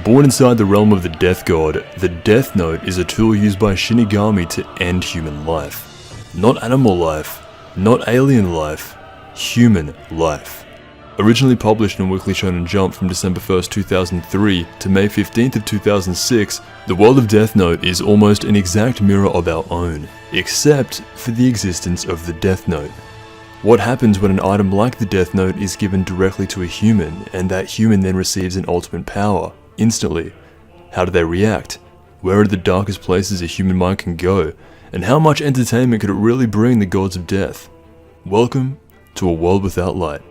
Born inside the realm of the Death God, the Death Note is a tool used by Shinigami to end human life. Not animal life, not alien life, human life. Originally published in Weekly Shonen Jump from December 1st, 2003 to May 15th of 2006, the world of Death Note is almost an exact mirror of our own, except for the existence of the Death Note. What happens when an item like the Death Note is given directly to a human, and that human then receives an ultimate power, instantly? How do they react? Where are the darkest places a human mind can go? And how much entertainment could it really bring the gods of death? Welcome to a world without light.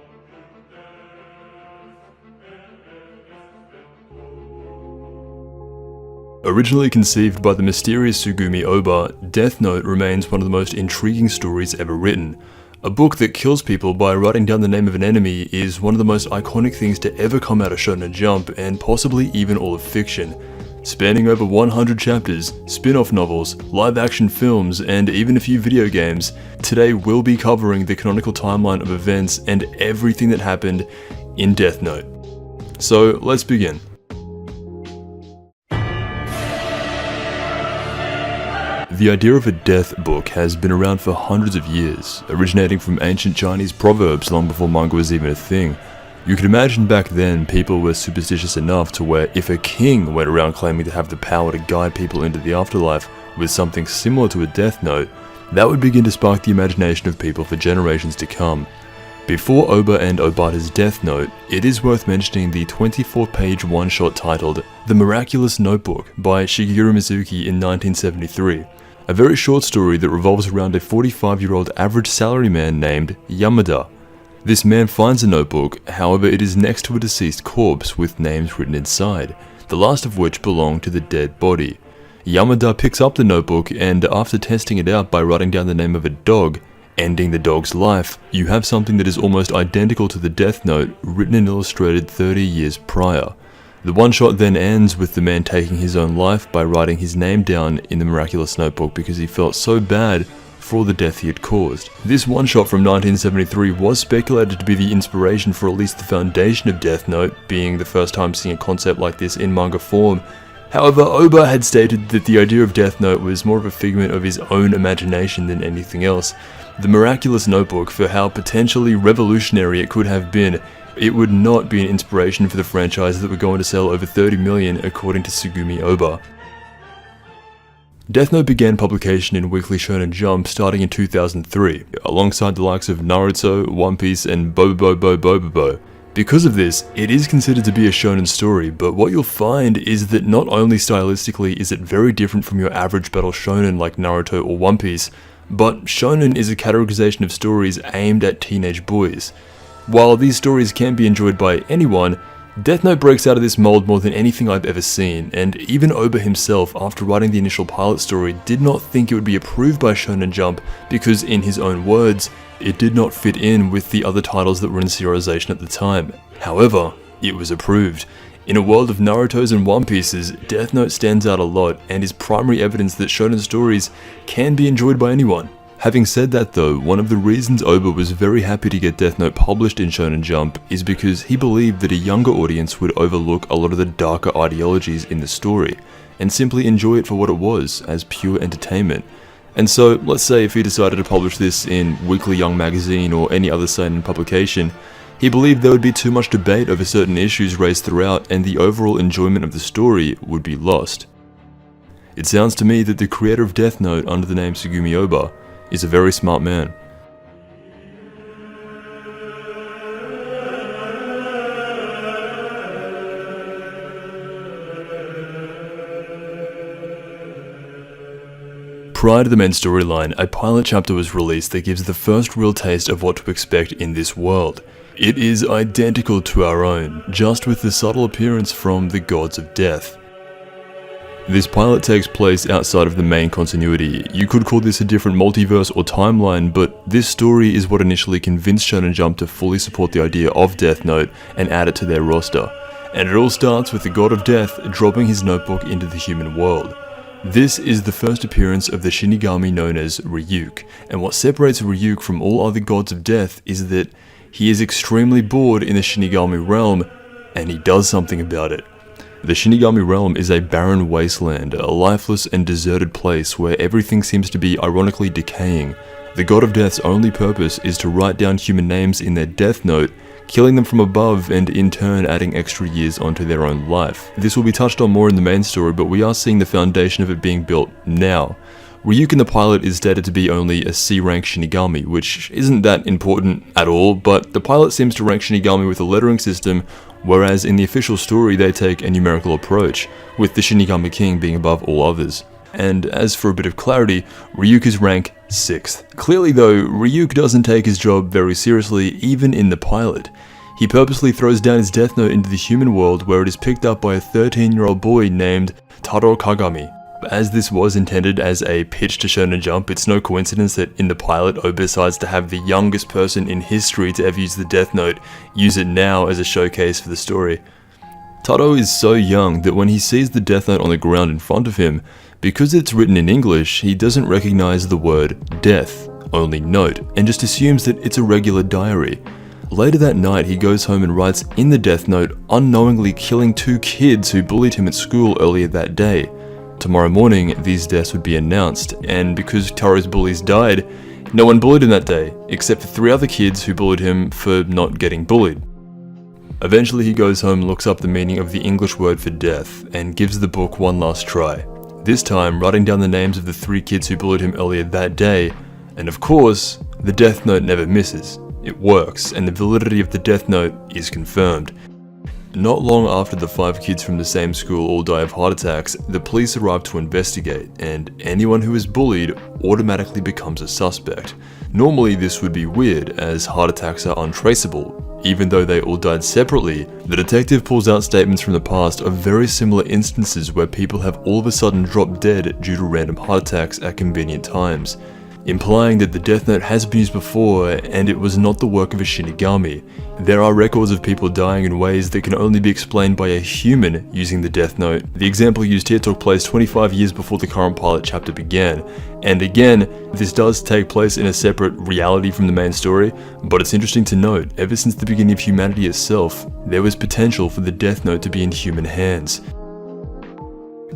Originally conceived by the mysterious Tsugumi Ohba, Death Note remains one of the most intriguing stories ever written. A book that kills people by writing down the name of an enemy is one of the most iconic things to ever come out of Shonen Jump, and possibly even all of fiction. Spanning over 100 chapters, spin-off novels, live-action films, and even a few video games, today we'll be covering the canonical timeline of events and everything that happened in Death Note. So let's begin. The idea of a death book has been around for hundreds of years, originating from ancient Chinese proverbs long before manga was even a thing. You could imagine back then people were superstitious enough to where if a king went around claiming to have the power to guide people into the afterlife with something similar to a death note, that would begin to spark the imagination of people for generations to come. Before Ohba and Obata's Death Note, it is worth mentioning the 24-page one-shot titled The Miraculous Notebook by Shigeru Mizuki in 1973. A very short story that revolves around a 45-year-old average salaryman named Yamada. This man finds a notebook, however it is next to a deceased corpse with names written inside, the last of which belong to the dead body. Yamada picks up the notebook and after testing it out by writing down the name of a dog, ending the dog's life, you have something that is almost identical to the Death Note written and illustrated 30 years prior. The one-shot then ends with the man taking his own life by writing his name down in the miraculous notebook because he felt so bad for all the death he had caused. This one-shot from 1973 was speculated to be the inspiration for at least the foundation of Death Note, being the first time seeing a concept like this in manga form. However, Ohba had stated that the idea of Death Note was more of a figment of his own imagination than anything else. The miraculous notebook, for how potentially revolutionary it could have been, it would not be an inspiration for the franchise that would go on to sell over 30 million according to Tsugumi Ohba. Death Note began publication in Weekly Shonen Jump starting in 2003, alongside the likes of Naruto, One Piece, and Bobobo. Because of this, it is considered to be a shonen story, but what you'll find is that not only stylistically is it very different from your average battle shonen like Naruto or One Piece, but shonen is a categorization of stories aimed at teenage boys. While these stories can be enjoyed by anyone, Death Note breaks out of this mold more than anything I've ever seen, and even Ohba himself, after writing the initial pilot story, did not think it would be approved by Shonen Jump because, in his own words, it did not fit in with the other titles that were in serialization at the time. However, it was approved. In a world of Naruto's and One Piece's, Death Note stands out a lot and is primary evidence that shonen stories can be enjoyed by anyone. Having said that though, one of the reasons Ohba was very happy to get Death Note published in Shonen Jump is because he believed that a younger audience would overlook a lot of the darker ideologies in the story, and simply enjoy it for what it was, as pure entertainment. And so, let's say if he decided to publish this in Weekly Young Magazine or any other seinen publication, he believed there would be too much debate over certain issues raised throughout and the overall enjoyment of the story would be lost. It sounds to me that the creator of Death Note under the name Tsugumi Ohba is a very smart man. Prior to the main storyline, a pilot chapter was released that gives the first real taste of what to expect in this world. It is identical to our own, just with the subtle appearance from the gods of death. This pilot takes place outside of the main continuity. You could call this a different multiverse or timeline, but this story is what initially convinced Shonen Jump to fully support the idea of Death Note and add it to their roster. And it all starts with the God of Death dropping his notebook into the human world. This is the first appearance of the Shinigami known as Ryuk, and what separates Ryuk from all other gods of death is that he is extremely bored in the Shinigami realm, and he does something about it. The Shinigami realm is a barren wasteland, a lifeless and deserted place where everything seems to be ironically decaying. The God of Death's only purpose is to write down human names in their death note, killing them from above and in turn adding extra years onto their own life. This will be touched on more in the main story, but we are seeing the foundation of it being built now. Ryuk in the pilot is stated to be only a C-rank Shinigami, which isn't that important at all, but the pilot seems to rank Shinigami with a lettering system, whereas in the official story they take a numerical approach, with the Shinigami King being above all others. And as for a bit of clarity, Ryuk is rank 6th. Clearly though, Ryuk doesn't take his job very seriously even in the pilot. He purposely throws down his death note into the human world where it is picked up by a 13-year-old boy named Taro Kagami. As this was intended as a pitch to Shonen Jump, it's no coincidence that in the pilot Oba decides to have the youngest person in history to ever use the death note use it now as a showcase for the story. Taro is so young that when he sees the death note on the ground in front of him, because it's written in English, he doesn't recognize the word death, only note, and just assumes that it's a regular diary. Later that night, he goes home and writes in the death note, unknowingly killing 2 kids who bullied him at school earlier that day. Tomorrow morning, these deaths would be announced, and because Taro's bullies died, no one bullied him that day, except for 3 other kids who bullied him for not getting bullied. Eventually he goes home, looks up the meaning of the English word for death, and gives the book one last try. This time, writing down the names of the 3 kids who bullied him earlier that day, and of course, the death note never misses. It works, and the validity of the death note is confirmed. Not long after the 5 kids from the same school all die of heart attacks, the police arrive to investigate, and anyone who is bullied automatically becomes a suspect. Normally this would be weird, as heart attacks are untraceable. Even though they all died separately, the detective pulls out statements from the past of very similar instances where people have all of a sudden dropped dead due to random heart attacks at convenient times, implying that the death note has been used before and it was not the work of a Shinigami. There are records of people dying in ways that can only be explained by a human using the death note. The example used here took place 25 years before the current pilot chapter began, and again, this does take place in a separate reality from the main story, but it's interesting to note, ever since the beginning of humanity itself, there was potential for the death note to be in human hands.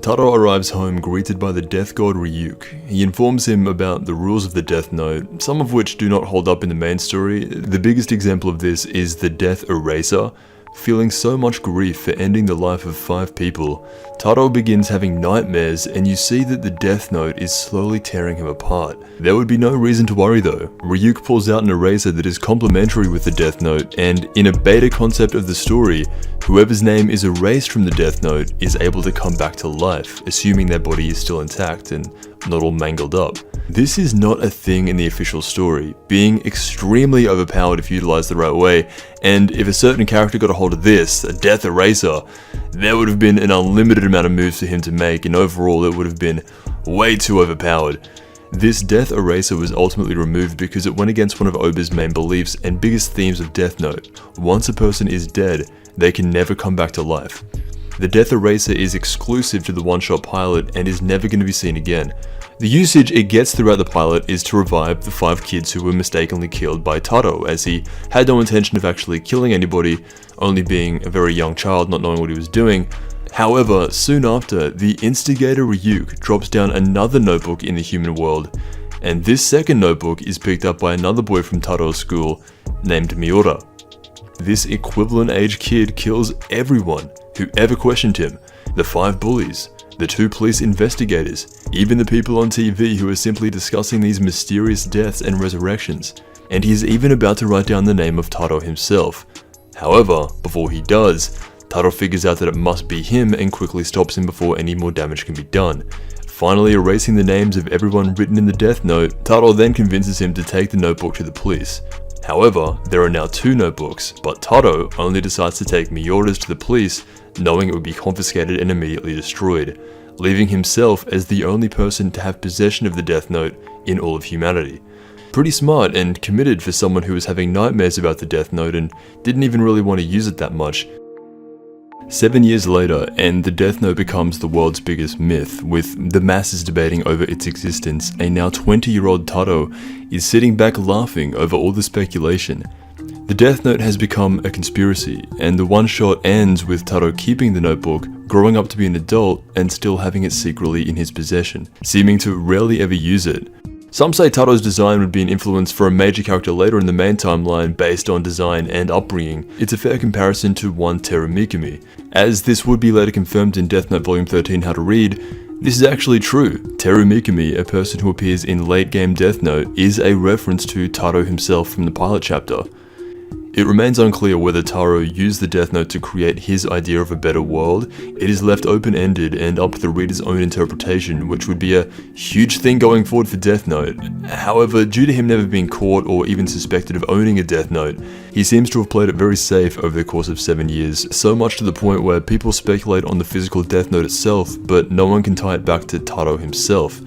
Taro arrives home greeted by the death god Ryuk. He informs him about the rules of the death note, some of which do not hold up in the main story. The biggest example of this is the death eraser. Feeling so much grief for ending the life of 5 people, Taro begins having nightmares, and you see that the death note is slowly tearing him apart. There would be no reason to worry though. Ryuk pulls out an eraser that is complementary with the death note, and in a beta concept of the story, whoever's name is erased from the death note is able to come back to life, assuming their body is still intact and not all mangled up. This is not a thing in the official story, being extremely overpowered if utilized the right way, and if a certain character got a hold of this, a death eraser, there would have been an unlimited amount of moves for him to make, and overall it would have been way too overpowered. This death eraser was ultimately removed because it went against one of Oba's main beliefs and biggest themes of Death Note. Once a person is dead, they can never come back to life. The death eraser is exclusive to the one-shot pilot and is never going to be seen again. The usage it gets throughout the pilot is to revive the 5 kids who were mistakenly killed by Taro, as he had no intention of actually killing anybody, only being a very young child not knowing what he was doing. However, soon after, the instigator Ryuk drops down another notebook in the human world, and this second notebook is picked up by another boy from Taro's school named Miura. This equivalent age kid kills everyone who ever questioned him, the 5 bullies, the 2 police investigators, even the people on TV who are simply discussing these mysterious deaths and resurrections, and he is even about to write down the name of Taro himself. However, before he does, Taro figures out that it must be him and quickly stops him before any more damage can be done. Finally erasing the names of everyone written in the death note, Taro then convinces him to take the notebook to the police. However, there are now 2 notebooks, but Taro only decides to take Miura's to the police, knowing it would be confiscated and immediately destroyed, leaving himself as the only person to have possession of the death note in all of humanity. Pretty smart and committed for someone who was having nightmares about the death note and didn't even really want to use it that much. 7 years later, and the Death Note becomes the world's biggest myth, with the masses debating over its existence, a now 20-year-old Taro is sitting back laughing over all the speculation. The Death Note has become a conspiracy, and the one-shot ends with Taro keeping the notebook, growing up to be an adult, and still having it secretly in his possession, seeming to rarely ever use it. Some say Taro's design would be an influence for a major character later in the main timeline based on design and upbringing. It's a fair comparison to one Teru Mikami. As this would be later confirmed in Death Note Volume 13 How to Read, this is actually true. Teru Mikami, a person who appears in late game Death Note, is a reference to Taro himself from the pilot chapter. It remains unclear whether Taro used the Death Note to create his idea of a better world. It is left open-ended and up to the reader's own interpretation, which would be a huge thing going forward for Death Note. However, due to him never being caught or even suspected of owning a Death Note, he seems to have played it very safe over the course of 7 years, so much to the point where people speculate on the physical Death Note itself, but no one can tie it back to Taro himself.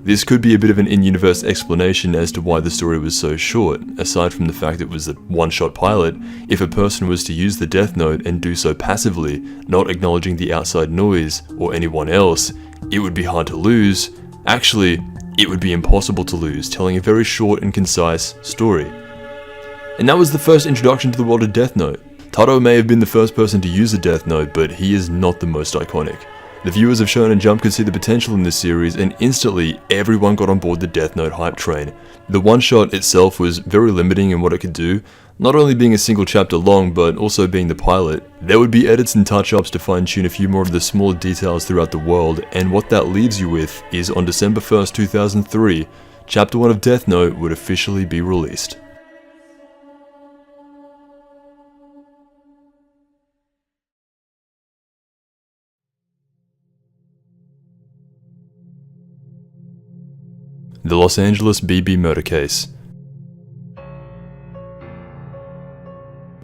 This could be a bit of an in-universe explanation as to why the story was so short. Aside from the fact it was a one-shot pilot, if a person was to use the Death Note and do so passively, not acknowledging the outside noise or anyone else, it would be hard to lose. Actually, it would be impossible to lose, telling a very short and concise story. And that was the first introduction to the world of Death Note. Taro may have been the first person to use a Death Note, but he is not the most iconic. The viewers of Shonen Jump could see the potential in this series, and instantly everyone got on board the Death Note hype train. The one-shot itself was very limiting in what it could do, not only being a single chapter long, but also being the pilot. There would be edits and touch-ups to fine-tune a few more of the smaller details throughout the world, and what that leaves you with is on December 1st, 2003, Chapter 1 of Death Note would officially be released. The Los Angeles BB Murder Case.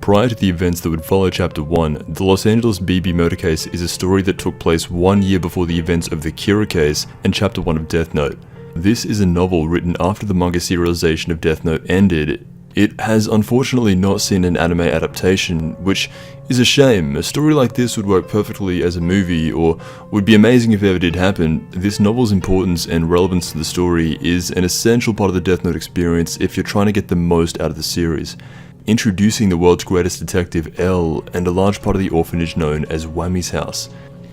Prior to the events that would follow Chapter 1, the Los Angeles BB Murder Case is a story that took place 1 year before the events of the Kira case and Chapter 1 of Death Note. This is a novel written after the manga serialization of Death Note ended. It has unfortunately not seen an anime adaptation, which is a shame. A story like this would work perfectly as a movie, or would be amazing if it ever did happen. This novel's importance and relevance to the story is an essential part of the Death Note experience if you're trying to get the most out of the series. Introducing the world's greatest detective, L, and a large part of the orphanage known as Whammy's House.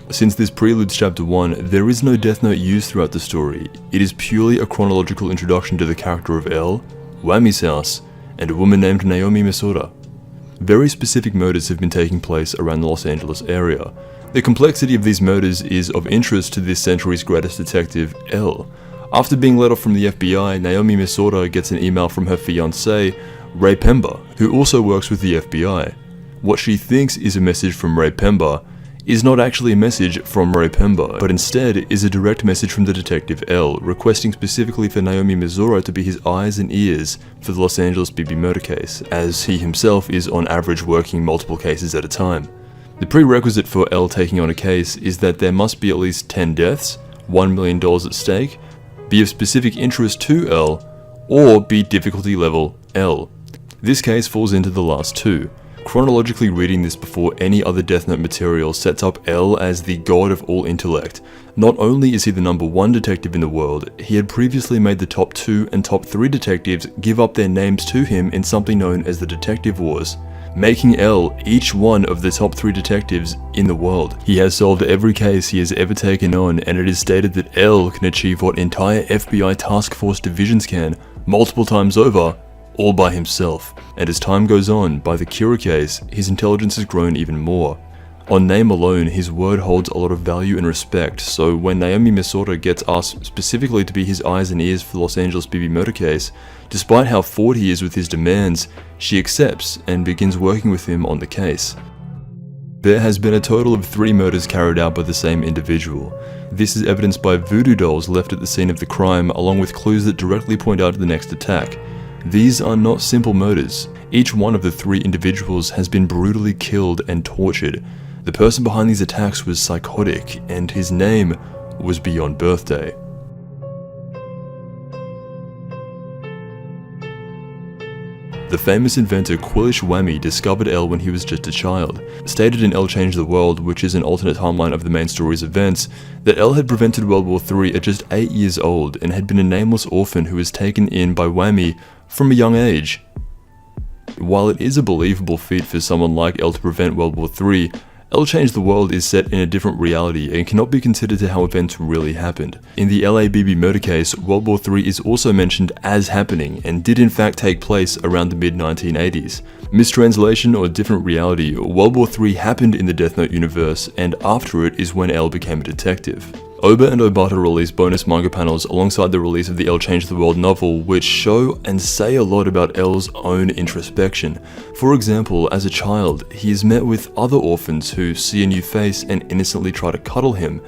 Since this preludes Chapter 1, there is no Death Note used throughout the story. It is purely a chronological introduction to the character of L, Whammy's House, and a woman named Naomi Misora. Very specific murders have been taking place around the Los Angeles area. The complexity of these murders is of interest to this century's greatest detective, L. After being let off from the FBI, Naomi Misora gets an email from her fiancé, Ray Pemba, who also works with the FBI. What she thinks is a message from Ray Pemba is not actually a message from Ray Pemba, but instead is a direct message from the detective L, requesting specifically for Naomi Misora to be his eyes and ears for the Los Angeles BB murder case, as he himself is on average working multiple cases at a time. The prerequisite for L taking on a case is that there must be at least 10 deaths, $1 million at stake, be of specific interest to L, or be difficulty level L. This case falls into the last two. Chronologically reading this before any other Death Note material sets up L as the god of all intellect. Not only is he the #1 detective in the world, he had previously made the top 2 and top 3 detectives give up their names to him in something known as the Detective Wars, making L each one of the top 3 detectives in the world. He has solved every case he has ever taken on, and it is stated that L can achieve what entire FBI task force divisions can, multiple times over, all by himself. And as time goes on, by the Kira case, his intelligence has grown even more. On name alone, his word holds a lot of value and respect, so when Naomi Misora gets asked specifically to be his eyes and ears for the Los Angeles BB murder case, despite how forward he is with his demands, she accepts and begins working with him on the case. There has been a total of 3 murders carried out by the same individual. This is evidenced by voodoo dolls left at the scene of the crime, along with clues that directly point out to the next attack. These are not simple murders. Each one of the 3 individuals has been brutally killed and tortured. The person behind these attacks was psychotic, and his name was Beyond Birthday. The famous inventor Quillish Whammy discovered L when he was just a child. Stated in L Changed the World, which is an alternate timeline of the main story's events, that L had prevented World War III at just 8 years old and had been a nameless orphan who was taken in by Whammy from a young age. While it is a believable feat for someone like L to prevent World War III, L Changed the World is set in a different reality and cannot be considered to how events really happened. In the LABB murder case, World War III is also mentioned as happening and did in fact take place around the mid-1980s. Mistranslation or different reality, World War III happened in the Death Note universe, and after it is when L became a detective. Oba and Obata released bonus manga panels alongside the release of the L Changed the World novel, which show and say a lot about L's own introspection. For example, as a child, he is met with other orphans who see a new face and innocently try to cuddle him.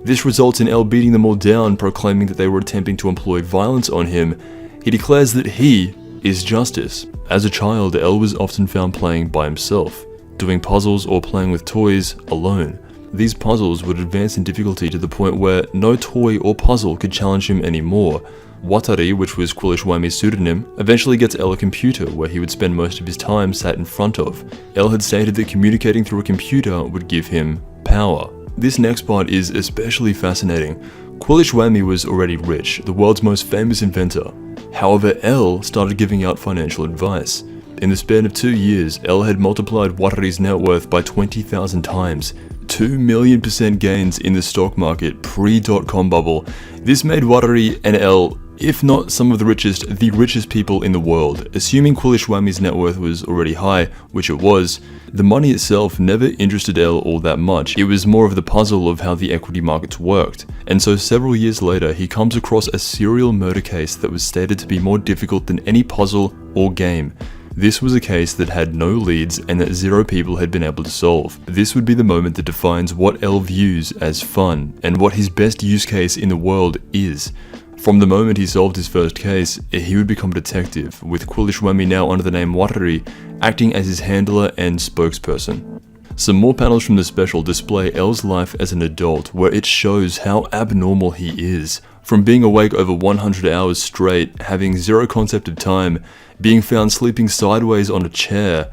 This results in L beating them all down, proclaiming that they were attempting to employ violence on him. He declares that he is justice. As a child, L was often found playing by himself, doing puzzles or playing with toys alone. These puzzles would advance in difficulty to the point where no toy or puzzle could challenge him anymore. Watari, which was Quillish Whammy's pseudonym, eventually gets L a computer where he would spend most of his time sat in front of. L had stated that communicating through a computer would give him power. This next part is especially fascinating. Quillish Whammy was already rich, the world's most famous inventor. However, L started giving out financial advice. In the span of 2 years, L had multiplied Watari's net worth by 20,000 times. 2 million % gains in the stock market pre-dot-com bubble. This made Watari and L, if not some of the richest people in the world. Assuming Quillish Whammy's net worth was already high, which it was, the money itself never interested L all that much. It was more of the puzzle of how the equity markets worked. And so several years later, he comes across a serial murder case that was stated to be more difficult than any puzzle or game. This was a case that had no leads and that 0 people had been able to solve. This would be the moment that defines what L views as fun, and what his best use case in the world is. From the moment he solved his first case, he would become a detective, with Quillish Whammy now under the name Watari, acting as his handler and spokesperson. Some more panels from the special display L's life as an adult, where it shows how abnormal he is. From being awake over 100 hours straight, having 0 concept of time, being found sleeping sideways on a chair,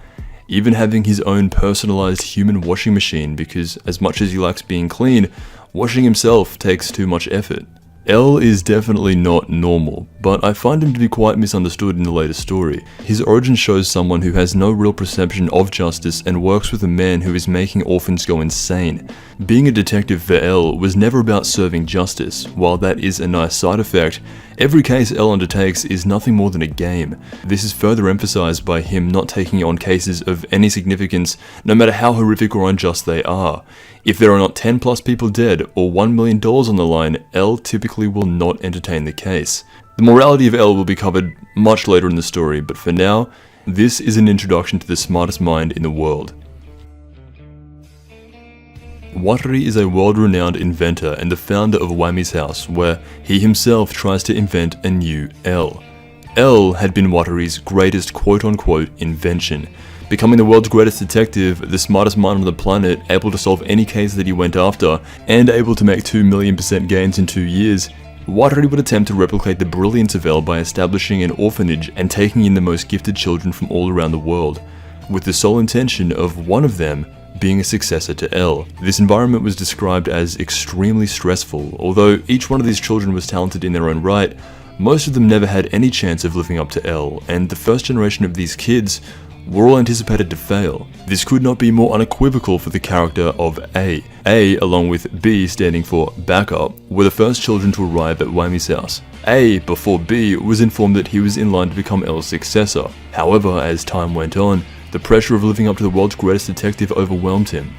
even having his own personalized human washing machine because as much as he likes being clean, washing himself takes too much effort. L is definitely not normal, but I find him to be quite misunderstood in the latest story. His origin shows someone who has no real perception of justice and works with a man who is making orphans go insane. Being a detective for L was never about serving justice. While that is a nice side effect, every case L undertakes is nothing more than a game. This is further emphasized by him not taking on cases of any significance, no matter how horrific or unjust they are. If there are not 10 plus people dead or $1 million on the line, L typically will not entertain the case. The morality of L will be covered much later in the story, but for now, this is an introduction to the smartest mind in the world. Watari is a world-renowned inventor and the founder of Whammy's House, where he himself tries to invent a new L. L had been Watari's greatest quote-unquote invention. Becoming the world's greatest detective, the smartest mind on the planet, able to solve any case that he went after, and able to make 2 million % gains in 2 years, Watari would attempt to replicate the brilliance of L by establishing an orphanage and taking in the most gifted children from all around the world, with the sole intention of one of them being a successor to L. This environment was described as extremely stressful. Although each one of these children was talented in their own right, most of them never had any chance of living up to L, and the first generation of these kids were all anticipated to fail. This could not be more unequivocal for the character of A. A, along with B standing for backup, were the first children to arrive at Whammy's house. A, before B, was informed that he was in line to become L's successor. However, as time went on, the pressure of living up to the world's greatest detective overwhelmed him.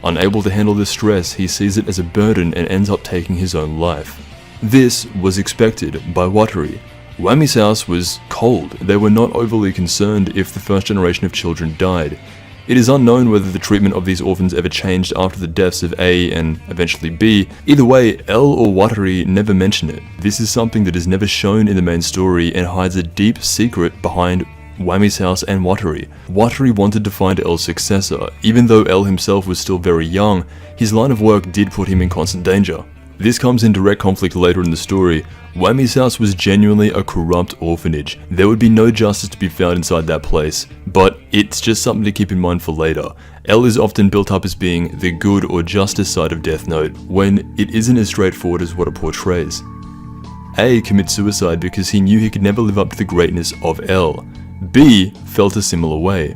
Unable to handle this stress, he sees it as a burden and ends up taking his own life. This was expected by Watari. Whammy's house was cold. They were not overly concerned if the first generation of children died. It is unknown whether the treatment of these orphans ever changed after the deaths of A and eventually B. Either way, L or Watari never mention it. This is something that is never shown in the main story and hides a deep secret behind Whammy's house and Watari. Watari wanted to find L's successor. Even though L himself was still very young, his line of work did put him in constant danger. This comes in direct conflict later in the story. Wammy's house was genuinely a corrupt orphanage. There would be no justice to be found inside that place, but it's just something to keep in mind for later. L is often built up as being the good or justice side of Death Note, when it isn't as straightforward as what it portrays. A commits suicide because he knew he could never live up to the greatness of L. B felt a similar way.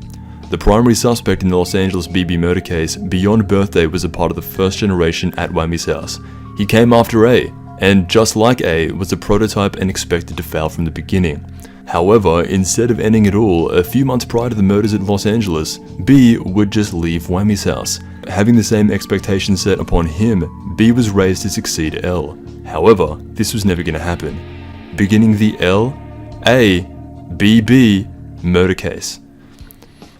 The primary suspect in the Los Angeles BB murder case, Beyond Birthday, was a part of the first generation at Wammy's house. He came after A, and just like A, was a prototype and expected to fail from the beginning. However, instead of ending it all, a few months prior to the murders at Los Angeles, B would just leave Wammy's house. Having the same expectations set upon him, B was raised to succeed L. However, this was never going to happen. Beginning the L, A, BB murder case.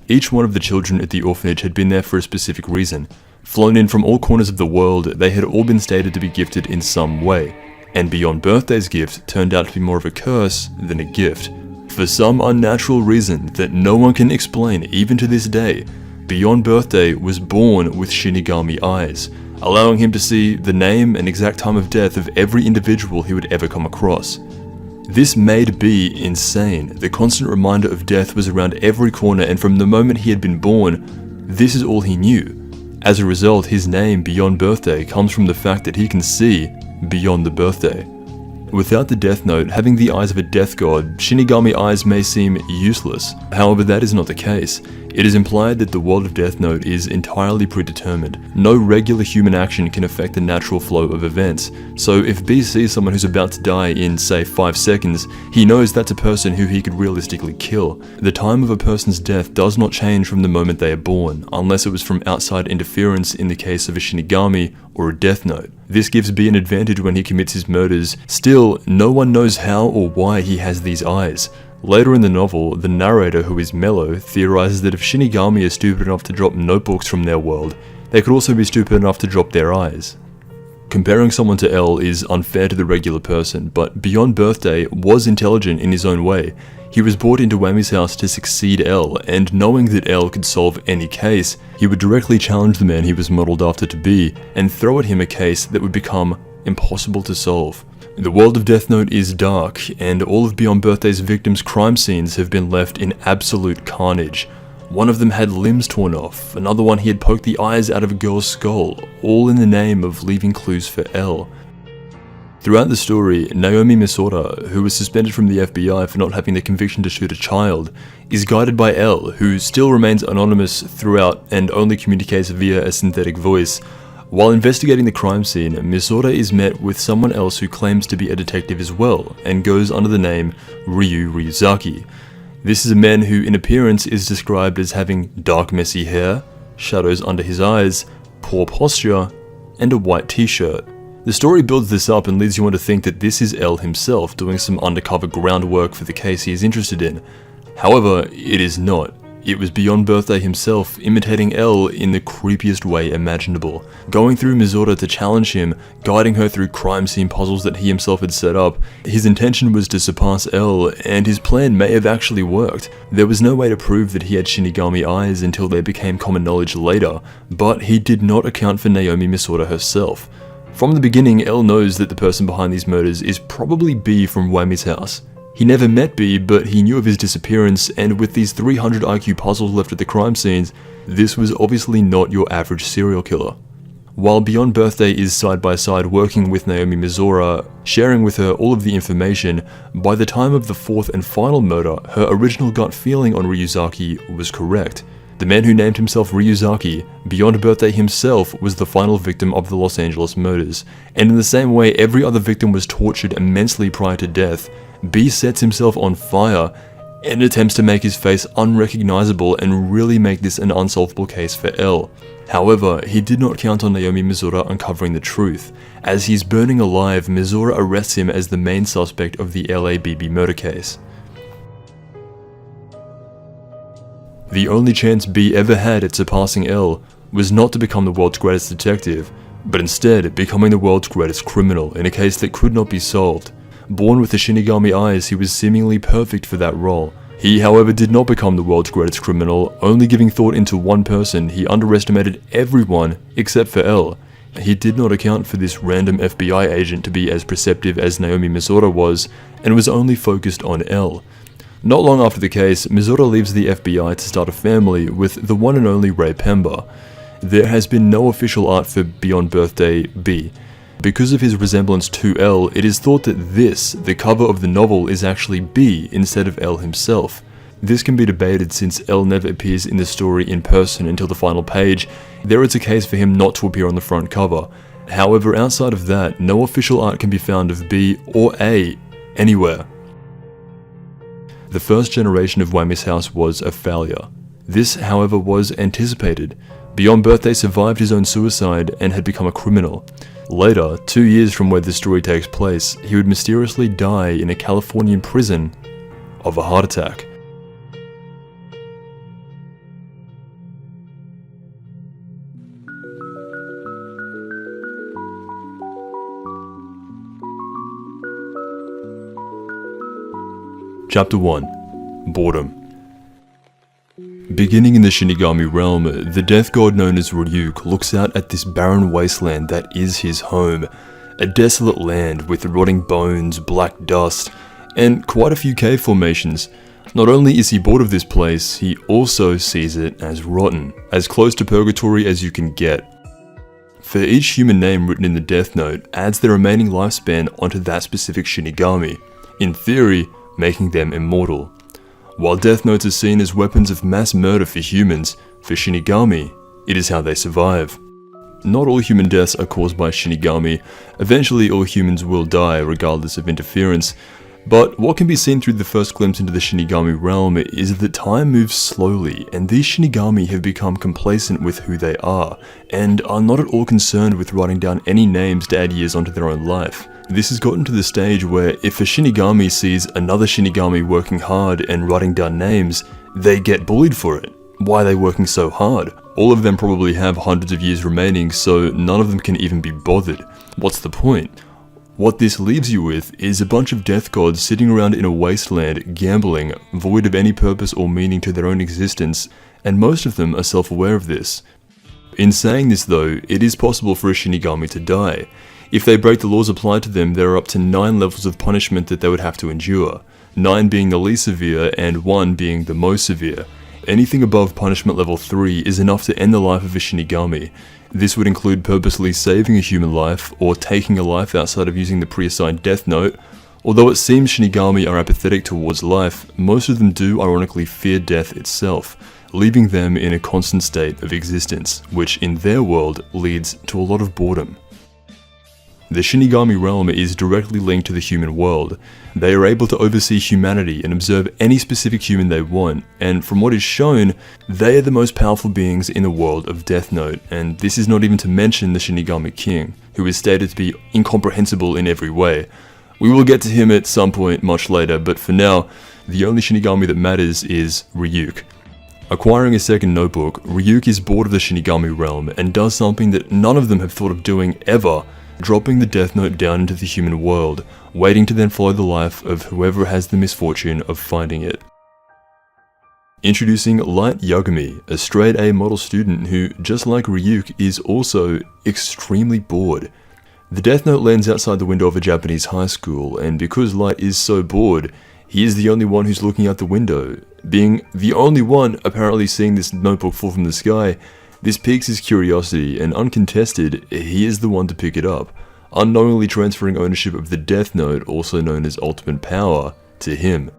Each one of the children at the orphanage had been there for a specific reason. Flown in from all corners of the world, they had all been stated to be gifted in some way, and Beyond Birthday's gift turned out to be more of a curse than a gift. For some unnatural reason that no one can explain even to this day, Beyond Birthday was born with Shinigami eyes, allowing him to see the name and exact time of death of every individual he would ever come across. This made B insane. The constant reminder of death was around every corner, and from the moment he had been born, this is all he knew. As a result, his name, Beyond Birthday, comes from the fact that he can see beyond the birthday. Without the Death Note, having the eyes of a death god, Shinigami eyes may seem useless. However, that is not the case. It is implied that the world of Death Note is entirely predetermined. No regular human action can affect the natural flow of events. So if B sees someone who's about to die in, say, 5 seconds, he knows that's a person who he could realistically kill. The time of a person's death does not change from the moment they are born, unless it was from outside interference in the case of a Shinigami or a Death Note. This gives B an advantage when he commits his murders. Still, no one knows how or why he has these eyes. Later in the novel, the narrator, who is Mello, theorizes that if Shinigami is stupid enough to drop notebooks from their world, they could also be stupid enough to drop their eyes. Comparing someone to L is unfair to the regular person, but Beyond Birthday was intelligent in his own way. He was brought into Wammy's house to succeed L, and knowing that L could solve any case, he would directly challenge the man he was modeled after to be, and throw at him a case that would become impossible to solve. The world of Death Note is dark, and all of Beyond Birthday's victims' crime scenes have been left in absolute carnage. One of them had limbs torn off, another one he had poked the eyes out of a girl's skull, all in the name of leaving clues for L. Throughout the story, Naomi Misora, who was suspended from the FBI for not having the conviction to shoot a child, is guided by L, who still remains anonymous throughout and only communicates via a synthetic voice. While investigating the crime scene, Misora is met with someone else who claims to be a detective as well, and goes under the name Ryu Ryuzaki. This is a man who in appearance is described as having dark messy hair, shadows under his eyes, poor posture, and a white t-shirt. The story builds this up and leads you on to think that this is L himself doing some undercover groundwork for the case he is interested in. However, it is not. It was Beyond Birthday himself imitating L in the creepiest way imaginable, going through Misora to challenge him, guiding her through crime scene puzzles that he himself had set up. His intention was to surpass L, and his plan may have actually worked. There was no way to prove that he had Shinigami eyes until they became common knowledge later, but he did not account for Naomi Misora herself. From the beginning, L knows that the person behind these murders is probably B from Wammy's house. He never met B, but he knew of his disappearance, and with these 300 IQ puzzles left at the crime scenes, this was obviously not your average serial killer. While Beyond Birthday is side by side working with Naomi Misora, sharing with her all of the information, by the time of the fourth and final murder, her original gut feeling on Ryuzaki was correct. The man who named himself Ryuzaki, Beyond Birthday himself, was the final victim of the Los Angeles murders, and in the same way every other victim was tortured immensely prior to death, B sets himself on fire and attempts to make his face unrecognizable and really make this an unsolvable case for L. However, he did not count on Naomi Misora uncovering the truth. As he's burning alive, Misora arrests him as the main suspect of the LABB murder case. The only chance B ever had at surpassing L was not to become the world's greatest detective, but instead becoming the world's greatest criminal in a case that could not be solved. Born with the Shinigami eyes, he was seemingly perfect for that role. He, however, did not become the world's greatest criminal, only giving thought into one person. He underestimated everyone except for L. He did not account for this random FBI agent to be as perceptive as Naomi Misora was, and was only focused on Elle. Not long after the case, Misora leaves the FBI to start a family with the one and only Ray Pemba. There has been no official art for Beyond Birthday B. Because of his resemblance to Elle, it is thought that this, the cover of the novel, is actually B instead of Elle himself. This can be debated since Elle never appears in the story in person until the final page. There is a case for him not to appear on the front cover. However, outside of that, no official art can be found of B or A anywhere. The first generation of Whamy's house was a failure. This, however, was anticipated. Beyond Birthday survived his own suicide and had become a criminal. Later, 2 years from where this story takes place, he would mysteriously die in a Californian prison of a heart attack. Chapter 1. Boredom. Beginning in the Shinigami realm, the death god known as Ryuk looks out at this barren wasteland that is his home, a desolate land with rotting bones, black dust, and quite a few cave formations. Not only is he bored of this place, he also sees it as rotten, as close to purgatory as you can get. For each human name written in the Death Note adds their remaining lifespan onto that specific Shinigami, in theory, making them immortal. While Death Notes are seen as weapons of mass murder for humans, for Shinigami, it is how they survive. Not all human deaths are caused by Shinigami. Eventually all humans will die regardless of interference, but what can be seen through the first glimpse into the Shinigami realm is that time moves slowly, and these Shinigami have become complacent with who they are, and are not at all concerned with writing down any names to add years onto their own life. This has gotten to the stage where if a Shinigami sees another Shinigami working hard and writing down names, they get bullied for it. Why are they working so hard? All of them probably have hundreds of years remaining, so none of them can even be bothered. What's the point? What this leaves you with is a bunch of death gods sitting around in a wasteland, gambling, void of any purpose or meaning to their own existence, and most of them are self-aware of this. In saying this though, it is possible for a Shinigami to die. If they break the laws applied to them, there are up to 9 levels of punishment that they would have to endure, 9 being the least severe and 1 being the most severe. Anything above punishment level 3 is enough to end the life of a Shinigami. This would include purposely saving a human life, or taking a life outside of using the pre-assigned death note. Although it seems Shinigami are apathetic towards life, most of them do ironically fear death itself, leaving them in a constant state of existence, which in their world leads to a lot of boredom. The Shinigami realm is directly linked to the human world. They are able to oversee humanity and observe any specific human they want, and from what is shown, they are the most powerful beings in the world of Death Note, and this is not even to mention the Shinigami King, who is stated to be incomprehensible in every way. We will get to him at some point much later, but for now, the only Shinigami that matters is Ryuk. Acquiring a second notebook, Ryuk is bored of the Shinigami realm and does something that none of them have thought of doing ever, dropping the Death Note down into the human world, waiting to then follow the life of whoever has the misfortune of finding it. Introducing Light Yagami, a straight A model student who, just like Ryuk, is also extremely bored. The Death Note lands outside the window of a Japanese high school, and because Light is so bored, he is the only one who's looking out the window. Being the only one apparently seeing this notebook fall from the sky, this piques his curiosity, and uncontested, he is the one to pick it up, unknowingly transferring ownership of the Death Note, also known as Ultimate Power, to him.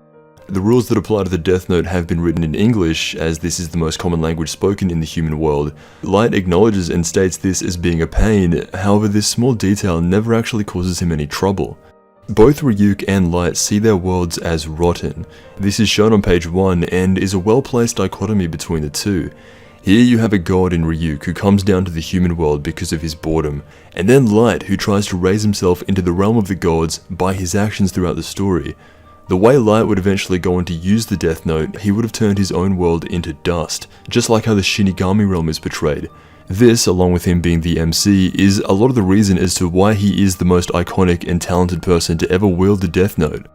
The rules that apply to the Death Note have been written in English, as this is the most common language spoken in the human world. Light acknowledges and states this as being a pain, however this small detail never actually causes him any trouble. Both Ryuk and Light see their worlds as rotten. This is shown on page 1 and is a well-placed dichotomy between the two. Here you have a god in Ryuk who comes down to the human world because of his boredom, and then Light who tries to raise himself into the realm of the gods by his actions throughout the story. The way Light would eventually go on to use the Death Note, he would have turned his own world into dust, just like how the Shinigami realm is portrayed. This, along with him being the MC, is a lot of the reason as to why he is the most iconic and talented person to ever wield the Death Note.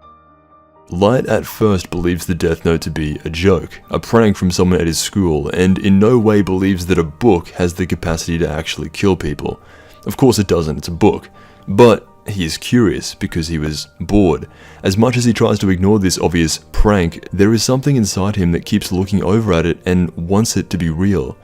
Light at first believes the Death Note to be a joke, a prank from someone at his school, and in no way believes that a book has the capacity to actually kill people. Of course it doesn't, it's a book. But he is curious because he was bored. As much as he tries to ignore this obvious prank, there is something inside him that keeps looking over at it and wants it to be real.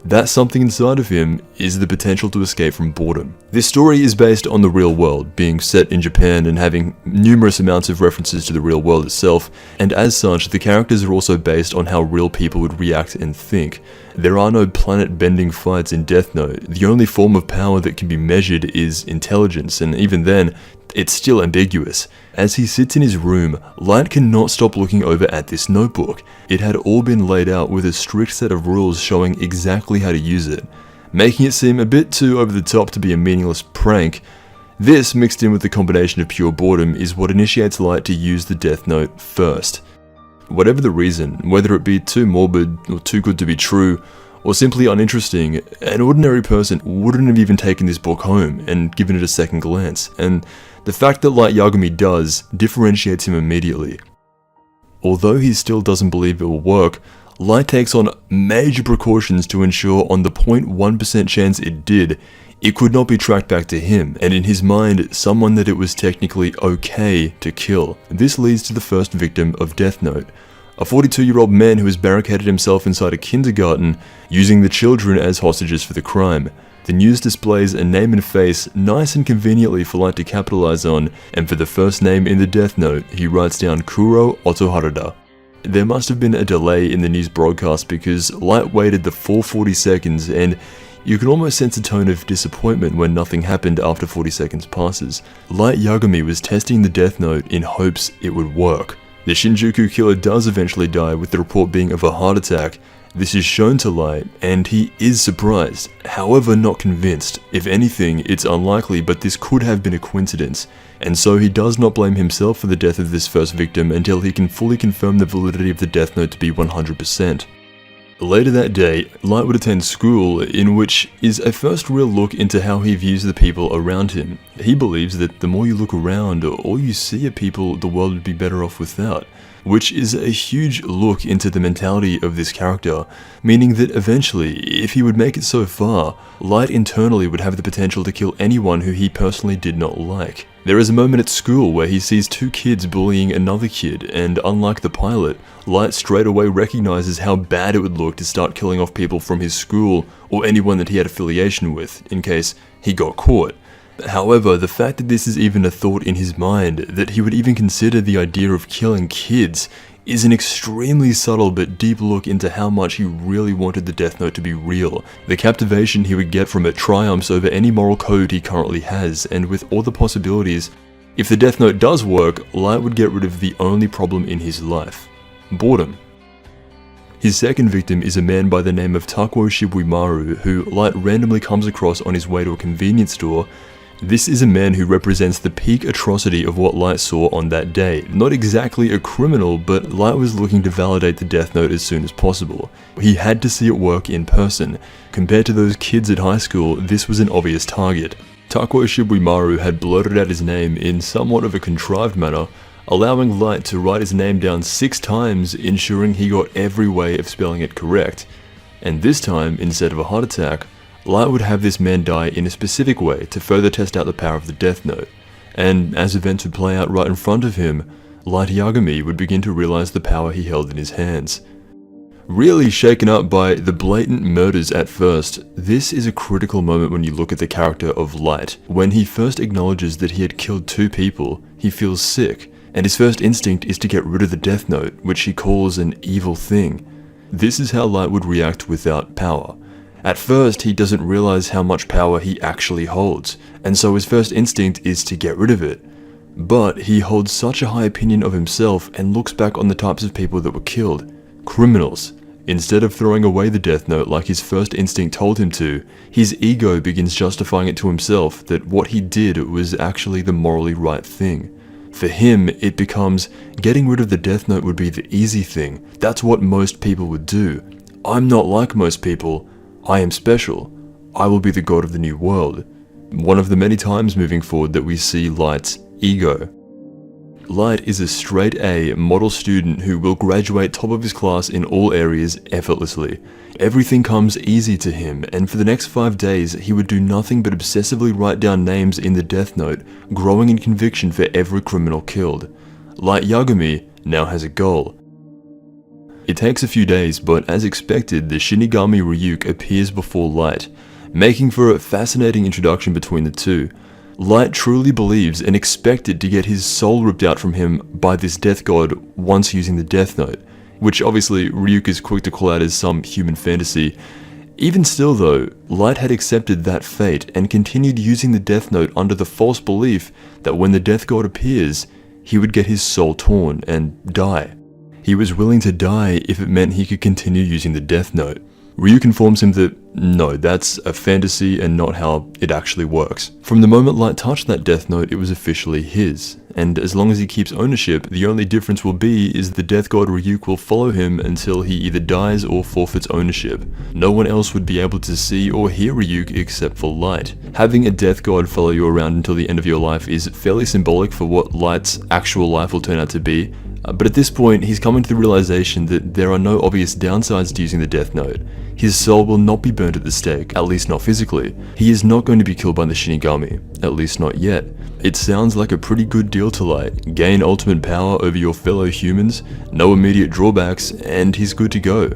That something inside of him is the potential to escape from boredom. This story is based on the real world, being set in Japan and having numerous amounts of references to the real world itself, and as such, the characters are also based on how real people would react and think. There are no planet-bending fights in Death Note. The only form of power that can be measured is intelligence, and even then, it's still ambiguous. As he sits in his room, Light cannot stop looking over at this notebook. It had all been laid out with a strict set of rules showing exactly how to use it, making it seem a bit too over the top to be a meaningless prank. This, mixed in with the combination of pure boredom, is what initiates Light to use the Death Note first. Whatever the reason, whether it be too morbid or too good to be true, or simply uninteresting, an ordinary person wouldn't have even taken this book home and given it a second glance, and the fact that Light Yagami does differentiates him immediately. Although he still doesn't believe it will work, Light takes on major precautions to ensure on the 0.1% chance it did, it could not be tracked back to him, and in his mind, someone that it was technically okay to kill. This leads to the first victim of Death Note, a 42-year-old man who has barricaded himself inside a kindergarten, using the children as hostages for the crime. The news displays a name and face nice and conveniently for Light to capitalize on, and for the first name in the Death Note, he writes down Kuro Otoharada. There must have been a delay in the news broadcast because Light waited the full 40 seconds, and you can almost sense a tone of disappointment when nothing happened after 40 seconds passes. Light Yagami was testing the Death Note in hopes it would work. The Shinjuku killer does eventually die, with the report being of a heart attack. This is shown to Light, and he is surprised, however not convinced. If anything, it's unlikely, but this could have been a coincidence, and so he does not blame himself for the death of this first victim until he can fully confirm the validity of the Death Note to be 100%. Later that day, Light would attend school, in which is a first real look into how he views the people around him. He believes that the more you look around, all you see are people the world would be better off without, which is a huge look into the mentality of this character, meaning that eventually, if he would make it so far, Light internally would have the potential to kill anyone who he personally did not like. There is a moment at school where he sees two kids bullying another kid, and unlike the pilot, Light straight away recognizes how bad it would look to start killing off people from his school or anyone that he had affiliation with, in case he got caught. However, the fact that this is even a thought in his mind, that he would even consider the idea of killing kids, is an extremely subtle but deep look into how much he really wanted the Death Note to be real. The captivation he would get from it triumphs over any moral code he currently has, and with all the possibilities, if the Death Note does work, Light would get rid of the only problem in his life: boredom. His second victim is a man by the name of Takuo Shibuimaru, who Light randomly comes across on his way to a convenience store. This is a man who represents the peak atrocity of what Light saw on that day. Not exactly a criminal, but Light was looking to validate the Death Note as soon as possible. He had to see it work in person. Compared to those kids at high school, this was an obvious target. Takuo Shibuimaru had blurted out his name in somewhat of a contrived manner, allowing Light to write his name down 6 times, ensuring he got every way of spelling it correct. And this time, instead of a heart attack, Light would have this man die in a specific way to further test out the power of the Death Note, and as events would play out right in front of him, Light Yagami would begin to realize the power he held in his hands. Really shaken up by the blatant murders at first, this is a critical moment when you look at the character of Light. When he first acknowledges that he had killed 2 people, he feels sick, and his first instinct is to get rid of the Death Note, which he calls an evil thing. This is how Light would react without power. At first, he doesn't realize how much power he actually holds, and so his first instinct is to get rid of it. But he holds such a high opinion of himself and looks back on the types of people that were killed: criminals. Instead of throwing away the Death Note like his first instinct told him to, his ego begins justifying it to himself that what he did was actually the morally right thing. For him, it becomes, getting rid of the Death Note would be the easy thing. That's what most people would do. I'm not like most people. I am special. I will be the god of the new world. One of the many times moving forward that we see Light's ego. Light is a straight A model student who will graduate top of his class in all areas effortlessly. Everything comes easy to him, and for the next 5 days he would do nothing but obsessively write down names in the death note, growing in conviction for every criminal killed. Light Yagami now has a goal. It takes a few days, but as expected, the Shinigami Ryuk appears before Light, making for a fascinating introduction between the two. Light truly believes and expected to get his soul ripped out from him by this death god once using the death note, which obviously Ryuk is quick to call out as some human fantasy. Even still though, Light had accepted that fate and continued using the death note under the false belief that when the death god appears, he would get his soul torn and die. He was willing to die if it meant he could continue using the death note. Ryuk informs him that no, that's a fantasy and not how it actually works. From the moment Light touched that death note, it was officially his, and as long as he keeps ownership, the only difference will be is the death god Ryuk will follow him until he either dies or forfeits ownership. No one else would be able to see or hear Ryuk except for Light. Having a death god follow you around until the end of your life is fairly symbolic for what Light's actual life will turn out to be. But at this point, he's coming to the realization that there are no obvious downsides to using the death note. His soul will not be burnt at the stake, at least not physically. He is not going to be killed by the Shinigami, at least not yet. It sounds like a pretty good deal to Light. Gain ultimate power over your fellow humans, no immediate drawbacks, and he's good to go.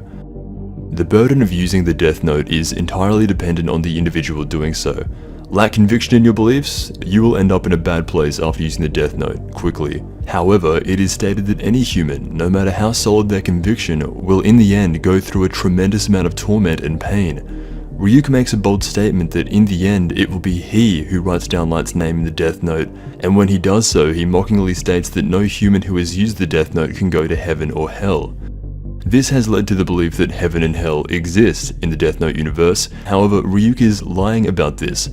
The burden of using the death note is entirely dependent on the individual doing so. Lack conviction in your beliefs, you will end up in a bad place after using the death note, quickly. However, it is stated that any human, no matter how solid their conviction, will in the end go through a tremendous amount of torment and pain. Ryuk makes a bold statement that in the end it will be he who writes down Light's name in the death note, and when he does so, he mockingly states that no human who has used the death note can go to heaven or hell. This has led to the belief that heaven and hell exist in the Death Note universe. However, Ryuk is lying about this.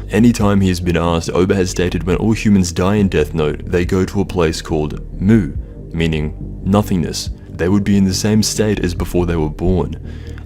Anytime he has been asked, Oba has stated when all humans die in Death Note, they go to a place called Mu, meaning nothingness. They would be in the same state as before they were born.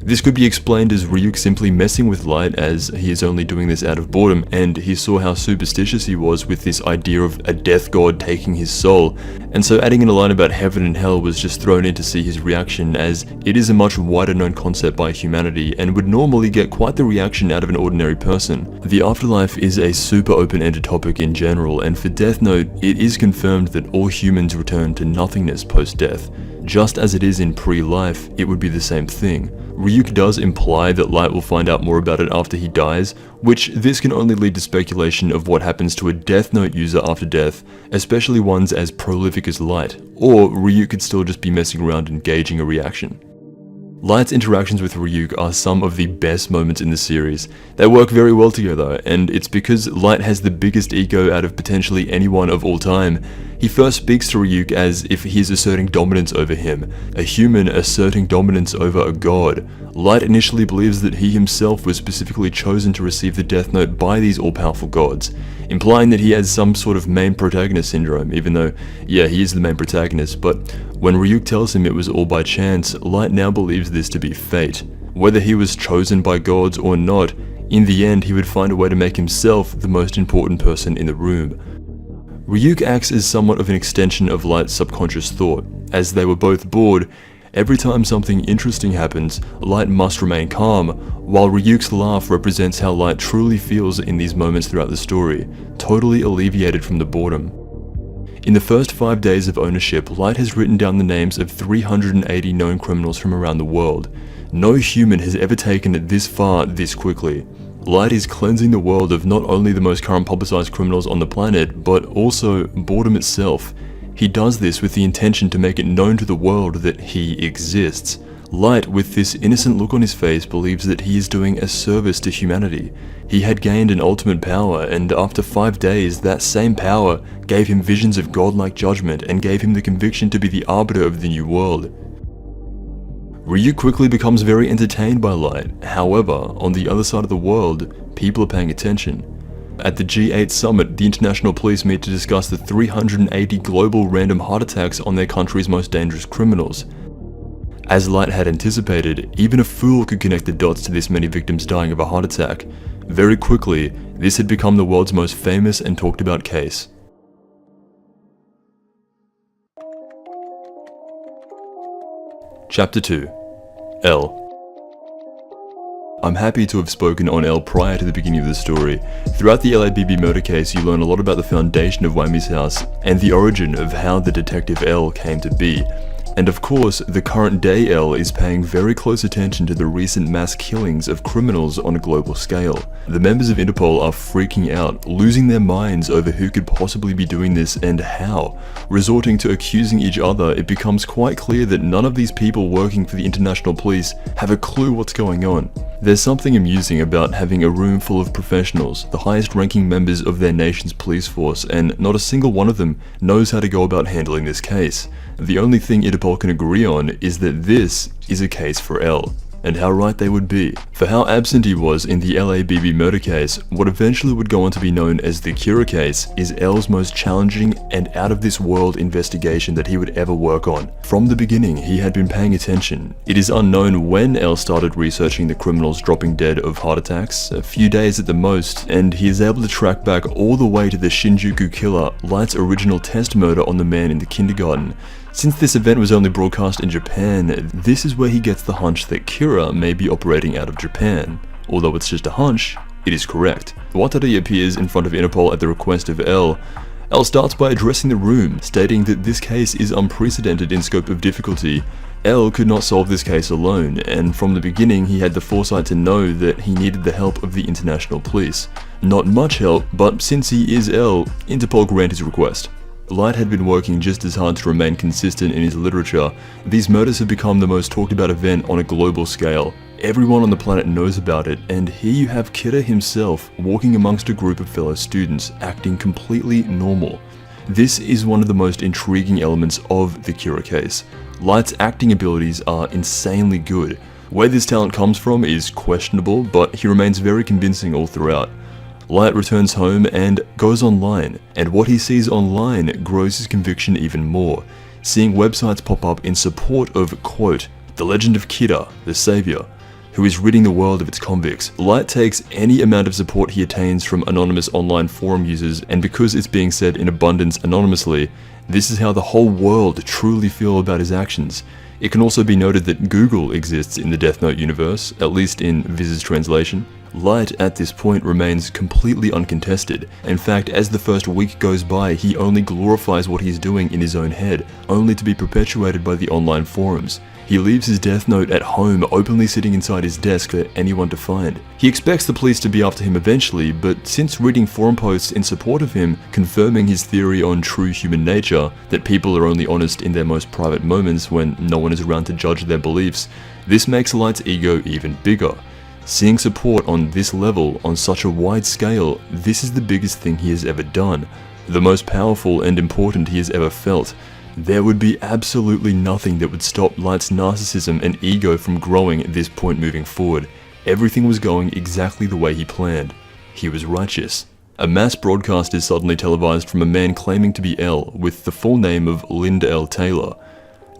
This could be explained as Ryuk simply messing with Light, as he is only doing this out of boredom, and he saw how superstitious he was with this idea of a death god taking his soul, and so adding in a line about heaven and hell was just thrown in to see his reaction, as it is a much wider known concept by humanity and would normally get quite the reaction out of an ordinary person. The afterlife is a super open-ended topic in general, and for Death Note, it is confirmed that all humans return to nothingness post-death. Just as it is in pre-life, it would be the same thing. Ryuk does imply that Light will find out more about it after he dies, which this can only lead to speculation of what happens to a Death Note user after death, especially ones as prolific as Light, or Ryuk could still just be messing around and gauging a reaction. Light's interactions with Ryuk are some of the best moments in the series. They work very well together, and it's because Light has the biggest ego out of potentially anyone of all time. He first speaks to Ryuk as if he is asserting dominance over him, a human asserting dominance over a god. Light initially believes that he himself was specifically chosen to receive the Death Note by these all-powerful gods, implying that he has some sort of main protagonist syndrome, even though, yeah, he is the main protagonist, but when Ryuk tells him it was all by chance, Light now believes this to be fate. Whether he was chosen by gods or not, in the end he would find a way to make himself the most important person in the room. Ryuk acts as somewhat of an extension of Light's subconscious thought. As they were both bored, every time something interesting happens, Light must remain calm, while Ryuk's laugh represents how Light truly feels in these moments throughout the story, totally alleviated from the boredom. In the first 5 days of ownership, Light has written down the names of 380 known criminals from around the world. No human has ever taken it this far this quickly. Light is cleansing the world of not only the most current publicized criminals on the planet, but also boredom itself. He does this with the intention to make it known to the world that he exists. Light, with this innocent look on his face, believes that he is doing a service to humanity. He had gained an ultimate power, and after 5 days, that same power gave him visions of godlike judgment and gave him the conviction to be the arbiter of the new world. Ryuk quickly becomes very entertained by Light. However, on the other side of the world, people are paying attention. At the G8 summit, the international police meet to discuss the 380 global random heart attacks on their country's most dangerous criminals. As Light had anticipated, even a fool could connect the dots to this many victims dying of a heart attack. Very quickly, this had become the world's most famous and talked about case. Chapter 2. L. I'm happy to have spoken on L prior to the beginning of the story. Throughout the LABB murder case, you learn a lot about the foundation of Whamy's house and the origin of how the detective L came to be. And of course, the current day L is paying very close attention to the recent mass killings of criminals on a global scale. The members of Interpol are freaking out, losing their minds over who could possibly be doing this and how. Resorting to accusing each other, it becomes quite clear that none of these people working for the international police have a clue what's going on. There's something amusing about having a room full of professionals, the highest ranking members of their nation's police force, and not a single one of them knows how to go about handling this case. The only thing Interpol can agree on is that this is a case for L. And how right they would be. For how absent he was in the LABB murder case, what eventually would go on to be known as the Kira case is L's most challenging and out-of-this-world investigation that he would ever work on. From the beginning, he had been paying attention. It is unknown when L started researching the criminals dropping dead of heart attacks, a few days at the most, and he is able to track back all the way to the Shinjuku killer, Light's original test murder on the man in the kindergarten. Since this event was only broadcast in Japan, this is where he gets the hunch that Kira may be operating out of Japan. Although it's just a hunch, it is correct. Watari appears in front of Interpol at the request of L. L starts by addressing the room, stating that this case is unprecedented in scope of difficulty. L could not solve this case alone, and from the beginning he had the foresight to know that he needed the help of the international police. Not much help, but since he is L, Interpol grant his request. Light had been working just as hard to remain consistent in his literature. These murders have become the most talked about event on a global scale. Everyone on the planet knows about it, and here you have Kira himself walking amongst a group of fellow students, acting completely normal. This is one of the most intriguing elements of the Kira case. Light's acting abilities are insanely good. Where this talent comes from is questionable, but he remains very convincing all throughout. Light returns home and goes online, and what he sees online grows his conviction even more, seeing websites pop up in support of, quote, the legend of Kira, the savior, who is ridding the world of its convicts. Light takes any amount of support he attains from anonymous online forum users, and because it's being said in abundance anonymously, this is how the whole world truly feel about his actions. It can also be noted that Google exists in the Death Note universe, at least in Viz's translation. Light at this point remains completely uncontested. In fact, as the first week goes by, he only glorifies what he's doing in his own head, only to be perpetuated by the online forums. He leaves his Death Note at home, openly sitting inside his desk for anyone to find. He expects the police to be after him eventually, but since reading forum posts in support of him, confirming his theory on true human nature, that people are only honest in their most private moments when no one is around to judge their beliefs, this makes Light's ego even bigger. Seeing support on this level, on such a wide scale, this is the biggest thing he has ever done, the most powerful and important he has ever felt. There would be absolutely nothing that would stop Light's narcissism and ego from growing at this point moving forward. Everything was going exactly the way he planned. He was righteous. A mass broadcast is suddenly televised from a man claiming to be L, with the full name of Linda L. Taylor.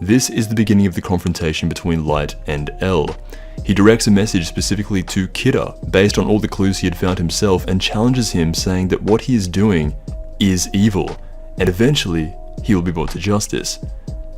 This is the beginning of the confrontation between Light and L. He directs a message specifically to Kira, based on all the clues he had found himself, and challenges him, saying that what he is doing is evil, and eventually he will be brought to justice.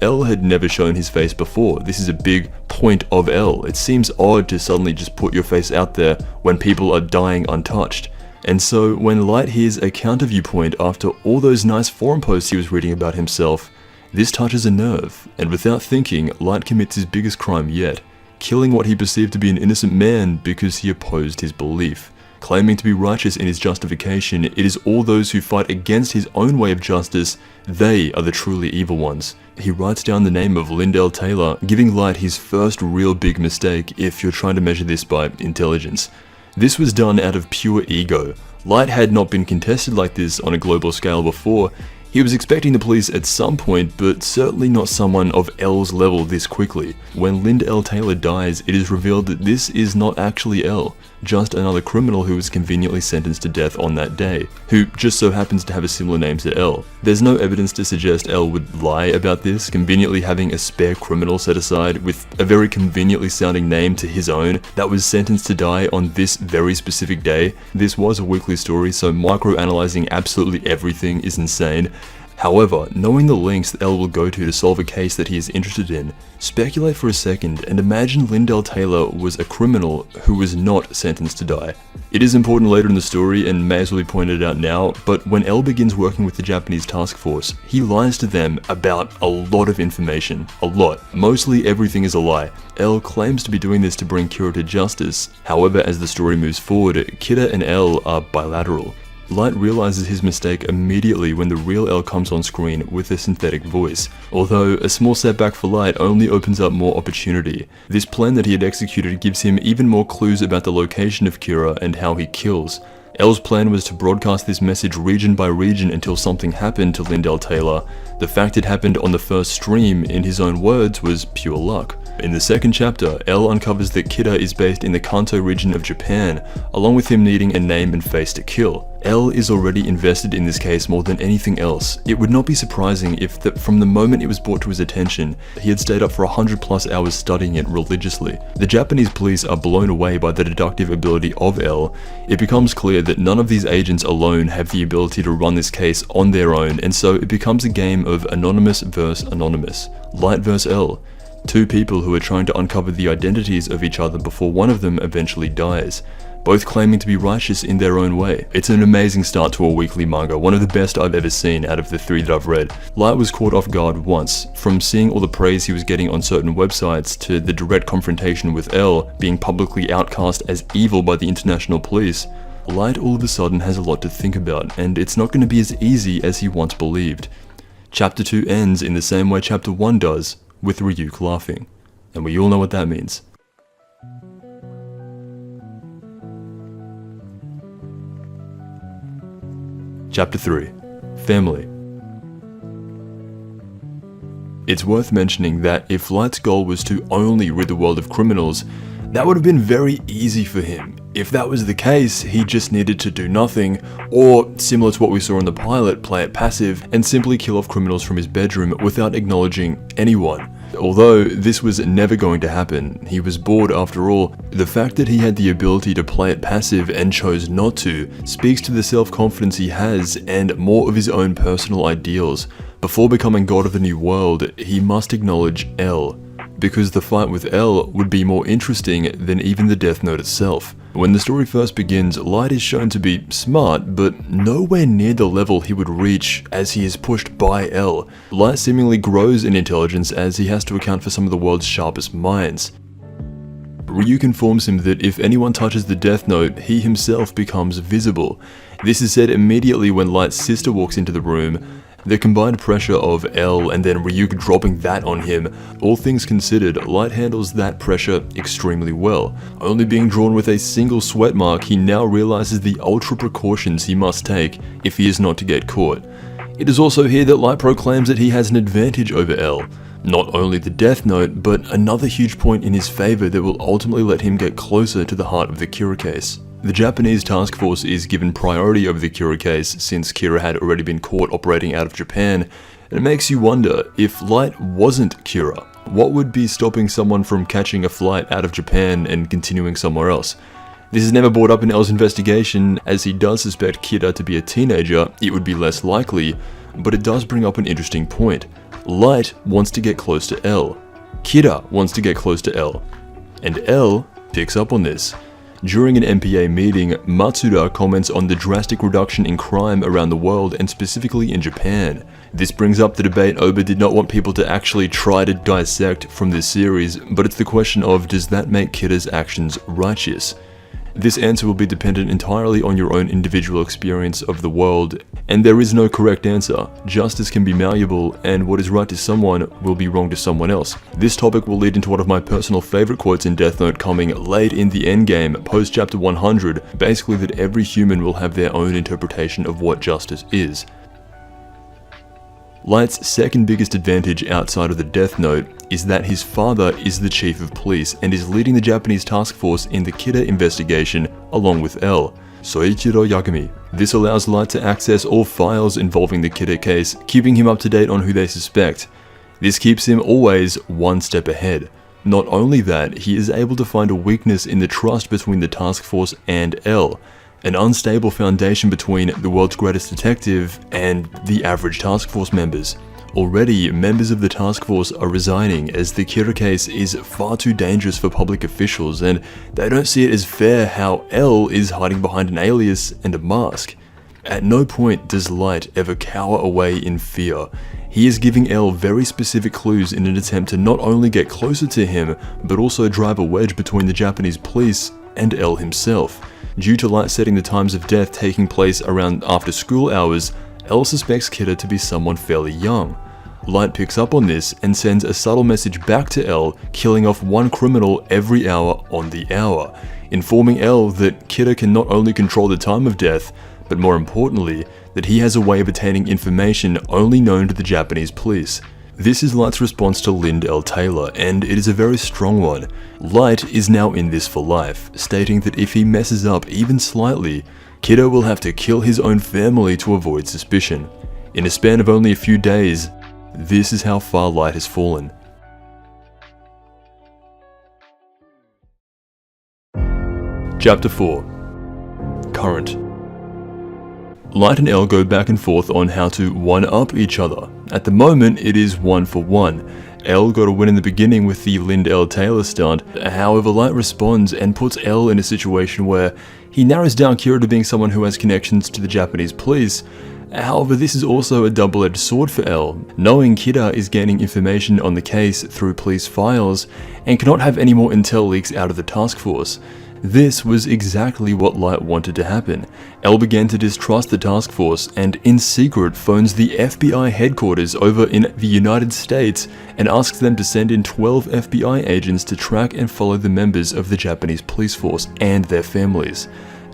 L had never shown his face before. This is a big point of L. It seems odd to suddenly just put your face out there when people are dying untouched. And so when Light hears a counter viewpoint after all those nice forum posts he was reading about himself, this touches a nerve, and without thinking, Light commits his biggest crime yet, killing what he perceived to be an innocent man because he opposed his belief. Claiming to be righteous in his justification, it is all those who fight against his own way of justice, they are the truly evil ones. He writes down the name of Linda L. Taylor, giving Light his first real big mistake if you're trying to measure this by intelligence. This was done out of pure ego. Light had not been contested like this on a global scale before. He was expecting the police at some point, but certainly not someone of L's level this quickly. When Linda L. Taylor dies, it is revealed that this is not actually L, just another criminal who was conveniently sentenced to death on that day, who just so happens to have a similar name to L. There's no evidence to suggest L would lie about this, conveniently having a spare criminal set aside with a very conveniently sounding name to his own that was sentenced to die on this very specific day. This was a weekly story, so micro-analyzing absolutely everything is insane. However, knowing the lengths that L will go to solve a case that he is interested in, speculate for a second and imagine Lindell Taylor was a criminal who was not sentenced to die. It is important later in the story and may as well be pointed out now, but when L begins working with the Japanese task force, he lies to them about a lot of information. A lot. Mostly everything is a lie. L claims to be doing this to bring Kira to justice. However, as the story moves forward, Kira and L are bilateral. Light realizes his mistake immediately when the real L comes on screen with a synthetic voice, although a small setback for Light only opens up more opportunity. This plan that he had executed gives him even more clues about the location of Kira and how he kills. L's plan was to broadcast this message region by region until something happened to Lindell Taylor. The fact it happened on the first stream, in his own words, was pure luck. In the second chapter, L uncovers that Kira is based in the Kanto region of Japan, along with him needing a name and face to kill. L is already invested in this case more than anything else. It would not be surprising if from the moment it was brought to his attention, he had stayed up for 100+ hours studying it religiously. The Japanese police are blown away by the deductive ability of L. It becomes clear that none of these agents alone have the ability to run this case on their own, and so it becomes a game of anonymous versus anonymous. Light versus L. Two people who are trying to uncover the identities of each other before one of them eventually dies, both claiming to be righteous in their own way. It's an amazing start to a weekly manga, one of the best I've ever seen out of the 3 that I've read. Light was caught off guard once, from seeing all the praise he was getting on certain websites to the direct confrontation with L being publicly outcast as evil by the international police. Light all of a sudden has a lot to think about, and it's not going to be as easy as he once believed. Chapter 2 ends in the same way Chapter 1 does, with Ryuk laughing. And we all know what that means. Chapter 3. Family. It's worth mentioning that if Light's goal was to only rid the world of criminals, that would have been very easy for him. If that was the case, he just needed to do nothing, or, similar to what we saw in the pilot, play it passive and simply kill off criminals from his bedroom without acknowledging anyone. Although this was never going to happen, he was bored after all. The fact that he had the ability to play it passive and chose not to speaks to the self-confidence he has and more of his own personal ideals. Before becoming god of the new world, he must acknowledge L, because the fight with L would be more interesting than even the Death Note itself. When the story first begins, Light is shown to be smart, but nowhere near the level he would reach as he is pushed by L. Light seemingly grows in intelligence as he has to account for some of the world's sharpest minds. Ryuk informs him that if anyone touches the Death Note, he himself becomes visible. This is said immediately when Light's sister walks into the room. The combined pressure of L and then Ryuk dropping that on him, all things considered, Light handles that pressure extremely well. Only being drawn with a single sweat mark, he now realizes the ultra precautions he must take if he is not to get caught. It is also here that Light proclaims that he has an advantage over L. Not only the Death Note, but another huge point in his favor that will ultimately let him get closer to the heart of the Kira case. The Japanese task force is given priority over the Kira case since Kira had already been caught operating out of Japan, and it makes you wonder, if Light wasn't Kira, what would be stopping someone from catching a flight out of Japan and continuing somewhere else? This is never brought up in L's investigation, as he does suspect Kira to be a teenager. It would be less likely, but it does bring up an interesting point. Light wants to get close to L. Kira wants to get close to L. And L picks up on this. During an MPA meeting, Matsuda comments on the drastic reduction in crime around the world and specifically in Japan. This brings up the debate Oba did not want people to actually try to dissect from this series, but it's the question of, does that make Kira's actions righteous? This answer will be dependent entirely on your own individual experience of the world, and there is no correct answer. Justice can be malleable, and what is right to someone will be wrong to someone else. This topic will lead into one of my personal favorite quotes in Death Note coming late in the endgame, post chapter 100, basically that every human will have their own interpretation of what justice is. Light's second biggest advantage outside of the Death Note is that his father is the chief of police and is leading the Japanese task force in the Kira investigation along with L, Soichiro Yagami. This allows Light to access all files involving the Kira case, keeping him up to date on who they suspect. This keeps him always one step ahead. Not only that, he is able to find a weakness in the trust between the task force and L. an unstable foundation between the world's greatest detective and the average task force members. Already, members of the task force are resigning as the Kira case is far too dangerous for public officials, and they don't see it as fair how L is hiding behind an alias and a mask. At no point does Light ever cower away in fear. He is giving L very specific clues in an attempt to not only get closer to him, but also drive a wedge between the Japanese police and L himself. Due to Light setting the times of death taking place around after school hours, L suspects Kira to be someone fairly young. Light picks up on this and sends a subtle message back to L, killing off one criminal every hour on the hour, informing L that Kira can not only control the time of death, but more importantly, that he has a way of attaining information only known to the Japanese police. This is Light's response to Lind L. Taylor, and it is a very strong one. Light is now in this for life, stating that if he messes up even slightly, Kira will have to kill his own family to avoid suspicion. In a span of only a few days, this is how far Light has fallen. Chapter 4. Current. Light and L go back and forth on how to one-up each other. At the moment, it is 1-for-1. L got a win in the beginning with the Lind L. Taylor stunt, however Light responds and puts L in a situation where he narrows down Kira to being someone who has connections to the Japanese police. However, this is also a double-edged sword for L, knowing Kira is gaining information on the case through police files and cannot have any more intel leaks out of the task force. This was exactly what Light wanted to happen. L began to distrust the task force and in secret phones the FBI headquarters over in the United States and asks them to send in 12 FBI agents to track and follow the members of the Japanese police force and their families.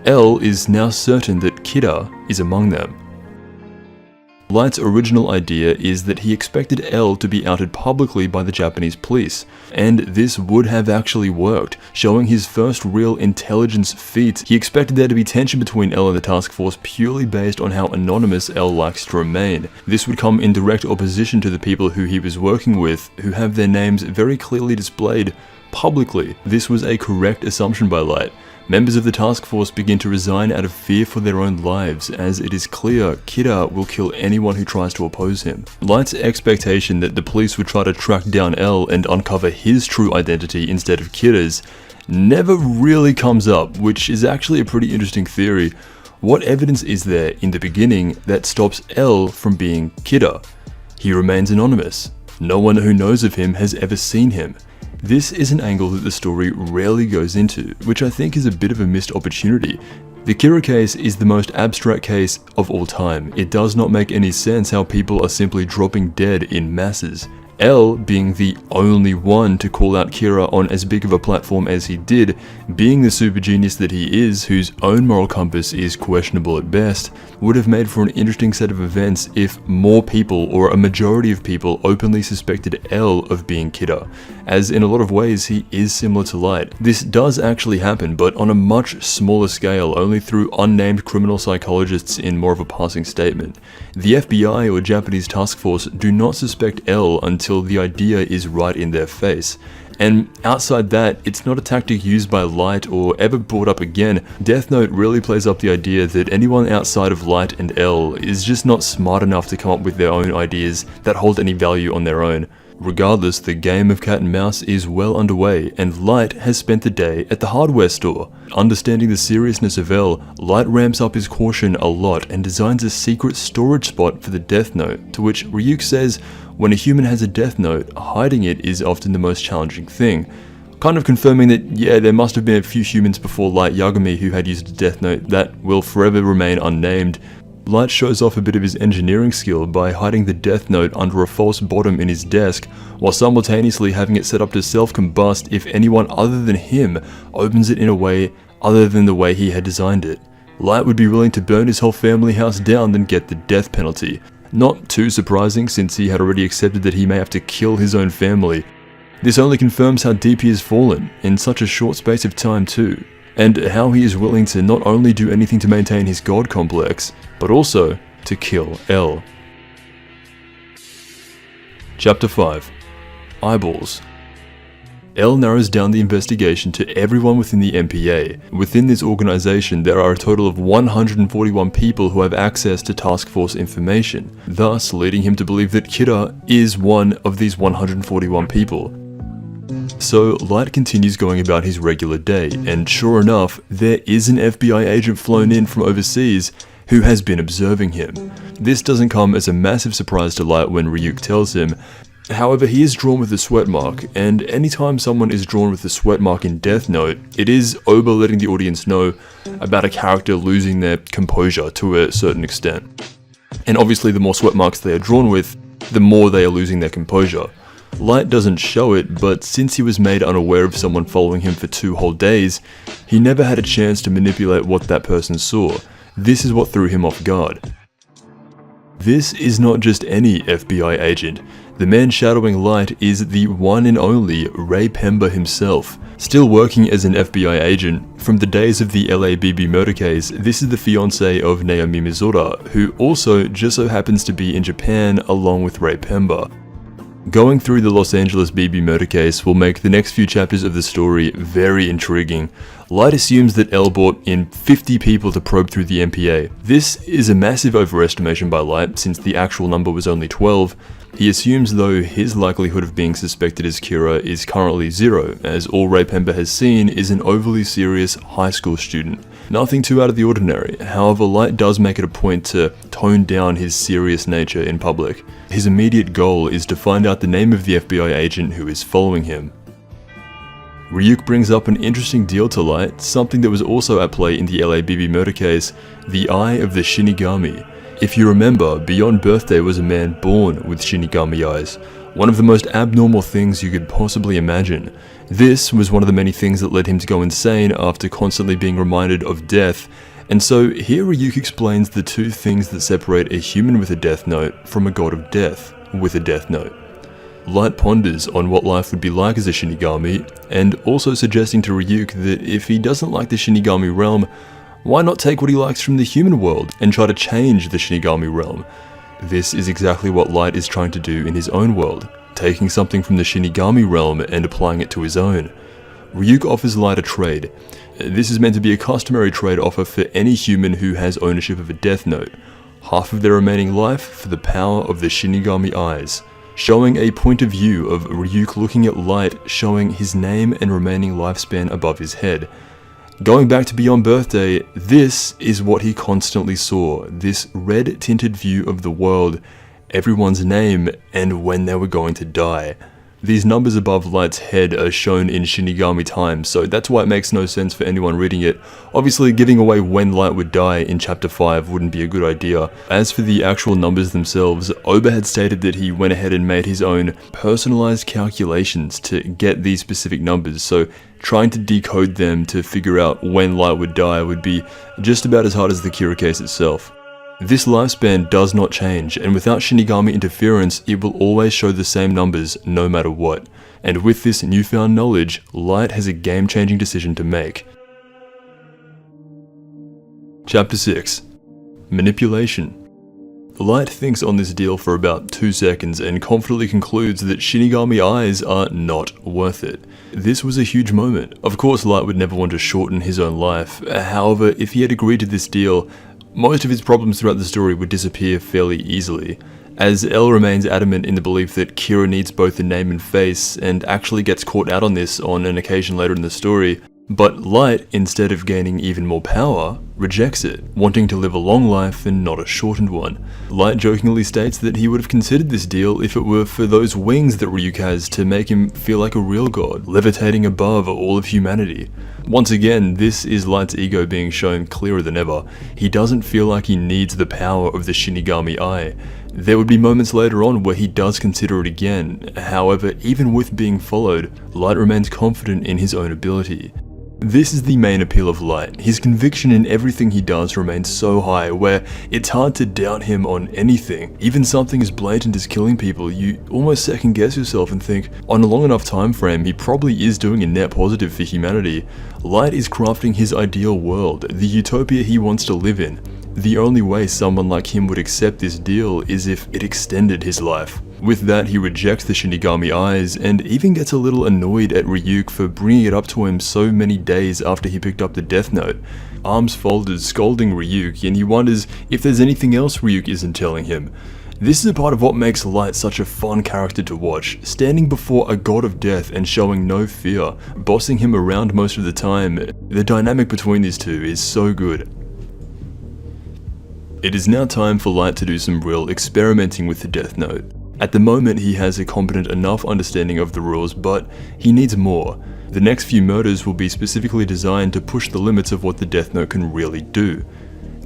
L is now certain that Kira is among them. Light's original idea is that he expected L to be outed publicly by the Japanese police, and this would have actually worked, showing his first real intelligence feat. He expected there to be tension between L and the task force purely based on how anonymous L likes to remain. This would come in direct opposition to the people who he was working with, who have their names very clearly displayed publicly. This was a correct assumption by Light. Members of the task force begin to resign out of fear for their own lives, as it is clear Kira will kill anyone who tries to oppose him. Light's expectation that the police would try to track down L and uncover his true identity instead of Kira's never really comes up, which is actually a pretty interesting theory. What evidence is there in the beginning that stops L from being Kira? He remains anonymous. No one who knows of him has ever seen him. This is an angle that the story rarely goes into, which I think is a bit of a missed opportunity. The Kira case is the most abstract case of all time. It does not make any sense how people are simply dropping dead in masses. L being the only one to call out Kira on as big of a platform as he did, being the super genius that he is, whose own moral compass is questionable at best, would have made for an interesting set of events if more people, or a majority of people, openly suspected L of being Kira, as in a lot of ways he is similar to Light. This does actually happen, but on a much smaller scale, only through unnamed criminal psychologists in more of a passing statement. The FBI or Japanese task force do not suspect L until the idea is right in their face. And outside that, it's not a tactic used by Light or ever brought up again. Death Note really plays up the idea that anyone outside of Light and L is just not smart enough to come up with their own ideas that hold any value on their own. Regardless, the game of cat and mouse is well underway, and Light has spent the day at the hardware store. Understanding the seriousness of L, Light ramps up his caution a lot and designs a secret storage spot for the Death Note, to which Ryuk says when a human has a Death Note, hiding it is often the most challenging thing. Kind of confirming that, yeah, there must have been a few humans before Light Yagami who had used a Death Note that will forever remain unnamed. Light shows off a bit of his engineering skill by hiding the Death Note under a false bottom in his desk, while simultaneously having it set up to self-combust if anyone other than him opens it in a way other than the way he had designed it. Light would be willing to burn his whole family house down than get the death penalty. Not too surprising, since he had already accepted that he may have to kill his own family. This only confirms how deep he has fallen, in such a short space of time too, and how he is willing to not only do anything to maintain his god complex, but also to kill L. Chapter 5. Eyeballs. L narrows down the investigation to everyone within the MPA. Within this organization, there are a total of 141 people who have access to task force information, thus leading him to believe that Kira is one of these 141 people. So Light continues going about his regular day, and sure enough, there is an FBI agent flown in from overseas who has been observing him. This doesn't come as a massive surprise to Light when Ryuk tells him. However, he is drawn with the sweat mark, and anytime someone is drawn with the sweat mark in Death Note, it is Oba letting the audience know about a character losing their composure to a certain extent. And obviously the more sweat marks they are drawn with, the more they are losing their composure. Light doesn't show it, but since he was made unaware of someone following him for 2 whole days, he never had a chance to manipulate what that person saw. This is what threw him off guard. This is not just any FBI agent. The man shadowing Light is the one and only Ray Pemba himself. Still working as an FBI agent, from the days of the LA BB murder case, this is the fiancé of Naomi Mizora, who also just so happens to be in Japan along with Ray Pemba. Going through the Los Angeles BB murder case will make the next few chapters of the story very intriguing. Light assumes that L brought in 50 people to probe through the MPA. This is a massive overestimation by Light, since the actual number was only 12. He assumes though his likelihood of being suspected as Kira is currently 0, as all Ray Pemba has seen is an overly serious high school student. Nothing too out of the ordinary. However, Light does make it a point to tone down his serious nature in public. His immediate goal is to find out the name of the FBI agent who is following him. Ryuk brings up an interesting deal to Light, something that was also at play in the LA BB murder case, the Eye of the Shinigami. If you remember, Beyond Birthday was a man born with Shinigami eyes, one of the most abnormal things you could possibly imagine. This was one of the many things that led him to go insane after constantly being reminded of death, and so here Ryuk explains the 2 things that separate a human with a Death Note from a god of death with a Death Note. Light ponders on what life would be like as a Shinigami, and also suggesting to Ryuk that if he doesn't like the Shinigami realm, why not take what he likes from the human world and try to change the Shinigami realm? This is exactly what Light is trying to do in his own world, taking something from the Shinigami realm and applying it to his own. Ryuk offers Light a trade. This is meant to be a customary trade offer for any human who has ownership of a Death Note. Half of their remaining life for the power of the Shinigami eyes. Showing a point of view of Ryuk looking at Light, showing his name and remaining lifespan above his head. Going back to Beyond Birthday, this is what he constantly saw, this red-tinted view of the world, everyone's name, and when they were going to die. These numbers above Light's head are shown in Shinigami time, so that's why it makes no sense for anyone reading it. Obviously, giving away when Light would die in Chapter 5 wouldn't be a good idea. As for the actual numbers themselves, Oba had stated that he went ahead and made his own personalized calculations to get these specific numbers, so trying to decode them to figure out when Light would die would be just about as hard as the Kira case itself. This lifespan does not change, and without Shinigami interference, it will always show the same numbers no matter what. And with this newfound knowledge, Light has a game-changing decision to make. Chapter 6. Manipulation. Light thinks on this deal for about 2 seconds and confidently concludes that Shinigami eyes are not worth it. This was a huge moment. Of course, Light would never want to shorten his own life. However, if he had agreed to this deal, most of his problems throughout the story would disappear fairly easily, as L remains adamant in the belief that Kira needs both a name and face, and actually gets caught out on this on an occasion later in the story. But Light, instead of gaining even more power, rejects it, wanting to live a long life and not a shortened one. Light jokingly states that he would have considered this deal if it were for those wings that Ryuk has to make him feel like a real god, levitating above all of humanity. Once again, this is Light's ego being shown clearer than ever. He doesn't feel like he needs the power of the Shinigami Eye. There would be moments later on where he does consider it again. However, even with being followed, Light remains confident in his own ability. This is the main appeal of Light. His conviction in everything he does remains so high, where it's hard to doubt him on anything. Even something as blatant as killing people, you almost second guess yourself and think, on a long enough time frame, he probably is doing a net positive for humanity. Light is crafting his ideal world, the utopia he wants to live in. The only way someone like him would accept this deal is if it extended his life. With that, he rejects the Shinigami eyes and even gets a little annoyed at Ryuk for bringing it up to him so many days after he picked up the Death Note. Arms folded, scolding Ryuk, and he wonders if there's anything else Ryuk isn't telling him. This is a part of what makes Light such a fun character to watch, standing before a god of death and showing no fear, bossing him around most of the time. The dynamic between these two is so good. It is now time for Light to do some real experimenting with the Death Note. At the moment, he has a competent enough understanding of the rules, but he needs more. The next few murders will be specifically designed to push the limits of what the Death Note can really do.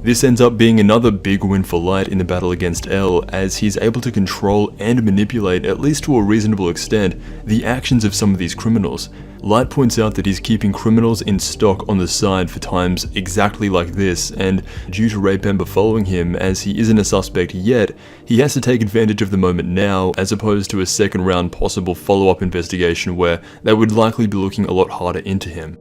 This ends up being another big win for Light in the battle against L, as he's able to control and manipulate, at least to a reasonable extent, the actions of some of these criminals. Light points out that he's keeping criminals in stock on the side for times exactly like this, and due to Ray Pember following him as he isn't a suspect yet, he has to take advantage of the moment now, as opposed to a second round possible follow-up investigation where they would likely be looking a lot harder into him.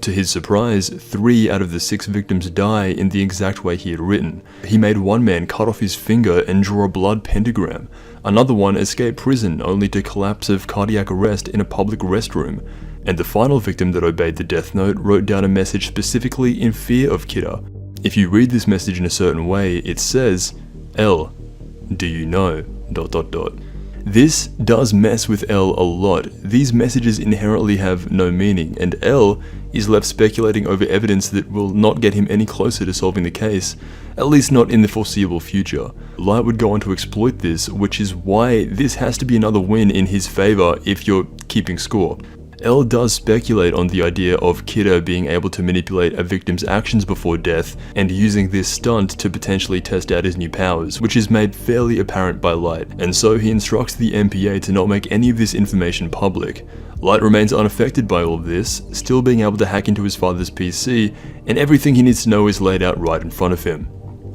To his surprise, 3 out of the 6 victims die in the exact way he had written. He made one man cut off his finger and draw a blood pentagram. Another one escaped prison only to collapse of cardiac arrest in a public restroom. And the final victim that obeyed the Death Note wrote down a message specifically in fear of Kida. If you read this message in a certain way, it says, "L, do you know... ... This does mess with L a lot. These messages inherently have no meaning, and L is left speculating over evidence that will not get him any closer to solving the case, at least not in the foreseeable future. Light would go on to exploit this, which is why this has to be another win in his favor if you're keeping score. L does speculate on the idea of Kida being able to manipulate a victim's actions before death and using this stunt to potentially test out his new powers, which is made fairly apparent by Light, and so he instructs the MPA to not make any of this information public. Light remains unaffected by all of this, still being able to hack into his father's PC, and everything he needs to know is laid out right in front of him.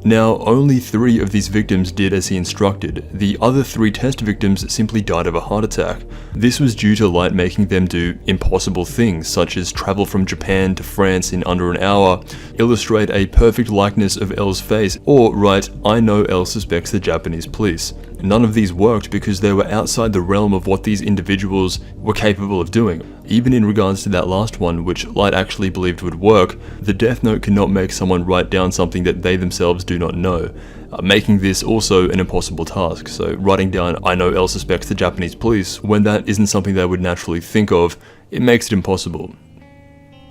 Now, only 3 of these victims did as he instructed. The other 3 test victims simply died of a heart attack. This was due to Light making them do impossible things, such as travel from Japan to France in under an hour, illustrate a perfect likeness of L's face, or write, "I know L suspects the Japanese police." None of these worked because they were outside the realm of what these individuals were capable of doing. Even in regards to that last one, which Light actually believed would work, the Death Note cannot make someone write down something that they themselves do not know, making this also an impossible task. So writing down, "I know L suspects the Japanese police," when that isn't something they would naturally think of, it makes it impossible.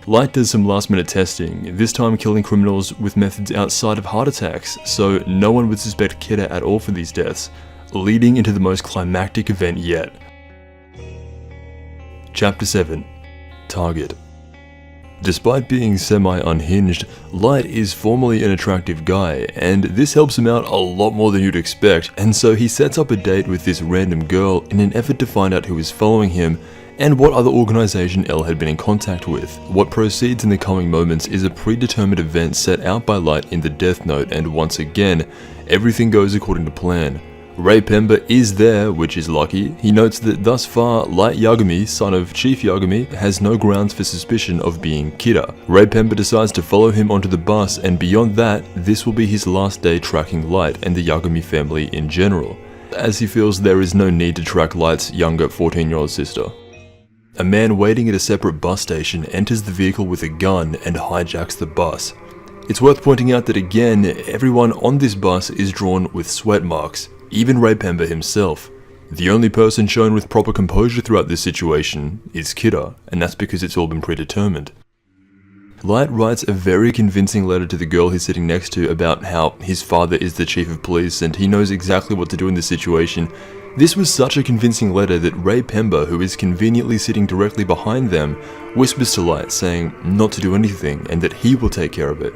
Light does some last minute testing, this time killing criminals with methods outside of heart attacks, so no one would suspect Kida at all for these deaths, leading into the most climactic event yet. Chapter 7. Target. Despite being semi-unhinged, Light is formally an attractive guy, and this helps him out a lot more than you'd expect, and so he sets up a date with this random girl in an effort to find out who is following him and what other organization L had been in contact with. What proceeds in the coming moments is a predetermined event set out by Light in the Death Note, and once again, everything goes according to plan. Ray Pember is there, which is lucky. He notes that thus far, Light Yagami, son of Chief Yagami, has no grounds for suspicion of being Kida. Ray Pember decides to follow him onto the bus, and beyond that, this will be his last day tracking Light and the Yagami family in general, as he feels there is no need to track Light's younger 14-year-old sister. A man waiting at a separate bus station enters the vehicle with a gun and hijacks the bus. It's worth pointing out that again, everyone on this bus is drawn with sweat marks, even Ray Pember himself. The only person shown with proper composure throughout this situation is Kida, and that's because it's all been predetermined. Light writes a very convincing letter to the girl he's sitting next to about how his father is the chief of police and he knows exactly what to do in this situation. This was such a convincing letter that Ray Pember, who is conveniently sitting directly behind them, whispers to Light saying not to do anything and that he will take care of it.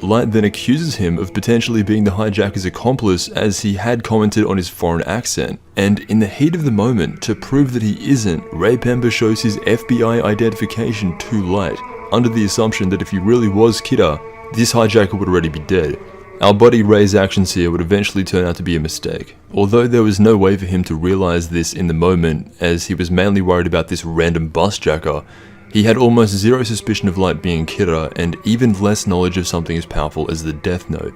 Light then accuses him of potentially being the hijacker's accomplice, as he had commented on his foreign accent, and in the heat of the moment, to prove that he isn't, Ray Pember shows his FBI identification to Light, under the assumption that if he really was Kida, this hijacker would already be dead. Our buddy Ray's actions here would eventually turn out to be a mistake, although there was no way for him to realize this in the moment, as he was mainly worried about this random bus jacker. He had almost zero suspicion of Light being Kida, and even less knowledge of something as powerful as the Death Note.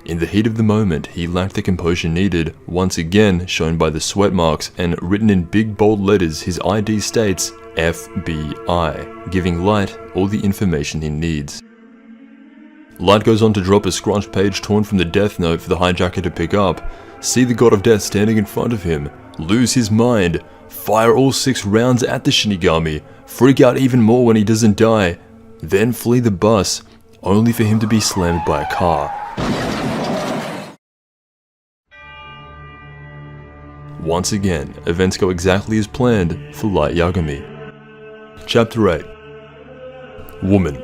In the heat of the moment, he lacked the composure needed, once again shown by the sweat marks, and written in big bold letters his ID states FBI, giving Light all the information he needs. Light goes on to drop a scrunched page torn from the death note for the hijacker to pick up, see the God of Death standing in front of him, lose his mind, fire all 6 rounds at the Shinigami, freak out even more when he doesn't die, then flee the bus, only for him to be slammed by a car. Once again, events go exactly as planned for Light Yagami. Chapter 8. Woman.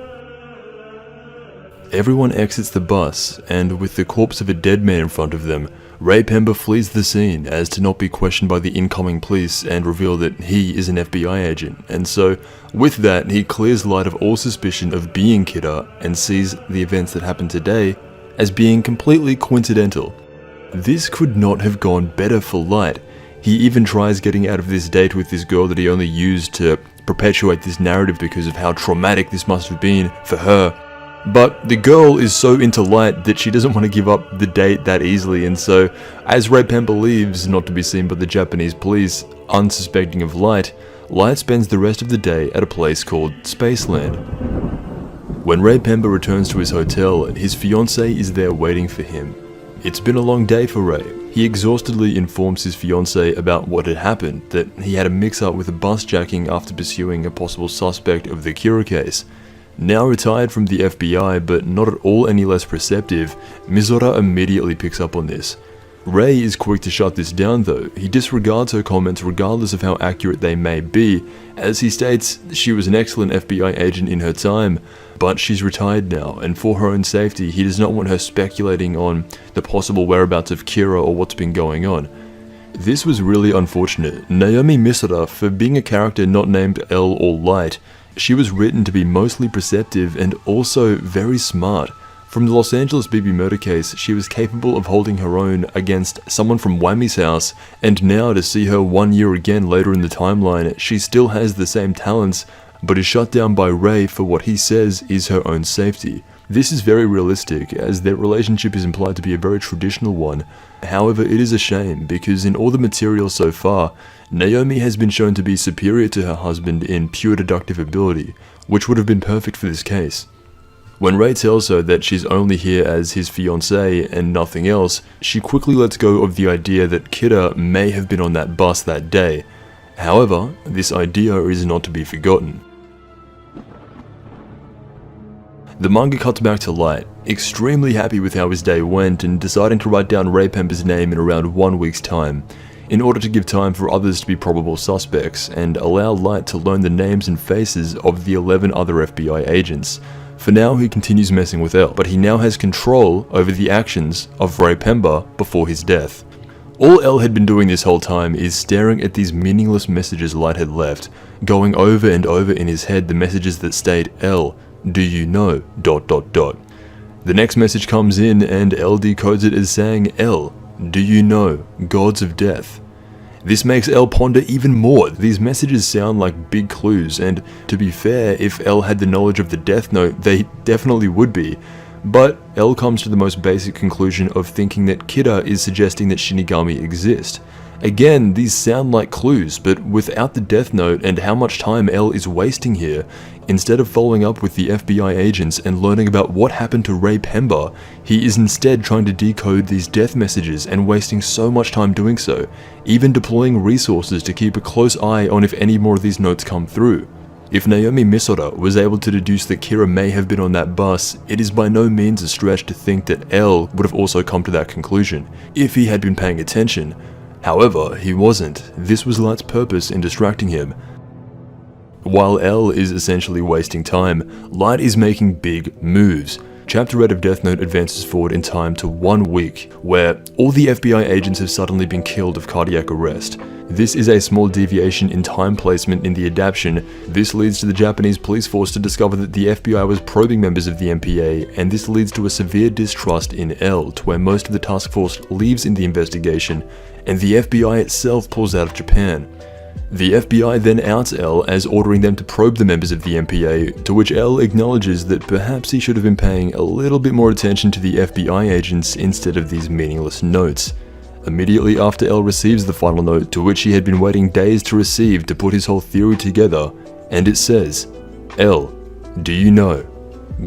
Everyone exits the bus, and with the corpse of a dead man in front of them, Ray Pember flees the scene as to not be questioned by the incoming police and reveal that he is an FBI agent, and so, with that, he clears Light of all suspicion of being Kida and sees the events that happened today as being completely coincidental. This could not have gone better for Light. He even tries getting out of this date with this girl that he only used to perpetuate this narrative because of how traumatic this must have been for her. But the girl is so into Light that she doesn't want to give up the date that easily, and so, as Ray Pember leaves, not to be seen by the Japanese police, unsuspecting of Light, Light spends the rest of the day at a place called Spaceland. When Ray Pember returns to his hotel, his fiancée is there waiting for him. It's been a long day for Ray. He exhaustedly informs his fiancée about what had happened, that he had a mix-up with a bus jacking after pursuing a possible suspect of the Kira case. Now retired from the FBI, but not at all any less perceptive, Mizora immediately picks up on this. Ray is quick to shut this down though. He disregards her comments regardless of how accurate they may be, as he states she was an excellent FBI agent in her time, but she's retired now, and for her own safety, he does not want her speculating on the possible whereabouts of Kira or what's been going on. This was really unfortunate. Naomi Misora, for being a character not named L or Light, she was written to be mostly perceptive and also very smart. From the Los Angeles BB murder case, she was capable of holding her own against someone from Wammy's house, and now to see her 1 year again later in the timeline, she still has the same talents, but is shut down by Ray for what he says is her own safety. This is very realistic, as their relationship is implied to be a very traditional one. However, it is a shame, because in all the material so far, Naomi has been shown to be superior to her husband in pure deductive ability, which would have been perfect for this case. When Ray tells her that she's only here as his fiancée and nothing else, she quickly lets go of the idea that Kida may have been on that bus that day. However, this idea is not to be forgotten. The manga cuts back to Light, extremely happy with how his day went and deciding to write down Ray Pember's name in around 1 week's time, in order to give time for others to be probable suspects and allow Light to learn the names and faces of the 11 other FBI agents. For now, he continues messing with L, but he now has control over the actions of Ray Pember before his death. All L had been doing this whole time is staring at these meaningless messages Light had left, going over and over in his head the messages that state L, do you know, ... The next message comes in and L decodes it as saying L, do you know, gods of death. This makes L ponder even more. These messages sound like big clues, and to be fair, if L had the knowledge of the Death Note, they definitely would be. But L comes to the most basic conclusion of thinking that Kida is suggesting that Shinigami exist. Again, these sound like clues, but without the Death Note and how much time L is wasting here, instead of following up with the FBI agents and learning about what happened to Ray Pember, he is instead trying to decode these death messages and wasting so much time doing so, even deploying resources to keep a close eye on if any more of these notes come through. If Naomi Misora was able to deduce that Kira may have been on that bus, it is by no means a stretch to think that L would have also come to that conclusion, if he had been paying attention. However, he wasn't. This was Light's purpose in distracting him. While L is essentially wasting time, Light is making big moves. Chapter 8 of Death Note advances forward in time to 1 week, where all the FBI agents have suddenly been killed of cardiac arrest. This is a small deviation in time placement in the adaptation. This leads to the Japanese police force to discover that the FBI was probing members of the MPA, and this leads to a severe distrust in L, to where most of the task force leaves in the investigation, and the FBI itself pulls out of Japan. The FBI then outs L as ordering them to probe the members of the MPA, to which L acknowledges that perhaps he should have been paying a little bit more attention to the FBI agents instead of these meaningless notes. Immediately after L receives the final note, to which he had been waiting days to receive to put his whole theory together, and it says, "L, do you know?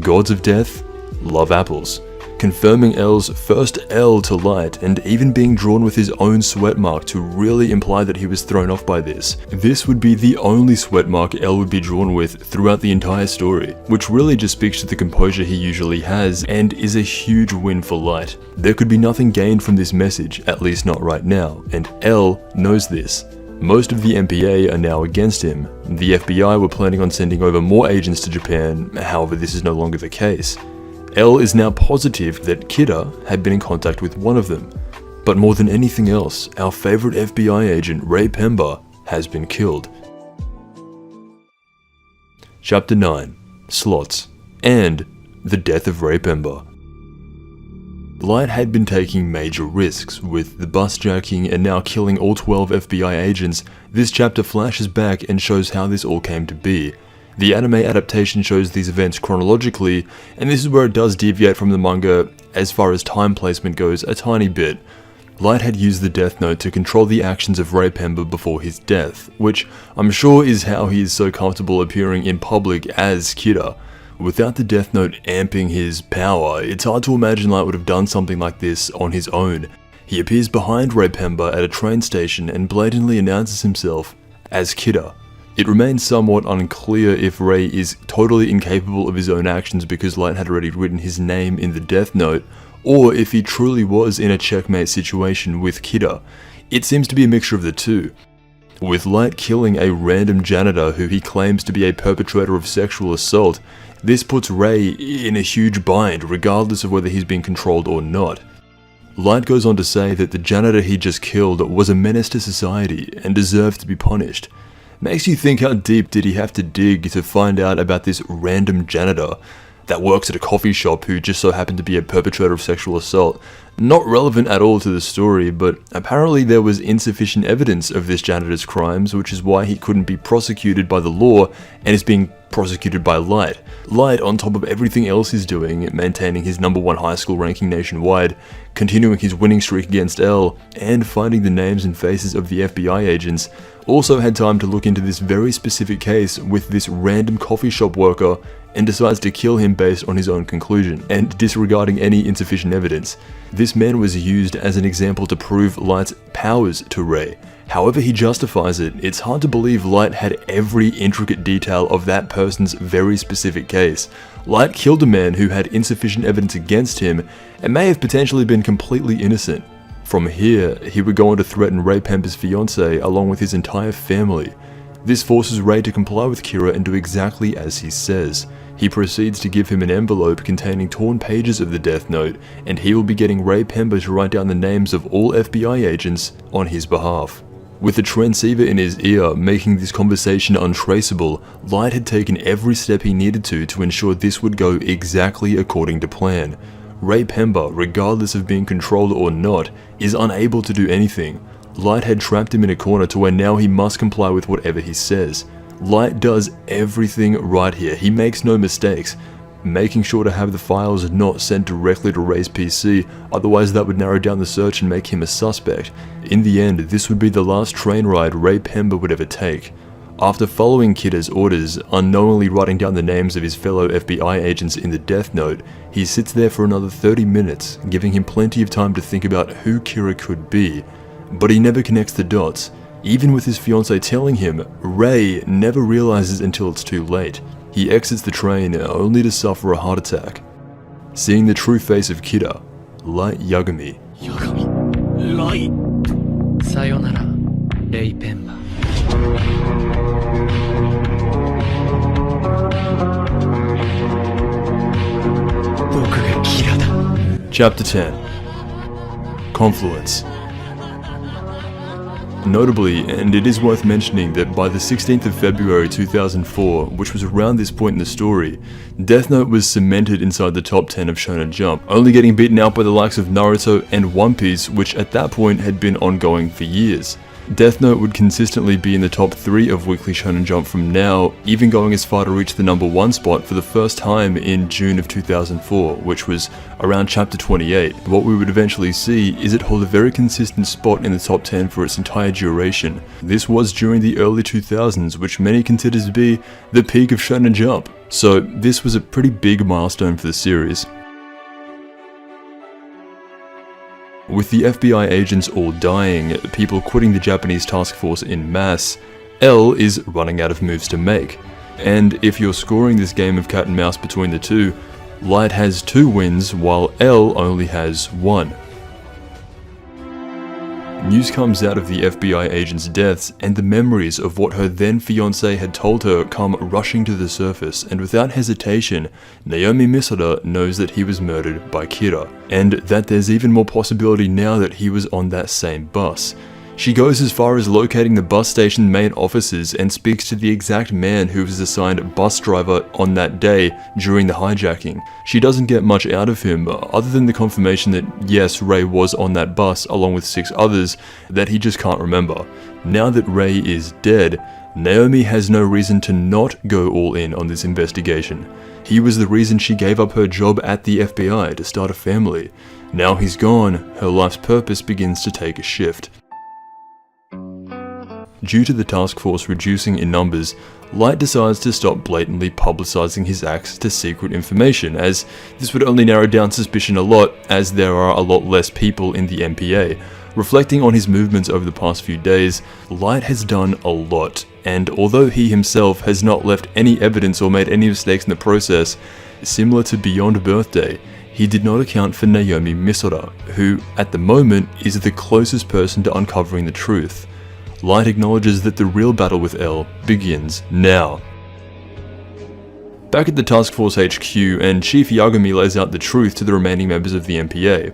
Gods of death love apples," confirming L's first L to Light and even being drawn with his own sweat mark to really imply that he was thrown off by this. This would be the only sweat mark L would be drawn with throughout the entire story, which really just speaks to the composure he usually has and is a huge win for Light. There could be nothing gained from this message, at least not right now, and L knows this. Most of the MPA are now against him. The FBI were planning on sending over more agents to Japan, however this is no longer the case. L is now positive that Kida had been in contact with one of them. But more than anything else, our favorite FBI agent Ray Pemba has been killed. Chapter 9: Slots and the death of Ray Pemba. Light had been taking major risks with the bus jacking and now killing all 12 FBI agents. This chapter flashes back and shows how this all came to be. The anime adaptation shows these events chronologically, and this is where it does deviate from the manga as far as time placement goes a tiny bit. Light had used the Death Note to control the actions of Ray Pemba before his death, which I'm sure is how he is so comfortable appearing in public as Kida. Without the Death Note amping his power, it's hard to imagine Light would have done something like this on his own. He appears behind Ray Pemba at a train station and blatantly announces himself as Kida. It remains somewhat unclear if Ray is totally incapable of his own actions because Light had already written his name in the Death Note, or if he truly was in a checkmate situation with Kida. It seems to be a mixture of the two. With Light killing a random janitor who he claims to be a perpetrator of sexual assault, this puts Ray in a huge bind regardless of whether he's being controlled or not. Light goes on to say that the janitor he just killed was a menace to society and deserved to be punished. Makes you think, how deep did he have to dig to find out about this random janitor that works at a coffee shop who just so happened to be a perpetrator of sexual assault? Not relevant at all to the story, but apparently there was insufficient evidence of this janitor's crimes, which is why he couldn't be prosecuted by the law and is being prosecuted by Light. Light, on top of everything else he's doing, maintaining his #1 high school ranking nationwide, continuing his winning streak against L, and finding the names and faces of the FBI agents, also had time to look into this very specific case with this random coffee shop worker and decides to kill him based on his own conclusion, and disregarding any insufficient evidence. This man was used as an example to prove Light's powers to Ray. However he justifies it, it's hard to believe Light had every intricate detail of that person's very specific case. Light killed a man who had insufficient evidence against him and may have potentially been completely innocent. From here, he would go on to threaten Ray Pemba's fiancée along with his entire family. This forces Ray to comply with Kira and do exactly as he says. He proceeds to give him an envelope containing torn pages of the Death Note, and he will be getting Ray Pemba to write down the names of all FBI agents on his behalf. With the transceiver in his ear making this conversation untraceable, Light had taken every step he needed to ensure this would go exactly according to plan. Ray Pemba, regardless of being controlled or not, is unable to do anything. Light had trapped him in a corner to where now he must comply with whatever he says. Light does everything right here, he makes no mistakes, making sure to have the files not sent directly to Ray's PC, otherwise that would narrow down the search and make him a suspect. In the end, this would be the last train ride Ray Pemba would ever take. After following Kida's orders, unknowingly writing down the names of his fellow FBI agents in the Death Note, he sits there for another 30 minutes, giving him plenty of time to think about who Kira could be. But he never connects the dots. Even with his fiancée telling him, Ray never realizes until it's too late. He exits the train only to suffer a heart attack. Seeing the true face of Kida, Light Yagami. Light. Sayonara, Ray Pemba. Chapter 10: Confluence. Notably, and it is worth mentioning that by the 16th of February 2004, which was around this point in the story, Death Note was cemented inside the top 10 of Shonen Jump, only getting beaten out by the likes of Naruto and One Piece, which at that point had been ongoing for years. Death Note would consistently be in the top 3 of Weekly Shonen Jump from now, even going as far to reach the number 1 spot for the first time in June of 2004, which was around chapter 28. What we would eventually see is it hold a very consistent spot in the top 10 for its entire duration. This was during the early 2000s, which many consider to be the peak of Shonen Jump. So this was a pretty big milestone for the series. With the FBI agents all dying, people quitting the Japanese task force en masse, L is running out of moves to make. And if you're scoring this game of cat and mouse between the two, Light has 2 wins while L only has 1. News comes out of the FBI agents' deaths, and the memories of what her then fiancé had told her come rushing to the surface, and without hesitation, Naomi Misora knows that he was murdered by Kira, and that there's even more possibility now that he was on that same bus. She goes as far as locating the bus station main offices and speaks to the exact man who was assigned bus driver on that day during the hijacking. She doesn't get much out of him, other than the confirmation that yes, Ray was on that bus along with 6 others that he just can't remember. Now that Ray is dead, Naomi has no reason to not go all in on this investigation. He was the reason she gave up her job at the FBI to start a family. Now he's gone, her life's purpose begins to take a shift. Due to the task force reducing in numbers, Light decides to stop blatantly publicizing his acts to secret information, as this would only narrow down suspicion a lot, as there are a lot less people in the MPA. Reflecting on his movements over the past few days, Light has done a lot, and although he himself has not left any evidence or made any mistakes in the process, similar to Beyond Birthday, he did not account for Naomi Misora, who, at the moment, is the closest person to uncovering the truth. Light acknowledges that the real battle with L begins now. Back at the Task Force HQ, and Chief Yagami lays out the truth to the remaining members of the MPA.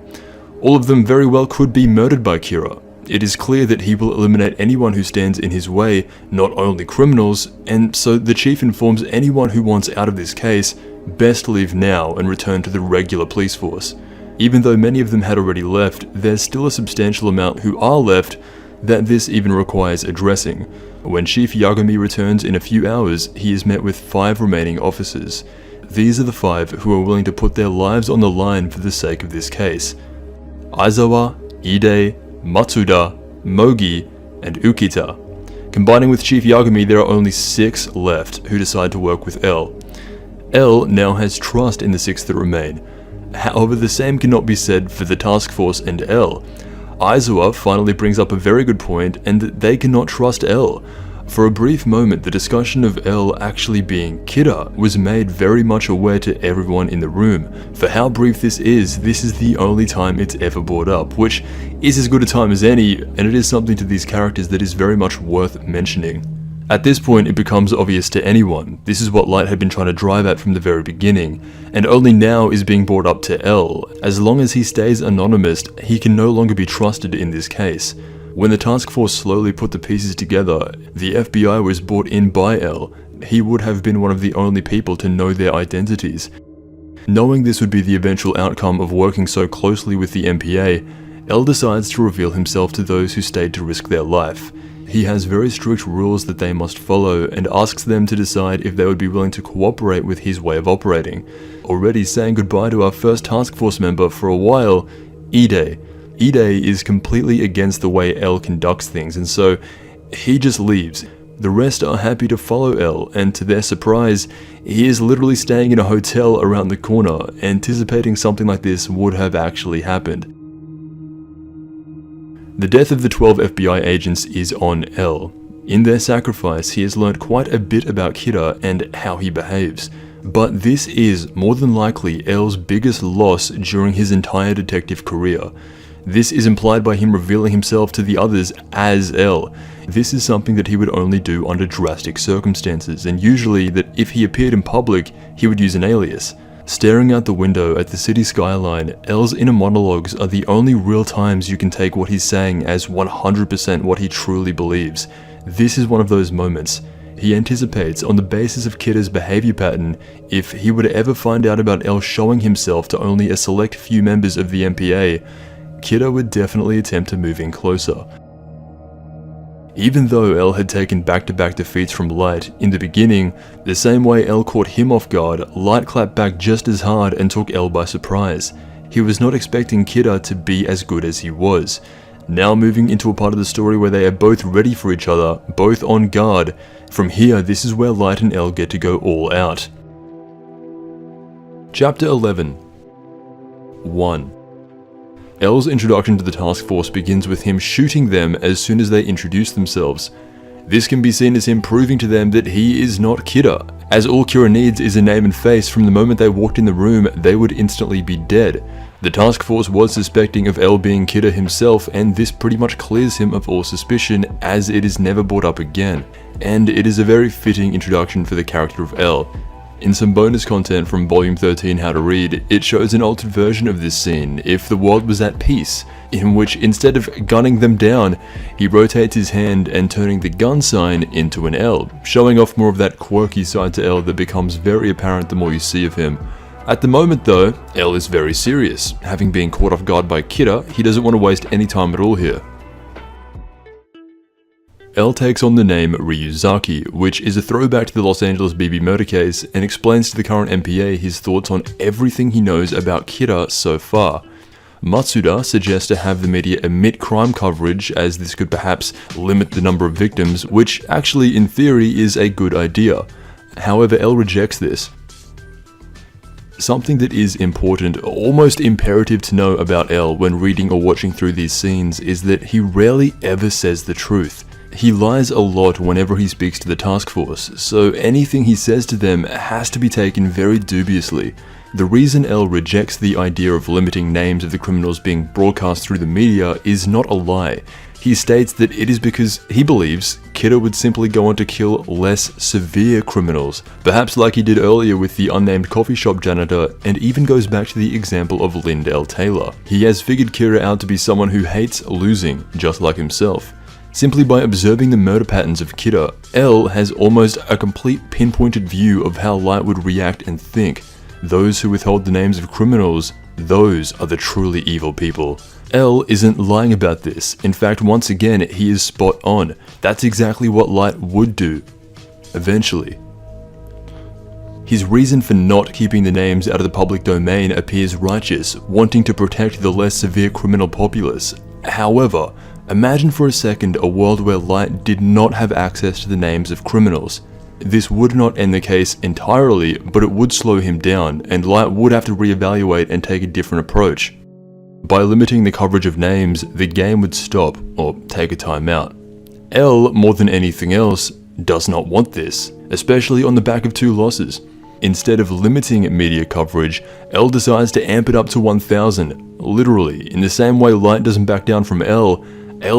All of them very well could be murdered by Kira. It is clear that he will eliminate anyone who stands in his way, not only criminals, and so the Chief informs anyone who wants out of this case, best leave now and return to the regular police force. Even though many of them had already left, there's still a substantial amount who are left, that this even requires addressing. When Chief Yagami returns in a few hours, he is met with 5 remaining officers. These are the 5 who are willing to put their lives on the line for the sake of this case. Aizawa, Ide, Matsuda, Mogi, and Ukita. Combining with Chief Yagami, there are only 6 left who decide to work with L. L now has trust in the 6 that remain. However, the same cannot be said for the task force and L. Aizawa finally brings up a very good point, and that they cannot trust L. For a brief moment, the discussion of L actually being Kira was made very much aware to everyone in the room. For how brief this is the only time it's ever brought up, which is as good a time as any, and it is something to these characters that is very much worth mentioning. At this point, it becomes obvious to anyone. This is what Light had been trying to drive at from the very beginning, and only now is being brought up to L. As long as he stays anonymous, he can no longer be trusted in this case. When the task force slowly put the pieces together, the FBI was brought in by L. He would have been one of the only people to know their identities. Knowing this would be the eventual outcome of working so closely with the MPA, L decides to reveal himself to those who stayed to risk their life. He has very strict rules that they must follow and asks them to decide if they would be willing to cooperate with his way of operating. Already saying goodbye to our first task force member for a while, Ide. Ide is completely against the way L conducts things, and so he just leaves. The rest are happy to follow L, and to their surprise, he is literally staying in a hotel around the corner, anticipating something like this would have actually happened. The death of the 12 FBI agents is on L. In their sacrifice, he has learned quite a bit about Kira and how he behaves. But this is, more than likely, L's biggest loss during his entire detective career. This is implied by him revealing himself to the others as L. This is something that he would only do under drastic circumstances, and usually that if he appeared in public, he would use an alias. Staring out the window at the city skyline, L's inner monologues are the only real times you can take what he's saying as 100% what he truly believes. This is one of those moments. He anticipates, on the basis of Kira's behavior pattern, if he would ever find out about L showing himself to only a select few members of the MPA, Kira would definitely attempt to move in closer. Even though El had taken back-to-back defeats from Light in the beginning, the same way El caught him off guard, Light clapped back just as hard and took El by surprise. He was not expecting Kira to be as good as he was. Now moving into a part of the story where they are both ready for each other, both on guard. From here, this is where Light and El get to go all out. Chapter 11. 1. El's introduction to the task force begins with him shooting them as soon as they introduce themselves. This can be seen as him proving to them that he is not Kira, as all Kira needs is a name and face. From the moment they walked in the room, they would instantly be dead. The task force was suspecting of El being Kira himself, and this pretty much clears him of all suspicion, as it is never brought up again. And it is a very fitting introduction for the character of El. In some bonus content from Volume 13 How to Read, it shows an altered version of this scene if the world was at peace, in which instead of gunning them down, he rotates his hand and turning the gun sign into an L, showing off more of that quirky side to El that becomes very apparent the more you see of him. At the moment though, El is very serious. Having been caught off guard by Kira, he doesn't want to waste any time at all here. El takes on the name Ryuzaki, which is a throwback to the Los Angeles BB murder case, and explains to the current MPA his thoughts on everything he knows about Kira so far. Matsuda suggests to have the media omit crime coverage, as this could perhaps limit the number of victims, which actually in theory is a good idea. However, El rejects this. Something that is important, almost imperative to know about El when reading or watching through these scenes is that he rarely ever says the truth. He lies a lot whenever he speaks to the task force, so anything he says to them has to be taken very dubiously. The reason El rejects the idea of limiting names of the criminals being broadcast through the media is not a lie. He states that it is because he believes Kira would simply go on to kill less severe criminals, perhaps like he did earlier with the unnamed coffee shop janitor, and even goes back to the example of Lindell Taylor. He has figured Kira out to be someone who hates losing, just like himself. Simply by observing the murder patterns of Kira, El has almost a complete pinpointed view of how Light would react and think. Those who withhold the names of criminals, those are the truly evil people. El isn't lying about this. In fact, once again, he is spot on. That's exactly what Light would do. Eventually. His reason for not keeping the names out of the public domain appears righteous, wanting to protect the less severe criminal populace. However, imagine for a second a world where Light did not have access to the names of criminals. This would not end the case entirely, but it would slow him down, and Light would have to reevaluate and take a different approach. By limiting the coverage of names, the game would stop, or take a time out. El, more than anything else, does not want this, especially on the back of 2 losses. Instead of limiting media coverage, El decides to amp it up to 1,000, literally. In the same way Light doesn't back down from El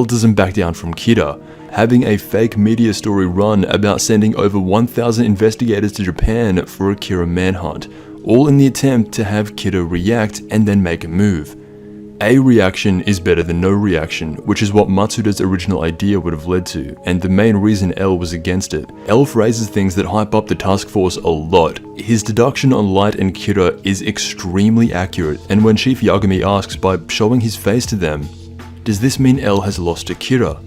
doesn't back down from Kira, having a fake media story run about sending over 1,000 investigators to Japan for a Kira manhunt, all in the attempt to have Kira react and then make a move. A reaction is better than no reaction, which is what Matsuda's original idea would have led to, and the main reason El was against it. El phrases things that hype up the task force a lot. His deduction on Light and Kira is extremely accurate, and when Chief Yagami asks by showing his face to them, "Does this mean El has lost to Kira?"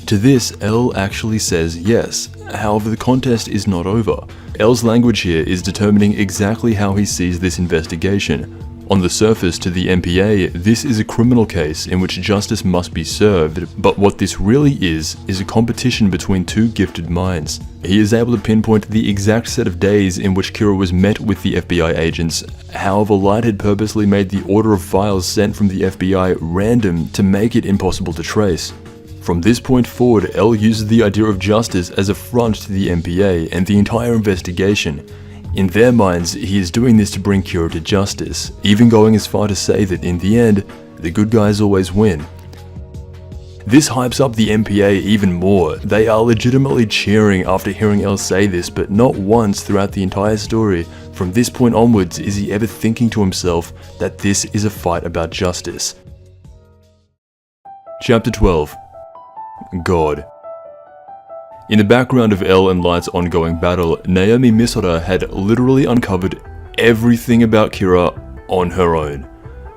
To this, El actually says yes. However, the contest is not over. El's language here is determining exactly how he sees this investigation. On the surface, to the MPA, this is a criminal case in which justice must be served, but what this really is a competition between 2 gifted minds. He is able to pinpoint the exact set of days in which Kira was met with the FBI agents. However, Light had purposely made the order of files sent from the FBI random to make it impossible to trace. From this point forward, El uses the idea of justice as a front to the MPA and the entire investigation. In their minds, he is doing this to bring Kira to justice, even going as far to say that in the end, the good guys always win. This hypes up the MPA even more. They are legitimately cheering after hearing El say this, but not once throughout the entire story, from this point onwards, is he ever thinking to himself that this is a fight about justice. Chapter 12. God. In the background of El and Light's ongoing battle, Naomi Misora had literally uncovered everything about Kira on her own.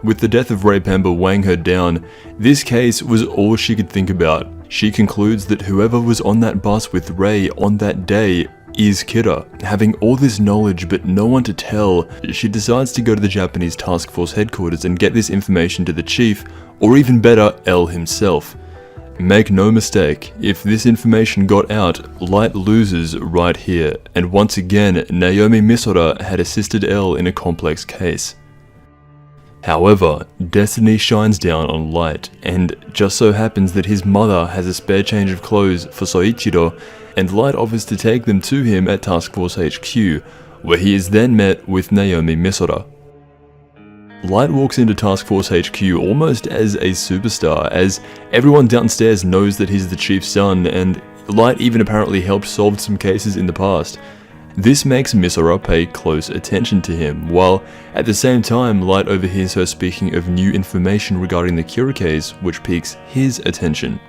With the death of Ray Pemba weighing her down, this case was all she could think about. she concludes that whoever was on that bus with Rei on that day is Kira. Having all this knowledge but no one to tell, she decides to go to the Japanese task force headquarters and get this information to the chief, or even better, L himself. Make no mistake, if this information got out, Light loses right here, and once again, Naomi Misora had assisted L in a complex case. However, destiny shines down on Light, and just so happens that his mother has a spare change of clothes for Soichiro, and Light offers to take them to him at Task Force HQ, where he is then met with Naomi Misora. Light walks into Task Force HQ almost as a superstar, as everyone downstairs knows that he's the chief's son, and Light even apparently helped solve some cases in the past. This makes Misora pay close attention to him, while at the same time Light overhears her speaking of new information regarding the Kira case, which piques his attention.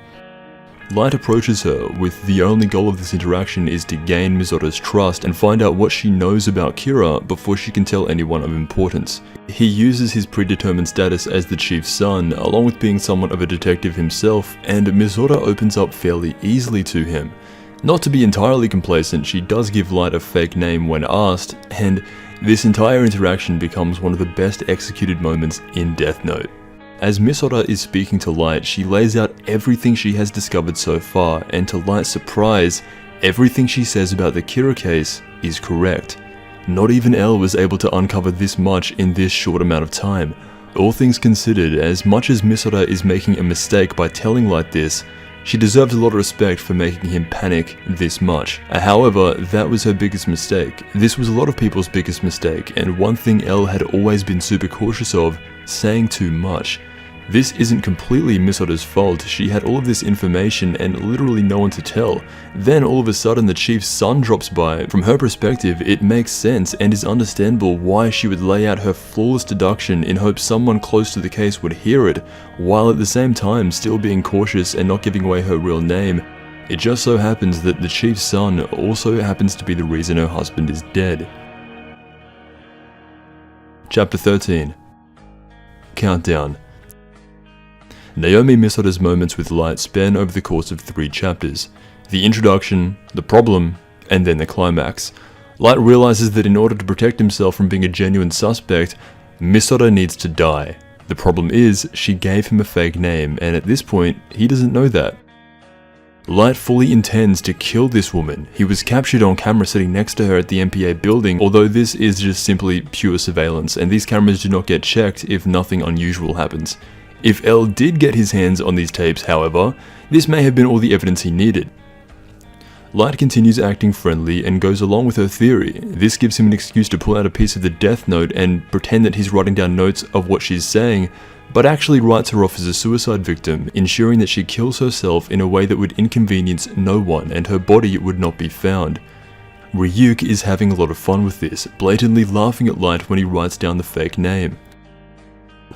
Light approaches her with the only goal of this interaction is to gain Misora's trust and find out what she knows about Kira before she can tell anyone of importance. He uses his predetermined status as the chief's son, along with being somewhat of a detective himself, and Misora opens up fairly easily to him. Not to be entirely complacent, she does give Light a fake name when asked, and this entire interaction becomes one of the best executed moments in Death Note. As Misora is speaking to Light, she lays out everything she has discovered so far, and to Light's surprise, everything she says about the Kira case is correct. Not even L was able to uncover this much in this short amount of time. All things considered, as much as Misora is making a mistake by telling Light this, she deserves a lot of respect for making him panic this much. However, that was her biggest mistake. This was a lot of people's biggest mistake, and one thing L had always been super cautious of, saying too much. This isn't completely Misora's fault. She had all of this information and literally no one to tell. Then all of a sudden the chief's son drops by. From her perspective, it makes sense and is understandable why she would lay out her flawless deduction in hopes someone close to the case would hear it, while at the same time still being cautious and not giving away her real name. It just so happens that the chief's son also happens to be the reason her husband is dead. Chapter 13. Countdown. Naomi Misora's moments with Light span over the course of 3 chapters. The introduction, the problem, and then the climax. Light realizes that in order to protect himself from being a genuine suspect, Misora needs to die. The problem is, she gave him a fake name, and at this point, he doesn't know that. Light fully intends to kill this woman. He was captured on camera sitting next to her at the MPA building, although this is just simply pure surveillance, and these cameras do not get checked if nothing unusual happens. If L did get his hands on these tapes, however, this may have been all the evidence he needed. Light continues acting friendly and goes along with her theory. This gives him an excuse to pull out a piece of the Death Note and pretend that he's writing down notes of what she's saying, but actually writes her off as a suicide victim, ensuring that she kills herself in a way that would inconvenience no one and her body would not be found. Ryuk is having a lot of fun with this, blatantly laughing at Light when he writes down the fake name.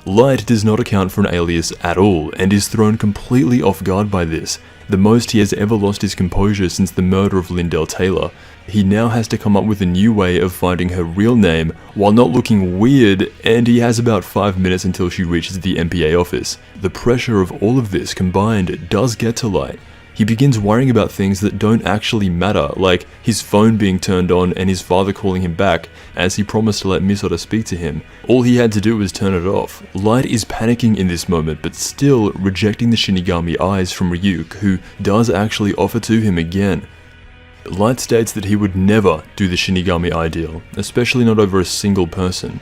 Light does not account for an alias at all, and is thrown completely off guard by this. The most he has ever lost his composure since the murder of Lindell Taylor. He now has to come up with a new way of finding her real name, while not looking weird, and he has about 5 minutes until she reaches the MPA office. The pressure of all of this combined does get to Light. He begins worrying about things that don't actually matter, like his phone being turned on and his father calling him back, as he promised to let Misora speak to him. All he had to do was turn it off. Light is panicking in this moment, but still rejecting the Shinigami eyes from Ryuk, who does actually offer to him again. Light states that he would never do the Shinigami eye deal, especially not over a single person.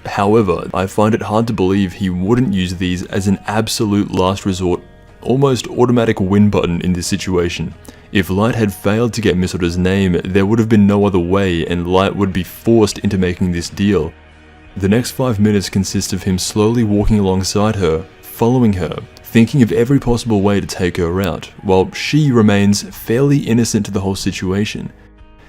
However, I find it hard to believe he wouldn't use these as an absolute last resort, almost automatic win button in this situation. If Light had failed to get Misora's name, there would have been no other way, and Light would be forced into making this deal. The next 5 minutes consist of him slowly walking alongside her, following her, thinking of every possible way to take her out, while she remains fairly innocent to the whole situation.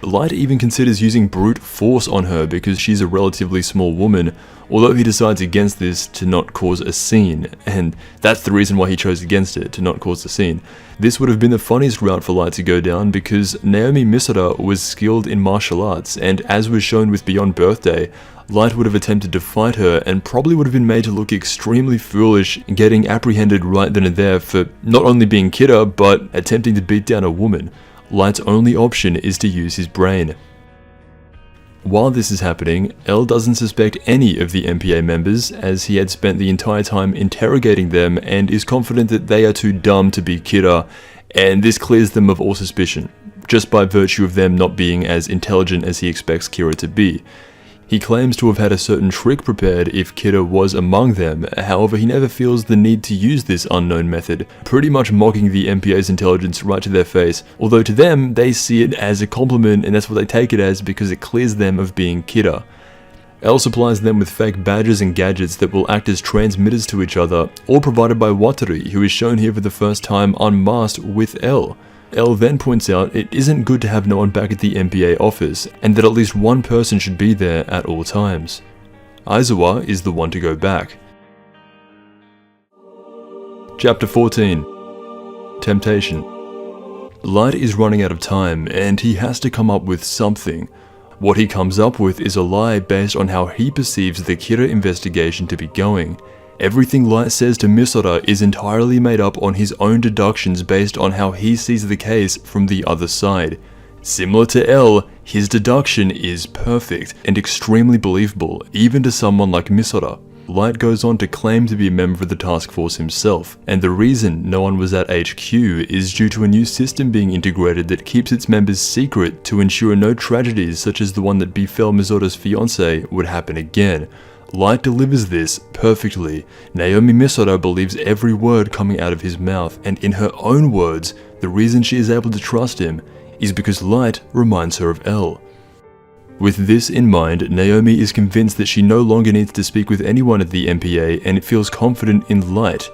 Light even considers using brute force on her because she's a relatively small woman, although he decides against this to not cause a scene, and that's the reason why he chose against it, to not cause a scene. This would have been the funniest route for Light to go down because Naomi Misora was skilled in martial arts, and as was shown with Beyond Birthday, Light would have attempted to fight her and probably would have been made to look extremely foolish, getting apprehended right then and there for not only being Kira, but attempting to beat down a woman. Light's only option is to use his brain. While this is happening, L doesn't suspect any of the MPA members, as he had spent the entire time interrogating them and is confident that they are too dumb to be Kira, and this clears them of all suspicion, just by virtue of them not being as intelligent as he expects Kira to be. He claims to have had a certain trick prepared if Kira was among them, however he never feels the need to use this unknown method, pretty much mocking the MPA's intelligence right to their face, although to them they see it as a compliment and that's what they take it as because it clears them of being Kira. L supplies them with fake badges and gadgets that will act as transmitters to each other, all provided by Watari, who is shown here for the first time unmasked with L. L then points out it isn't good to have no one back at the MPA office, and that at least one person should be there at all times. Aizawa is the one to go back. Chapter 14. Temptation. Light is running out of time, and he has to come up with something. What he comes up with is a lie based on how he perceives the Kira investigation to be going. Everything Light says to Misora is entirely made up on his own deductions based on how he sees the case from the other side. Similar to L, his deduction is perfect and extremely believable, even to someone like Misora. Light goes on to claim to be a member of the task force himself, and the reason no one was at HQ is due to a new system being integrated that keeps its members secret to ensure no tragedies such as the one that befell Misora's fiancé would happen again. Light delivers this perfectly. Naomi Misora believes every word coming out of his mouth, and in her own words, the reason she is able to trust him is because Light reminds her of L. With this in mind, Naomi is convinced that she no longer needs to speak with anyone at the MPA and it feels confident in Light.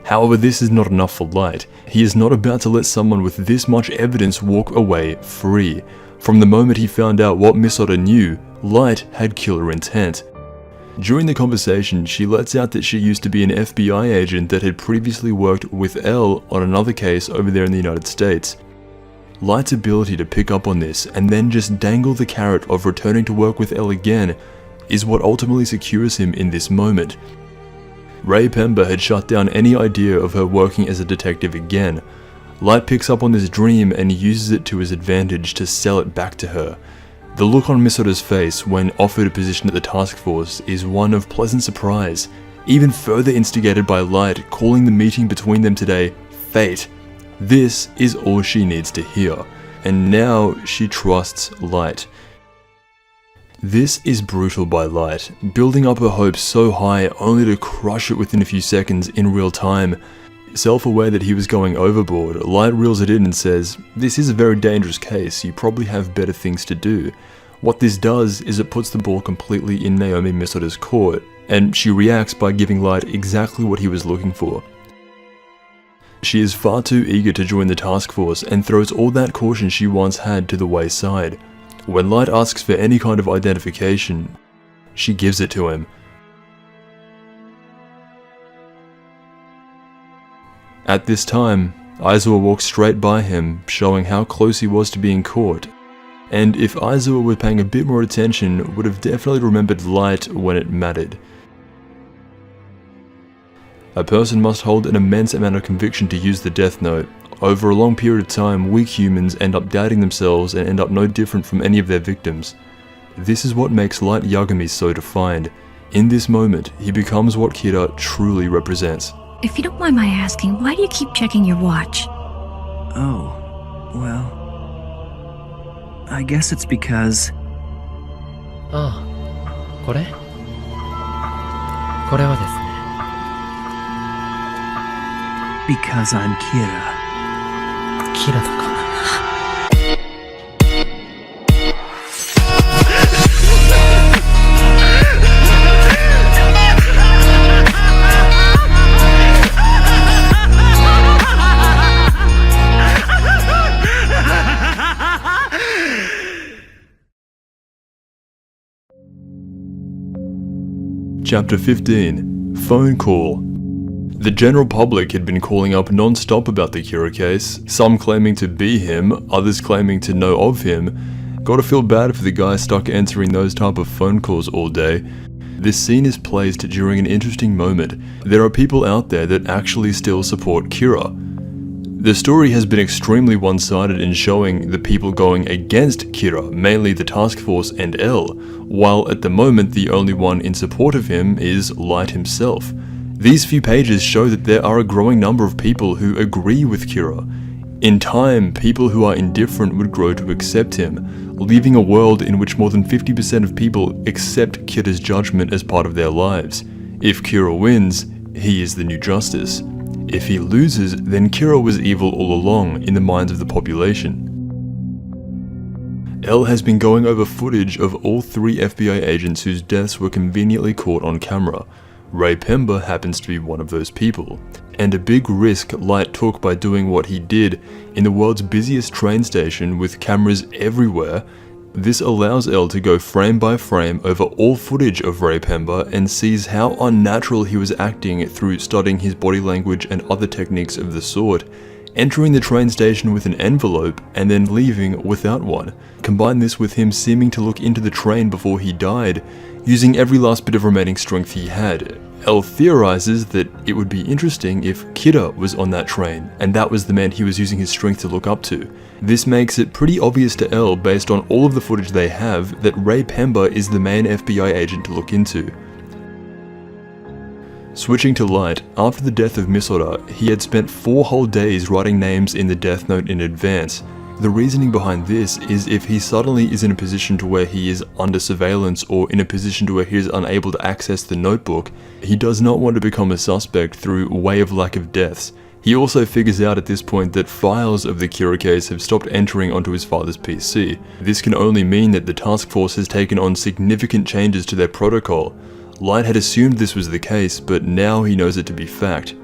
However, this is not enough for Light. He is not about to let someone with this much evidence walk away free. From the moment he found out what Misora knew, Light had killer intent. During the conversation, she lets out that she used to be an FBI agent that had previously worked with L on another case over there in the United States. Light's ability to pick up on this and then just dangle the carrot of returning to work with L again is what ultimately secures him in this moment. Ray Pemba had shut down any idea of her working as a detective again. Light picks up on this dream and uses it to his advantage to sell it back to her. The look on Misora's face when offered a position at the task force is one of pleasant surprise, even further instigated by Light calling the meeting between them today fate. This is all she needs to hear, and now she trusts Light. This is brutal by Light, building up her hopes so high only to crush it within a few seconds in real time. Self-aware that he was going overboard, Light reels it in and says, "This is a very dangerous case, you probably have better things to do." What this does is it puts the ball completely in Naomi Misora's court, and she reacts by giving Light exactly what he was looking for. She is far too eager to join the task force and throws all that caution she once had to the wayside. When Light asks for any kind of identification, she gives it to him. At this time, Aizawa walks straight by him, showing how close he was to being caught. And if Aizawa were paying a bit more attention, would have definitely remembered Light when it mattered. A person must hold an immense amount of conviction to use the Death Note. Over a long period of time, weak humans end up doubting themselves and end up no different from any of their victims. This is what makes Light Yagami so defined. In this moment, he becomes what Kira truly represents. If you don't mind my asking, why do you keep checking your watch? Oh, well, I guess it's because... ああ、これはですね。Because I'm Kira. キラとか。Chapter 15. Phone Call. The general public had been calling up non-stop about the Kira case, some claiming to be him, others claiming to know of him, Gotta feel bad for the guy stuck answering those type of phone calls all day. This scene is placed during an interesting moment. There are people out there that actually still support Kira. The story has been extremely one-sided in showing the people going against Kira, mainly the task force and L, while at the moment the only one in support of him is Light himself. These few pages show that there are a growing number of people who agree with Kira. In time, people who are indifferent would grow to accept him, leaving a world in which more than 50% of people accept Kira's judgment as part of their lives. If Kira wins, he is the new justice. If he loses, then Kira was evil all along in the minds of the population. L has been going over footage of all 3 FBI agents whose deaths were conveniently caught on camera. Ray Pember happens to be one of those people, and a big risk Light took by doing what he did in the world's busiest train station with cameras everywhere. This allows L to go frame by frame over all footage of Ray Pember and sees how unnatural he was acting through studying his body language and other techniques of the sort, entering the train station with an envelope and then leaving without one. Combine this with him seeming to look into the train before he died, using every last bit of remaining strength he had. L theorizes that it would be interesting if Kira was on that train, and that was the man he was using his strength to look up to. This makes it pretty obvious to L, based on all of the footage they have, that Ray Pember is the main FBI agent to look into. Switching to Light, after the death of Misora, he had spent 4 whole days writing names in the death note in advance. The reasoning behind this is if he suddenly is in a position to where he is under surveillance or in a position to where he is unable to access the notebook, he does not want to become a suspect through way of lack of deaths. He also figures out at this point that files of the Kira case have stopped entering onto his father's PC. This can only mean that the task force has taken on significant changes to their protocol. Light had assumed this was the case, but now he knows it to be fact.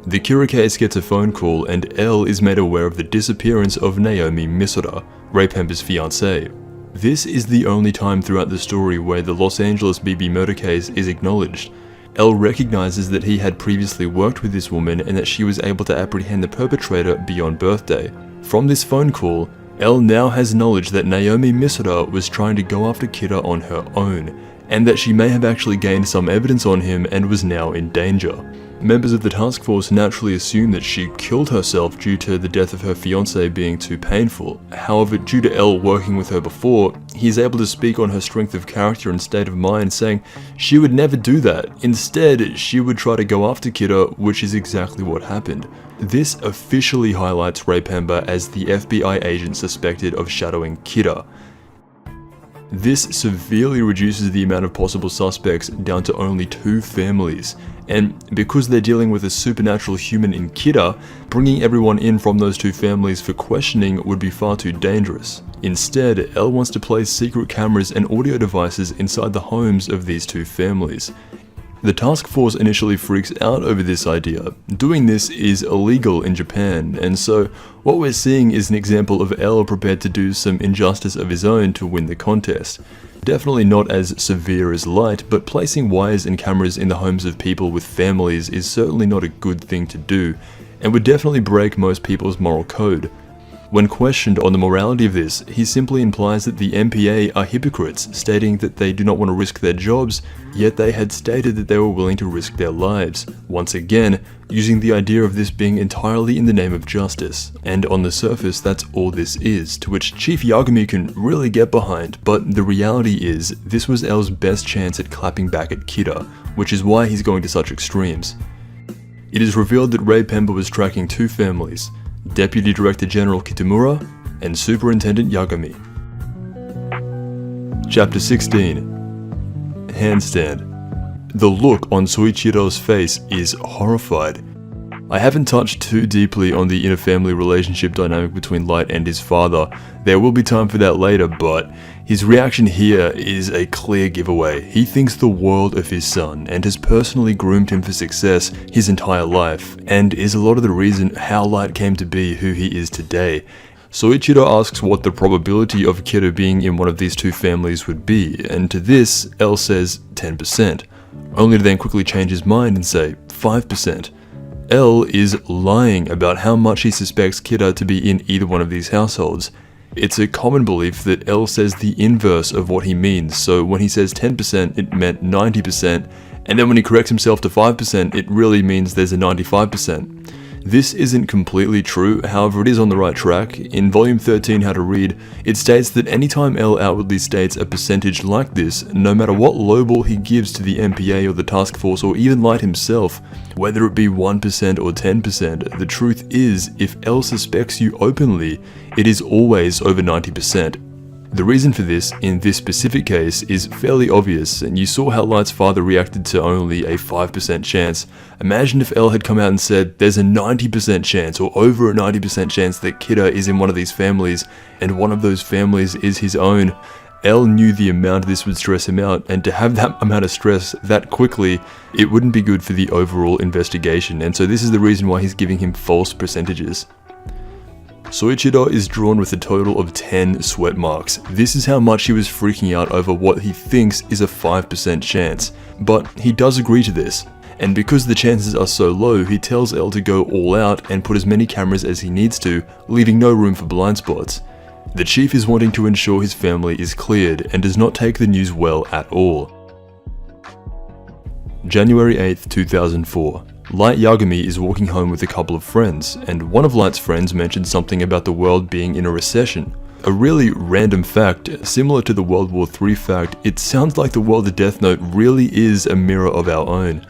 The Kira case gets a phone call and L is made aware of the disappearance of Naomi Misora, Ray Pember's fiancée. This is the only time throughout the story where the Los Angeles BB murder case is acknowledged. L recognizes that he had previously worked with this woman and that she was able to apprehend the perpetrator beyond birthday. From this phone call, L now has knowledge that Naomi Misora was trying to go after Kira on her own, and that she may have actually gained some evidence on him and was now in danger. Members of the task force naturally assume that she killed herself due to the death of her fiancé being too painful. However, due to L working with her before, he is able to speak on her strength of character and state of mind, saying she would never do that. Instead, she would try to go after Kira, which is exactly what happened. This officially highlights Ray Pember as the FBI agent suspected of shadowing Kira. This severely reduces the amount of possible suspects down to only 2 families, and because they're dealing with a supernatural human in Kira, bringing everyone in from those 2 families for questioning would be far too dangerous. Instead, L wants to place secret cameras and audio devices inside the homes of these 2 families. The task force initially freaks out over this idea. Doing this is illegal in Japan, and so what we're seeing is an example of L prepared to do some injustice of his own to win the contest. Definitely not as severe as Light, but placing wires and cameras in the homes of people with families is certainly not a good thing to do, and would definitely break most people's moral code. When questioned on the morality of this, he simply implies that the MPA are hypocrites, stating that they do not want to risk their jobs, yet they had stated that they were willing to risk their lives, once again, using the idea of this being entirely in the name of justice. And on the surface, that's all this is, to which Chief Yagami can really get behind, but the reality is, this was L's best chance at clapping back at Kira, which is why he's going to such extremes. It is revealed that Ray Pember was tracking 2 families, Deputy Director General Kitamura and Superintendent Yagami. Chapter 16. Handstand. The look on Soichiro's face is horrified. I haven't touched too deeply on the inter-family relationship dynamic between Light and his father. There will be time for that later, but his reaction here is a clear giveaway. He thinks the world of his son and has personally groomed him for success his entire life, and is a lot of the reason how Light came to be who he is today. Soichiro asks what the probability of Kira being in one of these 2 families would be, and to this, L says 10%, only to then quickly change his mind and say 5%. L is lying about how much he suspects Kira to be in either one of these households. It's a common belief that L says the inverse of what he means, so when he says 10%, it meant 90%, and then when he corrects himself to 5%, it really means there's a 95%. This isn't completely true, however it is on the right track. In volume 13, How to Read, it states that anytime L outwardly states a percentage like this, no matter what lowball he gives to the MPA or the task force or even Light himself, whether it be 1% or 10%, the truth is, if L suspects you openly, it is always over 90%. The reason for this, in this specific case, is fairly obvious, and you saw how Light's father reacted to only a 5% chance. Imagine if L had come out and said, there's a 90% chance or over a 90% chance that Kira is in one of these families, and one of those families is his own. L knew the amount this would stress him out, and to have that amount of stress that quickly, it wouldn't be good for the overall investigation, and so this is the reason why he's giving him false percentages. Soichiro is drawn with a total of 10 sweat marks. This is how much he was freaking out over what he thinks is a 5% chance. But he does agree to this. And because the chances are so low, he tells L to go all out and put as many cameras as he needs to, leaving no room for blind spots. The chief is wanting to ensure his family is cleared and does not take the news well at all. January 8th, 2004. Light Yagami is walking home with a couple of friends, and one of Light's friends mentioned something about the world being in a recession. A really random fact, similar to the World War III fact, it sounds like the world of Death Note really is a mirror of our own.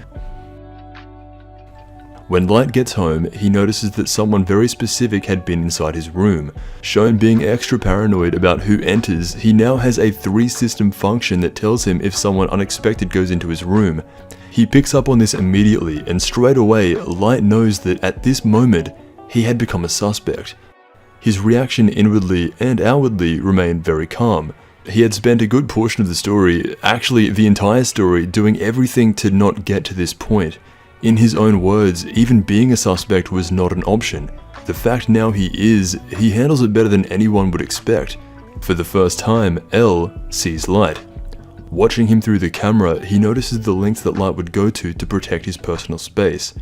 When Light gets home, he notices that someone very specific had been inside his room. Shown being extra paranoid about who enters, he now has a 3-system function that tells him if someone unexpected goes into his room. He picks up on this immediately, and straight away, Light knows that at this moment, he had become a suspect. His reaction inwardly and outwardly remained very calm. He had spent a good portion of the story, actually the entire story, doing everything to not get to this point. In his own words, even being a suspect was not an option. The fact now he handles it better than anyone would expect. For the first time, L sees Light. Watching him through the camera, he notices the lengths that Light would go to protect his personal space.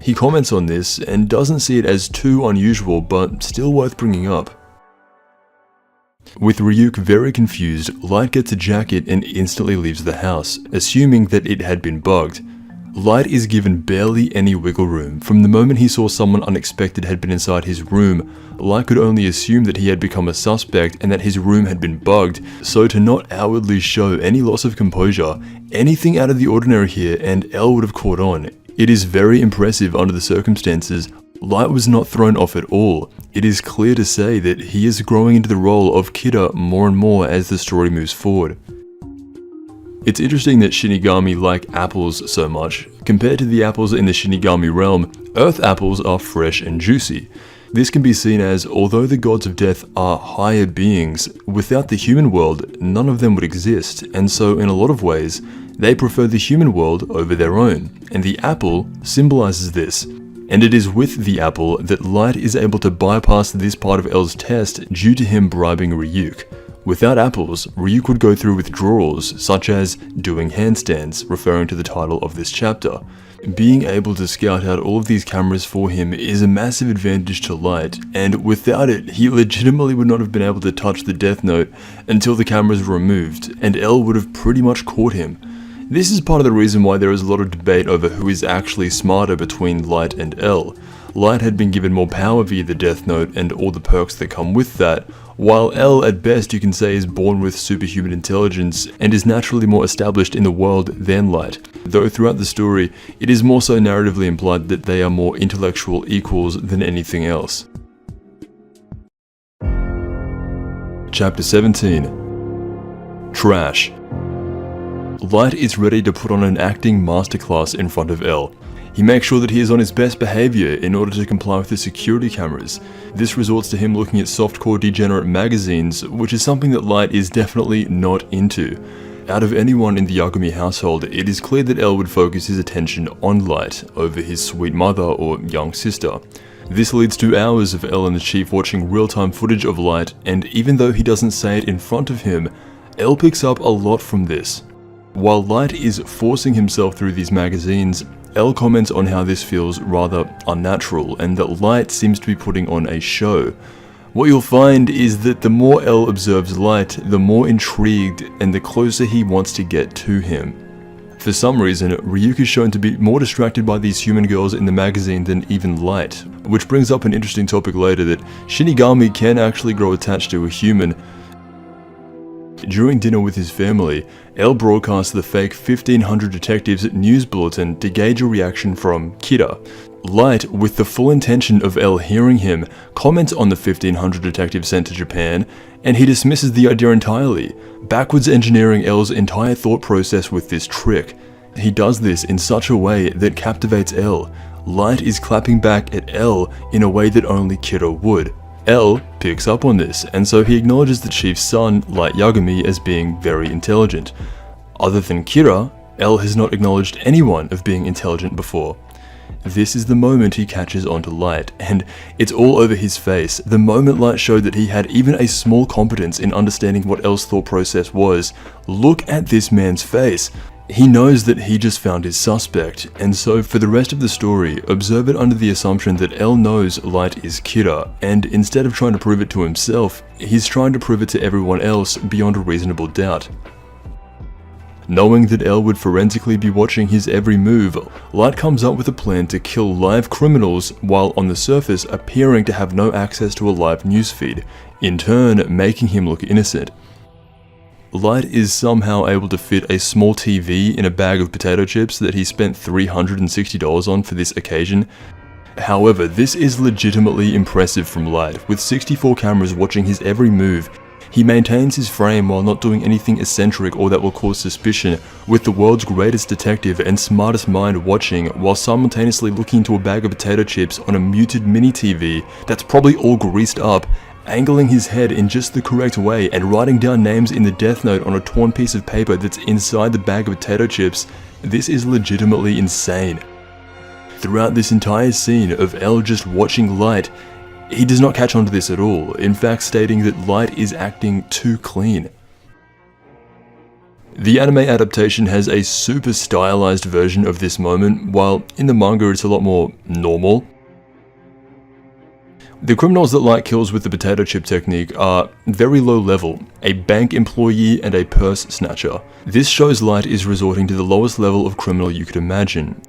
He comments on this and doesn't see it as too unusual, but still worth bringing up. With Ryuk very confused, Light gets a jacket and instantly leaves the house, assuming that it had been bugged. Light is given barely any wiggle room. From the moment he saw someone unexpected had been inside his room, Light could only assume that he had become a suspect and that his room had been bugged, so to not outwardly show any loss of composure, anything out of the ordinary here, and L would have caught on. It is very impressive under the circumstances. Light was not thrown off at all. It is clear to say that he is growing into the role of Kira more and more as the story moves forward. It's interesting that Shinigami like apples so much. Compared to the apples in the Shinigami realm, Earth apples are fresh and juicy. This can be seen as, although the gods of death are higher beings, without the human world, none of them would exist, and so in a lot of ways, they prefer the human world over their own, and the apple symbolizes this. And it is with the apple that Light is able to bypass this part of L's test due to him bribing Ryuk. Without apples, Ryuk would go through withdrawals, such as doing handstands, referring to the title of this chapter. Being able to scout out all of these cameras for him is a massive advantage to Light, and without it, he legitimately would not have been able to touch the Death Note until the cameras were removed, and L would have pretty much caught him. This is part of the reason why there is a lot of debate over who is actually smarter between Light and L. Light had been given more power via the Death Note and all the perks that come with that, while L at best you can say is born with superhuman intelligence and is naturally more established in the world than Light, though throughout the story it is more so narratively implied that they are more intellectual equals than anything else. Chapter 17. Trash. Light is ready to put on an acting masterclass in front of L. He makes sure that he is on his best behavior in order to comply with the security cameras. This resorts to him looking at softcore degenerate magazines, which is something that Light is definitely not into. Out of anyone in the Yagami household, it is clear that L would focus his attention on Light over his sweet mother or young sister. This leads to hours of L and the Chief watching real-time footage of Light, and even though he doesn't say it in front of him, L picks up a lot from this. While Light is forcing himself through these magazines, L comments on how this feels rather unnatural and that Light seems to be putting on a show. What you'll find is that the more L observes Light, the more intrigued and the closer he wants to get to him. For some reason, Ryuk is shown to be more distracted by these human girls in the magazine than even Light, which brings up an interesting topic later that Shinigami can actually grow attached to a human. During dinner with his family, L broadcasts the fake 1500 Detectives news bulletin to gauge a reaction from Kira. Light, with the full intention of L hearing him, comments on the 1500 Detectives sent to Japan, and he dismisses the idea entirely, backwards engineering L's entire thought process with this trick. He does this in such a way that captivates L. Light is clapping back at L in a way that only Kira would. L picks up on this, and so he acknowledges the chief's son, Light Yagami, as being very intelligent. Other than Kira, L has not acknowledged anyone of being intelligent before. This is the moment he catches onto Light, and it's all over his face. The moment Light showed that he had even a small competence in understanding what L's thought process was. Look at this man's face. He knows that he just found his suspect, and so for the rest of the story, observe it under the assumption that L knows Light is Kira, and instead of trying to prove it to himself, he's trying to prove it to everyone else beyond a reasonable doubt. Knowing that L would forensically be watching his every move, Light comes up with a plan to kill live criminals while on the surface appearing to have no access to a live newsfeed, in turn making him look innocent. Light is somehow able to fit a small TV in a bag of potato chips that he spent $360 on for this occasion. However, this is legitimately impressive from Light. With 64 cameras watching his every move, he maintains his frame while not doing anything eccentric or that will cause suspicion, with the world's greatest detective and smartest mind watching while simultaneously looking into a bag of potato chips on a muted mini TV that's probably all greased up, angling his head in just the correct way and writing down names in the death note on a torn piece of paper that's inside the bag of potato chips. This is legitimately insane. Throughout this entire scene of L just watching Light, he does not catch on to this at all, in fact stating that Light is acting too clean. The anime adaptation has a super stylized version of this moment, while in the manga it's a lot more normal. The criminals that Light kills with the potato chip technique are very low level, a bank employee and a purse snatcher. This shows Light is resorting to the lowest level of criminal you could imagine.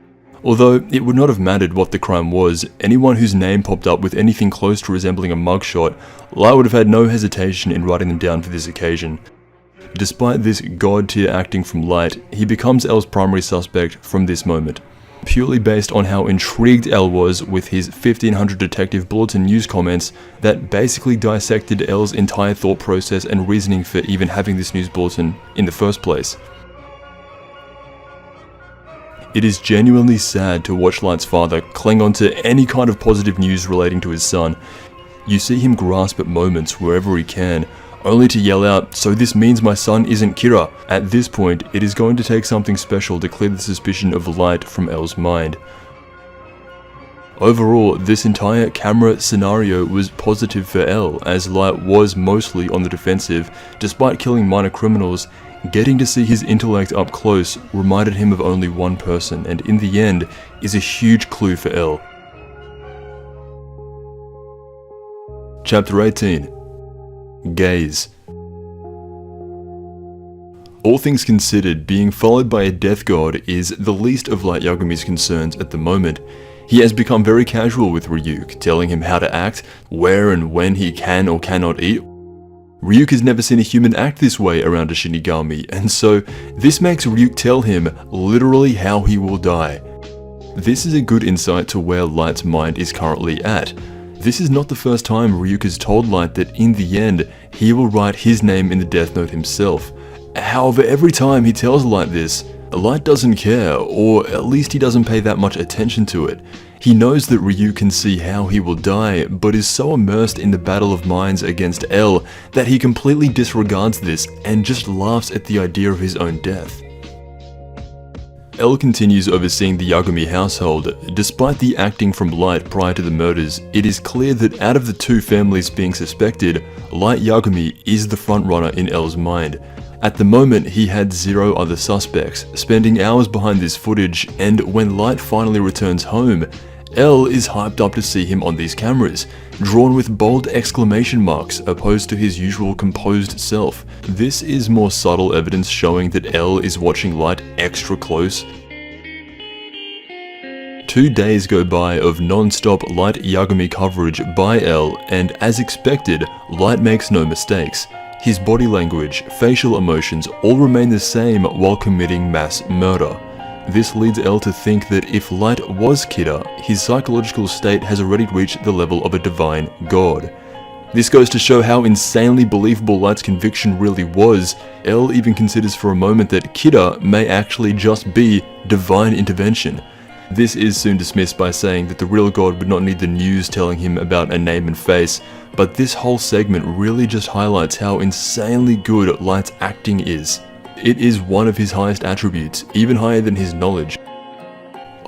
Although it would not have mattered what the crime was, anyone whose name popped up with anything close to resembling a mugshot, Light would have had no hesitation in writing them down for this occasion. Despite this god-tier acting from Light, he becomes L's primary suspect from this moment, purely based on how intrigued L was with his 1500 Detective Bulletin news comments that basically dissected L's entire thought process and reasoning for even having this news bulletin in the first place. It is genuinely sad to watch Light's father cling on to any kind of positive news relating to his son. You see him grasp at moments wherever he can, only to yell out, "So this means my son isn't Kira." At this point, it is going to take something special to clear the suspicion of Light from L's mind. Overall, this entire camera scenario was positive for L, as Light was mostly on the defensive. Despite killing minor criminals, getting to see his intellect up close reminded him of only one person, and in the end, is a huge clue for L. Chapter 18. Gaze. All things considered, being followed by a death god is the least of Light Yagami's concerns at the moment. He has become very casual with Ryuk, telling him how to act, where and when he can or cannot eat. Ryuk has never seen a human act this way around a Shinigami, and so this makes Ryuk tell him literally how he will die. This is a good insight to where Light's mind is currently at. This is not the first time Ryuk has told Light that in the end, he will write his name in the death note himself. However, every time he tells Light this, Light doesn't care, or at least he doesn't pay that much attention to it. He knows that Ryuk can see how he will die, but is so immersed in the battle of minds against L that he completely disregards this and just laughs at the idea of his own death. L continues overseeing the Yagami household. Despite the acting from Light prior to the murders, it is clear that out of the two families being suspected, Light Yagami is the frontrunner in L's mind. At the moment, he had 0 other suspects, spending hours behind this footage, and when Light finally returns home, Elle is hyped up to see him on these cameras, drawn with bold exclamation marks opposed to his usual composed self. This is more subtle evidence showing that Elle is watching Light extra close. 2 days go by of non-stop Light Yagami coverage by Elle, and as expected, Light makes no mistakes. His body language, facial emotions all remain the same while committing mass murder. This leads Elle to think that if Light was Kira, his psychological state has already reached the level of a divine god. This goes to show how insanely believable Light's conviction really was. Elle even considers for a moment that Kira may actually just be divine intervention. This is soon dismissed by saying that the real god would not need the news telling him about a name and face, but this whole segment really just highlights how insanely good Light's acting is. It is one of his highest attributes, even higher than his knowledge.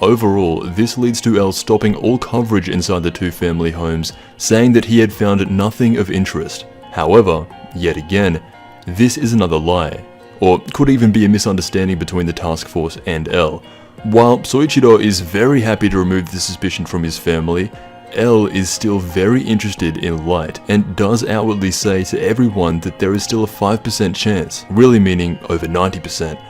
Overall, this leads to Elle stopping all coverage inside the two family homes, saying that he had found nothing of interest. However, yet again, this is another lie, or could even be a misunderstanding between the task force and Elle. While Soichiro is very happy to remove the suspicion from his family, Elle is still very interested in Light and does outwardly say to everyone that there is still a 5% chance, really meaning over 90%.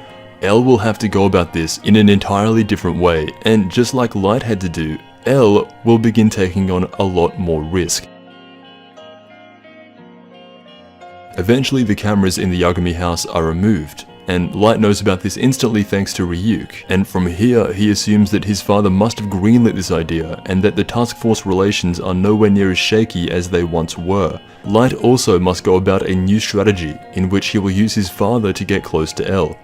Elle will have to go about this in an entirely different way, and just like Light had to do, Elle will begin taking on a lot more risk. Eventually the cameras in the Yagami house are removed, and Light knows about this instantly thanks to Ryuk, and from here he assumes that his father must have greenlit this idea, and that the task force relations are nowhere near as shaky as they once were. Light also must go about a new strategy, in which he will use his father to get close to Elle.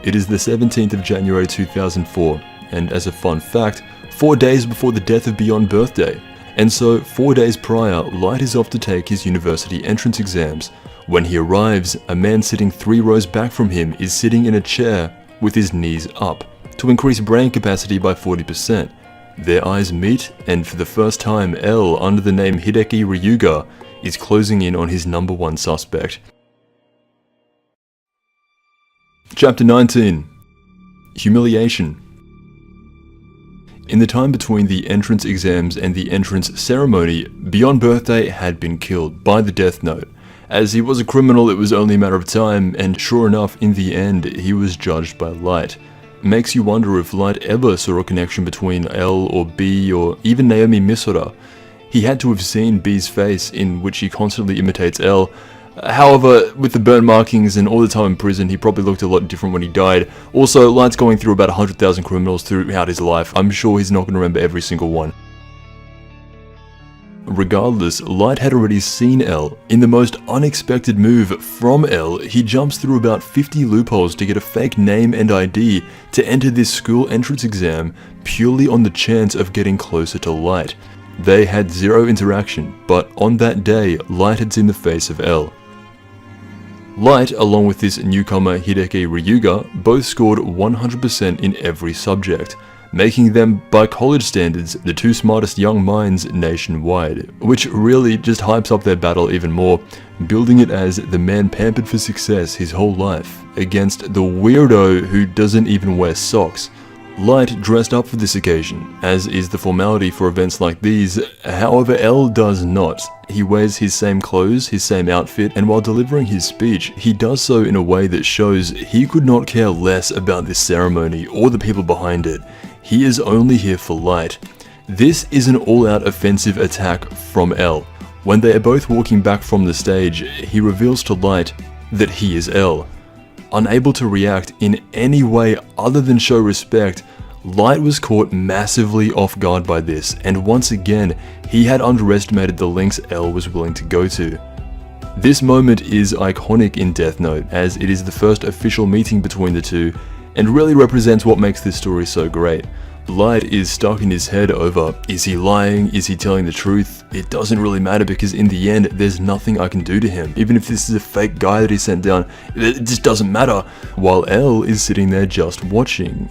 It is the 17th of January 2004, and as a fun fact, 4 days before the death of Beyond birthday. And so, 4 days prior, Light is off to take his university entrance exams. When he arrives, a man sitting 3 rows back from him is sitting in a chair with his knees up, to increase brain capacity by 40%. Their eyes meet, and for the first time, Elle, under the name Hideki Ryuga, is closing in on his #1 suspect. Chapter 19. Humiliation. In the time between the entrance exams and the entrance ceremony, Beyond Birthday had been killed by the Death Note. As he was a criminal, it was only a matter of time, and sure enough, in the end, he was judged by Light. Makes you wonder if Light ever saw a connection between Elle or B or even Naomi Misora. He had to have seen B's face, in which he constantly imitates Elle. However, with the burn markings and all the time in prison, he probably looked a lot different when he died. Also, Light's going through about 100,000 criminals throughout his life. I'm sure he's not going to remember every single one. Regardless, Light had already seen Elle. In the most unexpected move from Elle, he jumps through about 50 loopholes to get a fake name and ID to enter this school entrance exam purely on the chance of getting closer to Light. They had zero interaction, but on that day, Light had seen the face of Elle. Light, along with this newcomer Hideki Ryuga, both scored 100% in every subject, making them, by college standards, the 2 smartest young minds nationwide, which really just hypes up their battle even more, building it as the man pampered for success his whole life, against the weirdo who doesn't even wear socks. Light dressed up for this occasion, as is the formality for events like these. However, Elle does not. He wears his same clothes, his same outfit, and while delivering his speech, he does so in a way that shows he could not care less about this ceremony or the people behind it. He is only here for Light. This is an all-out offensive attack from Elle. When they are both walking back from the stage, he reveals to Light that he is Elle. Unable to react in any way other than show respect, Light was caught massively off guard by this, and once again, he had underestimated the lengths Elle was willing to go to. This moment is iconic in Death Note, as it is the first official meeting between the two, and really represents what makes this story so great. Light is stuck in his head over, is he lying, is he telling the truth? It doesn't really matter because in the end, there's nothing I can do to him. Even if this is a fake guy that he sent down, it just doesn't matter. While Elle is sitting there just watching.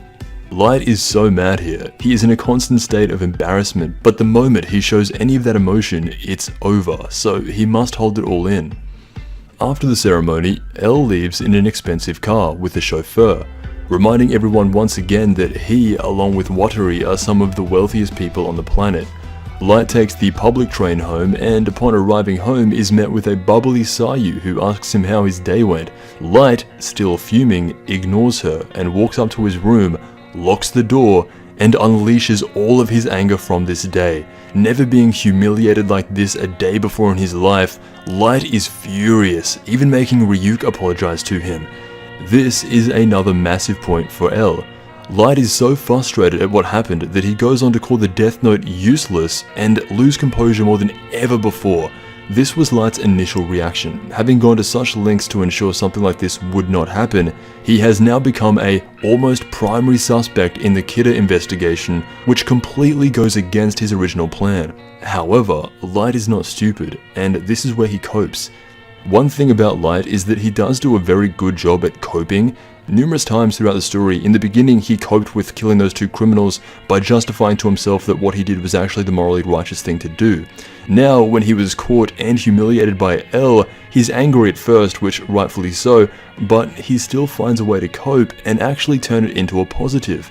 Light is so mad here. He is in a constant state of embarrassment, but the moment he shows any of that emotion, it's over, so he must hold it all in. After the ceremony, Elle leaves in an expensive car with the chauffeur. reminding everyone once again that he, along with Watari, are some of the wealthiest people on the planet. Light takes the public train home and upon arriving home is met with a bubbly Sayu who asks him how his day went. Light, still fuming, ignores her and walks up to his room, locks the door, and unleashes all of his anger from this day. Never being humiliated like this a day before in his life, Light is furious, even making Ryuk apologize to him. This is another massive point for L. Light is so frustrated at what happened that he goes on to call the Death Note useless and lose composure more than ever before. This was Light's initial reaction. Having gone to such lengths to ensure something like this would not happen, he has now become a almost primary suspect in the Kira investigation, which completely goes against his original plan. However, Light is not stupid, and this is where he copes. One thing about Light is that he does do a very good job at coping. Numerous times throughout the story, in the beginning he coped with killing those two criminals by justifying to himself that what he did was actually the morally righteous thing to do. Now, when he was caught and humiliated by L, he's angry at first, which rightfully so, but he still finds a way to cope and actually turn it into a positive.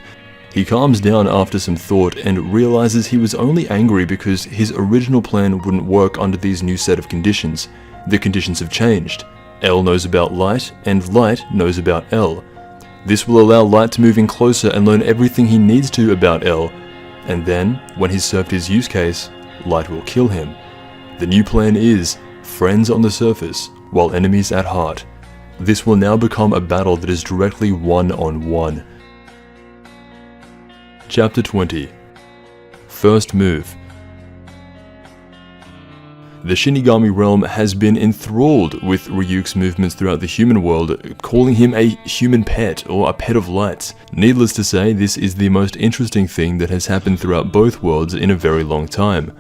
He calms down after some thought and realizes he was only angry because his original plan wouldn't work under these new set of conditions. The conditions have changed. L knows about Light, and Light knows about L. This will allow Light to move in closer and learn everything he needs to about L, and then, when he's served his use case, Light will kill him. The new plan is friends on the surface, while enemies at heart. This will now become a battle that is directly one-on-one. Chapter 20. First Move. The Shinigami realm has been enthralled with Ryuk's movements throughout the human world, calling him a human pet or a pet of light. Needless to say, this is the most interesting thing that has happened throughout both worlds in a very long time.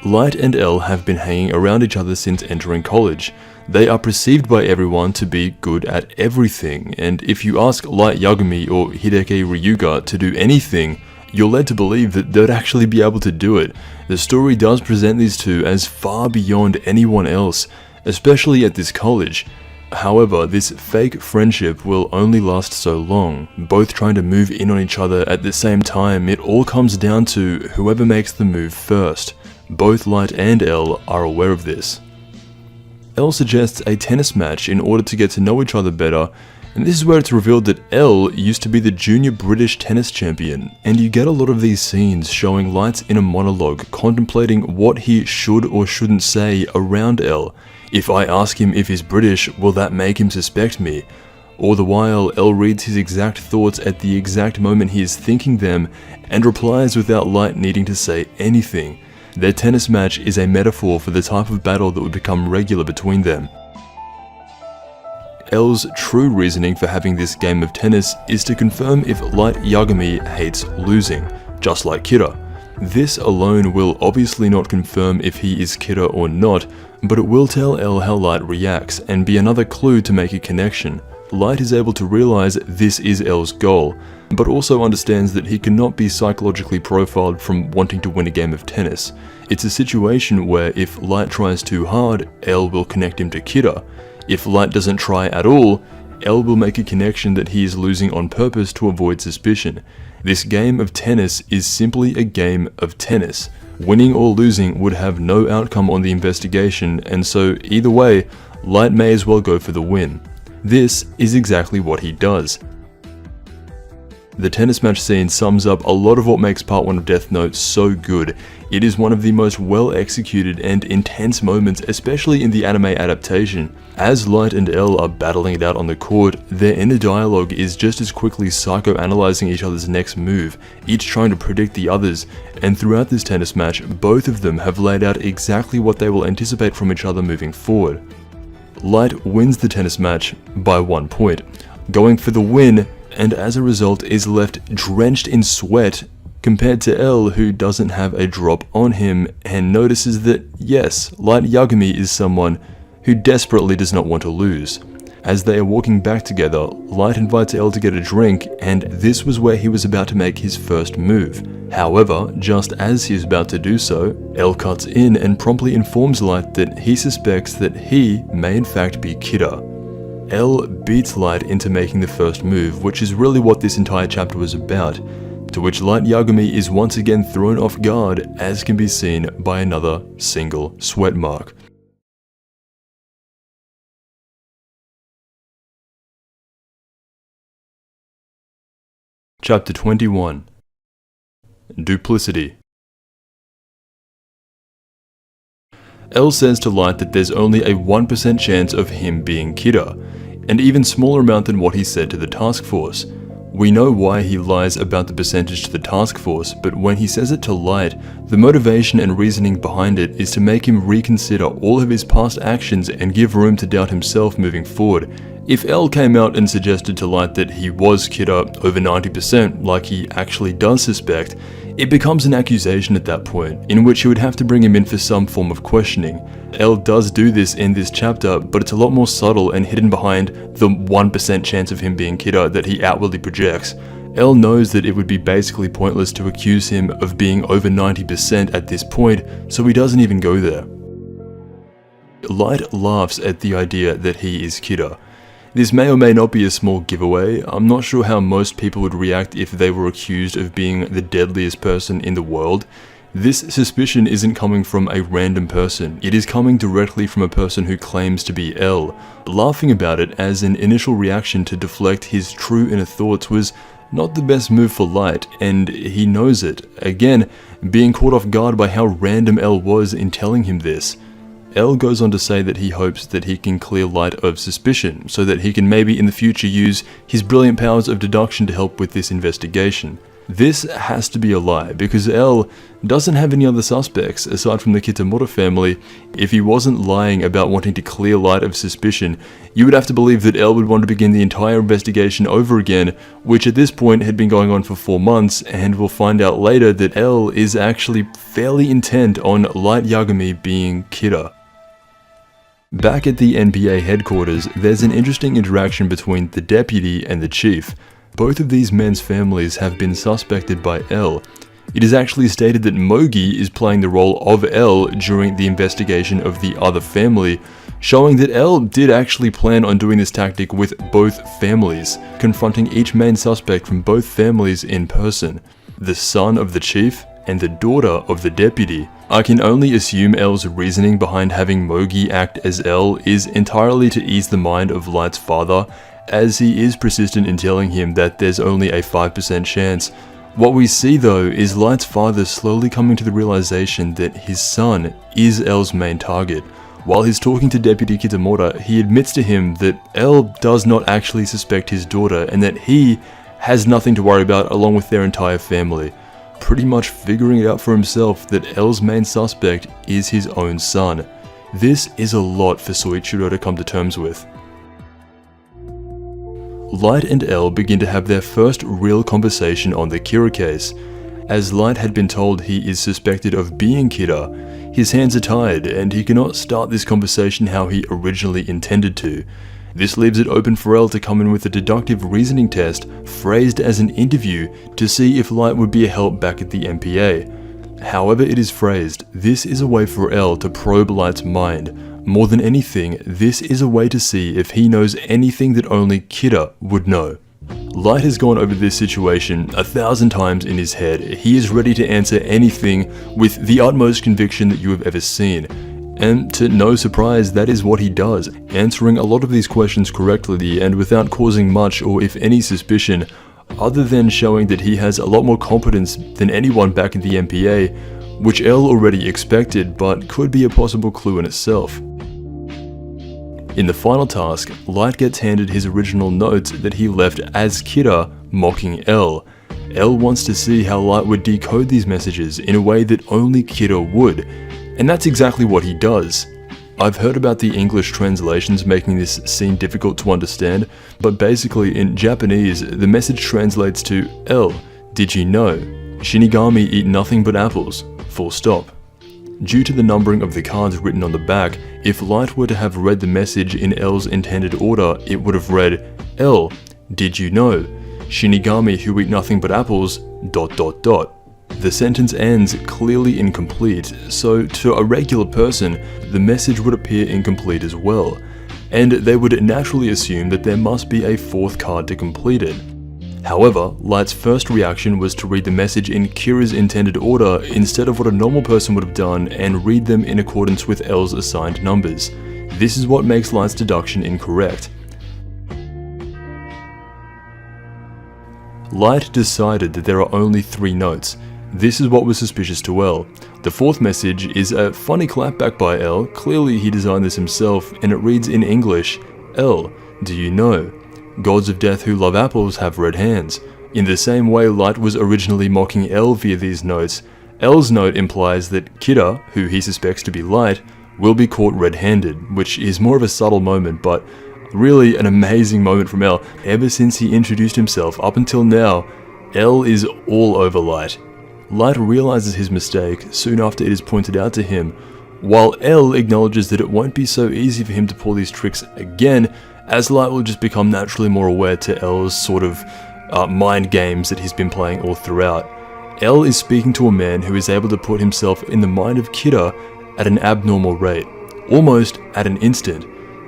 Light and L have been hanging around each other since entering college. They are perceived by everyone to be good at everything, and if you ask Light Yagami or Hideki Ryuga to do anything, you're led to believe that they'd actually be able to do it. The story does present these two as far beyond anyone else, especially at this college. However, this fake friendship will only last so long. Both trying to move in on each other at the same time, it all comes down to whoever makes the move first. Both Light and L are aware of this. L suggests a tennis match in order to get to know each other better, and this is where it's revealed that L used to be the junior British tennis champion, and you get a lot of these scenes showing Light's inner monologue contemplating what he should or shouldn't say around L. If I ask him if he's British, will that make him suspect me? All the while, L reads his exact thoughts at the exact moment he is thinking them, and replies without Light needing to say anything. Their tennis match is a metaphor for the type of battle that would become regular between them. L's true reasoning for having this game of tennis is to confirm if Light Yagami hates losing, just like Kira. This alone will obviously not confirm if he is Kira or not, but it will tell L how Light reacts and be another clue to make a connection. Light is able to realize this is L's goal, but also understands that he cannot be psychologically profiled from wanting to win a game of tennis. It's a situation where if Light tries too hard, L will connect him to Kira. If Light doesn't try at all, L will make a connection that he is losing on purpose to avoid suspicion. This game of tennis is simply a game of tennis. Winning or losing would have no outcome on the investigation, and so either way, Light may as well go for the win. This is exactly what he does. The tennis match scene sums up a lot of what makes Part 1 of Death Note so good. It is one of the most well executed and intense moments, especially in the anime adaptation. As Light and L are battling it out on the court, their inner dialogue is just as quickly psychoanalyzing each other's next move, each trying to predict the others, and throughout this tennis match, both of them have laid out exactly what they will anticipate from each other moving forward. Light wins the tennis match by 1 point, going for the win, and as a result is left drenched in sweat compared to L, who doesn't have a drop on him and notices that yes, Light Yagami is someone who desperately does not want to lose. As they are walking back together, Light invites L to get a drink, and this was where he was about to make his first move. However, just as he is about to do so, L cuts in and promptly informs Light that he suspects that he may in fact be Kira. L beats Light into making the first move, which is really what this entire chapter was about, to which Light Yagami is once again thrown off guard, as can be seen by another single sweat mark. Chapter 21. Duplicity. L says to Light that there's only a 1% chance of him being Kira, an even smaller amount than what he said to the task force. We know why he lies about the percentage to the task force, but when he says it to Light, the motivation and reasoning behind it is to make him reconsider all of his past actions and give room to doubt himself moving forward. If L came out and suggested to Light that he was Kira over 90% like he actually does suspect, it becomes an accusation at that point, in which he would have to bring him in for some form of questioning. L does do this in this chapter, but it's a lot more subtle and hidden behind the 1% chance of him being Kira that he outwardly projects. L knows that it would be basically pointless to accuse him of being over 90% at this point, so he doesn't even go there. Light laughs at the idea that he is Kira. This may or may not be a small giveaway. I'm not sure how most people would react if they were accused of being the deadliest person in the world. This suspicion isn't coming from a random person, it is coming directly from a person who claims to be L. Laughing about it as an initial reaction to deflect his true inner thoughts was not the best move for Light, and he knows it. Again, being caught off guard by how random L was in telling him this. L goes on to say that he hopes that he can clear Light of suspicion, so that he can maybe in the future use his brilliant powers of deduction to help with this investigation. This has to be a lie, because L doesn't have any other suspects aside from the Kitamura family. If he wasn't lying about wanting to clear Light of suspicion, you would have to believe that L would want to begin the entire investigation over again, which at this point had been going on for 4 months, and we'll find out later that L is actually fairly intent on Light Yagami being Kira. Back at the NPA headquarters, there's an interesting interaction between the deputy and the chief. Both of these men's families have been suspected by L. It is actually stated that Mogi is playing the role of L during the investigation of the other family, showing that L did actually plan on doing this tactic with both families, confronting each main suspect from both families in person. The son of the chief and the daughter of the deputy. I can only assume L's reasoning behind having Mogi act as L is entirely to ease the mind of Light's father, as he is persistent in telling him that there's only a 5% chance. What we see though is Light's father slowly coming to the realization that his son is L's main target. While he's talking to Deputy Kitamura, he admits to him that L does not actually suspect his daughter and that he has nothing to worry about along with their entire family, pretty much figuring it out for himself that L's main suspect is his own son. This is a lot for Soichiro to come to terms with. Light and L begin to have their first real conversation on the Kira case. As Light had been told he is suspected of being Kira, his hands are tied and he cannot start this conversation how he originally intended to. This leaves it open for L to come in with a deductive reasoning test phrased as an interview to see if Light would be a help back at the NPA. However it is phrased, this is a way for L to probe Light's mind. More than anything, this is a way to see if he knows anything that only Kira would know. Light has gone over this situation 1,000 times in his head. He is ready to answer anything with the utmost conviction that you have ever seen. And to no surprise, that is what he does, answering a lot of these questions correctly and without causing much or if any suspicion, other than showing that he has a lot more competence than anyone back in the NPA, which L already expected but could be a possible clue in itself. In the final task, Light gets handed his original notes that he left as Kira mocking L. L wants to see how Light would decode these messages in a way that only Kira would, and that's exactly what he does. I've heard about the English translations making this scene difficult to understand, but basically in Japanese, the message translates to L, did you know? Shinigami eat nothing but apples, full stop. Due to the numbering of the cards written on the back, if Light were to have read the message in L's intended order, it would have read, L, did you know? Shinigami who eat nothing but apples, ... The sentence ends clearly incomplete, so to a regular person, the message would appear incomplete as well. and they would naturally assume that there must be a fourth card to complete it. However, Light's first reaction was to read the message in Kira's intended order instead of what a normal person would have done and read them in accordance with L's assigned numbers. This is what makes Light's deduction incorrect. Light decided that there are only 3 notes. This is what was suspicious to L. The fourth message is a funny clapback by L, clearly he designed this himself, and it reads in English, "L, do you know? Gods of death who love apples have red hands." In the same way Light was originally mocking L via these notes, L's note implies that Kira, who he suspects to be Light, will be caught red-handed, which is more of a subtle moment, but really an amazing moment from L. Ever since he introduced himself up until now, L is all over Light. Light realizes his mistake soon after it is pointed out to him, while L acknowledges that it won't be so easy for him to pull these tricks again, as Light will just become naturally more aware to L's sort of mind games that he's been playing all throughout. L is speaking to a man who is able to put himself in the mind of Kira at an abnormal rate, almost at an instant,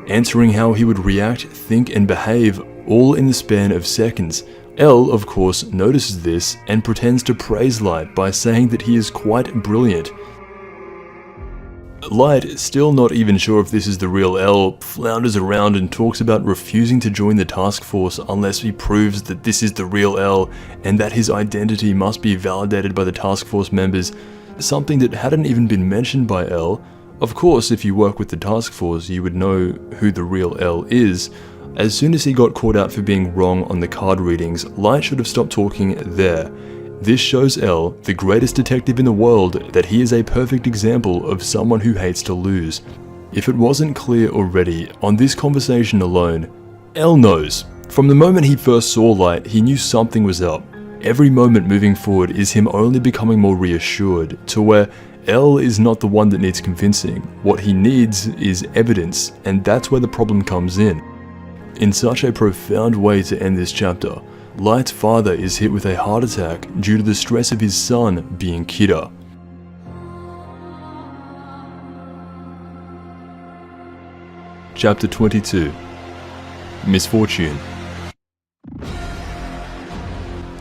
answering how he would react, think and behave all in the span of seconds. L, of course, notices this and pretends to praise Light by saying that he is quite brilliant. Light, still not even sure if this is the real L, flounders around and talks about refusing to join the task force unless he proves that this is the real L and that his identity must be validated by the task force members, something that hadn't even been mentioned by L. Of course, if you work with the task force, you would know who the real L is. As soon as he got caught out for being wrong on the card readings, Light should have stopped talking there. This shows L, the greatest detective in the world, that he is a perfect example of someone who hates to lose. If it wasn't clear already, on this conversation alone, L knows. From the moment he first saw Light, he knew something was up. Every moment moving forward is him only becoming more reassured, to where L is not the one that needs convincing. What he needs is evidence, and that's where the problem comes in. In such a profound way to end this chapter, Light's father is hit with a heart attack due to the stress of his son being Kira. Chapter 22. Misfortune.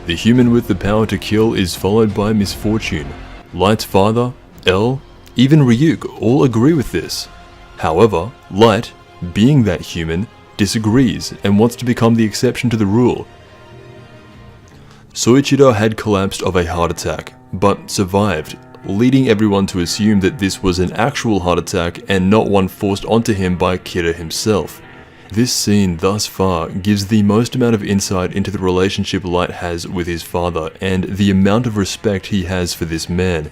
The human with the power to kill is followed by misfortune. Light's father, L, even Ryuk all agree with this. However, Light, being that human, disagrees and wants to become the exception to the rule. Soichiro had collapsed of a heart attack, but survived, leading everyone to assume that this was an actual heart attack and not one forced onto him by Kira himself. This scene thus far gives the most amount of insight into the relationship Light has with his father and the amount of respect he has for this man.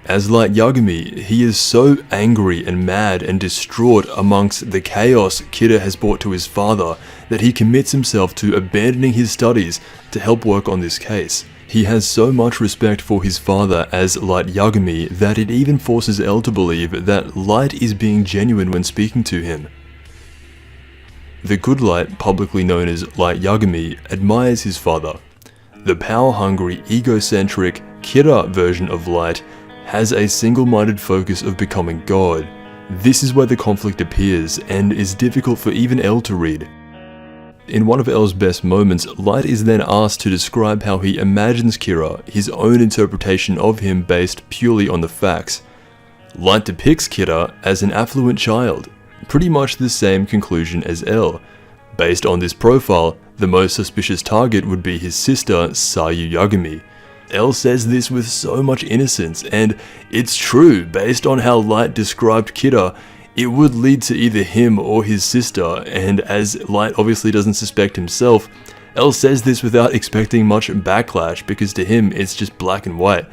As Light Yagami, he is so angry and mad and distraught amongst the chaos Kira has brought to his father that he commits himself to abandoning his studies to help work on this case. He has so much respect for his father as Light Yagami that it even forces L to believe that Light is being genuine when speaking to him. The good Light, publicly known as Light Yagami, admires his father. The power-hungry, egocentric Kira version of Light has a single-minded focus of becoming God. This is where the conflict appears and is difficult for even L to read. In one of L's best moments, Light is then asked to describe how he imagines Kira, his own interpretation of him based purely on the facts. Light depicts Kira as an affluent child, pretty much the same conclusion as L. Based on this profile, the most suspicious target would be his sister, Sayu Yagami. L says this with so much innocence, and it's true, based on how Light described Kira, it would lead to either him or his sister, and as Light obviously doesn't suspect himself, L says this without expecting much backlash because to him it's just black and white.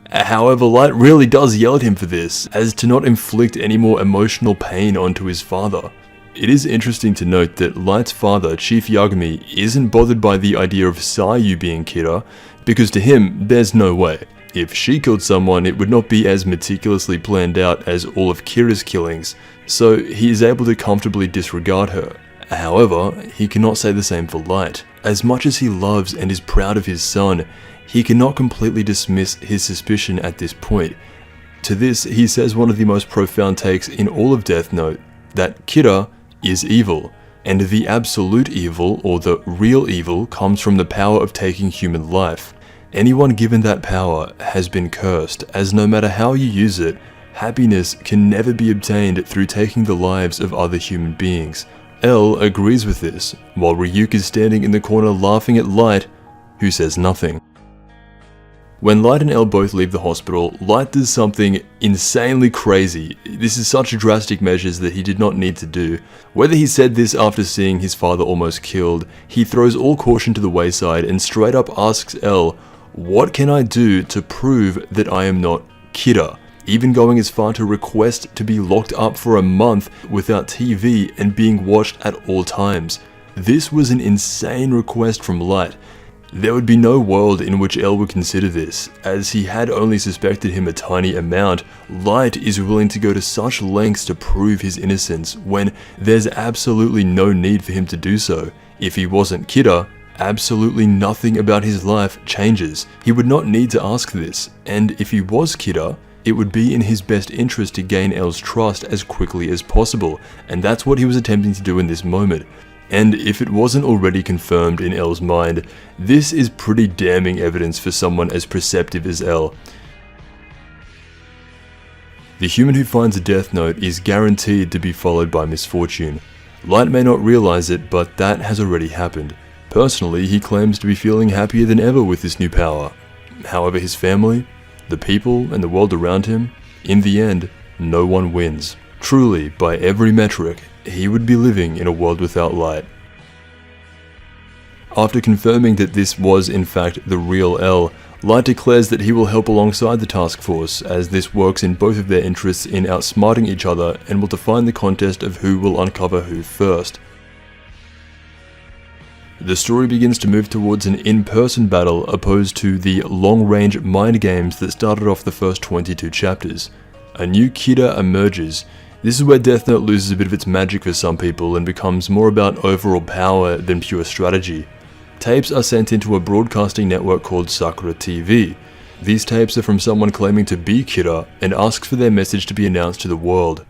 However, Light really does yell at him for this, as to not inflict any more emotional pain onto his father. It is interesting to note that Light's father, Chief Yagami, isn't bothered by the idea of Sayu being Kira, because to him, there's no way. If she killed someone, it would not be as meticulously planned out as all of Kira's killings, so he is able to comfortably disregard her. However, he cannot say the same for Light. As much as he loves and is proud of his son, he cannot completely dismiss his suspicion at this point. To this, he says one of the most profound takes in all of Death Note, that Kira is evil, and the absolute evil, or the real evil, comes from the power of taking human life. Anyone given that power has been cursed, as no matter how you use it, happiness can never be obtained through taking the lives of other human beings. L agrees with this, while Ryuk is standing in the corner laughing at Light, who says nothing. When Light and L both leave the hospital, Light does something insanely crazy. This is such drastic measures that he did not need to do. Whether he said this after seeing his father almost killed, he throws all caution to the wayside and straight up asks L, "What can I do to prove that I am not Kira?" Even going as far to request to be locked up for a month without TV and being watched at all times. This was an insane request from Light. There would be no world in which L would consider this, as he had only suspected him a tiny amount. Light is willing to go to such lengths to prove his innocence when there's absolutely no need for him to do so. If he wasn't Kira, absolutely nothing about his life changes. He would not need to ask this, and if he was Kira, it would be in his best interest to gain L's trust as quickly as possible, and that's what he was attempting to do in this moment. And if it wasn't already confirmed in L's mind, this is pretty damning evidence for someone as perceptive as L. The human who finds a death note is guaranteed to be followed by misfortune. Light may not realize it, but that has already happened. Personally, he claims to be feeling happier than ever with this new power. However, his family, the people, and the world around him, in the end, no one wins. Truly, by every metric, he would be living in a world without Light. After confirming that this was in fact the real L, Light declares that he will help alongside the task force, as this works in both of their interests in outsmarting each other and will define the contest of who will uncover who first. The story begins to move towards an in-person battle opposed to the long-range mind games that started off the first 22 chapters. A new Kira emerges. This is where Death Note loses a bit of its magic for some people and becomes more about overall power than pure strategy. Tapes are sent into a broadcasting network called Sakura TV. These tapes are from someone claiming to be Kira and asks for their message to be announced to the world.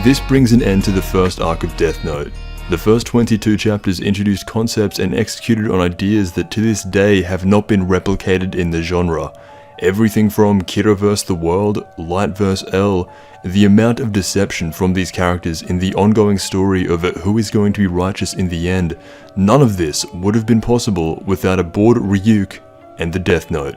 This brings an end to the first arc of Death Note. The first 22 chapters introduced concepts and executed on ideas that to this day have not been replicated in the genre. Everything from Kira vs. the world, Light vs. L, the amount of deception from these characters in the ongoing story of who is going to be righteous in the end, none of this would have been possible without a bored Ryuk and the Death Note.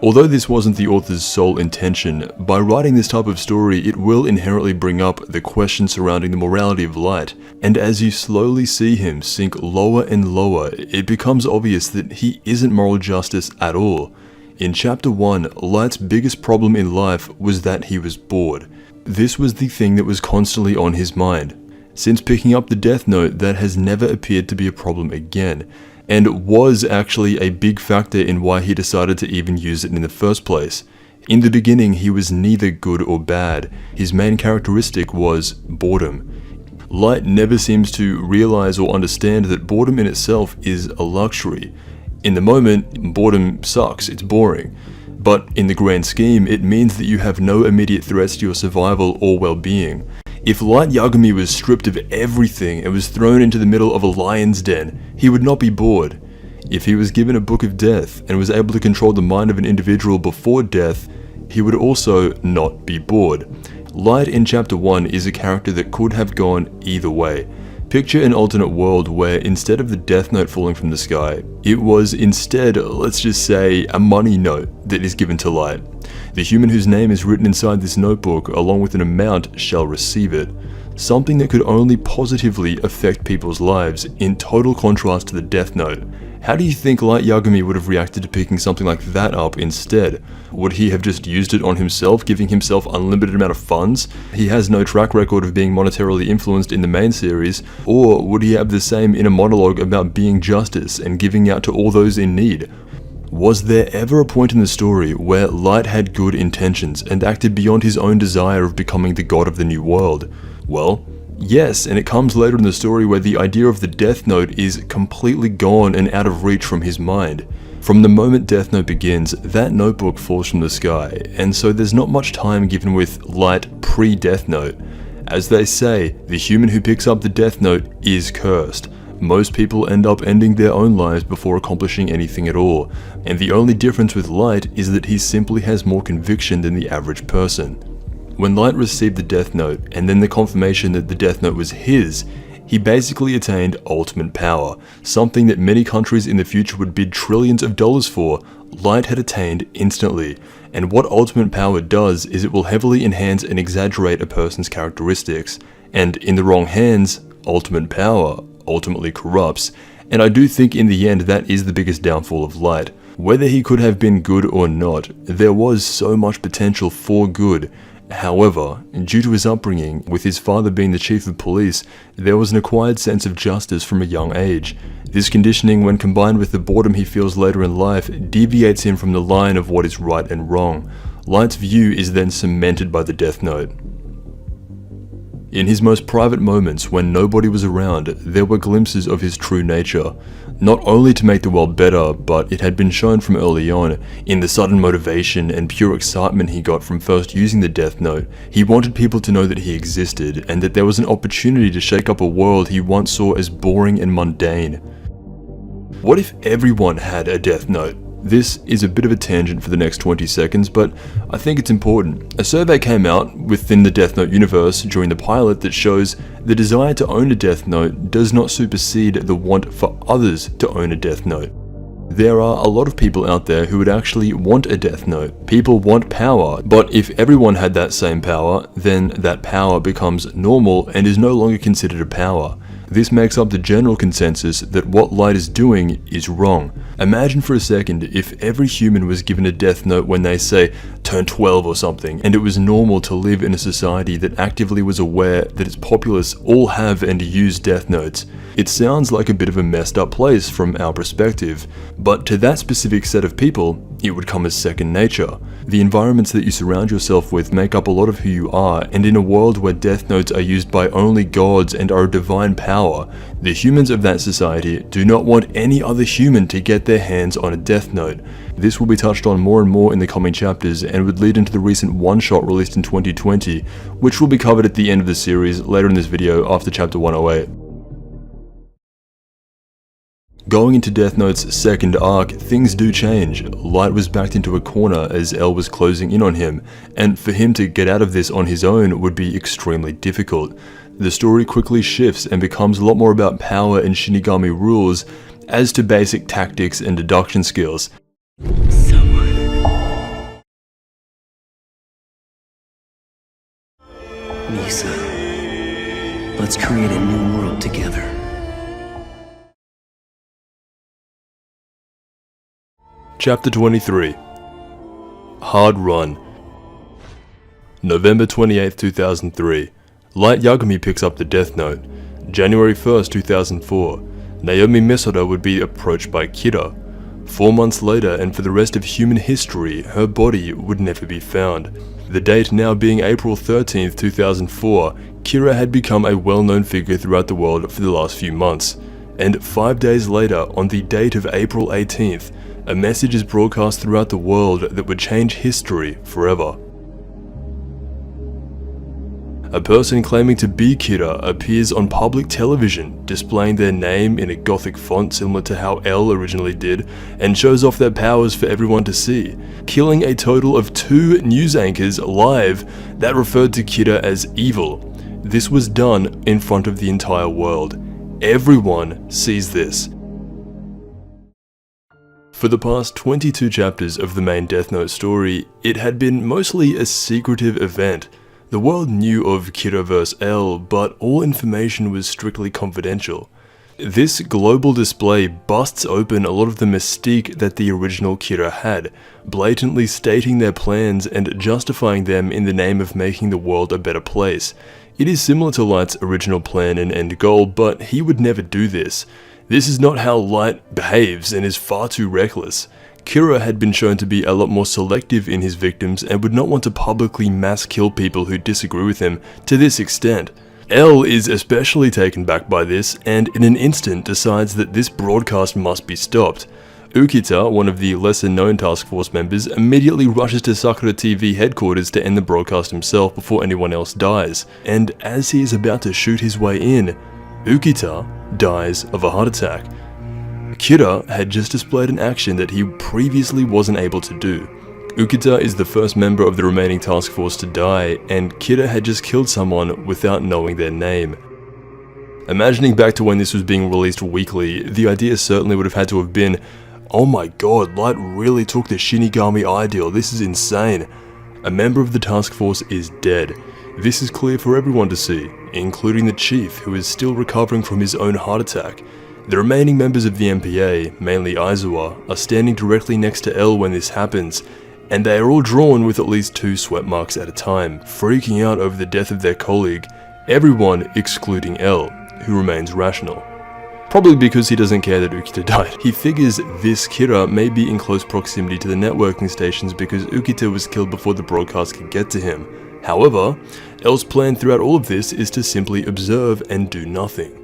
Although this wasn't the author's sole intention, by writing this type of story it will inherently bring up the question surrounding the morality of Light, and as you slowly see him sink lower and lower, it becomes obvious that he isn't moral justice at all. In chapter 1, Light's biggest problem in life was that he was bored. This was the thing that was constantly on his mind. Since picking up the Death Note, that has never appeared to be a problem again, and was actually a big factor in why he decided to even use it in the first place. In the beginning, he was neither good or bad. His main characteristic was boredom. Light never seems to realize or understand that boredom in itself is a luxury. In the moment, boredom sucks, it's boring. But in the grand scheme, it means that you have no immediate threats to your survival or well-being. If Light Yagami was stripped of everything and was thrown into the middle of a lion's den, he would not be bored. If he was given a book of death and was able to control the mind of an individual before death, he would also not be bored. Light in chapter 1 is a character that could have gone either way. Picture an alternate world where instead of the Death Note falling from the sky, it was instead, let's just say, a money note that is given to Light. The human whose name is written inside this notebook, along with an amount, shall receive it. Something that could only positively affect people's lives, in total contrast to the Death Note. How do you think Light Yagami would have reacted to picking something like that up instead? Would he have just used it on himself, giving himself unlimited amount of funds? He has no track record of being monetarily influenced in the main series. Or would he have the same inner monologue about being justice and giving out to all those in need? Was there ever a point in the story where Light had good intentions and acted beyond his own desire of becoming the god of the new world? Well, Yes, and it comes later in the story where the idea of the Death Note is completely gone and out of reach from his mind. From the moment Death Note begins, that notebook falls from the sky, and so there's not much time given with Light pre-Death Note. As they say, the human who picks up the Death Note is cursed. Most people end up ending their own lives before accomplishing anything at all, and the only difference with Light is that he simply has more conviction than the average person. When Light received the Death Note, and then the confirmation that the Death Note was his, he basically attained ultimate power, something that many countries in the future would bid trillions of dollars for. Light had attained instantly, and what ultimate power does is it will heavily enhance and exaggerate a person's characteristics, and in the wrong hands, ultimate power ultimately corrupts, and I do think in the end that is the biggest downfall of Light. Whether he could have been good or not, there was so much potential for good. However, due to his upbringing, with his father being the chief of police, there was an acquired sense of justice from a young age. This conditioning, when combined with the boredom he feels later in life, deviates him from the line of what is right and wrong. Light's view is then cemented by the Death Note. In his most private moments, when nobody was around, there were glimpses of his true nature. Not only to make the world better, but it had been shown from early on, in the sudden motivation and pure excitement he got from first using the Death Note. He wanted people to know that he existed, and that there was an opportunity to shake up a world he once saw as boring and mundane. What if everyone had a Death Note? This is a bit of a tangent for the next 20 seconds, but I think it's important. A survey came out within the Death Note universe during the pilot that shows the desire to own a Death Note does not supersede the want for others to own a Death Note. There are a lot of people out there who would actually want a Death Note. People want power, but if everyone had that same power, then that power becomes normal and is no longer considered a power. This makes up the general consensus that what Light is doing is wrong. Imagine for a second if every human was given a Death Note when they say turn 12 or something, and it was normal to live in a society that actively was aware that its populace all have and use Death Notes. It sounds like a bit of a messed up place from our perspective, but to that specific set of people, it would come as second nature. The environments that you surround yourself with make up a lot of who you are, and in a world where Death Notes are used by only gods and are a divine power, the humans of that society do not want any other human to get their hands on a Death Note. This will be touched on more and more in the coming chapters, and would lead into the recent one-shot released in 2020, which will be covered at the end of the series later in this video after chapter 108. Going into Death Note's second arc, things do change. Light was backed into a corner as L was closing in on him, and for him to get out of this on his own would be extremely difficult. The story quickly shifts and becomes a lot more about power and Shinigami rules as to basic tactics and deduction skills. Misa, let's create a new world together. Chapter 23. Hard Run. November 28, 2003. Light Yagami picks up the Death Note. January 1st, 2004. Naomi Misora would be approached by Kira. 4 months later, and for the rest of human history, her body would never be found. The date now being April 13th, 2004, Kira had become a well-known figure throughout the world for the last few months. And 5 days later, on the date of April 18th, a message is broadcast throughout the world that would change history forever. A person claiming to be Kira appears on public television, displaying their name in a gothic font similar to how L originally did, and shows off their powers for everyone to see, killing a total of 2 news anchors live that referred to Kira as evil. This was done in front of the entire world. Everyone sees this. For the past 22 chapters of the main Death Note story, it had been mostly a secretive event. The world knew of Kira vs. L, but all information was strictly confidential. This global display busts open a lot of the mystique that the original Kira had, blatantly stating their plans and justifying them in the name of making the world a better place. It is similar to Light's original plan and end goal, but he would never do this. This is not how Light behaves and is far too reckless. Kira had been shown to be a lot more selective in his victims and would not want to publicly mass kill people who disagree with him to this extent. L is especially taken back by this and in an instant decides that this broadcast must be stopped. Ukita, one of the lesser-known task force members, immediately rushes to Sakura TV headquarters to end the broadcast himself before anyone else dies, and as he is about to shoot his way in, Ukita dies of a heart attack. Kira had just displayed an action that he previously wasn't able to do. Ukita is the first member of the remaining task force to die, and Kira had just killed someone without knowing their name. Imagining back to when this was being released weekly, the idea certainly would have had to have been, oh my god, Light really took the Shinigami ideal, this is insane. A member of the task force is dead. This is clear for everyone to see, including the chief, who is still recovering from his own heart attack. The remaining members of the MPA, mainly Aizawa, are standing directly next to L when this happens, and they are all drawn with at least 2 sweat marks at a time, freaking out over the death of their colleague, everyone excluding L, who remains rational. Probably because he doesn't care that Ukita died. He figures this Kira may be in close proximity to the networking stations because Ukita was killed before the broadcast could get to him. However, L's plan throughout all of this is to simply observe and do nothing.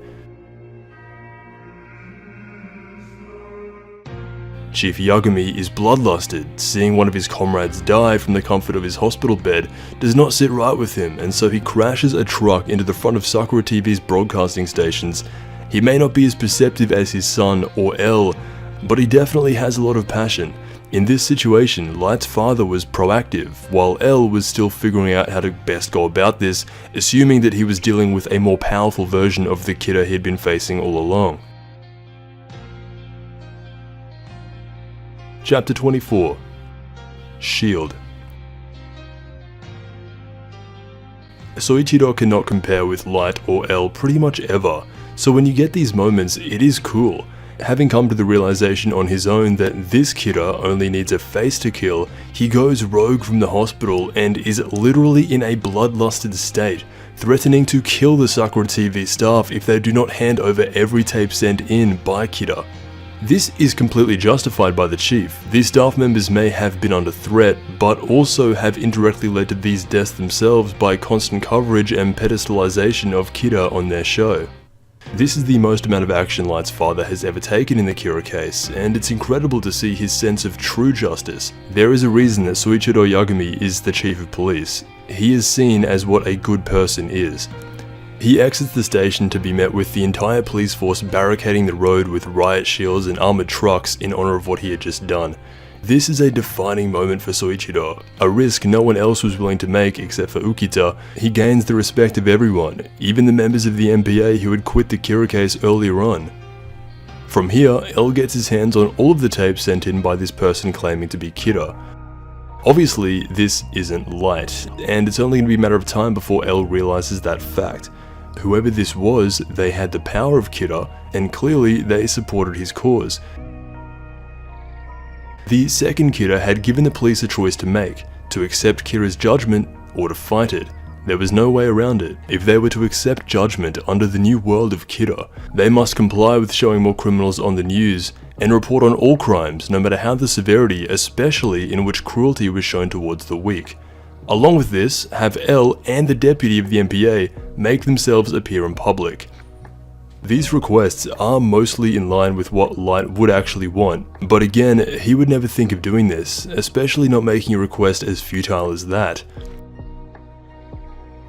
Chief Yagami is bloodlusted. Seeing one of his comrades die from the comfort of his hospital bed does not sit right with him, and so he crashes a truck into the front of Sakura TV's broadcasting stations. He may not be as perceptive as his son or L, but he definitely has a lot of passion. In this situation, Light's father was proactive, while L was still figuring out how to best go about this, assuming that he was dealing with a more powerful version of the Kira he'd been facing all along. Chapter 24. Shield. Soichiro cannot compare with Light or L pretty much ever, so when you get these moments, it is cool. Having come to the realization on his own that this Kira only needs a face to kill, he goes rogue from the hospital and is literally in a bloodlusted state, threatening to kill the Sakura TV staff if they do not hand over every tape sent in by Kira. This is completely justified by the chief. These staff members may have been under threat, but also have indirectly led to these deaths themselves by constant coverage and pedestalization of Kira on their show. This is the most amount of action Light's father has ever taken in the Kira case, and it's incredible to see his sense of true justice. There is a reason that Soichiro Yagami is the chief of police. He is seen as what a good person is. He exits the station to be met with the entire police force barricading the road with riot shields and armoured trucks in honour of what he had just done. This is a defining moment for Soichiro, a risk no one else was willing to make except for Ukita. He gains the respect of everyone, even the members of the MPA who had quit the Kira case earlier on. From here, L gets his hands on all of the tapes sent in by this person claiming to be Kira. Obviously, this isn't Light, and it's only going to be a matter of time before L realises that fact. Whoever this was, they had the power of Kira, and clearly they supported his cause. The second Kira had given the police a choice to make, to accept Kira's judgment or to fight it. There was no way around it. If they were to accept judgment under the new world of Kira, they must comply with showing more criminals on the news, and report on all crimes, no matter how the severity, especially in which cruelty was shown towards the weak. Along with this, have L and the deputy of the MPA make themselves appear in public. These requests are mostly in line with what Light would actually want, but again, he would never think of doing this, especially not making a request as futile as that.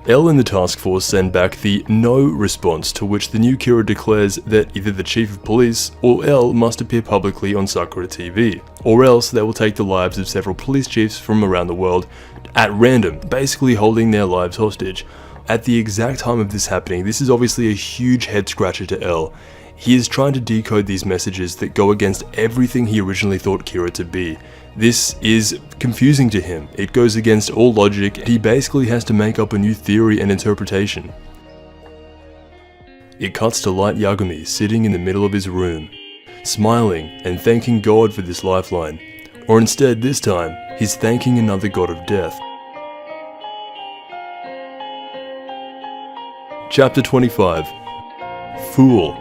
L and the task force send back the no response, to which the new Kira declares that either the chief of police or L must appear publicly on Sakura TV, or else they will take the lives of several police chiefs from around the world at random, basically holding their lives hostage. At the exact time of this happening, this is obviously a huge head scratcher to L. He is trying to decode these messages that go against everything he originally thought Kira to be. This is confusing to him. It goes against all logic. He basically has to make up a new theory and interpretation. It cuts to Light Yagami sitting in the middle of his room, smiling and thanking God for this lifeline. Or instead, this time, he's thanking another god of death. Chapter 25. Fool.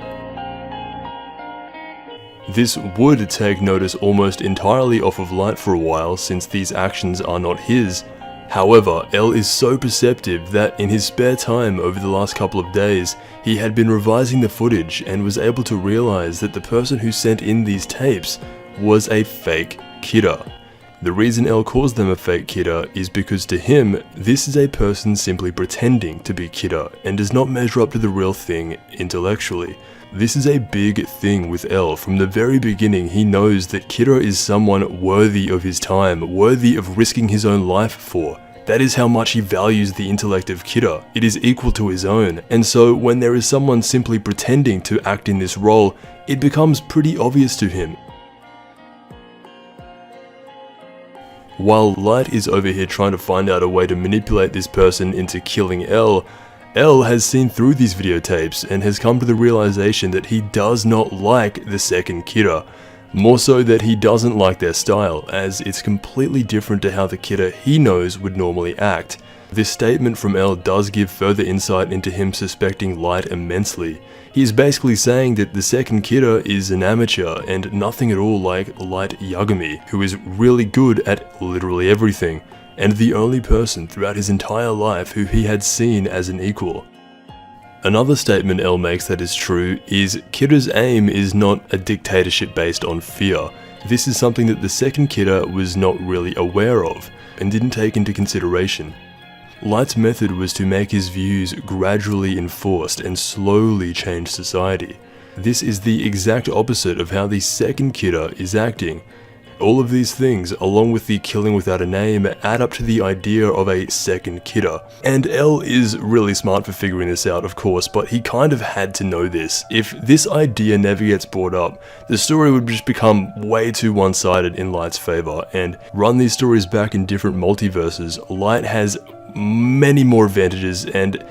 This would take notice almost entirely off of Light for a while, since these actions are not his, However, L is so perceptive that in his spare time over the last couple of days, he had been revising the footage and was able to realize that the person who sent in these tapes was a fake kidder. The reason L calls them a fake kidder is because to him, this is a person simply pretending to be kidder and does not measure up to the real thing intellectually. This is a big thing with L. From the very beginning, he knows that kidder is someone worthy of his time, worthy of risking his own life for. That is how much he values the intellect of kidder. It is equal to his own, and so when there is someone simply pretending to act in this role, it becomes pretty obvious to him. While Light is over here trying to find out a way to manipulate this person into killing L, L has seen through these videotapes and has come to the realization that he does not like the second kidder. More so that he doesn't like their style, as it's completely different to how the kidder he knows would normally act. This statement from L does give further insight into him suspecting Light immensely. He is basically saying that the second kidder is an amateur and nothing at all like Light Yagami, who is really good at literally everything, and the only person throughout his entire life who he had seen as an equal. Another statement L makes that is true is Kidder's aim is not a dictatorship based on fear. This is something that the second kidder was not really aware of and didn't take into consideration. Light's method was to make his views gradually enforced and slowly change society. This is the exact opposite of how the second kidder is acting. All of these things, along with the killing without a name, add up to the idea of a second kidder. And L is really smart for figuring this out, of course, but he kind of had to know this. If this idea never gets brought up, the story would just become way too one-sided in Light's favor, and run these stories back in different multiverses, Light has many more advantages and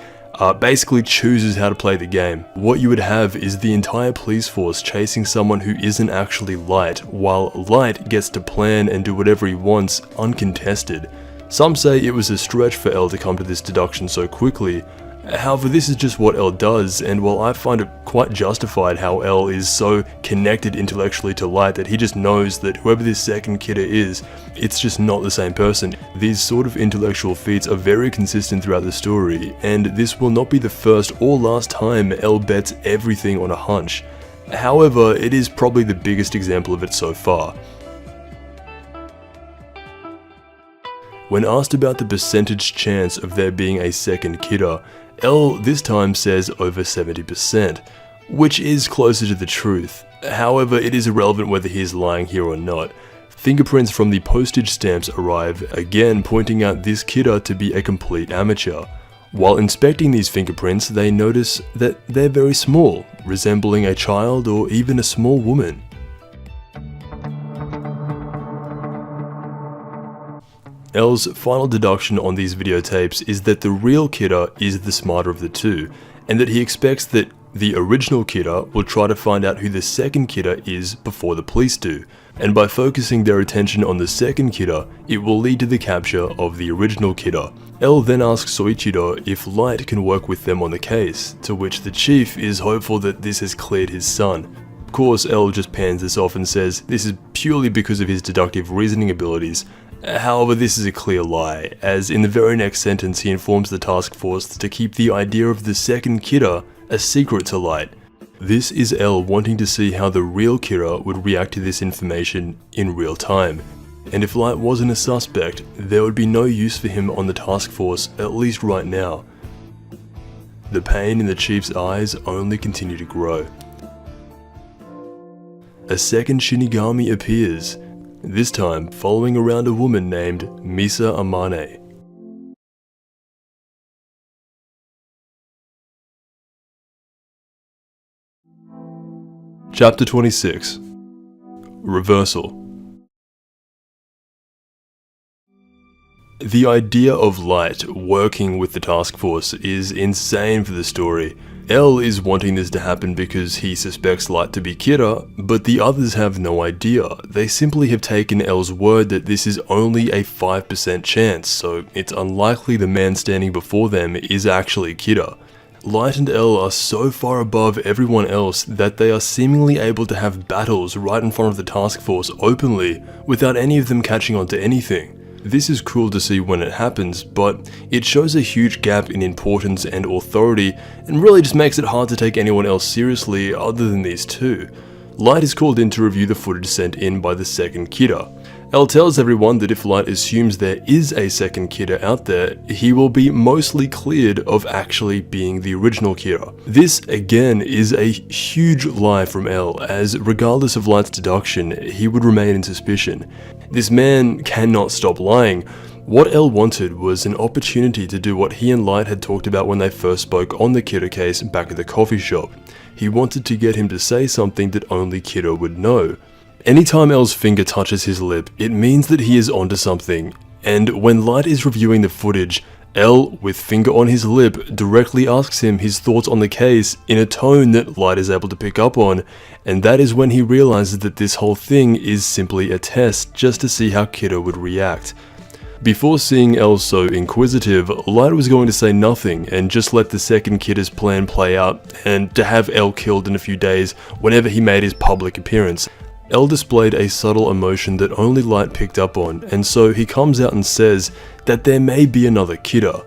basically chooses how to play the game. What you would have is the entire police force chasing someone who isn't actually Light, while Light gets to plan and do whatever he wants uncontested. Some say it was a stretch for L to come to this deduction so quickly. However, this is just what L does, and while I find it quite justified how L is so connected intellectually to Light that he just knows that whoever this second kidder is, it's just not the same person. These sort of intellectual feats are very consistent throughout the story, and this will not be the first or last time L bets everything on a hunch. However, it is probably the biggest example of it so far. When asked about the percentage chance of there being a second kidder, L this time says over 70%, which is closer to the truth. However, it is irrelevant whether he is lying here or not. Fingerprints from the postage stamps arrive, again pointing out this kidder to be a complete amateur. While inspecting these fingerprints, they notice that they're very small, resembling a child or even a small woman. L's final deduction on these videotapes is that the real kidder is the smarter of the two, and that he expects that the original kidder will try to find out who the second kidder is before the police do, and by focusing their attention on the second kidder, it will lead to the capture of the original kidder. L then asks Soichiro if Light can work with them on the case, to which the chief is hopeful that this has cleared his son. Of course, L just pans this off and says this is purely because of his deductive reasoning abilities. However, this is a clear lie, as in the very next sentence he informs the task force to keep the idea of the second kidder a secret to Light. This is L wanting to see how the real kidder would react to this information in real time, and if Light wasn't a suspect, there would be no use for him on the task force, at least right now. The pain in the chief's eyes only continue to grow. A second Shinigami appears, this time following around a woman named Misa Amane. Chapter 26. Reversal. The idea of Light working with the task force is insane for the story. L is wanting this to happen because he suspects Light to be kidder, but the others have no idea. They simply have taken L's word that this is only a 5% chance, so it's unlikely the man standing before them is actually kidder. Light and L are so far above everyone else that they are seemingly able to have battles right in front of the task force openly, without any of them catching on to anything. This is cool to see when it happens, but it shows a huge gap in importance and authority, and really just makes it hard to take anyone else seriously other than these two. Light is called in to review the footage sent in by the second Kidder. El tells everyone that if Light assumes there is a second Kidder out there, he will be mostly cleared of actually being the original Kidder. This, again, is a huge lie from El, as regardless of Light's deduction, he would remain in suspicion. This man cannot stop lying. What El wanted was an opportunity to do what he and Light had talked about when they first spoke on the Kidder case back at the coffee shop. He wanted to get him to say something that only Kidder would know. Anytime El's finger touches his lip, it means that he is onto something, and when Light is reviewing the footage, El, with finger on his lip, directly asks him his thoughts on the case in a tone that Light is able to pick up on, and that is when he realizes that this whole thing is simply a test just to see how Kidder would react. Before seeing El so inquisitive, Light was going to say nothing and just let the second Kidder's plan play out, and to have El killed in a few days whenever he made his public appearance. El displayed a subtle emotion that only Light picked up on, and so he comes out and says that there may be another Kidder.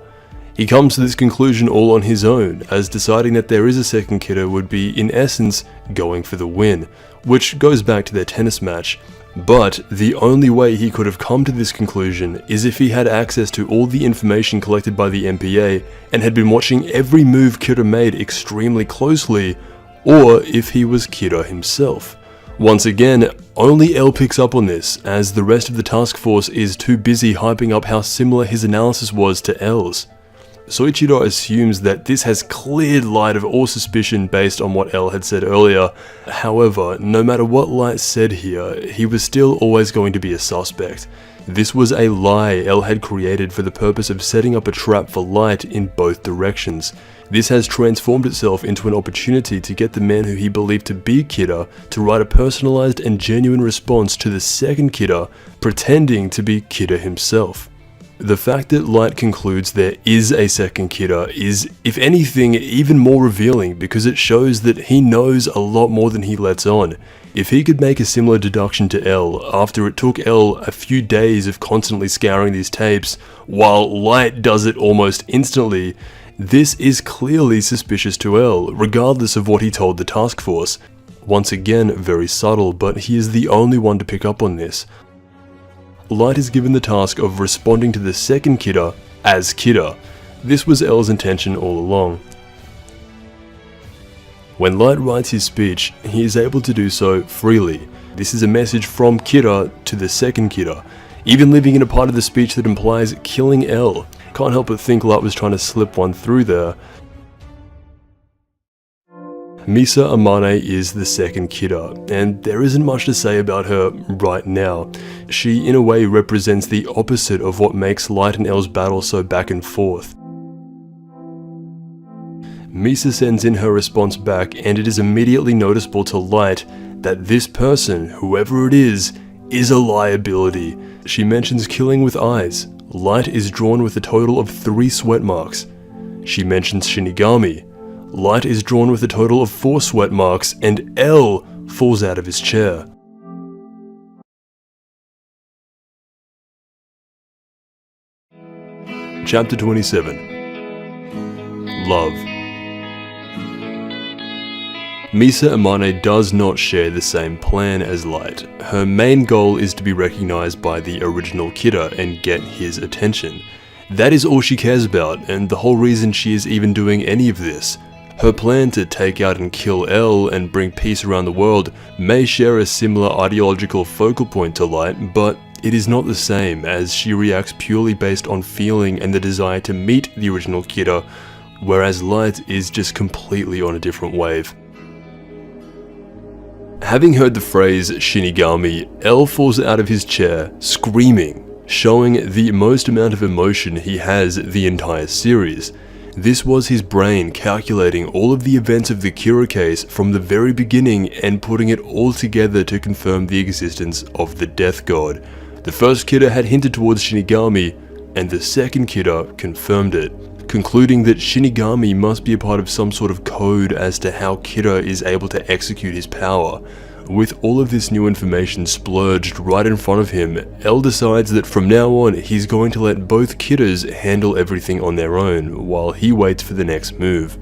He comes to this conclusion all on his own, as deciding that there is a second Kidder would be, in essence, going for the win, which goes back to their tennis match. But the only way he could have come to this conclusion is if he had access to all the information collected by the MPA and had been watching every move Kidder made extremely closely, or if he was Kidder himself. Once again, only El picks up on this, as the rest of the task force is too busy hyping up how similar his analysis was to El's. Soichiro assumes that this has cleared Light of all suspicion based on what El had said earlier. However, no matter what Light said here, he was still always going to be a suspect. This was a lie El had created for the purpose of setting up a trap for Light in both directions. This has transformed itself into an opportunity to get the man who he believed to be Kidder to write a personalized and genuine response to the second Kidder, pretending to be Kidder himself. The fact that Light concludes there is a second Kidder is, if anything, even more revealing because it shows that he knows a lot more than he lets on. If he could make a similar deduction to El after it took El a few days of constantly scouring these tapes, while Light does it almost instantly, this is clearly suspicious to El, regardless of what he told the task force. Once again, very subtle, but he is the only one to pick up on this. Light is given the task of responding to the second Kidder as Kidder. This was El's intention all along. When Light writes his speech, he is able to do so freely. This is a message from Kidder to the second Kidder, even leaving in a part of the speech that implies killing El. Can't help but think Light was trying to slip one through there. Misa Amane is the second Kidder, and there isn't much to say about her right now. She, in a way, represents the opposite of what makes Light and El's battle so back and forth. Misa sends in her response back, and it is immediately noticeable to Light that this person, whoever it is a liability. She mentions killing with eyes. Light is drawn with a total of 3 sweat marks. She mentions Shinigami. Light is drawn with a total of 4 sweat marks, and El falls out of his chair. Chapter 27. Love. Misa Amane does not share the same plan as Light. Her main goal is to be recognized by the original Kidder and get his attention. That is all she cares about, and the whole reason she is even doing any of this. Her plan to take out and kill El and bring peace around the world may share a similar ideological focal point to Light, but it is not the same, as she reacts purely based on feeling and the desire to meet the original Kidder, whereas Light is just completely on a different wave. Having heard the phrase Shinigami, El falls out of his chair, screaming, showing the most amount of emotion he has the entire series. This was his brain calculating all of the events of the Kira case from the very beginning and putting it all together to confirm the existence of the Death God. The first Kidder had hinted towards Shinigami, and the second Kidder confirmed it, concluding that Shinigami must be a part of some sort of code as to how Kidder is able to execute his power. With all of this new information splurged right in front of him, L decides that from now on he's going to let both Kiras handle everything on their own while he waits for the next move.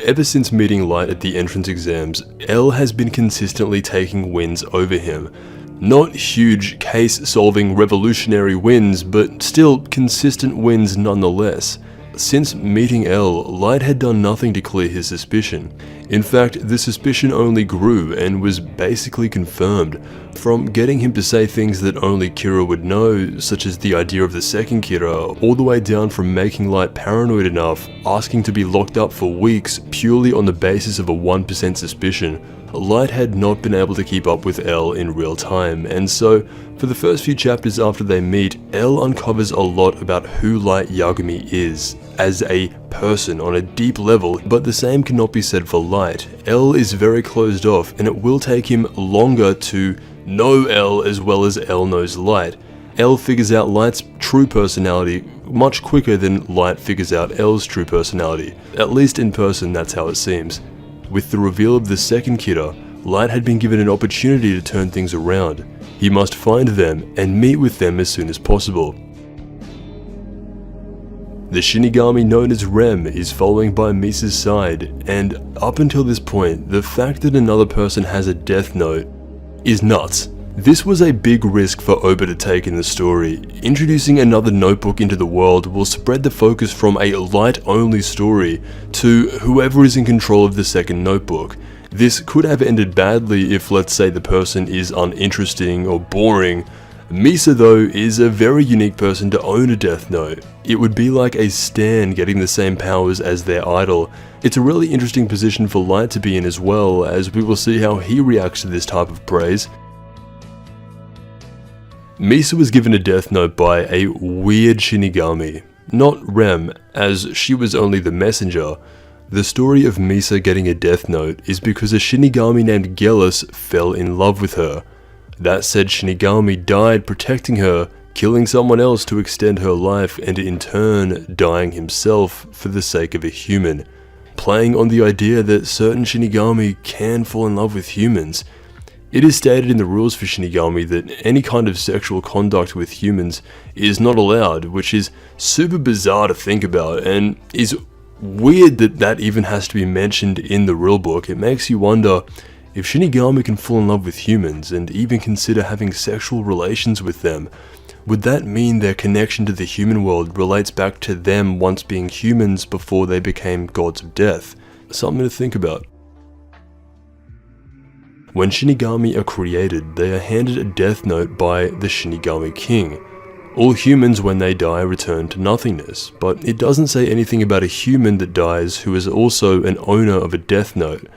Ever since meeting Light at the entrance exams, L has been consistently taking wins over him. Not huge case-solving revolutionary wins, but still consistent wins nonetheless. Since meeting L, Light had done nothing to clear his suspicion. In fact, the suspicion only grew and was basically confirmed. From getting him to say things that only Kira would know, such as the idea of the second Kira, all the way down from making Light paranoid enough, asking to be locked up for weeks purely on the basis of a 1% suspicion. Light had not been able to keep up with L in real time, and so, for the first few chapters after they meet, L uncovers a lot about who Light Yagami is, as a person on a deep level, but the same cannot be said for Light. L is very closed off, and it will take him longer to know L as well as L knows Light. L figures out Light's true personality much quicker than Light figures out L's true personality. At least in person, that's how it seems. With the reveal of the second Kira, Light had been given an opportunity to turn things around. He must find them and meet with them as soon as possible. The Shinigami known as Rem is following by Misa's side, and up until this point, the fact that another person has a death note is nuts. This was a big risk for Oba to take in the story. Introducing another notebook into the world will spread the focus from a Light-only story to whoever is in control of the second notebook. This could have ended badly if, let's say, the person is uninteresting or boring. Misa, though, is a very unique person to own a death note. It would be like a Stan getting the same powers as their idol. It's a really interesting position for Light to be in as well, as we will see how he reacts to this type of praise. Misa was given a death note by a weird Shinigami, not Rem, as she was only the messenger. The story of Misa getting a death note is because a Shinigami named Gelis fell in love with her. That said Shinigami died protecting her, killing someone else to extend her life and in turn dying himself for the sake of a human, playing on the idea that certain Shinigami can fall in love with humans. It is stated in the rules for Shinigami that any kind of sexual conduct with humans is not allowed, which is super bizarre to think about, and is weird that that even has to be mentioned in the rulebook. It makes you wonder, if Shinigami can fall in love with humans and even consider having sexual relations with them, would that mean their connection to the human world relates back to them once being humans before they became gods of death? Something to think about. When Shinigami are created, they are handed a death note by the Shinigami King. All humans when they die return to nothingness, but it doesn't say anything about a human that dies who is also an owner of a death note.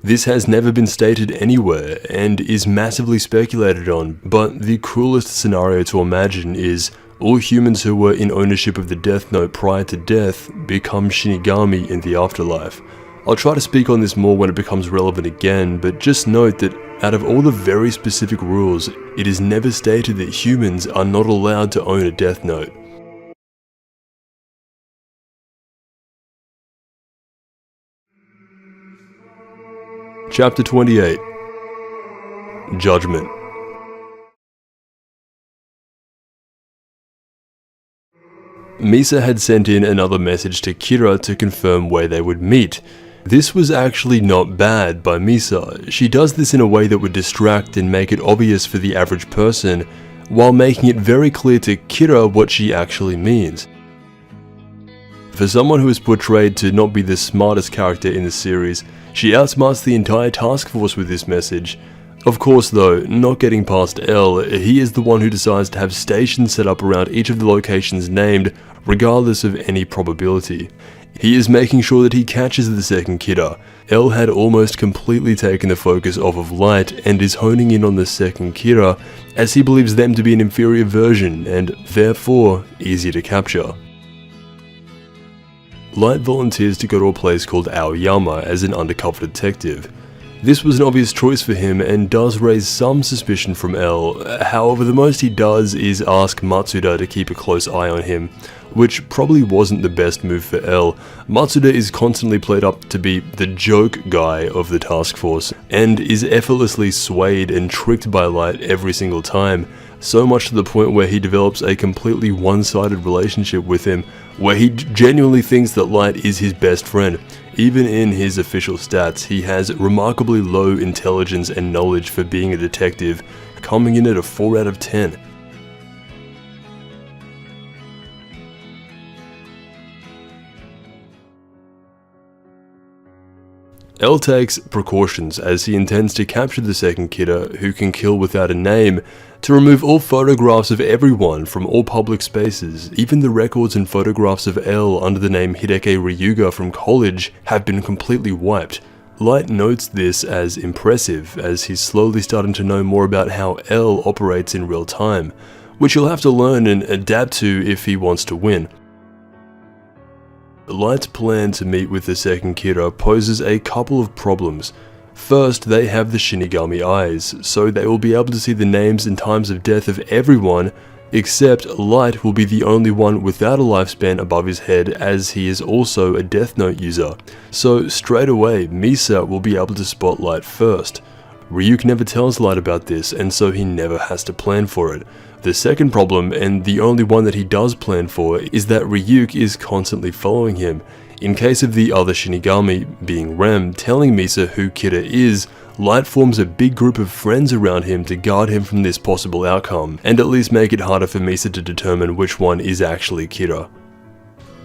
This has never been stated anywhere and is massively speculated on, but the coolest scenario to imagine is all humans who were in ownership of the death note prior to death become Shinigami in the afterlife. I'll try to speak on this more when it becomes relevant again, but just note that out of all the very specific rules, it is never stated that humans are not allowed to own a death note. Chapter 28 Judgment. Misa had sent in another message to Kira to confirm where they would meet. This was actually not bad by Misa. She does this in a way that would distract and make it obvious for the average person, while making it very clear to Kira what she actually means. For someone who is portrayed to not be the smartest character in the series, she outsmarts the entire task force with this message. Of course though, not getting past L, he is the one who decides to have stations set up around each of the locations named, regardless of any probability. He is making sure that he catches the second Kira. L had almost completely taken the focus off of Light and is honing in on the second Kira, as he believes them to be an inferior version and, therefore, easier to capture. Light volunteers to go to a place called Aoyama as an undercover detective. This was an obvious choice for him and does raise some suspicion from L. However, the most he does is ask Matsuda to keep a close eye on him, which probably wasn't the best move for L. Matsuda is constantly played up to be the joke guy of the task force, and is effortlessly swayed and tricked by Light every single time, so much to the point where he develops a completely one-sided relationship with him, where he genuinely thinks that Light is his best friend. Even in his official stats, he has remarkably low intelligence and knowledge for being a detective, coming in at a 4 out of 10. L takes precautions as he intends to capture the second kidder, who can kill without a name, to remove all photographs of everyone from all public spaces. Even the records and photographs of L under the name Hideki Ryuga from college have been completely wiped. Light notes this as impressive, as he's slowly starting to know more about how L operates in real time, which he'll have to learn and adapt to if he wants to win. Light's plan to meet with the second kidder poses a couple of problems. First, they have the Shinigami eyes, so they will be able to see the names and times of death of everyone, except Light will be the only one without a lifespan above his head, as he is also a Death Note user. So straight away, Misa will be able to spot Light first. Ryuk never tells Light about this, and so he never has to plan for it. The second problem, and the only one that he does plan for, is that Ryuk is constantly following him. In case of the other Shinigami, being Rem, telling Misa who Kira is, Light forms a big group of friends around him to guard him from this possible outcome, and at least make it harder for Misa to determine which one is actually Kira.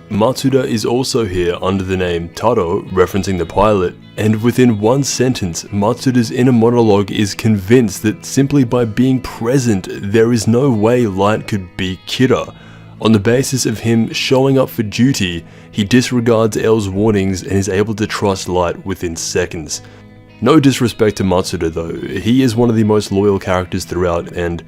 Matsuda is also here under the name Taro, referencing the pilot, and within one sentence, Matsuda's inner monologue is convinced that simply by being present, there is no way Light could be Kira. On the basis of him showing up for duty, he disregards L's warnings and is able to trust Light within seconds. No disrespect to Matsuda though, he is one of the most loyal characters throughout and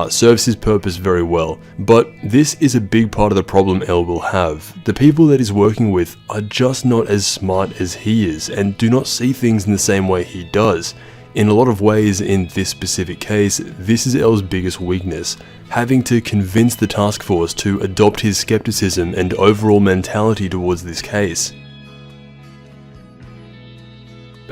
serves his purpose very well. But this is a big part of the problem L will have. The people that he's working with are just not as smart as he is and do not see things in the same way he does. In a lot of ways, in this specific case, this is L's biggest weakness, having to convince the task force to adopt his skepticism and overall mentality towards this case.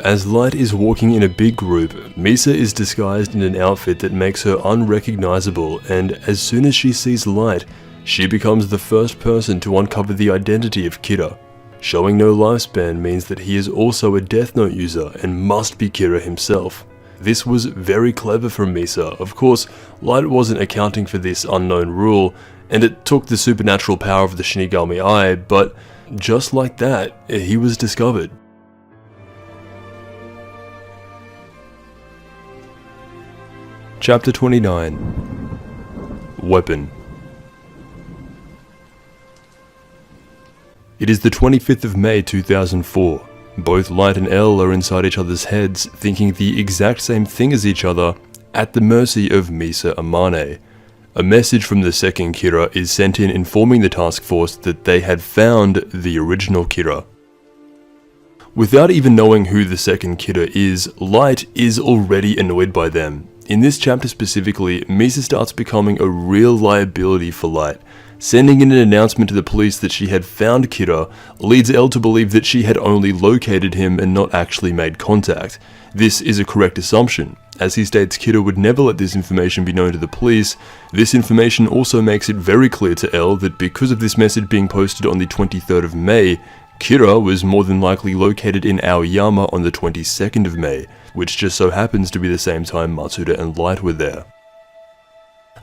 As Light is walking in a big group, Misa is disguised in an outfit that makes her unrecognizable, and as soon as she sees Light, she becomes the first person to uncover the identity of Kira. Showing no lifespan means that he is also a Death Note user and must be Kira himself. This was very clever from Misa. Of course, Light wasn't accounting for this unknown rule, and it took the supernatural power of the Shinigami Eye, but just like that, he was discovered. Chapter 29. Weapon. It is the 25th of May 2004. Both Light and L are inside each other's heads, thinking the exact same thing as each other, at the mercy of Misa Amane. A message from the second Kira is sent in informing the task force that they had found the original Kira. Without even knowing who the second Kira is, Light is already annoyed by them. In this chapter specifically, Misa starts becoming a real liability for Light. Sending in an announcement to the police that she had found Kira leads L to believe that she had only located him and not actually made contact. This is a correct assumption. As he states Kira would never let this information be known to the police, this information also makes it very clear to L that because of this message being posted on the 23rd of May, Kira was more than likely located in Aoyama on the 22nd of May, which just so happens to be the same time Matsuda and Light were there.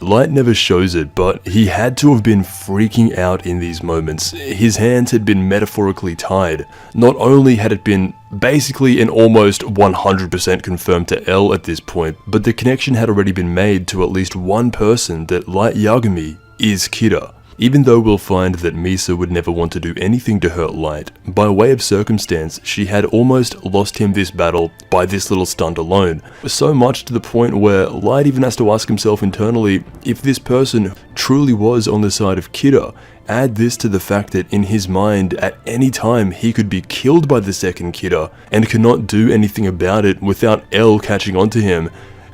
Light never shows it, but he had to have been freaking out in these moments. His hands had been metaphorically tied. Not only had it been basically and almost 100% confirmed to L at this point, but the connection had already been made to at least one person that Light Yagami is Kira. Even though we'll find that Misa would never want to do anything to hurt Light, by way of circumstance, she had almost lost him this battle by this little stunt alone. So much to the point where Light even has to ask himself internally if this person truly was on the side of Kira. Add this to the fact that in his mind, at any time he could be killed by the second Kira and cannot do anything about it without L catching on to him.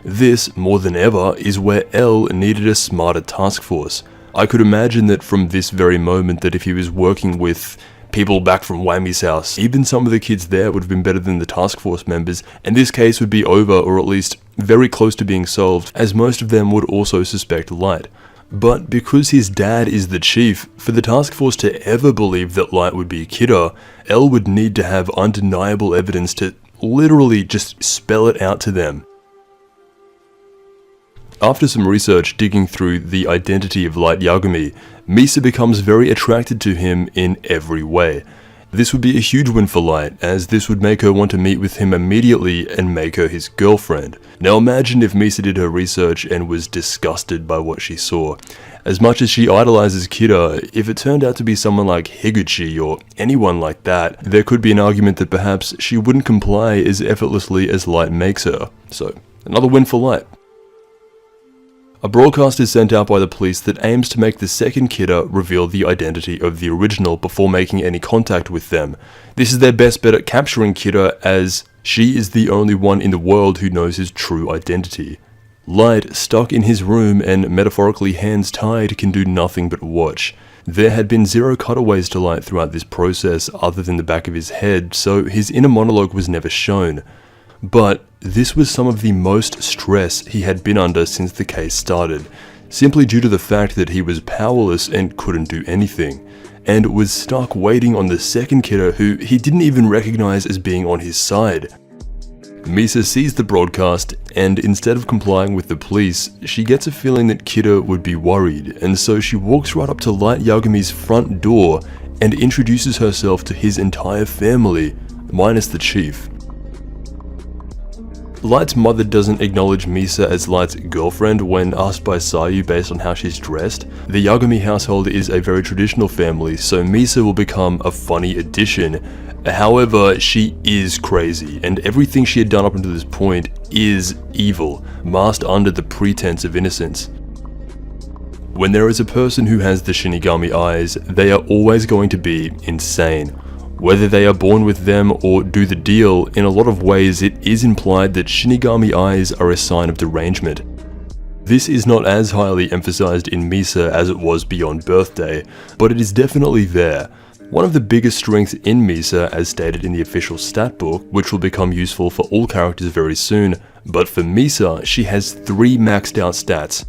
This, more than ever, is where L needed a smarter task force. I could imagine that from this very moment that if he was working with people back from Whammy's house, even some of the kids there would have been better than the task force members, and this case would be over, or at least very close to being solved, as most of them would also suspect Light. But because his dad is the chief, for the task force to ever believe that Light would be Kidder, El would need to have undeniable evidence to literally just spell it out to them. After some research digging through the identity of Light Yagami, Misa becomes very attracted to him in every way. This would be a huge win for Light, as this would make her want to meet with him immediately and make her his girlfriend. Now imagine if Misa did her research and was disgusted by what she saw. As much as she idolizes Kidder, if it turned out to be someone like Higuchi or anyone like that, there could be an argument that perhaps she wouldn't comply as effortlessly as Light makes her. So, another win for Light. A broadcast is sent out by the police that aims to make the second Kidder reveal the identity of the original before making any contact with them. This is their best bet at capturing Kidder, as she is the only one in the world who knows his true identity. Light, stuck in his room and metaphorically hands tied, can do nothing but watch. There had been zero cutaways to Light throughout this process other than the back of his head, so his inner monologue was never shown. But this was some of the most stress he had been under since the case started, simply due to the fact that he was powerless and couldn't do anything, and was stuck waiting on the second Kidder who he didn't even recognize as being on his side. Misa sees the broadcast, and instead of complying with the police, she gets a feeling that Kidder would be worried, and so she walks right up to Light Yagami's front door and introduces herself to his entire family, minus the chief. Light's mother doesn't acknowledge Misa as Light's girlfriend when asked by Sayu based on how she's dressed. The Yagami household is a very traditional family, so Misa will become a funny addition. However, she is crazy, and everything she had done up until this point is evil, masked under the pretense of innocence. When there is a person who has the Shinigami eyes, they are always going to be insane. Whether they are born with them or do the deal, in a lot of ways it is implied that Shinigami eyes are a sign of derangement. This is not as highly emphasized in Misa as it was Beyond Birthday, but it is definitely there. One of the biggest strengths in Misa, as stated in the official stat book, which will become useful for all characters very soon, but for Misa, she has 3 maxed out stats.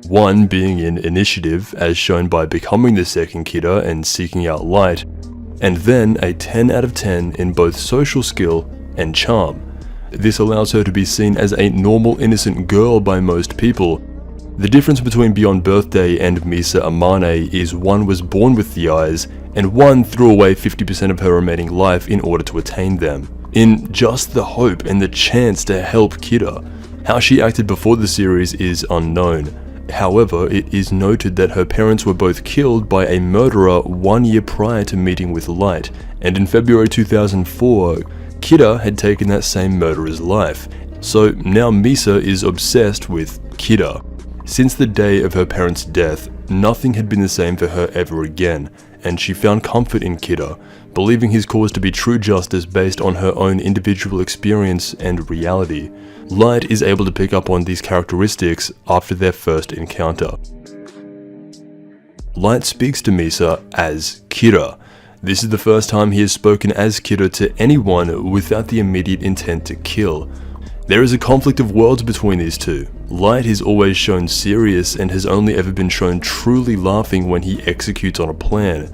One being in initiative, as shown by becoming the second Kidder and seeking out Light, and then a 10 out of 10 in both social skill and charm. This allows her to be seen as a normal innocent girl by most people. The difference between Beyond Birthday and Misa Amane is one was born with the eyes, and one threw away 50% of her remaining life in order to attain them, in just the hope and the chance to help Kidder. How she acted before the series is unknown. However, it is noted that her parents were both killed by a murderer 1 year prior to meeting with Light, and in February 2004, Kidder had taken that same murderer's life. So now Misa is obsessed with Kidder. Since the day of her parents' death, nothing had been the same for her ever again, and she found comfort in Kidder, believing his cause to be true justice based on her own individual experience and reality. Light is able to pick up on these characteristics after their first encounter. Light speaks to Misa as Kidder. This is the first time he has spoken as Kidder to anyone without the immediate intent to kill. There is a conflict of worlds between these two. Light is always shown serious and has only ever been shown truly laughing when he executes on a plan,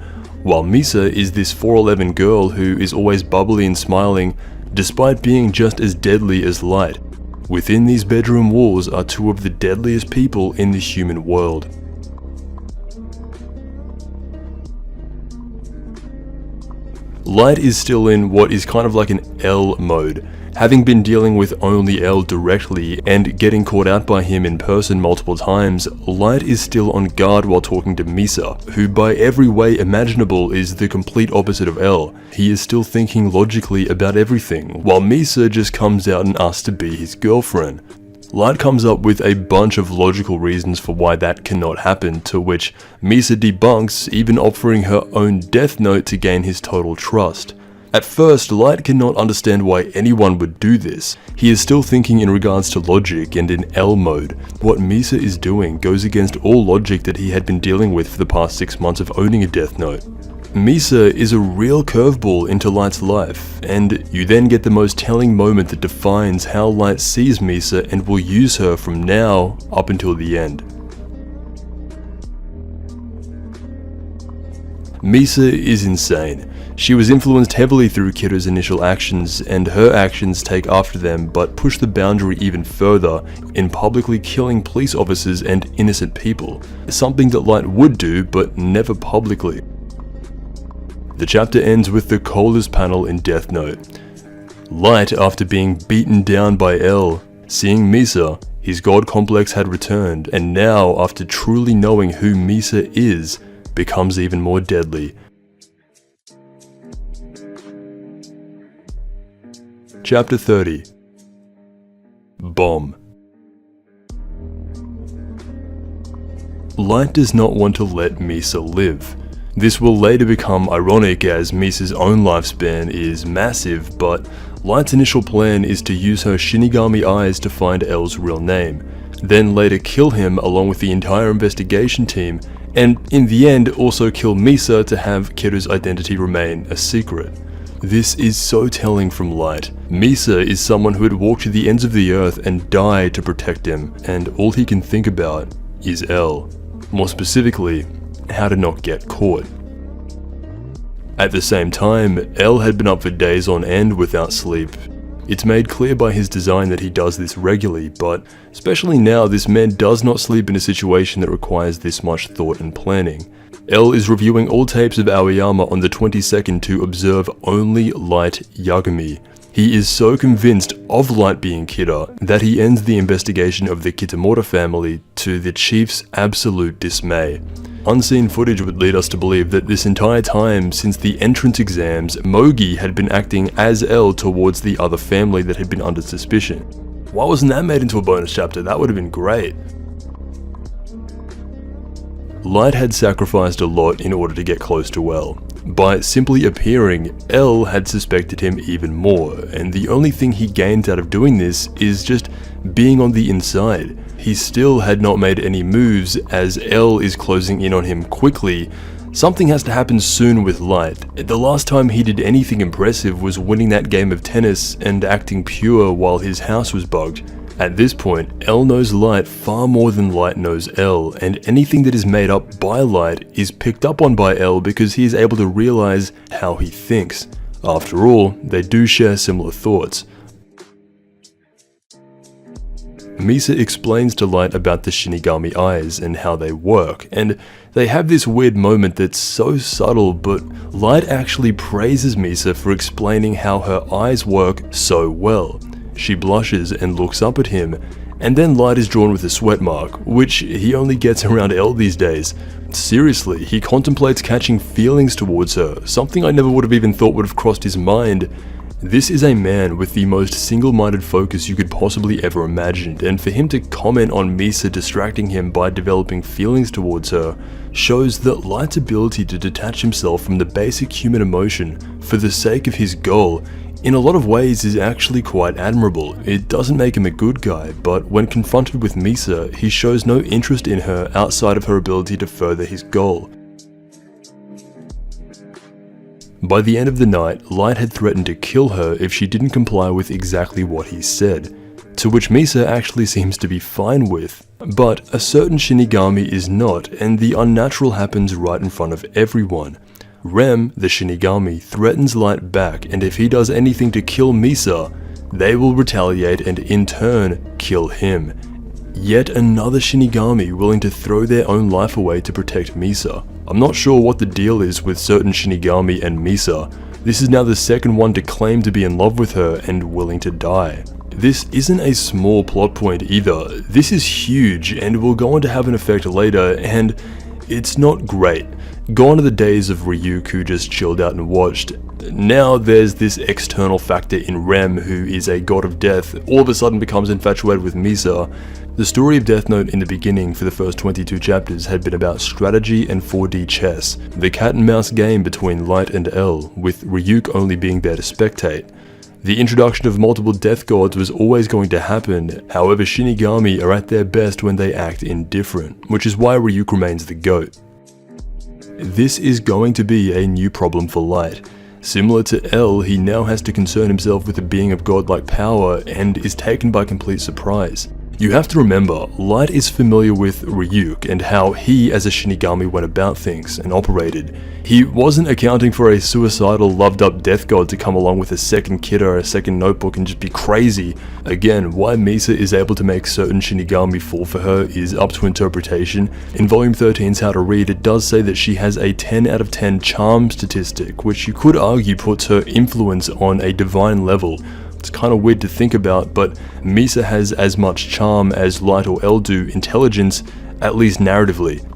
while Misa is this 4'11" girl who is always bubbly and smiling, despite being just as deadly as Light. Within these bedroom walls are 2 of the deadliest people in the human world. Light is still in what is kind of like an L mode. Having been dealing with only L directly and getting caught out by him in person multiple times, Light is still on guard while talking to Misa, who by every way imaginable is the complete opposite of L. He is still thinking logically about everything, while Misa just comes out and asks to be his girlfriend. Light comes up with a bunch of logical reasons for why that cannot happen, to which Misa debunks, even offering her own death note to gain his total trust. At first, Light cannot understand why anyone would do this. He is still thinking in regards to logic and in L mode. What Misa is doing goes against all logic that he had been dealing with for the past 6 months of owning a Death Note. Misa is a real curveball into Light's life, and you then get the most telling moment that defines how Light sees Misa and will use her from now up until the end. Misa is insane. She was influenced heavily through Kira's initial actions, and her actions take after them but push the boundary even further in publicly killing police officers and innocent people, something that Light would do but never publicly. The chapter ends with the coldest panel in Death Note. Light, after being beaten down by L, seeing Misa, his god complex had returned, and now, after truly knowing who Misa is, becomes even more deadly. Chapter 30. Bomb. Light does not want to let Misa live. This will later become ironic as Misa's own lifespan is massive, but Light's initial plan is to use her Shinigami eyes to find L's real name, then later kill him along with the entire investigation team, and in the end also kill Misa to have Kira's identity remain a secret. This is so telling from Light. Misa is someone who had walked to the ends of the earth and died to protect him, and all he can think about is L. More specifically, how to not get caught. At the same time, L had been up for days on end without sleep. It's made clear by his design that he does this regularly, but especially now this man does not sleep in a situation that requires this much thought and planning. L is reviewing all tapes of Aoyama on the 22nd to observe only Light Yagami. He is so convinced of Light being Kira that he ends the investigation of the Kitamura family to the chief's absolute dismay. Unseen footage would lead us to believe that this entire time since the entrance exams, Mogi had been acting as L towards the other family that had been under suspicion. Why wasn't that made into a bonus chapter? That would have been great. Light had sacrificed a lot in order to get close to L. By simply appearing, L had suspected him even more, and the only thing he gained out of doing this is just being on the inside. He still had not made any moves as L is closing in on him quickly. Something has to happen soon with Light. The last time he did anything impressive was winning that game of tennis and acting pure while his house was bugged. At this point, L knows Light far more than Light knows L, and anything that is made up by Light is picked up on by L because he is able to realize how he thinks. After all, they do share similar thoughts. Misa explains to Light about the Shinigami eyes and how they work, and they have this weird moment that's so subtle, but Light actually praises Misa for explaining how her eyes work so well. She blushes and looks up at him, and then Light is drawn with a sweat mark, which he only gets around L these days. Seriously, he contemplates catching feelings towards her, something I never would have even thought would have crossed his mind. This is a man with the most single-minded focus you could possibly ever imagine, and for him to comment on Misa distracting him by developing feelings towards her shows that Light's ability to detach himself from the basic human emotion for the sake of his goal in a lot of ways is actually quite admirable. It doesn't make him a good guy, but when confronted with Misa, he shows no interest in her outside of her ability to further his goal. By the end of the night, Light had threatened to kill her if she didn't comply with exactly what he said, to which Misa actually seems to be fine with. But a certain Shinigami is not, and the unnatural happens right in front of everyone. Rem, the Shinigami, threatens Light back, and if he does anything to kill Misa, they will retaliate and in turn kill him. Yet another Shinigami willing to throw their own life away to protect Misa. I'm not sure what the deal is with certain Shinigami and Misa. This is now the second one to claim to be in love with her and willing to die. This isn't a small plot point either. This is huge and will go on to have an effect later, and it's not great. Gone are the days of Ryuk who just chilled out and watched. Now there's this external factor in Rem, who is a god of death, all of a sudden becomes infatuated with Misa. The story of Death Note in the beginning for the first 22 chapters had been about strategy and 4D chess, the cat and mouse game between Light and L, with Ryuk only being there to spectate. The introduction of multiple death gods was always going to happen, however Shinigami are at their best when they act indifferent, which is why Ryuk remains the GOAT. This is going to be a new problem for Light. Similar to L, he now has to concern himself with a being of godlike power and is taken by complete surprise. You have to remember, Light is familiar with Ryuk and how he as a Shinigami went about things and operated. He wasn't accounting for a suicidal, loved-up death god to come along with a second kid or a second notebook and just be crazy. Again, why Misa is able to make certain Shinigami fall for her is up to interpretation. In Volume 13's How to Read, it does say that she has a 10 out of 10 charm statistic, which you could argue puts her influence on a divine level. It's kind of weird to think about, but Misa has as much charm as Light or L do intelligence, at least narratively.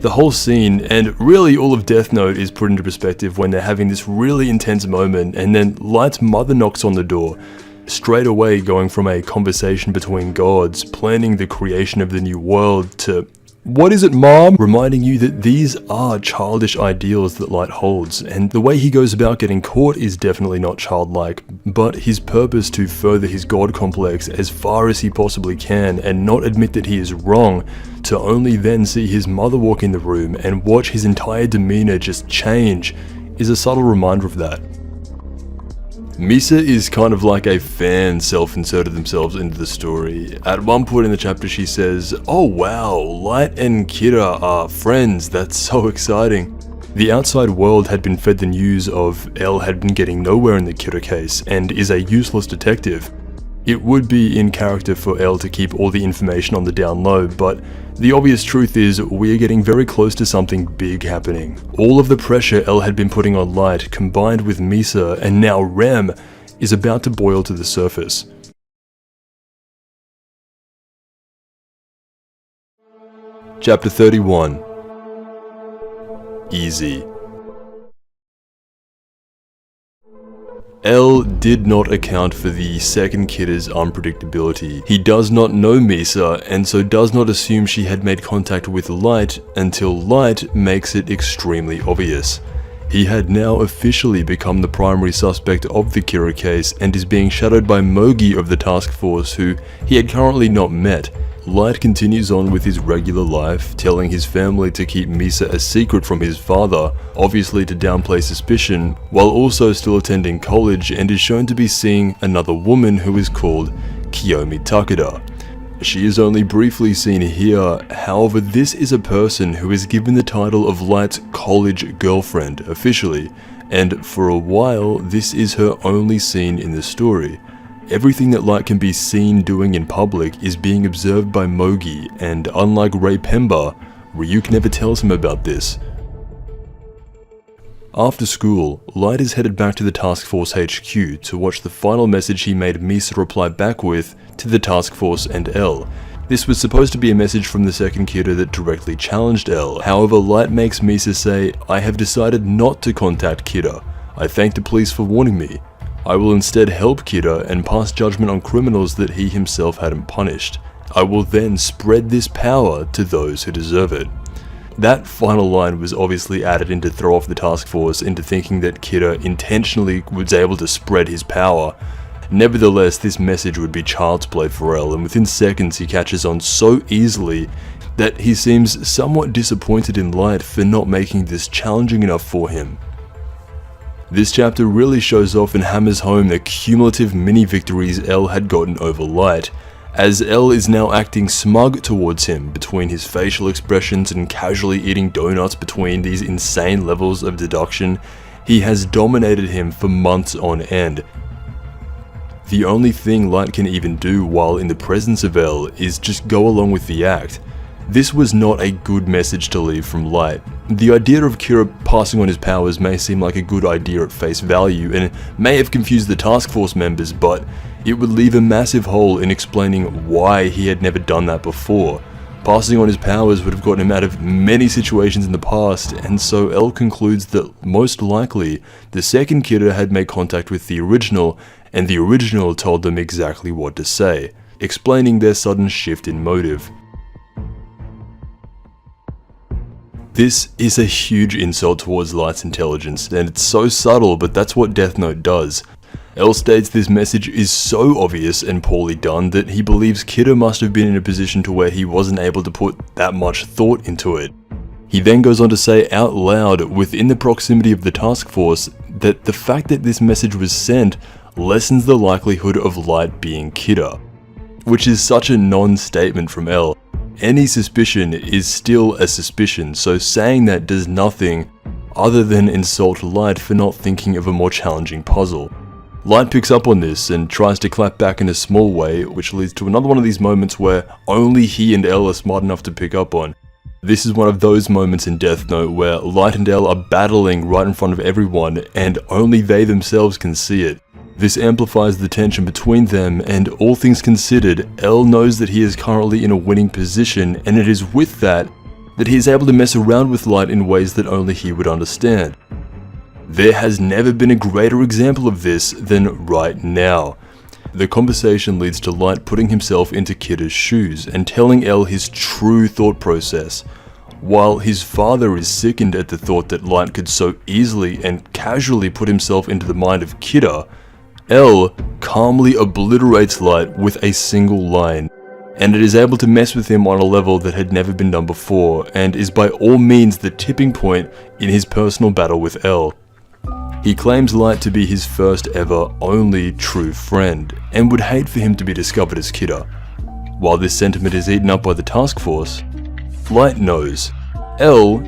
The whole scene, and really all of Death Note, is put into perspective when they're having this really intense moment, and then Light's mother knocks on the door, straight away going from a conversation between gods, planning the creation of the new world, to "What is it, Mom?" reminding you that these are childish ideals that Light holds, and the way he goes about getting caught is definitely not childlike, but his purpose to further his god complex as far as he possibly can and not admit that he is wrong, to only then see his mother walk in the room and watch his entire demeanor just change, is a subtle reminder of that. Misa is kind of like a fan self-inserted themselves into the story. At one point in the chapter she says, "Oh wow, Light and Kira are friends, that's so exciting." The outside world had been fed the news of L had been getting nowhere in the Kira case and is a useless detective. It would be in character for L to keep all the information on the down low, but the obvious truth is we are getting very close to something big happening. All of the pressure L had been putting on Light, combined with Misa and now Rem, is about to boil to the surface. Chapter 31. Easy. L did not account for the second kidder's unpredictability. He does not know Misa, and so does not assume she had made contact with Light until Light makes it extremely obvious. He had now officially become the primary suspect of the Kira case and is being shadowed by Mogi of the task force, who he had currently not met. Light continues on with his regular life, telling his family to keep Misa a secret from his father, obviously to downplay suspicion, while also still attending college, and is shown to be seeing another woman who is called Kiyomi Takeda. She is only briefly seen here, however this is a person who is given the title of Light's college girlfriend officially, and for a while this is her only scene in the story. Everything that Light can be seen doing in public is being observed by Mogi, and unlike Ray Pemba, Ryuk never tells him about this. After school, Light is headed back to the Task Force HQ to watch the final message he made Misa reply back with to the Task Force and L. This was supposed to be a message from the second kidder that directly challenged L, however Light makes Misa say, "I have decided not to contact Kidder. I thank the police for warning me. I will instead help Kidder and pass judgment on criminals that he himself hadn't punished. I will then spread this power to those who deserve it." That final line was obviously added in to throw off the task force into thinking that Kidder intentionally was able to spread his power. Nevertheless, this message would be child's play for L, and within seconds he catches on so easily that he seems somewhat disappointed in Light for not making this challenging enough for him. This chapter really shows off and hammers home the cumulative mini-victories L had gotten over Light, as L is now acting smug towards him between his facial expressions and casually eating donuts between these insane levels of deduction. He has dominated him for months on end. The only thing Light can even do while in the presence of L is just go along with the act. This was not a good message to leave from Light. The idea of Kira passing on his powers may seem like a good idea at face value and may have confused the task force members, but it would leave a massive hole in explaining why he had never done that before. Passing on his powers would have gotten him out of many situations in the past, and so L concludes that most likely the second kidder had made contact with the original, and the original told them exactly what to say, explaining their sudden shift in motive. This is a huge insult towards Light's intelligence, and it's so subtle, but that's what Death Note does. L states this message is so obvious and poorly done that he believes Kidder must have been in a position to where he wasn't able to put that much thought into it. He then goes on to say out loud within the proximity of the task force that the fact that this message was sent lessens the likelihood of Light being Kidder, which is such a non-statement from L. Any suspicion is still a suspicion, so saying that does nothing other than insult Light for not thinking of a more challenging puzzle. Light picks up on this and tries to clap back in a small way, which leads to another one of these moments where only he and L are smart enough to pick up on. This is one of those moments in Death Note where Light and L are battling right in front of everyone and only they themselves can see it. This amplifies the tension between them, and all things considered, L knows that he is currently in a winning position, and it is with that he is able to mess around with Light in ways that only he would understand. There has never been a greater example of this than right now. The conversation leads to Light putting himself into Kidder's shoes and telling L his true thought process. While his father is sickened at the thought that Light could so easily and casually put himself into the mind of Kidder, L calmly obliterates Light with a single line, and it is able to mess with him on a level that had never been done before, and is by all means the tipping point in his personal battle with L. He claims Light to be his first ever, only true friend, and would hate for him to be discovered as Kidder. While this sentiment is eaten up by the task force, Light knows L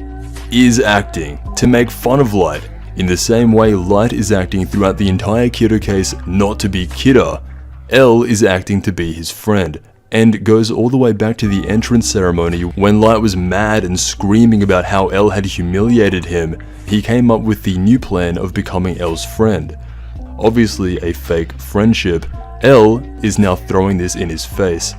is acting to make fun of Light, in the same way Light is acting throughout the entire Kidder case not to be Kidder. L is acting to be his friend, and goes all the way back to the entrance ceremony when Light was mad and screaming about how L had humiliated him. He came up with the new plan of becoming L's friend. Obviously a fake friendship, L is now throwing this in his face.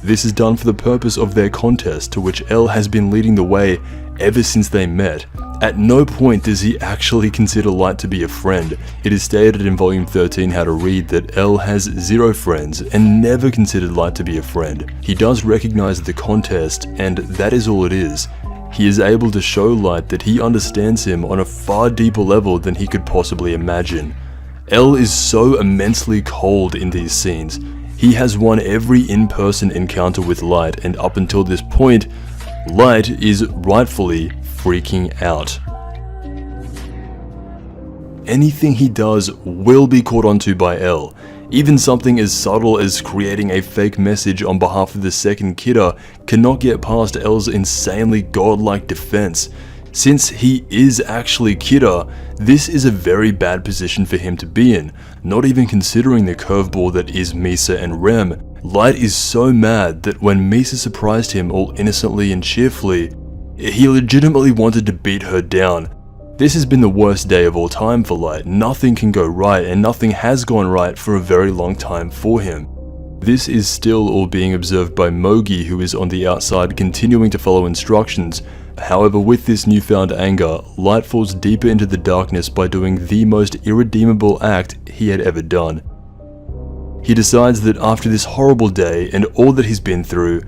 This is done for the purpose of their contest, to which L has been leading the way ever since they met. At no point does he actually consider Light to be a friend. It is stated in Volume 13 How to Read that L has 0 friends and never considered Light to be a friend. He does recognize the contest, and that is all it is. He is able to show Light that he understands him on a far deeper level than he could possibly imagine. L is so immensely cold in these scenes. He has won every in-person encounter with Light, and up until this point, Light is rightfully freaking out. Anything he does will be caught onto by L. Even something as subtle as creating a fake message on behalf of the second Kidder cannot get past L's insanely godlike defense. Since he is actually Kidder, this is a very bad position for him to be in, not even considering the curveball that is Misa and Rem. Light is so mad that when Misa surprised him all innocently and cheerfully, he legitimately wanted to beat her down. This has been the worst day of all time for Light. Nothing can go right, and nothing has gone right for a very long time for him. This is still all being observed by Mogi, who is on the outside continuing to follow instructions. However, with this newfound anger, Light falls deeper into the darkness by doing the most irredeemable act he had ever done. He decides that after this horrible day and all that he's been through,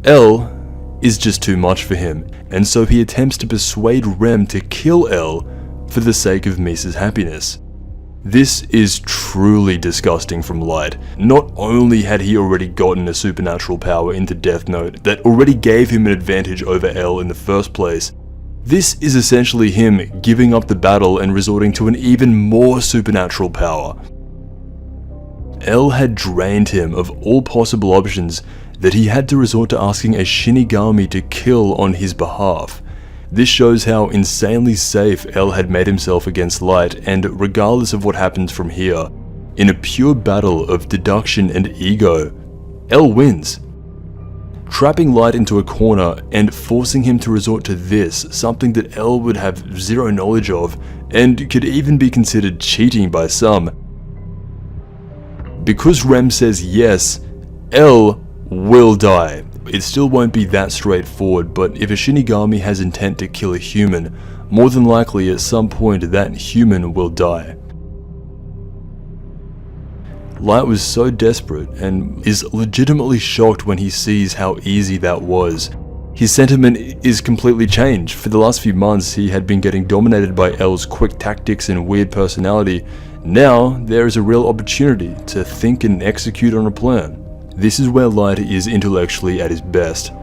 L is just too much for him, and so he attempts to persuade Rem to kill L for the sake of Misa's happiness. This is truly disgusting from Light. Not only had he already gotten a supernatural power into Death Note that already gave him an advantage over L in the first place, this is essentially him giving up the battle and resorting to an even more supernatural power. L had drained him of all possible options that he had to resort to asking a Shinigami to kill on his behalf. This shows how insanely safe L had made himself against Light, and regardless of what happens from here, in a pure battle of deduction and ego, L wins. Trapping Light into a corner and forcing him to resort to this, something that L would have zero knowledge of, and could even be considered cheating by some. Because Rem says yes, L will die. it still won't be that straightforward, but if a Shinigami has intent to kill a human, more than likely at some point that human will die. Light was so desperate and is legitimately shocked when he sees how easy that was. His sentiment is completely changed. For the last few months he had been getting dominated by L's quick tactics and weird personality. Now there is a real opportunity to think and execute on a plan. This is where Light is intellectually at his best.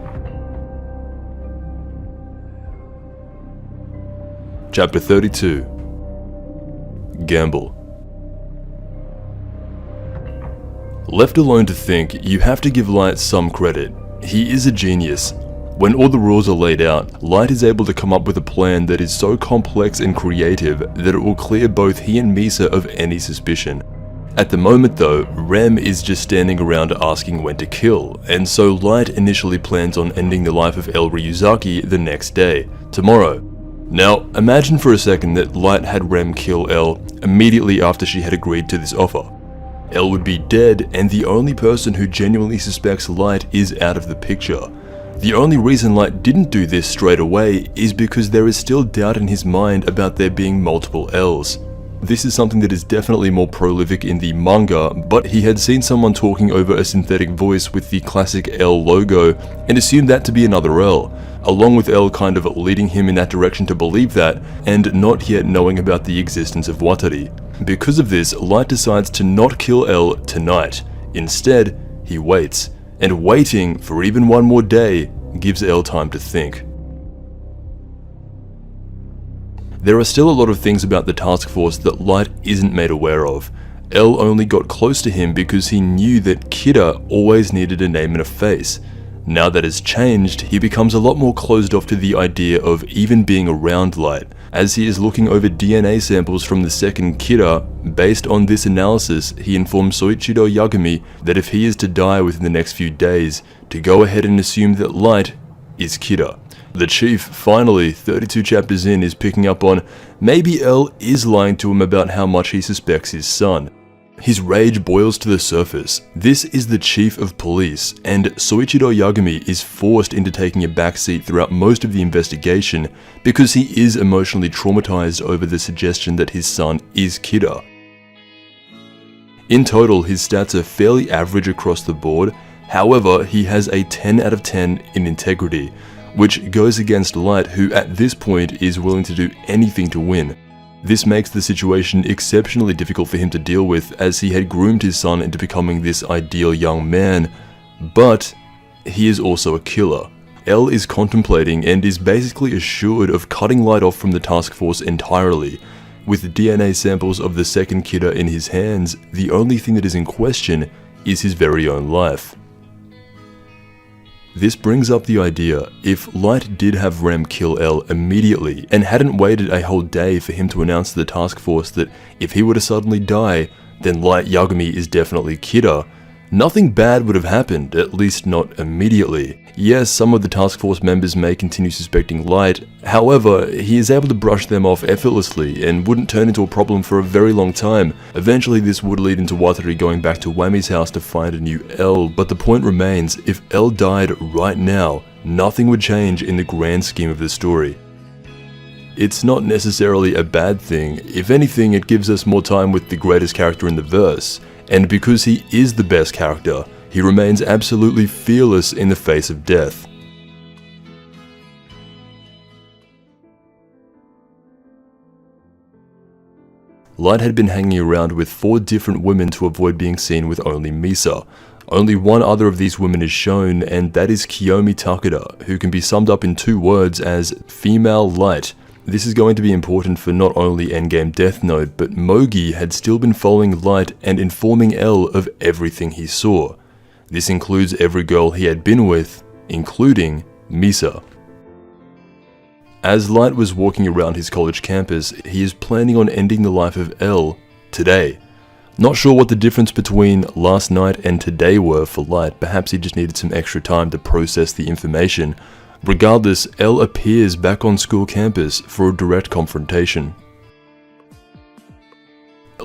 Chapter 32. Gamble. Left alone to think, you have to give Light some credit. He is a genius. When all the rules are laid out, Light is able to come up with a plan that is so complex and creative that it will clear both he and Misa of any suspicion. At the moment though, Rem is just standing around asking when to kill, and so Light initially plans on ending the life of El Ryuzaki the next day, tomorrow. Now, imagine for a second that Light had Rem kill El immediately after she had agreed to this offer. El would be dead, and the only person who genuinely suspects Light is out of the picture. The only reason Light didn't do this straight away is because there is still doubt in his mind about there being multiple L's. This is something that is definitely more prolific in the manga, but he had seen someone talking over a synthetic voice with the classic L logo and assumed that to be another L, along with L kind of leading him in that direction to believe that, and not yet knowing about the existence of Watari. Because of this, Light decides to not kill L tonight. Instead, he waits. And waiting for even one more day gives L time to think. There are still a lot of things about the task force that Light isn't made aware of. L only got close to him because he knew that Kira always needed a name and a face. Now that has changed, he becomes a lot more closed off to the idea of even being around Light, as he is looking over DNA samples from the second Kira. Based on this analysis, he informs Soichiro Yagami that if he is to die within the next few days, to go ahead and assume that Light is Kira. The chief, finally, 32 chapters in, is picking up on maybe L is lying to him about how much he suspects his son. His rage boils to the surface. This is the chief of police, and Soichiro Yagami is forced into taking a backseat throughout most of the investigation because he is emotionally traumatized over the suggestion that his son is Kira. In total, his stats are fairly average across the board. However, he has a 10 out of 10 in integrity, which goes against Light, who at this point is willing to do anything to win. This makes the situation exceptionally difficult for him to deal with, as he had groomed his son into becoming this ideal young man, but he is also a killer. L is contemplating and is basically assured of cutting Light off from the task force entirely. With DNA samples of the second Kira in his hands, the only thing that is in question is his very own life. This brings up the idea, if Light did have Rem kill L immediately and hadn't waited a whole day for him to announce to the task force that if he were to suddenly die, then Light Yagami is definitely Kira, nothing bad would have happened, at least not immediately. Yes, some of the task force members may continue suspecting Light, however, he is able to brush them off effortlessly and wouldn't turn into a problem for a very long time. Eventually this would lead into Watari going back to Wami's house to find a new L, but the point remains, if L died right now, nothing would change in the grand scheme of the story. It's not necessarily a bad thing. If anything, it gives us more time with the greatest character in the verse, and because he is the best character, he remains absolutely fearless in the face of death. Light had been hanging around with 4 different women to avoid being seen with only Misa. Only one other of these women is shown, and that is Kiyomi Takeda, who can be summed up in 2 words as female Light. This is going to be important for not only Endgame Death Note, but Mogi had still been following Light and informing L of everything he saw. This includes every girl he had been with, including Misa. As Light was walking around his college campus, he is planning on ending the life of L today. Not sure what the difference between last night and today were for Light, perhaps he just needed some extra time to process the information. Regardless, L appears back on school campus for a direct confrontation.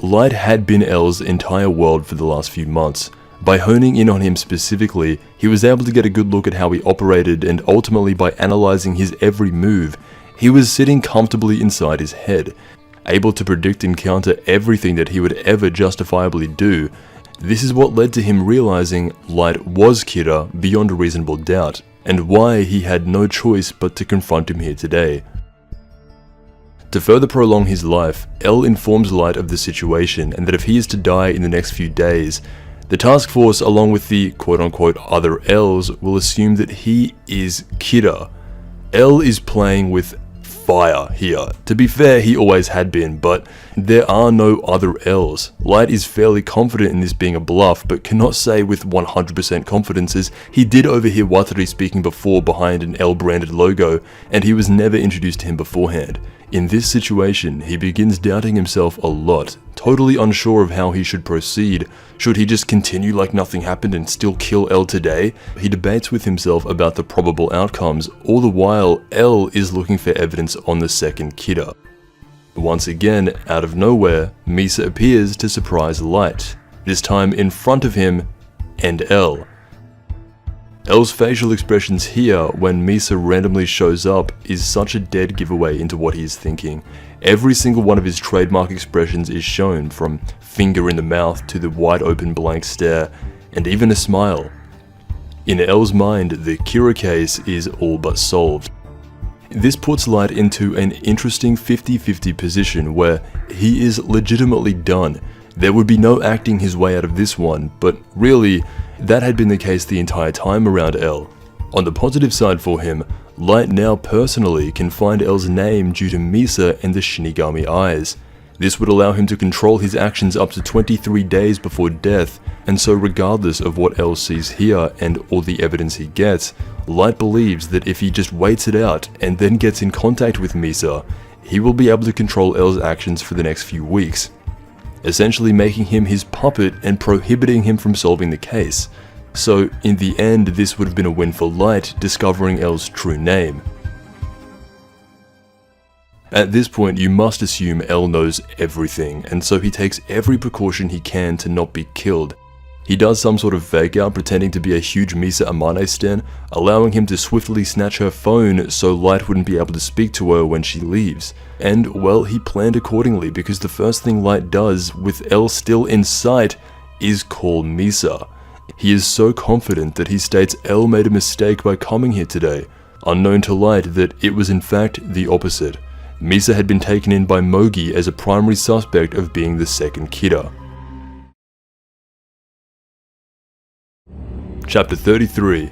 Light had been L's entire world for the last few months. By honing in on him specifically, he was able to get a good look at how he operated, and ultimately by analysing his every move, he was sitting comfortably inside his head, able to predict and counter everything that he would ever justifiably do. This is what led to him realising Light was Kira beyond a reasonable doubt, and why he had no choice but to confront him here today. To further prolong his life, L informs Light of the situation and that if he is to die in the next few days, the task force, along with the quote-unquote other L's, will assume that he is Kira. L is playing with fire here. To be fair, he always had been, but there are no other L's. Light is fairly confident in this being a bluff, but cannot say with 100% confidence, as he did overhear Wataru speaking before behind an L-branded logo, and he was never introduced to him beforehand. In this situation, he begins doubting himself a lot, totally unsure of how he should proceed. Should he just continue like nothing happened and still kill L today? He debates with himself about the probable outcomes, all the while L is looking for evidence on the second Kira. Once again, out of nowhere, Misa appears to surprise Light, this time in front of him and L. L's facial expressions here when Misa randomly shows up is such a dead giveaway into what he is thinking. Every single one of his trademark expressions is shown, from finger in the mouth to the wide open blank stare, and even a smile. In L's mind, the Kira case is all but solved. This puts Light into an interesting 50-50 position where he is legitimately done. There would be no acting his way out of this one, but really, that had been the case the entire time around L. On the positive side for him, Light now personally can find L's name due to Misa and the Shinigami eyes. This would allow him to control his actions up to 23 days before death, and so regardless of what L sees here and all the evidence he gets, Light believes that if he just waits it out and then gets in contact with Misa, he will be able to control L's actions for the next few weeks, essentially making him his puppet and prohibiting him from solving the case. So in the end, this would have been a win for Light, discovering L's true name. At this point, you must assume L knows everything, and so he takes every precaution he can to not be killed. He does some sort of fake out pretending to be a huge Misa Amane stan, allowing him to swiftly snatch her phone so Light wouldn't be able to speak to her when she leaves. And well, he planned accordingly, because the first thing Light does, with L still in sight, is call Misa. He is so confident that he states L made a mistake by coming here today, unknown to Light that it was in fact the opposite. Misa had been taken in by Mogi as a primary suspect of being the second Kira. Chapter 33.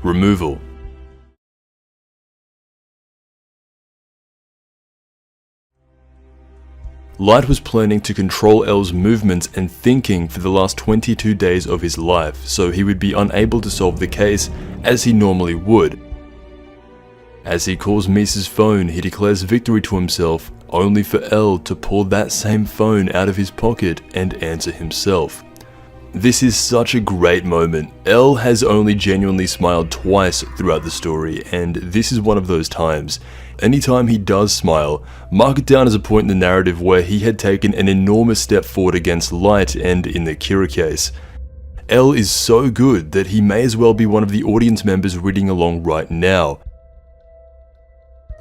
Removal. Light was planning to control L's movements and thinking for the last 22 days of his life, so he would be unable to solve the case as he normally would. As he calls Misa's phone, he declares victory to himself, only for L to pull that same phone out of his pocket and answer himself. This is such a great moment. L has only genuinely smiled twice throughout the story, and this is one of those times. Anytime he does smile, mark it down as a point in the narrative where he had taken an enormous step forward against Light and in the Kira case. L is so good that he may as well be one of the audience members reading along right now.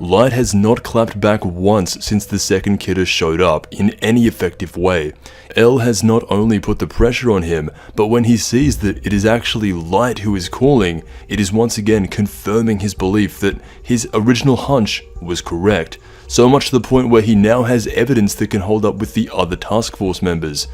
Light has not clapped back once since the second Kira showed up in any effective way. L has not only put the pressure on him, but when he sees that it is actually Light who is calling, it is once again confirming his belief that his original hunch was correct, so much to the point where he now has evidence that can hold up with the other task force members.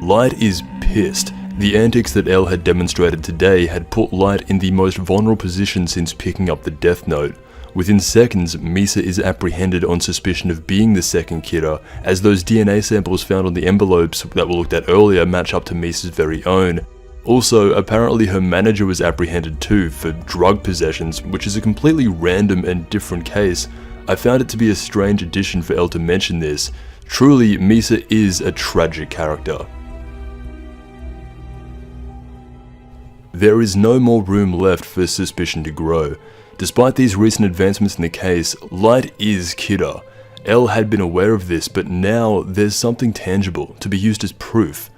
Light is pissed. The antics that L had demonstrated today had put Light in the most vulnerable position since picking up the Death Note. Within seconds, Misa is apprehended on suspicion of being the second Kira, as those DNA samples found on the envelopes that were looked at earlier match up to Misa's very own. Also, apparently her manager was apprehended too for drug possessions, which is a completely random and different case. I found it to be a strange addition for L to mention this. Truly, Misa is a tragic character. There is no more room left for suspicion to grow. Despite these recent advancements in the case, Light is Kira. Elle had been aware of this, but now there's something tangible to be used as proof.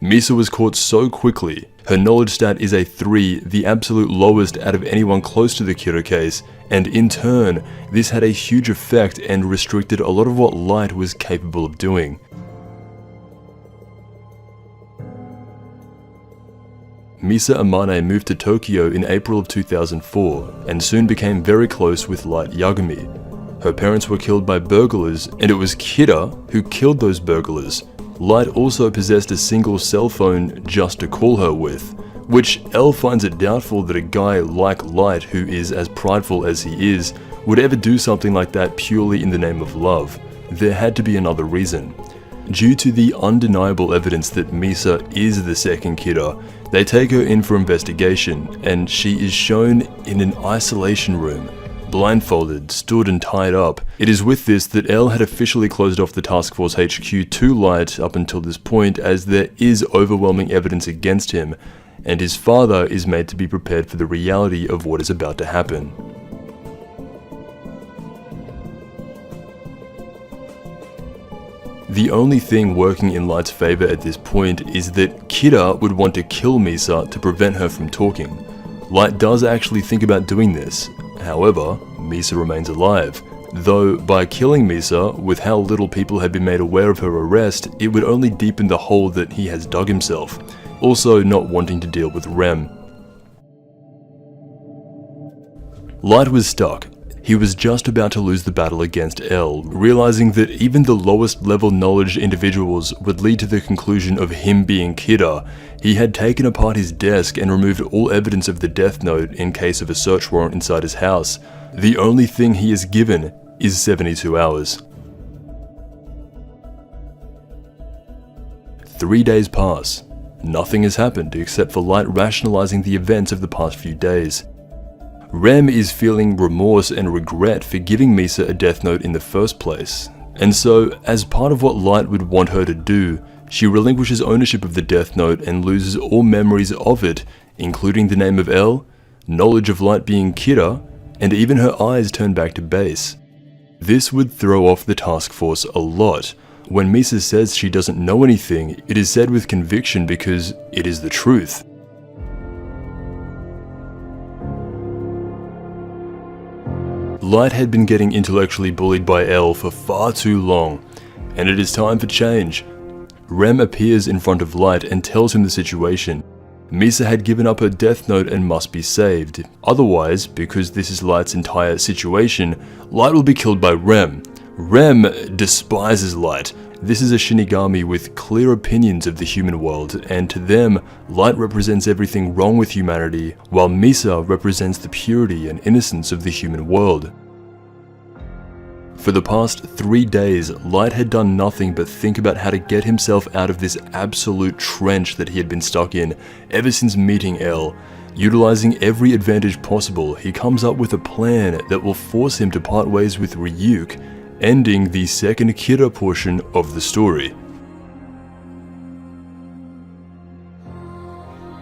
Misa was caught so quickly. Her knowledge stat is a 3, the absolute lowest out of anyone close to the Kira case, and in turn, this had a huge effect and restricted a lot of what Light was capable of doing. Misa Amane moved to Tokyo in April of 2004 and soon became very close with Light Yagami. Her parents were killed by burglars, and it was Kira who killed those burglars. Light also possessed a single cell phone just to call her with, which Elle finds it doubtful that a guy like Light, who is as prideful as he is, would ever do something like that purely in the name of love. There had to be another reason. Due to the undeniable evidence that Misa is the second Kira, they take her in for investigation, and she is shown in an isolation room, blindfolded, stood and tied up. It is with this that Elle had officially closed off the Task Force HQ to Light up until this point, as there is overwhelming evidence against him, and his father is made to be prepared for the reality of what is about to happen. The only thing working in Light's favor at this point is that Kira would want to kill Misa to prevent her from talking. Light does actually think about doing this. However, Misa remains alive, though by killing Misa, with how little people had been made aware of her arrest, it would only deepen the hole that he has dug himself, also not wanting to deal with Rem. Light was stuck. He was just about to lose the battle against Elle, realizing that even the lowest level knowledge individuals would lead to the conclusion of him being Kira. He had taken apart his desk and removed all evidence of the death note in case of a search warrant inside his house. The only thing he is given is 72 hours. 3 days pass. Nothing has happened except for Light rationalizing the events of the past few days. Rem is feeling remorse and regret for giving Misa a death note in the first place, and so, as part of what Light would want her to do, she relinquishes ownership of the death note and loses all memories of it, including the name of Elle, knowledge of Light being Kira, and even her eyes turn back to base. This would throw off the task force a lot. When Misa says she doesn't know anything, it is said with conviction because it is the truth. Light had been getting intellectually bullied by Elle for far too long, and it is time for change. Rem appears in front of Light and tells him the situation. Misa had given up her death note and must be saved. Otherwise, because this is Light's entire situation, Light will be killed by Rem. Rem despises Light. This is a Shinigami with clear opinions of the human world, and to them, Light represents everything wrong with humanity, while Misa represents the purity and innocence of the human world. For the past 3 days, Light had done nothing but think about how to get himself out of this absolute trench that he had been stuck in ever since meeting Elle. Utilizing every advantage possible, he comes up with a plan that will force him to part ways with Ryuk, ending the second Kira portion of the story.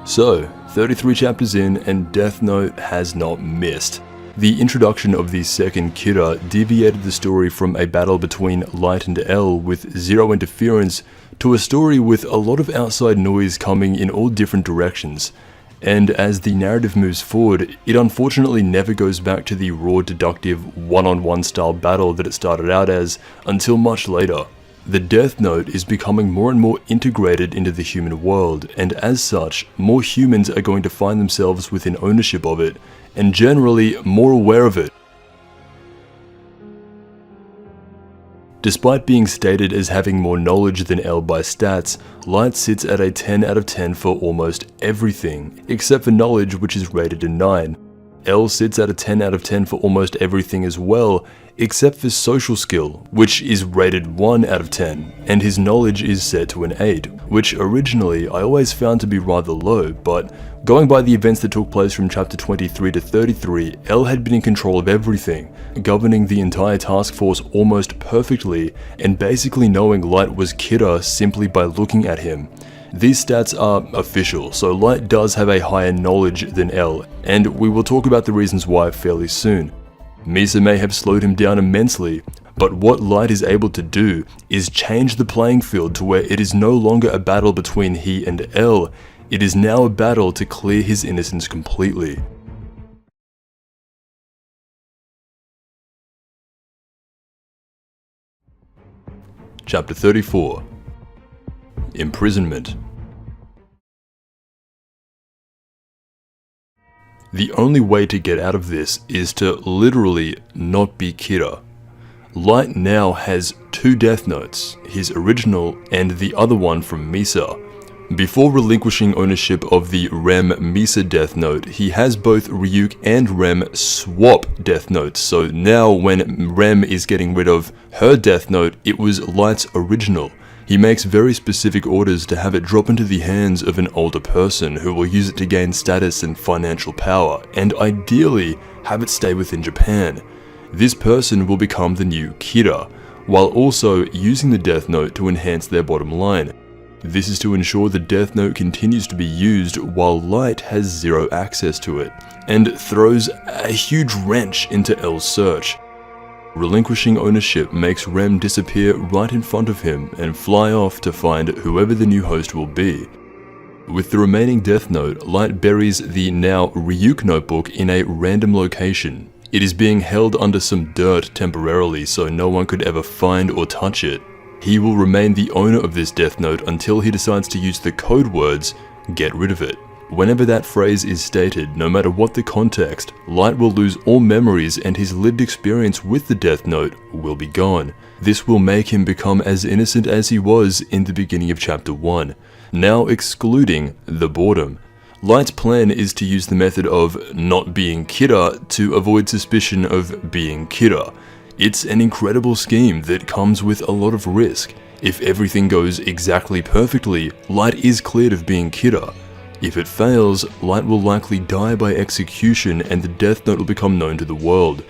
So, 33 chapters in, and Death Note has not missed. The introduction of the second Kira deviated the story from a battle between Light and Elle with zero interference to a story with a lot of outside noise coming in all different directions. And as the narrative moves forward, it unfortunately never goes back to the raw deductive one-on-one style battle that it started out as until much later. The Death Note is becoming more and more integrated into the human world, and as such, more humans are going to find themselves within ownership of it, and generally more aware of it. Despite being stated as having more knowledge than Elle by stats, Light sits at a 10 out of 10 for almost everything, except for knowledge, which is rated a 9. Elle sits at a 10 out of 10 for almost everything as well, except for social skill, which is rated 1 out of 10, and his knowledge is set to an 8, which originally I always found to be rather low, but going by the events that took place from chapter 23 to 33, Elle had been in control of everything, governing the entire task force almost perfectly, and basically knowing Light was Kira simply by looking at him. These stats are official, so Light does have a higher knowledge than Elle, and we will talk about the reasons why fairly soon. Misa may have slowed him down immensely, But what Light is able to do is change the playing field to where it is no longer a battle between he and L, it is now a battle to clear his innocence completely. Chapter 34. Imprisonment. The only way to get out of this is to literally not be Kira. Light now has two death notes, his original and the other one from Misa. Before relinquishing ownership of the Rem Misa death note, he has both Ryuk and Rem swap death notes, so now when Rem is getting rid of her death note, it was Light's original. He makes very specific orders to have it drop into the hands of an older person who will use it to gain status and financial power, and ideally have it stay within Japan. This person will become the new Kira, while also using the Death Note to enhance their bottom line. This is to ensure the Death Note continues to be used while Light has zero access to it, and throws a huge wrench into L's search. Relinquishing ownership makes Rem disappear right in front of him and fly off to find whoever the new host will be. With the remaining Death Note, Light buries the now Ryuk notebook in a random location. It is being held under some dirt temporarily so no one could ever find or touch it. He will remain the owner of this Death Note until he decides to use the code words, "Get rid of it." Whenever that phrase is stated, no matter what the context, Light will lose all memories and his lived experience with the Death Note will be gone. This will make him become as innocent as he was in the beginning of Chapter 1, now excluding the boredom. Light's plan is to use the method of not being Kira to avoid suspicion of being Kira. It's an incredible scheme that comes with a lot of risk. If everything goes exactly perfectly, Light is cleared of being Kira. If it fails, Light will likely die by execution and the Death Note will become known to the world.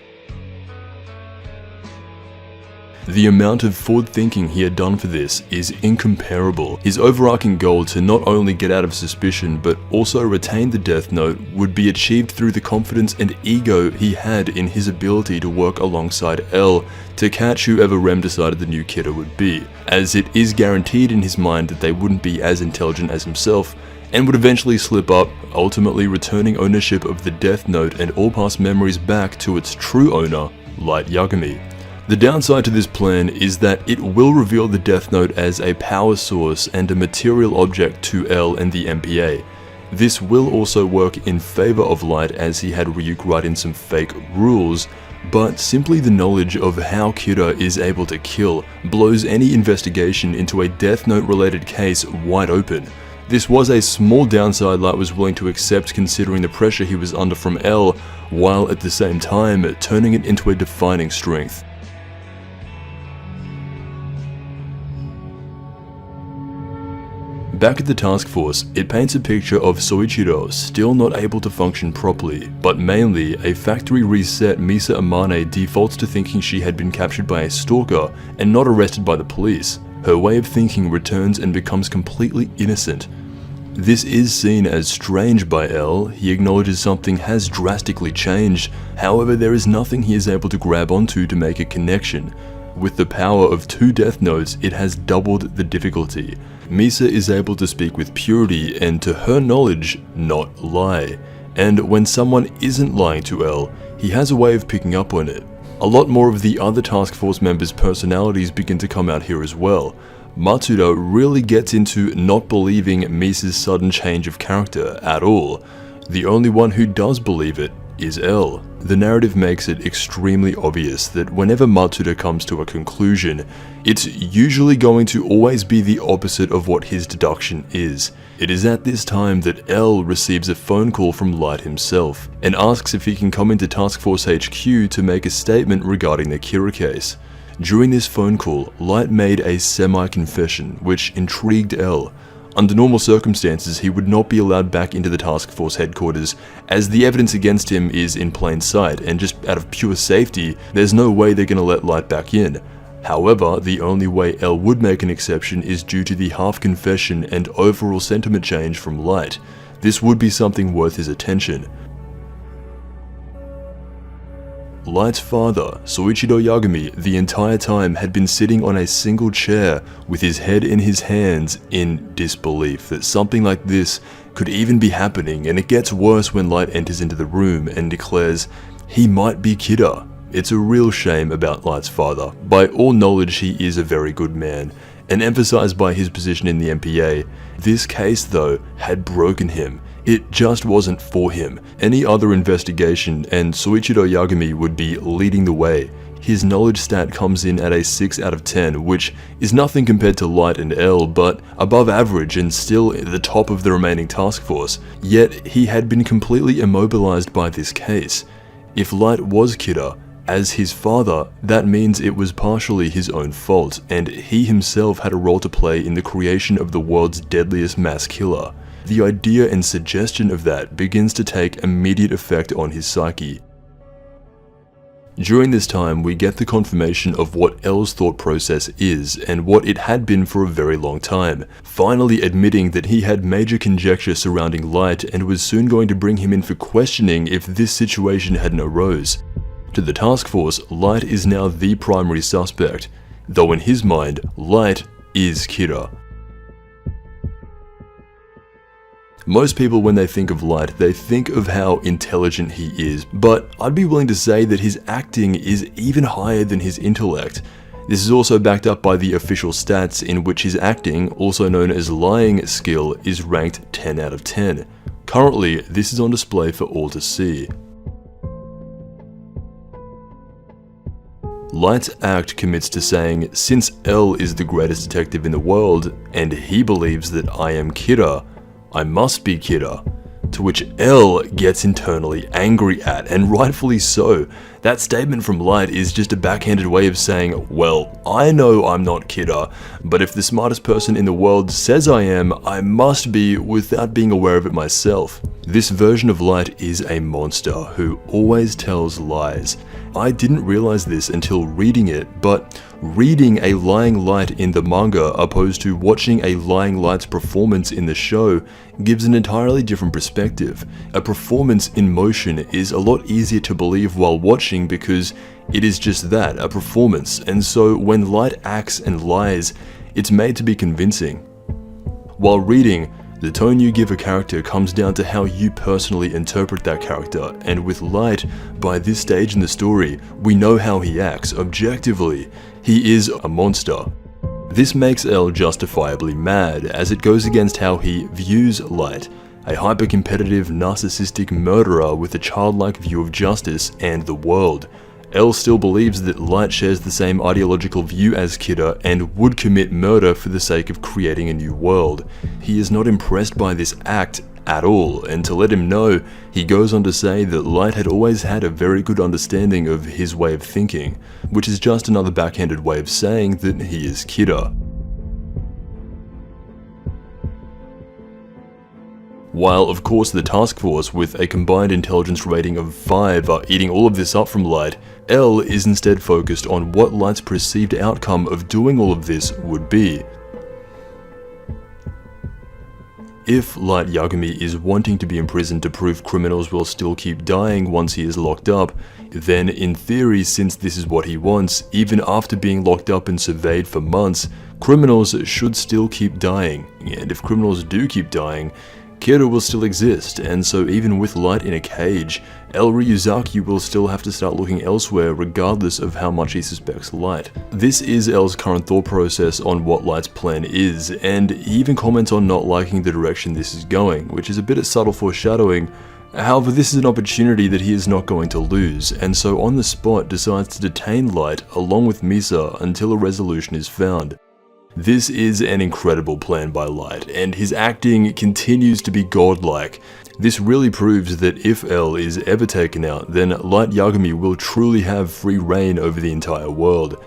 The amount of forward thinking he had done for this is incomparable. His overarching goal to not only get out of suspicion but also retain the Death Note would be achieved through the confidence and ego he had in his ability to work alongside L to catch whoever Rem decided the new Kira would be, as it is guaranteed in his mind that they wouldn't be as intelligent as himself and would eventually slip up, ultimately returning ownership of the Death Note and all past memories back to its true owner, Light Yagami. The downside to this plan is that it will reveal the Death Note as a power source and a material object to L and the MPA. This will also work in favor of Light as he had Ryuk write in some fake rules, but simply the knowledge of how Kira is able to kill blows any investigation into a Death Note related case wide open. This was a small downside Light was willing to accept considering the pressure he was under from L, while at the same time turning it into a defining strength. Back at the task force, it paints a picture of Soichiro still not able to function properly, but mainly a factory reset Misa Amane defaults to thinking she had been captured by a stalker and not arrested by the police. Her way of thinking returns and becomes completely innocent. This is seen as strange by L. He acknowledges something has drastically changed, however there is nothing he is able to grab onto to make a connection. With the power of two Death Notes, it has doubled the difficulty. Misa is able to speak with purity and, to her knowledge, not lie. And when someone isn't lying to L, he has a way of picking up on it. A lot more of the other task force members' personalities begin to come out here as well. Matsuda really gets into not believing Misa's sudden change of character at all. The only one who does believe it is L. The narrative makes it extremely obvious that whenever Matsuda comes to a conclusion, it's usually going to always be the opposite of what his deduction is. It is at this time that L receives a phone call from Light himself, and asks if he can come into Task Force HQ to make a statement regarding the Kira case. During this phone call, Light made a semi-confession, which intrigued L. Under normal circumstances, he would not be allowed back into the task force headquarters, as the evidence against him is in plain sight, and just out of pure safety, there's no way they're gonna let Light back in. However, the only way L would make an exception is due to the half-confession and overall sentiment change from Light. This would be something worth his attention. Light's father, Soichiro Yagami, the entire time had been sitting on a single chair with his head in his hands in disbelief that something like this could even be happening, and it gets worse when Light enters into the room and declares he might be Kira. It's a real shame about Light's father. By all knowledge, he is a very good man, and emphasized by his position in the MPA. This case, though, had broken him. It just wasn't for him. Any other investigation, and Soichiro Yagami would be leading the way. His knowledge stat comes in at a 6 out of 10, which is nothing compared to Light and L, but above average and still at the top of the remaining task force. Yet, he had been completely immobilized by this case. If Light was Kira, as his father, that means it was partially his own fault, and he himself had a role to play in the creation of the world's deadliest mass killer. The idea and suggestion of that begins to take immediate effect on his psyche. During this time, we get the confirmation of what L's thought process is, and what it had been for a very long time, finally admitting that he had major conjecture surrounding Light and was soon going to bring him in for questioning if this situation hadn't arose. To the task force, Light is now the primary suspect, though in his mind, Light is Kira. Most people, when they think of Light, they think of how intelligent he is, but I'd be willing to say that his acting is even higher than his intellect. This is also backed up by the official stats, in which his acting, also known as lying skill, is ranked 10 out of 10. Currently, this is on display for all to see. Light's act commits to saying, since L is the greatest detective in the world, and he believes that I am Kira, I must be Kira. To which L gets internally angry at, and rightfully so. That statement from Light is just a backhanded way of saying, well, I know I'm not Kira, but if the smartest person in the world says I am, I must be without being aware of it myself. This version of Light is a monster who always tells lies. I didn't realize this until reading it, but reading a lying Light in the manga opposed to watching a lying Light's performance in the show gives an entirely different perspective. A performance in motion is a lot easier to believe while watching because it is just that, a performance, and so when Light acts and lies, it's made to be convincing. While reading, the tone you give a character comes down to how you personally interpret that character, and with Light, by this stage in the story, we know how he acts objectively. He is a monster. This makes L justifiably mad, as it goes against how he views Light, a hyper-competitive, narcissistic murderer with a childlike view of justice and the world. L still believes that Light shares the same ideological view as Kira and would commit murder for the sake of creating a new world. He is not impressed by this act at all, and to let him know, he goes on to say that Light had always had a very good understanding of his way of thinking, which is just another backhanded way of saying that he is Kira. While of course the task force with a combined intelligence rating of 5 are eating all of this up from Light, L is instead focused on what Light's perceived outcome of doing all of this would be. If Light Yagami is wanting to be imprisoned to prove criminals will still keep dying once he is locked up, then in theory, since this is what he wants, even after being locked up and surveyed for months, criminals should still keep dying, and if criminals do keep dying, Kira will still exist, and so even with Light in a cage, L Ryuzaki will still have to start looking elsewhere regardless of how much he suspects Light. This is L's current thought process on what Light's plan is, and he even comments on not liking the direction this is going, which is a bit of subtle foreshadowing. However, this is an opportunity that he is not going to lose, and so on the spot decides to detain Light along with Misa until a resolution is found. This is an incredible plan by Light, and his acting continues to be godlike. This really proves that if L is ever taken out, then Light Yagami will truly have free reign over the entire world.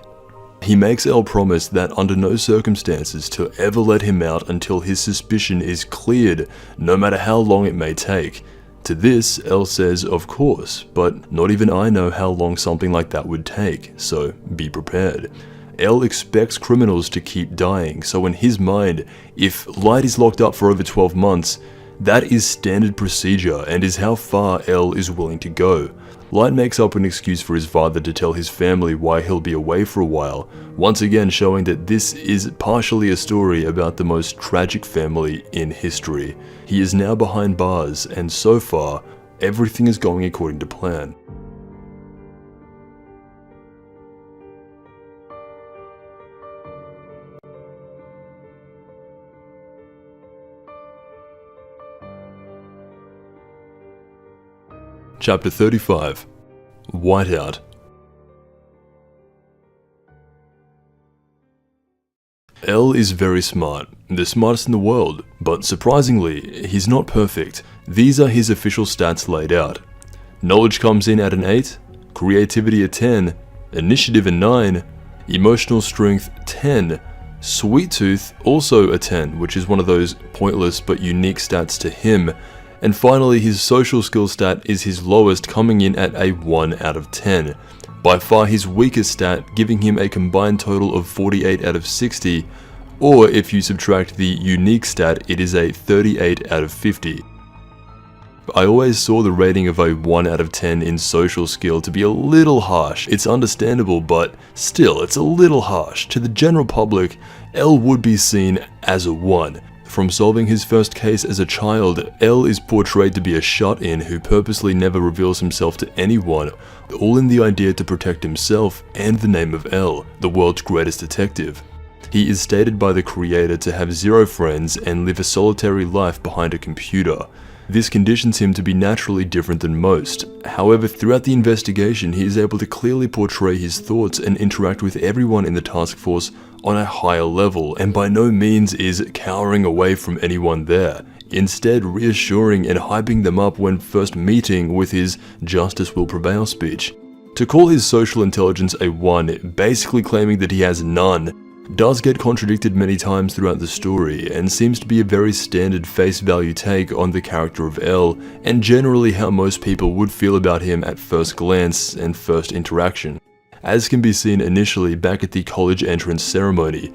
He makes L promise that under no circumstances to ever let him out until his suspicion is cleared, no matter how long it may take. To this, L says, of course, but not even I know how long something like that would take, so be prepared. L expects criminals to keep dying, so in his mind, if Light is locked up for over 12 months, That is standard procedure and is how far L is willing to go. Light makes up an excuse for his father to tell his family why he'll be away for a while, once again showing that this is partially a story about the most tragic family in history. He is now behind bars, and so far, everything is going according to plan. Chapter 35. Whiteout. L is very smart, the smartest in the world, but surprisingly, he's not perfect. These are his official stats laid out. Knowledge comes in at an 8, creativity a 10, initiative a 9, emotional strength 10, sweet tooth also a 10, which is one of those pointless but unique stats to him. And finally, his social skill stat is his lowest, coming in at a 1 out of 10. By far his weakest stat, giving him a combined total of 48 out of 60, or if you subtract the unique stat, it is a 38 out of 50. I always saw the rating of a 1 out of 10 in social skill to be a little harsh. It's understandable, but still, it's a little harsh. To the general public, L would be seen as a 1. From solving his first case as a child, L is portrayed to be a shut-in who purposely never reveals himself to anyone, all in the idea to protect himself and the name of L, the world's greatest detective. He is stated by the creator to have 0 friends and live a solitary life behind a computer. This conditions him to be naturally different than most. However, throughout the investigation, he is able to clearly portray his thoughts and interact with everyone in the task force on a higher level, and by no means is cowering away from anyone there, instead reassuring and hyping them up when first meeting with his "justice will prevail" speech. To call his social intelligence a 1, basically claiming that he has none, does get contradicted many times throughout the story, and seems to be a very standard face value take on the character of L, and generally how most people would feel about him at first glance and first interaction, as can be seen initially back at the college entrance ceremony.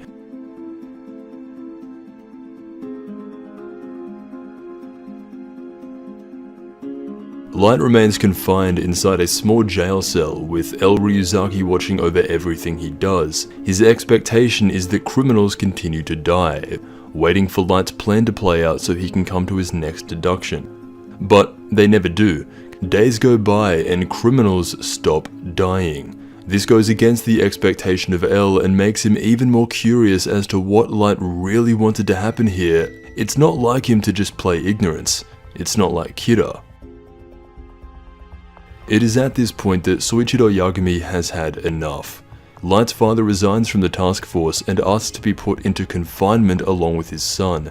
Light remains confined inside a small jail cell, with L Ryuzaki watching over everything he does. His expectation is that criminals continue to die, waiting for Light's plan to play out so he can come to his next deduction. But they never do. Days go by and criminals stop dying. This goes against the expectation of L and makes him even more curious as to what Light really wanted to happen here. It's not like him to just play ignorance. It's not like Kira. It is at this point that Soichiro Yagami has had enough. Light's father resigns from the task force and asks to be put into confinement along with his son.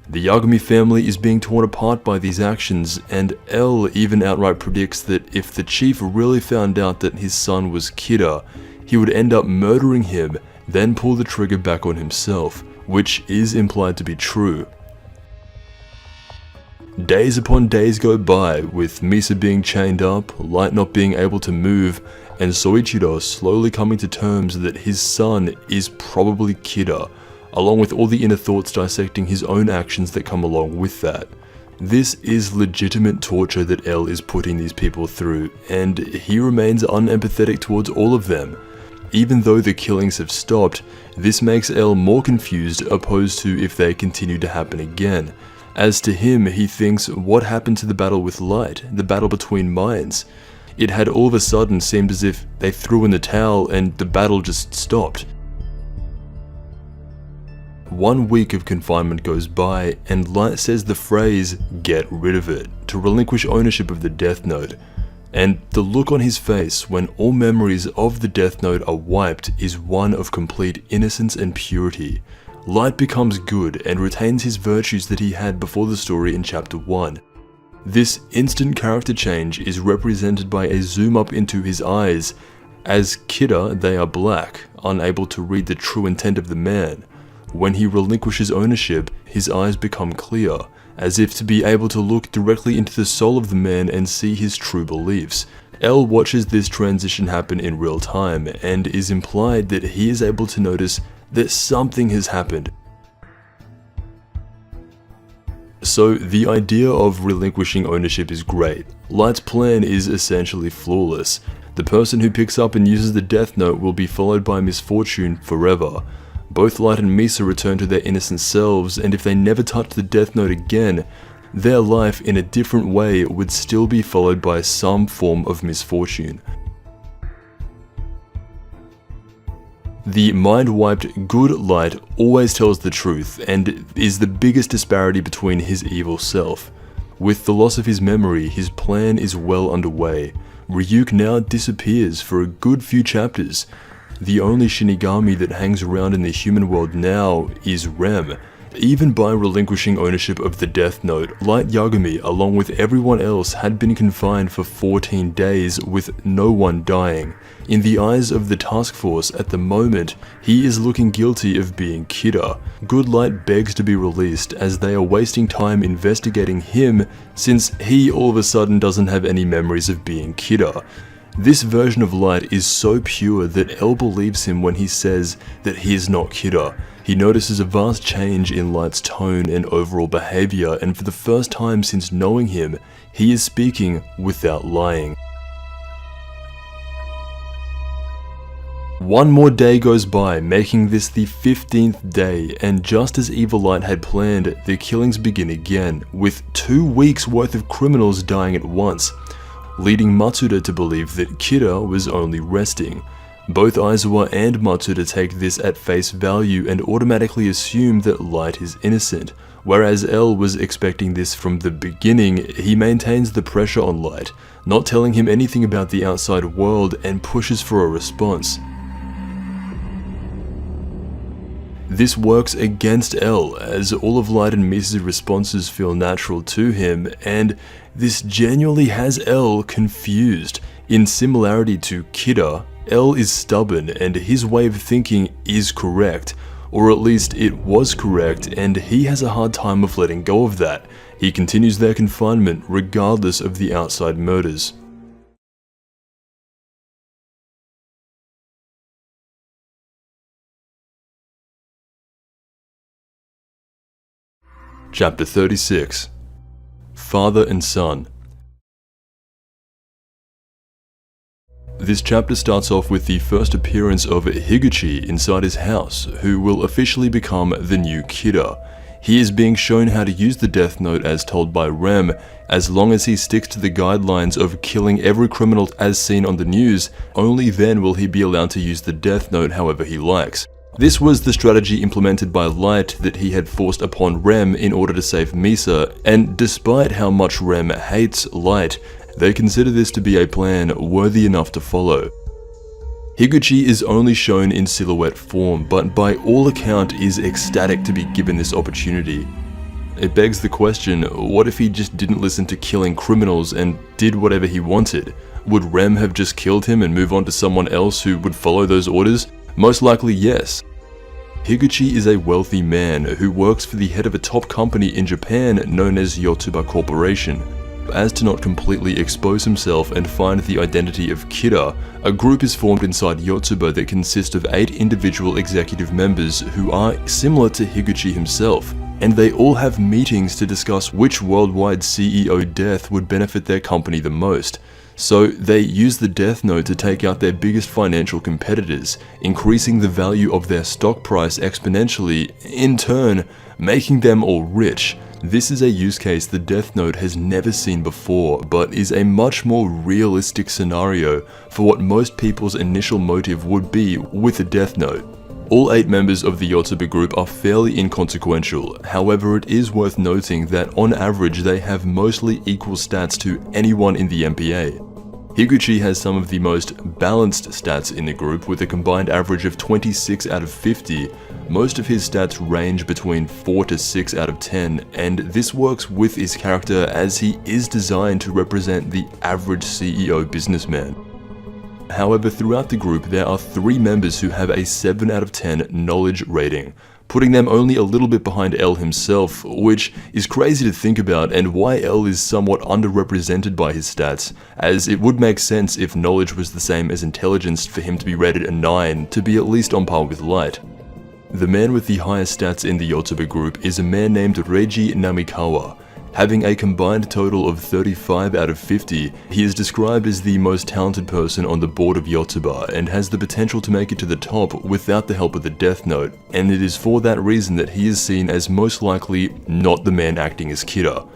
The Yagami family is being torn apart by these actions, and L even outright predicts that if the chief really found out that his son was Kira, he would end up murdering him, then pull the trigger back on himself, which is implied to be true. Days upon days go by, with Misa being chained up, Light not being able to move, and Soichiro slowly coming to terms that his son is probably Kira, along with all the inner thoughts dissecting his own actions that come along with that. This is legitimate torture that L is putting these people through, and he remains unempathetic towards all of them. Even though the killings have stopped, this makes L more confused opposed to if they continue to happen again. As to him, he thinks, what happened to the battle with Light, the battle between minds? It had all of a sudden seemed as if they threw in the towel and the battle just stopped. 1 week of confinement goes by, and Light says the phrase, "get rid of it," to relinquish ownership of the Death Note. And the look on his face when all memories of the Death Note are wiped is one of complete innocence and purity. Light becomes good and retains his virtues that he had before the story in Chapter 1. This instant character change is represented by a zoom up into his eyes. As Kira, they are black, unable to read the true intent of the man. When he relinquishes ownership, his eyes become clear, as if to be able to look directly into the soul of the man and see his true beliefs. L watches this transition happen in real time, and is implied that he is able to notice that something has happened. So the idea of relinquishing ownership is great. Light's plan is essentially flawless. The person who picks up and uses the Death Note will be followed by misfortune forever. Both Light and Misa return to their innocent selves, and if they never touch the Death Note again, their life in a different way would still be followed by some form of misfortune. The mind-wiped good Light always tells the truth and is the biggest disparity between his evil self. With the loss of his memory, his plan is well underway. Ryuk now disappears for a good few chapters. The only Shinigami that hangs around in the human world now is Rem. Even by relinquishing ownership of the Death Note, Light Yagami, along with everyone else, had been confined for 14 days with no one dying. In the eyes of the task force at the moment, he is looking guilty of being Kira. Good Light begs to be released as they are wasting time investigating him since he all of a sudden doesn't have any memories of being Kira. This version of Light is so pure that L believes him when he says that he is not Kira. He notices a vast change in Light's tone and overall behavior, and for the first time since knowing him, he is speaking without lying. One more day goes by, making this the 15th day, and just as Evil Light had planned, the killings begin again, with 2 weeks worth of criminals dying at once, leading Matsuda to believe that Kira was only resting. Both Aizawa and Matsuda take this at face value and automatically assume that Light is innocent. Whereas L was expecting this from the beginning, he maintains the pressure on Light, not telling him anything about the outside world, and pushes for a response. This works against L, as all of Light and Misa's responses feel natural to him, and this genuinely has L confused. In similarity to Kira, L is stubborn and his way of thinking is correct, or at least it was correct, and he has a hard time of letting go of that. He continues their confinement regardless of the outside murders. Chapter 36. Father and Son. This chapter starts off with the first appearance of Higuchi inside his house, who will officially become the new Kira. He is being shown how to use the Death Note as told by Rem. As long as he sticks to the guidelines of killing every criminal as seen on the news, only then will he be allowed to use the Death Note however he likes. This was the strategy implemented by Light that he had forced upon Rem in order to save Misa, and despite how much Rem hates Light, they consider this to be a plan worthy enough to follow. Higuchi is only shown in silhouette form, but by all account is ecstatic to be given this opportunity. It begs the question, what if he just didn't listen to killing criminals and did whatever he wanted? Would Rem have just killed him and move on to someone else who would follow those orders? Most likely yes. Higuchi is a wealthy man who works for the head of a top company in Japan known as Yotsuba Corporation. As to not completely expose himself and find the identity of Kira, a group is formed inside Yotsuba that consists of 8 individual executive members who are similar to Higuchi himself, and they all have meetings to discuss which worldwide CEO death would benefit their company the most. So they use the Death Note to take out their biggest financial competitors, increasing the value of their stock price exponentially, in turn making them all rich. This is a use case the Death Note has never seen before, but is a much more realistic scenario for what most people's initial motive would be with the Death Note. All 8 members of the Yotsuba group are fairly inconsequential, however it is worth noting that on average they have mostly equal stats to anyone in the MPA. Higuchi has some of the most balanced stats in the group with a combined average of 26 out of 50. Most of his stats range between 4 to 6 out of 10, and this works with his character as he is designed to represent the average CEO businessman. However, throughout the group there are 3 members who have a 7 out of 10 knowledge rating, putting them only a little bit behind L himself, which is crazy to think about and why L is somewhat underrepresented by his stats, as it would make sense if knowledge was the same as intelligence for him to be rated a 9 to be at least on par with Light. The man with the highest stats in the Yotsuba group is a man named Reiji Namikawa. Having a combined total of 35 out of 50, he is described as the most talented person on the board of Yotsuba and has the potential to make it to the top without the help of the Death Note, and it is for that reason that he is seen as most likely not the man acting as Kira.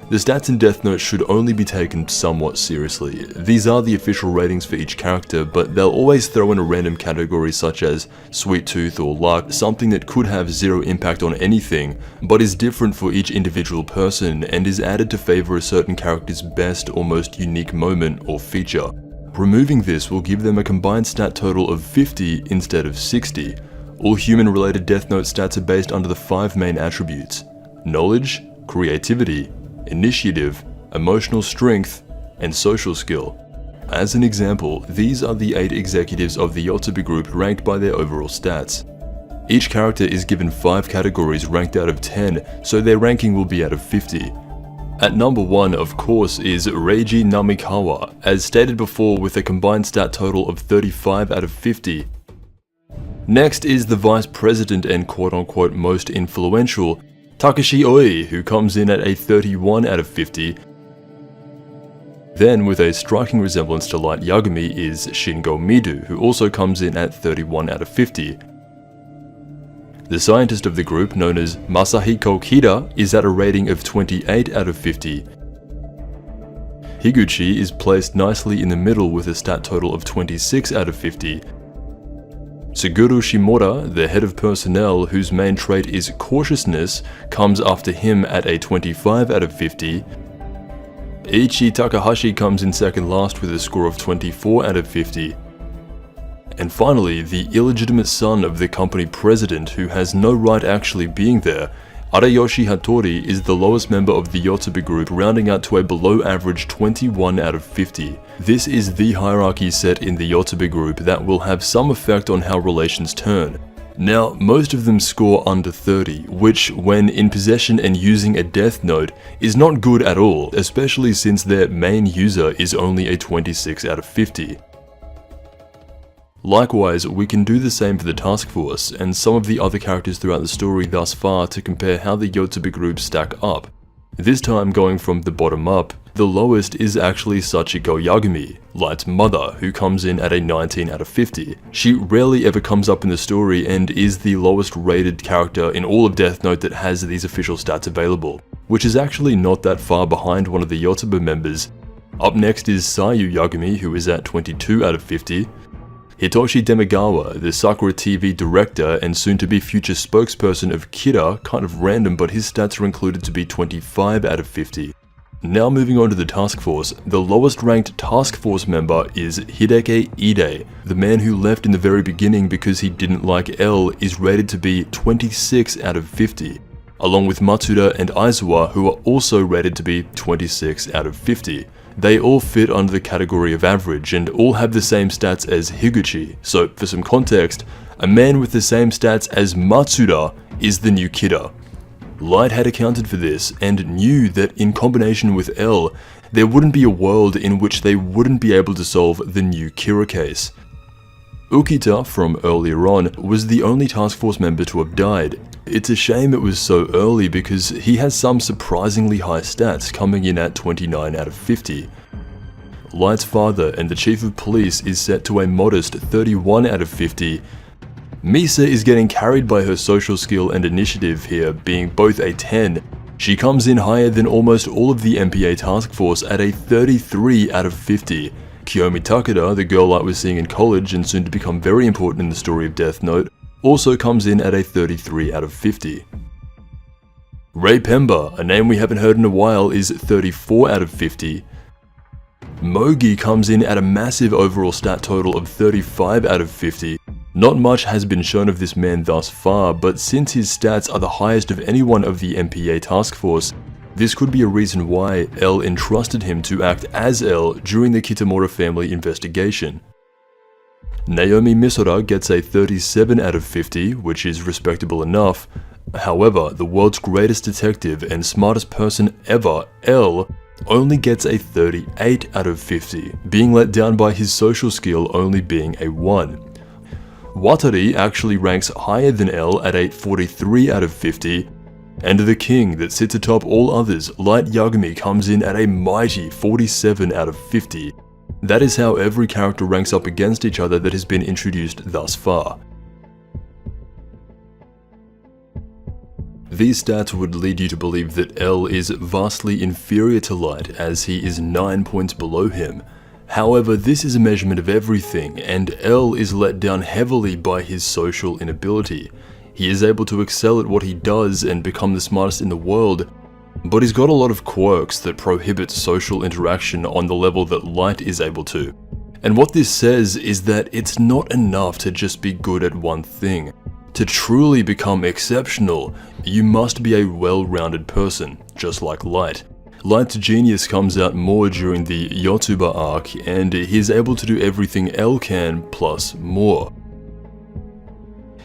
The stats in Death Note should only be taken somewhat seriously. These are the official ratings for each character, but they'll always throw in a random category such as Sweet Tooth or Luck, something that could have zero impact on anything, but is different for each individual person and is added to favor a certain character's best or most unique moment or feature. Removing this will give them a combined stat total of 50 instead of 60. All human-related Death Note stats are based under the 5 main attributes: knowledge, creativity, initiative, emotional strength, and social skill. As an example, these are the 8 executives of the Yotsuba group ranked by their overall stats. Each character is given 5 categories ranked out of 10, so their ranking will be out of 50. At number 1, of course, is Reiji Namikawa, as stated before, with a combined stat total of 35 out of 50. Next is the vice president and quote-unquote most influential, Takashi Oi, who comes in at a 31 out of 50. Then, with a striking resemblance to Light Yagami, is Shingo Midu, who also comes in at 31 out of 50. The scientist of the group, known as Masahiko Kida, is at a rating of 28 out of 50. Higuchi is placed nicely in the middle with a stat total of 26 out of 50. Suguru Shimura, the head of personnel whose main trait is cautiousness, comes after him at a 25 out of 50. Ichi Takahashi comes in second last with a score of 24 out of 50. And finally, the illegitimate son of the company president who has no right actually being there, Arayoshi Hattori, is the lowest member of the Yotsuba group, rounding out to a below average 21 out of 50. This is the hierarchy set in the Yotsuba group that will have some effect on how relations turn. Now, most of them score under 30, which, when in possession and using a Death Note, is not good at all, especially since their main user is only a 26 out of 50. Likewise, we can do the same for the task force and some of the other characters throughout the story thus far to compare how the Yotsuba groups stack up. This time going from the bottom up, the lowest is actually Sachiko Yagami, Light's mother, who comes in at a 19 out of 50. She rarely ever comes up in the story and is the lowest rated character in all of Death Note that has these official stats available, which is actually not that far behind one of the Yotsuba members. Up next is Sayu Yagami, who is at 22 out of 50. Hitoshi Demigawa, the Sakura TV director and soon-to-be future spokesperson of Kira, kind of random, but his stats are included to be 25 out of 50. Now moving on to the task force, the lowest ranked task force member is Hideki Ide. The man who left in the very beginning because he didn't like L is rated to be 26 out of 50, along with Matsuda and Aizawa, who are also rated to be 26 out of 50. They all fit under the category of average and all have the same stats as Higuchi, so for some context, a man with the same stats as Matsuda is the new Kira. Light had accounted for this and knew that in combination with L, there wouldn't be a world in which they wouldn't be able to solve the new Kira case. Ukita, from earlier on, was the only task force member to have died. It's a shame it was so early because he has some surprisingly high stats, coming in at 29 out of 50. Light's father and the chief of police is set to a modest 31 out of 50. Misa is getting carried by her social skill and initiative here, being both a 10. She comes in higher than almost all of the MPA task force at a 33 out of 50. Kiyomi Takeda, the girl Light was seeing in college and soon to become very important in the story of Death Note, also comes in at a 33 out of 50. Rei Pemba, a name we haven't heard in a while, is 34 out of 50. Mogi comes in at a massive overall stat total of 35 out of 50. Not much has been shown of this man thus far, but since his stats are the highest of anyone of the MPA task force, this could be a reason why L entrusted him to act as L during the Kitamura family investigation. Naomi Misora gets a 37 out of 50, which is respectable enough. However, the world's greatest detective and smartest person ever, L, only gets a 38 out of 50, being let down by his social skill only being a 1. Watari actually ranks higher than L at a 43 out of 50, and the king that sits atop all others, Light Yagami, comes in at a mighty 47 out of 50. That is how every character ranks up against each other that has been introduced thus far. These stats would lead you to believe that L is vastly inferior to Light, as he is 9 points below him. However, this is a measurement of everything, and L is let down heavily by his social inability. He is able to excel at what he does and become the smartest in the world, but he's got a lot of quirks that prohibit social interaction on the level that Light is able to. And what this says is that it's not enough to just be good at one thing. To truly become exceptional, you must be a well-rounded person, just like Light. Light's genius comes out more during the Yotsuba arc, and he's able to do everything L can, plus more.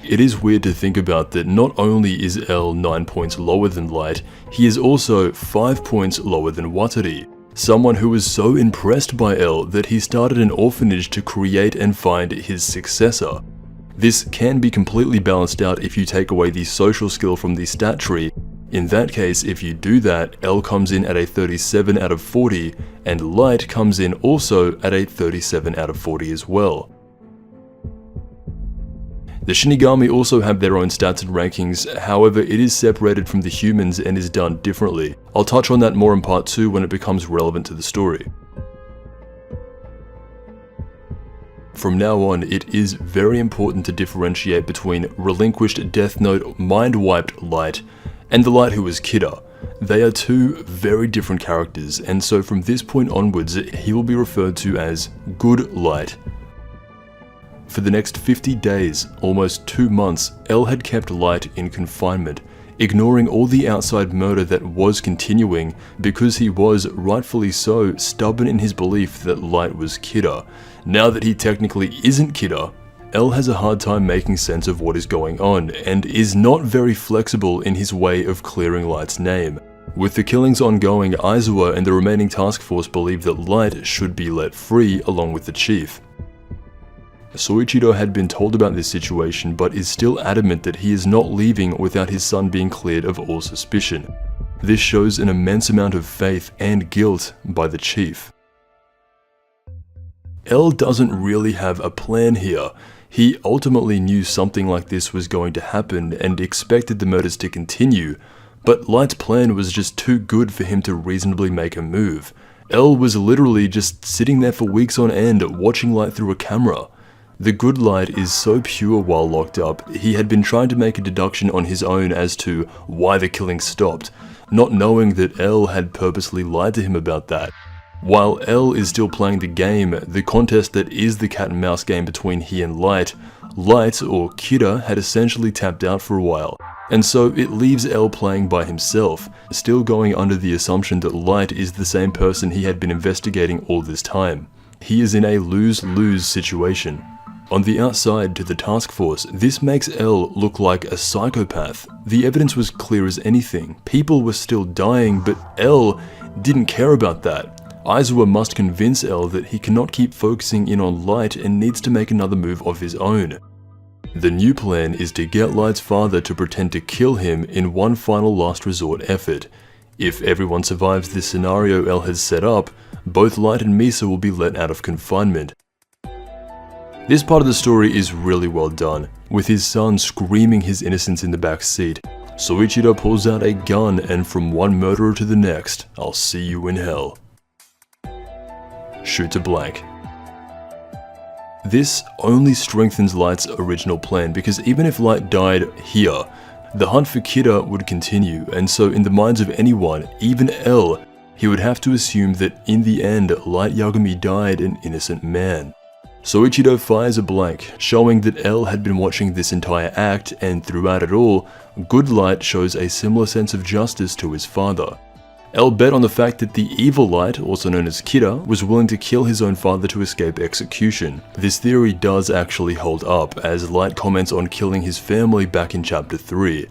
It is weird to think about that not only is L 9 points lower than Light, he is also 5 points lower than Watari, someone who was so impressed by L that he started an orphanage to create and find his successor. This can be completely balanced out if you take away the social skill from the stat tree. In that case, if you do that, L comes in at a 37 out of 40, and Light comes in also at a 37 out of 40 as well. The Shinigami also have their own stats and rankings, however it is separated from the humans and is done differently. I'll touch on that more in part 2 when it becomes relevant to the story. From now on, it is very important to differentiate between relinquished Death Note mind-wiped Light and the Light who was Kidda. They are two very different characters, and so from this point onwards, he will be referred to as Good Light. For the next 50 days, almost 2 months, L had kept Light in confinement, ignoring all the outside murder that was continuing because he was, rightfully so, stubborn in his belief that Light was Kidda. Now that he technically isn't Kidda, L has a hard time making sense of what is going on, and is not very flexible in his way of clearing Light's name. With the killings ongoing, Aizawa and the remaining task force believe that Light should be let free along with the chief. Soichiro had been told about this situation, but is still adamant that he is not leaving without his son being cleared of all suspicion. This shows an immense amount of faith and guilt by the chief. L doesn't really have a plan here. He ultimately knew something like this was going to happen and expected the murders to continue, but Light's plan was just too good for him to reasonably make a move. L was literally just sitting there for weeks on end watching Light through a camera. The Good Light is so pure while locked up, he had been trying to make a deduction on his own as to why the killing stopped, not knowing that L had purposely lied to him about that. While L is still playing the game, the contest that is the cat and mouse game between he and Light, Light, or Kidda, had essentially tapped out for a while, and so it leaves L playing by himself, still going under the assumption that Light is the same person he had been investigating all this time. He is in a lose-lose situation. On the outside to the task force, this makes L look like a psychopath. The evidence was clear as anything. People were still dying, but L didn't care about that. Aizawa must convince L that he cannot keep focusing in on Light and needs to make another move of his own. The new plan is to get Light's father to pretend to kill him in one final last resort effort. If everyone survives this scenario L has set up, both Light and Misa will be let out of confinement. This part of the story is really well done, with his son screaming his innocence in the back seat. Soichiro pulls out a gun and from one murderer to the next, I'll see you in hell. Shoot to blank. This only strengthens Light's original plan, because even if Light died here, the hunt for Kidda would continue, and so in the minds of anyone, even L, he would have to assume that in the end, Light Yagami died an innocent man. Soichiro fires a blank, showing that L had been watching this entire act, and throughout it all, Good Light shows a similar sense of justice to his father. L bet on the fact that the evil Light, also known as Kidda, was willing to kill his own father to escape execution. This theory does actually hold up, as Light comments on killing his family back in chapter 3.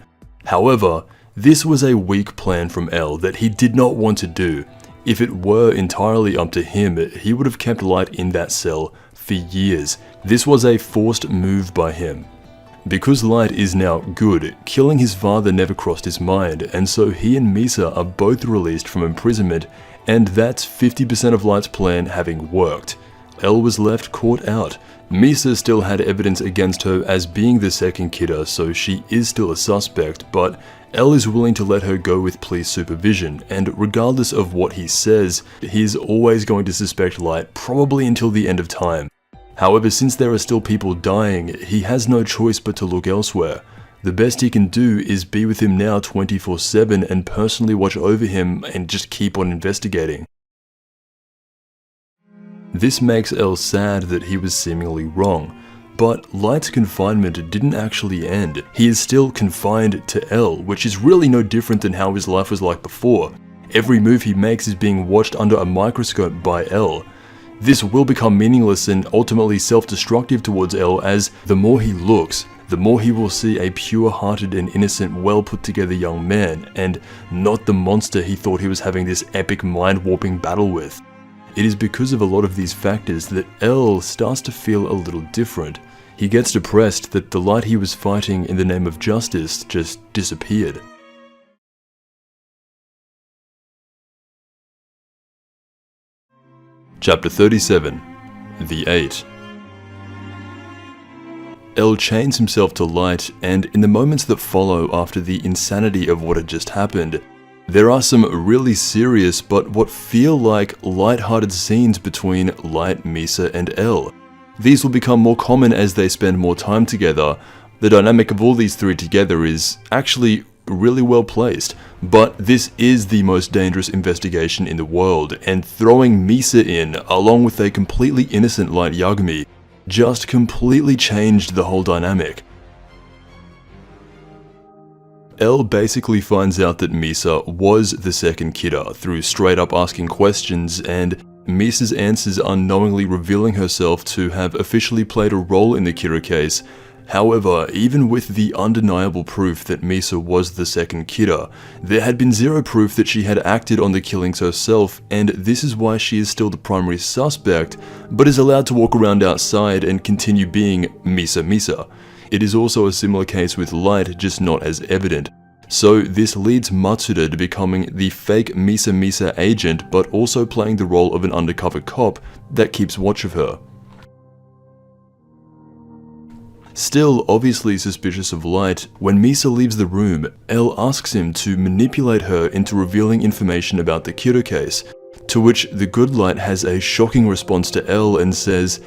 However, this was a weak plan from L that he did not want to do. If it were entirely up to him, he would have kept Light in that cell for years. This was a forced move by him. Because Light is now good, killing his father never crossed his mind, and so he and Misa are both released from imprisonment, and that's 50% of Light's plan having worked. Elle was left caught out. Misa still had evidence against her as being the second kidder, so she is still a suspect, but Elle is willing to let her go with police supervision, and regardless of what he says, he's always going to suspect Light, probably until the end of time. However, since there are still people dying, he has no choice but to look elsewhere. The best he can do is be with him now 24/7 and personally watch over him and just keep on investigating. This makes Elle sad that he was seemingly wrong, but Light's confinement didn't actually end. He is still confined to Elle, which is really no different than how his life was like before. Every move he makes is being watched under a microscope by Elle. This will become meaningless and ultimately self-destructive towards Elle, as the more he looks, the more he will see a pure-hearted and innocent, well-put-together young man, and not the monster he thought he was having this epic mind-warping battle with. It is because of a lot of these factors that Elle starts to feel a little different. He gets depressed that the Light he was fighting in the name of justice just disappeared. Chapter 37. The Eight. Elle chains himself to Light, and in the moments that follow after the insanity of what had just happened, there are some really serious but what feel like light-hearted scenes between Light, Misa, and Elle. These will become more common as they spend more time together. The dynamic of all these three together is actually really well placed, but this is the most dangerous investigation in the world, and throwing Misa in, along with a completely innocent Light Yagami, just completely changed the whole dynamic. Elle basically finds out that Misa was the second kidder through straight up asking questions, and Misa's answers unknowingly revealing herself to have officially played a role in the kidder case. However, even with the undeniable proof that Misa was the second kidder, there had been zero proof that she had acted on the killings herself, and this is why she is still the primary suspect, but is allowed to walk around outside and continue being Misa. It is also a similar case with Light, just not as evident. So this leads Matsuda to becoming the fake Misa agent, but also playing the role of an undercover cop that keeps watch of her. Still obviously suspicious of Light, when Misa leaves the room, Elle asks him to manipulate her into revealing information about the kidder case, to which the good Light has a shocking response to Elle and says,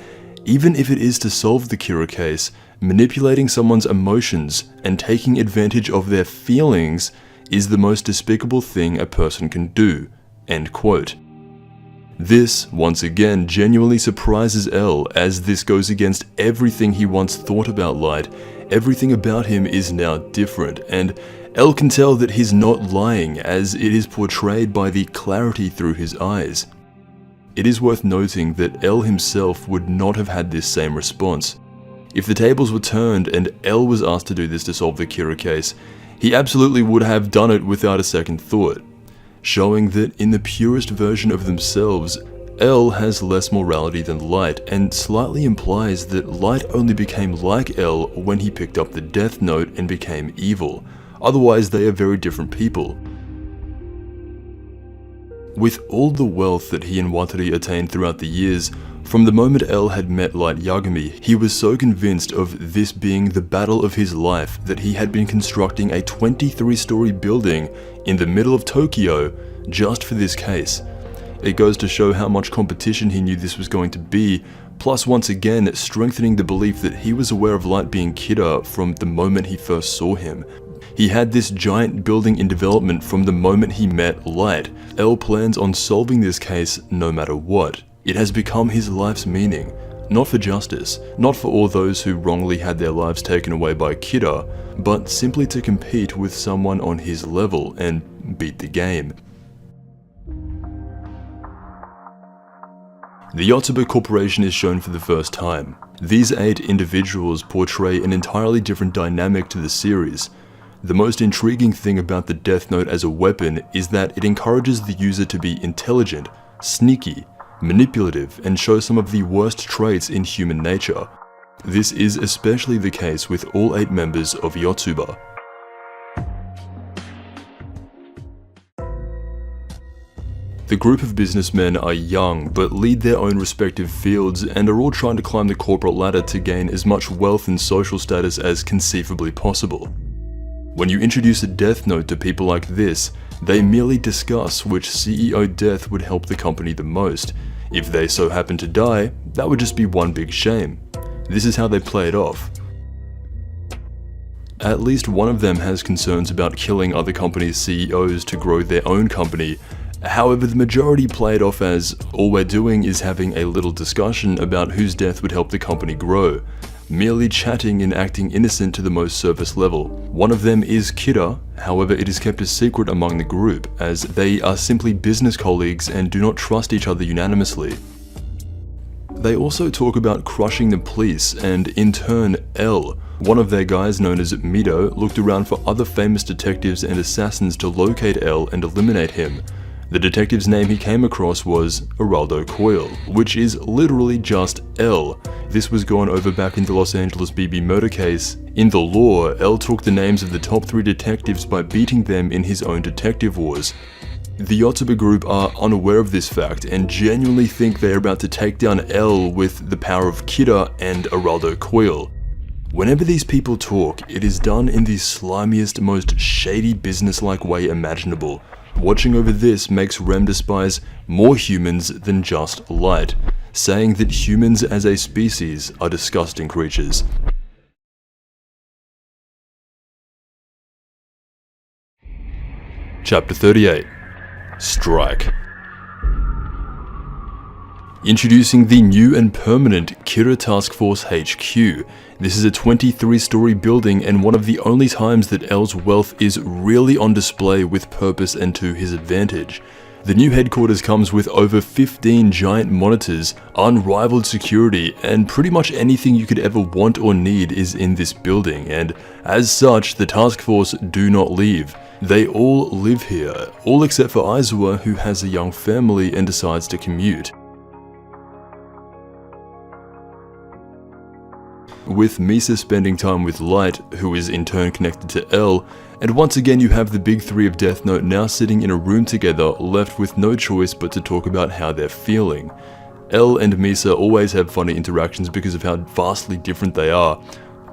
even if it is to solve the kidder case, manipulating someone's emotions and taking advantage of their feelings is the most despicable thing a person can do. End quote. This, once again, genuinely surprises Elle, as this goes against everything he once thought about Light. Everything about him is now different, and Elle can tell that he's not lying, as it is portrayed by the clarity through his eyes. It is worth noting that Elle himself would not have had this same response. If the tables were turned and Elle was asked to do this to solve the Kira case, he absolutely would have done it without a second thought, showing that in the purest version of themselves, Elle has less morality than Light, and slightly implies that Light only became like Elle when he picked up the Death Note and became evil. Otherwise, they are very different people. With all the wealth that he and Wataru attained throughout the years, from the moment Elle had met Light Yagami, he was so convinced of this being the battle of his life that he had been constructing a 23-story building in the middle of Tokyo just for this case. It goes to show how much competition he knew this was going to be, plus once again strengthening the belief that he was aware of Light being Kira from the moment he first saw him. He had this giant building in development from the moment he met Light. Elle plans on solving this case no matter what. It has become his life's meaning, not for justice, not for all those who wrongly had their lives taken away by Kira, but simply to compete with someone on his level and beat the game. The Yotsuba Corporation is shown for the first time. These 8 individuals portray an entirely different dynamic to the series. The most intriguing thing about the Death Note as a weapon is that it encourages the user to be intelligent, sneaky, manipulative, and show some of the worst traits in human nature. This is especially the case with all 8 members of Yotsuba. The group of businessmen are young, but lead their own respective fields and are all trying to climb the corporate ladder to gain as much wealth and social status as conceivably possible. When you introduce a death note to people like this, they merely discuss which CEO death would help the company the most. If they so happen to die, that would just be one big shame. This is how they play it off. At least one of them has concerns about killing other companies' CEOs to grow their own company. However, the majority play it off as, all we're doing is having a little discussion about whose death would help the company grow, merely chatting and acting innocent to the most surface level. One of them is Kira, however it is kept a secret among the group, as they are simply business colleagues and do not trust each other unanimously. They also talk about crushing the police, and in turn, L, one of their guys known as Mido, looked around for other famous detectives and assassins to locate L and eliminate him. The detective's name he came across was Araldo Coyle, which is literally just L. This was gone over back in the Los Angeles BB murder case. In the lore, L took the names of the top 3 detectives by beating them in his own detective wars. The Yotsuba group are unaware of this fact and genuinely think they are about to take down L with the power of Kira and Araldo Coyle. Whenever these people talk, it is done in the slimiest, most shady business-like way imaginable. Watching over this makes Rem despise more humans than just light, saying that humans as a species are disgusting creatures. Chapter 38. Strike. Introducing the new and permanent Kira Task Force HQ. This is a 23-story building and one of the only times that L's wealth is really on display with purpose and to his advantage. The new headquarters comes with over 15 giant monitors, unrivaled security, and pretty much anything you could ever want or need is in this building, and as such, the task force do not leave. They all live here, all except for Aizawa, who has a young family and decides to commute. With Misa spending time with Light, who is in turn connected to L, and once again you have the big 3 of Death Note now sitting in a room together, left with no choice but to talk about how they're feeling. L and Misa always have funny interactions because of how vastly different they are,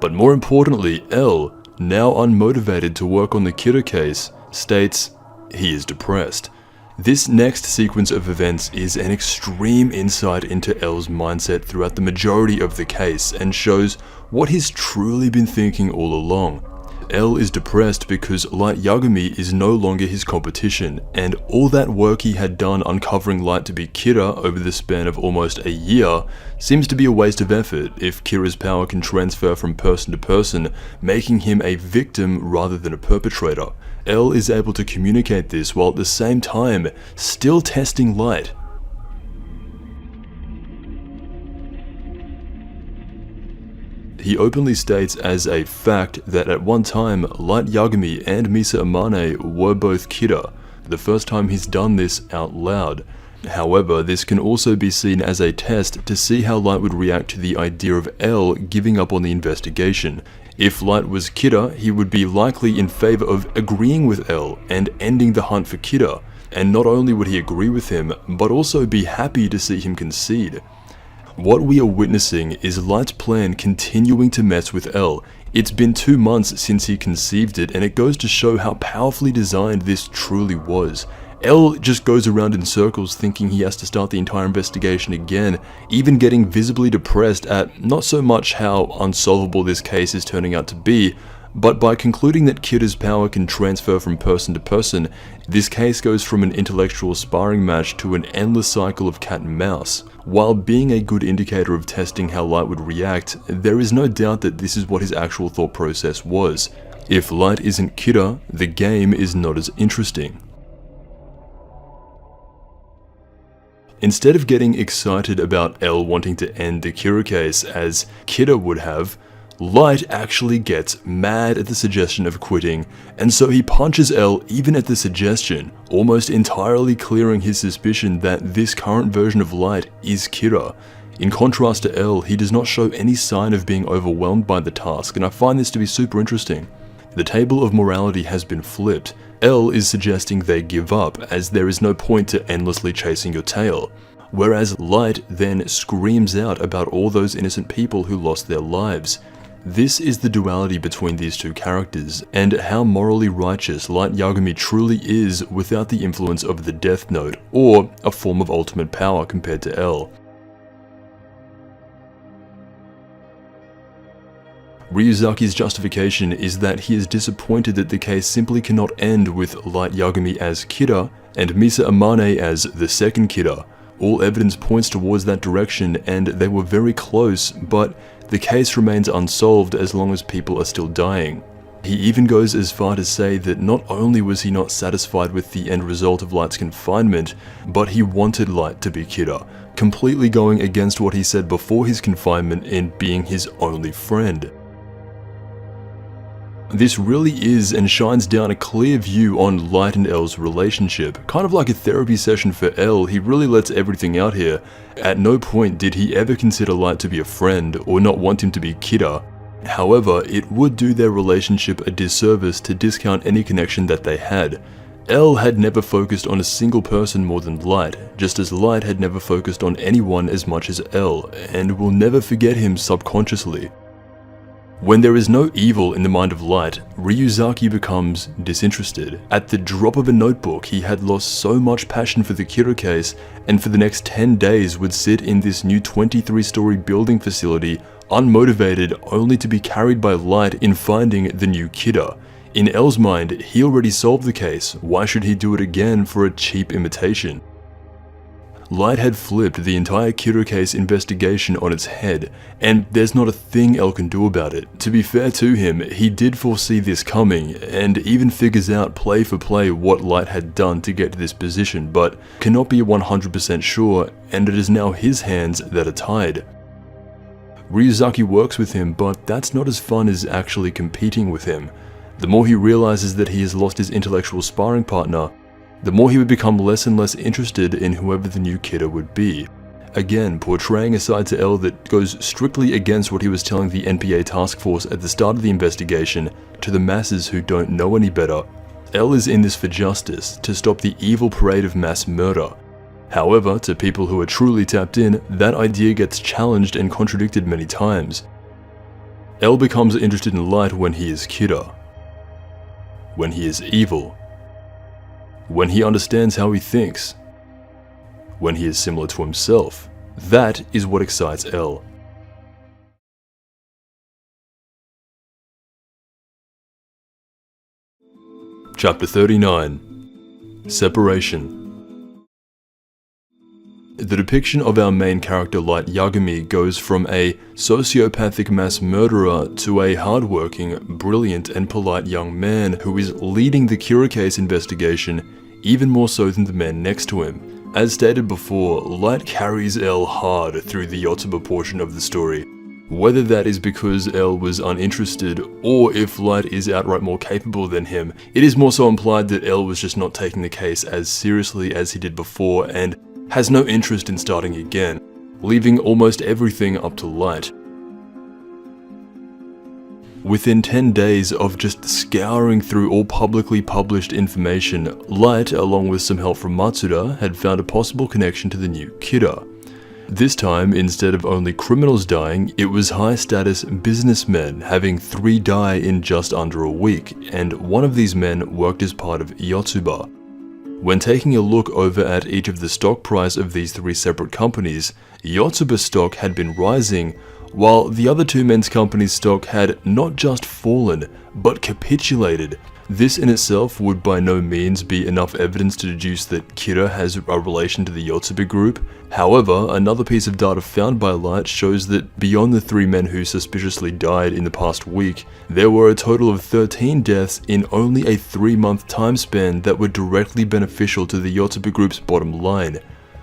but more importantly, L, now unmotivated to work on the Kira case, states he is depressed. This next sequence of events is an extreme insight into L's mindset throughout the majority of the case and shows what he's truly been thinking all along. L is depressed because Light Yagami is no longer his competition, and all that work he had done uncovering Light to be Kira over the span of almost a year seems to be a waste of effort if Kira's power can transfer from person to person, making him a victim rather than a perpetrator. L is able to communicate this while at the same time still testing Light. He openly states as a fact that at one time, Light Yagami and Misa Amane were both Kira, the first time he's done this out loud. However, this can also be seen as a test to see how Light would react to the idea of L giving up on the investigation. If Light was Kira, he would be likely in favor of agreeing with L and ending the hunt for Kira, and not only would he agree with him, but also be happy to see him concede. What we are witnessing is Light's plan continuing to mess with L. It's been 2 months since he conceived it, and it goes to show how powerfully designed this truly was. L just goes around in circles thinking he has to start the entire investigation again, even getting visibly depressed at not so much how unsolvable this case is turning out to be, but by concluding that Kira's power can transfer from person to person, this case goes from an intellectual sparring match to an endless cycle of cat and mouse. While being a good indicator of testing how Light would react, there is no doubt that this is what his actual thought process was. If Light isn't Kira, the game is not as interesting. Instead of getting excited about L wanting to end the Kira case as Kira would have, Light actually gets mad at the suggestion of quitting, and so he punches L even at the suggestion, almost entirely clearing his suspicion that this current version of Light is Kira. In contrast to L, he does not show any sign of being overwhelmed by the task, and I find this to be super interesting. The table of morality has been flipped. L is suggesting they give up, as there is no point to endlessly chasing your tail. Whereas Light then screams out about all those innocent people who lost their lives. This is the duality between these two characters, and how morally righteous Light Yagami truly is without the influence of the Death Note, or a form of ultimate power compared to L. Ryuzaki's justification is that he is disappointed that the case simply cannot end with Light Yagami as Kira and Misa Amane as the second Kira. All evidence points towards that direction, and they were very close, but the case remains unsolved as long as people are still dying. He even goes as far to say that not only was he not satisfied with the end result of Light's confinement, but he wanted Light to be Kira, completely going against what he said before his confinement in being his only friend. This really is and shines down a clear view on Light and L's relationship. Kind of like a therapy session for L, he really lets everything out here. At no point did he ever consider Light to be a friend or not want him to be Kira. However, it would do their relationship a disservice to discount any connection that they had. L had never focused on a single person more than Light, just as Light had never focused on anyone as much as L, and will never forget him subconsciously. When there is no evil in the mind of Light, Ryuzaki becomes disinterested. At the drop of a notebook, he had lost so much passion for the Kira case, and for the next 10 days would sit in this new 23-story building facility, unmotivated, only to be carried by Light in finding the new Kira. In L's mind, he already solved the case, why should he do it again for a cheap imitation? Light had flipped the entire Kira case investigation on its head, and there's not a thing L can do about it. To be fair to him, he did foresee this coming, and even figures out play for play what Light had done to get to this position, but cannot be 100% sure, and it is now his hands that are tied. Ryuzaki works with him, but that's not as fun as actually competing with him. The more he realizes that he has lost his intellectual sparring partner, the more he would become less and less interested in whoever the new Kira would be. Again, portraying a side to L that goes strictly against what he was telling the NPA task force at the start of the investigation to the masses who don't know any better. L is in this for justice, to stop the evil parade of mass murder. However, to people who are truly tapped in, that idea gets challenged and contradicted many times. L becomes interested in Light when he is Kira, when he is evil, when he understands how he thinks, when he is similar to himself. That is what excites L. Chapter 39. Separation. The depiction of our main character Light Yagami goes from a sociopathic mass murderer to a hardworking, brilliant and polite young man who is leading the Kira case investigation even more so than the man next to him. As stated before, Light carries L hard through the Yotsuba portion of the story. Whether that is because L was uninterested, or if Light is outright more capable than him, it is more so implied that L was just not taking the case as seriously as he did before and has no interest in starting again, leaving almost everything up to Light. Within 10 days of just scouring through all publicly published information, Light, along with some help from Matsuda, had found a possible connection to the new Kira. This time, instead of only criminals dying, it was high-status businessmen, having 3 die in just under a week, and one of these men worked as part of Yotsuba. When taking a look over at each of the stock price of these 3 separate companies, Yotsuba stock had been rising, while the other 2 men's companies' stock had not just fallen, but capitulated. This in itself would by no means be enough evidence to deduce that Kira has a relation to the Yotsuba group. However, another piece of data found by Light shows that beyond the 3 men who suspiciously died in the past week, there were a total of 13 deaths in only a 3-month time span that were directly beneficial to the Yotsuba group's bottom line.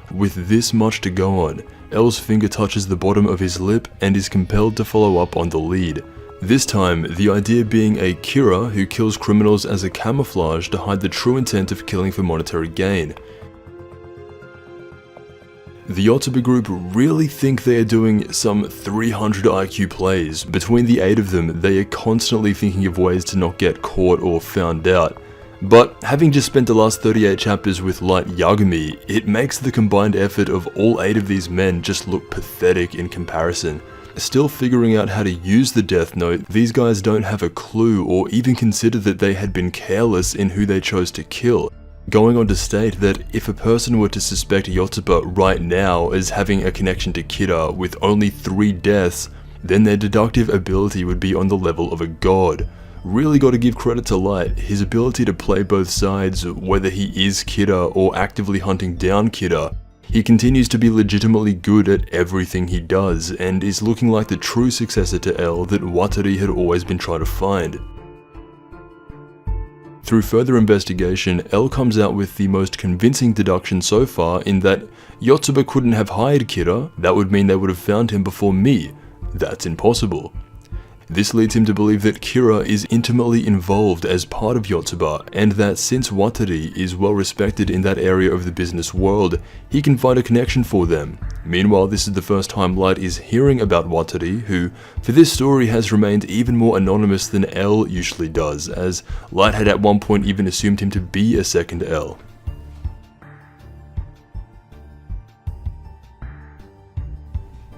With this much to go on, L's finger touches the bottom of his lip and is compelled to follow up on the lead. This time, the idea being a Kira who kills criminals as a camouflage to hide the true intent of killing for monetary gain. The Yotsuba group really think they are doing some 300 IQ plays. Between the 8 of them, they are constantly thinking of ways to not get caught or found out. But having just spent the last 38 chapters with Light Yagami, it makes the combined effort of all 8 of these men just look pathetic in comparison. Still figuring out how to use the Death Note, these guys don't have a clue or even consider that they had been careless in who they chose to kill. Going on to state that if a person were to suspect Yotsuba right now as having a connection to Kira with only 3 deaths, then their deductive ability would be on the level of a god. Really gotta give credit to Light, his ability to play both sides, whether he is Kira or actively hunting down Kira. He continues to be legitimately good at everything he does, and is looking like the true successor to L that Watari had always been trying to find. Through further investigation, L comes out with the most convincing deduction so far in that Yotsuba couldn't have hired Kira, that would mean they would have found him before me. That's impossible. This leads him to believe that Kira is intimately involved as part of Yotsuba, and that since Watari is well respected in that area of the business world, he can find a connection for them. Meanwhile, this is the first time Light is hearing about Watari, who, for this story, has remained even more anonymous than L usually does, as Light had at one point even assumed him to be a second L.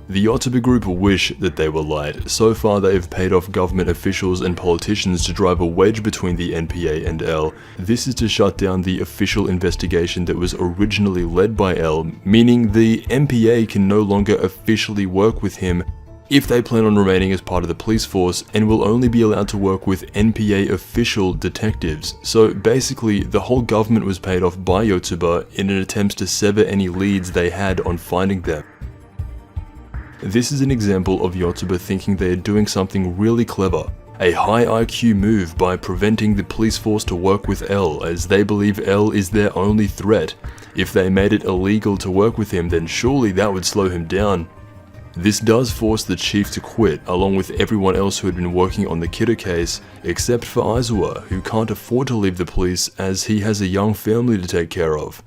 The Yotsuba group wish that they were Light. So far they have paid off government officials and politicians to drive a wedge between the NPA and L. This is to shut down the official investigation that was originally led by L, meaning the NPA can no longer officially work with him if they plan on remaining as part of the police force, and will only be allowed to work with NPA official detectives. So basically, the whole government was paid off by Yotsuba in an attempt to sever any leads they had on finding them. This is an example of Yotsuba thinking they are doing something really clever, a high IQ move by preventing the police force to work with L, as they believe L is their only threat. If they made it illegal to work with him, then surely that would slow him down. This does force the chief to quit, along with everyone else who had been working on the Kira case, except for Aizawa, who can't afford to leave the police as he has a young family to take care of.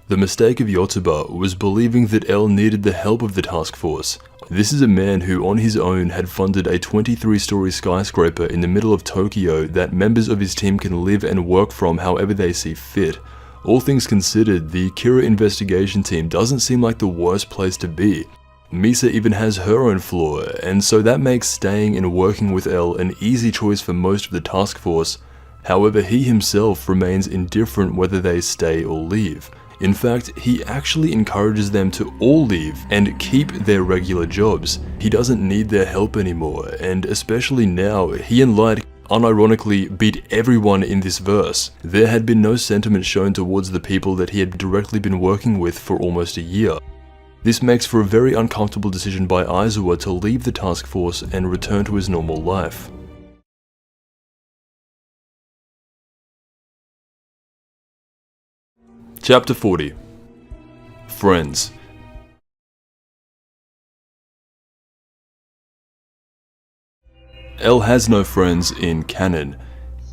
The mistake of Yotsuba was believing that L needed the help of the task force. This is a man who on his own had funded a 23-story skyscraper in the middle of Tokyo that members of his team can live and work from however they see fit. All things considered, the Kira investigation team doesn't seem like the worst place to be. Misa even has her own flaw, and so that makes staying and working with L an easy choice for most of the task force. However, he himself remains indifferent whether they stay or leave. In fact, he actually encourages them to all leave and keep their regular jobs. He doesn't need their help anymore, and especially now, he and Light unironically beat everyone in this verse. There had been no sentiment shown towards the people that he had directly been working with for almost a year. This makes for a very uncomfortable decision by Aizawa to leave the task force and return to his normal life. Chapter 40. Friends. L has no friends in canon.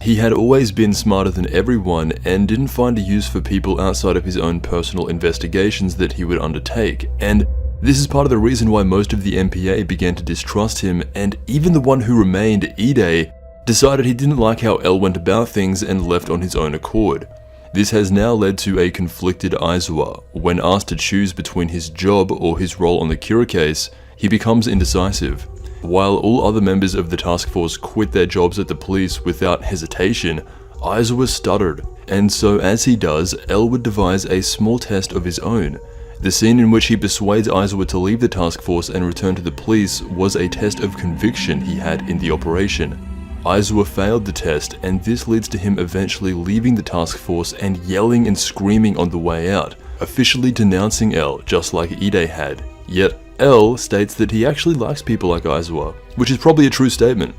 He had always been smarter than everyone and didn't find a use for people outside of his own personal investigations that he would undertake, and this is part of the reason why most of the NPA began to distrust him, and even the one who remained, Ide, decided he didn't like how L went about things and left on his own accord. This has now led to a conflicted Aizawa. When asked to choose between his job or his role on the Kira case, he becomes indecisive. While all other members of the task force quit their jobs at the police without hesitation, Aizawa stuttered, and so as he does, L would devise a small test of his own. The scene in which he persuades Aizawa to leave the task force and return to the police was a test of conviction he had in the operation. Aizawa failed the test, and this leads to him eventually leaving the task force and yelling and screaming on the way out, officially denouncing L just like Ide had. Yet L states that he actually likes people like Aizawa, which is probably a true statement.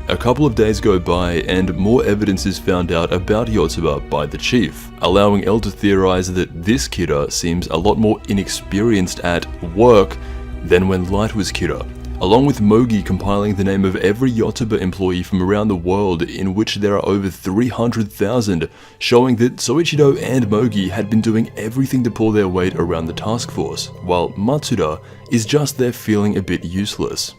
A couple of days go by and more evidence is found out about Yotsuba by the chief, allowing L to theorize that this Kira seems a lot more inexperienced at work then when Light was Kira, along with Mogi compiling the name of every Yotuba employee from around the world, in which there are over 300,000, showing that Soichiro and Mogi had been doing everything to pull their weight around the task force, while Matsuda is just there feeling a bit useless.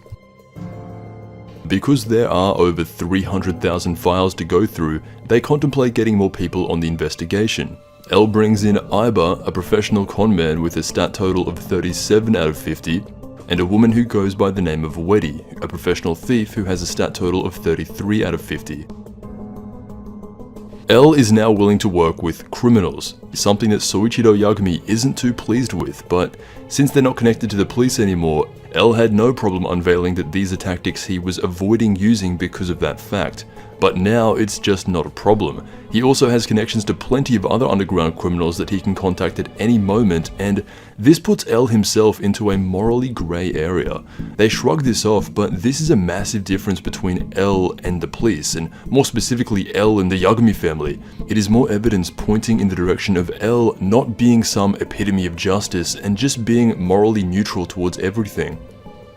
Because there are over 300,000 files to go through, they contemplate getting more people on the investigation. L brings in Aiba, a professional conman with a stat total of 37 out of 50, and a woman who goes by the name of Wedi, a professional thief who has a stat total of 33 out of 50. L is now willing to work with criminals, something that Soichiro Yagami isn't too pleased with, but since they're not connected to the police anymore, L had no problem unveiling that these are tactics he was avoiding using because of that fact. But now it's just not a problem. He also has connections to plenty of other underground criminals that he can contact at any moment, and this puts L himself into a morally grey area. They shrug this off, but this is a massive difference between L and the police, and more specifically L and the Yagami family. It is more evidence pointing in the direction of L not being some epitome of justice and just being morally neutral towards everything.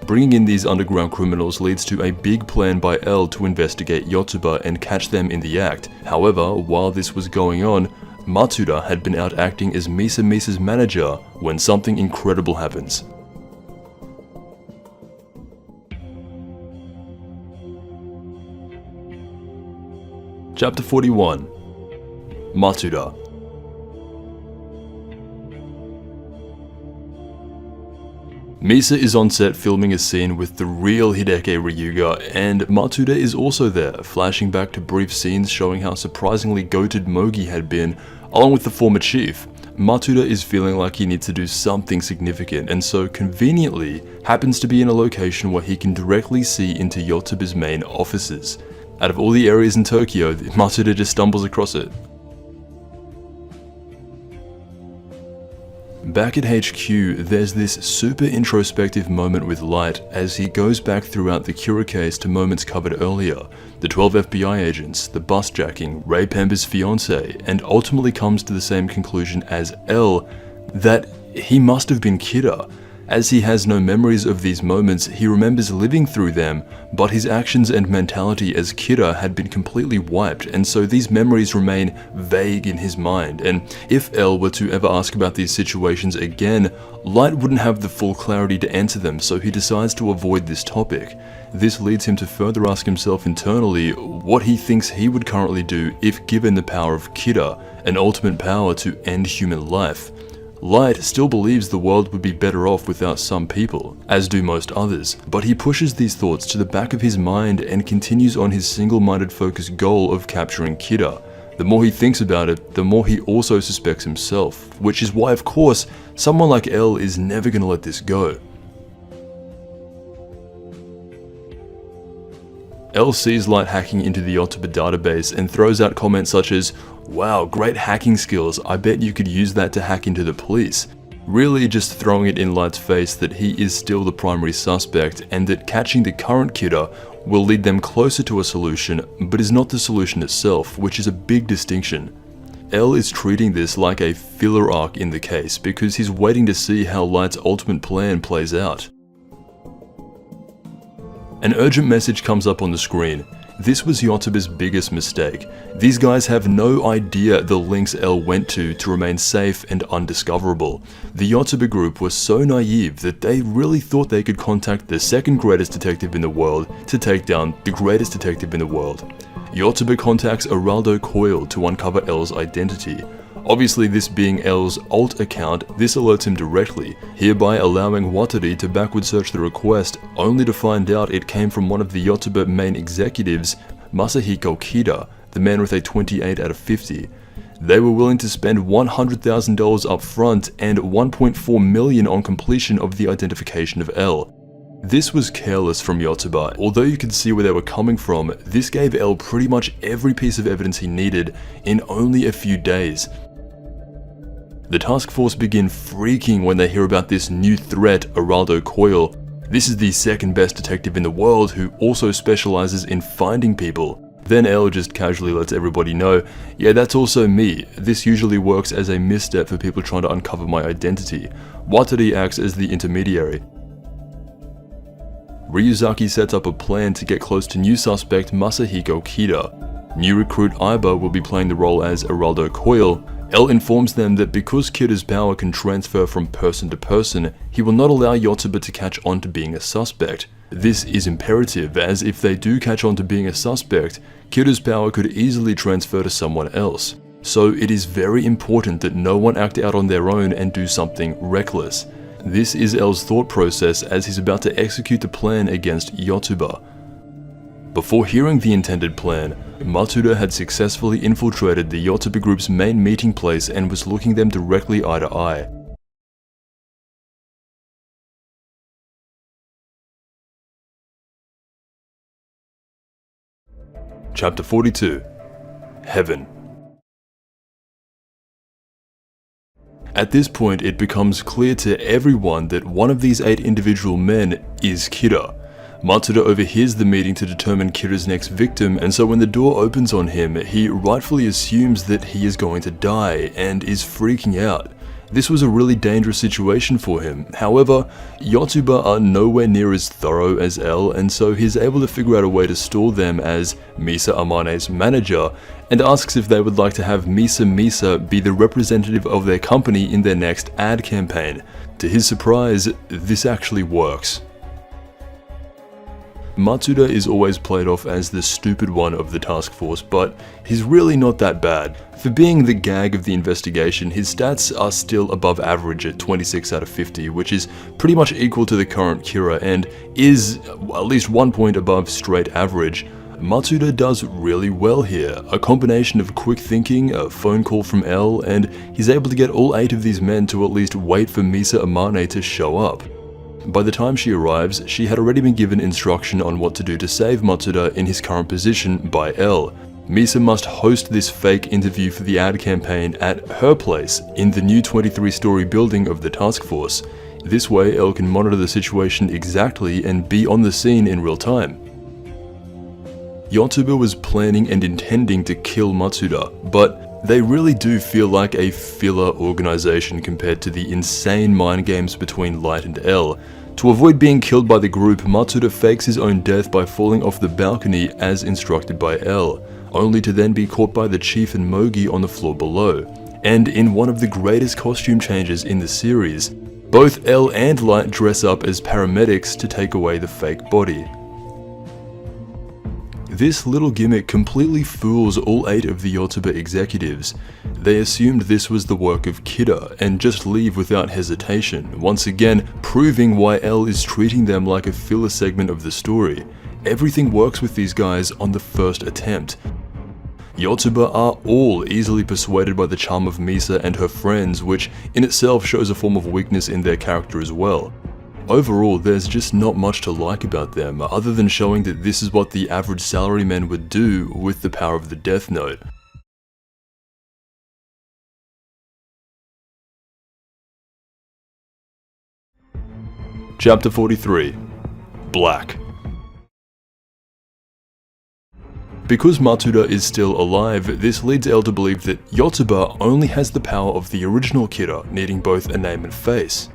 Bringing in these underground criminals leads to a big plan by L to investigate Yotuba and catch them in the act. However, while this was going on, Matsuda had been out acting as Misa's manager when something incredible happens. Chapter 41. Matsuda. Misa is on set filming a scene with the real Hideki Ryuga, and Matsuda is also there, flashing back to brief scenes showing how surprisingly goated Mogi had been, along with the former chief. Matsuda is feeling like he needs to do something significant, and so conveniently happens to be in a location where he can directly see into Yotuba's main offices. Out of all the areas in Tokyo, Matsuda just stumbles across it. Back at HQ, there's this super introspective moment with Light as he goes back throughout the Kira case to moments covered earlier, the 12 FBI agents, the bus jacking, Ray Pember's fiancé, and ultimately comes to the same conclusion as L, that he must have been Kira. As he has no memories of these moments, he remembers living through them, but his actions and mentality as Kira had been completely wiped, and so these memories remain vague in his mind, and if L were to ever ask about these situations again, Light wouldn't have the full clarity to answer them, so he decides to avoid this topic. This leads him to further ask himself internally what he thinks he would currently do if given the power of Kira, an ultimate power to end human life. Light still believes the world would be better off without some people, as do most others, but he pushes these thoughts to the back of his mind and continues on his single-minded focused goal of capturing Kira. The more he thinks about it, the more he also suspects himself, which is why, of course, someone like L is never gonna let this go. L sees Light hacking into the Yotuba database and throws out comments such as, "Wow, great hacking skills, I bet you could use that to hack into the police." Really just throwing it in Light's face that he is still the primary suspect and that catching the current Kira will lead them closer to a solution, but is not the solution itself, which is a big distinction. L is treating this like a filler arc in the case because he's waiting to see how Light's ultimate plan plays out. An urgent message comes up on the screen. This was Yotuba's biggest mistake. These guys have no idea the links L went to remain safe and undiscoverable. The Yotuba group was so naive that they really thought they could contact the second greatest detective in the world to take down the greatest detective in the world. Yotuba contacts Araldo Coyle to uncover L's identity. Obviously, this being L's alt account, this alerts him directly, hereby allowing Watari to backward search the request, only to find out it came from one of the Yotuba main executives, Masahiko Kida, the man with a 28 out of 50. They were willing to spend $100,000 up front and $1.4 million on completion of the identification of L. This was careless from Yotuba. Although you could see where they were coming from, this gave L pretty much every piece of evidence he needed in only a few days. The task force begin freaking when they hear about this new threat, Araldo Coyle. This is the second best detective in the world who also specializes in finding people. Then L just casually lets everybody know, yeah, that's also me. This usually works as a misstep for people trying to uncover my identity. Watari acts as the intermediary. Ryuzaki sets up a plan to get close to new suspect Masahiko Kida. New recruit Aiba will be playing the role as Araldo Coil. L informs them that because Kida's power can transfer from person to person, he will not allow Yotsuba to catch on to being a suspect. This is imperative, as if they do catch on to being a suspect, Kida's power could easily transfer to someone else. So it is very important that no one act out on their own and do something reckless. This is L's thought process as he's about to execute the plan against Yotsuba. Before hearing the intended plan, Matsuda had successfully infiltrated the Yotsuba group's main meeting place and was looking them directly eye to eye. Chapter 42. Heaven. At this point, it becomes clear to everyone that one of these 8 individual men is Kida. Matsuda overhears the meeting to determine Kida's next victim, and so when the door opens on him, he rightfully assumes that he is going to die and is freaking out. This was a really dangerous situation for him. However, Yotsuba are nowhere near as thorough as L, and so he's able to figure out a way to stall them as Misa Amane's manager, and asks if they would like to have Misa be the representative of their company in their next ad campaign. To his surprise, this actually works. Matsuda is always played off as the stupid one of the task force, but he's really not that bad. For being the gag of the investigation, his stats are still above average at 26 out of 50, which is pretty much equal to the current Kira and is at least 1 point above straight average. Matsuda does really well here, a combination of quick thinking, a phone call from L, and he's able to get all 8 of these men to at least wait for Misa Amane to show up. By the time she arrives, she had already been given instruction on what to do to save Matsuda in his current position by L. Misa must host this fake interview for the ad campaign at her place in the new 23-story building of the task force. This way, L can monitor the situation exactly and be on the scene in real time. Yotsuba was planning and intending to kill Matsuda, but they really do feel like a filler organization compared to the insane mind games between Light and L. To avoid being killed by the group, Matsuda fakes his own death by falling off the balcony as instructed by L, only to then be caught by the Chief and Mogi on the floor below. And in one of the greatest costume changes in the series, both L and Light dress up as paramedics to take away the fake body. This little gimmick completely fools all 8 of the Yotsuba executives. They assumed this was the work of Kida and just leave without hesitation, once again proving why L is treating them like a filler segment of the story. Everything works with these guys on the first attempt. Yotsuba are all easily persuaded by the charm of Misa and her friends, which in itself shows a form of weakness in their character as well. Overall, there's just not much to like about them, other than showing that this is what the average salaryman would do with the power of the Death Note. Chapter 43. Black. Because Matsuda is still alive, this leads L to believe that Yotsuba only has the power of the original Kira, needing both a name and face.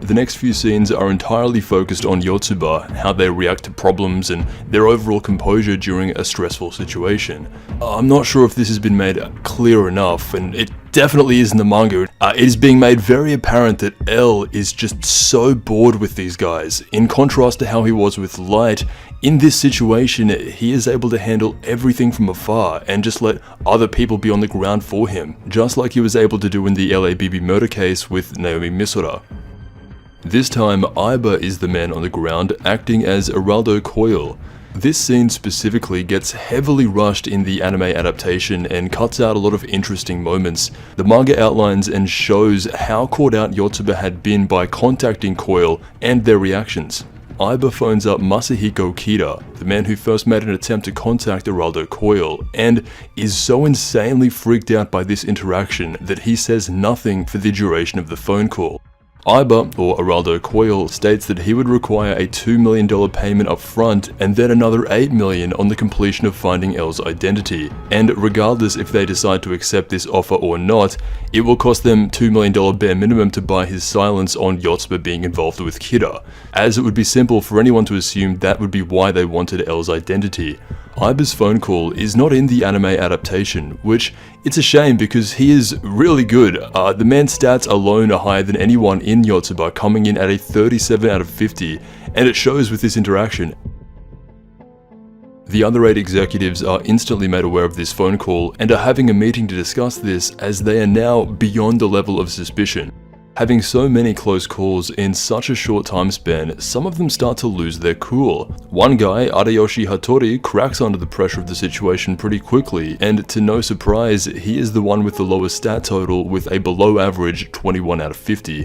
The next few scenes are entirely focused on Yotsuba, how they react to problems, and their overall composure during a stressful situation. I'm not sure if this has been made clear enough, and it definitely is in the manga. It is being made very apparent that L is just so bored with these guys. In contrast to how he was with Light, in this situation, he is able to handle everything from afar and just let other people be on the ground for him, just like he was able to do in the LABB murder case with Naomi Misora. This time, Aiba is the man on the ground, acting as Araldo Coil. This scene specifically gets heavily rushed in the anime adaptation and cuts out a lot of interesting moments. The manga outlines and shows how caught out Yotsuba had been by contacting Coil and their reactions. Aiba phones up Masahiko Kida, the man who first made an attempt to contact Araldo Coil, and is so insanely freaked out by this interaction that he says nothing for the duration of the phone call. Aiba, or Araldo Coil, states that he would require a $2 million payment up front and then another $8 million on the completion of finding L's identity, and regardless if they decide to accept this offer or not, it will cost them $2 million bare minimum to buy his silence on Yotsuba being involved with Kira, as it would be simple for anyone to assume that would be why they wanted L's identity. Aiba's phone call is not in the anime adaptation, which it's a shame because he is really good. The man's stats alone are higher than anyone in Yotsuba, coming in at a 37 out of 50, and it shows with this interaction. The other 8 executives are instantly made aware of this phone call and are having a meeting to discuss this, as they are now beyond the level of suspicion. Having so many close calls in such a short time span, some of them start to lose their cool. One guy, Adayoshi Hattori, cracks under the pressure of the situation pretty quickly, and to no surprise, he is the one with the lowest stat total with a below average 21 out of 50.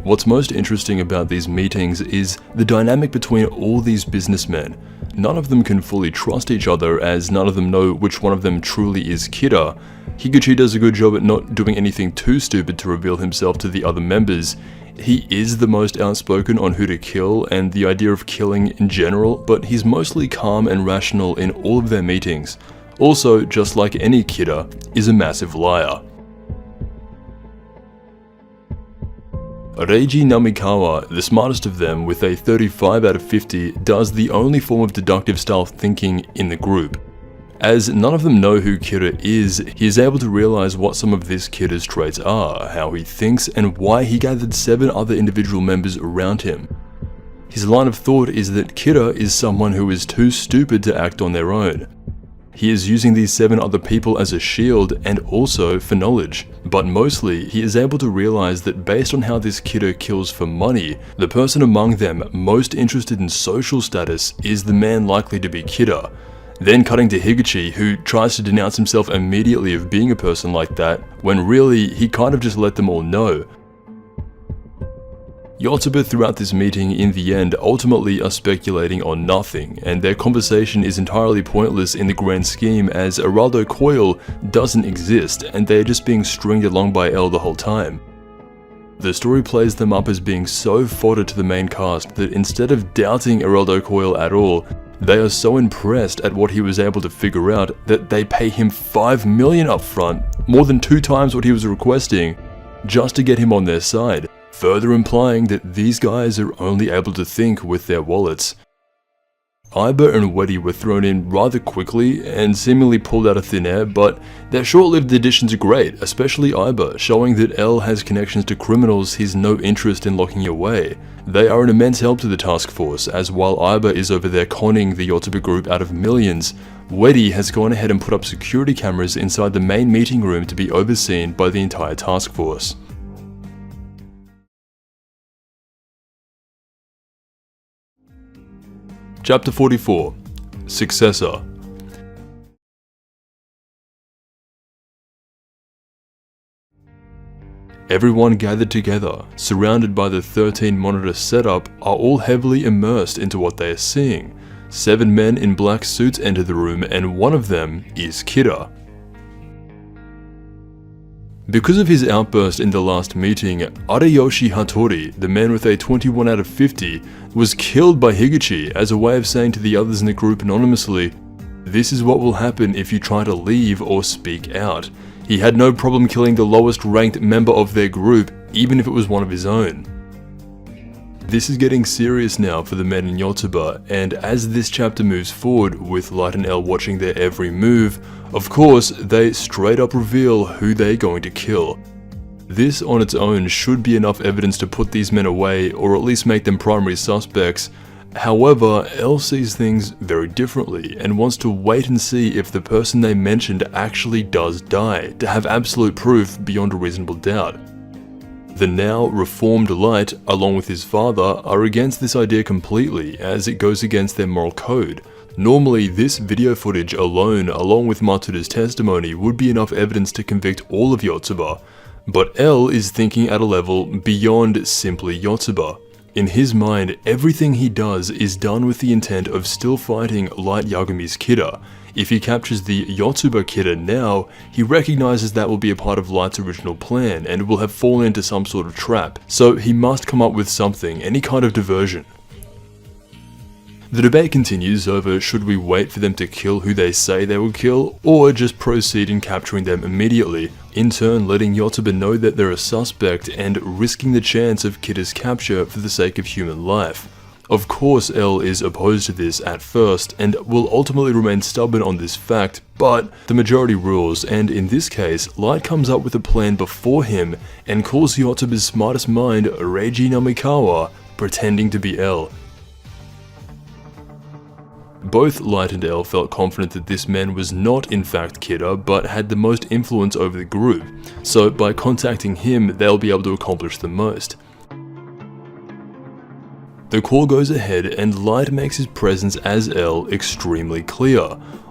What's most interesting about these meetings is the dynamic between all these businessmen. None of them can fully trust each other, as none of them know which one of them truly is Kira. Higuchi does a good job at not doing anything too stupid to reveal himself to the other members. He is the most outspoken on who to kill and the idea of killing in general, but he's mostly calm and rational in all of their meetings. Also, just like any Kira, is a massive liar. Reiji Namikawa, the smartest of them with a 35 out of 50, does the only form of deductive style thinking in the group. As none of them know who Kira is, he is able to realize what some of this Kira's traits are, how he thinks, and why he gathered 7 other individual members around him. His line of thought is that Kira is someone who is too stupid to act on their own. He is using these 7 other people as a shield and also for knowledge, but mostly he is able to realize that based on how this Kira kills for money, the person among them most interested in social status is the man likely to be Kira. Then cutting to Higuchi, who tries to denounce himself immediately of being a person like that, when really he kind of just let them all know. Yotsuba throughout this meeting in the end ultimately are speculating on nothing, and their conversation is entirely pointless in the grand scheme, as Araldo Coil doesn't exist and they are just being stringed along by L the whole time. The story plays them up as being so fodder to the main cast that instead of doubting Araldo Coil at all, they are so impressed at what he was able to figure out that they pay him $5 million up front, more than 2 times what he was requesting, just to get him on their side, further implying that these guys are only able to think with their wallets. Aiba and Wedi were thrown in rather quickly and seemingly pulled out of thin air, but their short-lived additions are great, especially Aiba, showing that L has connections to criminals he's no interest in locking away. They are an immense help to the task force, as while Aiba is over there conning the Yotsuba group out of millions, Wedi has gone ahead and put up security cameras inside the main meeting room to be overseen by the entire task force. Chapter 44 Successor. Everyone gathered together, surrounded by the 13-monitor setup, are all heavily immersed into what they are seeing. 7 men in black suits enter the room, and one of them is Kira. Because of his outburst in the last meeting, Adayoshi Hattori, the man with a 21 out of 50, was killed by Higuchi as a way of saying to the others in the group anonymously, "This is what will happen if you try to leave or speak out." He had no problem killing the lowest ranked member of their group, even if it was one of his own. This is getting serious now for the men in Yotsuba, and as this chapter moves forward with Light and L watching their every move, of course they straight up reveal who they're going to kill. This on its own should be enough evidence to put these men away, or at least make them primary suspects. However, L sees things very differently and wants to wait and see if the person they mentioned actually does die, to have absolute proof beyond a reasonable doubt. The now reformed Light, along with his father, are against this idea completely, as it goes against their moral code. Normally, this video footage alone, along with Matsuda's testimony, would be enough evidence to convict all of Yotsuba, but L is thinking at a level beyond simply Yotsuba. In his mind, everything he does is done with the intent of still fighting Light Yagumi's Kira, If he captures the Yotsuba Kida now, he recognizes that will be a part of Light's original plan and will have fallen into some sort of trap, so he must come up with something, any kind of diversion. The debate continues over should we wait for them to kill who they say they will kill, or just proceed in capturing them immediately, in turn letting Yotsuba know that they're a suspect and risking the chance of Kida's capture for the sake of human life. Of course L is opposed to this at first and will ultimately remain stubborn on this fact, but the majority rules, and in this case, Light comes up with a plan before him and calls Yotsuba's smartest mind, Reiji Namikawa, pretending to be L. Both Light and L felt confident that this man was not in fact Kida, but had the most influence over the group, so by contacting him they'll be able to accomplish the most. The call goes ahead and Light makes his presence as L extremely clear.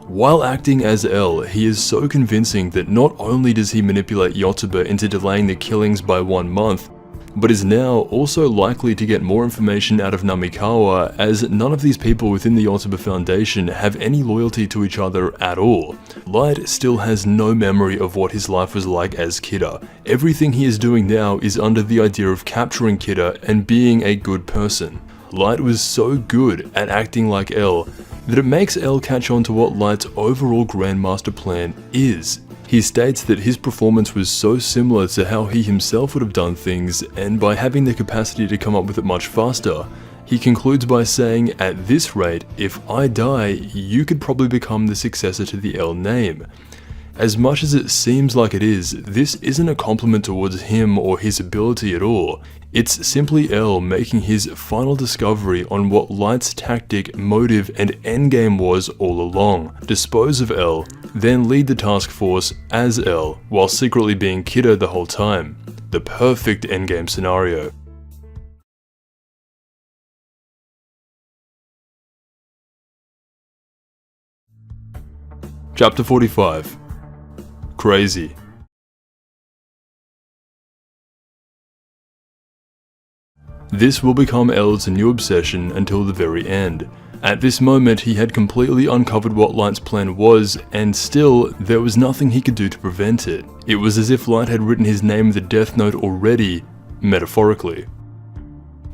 While acting as L, he is so convincing that not only does he manipulate Yotsuba into delaying the killings by 1 month, but is now also likely to get more information out of Namikawa, as none of these people within the Yotsuba Foundation have any loyalty to each other at all. Light still has no memory of what his life was like as Kida. Everything he is doing now is under the idea of capturing Kida and being a good person. Light was so good at acting like L that it makes L catch on to what Light's overall Grandmaster plan is. He states that his performance was so similar to how he himself would have done things, and by having the capacity to come up with it much faster, he concludes by saying, at this rate, if I die, you could probably become the successor to the L name. As much as it seems like it is, this isn't a compliment towards him or his ability at all. It's simply L making his final discovery on what Light's tactic, motive, and endgame was all along. Dispose of L, then lead the task force as L, while secretly being Kida the whole time. The perfect endgame scenario. Chapter 45. Crazy. This will become L's new obsession until the very end. At this moment, he had completely uncovered what Light's plan was, and still, there was nothing he could do to prevent it. It was as if Light had written his name in the Death Note already, metaphorically.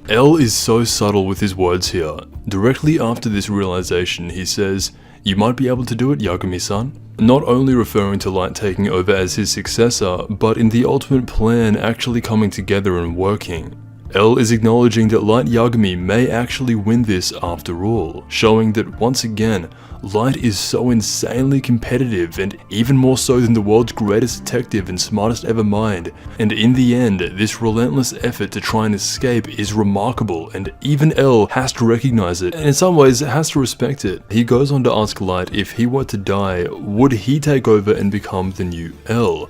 L is so subtle with his words here. Directly after this realization, he says, "You might be able to do it, Yagami-san." Not only referring to Light taking over as his successor, but in the ultimate plan actually coming together and working. L is acknowledging that Light Yagami may actually win this after all, showing that once again, Light is so insanely competitive, and even more so than the world's greatest detective and smartest ever mind, and in the end, this relentless effort to try and escape is remarkable, and even L has to recognize it, and in some ways has to respect it. He goes on to ask Light if he were to die, would he take over and become the new L?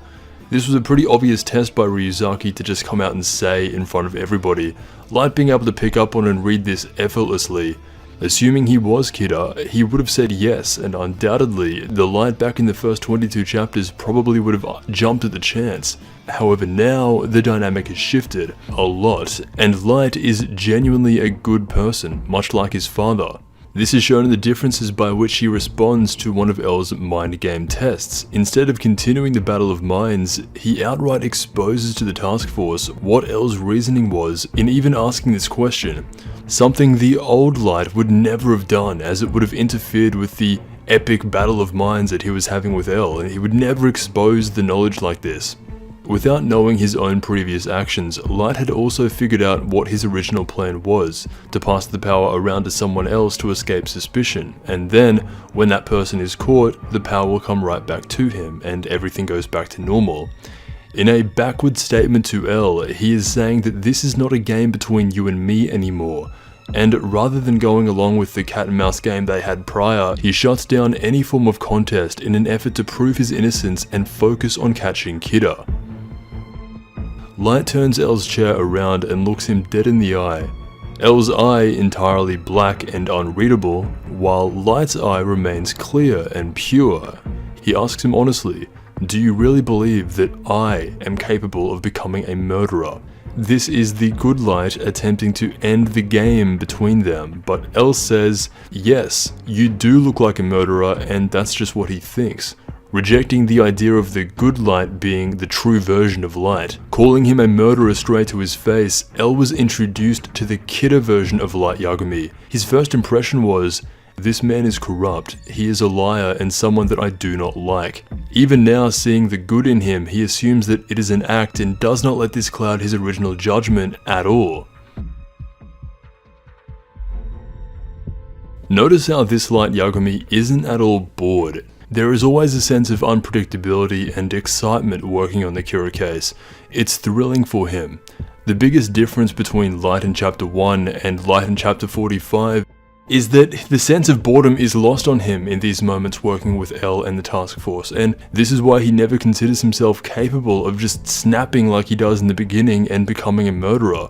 This was a pretty obvious test by Ryuzaki to just come out and say in front of everybody. Light being able to pick up on and read this effortlessly. Assuming he was Kida, he would have said yes, and undoubtedly, the Light back in the first 22 chapters probably would have jumped at the chance. However, now, the dynamic has shifted a lot, and Light is genuinely a good person, much like his father. This is shown in the differences by which he responds to one of L's mind game tests. Instead of continuing the battle of minds, he outright exposes to the task force what L's reasoning was in even asking this question. Something the old Light would never have done, as it would have interfered with the epic battle of minds that he was having with L, and he would never expose the knowledge like this. Without knowing his own previous actions, Light had also figured out what his original plan was, to pass the power around to someone else to escape suspicion, and then, when that person is caught, the power will come right back to him, and everything goes back to normal. In a backward statement to L, he is saying that this is not a game between you and me anymore, and rather than going along with the cat and mouse game they had prior, he shuts down any form of contest in an effort to prove his innocence and focus on catching Kida. Light turns L's chair around and looks him dead in the eye. L's eye entirely black and unreadable, while Light's eye remains clear and pure. He asks him honestly, "Do you really believe that I am capable of becoming a murderer?" This is the good light attempting to end the game between them, but El says, yes, you do look like a murderer and that's just what he thinks, rejecting the idea of the good light being the true version of light. Calling him a murderer straight to his face, El was introduced to the Kira version of Light Yagami. His first impression was, this man is corrupt, he is a liar and someone that I do not like. Even now, seeing the good in him, he assumes that it is an act and does not let this cloud his original judgment at all. Notice how this Light Yagami isn't at all bored. There is always a sense of unpredictability and excitement working on the Kira case. It's thrilling for him. The biggest difference between Light in Chapter 1 and Light in Chapter 45 is that the sense of boredom is lost on him in these moments working with El and the task force, and this is why he never considers himself capable of just snapping like he does in the beginning and becoming a murderer.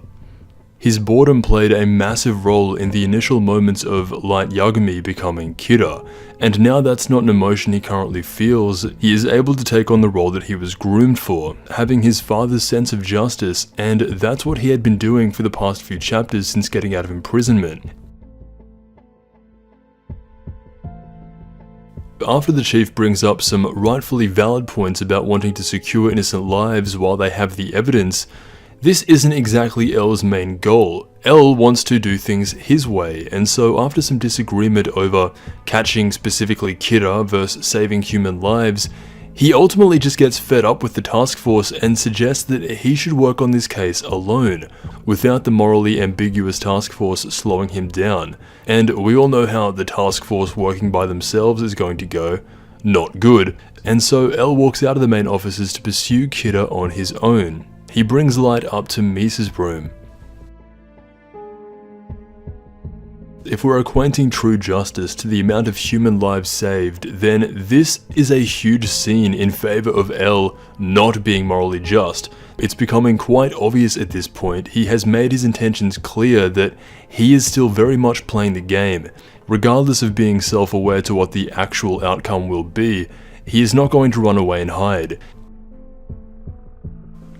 His boredom played a massive role in the initial moments of Light Yagami becoming Kira, and now that's not an emotion he currently feels. He is able to take on the role that he was groomed for, having his father's sense of justice, and that's what he had been doing for the past few chapters since getting out of imprisonment. After the chief brings up some rightfully valid points about wanting to secure innocent lives while they have the evidence, this isn't exactly El's main goal. El wants to do things his way, and so after some disagreement over catching specifically Kira versus saving human lives, he ultimately just gets fed up with the task force and suggests that he should work on this case alone, without the morally ambiguous task force slowing him down. And we all know how the task force working by themselves is going to go. Not good. And so El walks out of the main offices to pursue Kira on his own. He brings Light up to Misa's room. If we're acquainting true justice to the amount of human lives saved, then this is a huge scene in favor of El not being morally just. It's becoming quite obvious at this point. He has made his intentions clear that he is still very much playing the game. Regardless of being self-aware to what the actual outcome will be, he is not going to run away and hide.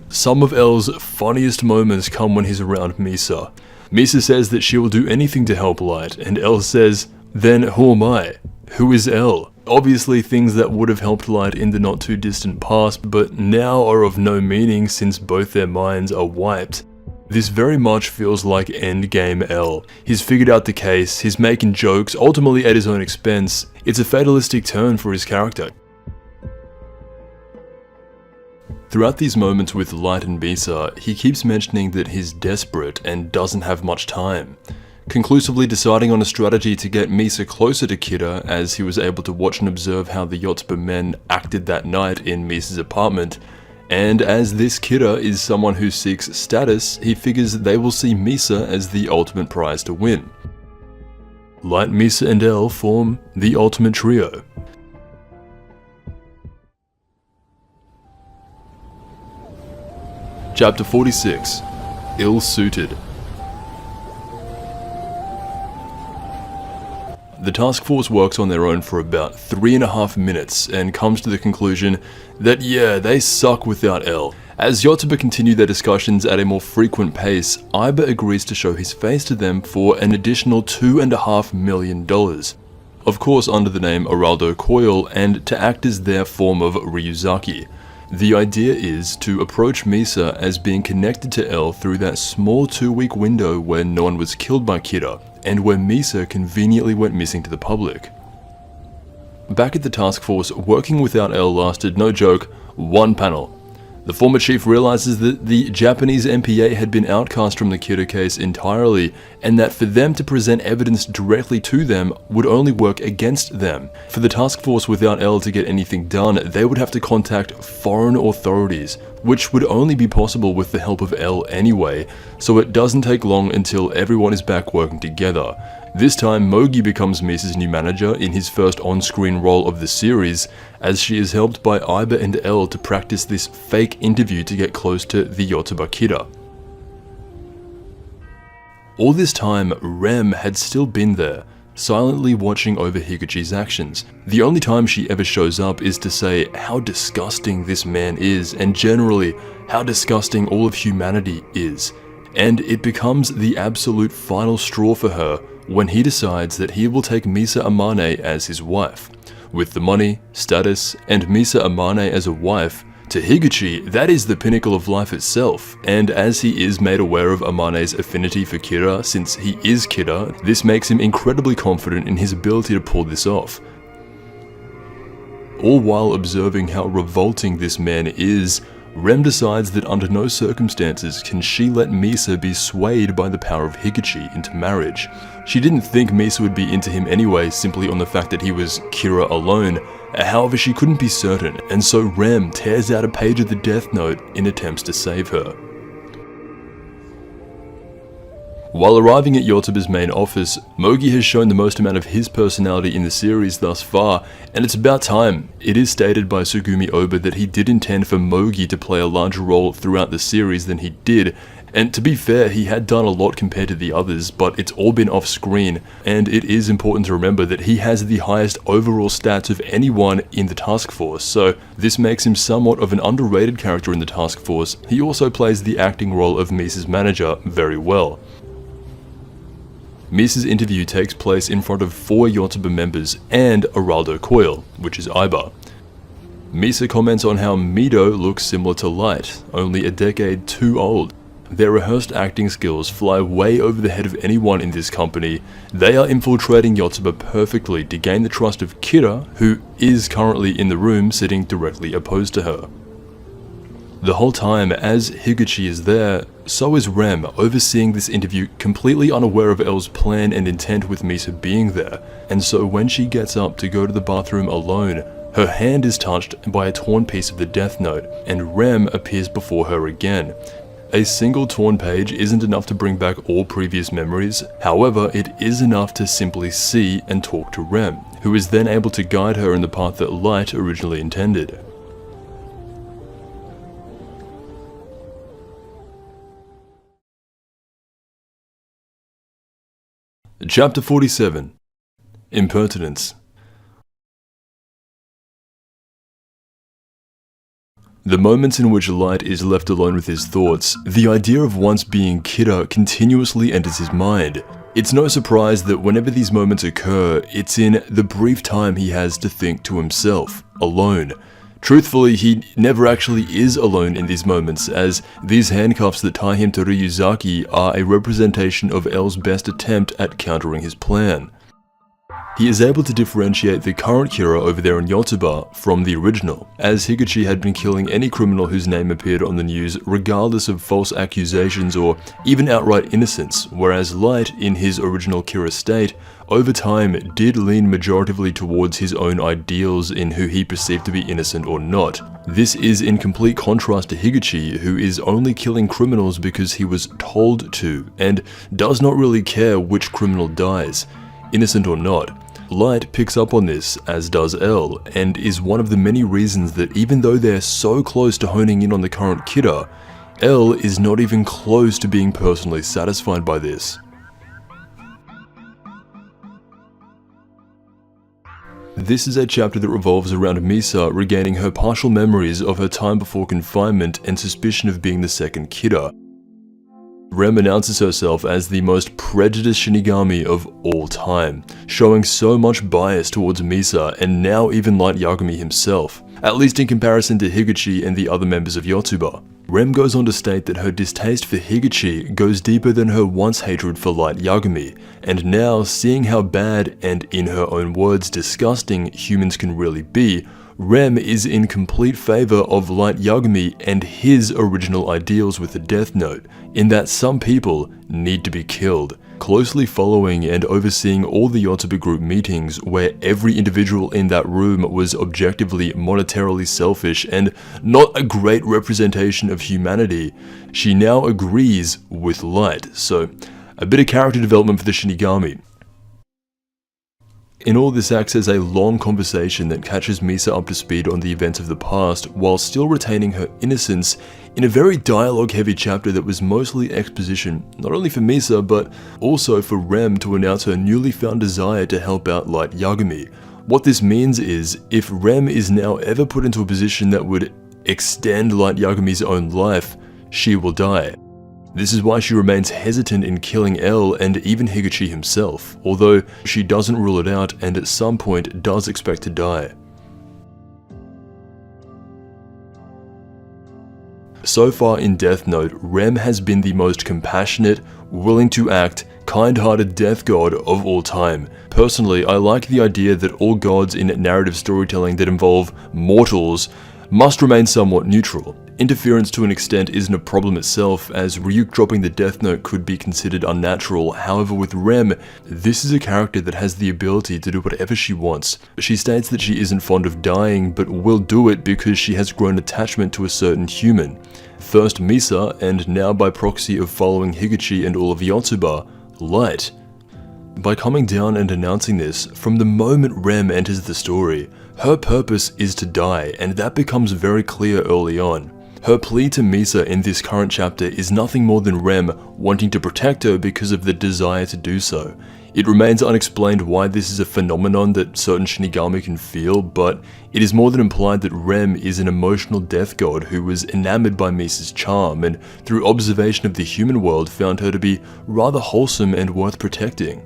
Some of El's funniest moments come when he's around Misa. Misa says that she will do anything to help Light, and El says, then who am I? Who is El? Obviously things that would have helped Light in the not too distant past, but now are of no meaning since both their minds are wiped. This very much feels like endgame El. He's figured out the case, he's making jokes, ultimately at his own expense. It's a fatalistic turn for his character. Throughout these moments with Light and Misa, he keeps mentioning that he's desperate and doesn't have much time, conclusively deciding on a strategy to get Misa closer to Kira as he was able to watch and observe how the Yotsuba men acted that night in Misa's apartment, and as this Kira is someone who seeks status, he figures they will see Misa as the ultimate prize to win. Light, Misa and El form the ultimate trio. Chapter 46, Ill-Suited. The task force works on their own for about 3.5 minutes and comes to the conclusion that yeah, they suck without El. As Yotsuba continue their discussions at a more frequent pace, Aiba agrees to show his face to them for an additional $2.5 million. Of course under the name Araldo Coil, and to act as their form of Ryuzaki. The idea is to approach Misa as being connected to El through that small 2-week window where no one was killed by Kira, and where Misa conveniently went missing to the public. Back at the task force, working without El lasted, no joke, 1 panel. The former chief realizes that the Japanese MPA had been outcast from the Kira case entirely, and that for them to present evidence directly to them would only work against them. For the task force without El to get anything done, they would have to contact foreign authorities, which would only be possible with the help of El anyway, so it doesn't take long until everyone is back working together. This time, Mogi becomes Misa's new manager in his first on-screen role of the series, as she is helped by Aiba and El to practice this fake interview to get close to the Yotsuba Kira. All this time, Rem had still been there, silently watching over Higuchi's actions. The only time she ever shows up is to say how disgusting this man is, and generally, how disgusting all of humanity is. And it becomes the absolute final straw for her when he decides that he will take Misa Amane as his wife. With the money, status, and Misa Amane as a wife, to Higuchi, that is the pinnacle of life itself, and as he is made aware of Amane's affinity for Kira since he is Kira, this makes him incredibly confident in his ability to pull this off. All while observing how revolting this man is, Rem decides that under no circumstances can she let Misa be swayed by the power of Higuchi into marriage. She didn't think Misa would be into him anyway simply on the fact that he was Kira alone, however she couldn't be certain, and so Rem tears out a page of the Death Note in attempts to save her. While arriving at Yotuba's main office, Mogi has shown the most amount of his personality in the series thus far, and it's about time. It is stated by Sugumi Oba that he did intend for Mogi to play a larger role throughout the series than he did, and to be fair, he had done a lot compared to the others, but it's all been off screen, and it is important to remember that he has the highest overall stats of anyone in the task force, so this makes him somewhat of an underrated character in the task force. He also plays the acting role of Misa's manager very well. Misa's interview takes place in front of 4 Yotuba members and Araldo Coil, which is Aiba. Misa comments on how Mido looks similar to Light, only a decade too old. Their rehearsed acting skills fly way over the head of anyone in this company. They are infiltrating Yotuba perfectly to gain the trust of Kira, who is currently in the room sitting directly opposed to her. The whole time, as Higuchi is there, so is Rem, overseeing this interview completely unaware of L's plan and intent with Misa being there, and so when she gets up to go to the bathroom alone, her hand is touched by a torn piece of the Death Note, and Rem appears before her again. A single torn page isn't enough to bring back all previous memories, however, it is enough to simply see and talk to Rem, who is then able to guide her in the path that Light originally intended. Chapter 47. Impertinence. The moments in which Light is left alone with his thoughts, the idea of once being Kira continuously enters his mind. It's no surprise that whenever these moments occur, it's in the brief time he has to think to himself, alone. Truthfully, he never actually is alone in these moments, as these handcuffs that tie him to Ryuzaki are a representation of L's best attempt at countering his plan. He is able to differentiate the current Kira over there in Yotuba from the original, as Higuchi had been killing any criminal whose name appeared on the news regardless of false accusations or even outright innocence, whereas Light, in his original Kira state, over time did lean majoritively towards his own ideals in who he perceived to be innocent or not. This is in complete contrast to Higuchi, who is only killing criminals because he was told to, and does not really care which criminal dies, innocent or not. Light picks up on this, as does L, and is one of the many reasons that even though they're so close to honing in on the current Kira, L is not even close to being personally satisfied by this. This is a chapter that revolves around Misa regaining her partial memories of her time before confinement and suspicion of being the second Kira. Rem announces herself as the most prejudiced Shinigami of all time, showing so much bias towards Misa and now even Light Yagami himself, at least in comparison to Higuchi and the other members of Yotuba. Rem goes on to state that her distaste for Higuchi goes deeper than her once hatred for Light Yagami, and now seeing how bad and, in her own words, disgusting humans can really be, Rem is in complete favor of Light Yagami and his original ideals with the Death Note, in that some people need to be killed, closely following and overseeing all the Yotuba group meetings where every individual in that room was objectively monetarily selfish and not a great representation of humanity. She now agrees with Light, so a bit of character development for the Shinigami. In all, this acts as a long conversation that catches Misa up to speed on the events of the past while still retaining her innocence In a very dialogue-heavy chapter that was mostly exposition, not only for Misa, but also for Rem to announce her newly found desire to help out Light Yagami. What this means is, if Rem is now ever put into a position that would extend Light Yagami's own life, she will die. This is why she remains hesitant in killing L and even Higuchi himself, although she doesn't rule it out and at some point does expect to die. So far in Death Note, Rem has been the most compassionate, willing to act, kind-hearted death god of all time. Personally, I like the idea that all gods in narrative storytelling that involve mortals must remain somewhat neutral. Interference to an extent isn't a problem itself, as Ryuk dropping the Death Note could be considered unnatural. However, with Rem, this is a character that has the ability to do whatever she wants. She states that she isn't fond of dying, but will do it because she has grown attachment to a certain human. First Misa, and now by proxy of following Higuchi and all of Yotsuba, Light. By coming down and announcing this, from the moment Rem enters the story, her purpose is to die, and that becomes very clear early on. Her plea to Misa in this current chapter is nothing more than Rem wanting to protect her because of the desire to do so. It remains unexplained why this is a phenomenon that certain Shinigami can feel, but it is more than implied that Rem is an emotional death god who was enamored by Misa's charm, and through observation of the human world found her to be rather wholesome and worth protecting.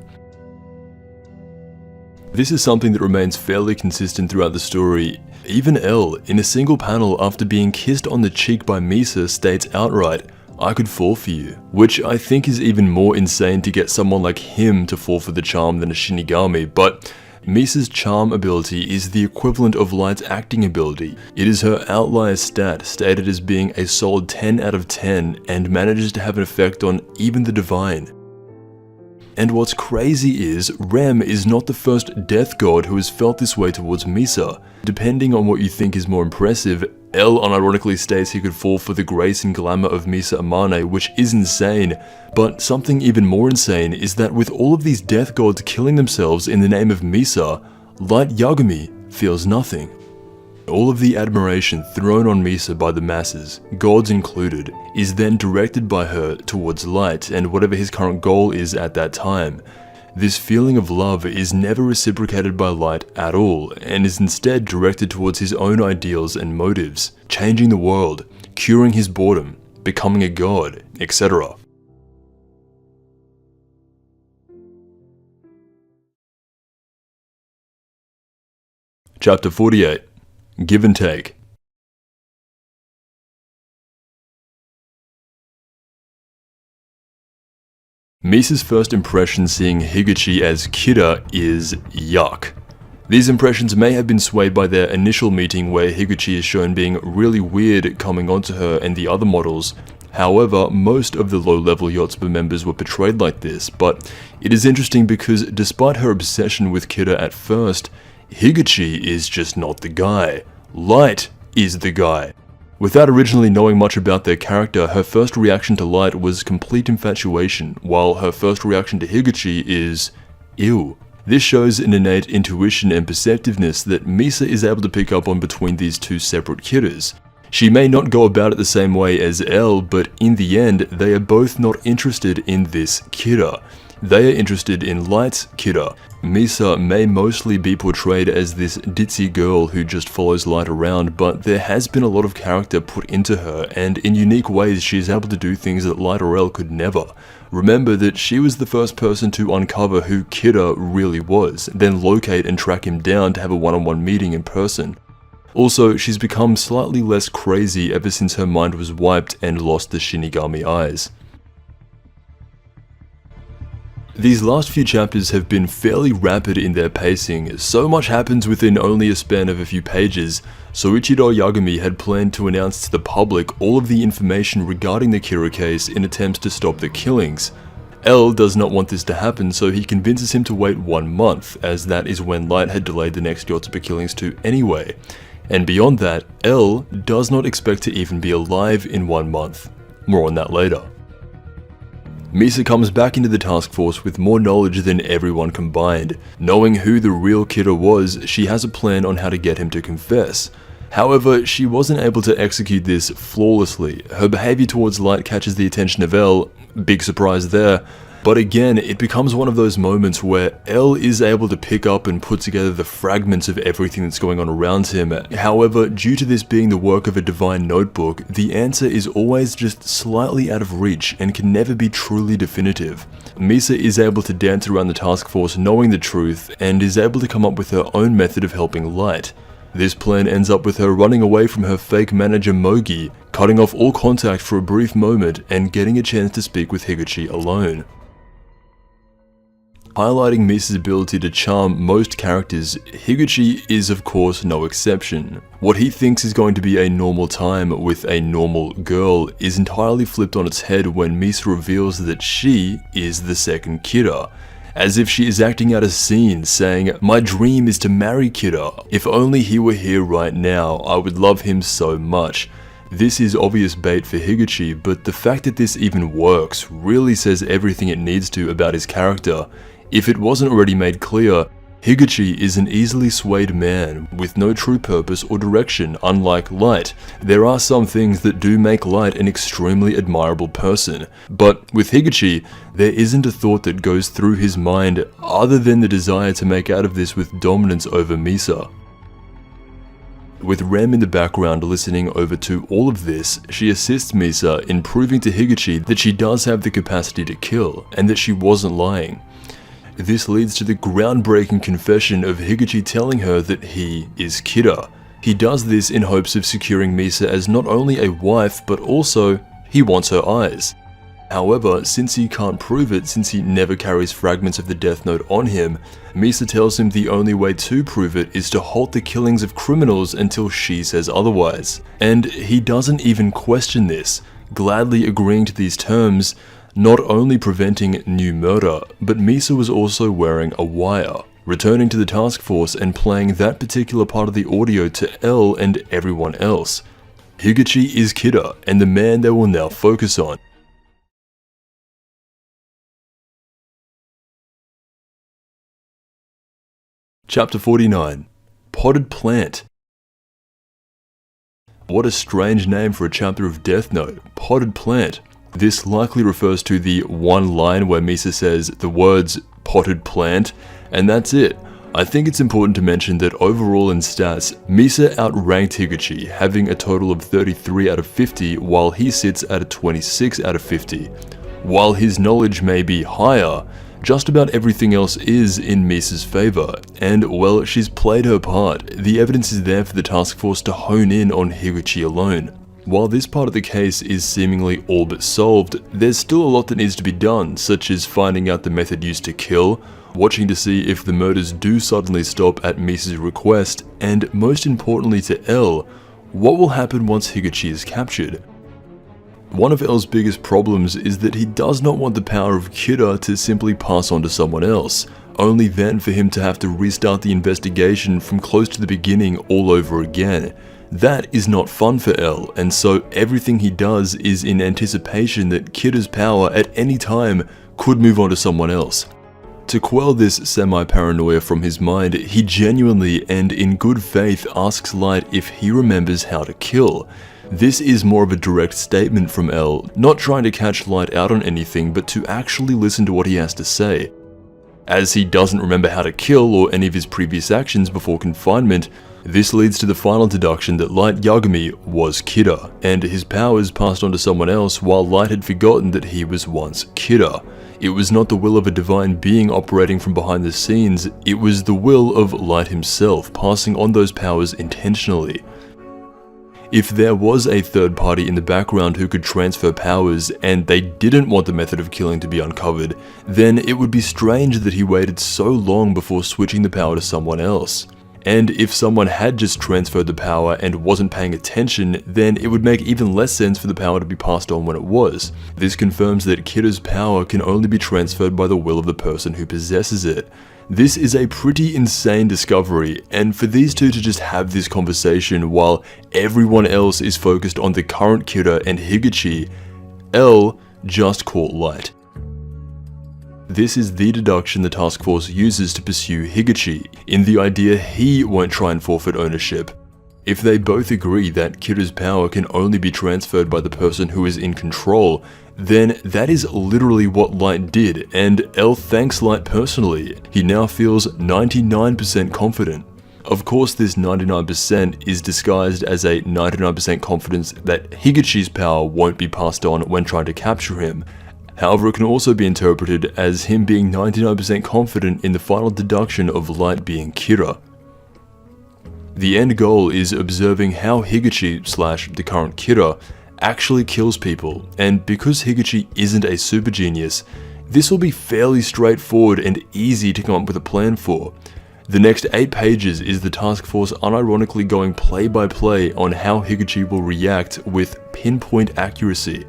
This is something that remains fairly consistent throughout the story. Even L, in a single panel after being kissed on the cheek by Misa, states outright, "I could fall for you," which I think is even more insane to get someone like him to fall for the charm than a Shinigami, but Misa's charm ability is the equivalent of Light's acting ability. It is her outlier stat, stated as being a solid 10 out of 10, and manages to have an effect on even the divine. And what's crazy is, Rem is not the first death god who has felt this way towards Misa. Depending on what you think is more impressive, L unironically states he could fall for the grace and glamour of Misa Amane, which is insane, but something even more insane is that with all of these death gods killing themselves in the name of Misa, Light Yagami feels nothing. All of the admiration thrown on Misa by the masses, gods included, is then directed by her towards Light and whatever his current goal is at that time. This feeling of love is never reciprocated by Light at all, and is instead directed towards his own ideals and motives, changing the world, curing his boredom, becoming a god, etc. Chapter 48. Give and Take. Misa's first impression seeing Higuchi as Kira is yuck. These impressions may have been swayed by their initial meeting where Higuchi is shown being really weird coming onto her and the other models. However, most of the low-level Yotsuba members were portrayed like this, but it is interesting because despite her obsession with Kira at first, Higuchi is just not the guy. Light is the guy. Without originally knowing much about their character, her first reaction to Light was complete infatuation, while her first reaction to Higuchi is ew. This shows an innate intuition and perceptiveness that Misa is able to pick up on between these two separate Kiras. She may not go about it the same way as L, but in the end, they are both not interested in this Kira. They are interested in Light's Kira. Misa may mostly be portrayed as this ditzy girl who just follows Light around, but there has been a lot of character put into her, and in unique ways she is able to do things that Light or L could never. Remember that she was the first person to uncover who Kira really was, then locate and track him down to have a one-on-one meeting in person. Also, she's become slightly less crazy ever since her mind was wiped and lost the Shinigami eyes. These last few chapters have been fairly rapid in their pacing. So much happens within only a span of a few pages. Soichiro Yagami had planned to announce to the public all of the information regarding the Kira case in attempts to stop the killings. L does not want this to happen, so he convinces him to wait 1 month, as that is when Light had delayed the next Yotsuba killings to anyway. And beyond that, L does not expect to even be alive in 1 month. More on that later. Misa comes back into the task force with more knowledge than everyone combined. Knowing who the real Kira was, she has a plan on how to get him to confess. However, she wasn't able to execute this flawlessly. Her behavior towards Light catches the attention of Elle, big surprise there, but again, it becomes one of those moments where Elle is able to pick up and put together the fragments of everything that's going on around him. However, due to this being the work of a divine notebook, the answer is always just slightly out of reach and can never be truly definitive. Misa is able to dance around the task force knowing the truth and is able to come up with her own method of helping Light. This plan ends up with her running away from her fake manager Mogi, cutting off all contact for a brief moment and getting a chance to speak with Higuchi alone. Highlighting Misa's ability to charm most characters, Higuchi is of course no exception. What he thinks is going to be a normal time with a normal girl is entirely flipped on its head when Misa reveals that she is the second Kira. As if she is acting out a scene saying, "My dream is to marry Kira. If only he were here right now, I would love him so much." This is obvious bait for Higuchi, but the fact that this even works really says everything it needs to about his character. If it wasn't already made clear, Higuchi is an easily swayed man with no true purpose or direction, unlike Light. There are some things that do make Light an extremely admirable person, but with Higuchi, there isn't a thought that goes through his mind other than the desire to make out of this with dominance over Misa. With Rem in the background listening over to all of this, she assists Misa in proving to Higuchi that she does have the capacity to kill, and that she wasn't lying. This leads to the groundbreaking confession of Higuchi telling her that he is Kira. He does this in hopes of securing Misa as not only a wife, but also he wants her eyes. However, since he can't prove it, since he never carries fragments of the Death Note on him, Misa tells him the only way to prove it is to halt the killings of criminals until she says otherwise. And he doesn't even question this, gladly agreeing to these terms, not only preventing new murder, but Misa was also wearing a wire, returning to the task force and playing that particular part of the audio to Elle and everyone else. Higuchi is Kira, and the man they will now focus on. Chapter 49. Potted Plant. What a strange name for a chapter of Death Note, Potted Plant. This likely refers to the one line where Misa says the words potted plant, and that's it. I think it's important to mention that overall in stats, Misa outranked Higuchi, having a total of 33 out of 50 while he sits at a 26 out of 50. While his knowledge may be higher, just about everything else is in Misa's favor, and well, she's played her part. The evidence is there for the task force to hone in on Higuchi alone. While this part of the case is seemingly all but solved, there's still a lot that needs to be done, such as finding out the method used to kill, watching to see if the murders do suddenly stop at Misa's request, and most importantly to Elle, what will happen once Higuchi is captured. One of Elle's biggest problems is that he does not want the power of Kira to simply pass on to someone else, only then for him to have to restart the investigation from close to the beginning all over again. That is not fun for Elle, and so everything he does is in anticipation that Kira's power at any time could move on to someone else. To quell this semi-paranoia from his mind, he genuinely and in good faith asks Light if he remembers how to kill. This is more of a direct statement from Elle, not trying to catch Light out on anything, but to actually listen to what he has to say. As he doesn't remember how to kill or any of his previous actions before confinement, this leads to the final deduction that Light Yagami was Kira, and his powers passed on to someone else while Light had forgotten that he was once Kira. It was not the will of a divine being operating from behind the scenes, it was the will of Light himself passing on those powers intentionally. If there was a third party in the background who could transfer powers and they didn't want the method of killing to be uncovered, then it would be strange that he waited so long before switching the power to someone else. And if someone had just transferred the power and wasn't paying attention, then it would make even less sense for the power to be passed on when it was. This confirms that Kira's power can only be transferred by the will of the person who possesses it. This is a pretty insane discovery, and for these two to just have this conversation while everyone else is focused on the current Kira and Higuchi, Elle just caught Light. This is the deduction the task force uses to pursue Higuchi, in the idea he won't try and forfeit ownership. If they both agree that Kira's power can only be transferred by the person who is in control, then that is literally what Light did, and L thanks Light personally. He now feels 99% confident. Of course, this 99% is disguised as a 99% confidence that Higuchi's power won't be passed on when trying to capture him. However, it can also be interpreted as him being 99% confident in the final deduction of Light being Kira. The end goal is observing how Higuchi / the current Kira actually kills people, and because Higuchi isn't a super genius, this will be fairly straightforward and easy to come up with a plan for. The next 8 pages is the task force unironically going play by play on how Higuchi will react with pinpoint accuracy.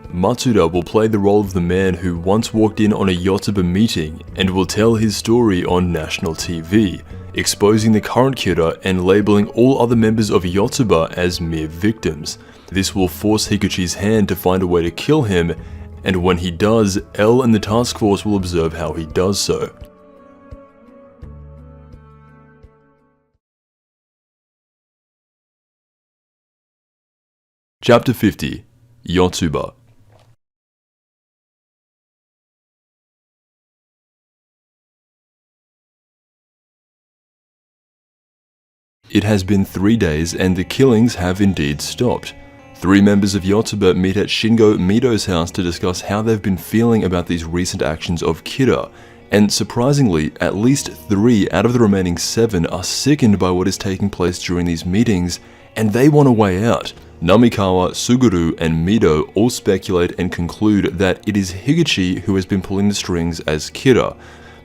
Matsuda will play the role of the man who once walked in on a Yotsuba meeting and will tell his story on national TV, exposing the current Kira and labeling all other members of Yotsuba as mere victims. This will force Higuchi's hand to find a way to kill him, and when he does, L and the task force will observe how he does so. Chapter 50 Yotsuba. It has been 3 days and the killings have indeed stopped. 3 members of Yotsuba meet at Shingo Mido's house to discuss how they've been feeling about these recent actions of Kira, and surprisingly, at least 3 out of the remaining 7 are sickened by what is taking place during these meetings, and they want a way out. Namikawa, Suguru, and Mido all speculate and conclude that it is Higuchi who has been pulling the strings as Kira,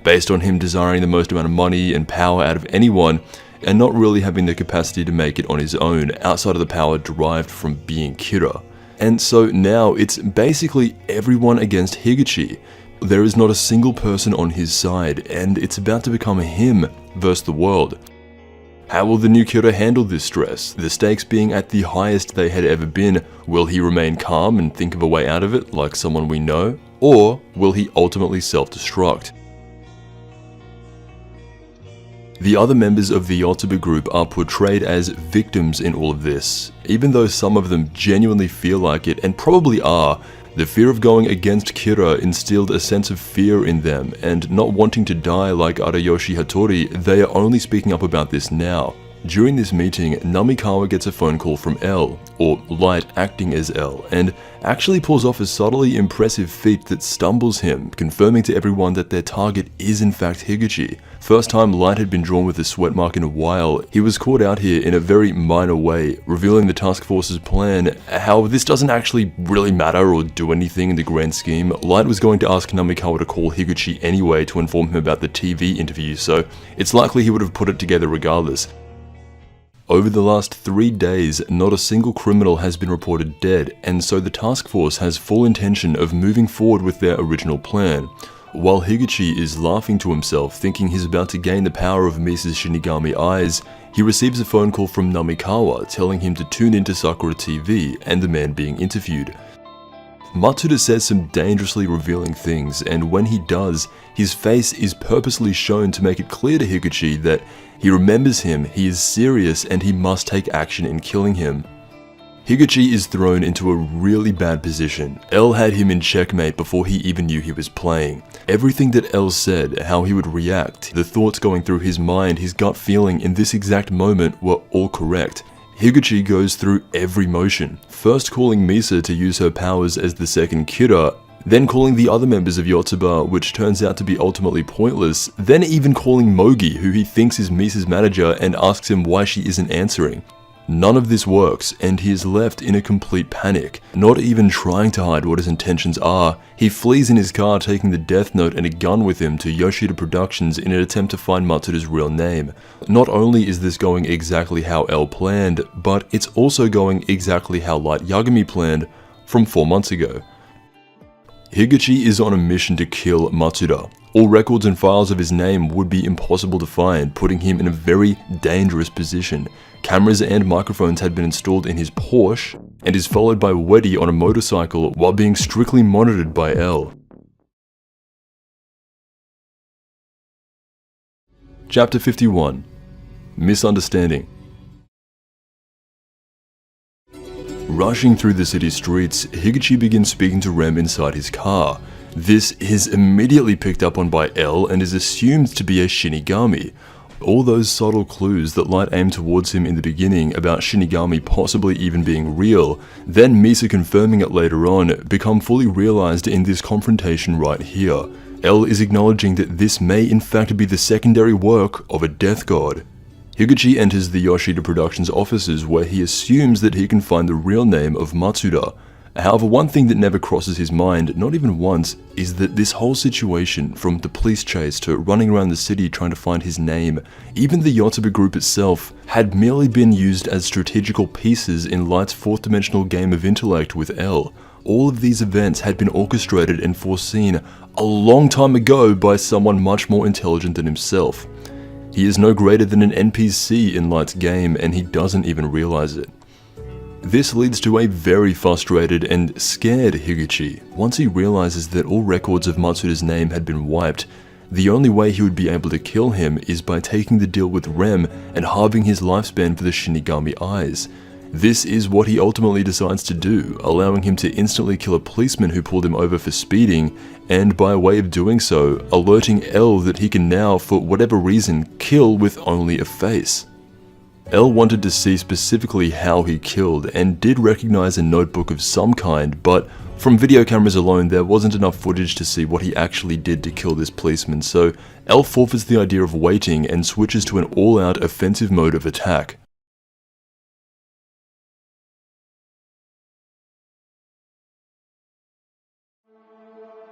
based on him desiring the most amount of money and power out of anyone, and not really having the capacity to make it on his own outside of the power derived from being Kira. And so now it's basically everyone against Higuchi. There is not a single person on his side, and it's about to become him versus the world. How will the new Kira handle this stress? The stakes being at the highest they had ever been, will he remain calm and think of a way out of it like someone we know? Or will he ultimately self-destruct? The other members of the Yotsuba group are portrayed as victims in all of this. Even though some of them genuinely feel like it, and probably are, the fear of going against Kira instilled a sense of fear in them, and not wanting to die like Arayoshi Hattori, they are only speaking up about this now. During this meeting, Namikawa gets a phone call from L, or Light acting as L, and actually pulls off a subtly impressive feat that stumbles him, confirming to everyone that their target is in fact Higuchi. First time Light had been drawn with a sweat mark in a while, he was caught out here in a very minor way, revealing the task force's plan. How this doesn't actually really matter or do anything in the grand scheme. Light was going to ask Namikawa to call Higuchi anyway to inform him about the TV interview, so it's likely he would have put it together regardless. Over the last 3 days, not a single criminal has been reported dead, and so the task force has full intention of moving forward with their original plan. While Higuchi is laughing to himself, thinking he's about to gain the power of Misa's Shinigami eyes, he receives a phone call from Namikawa telling him to tune into Sakura TV and the man being interviewed. Matsuda says some dangerously revealing things, and when he does, his face is purposely shown to make it clear to Higuchi that he remembers him, he is serious, and he must take action in killing him. Higuchi is thrown into a really bad position. L had him in checkmate before he even knew he was playing. Everything that L said, how he would react, the thoughts going through his mind, his gut feeling in this exact moment were all correct. Higuchi goes through every motion, first calling Misa to use her powers as the second Kira, then calling the other members of Yotsuba, which turns out to be ultimately pointless, then even calling Mogi, who he thinks is Misa's manager, and asks him why she isn't answering. None of this works, and he is left in a complete panic. Not even trying to hide what his intentions are, he flees in his car taking the Death Note and a gun with him to Yoshida Productions in an attempt to find Matsuda's real name. Not only is this going exactly how L planned, but it's also going exactly how Light Yagami planned from 4 months ago. Higuchi is on a mission to kill Matsuda. All records and files of his name would be impossible to find, putting him in a very dangerous position. Cameras and microphones had been installed in his Porsche, and is followed by Weddy on a motorcycle while being strictly monitored by L. Chapter 51 Misunderstanding. Rushing through the city streets, Higuchi begins speaking to Rem inside his car. This is immediately picked up on by L and is assumed to be a Shinigami. All those subtle clues that Light aimed towards him in the beginning about Shinigami possibly even being real, then Misa confirming it later on, become fully realized in this confrontation right here. L is acknowledging that this may in fact be the secondary work of a death god. Higuchi enters the Yoshida Productions offices where he assumes that he can find the real name of Matsuda. However, one thing that never crosses his mind, not even once, is that this whole situation, from the police chase to running around the city trying to find his name, even the Yotsuba group itself, had merely been used as strategical pieces in Light's fourth-dimensional game of intellect with L. All of these events had been orchestrated and foreseen a long time ago by someone much more intelligent than himself. He is no greater than an NPC in Light's game, and he doesn't even realize it. This leads to a very frustrated and scared Higuchi. Once he realizes that all records of Matsuda's name had been wiped, the only way he would be able to kill him is by taking the deal with Rem and halving his lifespan for the Shinigami Eyes. This is what he ultimately decides to do, allowing him to instantly kill a policeman who pulled him over for speeding, and by way of doing so, alerting L that he can now, for whatever reason, kill with only a face. L wanted to see specifically how he killed and did recognize a notebook of some kind, but from video cameras alone there wasn't enough footage to see what he actually did to kill this policeman, so L forfeits the idea of waiting and switches to an all-out offensive mode of attack.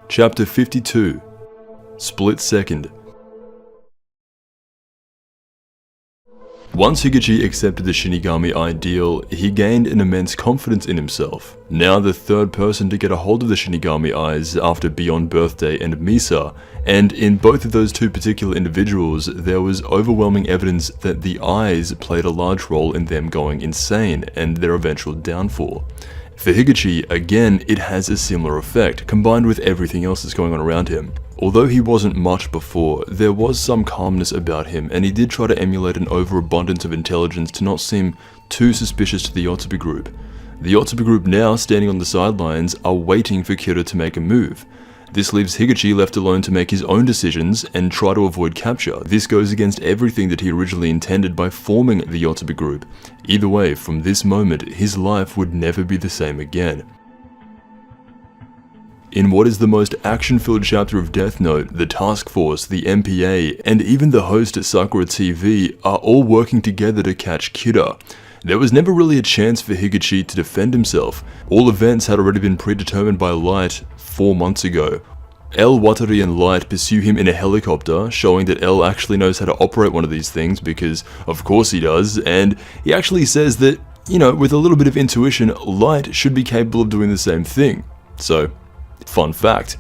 Chapter 52. Split Second. Once Higuchi accepted the Shinigami ideal, he gained an immense confidence in himself. Now the third person to get a hold of the Shinigami Eyes after Beyond Birthday and Misa, and in both of those two particular individuals, there was overwhelming evidence that the eyes played a large role in them going insane and their eventual downfall. For Higuchi, again, it has a similar effect, combined with everything else that's going on around him. Although he wasn't much before, there was some calmness about him, and he did try to emulate an overabundance of intelligence to not seem too suspicious to the Yotsuba group. The Yotsuba group now, standing on the sidelines, are waiting for Kira to make a move. This leaves Higuchi left alone to make his own decisions and try to avoid capture. This goes against everything that he originally intended by forming the Yotsuba group. Either way, from this moment, his life would never be the same again. In what is the most action-filled chapter of Death Note, the Task Force, the MPA, and even the host at Sakura TV are all working together to catch Kira. There was never really a chance for Higuchi to defend himself. All events had already been predetermined by Light 4 months ago. L, Watari, and Light pursue him in a helicopter, showing that L actually knows how to operate one of these things, because of course he does, and he actually says that, with a little bit of intuition, Light should be capable of doing the same thing. So, fun fact.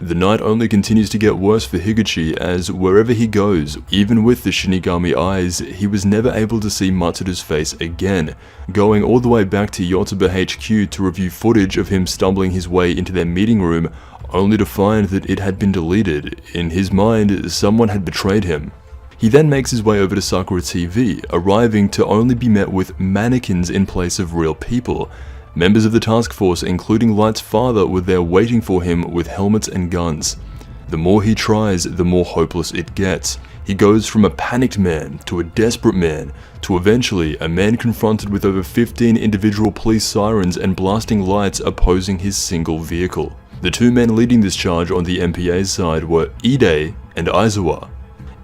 The night only continues to get worse for Higuchi as wherever he goes, even with the Shinigami Eyes, he was never able to see Matsuda's face again, going all the way back to Yotsuba HQ to review footage of him stumbling his way into their meeting room, only to find that it had been deleted. In his mind, someone had betrayed him. He then makes his way over to Sakura TV, arriving to only be met with mannequins in place of real people. Members of the task force, including Light's father, were there waiting for him with helmets and guns. The more he tries, the more hopeless it gets. He goes from a panicked man to a desperate man to eventually a man confronted with over 15 individual police sirens and blasting lights opposing his single vehicle. The two men leading this charge on the MPA's side were Ide and Aizawa.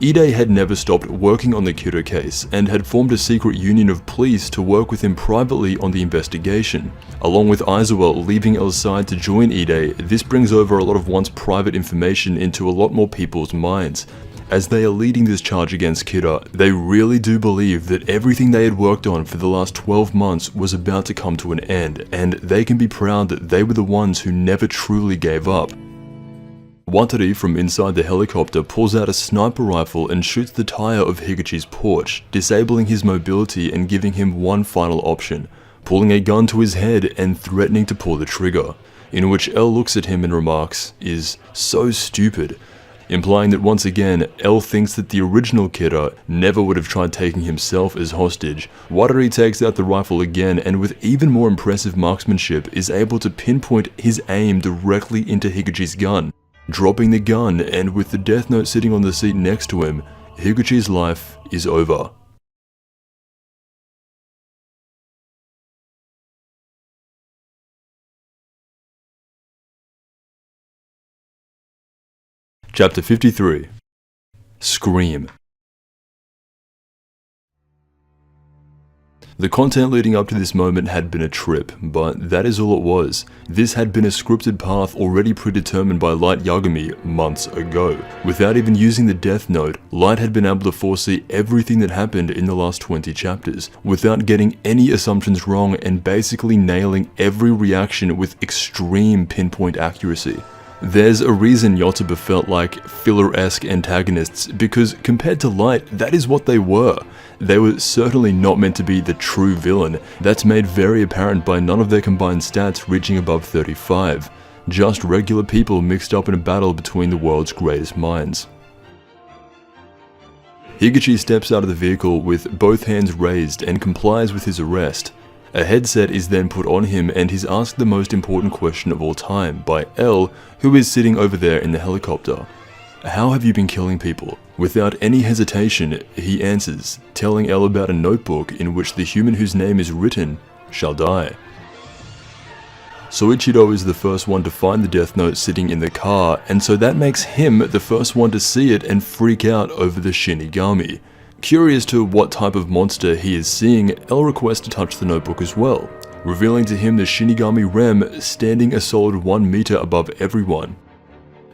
Ide had never stopped working on the Kira case and had formed a secret union of police to work with him privately on the investigation. Along with Aizawa leaving L's side to join Ide, this brings over a lot of once private information into a lot more people's minds. As they are leading this charge against Kira, they really do believe that everything they had worked on for the last 12 months was about to come to an end, and they can be proud that they were the ones who never truly gave up. Watari from inside the helicopter pulls out a sniper rifle and shoots the tire of Higuchi's porch, disabling his mobility and giving him one final option, pulling a gun to his head and threatening to pull the trigger, in which L looks at him and remarks, "Is so stupid." implying that once again, L thinks that the original Kira never would have tried taking himself as hostage. Watari takes out the rifle again and with even more impressive marksmanship is able to pinpoint his aim directly into Higuchi's gun. Dropping the gun and with the death note sitting on the seat next to him, Higuchi's life is over. Chapter 53. Scream. The content leading up to this moment had been a trip, but that is all it was. This had been a scripted path already predetermined by Light Yagami months ago. Without even using the Death Note, Light had been able to foresee everything that happened in the last 20 chapters, without getting any assumptions wrong and basically nailing every reaction with extreme pinpoint accuracy. There's a reason Yotsuba felt like filler-esque antagonists, because compared to Light, that is what they were. They were certainly not meant to be the true villain. That's made very apparent by none of their combined stats reaching above 35. Just regular people mixed up in a battle between the world's greatest minds. Higuchi steps out of the vehicle with both hands raised and complies with his arrest. A headset is then put on him and he's asked the most important question of all time by L, who is sitting over there in the helicopter. How have you been killing people? Without any hesitation, he answers, telling L about a notebook in which the human whose name is written shall die. Soichiro is the first one to find the Death Note sitting in the car, and so that makes him the first one to see it and freak out over the Shinigami. Curious to what type of monster he is seeing, L requests to touch the notebook as well, revealing to him the Shinigami Rem standing a solid 1 meter above everyone.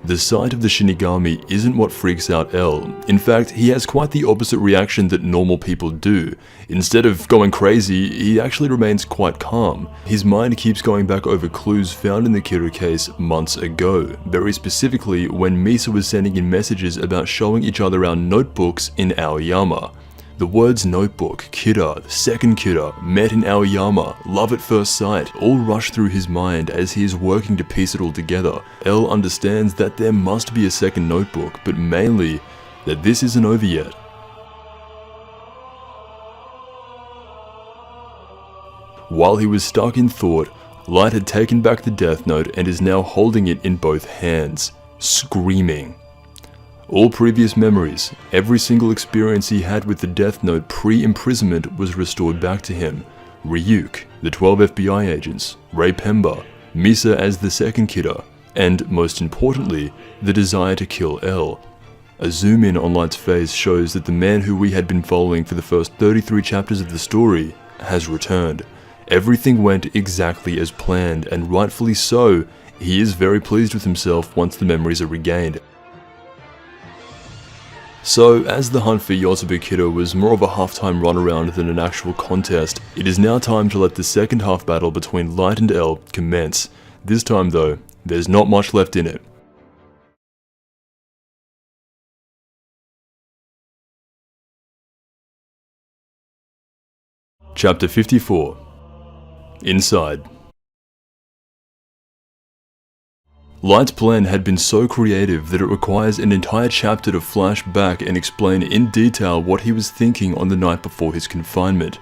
The sight of the Shinigami isn't what freaks out L. In fact, he has quite the opposite reaction that normal people do. Instead of going crazy, he actually remains quite calm. His mind keeps going back over clues found in the Kira case months ago, very specifically when Misa was sending in messages about showing each other our notebooks in Aoyama. The words notebook, Kira, the second Kira, met in Aoyama, love at first sight, all rush through his mind as he is working to piece it all together. L understands that there must be a second notebook, but mainly that this isn't over yet. While he was stuck in thought, Light had taken back the Death Note and is now holding it in both hands, screaming. All previous memories, every single experience he had with the Death Note pre-imprisonment was restored back to him. Ryuk, the 12 FBI agents, Ray Pemba, Misa as the second Kira, and most importantly, the desire to kill L. A zoom in on Light's face shows that the man who we had been following for the first 33 chapters of the story has returned. Everything went exactly as planned, and rightfully so. He is very pleased with himself once the memories are regained. So, as the hunt for Yotsuba Kira was more of a halftime runaround than an actual contest, it is now time to let the second half battle between Light and L commence. This time though, there's not much left in it. Chapter 54. Inside. Light's plan had been so creative that it requires an entire chapter to flash back and explain in detail what he was thinking on the night before his confinement.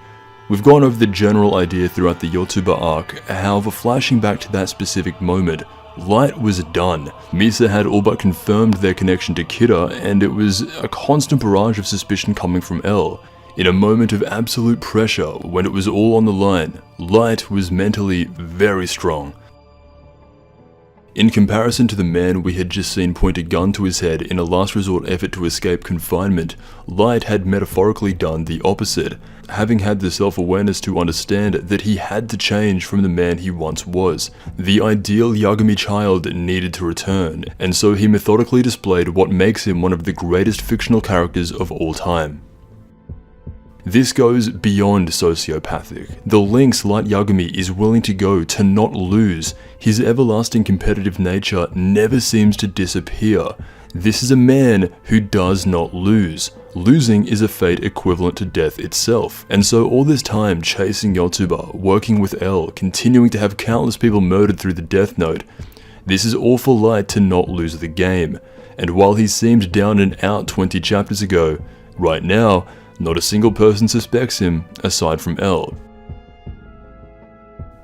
We've gone over the general idea throughout the Yotsuba arc, however flashing back to that specific moment, Light was done. Misa had all but confirmed their connection to Kira, and it was a constant barrage of suspicion coming from L. In a moment of absolute pressure, when it was all on the line, Light was mentally very strong. In comparison to the man we had just seen point a gun to his head in a last resort effort to escape confinement, Light had metaphorically done the opposite, having had the self-awareness to understand that he had to change from the man he once was. The ideal Yagami child needed to return, and so he methodically displayed what makes him one of the greatest fictional characters of all time. This goes beyond sociopathic. The lengths Light Yagami is willing to go to not lose. His everlasting competitive nature never seems to disappear. This is a man who does not lose. Losing is a fate equivalent to death itself, and so all this time chasing Yotsuba, working with L, continuing to have countless people murdered through the Death Note, This is all for Light to not lose the game, and while he seemed down and out 20 chapters ago, right now, not a single person suspects him aside from El.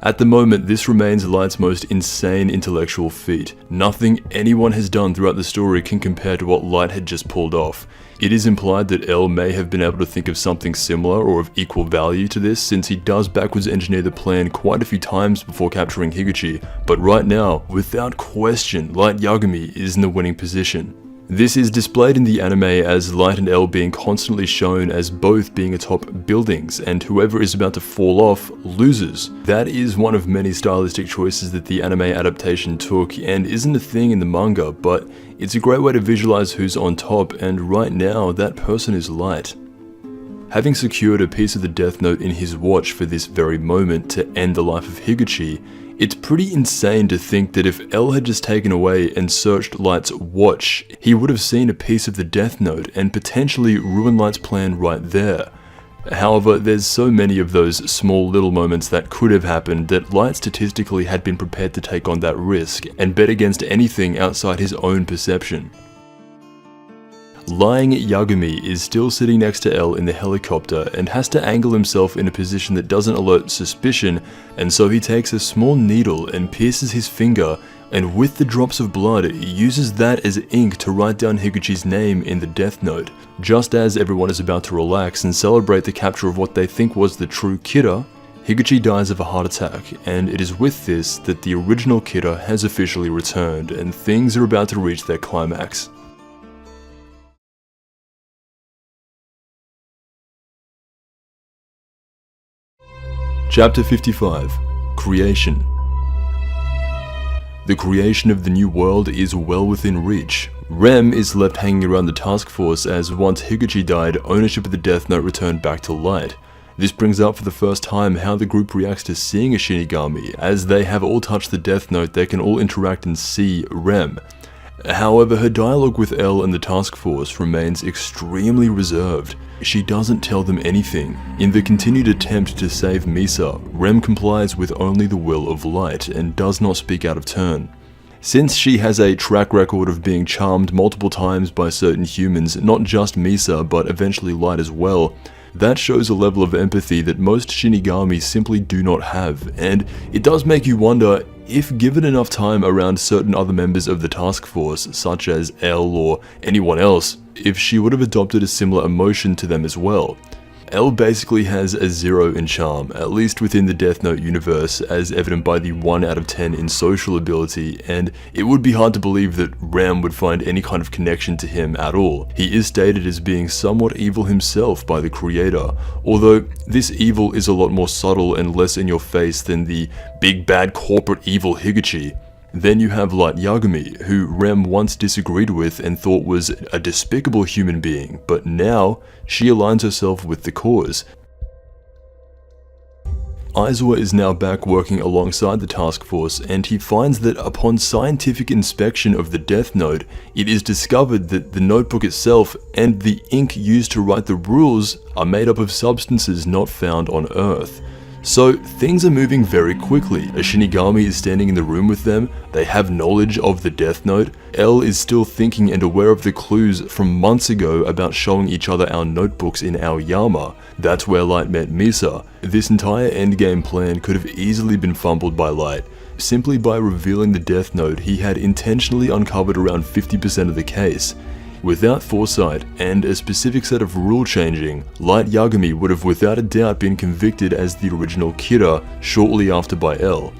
At the moment, this remains Light's most insane intellectual feat. Nothing anyone has done throughout the story can compare to what Light had just pulled off. It is implied that El may have been able to think of something similar or of equal value to this, since he does backwards engineer the plan quite a few times before capturing Higuchi, but right now, without question, Light Yagami is in the winning position. This is displayed in the anime as Light and El being constantly shown as both being atop buildings, and whoever is about to fall off loses. That is one of many stylistic choices that the anime adaptation took, and isn't a thing in the manga, but it's a great way to visualize who's on top, and right now that person is Light. Having secured a piece of the Death Note in his watch for this very moment to end the life of Higuchi, it's pretty insane to think that if El had just taken away and searched Light's watch, he would have seen a piece of the Death Note and potentially ruined Light's plan right there. However, there's so many of those small little moments that could have happened that Light statistically had been prepared to take on that risk and bet against anything outside his own perception. Lying Yagami is still sitting next to El in the helicopter and has to angle himself in a position that doesn't alert suspicion, and so he takes a small needle and pierces his finger, and with the drops of blood, uses that as ink to write down Higuchi's name in the Death Note. Just as everyone is about to relax and celebrate the capture of what they think was the true Kira, Higuchi dies of a heart attack, and it is with this that the original Kira has officially returned, and things are about to reach their climax. Chapter 55 Creation. The creation of the new world is well within reach. Rem is left hanging around the task force as once Higuchi died, ownership of the Death Note returned back to Light. This brings up for the first time how the group reacts to seeing a Shinigami. As they have all touched the Death Note, they can all interact and see Rem. However, her dialogue with El and the task force remains extremely reserved. She doesn't tell them anything. In the continued attempt to save Misa, Rem complies with only the will of Light and does not speak out of turn. Since she has a track record of being charmed multiple times by certain humans, not just Misa but eventually Light as well, that shows a level of empathy that most Shinigami simply do not have, and it does make you wonder if given enough time around certain other members of the task force, such as El or anyone else, if she would have adopted a similar emotion to them as well. El basically has a 0 in charm, at least within the Death Note universe, as evident by the 1 out of 10 in social ability, and it would be hard to believe that Rem would find any kind of connection to him at all. He is stated as being somewhat evil himself by the creator, although this evil is a lot more subtle and less in your face than the big bad corporate evil Higuchi. Then you have Light Yagami, who Rem once disagreed with and thought was a despicable human being, but now she aligns herself with the cause. Aizawa is now back working alongside the task force, and he finds that upon scientific inspection of the Death Note, it is discovered that the notebook itself and the ink used to write the rules are made up of substances not found on Earth. So things are moving very quickly. A Shinigami is standing in the room with them, they have knowledge of the Death Note, El is still thinking and aware of the clues from months ago about showing each other our notebooks in Aoyama. That's where Light met Misa. This entire endgame plan could have easily been fumbled by Light. Simply by revealing the Death Note, he had intentionally uncovered around 50% of the case. Without foresight and a specific set of rule changing, Light Yagami would have without a doubt been convicted as the original Kira shortly after by El.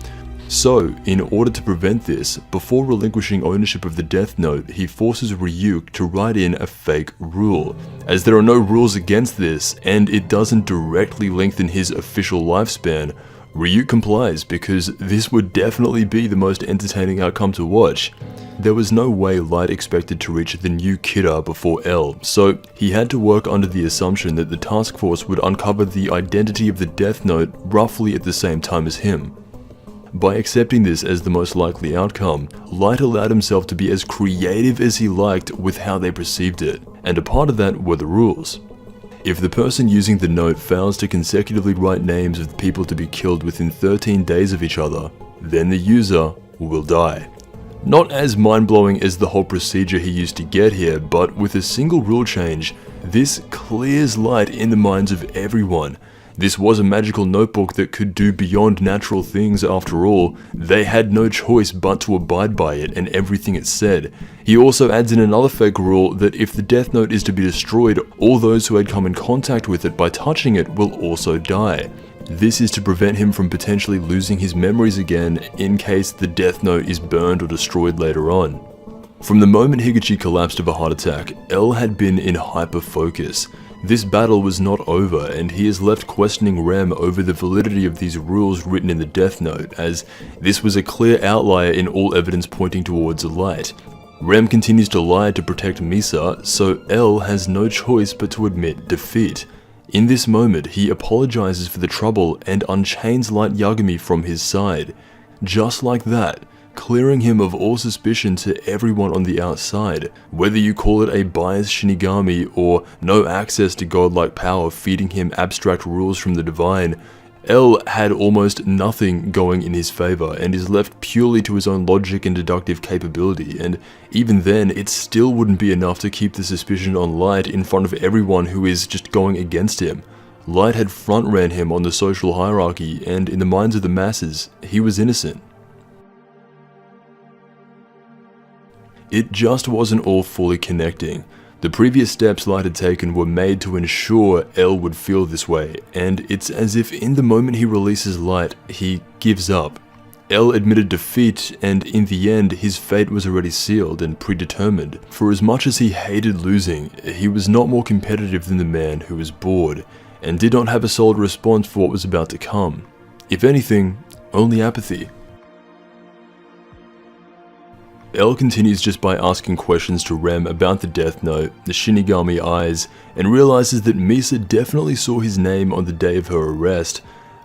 So, in order to prevent this, before relinquishing ownership of the Death Note, he forces Ryuk to write in a fake rule. As there are no rules against this, and it doesn't directly lengthen his official lifespan, Ryuk complies because this would definitely be the most entertaining outcome to watch. There was no way Light expected to reach the new Kira before El, so he had to work under the assumption that the task force would uncover the identity of the Death Note roughly at the same time as him. By accepting this as the most likely outcome, Light allowed himself to be as creative as he liked with how they perceived it, and a part of that were the rules. If the person using the note fails to consecutively write names of the people to be killed within 13 days of each other, then the user will die. Not as mind-blowing as the whole procedure he used to get here, but with a single rule change, this clears light in the minds of everyone. This was a magical notebook that could do beyond natural things after all. They had no choice but to abide by it and everything it said. He also adds in another fake rule that if the Death Note is to be destroyed, all those who had come in contact with it by touching it will also die. This is to prevent him from potentially losing his memories again in case the Death Note is burned or destroyed later on. From the moment Higuchi collapsed of a heart attack, L had been in hyper-focus. This battle was not over, and he is left questioning Rem over the validity of these rules written in the Death Note, as this was a clear outlier in all evidence pointing towards light. Rem continues to lie to protect Misa, so L has no choice but to admit defeat. In this moment, he apologizes for the trouble and unchains Light Yagami from his side. Just like that, clearing him of all suspicion to everyone on the outside. Whether you call it a biased Shinigami or no access to godlike power feeding him abstract rules from the divine, L had almost nothing going in his favor and is left purely to his own logic and deductive capability, and even then it still wouldn't be enough to keep the suspicion on Light in front of everyone who is just going against him. Light had front-ran him on the social hierarchy, and in the minds of the masses, he was innocent. It just wasn't all fully connecting. The previous steps Light had taken were made to ensure L would feel this way, and it's as if in the moment he releases Light, he gives up. L admitted defeat, and in the end, his fate was already sealed and predetermined. For as much as he hated losing, he was not more competitive than the man who was bored, and did not have a solid response for what was about to come. If anything, only apathy. L continues just by asking questions to Rem about the Death Note, the Shinigami eyes, and realizes that Misa definitely saw his name on the day of her arrest.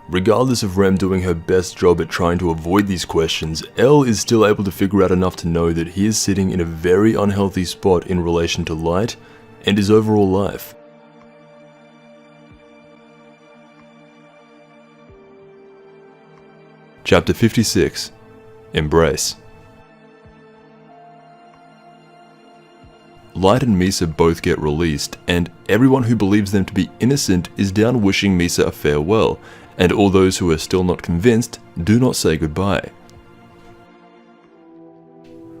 Regardless of Rem doing her best job at trying to avoid these questions, L is still able to figure out enough to know that he is sitting in a very unhealthy spot in relation to Light and his overall life. Chapter 56. Embrace. Light and Misa both get released, and everyone who believes them to be innocent is down wishing Misa a farewell, and all those who are still not convinced do not say goodbye.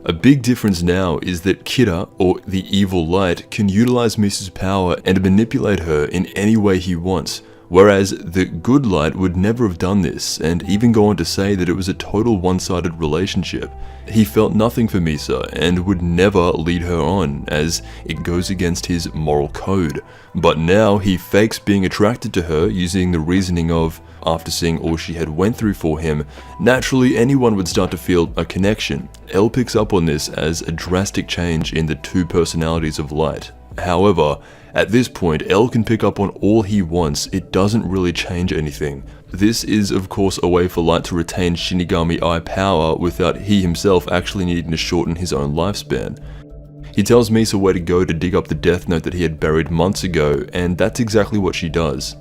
A big difference now is that Kira, or the evil Light, can utilize Misa's power and manipulate her in any way he wants, whereas the good Light would never have done this, and even go on to say that it was a total one-sided relationship. He felt nothing for Misa and would never lead her on, as it goes against his moral code. But now he fakes being attracted to her using the reasoning of, after seeing all she had went through for him, naturally anyone would start to feel a connection. L picks up on this as a drastic change in the two personalities of Light. However, at this point, L can pick up on all he wants, it doesn't really change anything. This is of course a way for Light to retain Shinigami Eye power without he himself actually needing to shorten his own lifespan. He tells Misa where to go to dig up the Death Note that he had buried months ago, and that's exactly what she does,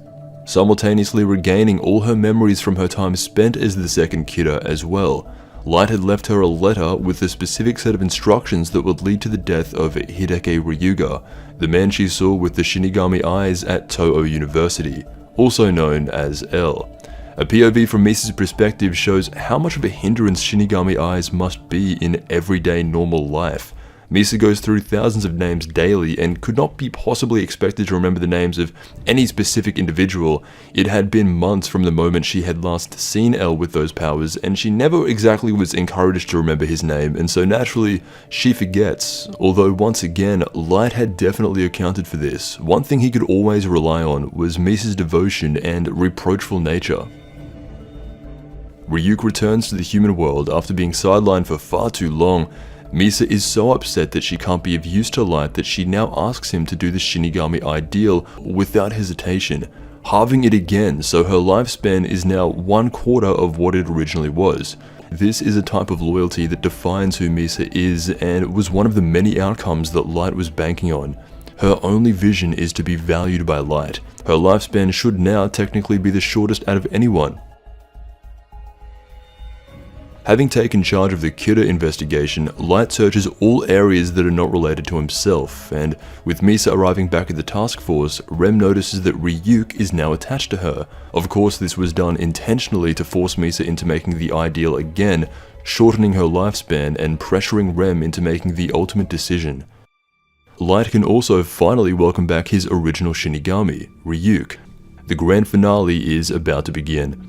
simultaneously regaining all her memories from her time spent as the second Kira as well. Light had left her a letter with a specific set of instructions that would lead to the death of Hideki Ryuga, the man she saw with the Shinigami eyes at Toho University, also known as L. A POV from Misa's perspective shows how much of a hindrance Shinigami eyes must be in everyday normal life. Misa goes through thousands of names daily and could not be possibly expected to remember the names of any specific individual. It had been months from the moment she had last seen L with those powers, and she never exactly was encouraged to remember his name, and so naturally, she forgets. Although once again, Light had definitely accounted for this. One thing he could always rely on was Misa's devotion and reproachful nature. Ryuk returns to the human world after being sidelined for far too long. Misa is so upset that she can't be of use to Light that she now asks him to do the Shinigami ideal without hesitation, halving it again so her lifespan is now 1/4 of what it originally was. This is a type of loyalty that defines who Misa is and was one of the many outcomes that Light was banking on. Her only vision is to be valued by Light. Her lifespan should now technically be the shortest out of anyone. Having taken charge of the Kira investigation, Light searches all areas that are not related to himself, and with Misa arriving back at the task force, Rem notices that Ryuk is now attached to her. Of course, this was done intentionally to force Misa into making the ideal again, shortening her lifespan and pressuring Rem into making the ultimate decision. Light can also finally welcome back his original Shinigami, Ryuk. The grand finale is about to begin.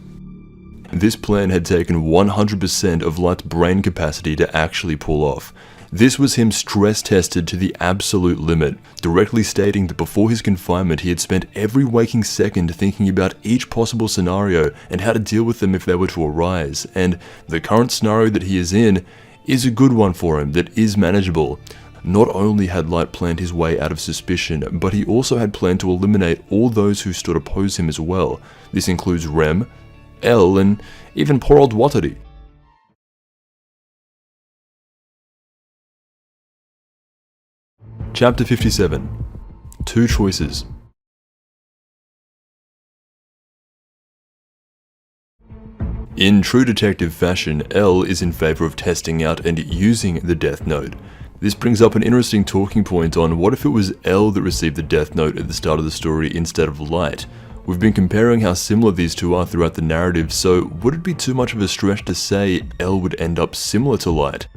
This plan had taken 100% of Light's brain capacity to actually pull off. This was him stress tested to the absolute limit, directly stating that before his confinement he had spent every waking second thinking about each possible scenario and how to deal with them if they were to arise, and the current scenario that he is in is a good one for him that is manageable. Not only had Light planned his way out of suspicion, but he also had planned to eliminate all those who stood opposed him as well. This includes Rem, L, and even poor old Wataru. Chapter 57. Two Choices. In true detective fashion, L is in favor of testing out and using the Death Note. This brings up an interesting talking point on what if it was L that received the Death Note at the start of the story instead of Light. We've been comparing how similar these two are throughout the narrative, so would it be too much of a stretch to say L would end up similar to Light?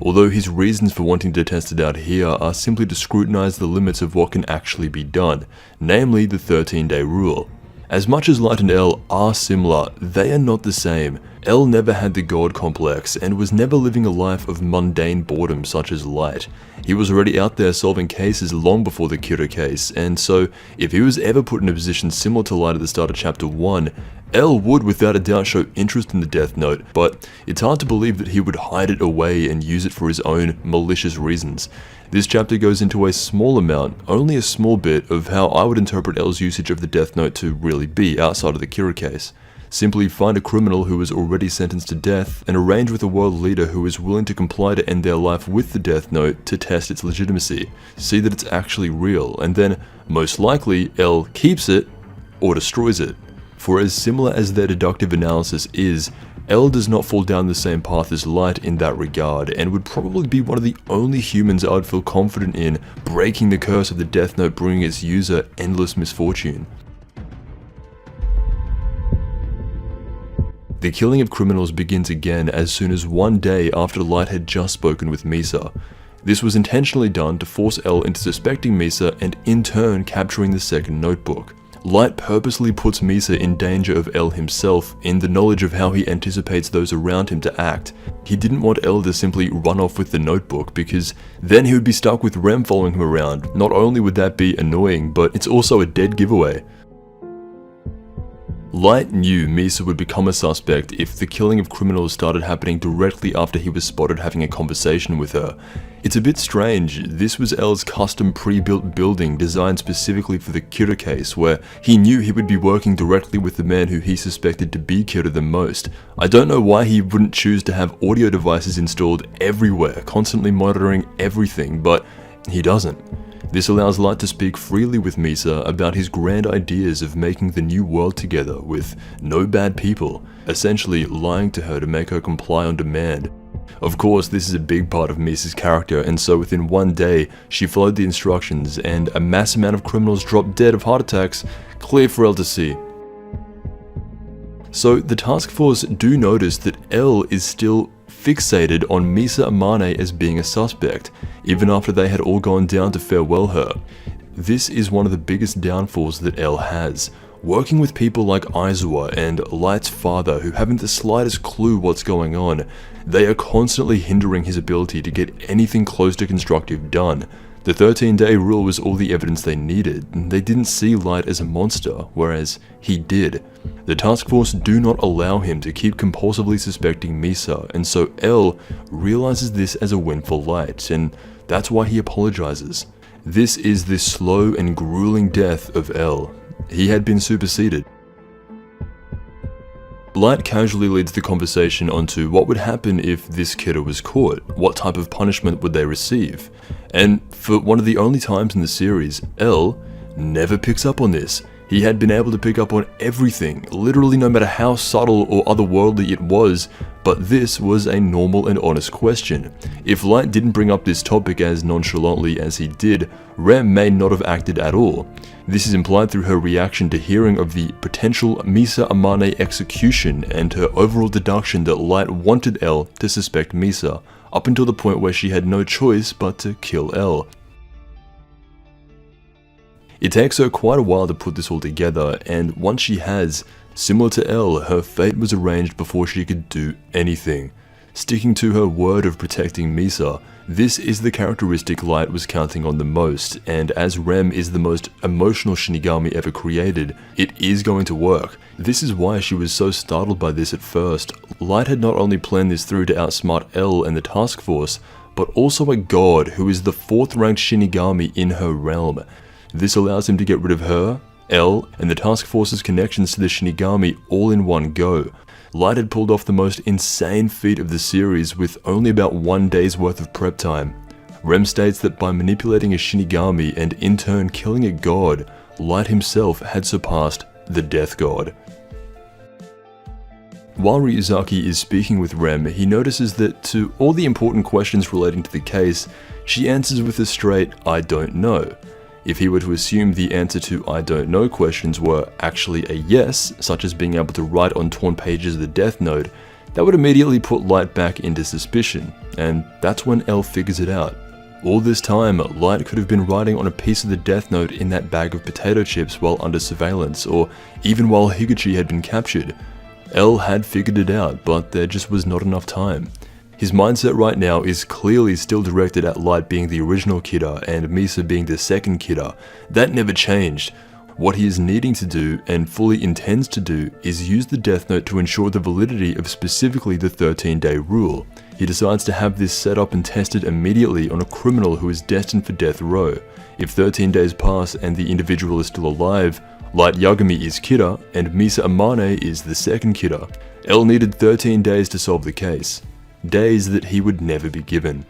Although his reasons for wanting to test it out here are simply to scrutinize the limits of what can actually be done, namely the 13-day rule. As much as Light and L are similar, they are not the same. L never had the god complex and was never living a life of mundane boredom such as Light. He was already out there solving cases long before the Kira case, and so if he was ever put in a position similar to Light at the start of chapter 1, L would without a doubt show interest in the Death Note, but it's hard to believe that he would hide it away and use it for his own malicious reasons. This chapter goes into a small amount, only a small bit, of how I would interpret L's usage of the Death Note to really be outside of the Kira case. Simply find a criminal who is already sentenced to death and arrange with a world leader who is willing to comply to end their life with the Death Note to test its legitimacy, see that it's actually real, and then, most likely, L keeps it or destroys it. For as similar as their deductive analysis is, L does not fall down the same path as Light in that regard, and would probably be one of the only humans I would feel confident in breaking the curse of the Death Note bringing its user endless misfortune. The killing of criminals begins again as soon as one day after Light had just spoken with Misa. This was intentionally done to force L into suspecting Misa and in turn capturing the second notebook. Light purposely puts Misa in danger of L himself in the knowledge of how he anticipates those around him to act. He didn't want L to simply run off with the notebook because then he would be stuck with Rem following him around. Not only would that be annoying, but it's also a dead giveaway. Light knew Misa would become a suspect if the killing of criminals started happening directly after he was spotted having a conversation with her. It's a bit strange, this was L's custom pre-built building designed specifically for the Kira case, where he knew he would be working directly with the man who he suspected to be Kira the most. I don't know why he wouldn't choose to have audio devices installed everywhere, constantly monitoring everything, but he doesn't. This allows Light to speak freely with Misa about his grand ideas of making the new world together with no bad people, essentially lying to her to make her comply on demand. Of course, this is a big part of Misa's character, and so within one day, she followed the instructions and a mass amount of criminals dropped dead of heart attacks, clear for L to see. So the task force do notice that L is still fixated on Misa Amane as being a suspect, even after they had all gone down to farewell her. This is one of the biggest downfalls that L has. Working with people like Aizawa and Light's father who haven't the slightest clue what's going on, they are constantly hindering his ability to get anything close to constructive done. The 13-day rule was all the evidence they needed, and they didn't see Light as a monster, whereas he did. The task force do not allow him to keep compulsively suspecting Misa, and so L realizes this as a win for Light, and that's why he apologizes. This is the slow and grueling death of L. He had been superseded. Light casually leads the conversation onto what would happen if this kiddo was caught, what type of punishment would they receive, and for one of the only times in the series, L never picks up on this. He had been able to pick up on everything, literally no matter how subtle or otherworldly it was, but this was a normal and honest question. If Light didn't bring up this topic as nonchalantly as he did, Rem may not have acted at all. This is implied through her reaction to hearing of the potential Misa Amane execution and her overall deduction that Light wanted Elle to suspect Misa, up until the point where she had no choice but to kill Elle. It takes her quite a while to put this all together, and once she has, similar to Elle, her fate was arranged before she could do anything. Sticking to her word of protecting Misa, this is the characteristic Light was counting on the most, and as Rem is the most emotional Shinigami ever created, it is going to work. This is why she was so startled by this at first. Light had not only planned this through to outsmart Elle and the task force, but also a god who is the 4th ranked Shinigami in her realm. This allows him to get rid of her, Elle, and the task force's connections to the Shinigami all in one go. Light had pulled off the most insane feat of the series with only about 1 day's worth of prep time. Rem states that by manipulating a Shinigami and in turn killing a god, Light himself had surpassed the Death God. While Ryuzaki is speaking with Rem, he notices that to all the important questions relating to the case, she answers with a straight, "I don't know." If he were to assume the answer to "I don't know" questions were actually a yes, such as being able to write on torn pages of the Death Note, that would immediately put Light back into suspicion, and that's when Elle figures it out. All this time, Light could have been writing on a piece of the Death Note in that bag of potato chips while under surveillance, or even while Higuchi had been captured. Elle had figured it out, but there just was not enough time. His mindset right now is clearly still directed at Light being the original kidder and Misa being the second kidder. That never changed. What he is needing to do, and fully intends to do, is use the Death Note to ensure the validity of specifically the 13-day rule. He decides to have this set up and tested immediately on a criminal who is destined for death row. If 13 days pass and the individual is still alive, Light Yagami is kidder and Misa Amane is the second kidder. Elle needed 13 days to solve the case. Days that he would never be given.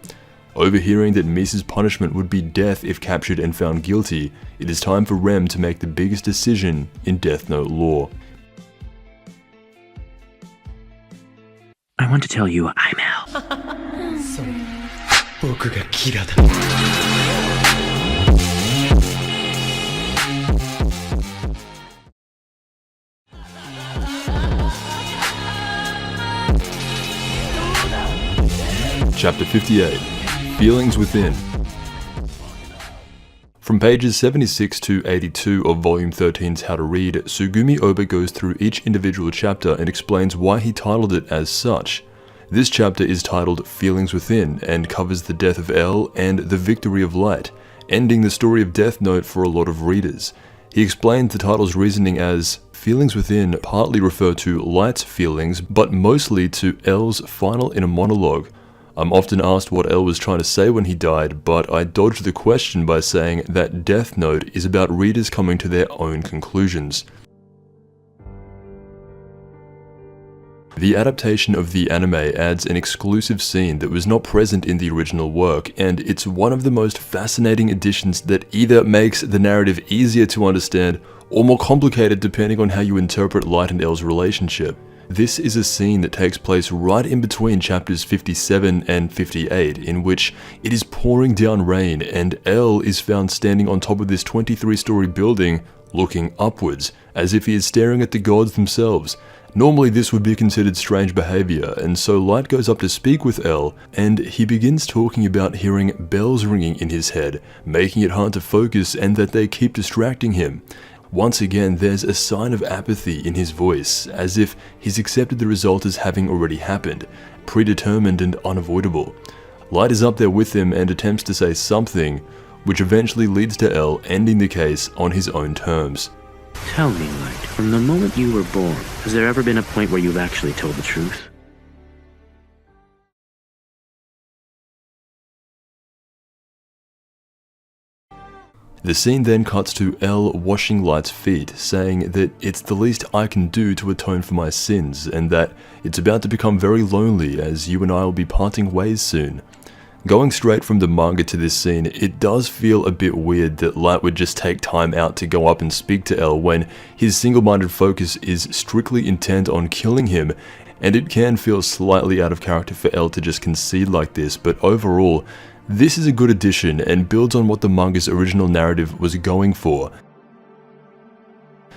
Overhearing that Misa's punishment would be death if captured and found guilty, it is time for Rem to make the biggest decision in Death Note lore. I want to tell you I'm Elle. そう僕がキラだ Chapter 58, Feelings Within. From pages 76 to 82 of Volume 13's How to Read, Tsugumi Ohba goes through each individual chapter and explains why he titled it as such. This chapter is titled Feelings Within and covers the death of Elle and the victory of Light, ending the story of Death Note for a lot of readers. He explained the title's reasoning as Feelings Within partly refer to Light's feelings, but mostly to Elle's final inner monologue. I'm often asked what Elle was trying to say when he died, but I dodged the question by saying that Death Note is about readers coming to their own conclusions. The adaptation of the anime adds an exclusive scene that was not present in the original work, and it's one of the most fascinating additions that either makes the narrative easier to understand or more complicated depending on how you interpret Light and Elle's relationship. This is a scene that takes place right in between chapters 57 and 58, in which it is pouring down rain and Elle is found standing on top of this 23-story building, looking upwards, as if he is staring at the gods themselves. Normally this would be considered strange behavior, and so Light goes up to speak with Elle, and he begins talking about hearing bells ringing in his head, making it hard to focus and that they keep distracting him. Once again, there's a sign of apathy in his voice, as if he's accepted the result as having already happened, predetermined and unavoidable. Light is up there with him and attempts to say something, which eventually leads to Elle ending the case on his own terms. Tell me, Light, from the moment you were born, has there ever been a point where you've actually told the truth? The scene then cuts to Elle washing Light's feet, saying that it's the least I can do to atone for my sins, and that it's about to become very lonely as you and I will be parting ways soon. Going straight from the manga to this scene, it does feel a bit weird that Light would just take time out to go up and speak to L when his single-minded focus is strictly intent on killing him, and it can feel slightly out of character for L to just concede like this, but overall, this is a good addition and builds on what the manga's original narrative was going for.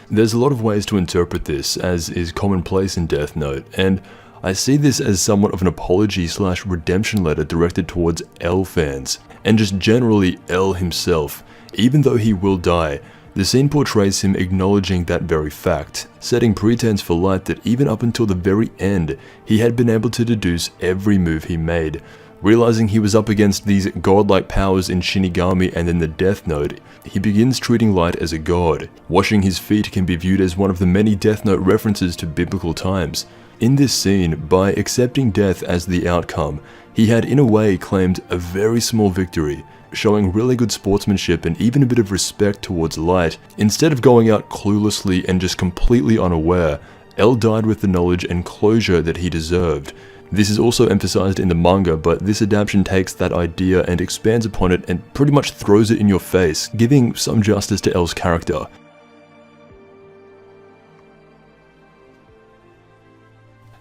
There's a lot of ways to interpret this, as is commonplace in Death Note, and I see this as somewhat of an apology/redemption letter directed towards L fans, and just generally L himself. Even though he will die, the scene portrays him acknowledging that very fact, setting pretense for Light that even up until the very end, he had been able to deduce every move he made. Realizing he was up against these godlike powers in Shinigami and in the Death Note, he begins treating Light as a god. Washing his feet can be viewed as one of the many Death Note references to biblical times. In this scene, by accepting death as the outcome, he had in a way claimed a very small victory, showing really good sportsmanship and even a bit of respect towards Light. Instead of going out cluelessly and just completely unaware, L died with the knowledge and closure that he deserved. This is also emphasized in the manga, but this adaptation takes that idea and expands upon it and pretty much throws it in your face, giving some justice to L's character.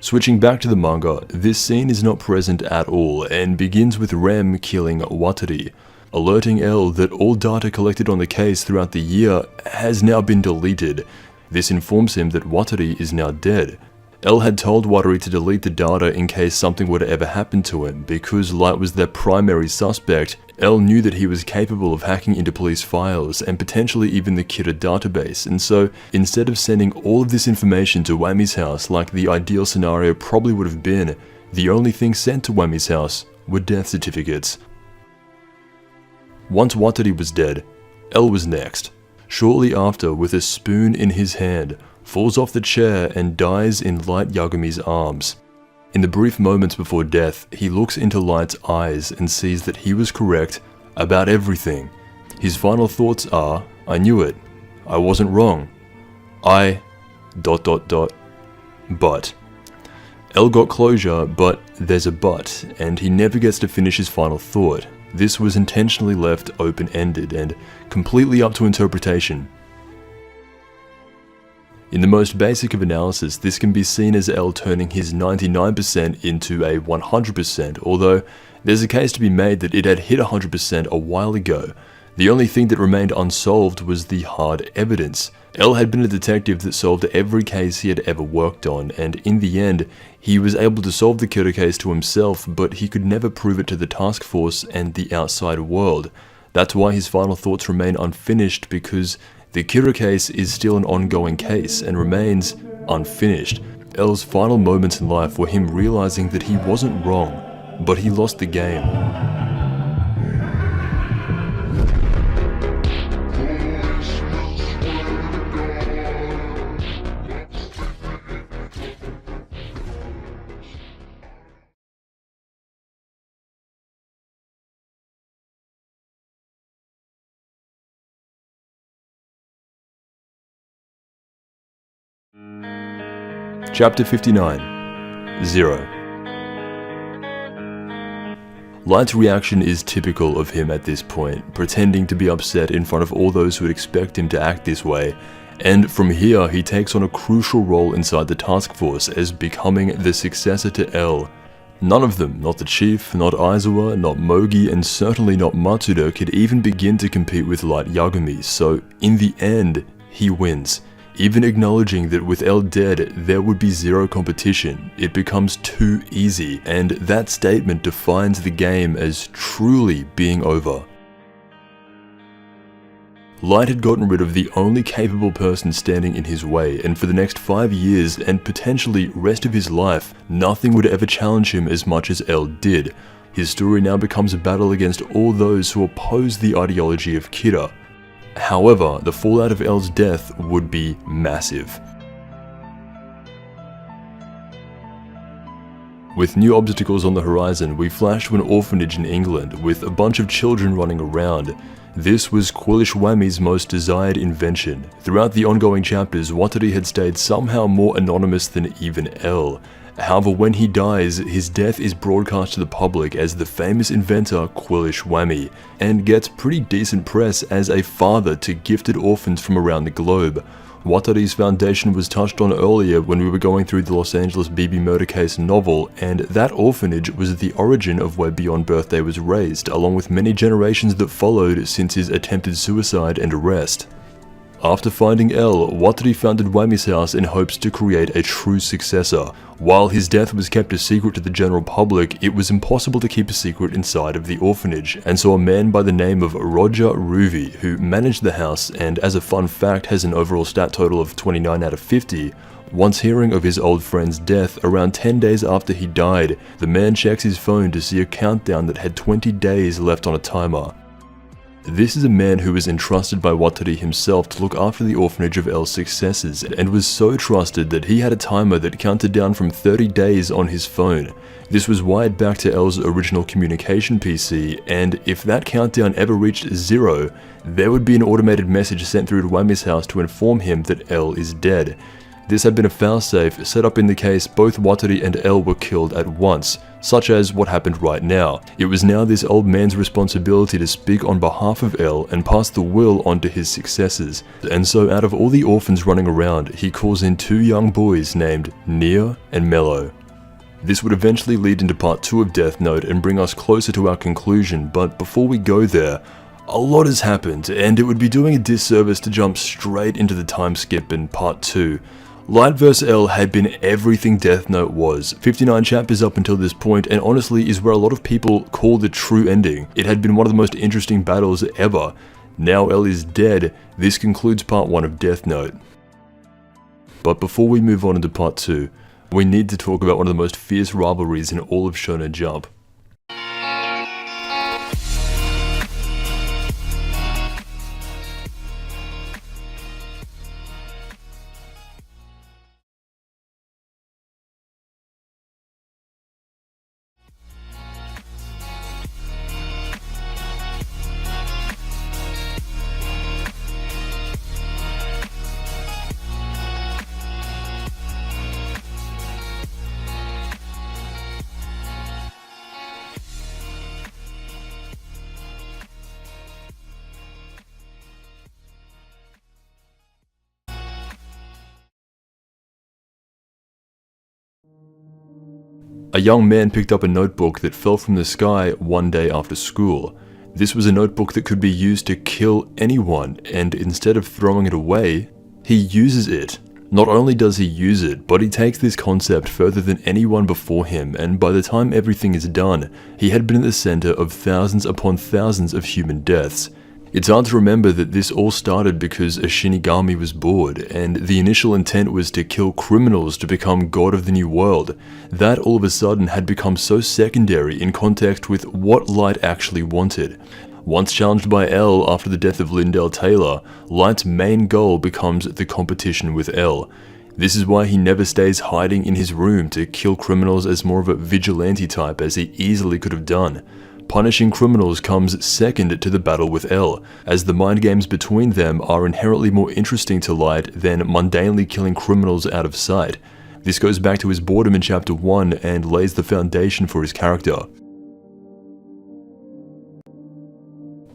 Switching back to the manga, this scene is not present at all and begins with Rem killing Watari, alerting L that all data collected on the case throughout the year has now been deleted. This informs him that Watari is now dead. L had told Watari to delete the data in case something were to ever happen to him. Because Light was their primary suspect, L knew that he was capable of hacking into police files and potentially even the Kira database, and so instead of sending all of this information to Wami's house like the ideal scenario probably would have been, the only thing sent to Wami's house were death certificates. Once Watari was dead, L was next. Shortly after, with a spoon in his hand, falls off the chair and dies in Light Yagumi's arms. In the brief moments before death, he looks into Light's eyes and sees that he was correct about everything. His final thoughts are, "I knew it. I wasn't wrong. I... But. L got closure, but there's a but, and he never gets to finish his final thought. This was intentionally left open-ended and completely up to interpretation. In the most basic of analysis, this can be seen as L turning his 99% into a 100%, although there's a case to be made that it had hit 100% a while ago. The only thing that remained unsolved was the hard evidence. L had been a detective that solved every case he had ever worked on, and in the end, he was able to solve the Kira case to himself, but he could never prove it to the task force and the outside world. That's why his final thoughts remain unfinished, because the Kira case is still an ongoing case and remains unfinished. L's final moments in life were him realizing that he wasn't wrong, but he lost the game. Chapter 59. Zero. Light's reaction is typical of him at this point, pretending to be upset in front of all those who would expect him to act this way, and from here he takes on a crucial role inside the task force as becoming the successor to L. None of them, not the chief, not Aizawa, not Mogi, and certainly not Matsuda, could even begin to compete with Light Yagami, so in the end, he wins. Even acknowledging that with L dead, there would be zero competition. It becomes too easy, and that statement defines the game as truly being over. Light had gotten rid of the only capable person standing in his way, and for the next 5 years, and potentially rest of his life, nothing would ever challenge him as much as L did. His story now becomes a battle against all those who oppose the ideology of Kira. However, the fallout of L's death would be massive. With new obstacles on the horizon, we flash to an orphanage in England with a bunch of children running around. This was Quillish Wami's most desired invention. Throughout the ongoing chapters, Watari had stayed somehow more anonymous than even L. However, when he dies, his death is broadcast to the public as the famous inventor Quillish Whammy, and gets pretty decent press as a father to gifted orphans from around the globe. Watari's foundation was touched on earlier when we were going through the Los Angeles BB murder case novel, and that orphanage was the origin of where Beyond Birthday was raised, along with many generations that followed since his attempted suicide and arrest. After finding L, Watari founded Whammy's house in hopes to create a true successor. While his death was kept a secret to the general public, it was impossible to keep a secret inside of the orphanage, and so a man by the name of Roger Ruvi, who managed the house and as a fun fact has an overall stat total of 29 out of 50, once hearing of his old friend's death around 10 days after he died, the man checks his phone to see a countdown that had 20 days left on a timer. This is a man who was entrusted by Watari himself to look after the orphanage of L's successors, and was so trusted that he had a timer that counted down from 30 days on his phone. This was wired back to L's original communication PC, and if that countdown ever reached 0, there would be an automated message sent through to Whammy's house to inform him that L is dead. This had been a failsafe set up in the case both Watari and L were killed at once, such as what happened right now. It was now this old man's responsibility to speak on behalf of L and pass the will on to his successors, and so out of all the orphans running around, he calls in 2 young boys named Nia and Mello. This would eventually lead into part 2 of Death Note and bring us closer to our conclusion, but before we go there, a lot has happened, and it would be doing a disservice to jump straight into the time skip in part 2. Light vs. L had been everything Death Note was, 59 chapters up until this point, and honestly is where a lot of people call the true ending. It had been one of the most interesting battles ever. Now L is dead, this concludes part 1 of Death Note. But before we move on into part 2, we need to talk about one of the most fierce rivalries in all of Shonen Jump. A young man picked up a notebook that fell from the sky one day after school. This was a notebook that could be used to kill anyone, and instead of throwing it away, he uses it. Not only does he use it, but he takes this concept further than anyone before him, and by the time everything is done, he had been at the center of thousands upon thousands of human deaths. It's hard to remember that this all started because a Shinigami was bored, and the initial intent was to kill criminals to become god of the new world. That all of a sudden had become so secondary in context with what Light actually wanted. Once challenged by L after the death of Lindell Taylor, Light's main goal becomes the competition with L. This is why he never stays hiding in his room to kill criminals as more of a vigilante type as he easily could have done. Punishing criminals comes second to the battle with L, as the mind games between them are inherently more interesting to Light than mundanely killing criminals out of sight. This goes back to his boredom in chapter 1 and lays the foundation for his character.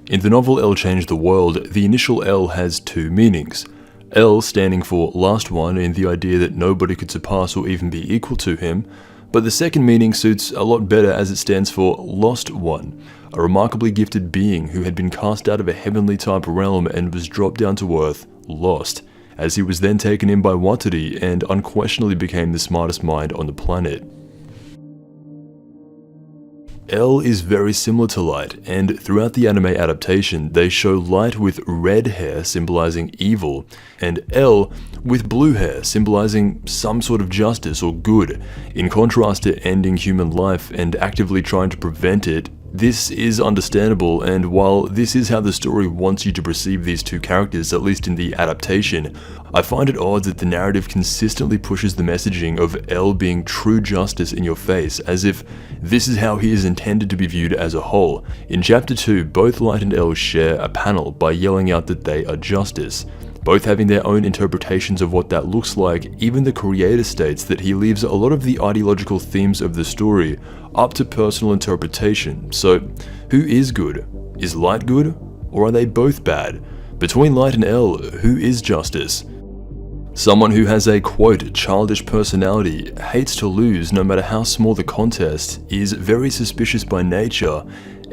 In the novel L Changed the World, the initial L has 2 meanings. L standing for last one in the idea that nobody could surpass or even be equal to him, but the second meaning suits a lot better as it stands for Lost One, a remarkably gifted being who had been cast out of a heavenly type realm and was dropped down to earth, lost, as he was then taken in by Watari and unquestionably became the smartest mind on the planet. L is very similar to Light, and throughout the anime adaptation they show Light with red hair symbolizing evil, and L with blue hair symbolizing some sort of justice or good. In contrast to ending human life and actively trying to prevent it, this is understandable, and while this is how the story wants you to perceive these 2 characters, at least in the adaptation, I find it odd that the narrative consistently pushes the messaging of L being true justice in your face, as if this is how he is intended to be viewed as a whole. In chapter 2, both Light and L share a panel by yelling out that they are justice. Both having their own interpretations of what that looks like. Even the creator states that he leaves a lot of the ideological themes of the story up to personal interpretation. So, who is good? Is Light good? Or are they both bad? Between Light and L, who is Justice? Someone who has a, quote, childish personality, hates to lose no matter how small the contest, is very suspicious by nature,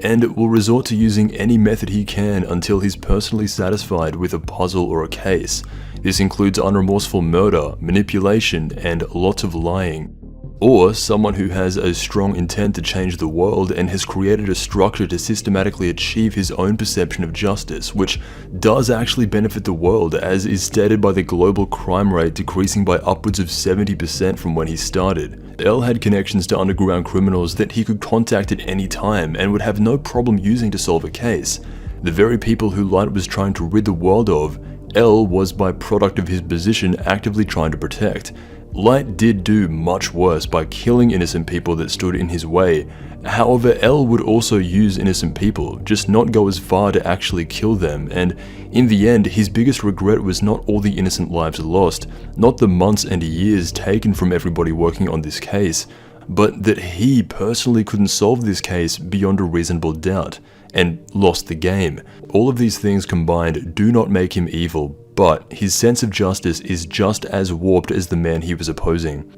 and will resort to using any method he can until he's personally satisfied with a puzzle or a case. This includes unremorseful murder, manipulation, and lots of lying. Or someone who has a strong intent to change the world and has created a structure to systematically achieve his own perception of justice, which does actually benefit the world, as is stated by the global crime rate decreasing by upwards of 70% from when he started. L had connections to underground criminals that he could contact at any time and would have no problem using to solve a case. The very people who Light was trying to rid the world of, L was by product of his position actively trying to protect. Light did do much worse by killing innocent people that stood in his way. However, L would also use innocent people, just not go as far to actually kill them, and in the end, his biggest regret was not all the innocent lives lost, not the months and years taken from everybody working on this case, but that he personally couldn't solve this case beyond a reasonable doubt, and lost the game. All of these things combined do not make him evil, but his sense of justice is just as warped as the man he was opposing.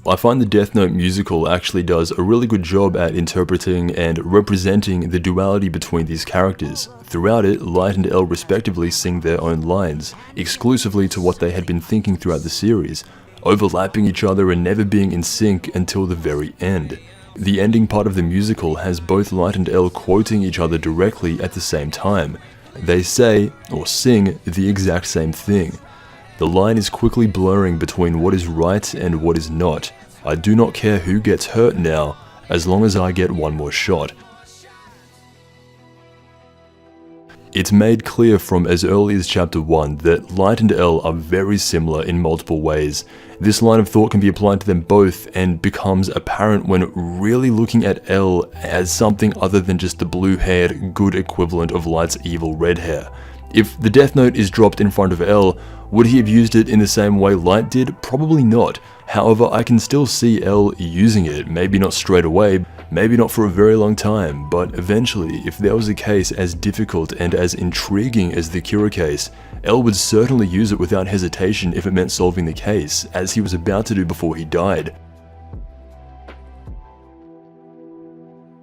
I find the Death Note musical actually does a really good job at interpreting and representing the duality between these characters. Throughout it, Light and L respectively sing their own lines, exclusively to what they had been thinking throughout the series, overlapping each other and never being in sync until the very end. The ending part of the musical has both Light and L quoting each other directly at the same time. They say, or sing, the exact same thing. The line is quickly blurring between what is right and what is not. I do not care who gets hurt now, as long as I get one more shot. It's made clear from as early as chapter 1 that Light and L are very similar in multiple ways. This line of thought can be applied to them both and becomes apparent when really looking at L as something other than just the blue-haired, good equivalent of Light's evil red hair. If the Death Note is dropped in front of L, would he have used it in the same way Light did? Probably not. However, I can still see L using it, maybe not straight away, maybe not for a very long time, but eventually, if there was a case as difficult and as intriguing as the Kira case, L would certainly use it without hesitation if it meant solving the case, as he was about to do before he died.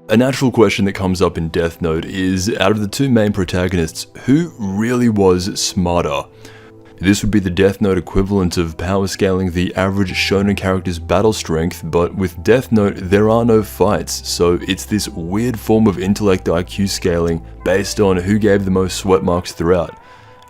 A natural question that comes up in Death Note is, out of the two main protagonists, who really was smarter? This would be the Death Note equivalent of power scaling the average shonen character's battle strength, but with Death Note there are no fights, so it's this weird form of intellect IQ scaling based on who gave the most sweat marks throughout.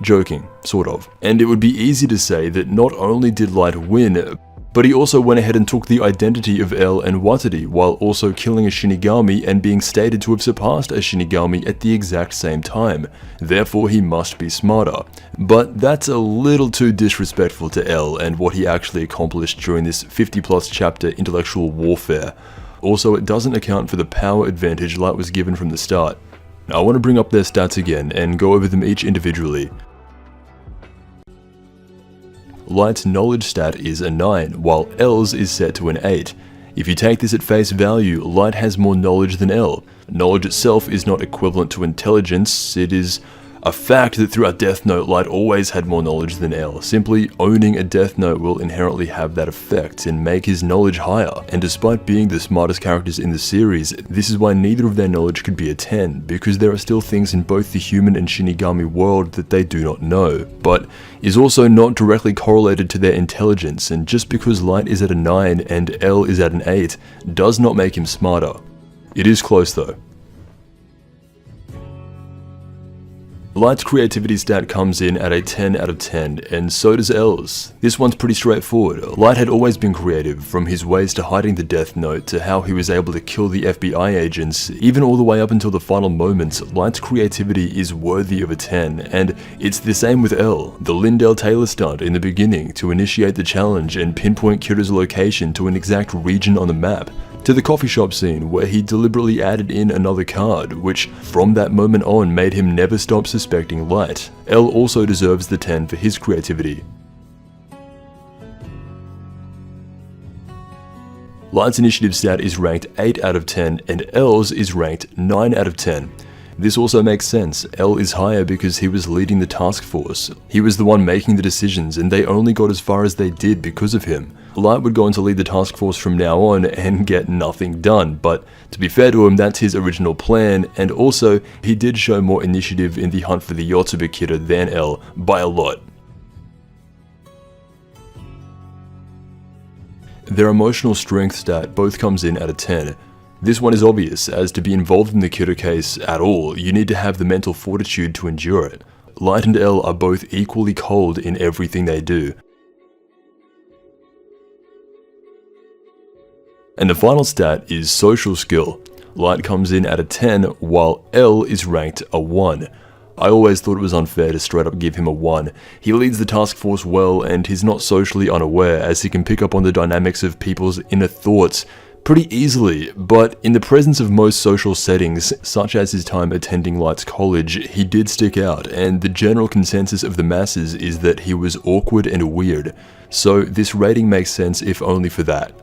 Joking, sort of. And it would be easy to say that not only did Light win, but he also went ahead and took the identity of L and Watari while also killing a Shinigami and being stated to have surpassed a Shinigami at the exact same time. Therefore he must be smarter. But that's a little too disrespectful to L and what he actually accomplished during this 50+ chapter intellectual warfare. Also, it doesn't account for the power advantage Light was given from the start. Now, I want to bring up their stats again and go over them each individually. Light's knowledge stat is a 9, while L's is set to an 8. If you take this at face value, Light has more knowledge than L. Knowledge itself is not equivalent to intelligence, it is a fact that throughout Death Note, Light always had more knowledge than L. Simply owning a Death Note will inherently have that effect and make his knowledge higher, and despite being the smartest characters in the series, this is why neither of their knowledge could be a 10, because there are still things in both the human and Shinigami world that they do not know, but is also not directly correlated to their intelligence, and just because Light is at a 9 and L is at an 8, does not make him smarter. It is close though. Light's creativity stat comes in at a 10 out of 10, and so does L's. This one's pretty straightforward. Light had always been creative, from his ways to hiding the Death Note to how he was able to kill the FBI agents, even all the way up until the final moments. Light's creativity is worthy of a 10, and it's the same with L. The Lindell Taylor stunt in the beginning to initiate the challenge and pinpoint Kira's location to an exact region on the map. to the coffee shop scene where he deliberately added in another card, which from that moment on made him never stop suspecting Light. L also deserves the 10 for his creativity. Light's initiative stat is ranked 8 out of 10 and L's is ranked 9 out of 10. This also makes sense. L is higher because he was leading the task force. He was the one making the decisions and they only got as far as they did because of him. Light would go on to lead the task force from now on and get nothing done, but to be fair to him, that's his original plan, and also he did show more initiative in the hunt for the Yotsuba Kidder than L by a lot. Their emotional strength stat both comes in at a 10. This one is obvious, as to be involved in the Kidder case at all, you need to have the mental fortitude to endure it. Light and L are both equally cold in everything they do. And the final stat is social skill. Light comes in at a 10, while L is ranked a 1. I always thought it was unfair to straight up give him a 1. He leads the task force well, and he's not socially unaware, as he can pick up on the dynamics of people's inner thoughts pretty easily, but in the presence of most social settings, such as his time attending Light's college, he did stick out, and the general consensus of the masses is that he was awkward and weird, so this rating makes sense if only for that.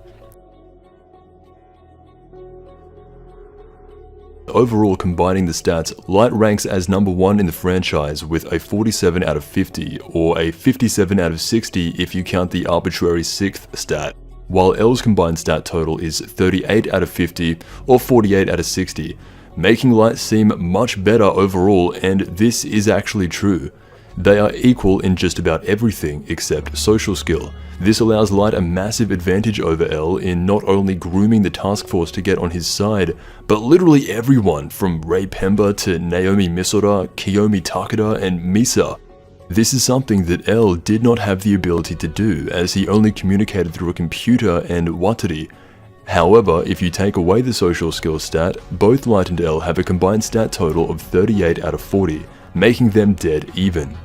Overall, combining the stats, Light ranks as number 1 in the franchise with a 47 out of 50, or a 57 out of 60 if you count the arbitrary 6th stat, while L's combined stat total is 38 out of 50 or 48 out of 60, making Light seem much better overall, and this is actually true. They are equal in just about everything except social skill. This allows Light a massive advantage over L in not only grooming the task force to get on his side, but literally everyone from Rei Pemba to Naomi Misora, Kiyomi Takeda, and Misa. This is something that L did not have the ability to do, as he only communicated through a computer and Watari. However, if you take away the social skill stat, both Light and L have a combined stat total of 38 out of 40, making them dead even.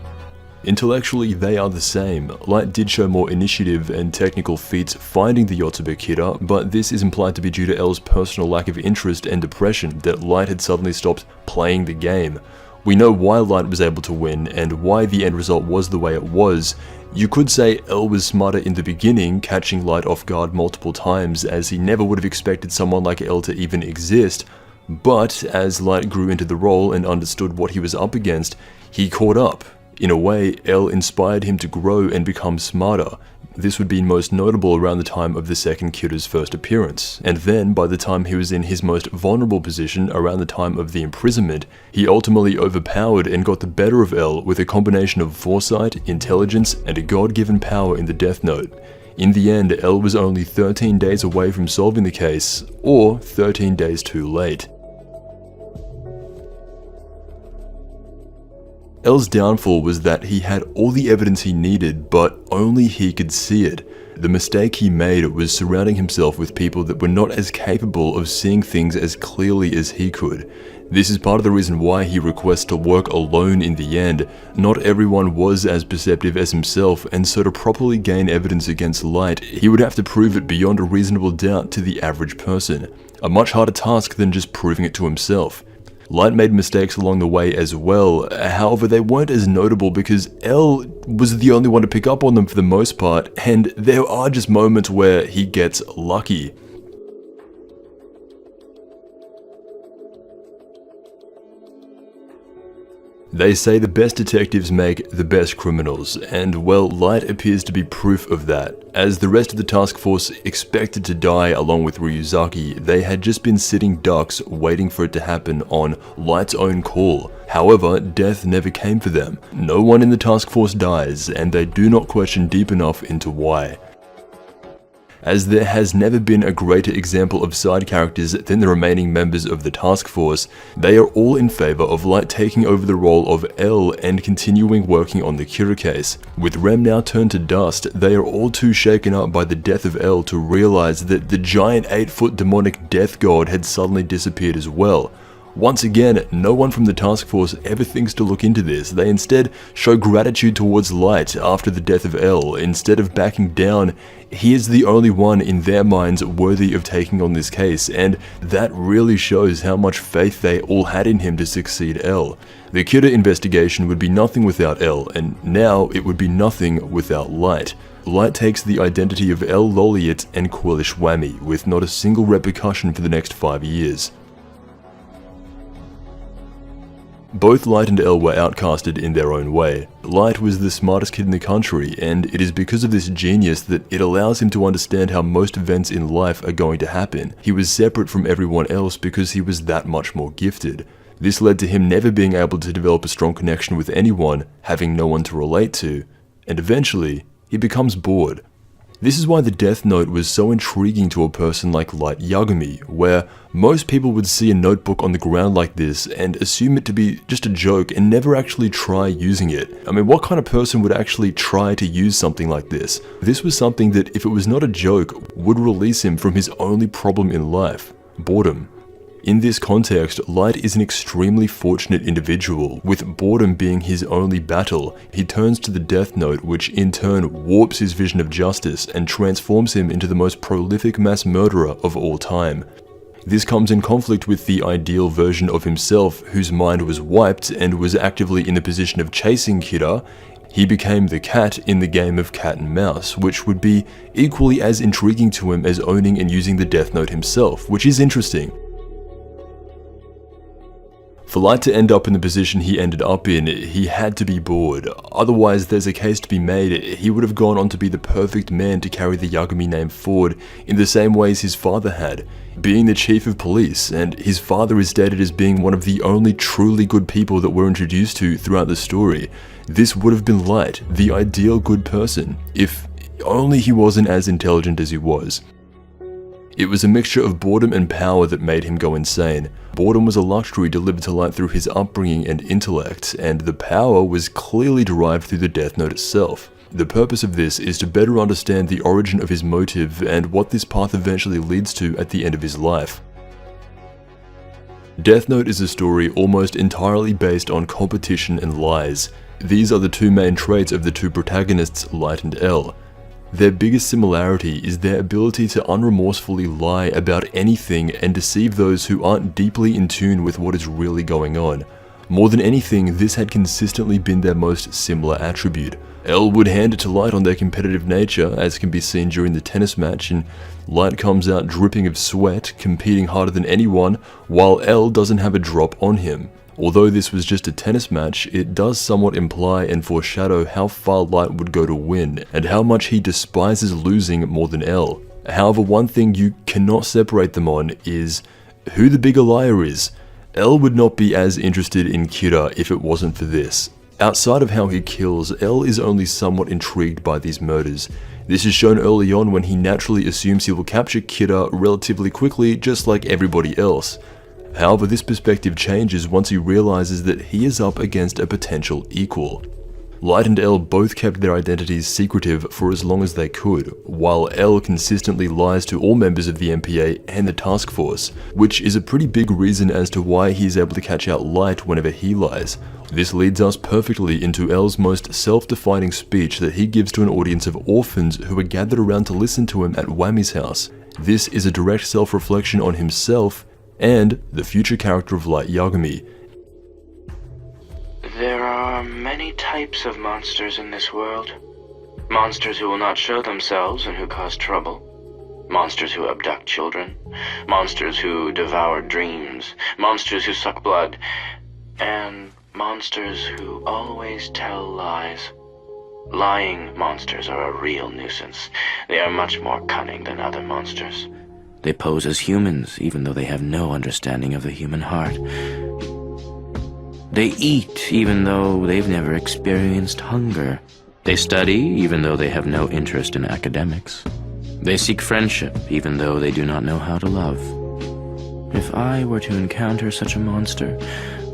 Intellectually, they are the same. Light did show more initiative and technical feats finding the Yotsuba Kidder, but this is implied to be due to L's personal lack of interest and depression that Light had suddenly stopped playing the game. We know why Light was able to win and why the end result was the way it was. You could say L was smarter in the beginning, catching Light off guard multiple times, as he never would have expected someone like L to even exist, but as Light grew into the role and understood what he was up against, he caught up. In a way, L inspired him to grow and become smarter. This would be most notable around the time of the second Kidder's first appearance, and then by the time he was in his most vulnerable position around the time of the imprisonment, he ultimately overpowered and got the better of L with a combination of foresight, intelligence, and a god-given power in the Death Note. In the end, L was only 13 days away from solving the case, or 13 days too late. L's downfall was that he had all the evidence he needed, but only he could see it. The mistake he made was surrounding himself with people that were not as capable of seeing things as clearly as he could. This is part of the reason why he requests to work alone in the end. Not everyone was as perceptive as himself, and so to properly gain evidence against Light, he would have to prove it beyond a reasonable doubt to the average person. A much harder task than just proving it to himself. Light made mistakes along the way as well, however they weren't as notable because L was the only one to pick up on them for the most part, and there are just moments where he gets lucky. They say the best detectives make the best criminals, and well, Light appears to be proof of that. As the rest of the task force expected to die along with Ryuzaki, they had just been sitting ducks waiting for it to happen on Light's own call. However, death never came for them. No one in the task force dies, and they do not question deep enough into why. As there has never been a greater example of side characters than the remaining members of the task force, they are all in favor of Light taking over the role of L and continuing working on the Kidder case. With Rem now turned to dust, they are all too shaken up by the death of L to realize that the giant 8-foot demonic death god had suddenly disappeared as well. Once again, no one from the task force ever thinks to look into this. They instead show gratitude towards Light after the death of L. Instead of backing down, he is the only one in their minds worthy of taking on this case, and that really shows how much faith they all had in him to succeed L. The Kira investigation would be nothing without L, and now it would be nothing without Light. Light takes the identity of L. Loliot and Quellish Whammy, with not a single repercussion for the next 5 years. Both Light and L were outcasted in their own way. Light was the smartest kid in the country, and it is because of this genius that it allows him to understand how most events in life are going to happen. He was separate from everyone else because he was that much more gifted. This led to him never being able to develop a strong connection with anyone, having no one to relate to, and eventually, he becomes bored. This is why the Death Note was so intriguing to a person like Light Yagami, where most people would see a notebook on the ground like this and assume it to be just a joke and never actually try using it. I mean, what kind of person would actually try to use something like this? This was something that, if it was not a joke, would release him from his only problem in life: boredom. In this context, Light is an extremely fortunate individual, with boredom being his only battle. He turns to the Death Note, which in turn warps his vision of justice and transforms him into the most prolific mass murderer of all time. This comes in conflict with the ideal version of himself, whose mind was wiped and was actively in the position of chasing Kira. He became the cat in the game of cat and mouse, which would be equally as intriguing to him as owning and using the Death Note himself, which is interesting. For Light to end up in the position he ended up in, he had to be bored. Otherwise, there's a case to be made, he would have gone on to be the perfect man to carry the Yagami name forward in the same ways his father had, being the chief of police, and his father is stated as being one of the only truly good people that we're introduced to throughout the story. This would have been Light, the ideal good person, if only he wasn't as intelligent as he was. It was a mixture of boredom and power that made him go insane. Boredom was a luxury delivered to Light through his upbringing and intellect, and the power was clearly derived through the Death Note itself. The purpose of this is to better understand the origin of his motive and what this path eventually leads to at the end of his life. Death Note is a story almost entirely based on competition and lies. These are the two main traits of the two protagonists, Light and L. Their biggest similarity is their ability to unremorsefully lie about anything and deceive those who aren't deeply in tune with what is really going on. More than anything, this had consistently been their most similar attribute. L would hand it to Light on their competitive nature, as can be seen during the tennis match, and Light comes out dripping of sweat, competing harder than anyone, while L doesn't have a drop on him. Although this was just a tennis match, it does somewhat imply and foreshadow how far Light would go to win, and how much he despises losing more than L. However, one thing you cannot separate them on is who the bigger liar is. L would not be as interested in Kira if it wasn't for this. Outside of how he kills, L is only somewhat intrigued by these murders. This is shown early on when he naturally assumes he will capture Kira relatively quickly, just like everybody else. However, this perspective changes once he realizes that he is up against a potential equal. Light and L both kept their identities secretive for as long as they could, while L consistently lies to all members of the MPA and the task force, which is a pretty big reason as to why he is able to catch out Light whenever he lies. This leads us perfectly into L's most self-defining speech that he gives to an audience of orphans who are gathered around to listen to him at Whammy's house. This is a direct self-reflection on himself and the future character of Light Yagami. There are many types of monsters in this world. Monsters who will not show themselves and who cause trouble. Monsters who abduct children. Monsters who devour dreams. Monsters who suck blood. And monsters who always tell lies. Lying monsters are a real nuisance. They are much more cunning than other monsters. They pose as humans, even though they have no understanding of the human heart. They eat, even though they've never experienced hunger. They study, even though they have no interest in academics. They seek friendship, even though they do not know how to love. If I were to encounter such a monster,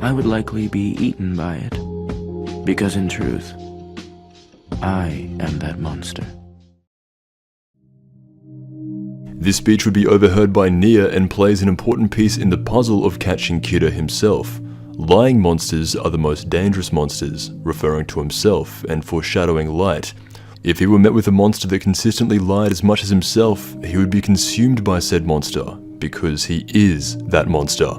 I would likely be eaten by it. Because in truth, I am that monster. This speech would be overheard by Nia and plays an important piece in the puzzle of catching Kira himself. Lying monsters are the most dangerous monsters, referring to himself and foreshadowing Light. If he were met with a monster that consistently lied as much as himself, he would be consumed by said monster, because he is that monster.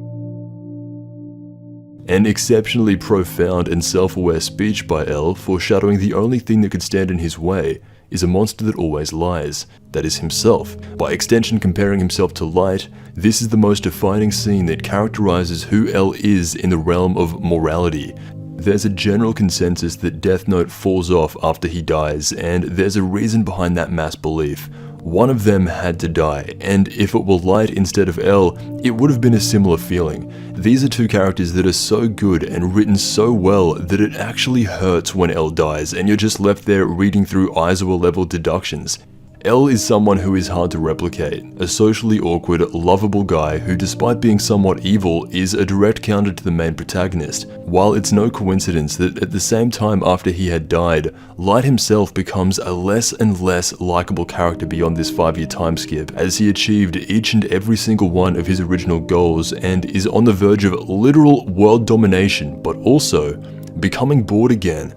An exceptionally profound and self-aware speech by L, foreshadowing the only thing that could stand in his way is a monster that always lies, that is himself. By extension, comparing himself to Light, this is the most defining scene that characterizes who L is in the realm of morality. There's a general consensus that Death Note falls off after he dies, and there's a reason behind that mass belief. One of them had to die, and if it were Light instead of L, it would have been a similar feeling. These are two characters that are so good and written so well that it actually hurts when L dies, and you're just left there reading through Aizawa level deductions. L is someone who is hard to replicate, a socially awkward, lovable guy who, despite being somewhat evil, is a direct counter to the main protagonist. While it's no coincidence that at the same time after he had died, Light himself becomes a less and less likable character beyond this 5-year time skip, as he achieved each and every single one of his original goals and is on the verge of literal world domination, but also becoming bored again.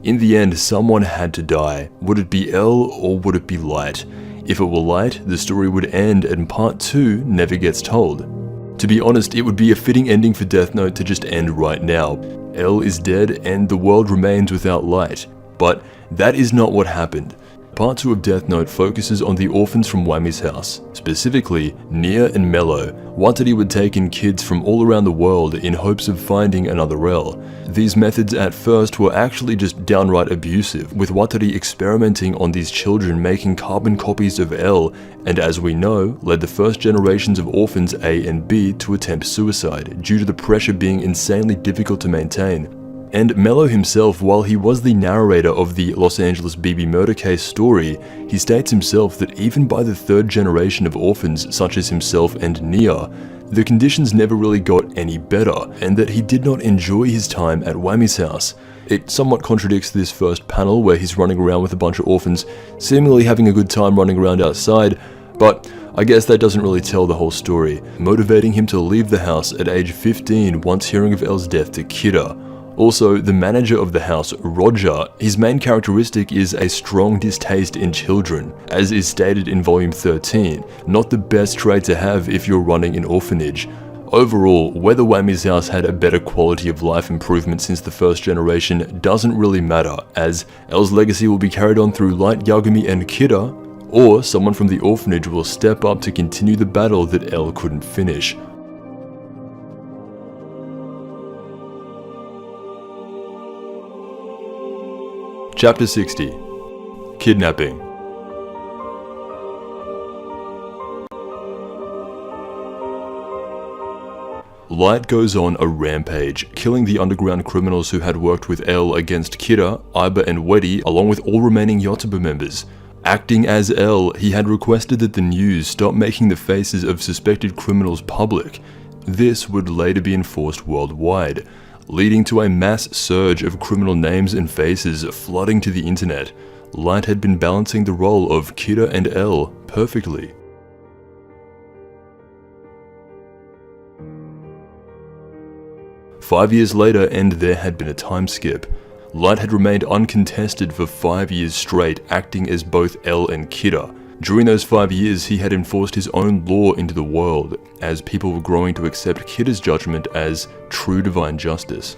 In the end, someone had to die. Would it be L or would it be Light? If it were Light, the story would end and part 2 never gets told. To be honest, it would be a fitting ending for Death Note to just end right now. L is dead and the world remains without Light. But that is not what happened. Part 2 of Death Note focuses on the orphans from Wami's house, specifically Nia and Mello. Wataru would take in kids from all around the world in hopes of finding another L. These methods at first were actually just downright abusive, with Wataru experimenting on these children making carbon copies of L, and as we know, led the first generations of orphans A and B to attempt suicide, due to the pressure being insanely difficult to maintain. And Mello himself, while he was the narrator of the Los Angeles BB murder case story, he states himself that even by the 3rd generation of orphans such as himself and Nia, the conditions never really got any better, and that he did not enjoy his time at Wami's house. It somewhat contradicts this first panel where he's running around with a bunch of orphans, seemingly having a good time running around outside, but I guess that doesn't really tell the whole story, motivating him to leave the house at age 15 once hearing of L's death to Kira. Also, the manager of the house, Roger, his main characteristic is a strong distaste in children, as is stated in volume 13, not the best trait to have if you're running an orphanage. Overall, whether Wami's house had a better quality of life improvement since the 1st generation doesn't really matter, as L's legacy will be carried on through Light, Yagami and Kira, or someone from the orphanage will step up to continue the battle that L couldn't finish. Chapter 60. Kidnapping. Light goes on a rampage, killing the underground criminals who had worked with L against Kira, Aiba and Wedi, along with all remaining Yotsuba members. Acting as L, he had requested that the news stop making the faces of suspected criminals public. This would later be enforced worldwide, leading to a mass surge of criminal names and faces flooding to the internet. Light had been balancing the role of Kira and L perfectly. "5 years later, and there had been a time skip. Light had remained uncontested for 5 years straight, acting as both L and Kira. During those 5 years, he had enforced his own law into the world, as people were growing to accept Kira's judgment as true divine justice.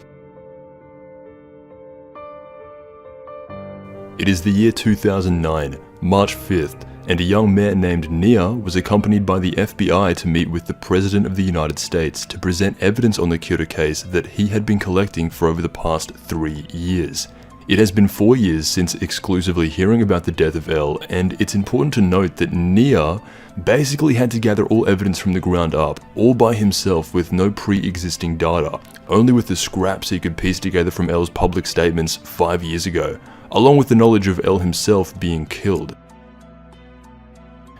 It is the year 2009, March 5th, and a young man named Nia was accompanied by the FBI to meet with the President of the United States to present evidence on the Kira case that he had been collecting for over the past 3 years. It has been 4 years since exclusively hearing about the death of L, and it's important to note that Nia basically had to gather all evidence from the ground up, all by himself with no pre-existing data, only with the scraps he could piece together from L's public statements 5 years ago, along with the knowledge of L himself being killed.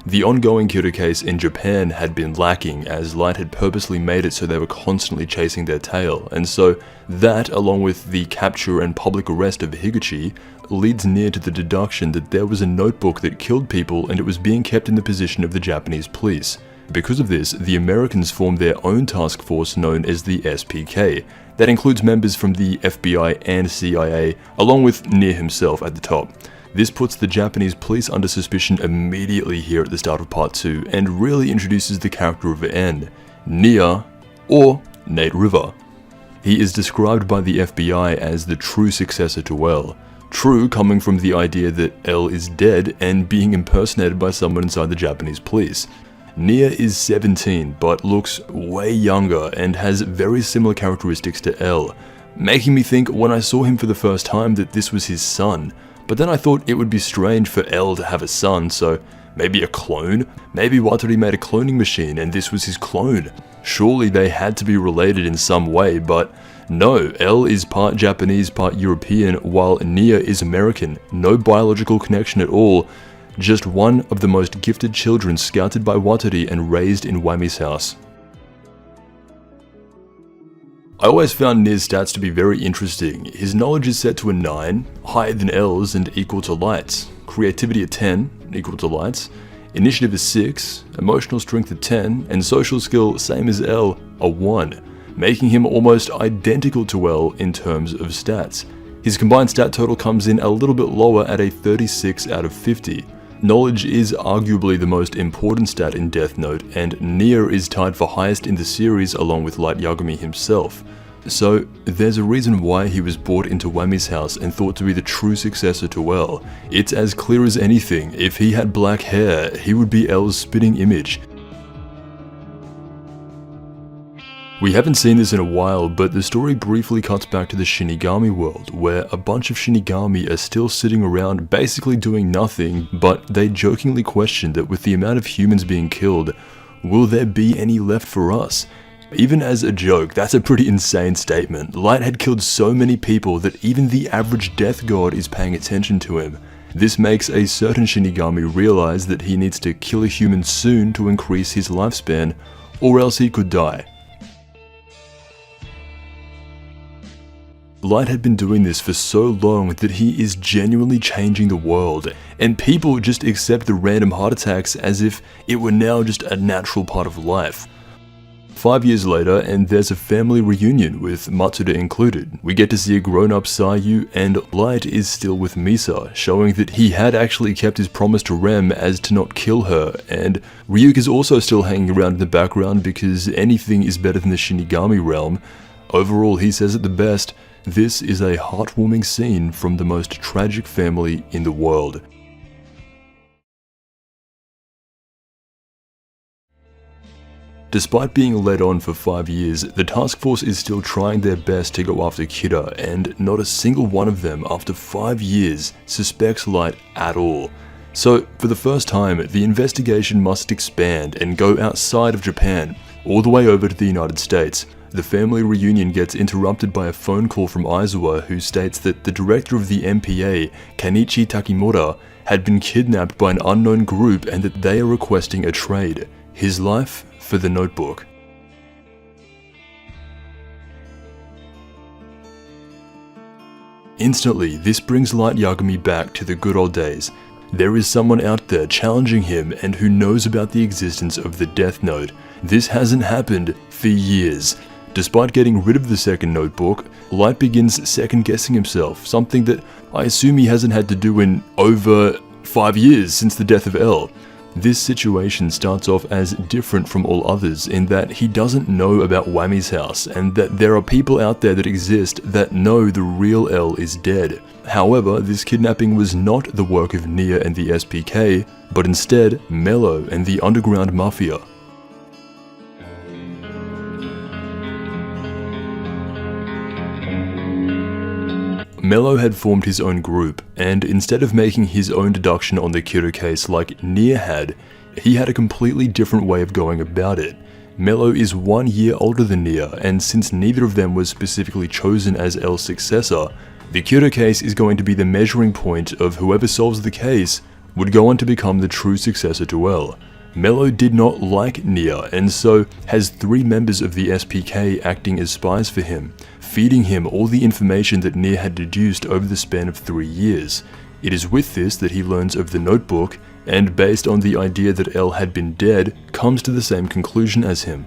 The ongoing Kyoto case in Japan had been lacking, as Light had purposely made it so they were constantly chasing their tail, and so that, along with the capture and public arrest of Higuchi, leads Nia to the deduction that there was a notebook that killed people and it was being kept in the possession of the Japanese police. Because of this, the Americans formed their own task force known as the SPK. That includes members from the FBI and CIA, along with Nia himself at the top. This puts the Japanese police under suspicion immediately here at the start of part 2, and really introduces the character of N, Nia, or Nate River. He is described by the FBI as the true successor to L. True coming from the idea that L is dead and being impersonated by someone inside the Japanese police. Nia is 17, but looks way younger and has very similar characteristics to L, making me think when I saw him for the first time that this was his son. But then I thought it would be strange for L to have a son, so maybe a clone? Maybe Wataru made a cloning machine and this was his clone. Surely they had to be related in some way, but no, L is part Japanese, part European, while Nia is American. No biological connection at all. Just one of the most gifted children scouted by Wataru and raised in Wami's house. I always found Nia's stats to be very interesting. His knowledge is set to a 9, higher than L's and equal to Light's. Creativity at 10, equal to Light's. Initiative is 6, emotional strength at 10, and social skill, same as L, a 1, making him almost identical to L in terms of stats. His combined stat total comes in a little bit lower at a 36 out of 50. Knowledge is arguably the most important stat in Death Note, and Nia is tied for highest in the series along with Light Yagami himself. So there's a reason why he was brought into Wami's house and thought to be the true successor to L. It's as clear as anything. If he had black hair, he would be L's spitting image. We haven't seen this in a while, but the story briefly cuts back to the Shinigami world, where a bunch of Shinigami are still sitting around basically doing nothing, but they jokingly question that with the amount of humans being killed, will there be any left for us? Even as a joke, that's a pretty insane statement. Light had killed so many people that even the average death god is paying attention to him. This makes a certain Shinigami realize that he needs to kill a human soon to increase his lifespan, or else he could die. Light had been doing this for so long that he is genuinely changing the world, and people just accept the random heart attacks as if it were now just a natural part of life. 5 years later, and there's a family reunion with Matsuda included. We get to see a grown-up Sayu, and Light is still with Misa, showing that he had actually kept his promise to Rem as to not kill her, and Ryuk is also still hanging around in the background because anything is better than the Shinigami realm. Overall, he says it the best. This is a heartwarming scene from the most tragic family in the world. Despite being led on for 5 years, the task force is still trying their best to go after Kira, and not a single one of them after 5 years suspects Light at all. So, for the first time, the investigation must expand and go outside of Japan, all the way over to the United States. The family reunion gets interrupted by a phone call from Aizawa, who states that the director of the MPA, Kanichi Takimura, had been kidnapped by an unknown group and that they are requesting a trade. His life for the notebook. Instantly, this brings Light Yagami back to the good old days. There is someone out there challenging him and who knows about the existence of the Death Note. This hasn't happened for years. Despite getting rid of the second notebook, Light begins second-guessing himself, something that I assume he hasn't had to do in over 5 years since the death of L. This situation starts off as different from all others in that he doesn't know about Wami's house and that there are people out there that exist that know the real L is dead. However, this kidnapping was not the work of Nia and the SPK, but instead Mello and the underground mafia. Mello had formed his own group, and instead of making his own deduction on the Kira case like Nia had, he had a completely different way of going about it. Mello is 1 year older than Nia, and since neither of them was specifically chosen as L's successor, the Kira case is going to be the measuring point of whoever solves the case would go on to become the true successor to L. Mello did not like Nia, and so has 3 members of the SPK acting as spies for him, feeding him all the information that Nia had deduced over the span of 3 years. It is with this that he learns of the notebook, and based on the idea that L had been dead, comes to the same conclusion as him.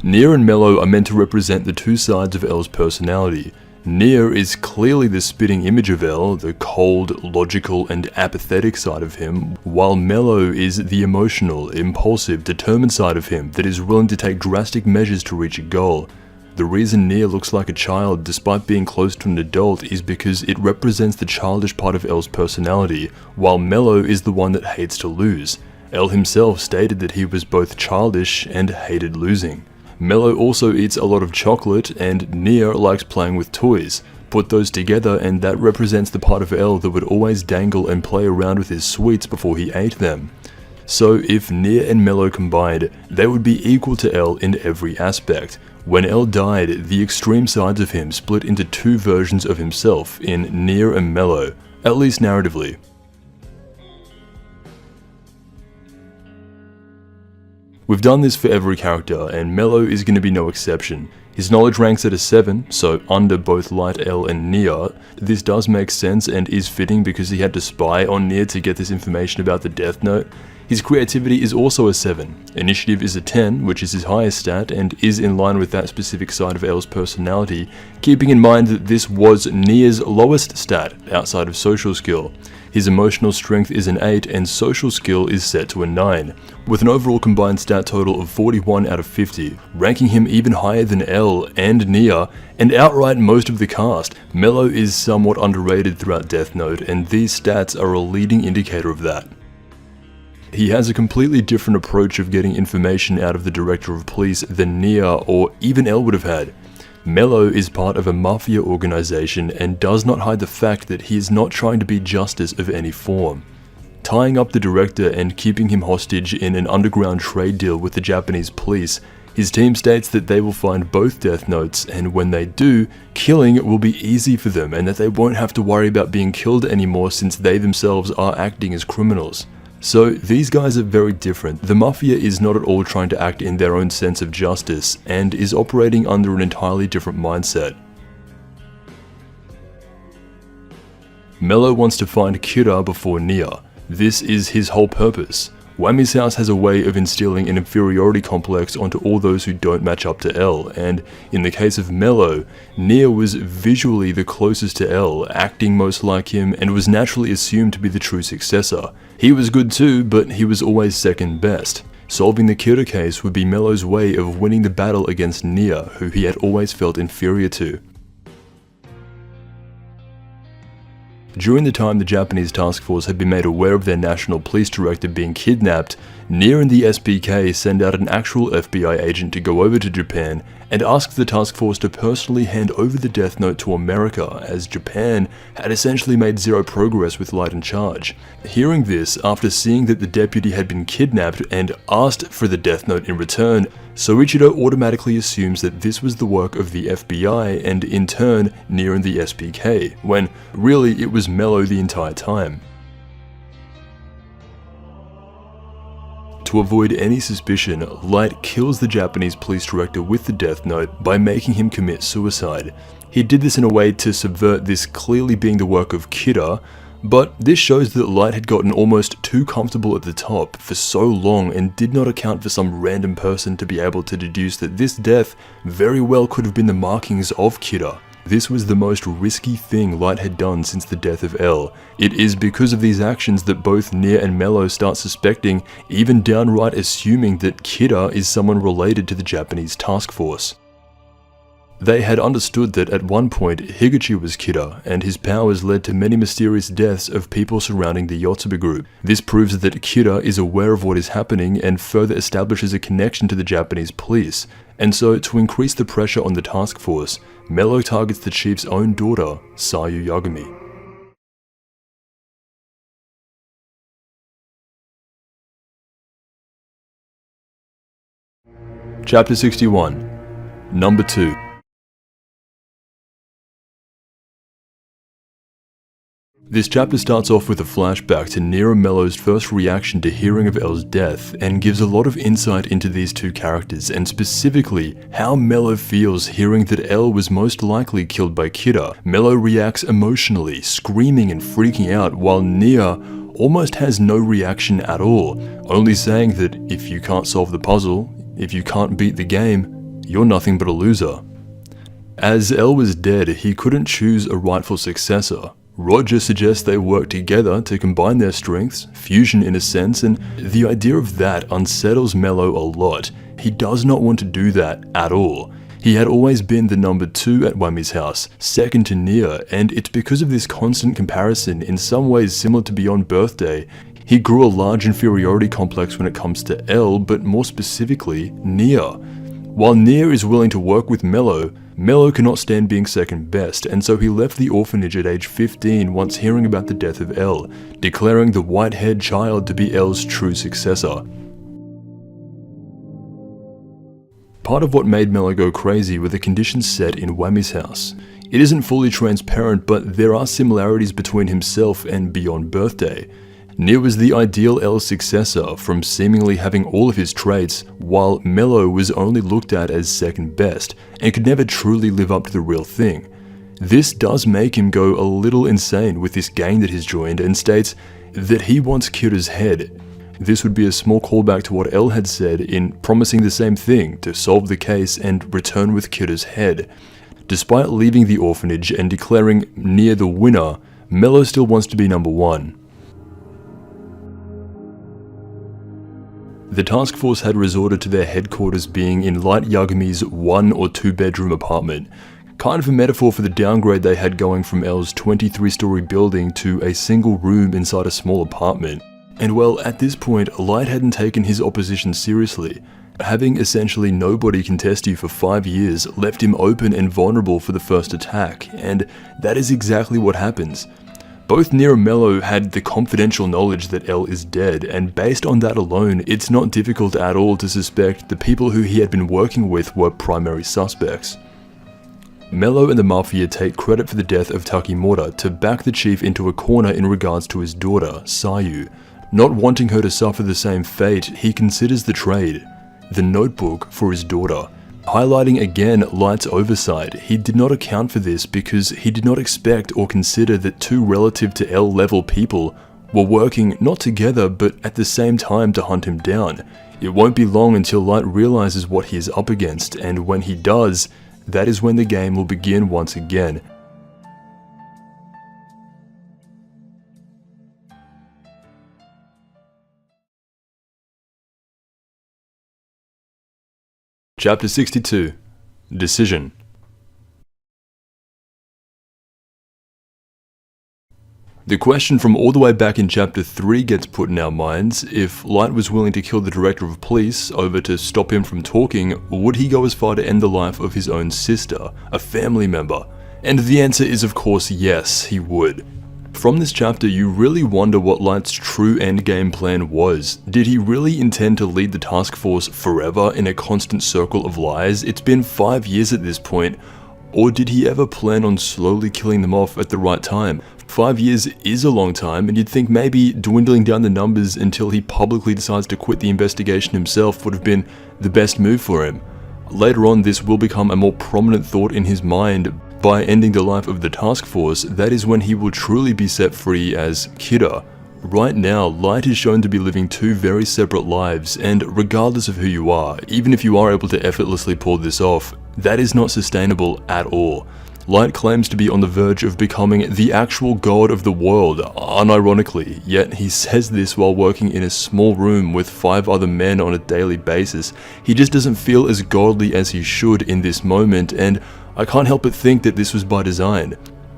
Nia and Mello are meant to represent the 2 sides of L's personality. Nia is clearly the spitting image of L, the cold, logical, and apathetic side of him, while Mello is the emotional, impulsive, determined side of him that is willing to take drastic measures to reach a goal. The reason Nia looks like a child despite being close to an adult is because it represents the childish part of L's personality, while Mello is the one that hates to lose. L himself stated that he was both childish and hated losing. Mello also eats a lot of chocolate, and Nia likes playing with toys. Put those together and that represents the part of L that would always dangle and play around with his sweets before he ate them. So if Nia and Mello combined, they would be equal to L in every aspect. When L died, the extreme sides of him split into 2 versions of himself in Nia and Mello, at least narratively. We've done this for every character, and Mello is going to be no exception. His knowledge ranks at a 7, so under both Light L and Nia. This does make sense and is fitting because he had to spy on Nia to get this information about the Death Note. His creativity is also a 7. Initiative is a 10, which is his highest stat, and is in line with that specific side of L's personality, keeping in mind that this was Nia's lowest stat outside of social skill. His emotional strength is an 8 and social skill is set to a 9, with an overall combined stat total of 41 out of 50, ranking him even higher than L and Nia, and outright most of the cast. Mello is somewhat underrated throughout Death Note, and these stats are a leading indicator of that. He has a completely different approach of getting information out of the Director of Police than Nia or even L would have had. Mello is part of a mafia organization and does not hide the fact that he is not trying to be justice of any form. Tying up the director and keeping him hostage in an underground trade deal with the Japanese police, his team states that they will find both Death Notes, and when they do, killing will be easy for them and that they won't have to worry about being killed anymore since they themselves are acting as criminals. So these guys are very different. The Mafia is not at all trying to act in their own sense of justice, and is operating under an entirely different mindset. Mello wants to find Kira before Nia. This is his whole purpose. Wammy's house has a way of instilling an inferiority complex onto all those who don't match up to L, and in the case of Mello, Nia was visually the closest to L, acting most like him, and was naturally assumed to be the true successor. He was good too, but he was always second best. Solving the Kira case would be Mello's way of winning the battle against Nia, who he had always felt inferior to. During the time the Japanese task force had been made aware of their national police director being kidnapped, Nia and the SPK send out an actual FBI agent to go over to Japan and ask the task force to personally hand over the Death Note to America, as Japan had essentially made zero progress with Light in charge. Hearing this, after seeing that the deputy had been kidnapped and asked for the Death Note in return, Soichiro automatically assumes that this was the work of the FBI and in turn Nia and the SPK, when really it was Mello the entire time. To avoid any suspicion, Light kills the Japanese police director with the Death Note by making him commit suicide. He did this in a way to subvert this clearly being the work of Kira, but this shows that Light had gotten almost too comfortable at the top for so long and did not account for some random person to be able to deduce that this death very well could have been the markings of Kira. This was the most risky thing Light had done since the death of L. It is because of these actions that both Nia and Mello start suspecting, even downright assuming, that Kira is someone related to the Japanese task force. They had understood that at one point Higuchi was Kira, and his powers led to many mysterious deaths of people surrounding the Yotsuba group. This proves that Kira is aware of what is happening and further establishes a connection to the Japanese police. And so, to increase the pressure on the task force, Mello targets the chief's own daughter, Sayu Yagami. Chapter 61, Number 2. This chapter starts off with a flashback to Nia and Mello's first reaction to hearing of Elle's death and gives a lot of insight into these two characters and specifically how Mello feels hearing that Elle was most likely killed by Kira. Mello reacts emotionally, screaming and freaking out, while Nia almost has no reaction at all, only saying that if you can't solve the puzzle, if you can't beat the game, you're nothing but a loser. As Elle was dead, he couldn't choose a rightful successor. Roger suggests they work together to combine their strengths, fusion in a sense, and the idea of that unsettles Mello a lot. He does not want to do that at all. He had always been the number 2 at Wami's house, second to Nia, and it's because of this constant comparison, in some ways similar to Beyond Birthday. He grew a large inferiority complex when it comes to Elle, but more specifically, Nia. While Nia is willing to work with Mello, Mello cannot stand being second best, and so he left the orphanage at age 15 once hearing about the death of Elle, declaring the white-haired child to be Elle's true successor. Part of what made Mello go crazy were the conditions set in Wami's house. It isn't fully transparent, but there are similarities between himself and Beyond Birthday. Nia was the ideal Elle successor, from seemingly having all of his traits, while Mello was only looked at as second best, and could never truly live up to the real thing. This does make him go a little insane with this gang that he's joined, and states that he wants Kira's head. This would be a small callback to what Elle had said in promising the same thing, to solve the case and return with Kira's head. Despite leaving the orphanage and declaring Nia the winner, Mello still wants to be number 1. The task force had resorted to their headquarters being in Light Yagami's 1 or 2 bedroom apartment, kind of a metaphor for the downgrade they had going from Elle's 23-story building to a single room inside a small apartment. And well, at this point, Light hadn't taken his opposition seriously. Having essentially nobody contest you for 5 years left him open and vulnerable for the first attack, and that is exactly what happens. Both Nia and Mello had the confidential knowledge that Elle is dead, and based on that alone, it's not difficult at all to suspect the people who he had been working with were primary suspects. Mello and the Mafia take credit for the death of Takimura to back the chief into a corner in regards to his daughter, Sayu. Not wanting her to suffer the same fate, he considers the trade, the notebook, for his daughter. Highlighting again Light's oversight, he did not account for this because he did not expect or consider that 2 relative to Elle level people were working not together but at the same time to hunt him down. It won't be long until Light realizes what he is up against, and when he does, that is when the game will begin once again. Chapter 62. Decision. The question from all the way back in Chapter 3 gets put in our minds: if Light was willing to kill the Director of Police over to stop him from talking, would he go as far to end the life of his own sister, a family member? And the answer is of course yes, he would. From this chapter, you really wonder what Light's true endgame plan was. Did he really intend to lead the task force forever in a constant circle of lies? It's been 5 years at this point. Or did he ever plan on slowly killing them off at the right time? 5 years is a long time, and you'd think maybe dwindling down the numbers until he publicly decides to quit the investigation himself would have been the best move for him. Later on, this will become a more prominent thought in his mind. By ending the life of the task force, that is when he will truly be set free as Kira. Right now, Light is shown to be living 2 very separate lives, and regardless of who you are, even if you are able to effortlessly pull this off, that is not sustainable at all. Light claims to be on the verge of becoming the actual god of the world, unironically, yet he says this while working in a small room with 5 other men on a daily basis. He just doesn't feel as godly as he should in this moment, and I can't help but think that this was by design.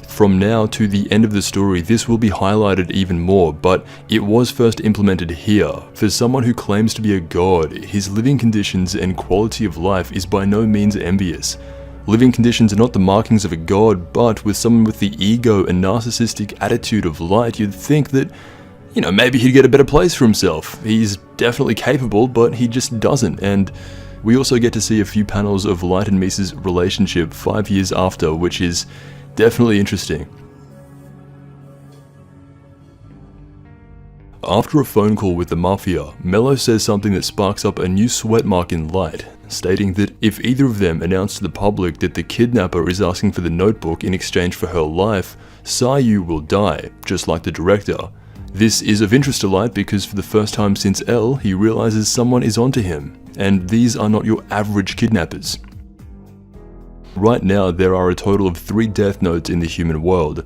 From now to the end of the story, this will be highlighted even more, but it was first implemented here. For someone who claims to be a god, his living conditions and quality of life is by no means envious. Living conditions are not the markings of a god, but with someone with the ego and narcissistic attitude of Light, you'd think that, maybe he'd get a better place for himself. He's definitely capable, but he just doesn't, and we also get to see a few panels of Light and Misa's relationship 5 years after, which is definitely interesting. after a phone call with the Mafia, Mello says something that sparks up a new sweat mark in Light, stating that if either of them announce to the public that the kidnapper is asking for the notebook in exchange for her life, Sayu will die, just like the director. This is of interest to Light because for the first time since L, he realizes someone is onto him, and these are not your average kidnappers. Right now, there are a total of 3 Death Notes in the human world.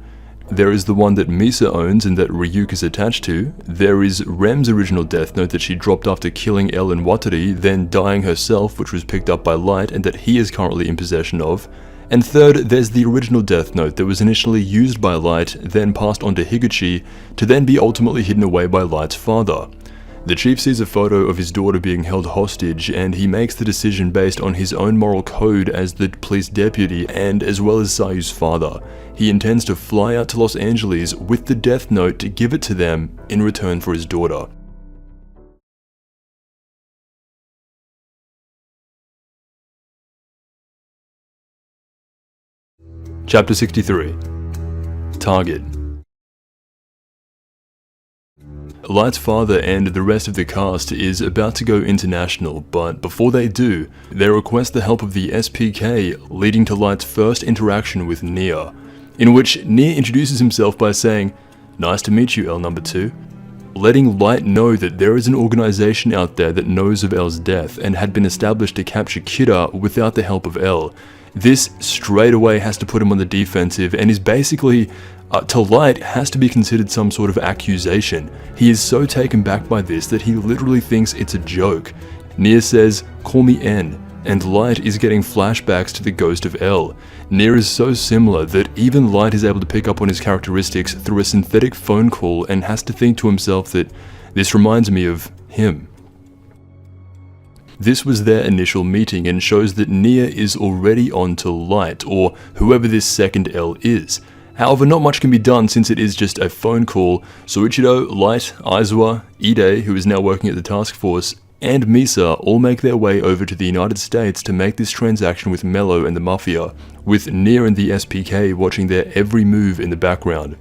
There is the one that Misa owns and that Ryuk is attached to. There is Rem's original Death Note that she dropped after killing L and Watari, then dying herself, which was picked up by Light and that he is currently in possession of. And third, there's the original Death Note that was initially used by Light, then passed on to Higuchi, to then be ultimately hidden away by Light's father. The chief sees a photo of his daughter being held hostage, and he makes the decision based on his own moral code as the police deputy and as well as Sayu's father. He intends to fly out to Los Angeles with the Death Note to give it to them in return for his daughter. Chapter 63. Target. Light's father and the rest of the cast is about to go international, but before they do, they request the help of the SPK, leading to Light's first interaction with Nia, in which Nia introduces himself by saying, "Nice to meet you, L number 2, letting Light know that there is an organization out there that knows of L's death and had been established to capture Kira without the help of L. This straight away has to put him on the defensive and is basically, to Light, has to be considered some sort of accusation. He is so taken back by this that he literally thinks it's a joke. Nia says, "Call me N," and Light is getting flashbacks to the ghost of L. Nia is so similar that even Light is able to pick up on his characteristics through a synthetic phone call and has to think to himself that this reminds me of him. This was their initial meeting and shows that Nia is already on to Light, or whoever this second L is. However, not much can be done since it is just a phone call. Soichiro, Light, Aizawa, Ide, who is now working at the task force, and Misa all make their way over to the United States to make this transaction with Mello and the Mafia, with Nia and the SPK watching their every move in the background.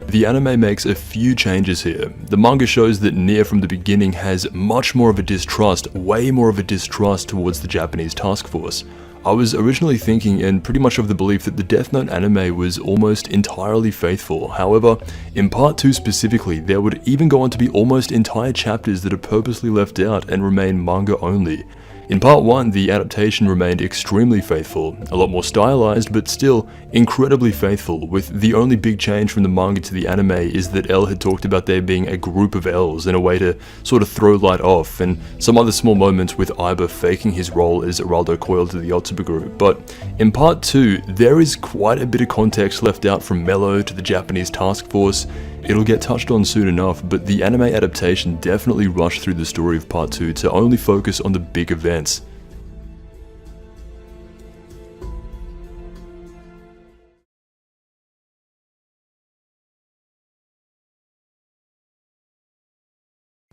The anime makes a few changes here. The manga shows that Nia from the beginning has much more of a distrust, way more of a distrust towards the Japanese task force. I was originally thinking and pretty much of the belief that the Death Note anime was almost entirely faithful. However, in part 2 specifically, there would even go on to be almost entire chapters that are purposely left out and remain manga only. In part 1, the adaptation remained extremely faithful, a lot more stylized, but still incredibly faithful, with the only big change from the manga to the anime is that L had talked about there being a group of L's in a way to sort of throw Light off, and some other small moments with Aiba faking his role as Araldo Coil to the Yotsuba group. But in part 2, there is quite a bit of context left out from Mello to the Japanese task force. It'll get touched on soon enough, but the anime adaptation definitely rushed through the story of part 2 to only focus on the big events.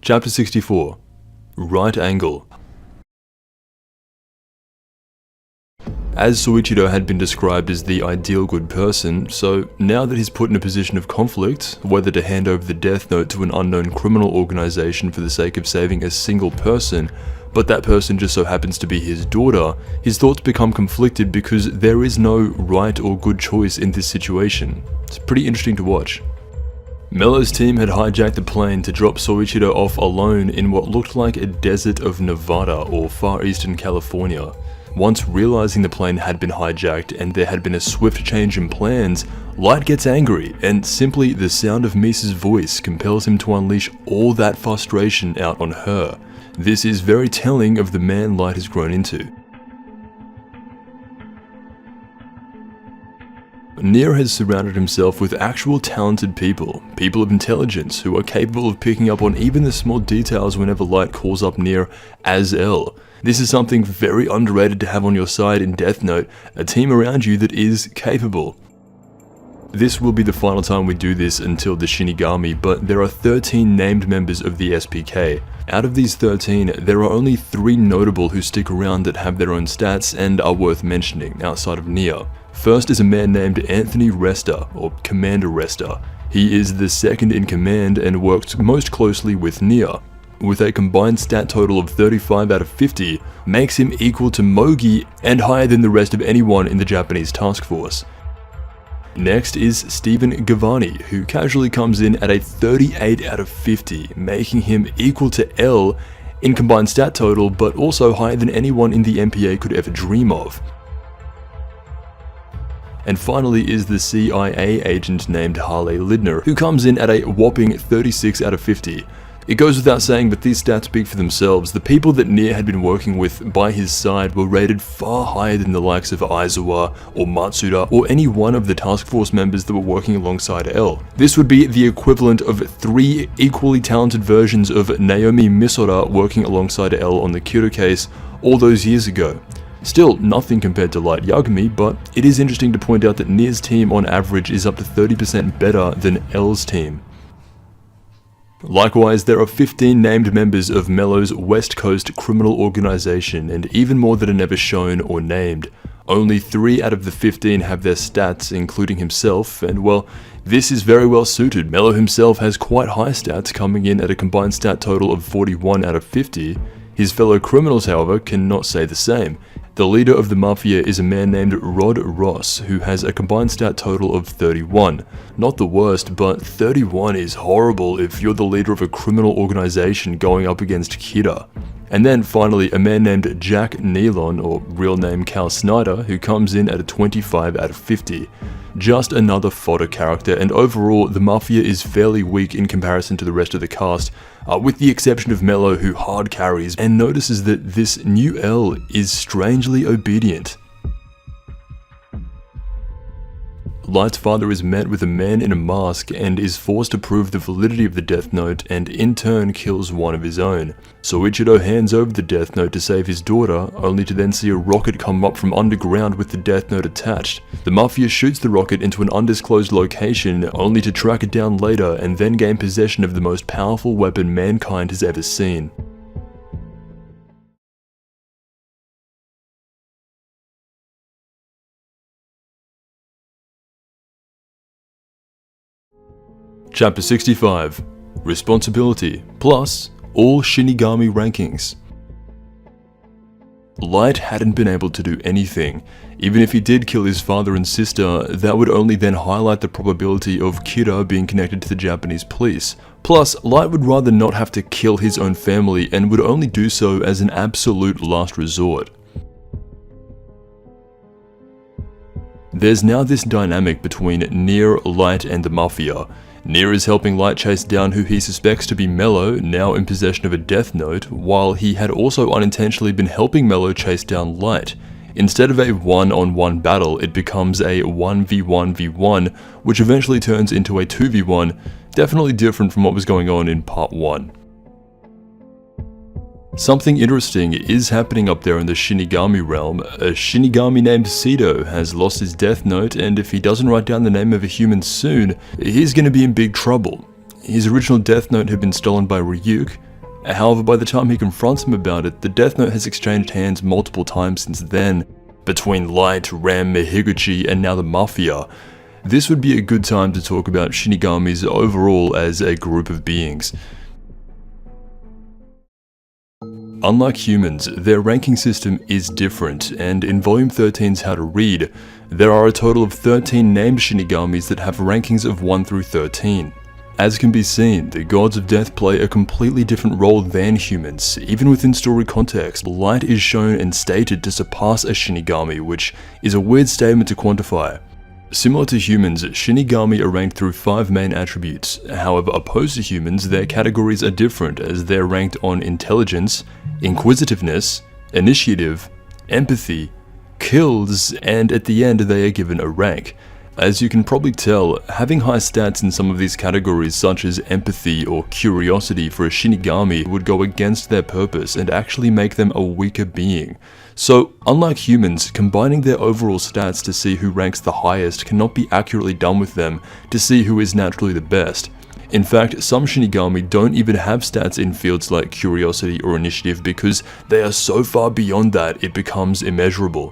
Chapter 64. Right Angle. As Soichiro had been described as the ideal good person, so now that he's put in a position of conflict, whether to hand over the Death Note to an unknown criminal organization for the sake of saving a single person, but that person just so happens to be his daughter, his thoughts become conflicted because there is no right or good choice in this situation. It's pretty interesting to watch. Mello's team had hijacked the plane to drop Soichiro off alone in what looked like a desert of Nevada or far eastern California. Once realizing the plane had been hijacked and there had been a swift change in plans, Light gets angry, and simply the sound of Misa's voice compels him to unleash all that frustration out on her. This is very telling of the man Light has grown into. Nia has surrounded himself with actual talented people of intelligence who are capable of picking up on even the small details whenever Light calls up Nia as L. This is something very underrated to have on your side in Death Note, a team around you that is capable. This will be the final time we do this until the Shinigami, but there are 13 named members of the SPK. Out of these 13, there are only 3 notable who stick around that have their own stats and are worth mentioning outside of Nia. First is a man named Anthony Resta, or Commander Resta. He is the second in command and works most closely with Nia, with a combined stat total of 35 out of 50, makes him equal to Mogi and higher than the rest of anyone in the Japanese task force. Next is Stephen Gavani, who casually comes in at a 38 out of 50, making him equal to L in combined stat total, but also higher than anyone in the MPA could ever dream of. And finally is the CIA agent named Harley Lindner, who comes in at a whopping 36 out of 50. It goes without saying, but these stats speak for themselves. The people that Nia had been working with by his side were rated far higher than the likes of Aizawa or Matsuda or any one of the task force members that were working alongside L. This would be the equivalent of 3 equally talented versions of Naomi Misora working alongside L on the Kyoto case all those years ago. Still, nothing compared to Light Yagami, but it is interesting to point out that Nia's team on average is up to 30% better than L's team. Likewise, there are 15 named members of Mello's West Coast criminal organization, and even more that are never shown or named. Only 3 out of the 15 have their stats, including himself, and well, this is very well suited. Mello himself has quite high stats, coming in at a combined stat total of 41 out of 50. His fellow criminals, however, cannot say the same. The leader of the Mafia is a man named Rod Ross, who has a combined stat total of 31. Not the worst, but 31 is horrible if you're the leader of a criminal organization going up against Kira. And then finally, a man named Jack Nealon, or real name Cal Snyder, who comes in at a 25 out of 50. Just another fodder character, and overall, the Mafia is fairly weak in comparison to the rest of the cast, with the exception of Mello, who hard carries and notices that this new L is strangely obedient. Light's father is met with a man in a mask and is forced to prove the validity of the Death Note, and in turn kills one of his own. Soichiro hands over the Death Note to save his daughter, only to then see a rocket come up from underground with the Death Note attached. The Mafia shoots the rocket into an undisclosed location, only to track it down later and then gain possession of the most powerful weapon mankind has ever seen. Chapter 65, Responsibility, plus all Shinigami rankings. Light hadn't been able to do anything. Even if he did kill his father and sister, that would only then highlight the probability of Kira being connected to the Japanese police. Plus, Light would rather not have to kill his own family and would only do so as an absolute last resort. There's now this dynamic between Nier, Light, and the Mafia. Nier is helping Light chase down who he suspects to be Mello, now in possession of a Death Note, while he had also unintentionally been helping Mello chase down Light. Instead of a one-on-one battle, it becomes a 1v1v1, which eventually turns into a 2v1, definitely different from what was going on in Part 1. Something interesting is happening up there in the Shinigami realm. A Shinigami named Seto has lost his Death Note, and if he doesn't write down the name of a human soon, he's going to be in big trouble. His original Death Note had been stolen by Ryuk. However, by the time he confronts him about it, the Death Note has exchanged hands multiple times since then, between Light, Rem, Higuchi, and now the Mafia. This would be a good time to talk about Shinigamis overall as a group of beings. Unlike humans, their ranking system is different, and in Volume 13's How to Read, there are a total of 13 named Shinigamis that have rankings of 1 through 13. As can be seen, the Gods of Death play a completely different role than humans. Even within story context, Light is shown and stated to surpass a Shinigami, which is a weird statement to quantify. Similar to humans, Shinigami are ranked through 5 main attributes. However, opposed to humans, their categories are different, as they're ranked on intelligence, inquisitiveness, initiative, empathy, kills, and at the end they are given a rank. As you can probably tell, having high stats in some of these categories such as empathy or curiosity for a Shinigami would go against their purpose and actually make them a weaker being. So, unlike humans, combining their overall stats to see who ranks the highest cannot be accurately done with them to see who is naturally the best. In fact, some Shinigami don't even have stats in fields like curiosity or initiative because they are so far beyond that it becomes immeasurable.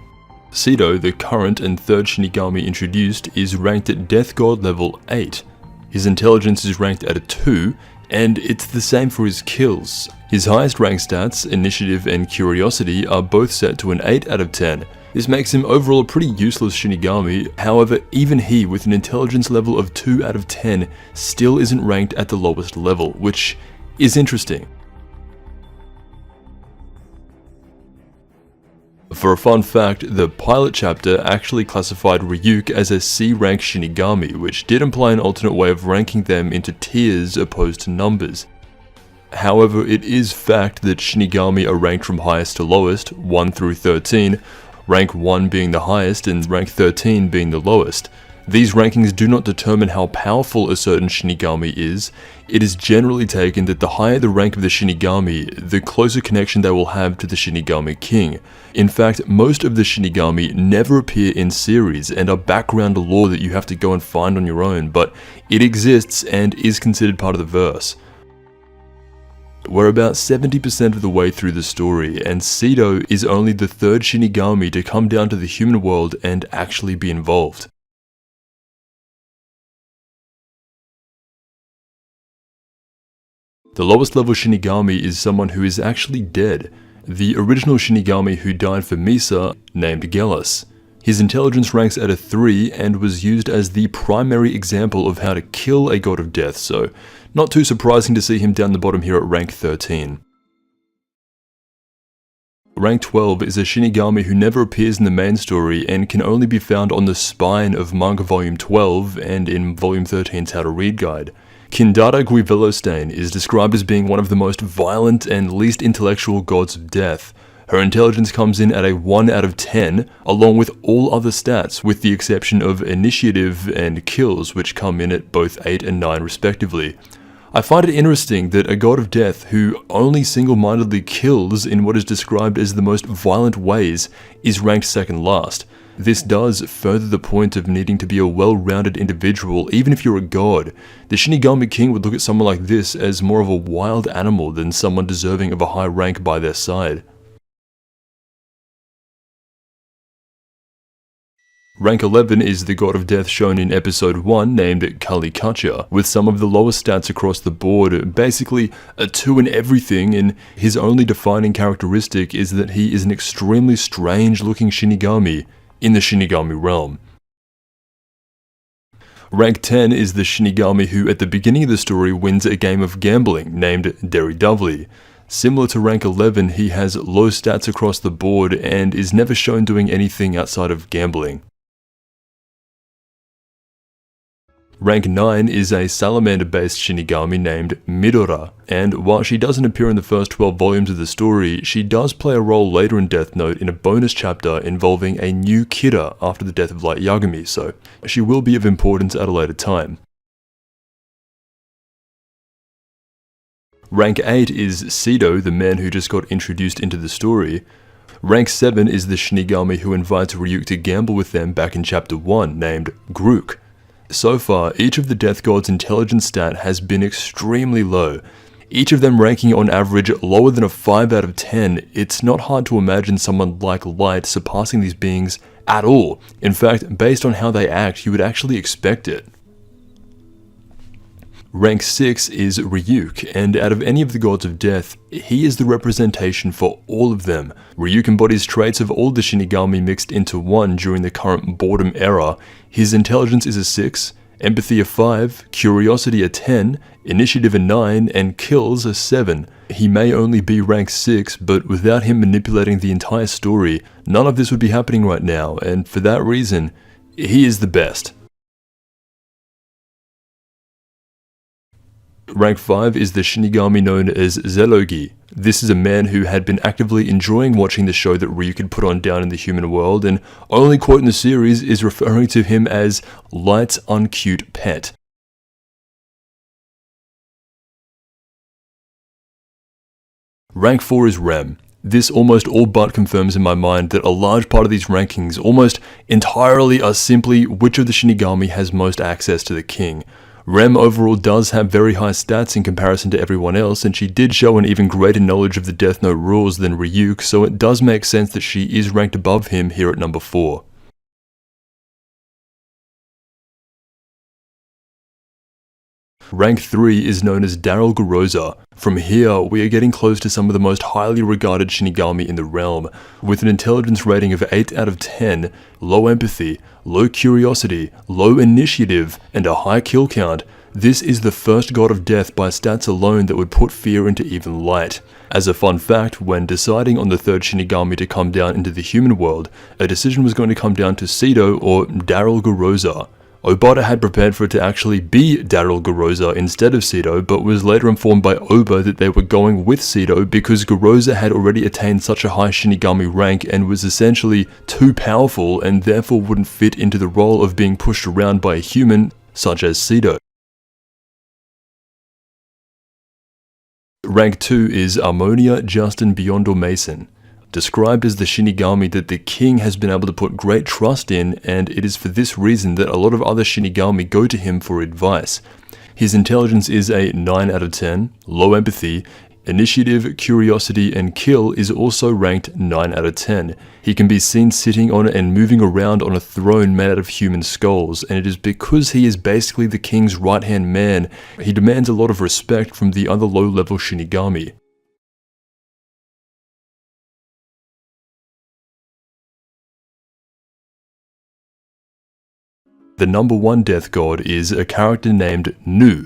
Seto, the current and third Shinigami introduced, is ranked at Death God level 8. His intelligence is ranked at a 2, and it's the same for his kills. His highest rank stats, Initiative and Curiosity, are both set to an 8 out of 10. This makes him overall a pretty useless Shinigami. However, even he, with an intelligence level of 2 out of 10, still isn't ranked at the lowest level, which is interesting. For a fun fact, the pilot chapter actually classified Ryuk as a C-rank Shinigami, which did imply an alternate way of ranking them into tiers opposed to numbers. However, it is fact that Shinigami are ranked from highest to lowest, 1 through 13, rank 1 being the highest and rank 13 being the lowest. These rankings do not determine how powerful a certain Shinigami is. It is generally taken that the higher the rank of the Shinigami, the closer connection they will have to the Shinigami King. In fact, most of the Shinigami never appear in series and are background lore that you have to go and find on your own, but it exists and is considered part of the verse. We're about 70% of the way through the story, and Seto is only the third Shinigami to come down to the human world and actually be involved. The lowest level Shinigami is someone who is actually dead. The original Shinigami who died for Misa, named Gelas. His intelligence ranks at a 3 and was used as the primary example of how to kill a god of death, so not too surprising to see him down the bottom here at rank 13. Rank 12 is a Shinigami who never appears in the main story and can only be found on the spine of Manga Volume 12 and in Volume 13's How to Read guide. Kindara Guivelostain is described as being one of the most violent and least intellectual gods of death. Her intelligence comes in at a 1 out of 10, along with all other stats, with the exception of Initiative and Kills, which come in at both 8 and 9 respectively. I find it interesting that a god of death who only single-mindedly kills in what is described as the most violent ways is ranked second last. This does further the point of needing to be a well-rounded individual, even if you're a god. The Shinigami King would look at someone like this as more of a wild animal than someone deserving of a high rank by their side. Rank 11 is the god of death shown in episode 1 named Kalikacha, with some of the lowest stats across the board, basically a 2 in everything, and his only defining characteristic is that he is an extremely strange looking Shinigami in the Shinigami realm. Rank 10 is the Shinigami who at the beginning of the story wins a game of gambling named Deridovli. Similar to rank 11, he has low stats across the board and is never shown doing anything outside of gambling. Rank 9 is a salamander-based Shinigami named Midora, and while she doesn't appear in the first 12 volumes of the story, she does play a role later in Death Note in a bonus chapter involving a new Kira after the death of Light Yagami, so she will be of importance at a later time. Rank 8 is Seto, the man who just got introduced into the story. Rank 7 is the Shinigami who invites Ryuk to gamble with them back in chapter 1, named Grook. So far, each of the Death God's intelligence stat has been extremely low. Each of them ranking on average lower than a 5 out of 10, it's not hard to imagine someone like Light surpassing these beings at all. In fact, based on how they act, you would actually expect it. Rank 6 is Ryuk, and out of any of the gods of death, he is the representation for all of them. Ryuk embodies traits of all the Shinigami mixed into one during the current boredom era. His intelligence is a 6, empathy a 5, curiosity a 10, initiative a 9, and kills a 7. He may only be rank 6, but without him manipulating the entire story, none of this would be happening right now, and for that reason, he is the best. Rank 5 is the Shinigami known as Zelogi. This is a man who had been actively enjoying watching the show that Ryuk had put on down in the human world, and only quote in the series is referring to him as Light's uncute pet. Rank 4 is Rem. This almost all but confirms in my mind that a large part of these rankings almost entirely are simply which of the Shinigami has most access to the king. Rem overall does have very high stats in comparison to everyone else, and she did show an even greater knowledge of the Death Note rules than Ryuk, so it does make sense that she is ranked above him here at number 4. Rank 3 is known as Daryl Garoza. From here, we are getting close to some of the most highly regarded Shinigami in the realm, with an intelligence rating of 8 out of 10, low empathy, low curiosity, low initiative, and a high kill count. This is the first god of death by stats alone that would put fear into even light. As a fun fact, when deciding on the third Shinigami to come down into the human world, a decision was going to come down to Seto or Daryl Garoza. Obata had prepared for it to actually be Daryl Garoza instead of Seto, but was later informed by Oba that they were going with Seto because Garoza had already attained such a high Shinigami rank and was essentially too powerful and therefore wouldn't fit into the role of being pushed around by a human such as Seto. Rank 2 is Armonia Justin Biondo Mason. Described as the Shinigami that the king has been able to put great trust in, and it is for this reason that a lot of other Shinigami go to him for advice. His intelligence is a 9 out of 10, low empathy, initiative, curiosity, and kill is also ranked 9 out of 10. He can be seen sitting on and moving around on a throne made out of human skulls, and it is because he is basically the king's right-hand man. He demands a lot of respect from the other low-level Shinigami. The number 1 death god is a character named Nu,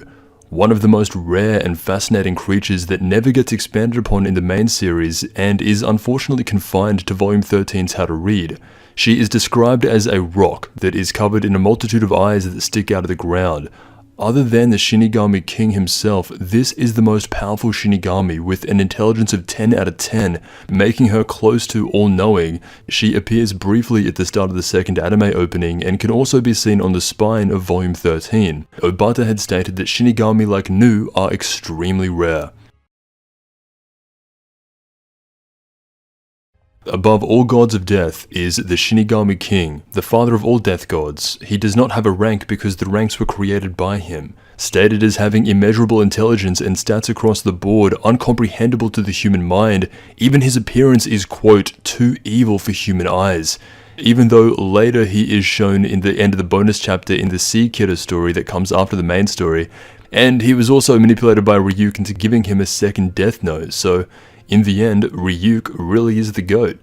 one of the most rare and fascinating creatures that never gets expanded upon in the main series and is unfortunately confined to Volume 13's How to Read. She is described as a rock that is covered in a multitude of eyes that stick out of the ground. Other than the Shinigami King himself, this is the most powerful Shinigami with an intelligence of 10 out of 10, making her close to all-knowing. She appears briefly at the start of the second anime opening and can also be seen on the spine of Volume 13. Obata had stated that Shinigami like Nu are extremely rare. Above all gods of death is the Shinigami King, the father of all death gods. He does not have a rank because the ranks were created by him. Stated as having immeasurable intelligence and stats across the board, uncomprehendable to the human mind, even his appearance is, quote, too evil for human eyes. Even though later he is shown in the end of the bonus chapter in the Sea Kidder story that comes after the main story, and he was also manipulated by Ryuk into giving him a second death note, so in the end, Ryuk really is the GOAT.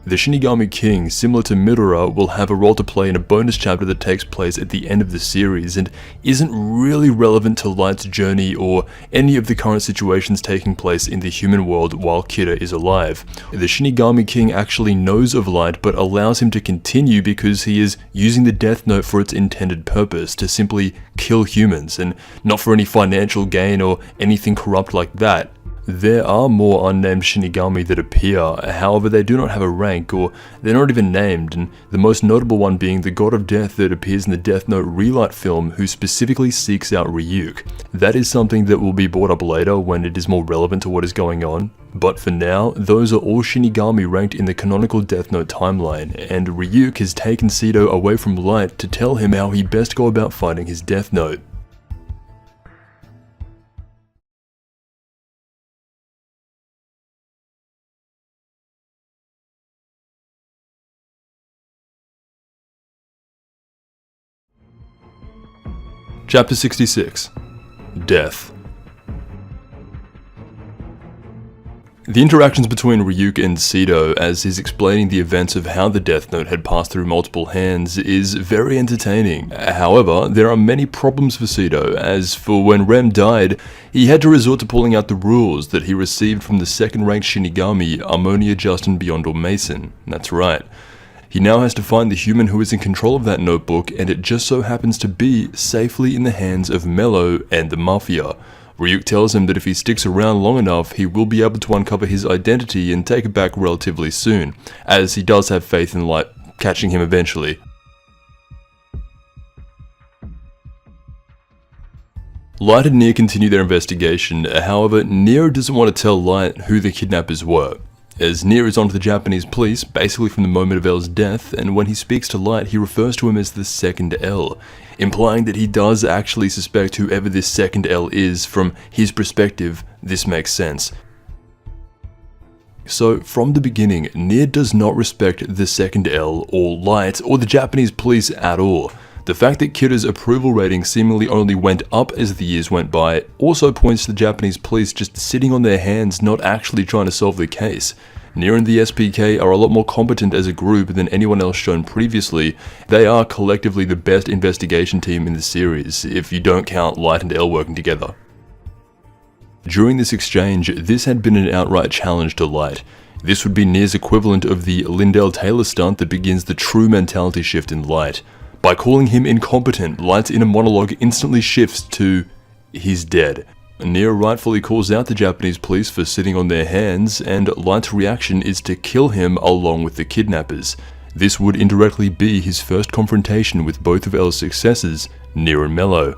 The Shinigami King, similar to Midora, will have a role to play in a bonus chapter that takes place at the end of the series and isn't really relevant to Light's journey or any of the current situations taking place in the human world while Kidder is alive. The Shinigami King actually knows of Light but allows him to continue because he is using the Death Note for its intended purpose, to simply kill humans, and not for any financial gain or anything corrupt like that. There are more unnamed Shinigami that appear, however they do not have a rank or they're not even named, and the most notable one being the God of Death that appears in the Death Note Relight film who specifically seeks out Ryuk. That is something that will be brought up later when it is more relevant to what is going on, but for now, those are all Shinigami ranked in the canonical Death Note timeline, and Ryuk has taken Seto away from Light to tell him how he best go about finding his Death Note. Chapter 66. Death. The interactions between Ryuk and Seto as he's explaining the events of how the Death Note had passed through multiple hands is very entertaining. However, there are many problems for Seto, as for when Rem died, he had to resort to pulling out the rules that he received from the second-ranked Shinigami, Armonia Justin Biondo Mason. That's right. He now has to find the human who is in control of that notebook, and it just so happens to be safely in the hands of Mello and the Mafia. Ryuk tells him that if he sticks around long enough, he will be able to uncover his identity and take it back relatively soon, as he does have faith in Light catching him eventually. Light and Near continue their investigation, however, Near doesn't want to tell Light who the kidnappers were. as Nier is onto the Japanese police basically from the moment of L's death, and when he speaks to Light he refers to him as the second L, implying that he does actually suspect whoever this second L is. From his perspective, this makes sense. So, from the beginning, Nier does not respect the second L, or Light, or the Japanese police at all. The fact that Kira's approval rating seemingly only went up as the years went by also points to the Japanese police just sitting on their hands, not actually trying to solve the case. Nier and the SPK are a lot more competent as a group than anyone else shown previously. They are collectively the best investigation team in the series, if you don't count Light and L working together. During this exchange, this had been an outright challenge to Light. This would be Nier's equivalent of the Lindell Taylor stunt that begins the true mentality shift in Light. By calling him incompetent, Light's inner monologue instantly shifts to, he's dead. Nier rightfully calls out the Japanese police for sitting on their hands, and Light's reaction is to kill him along with the kidnappers. This would indirectly be his first confrontation with both of L's successors, Nier and Mello.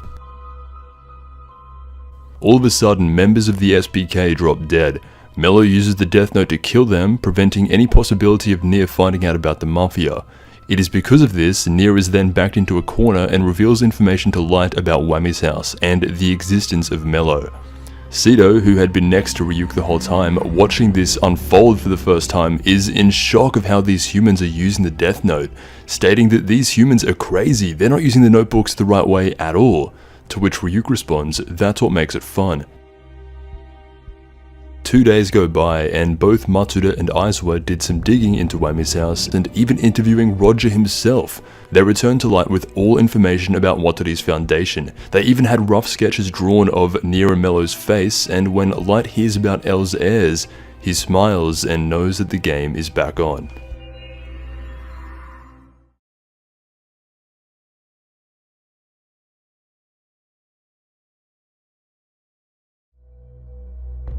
All of a sudden, members of the SPK drop dead. Mello uses the Death Note to kill them, preventing any possibility of Nier finding out about the Mafia. It is because of this, Nier is then backed into a corner and reveals information to Light about Wami's house and the existence of Mello. Sito, who had been next to Ryuk the whole time, watching this unfold for the first time, is in shock of how these humans are using the Death Note, stating that these humans are crazy, they're not using the notebooks the right way at all. To which Ryuk responds, that's what makes it fun. 2 days go by and both Matsuda and Aizawa did some digging into Wami's house and even interviewing Roger himself. They returned to Light with all information about Watori's foundation. They even had rough sketches drawn of Nier and Mello's face, and when Light hears about L's heirs, he smiles and knows that the game is back on.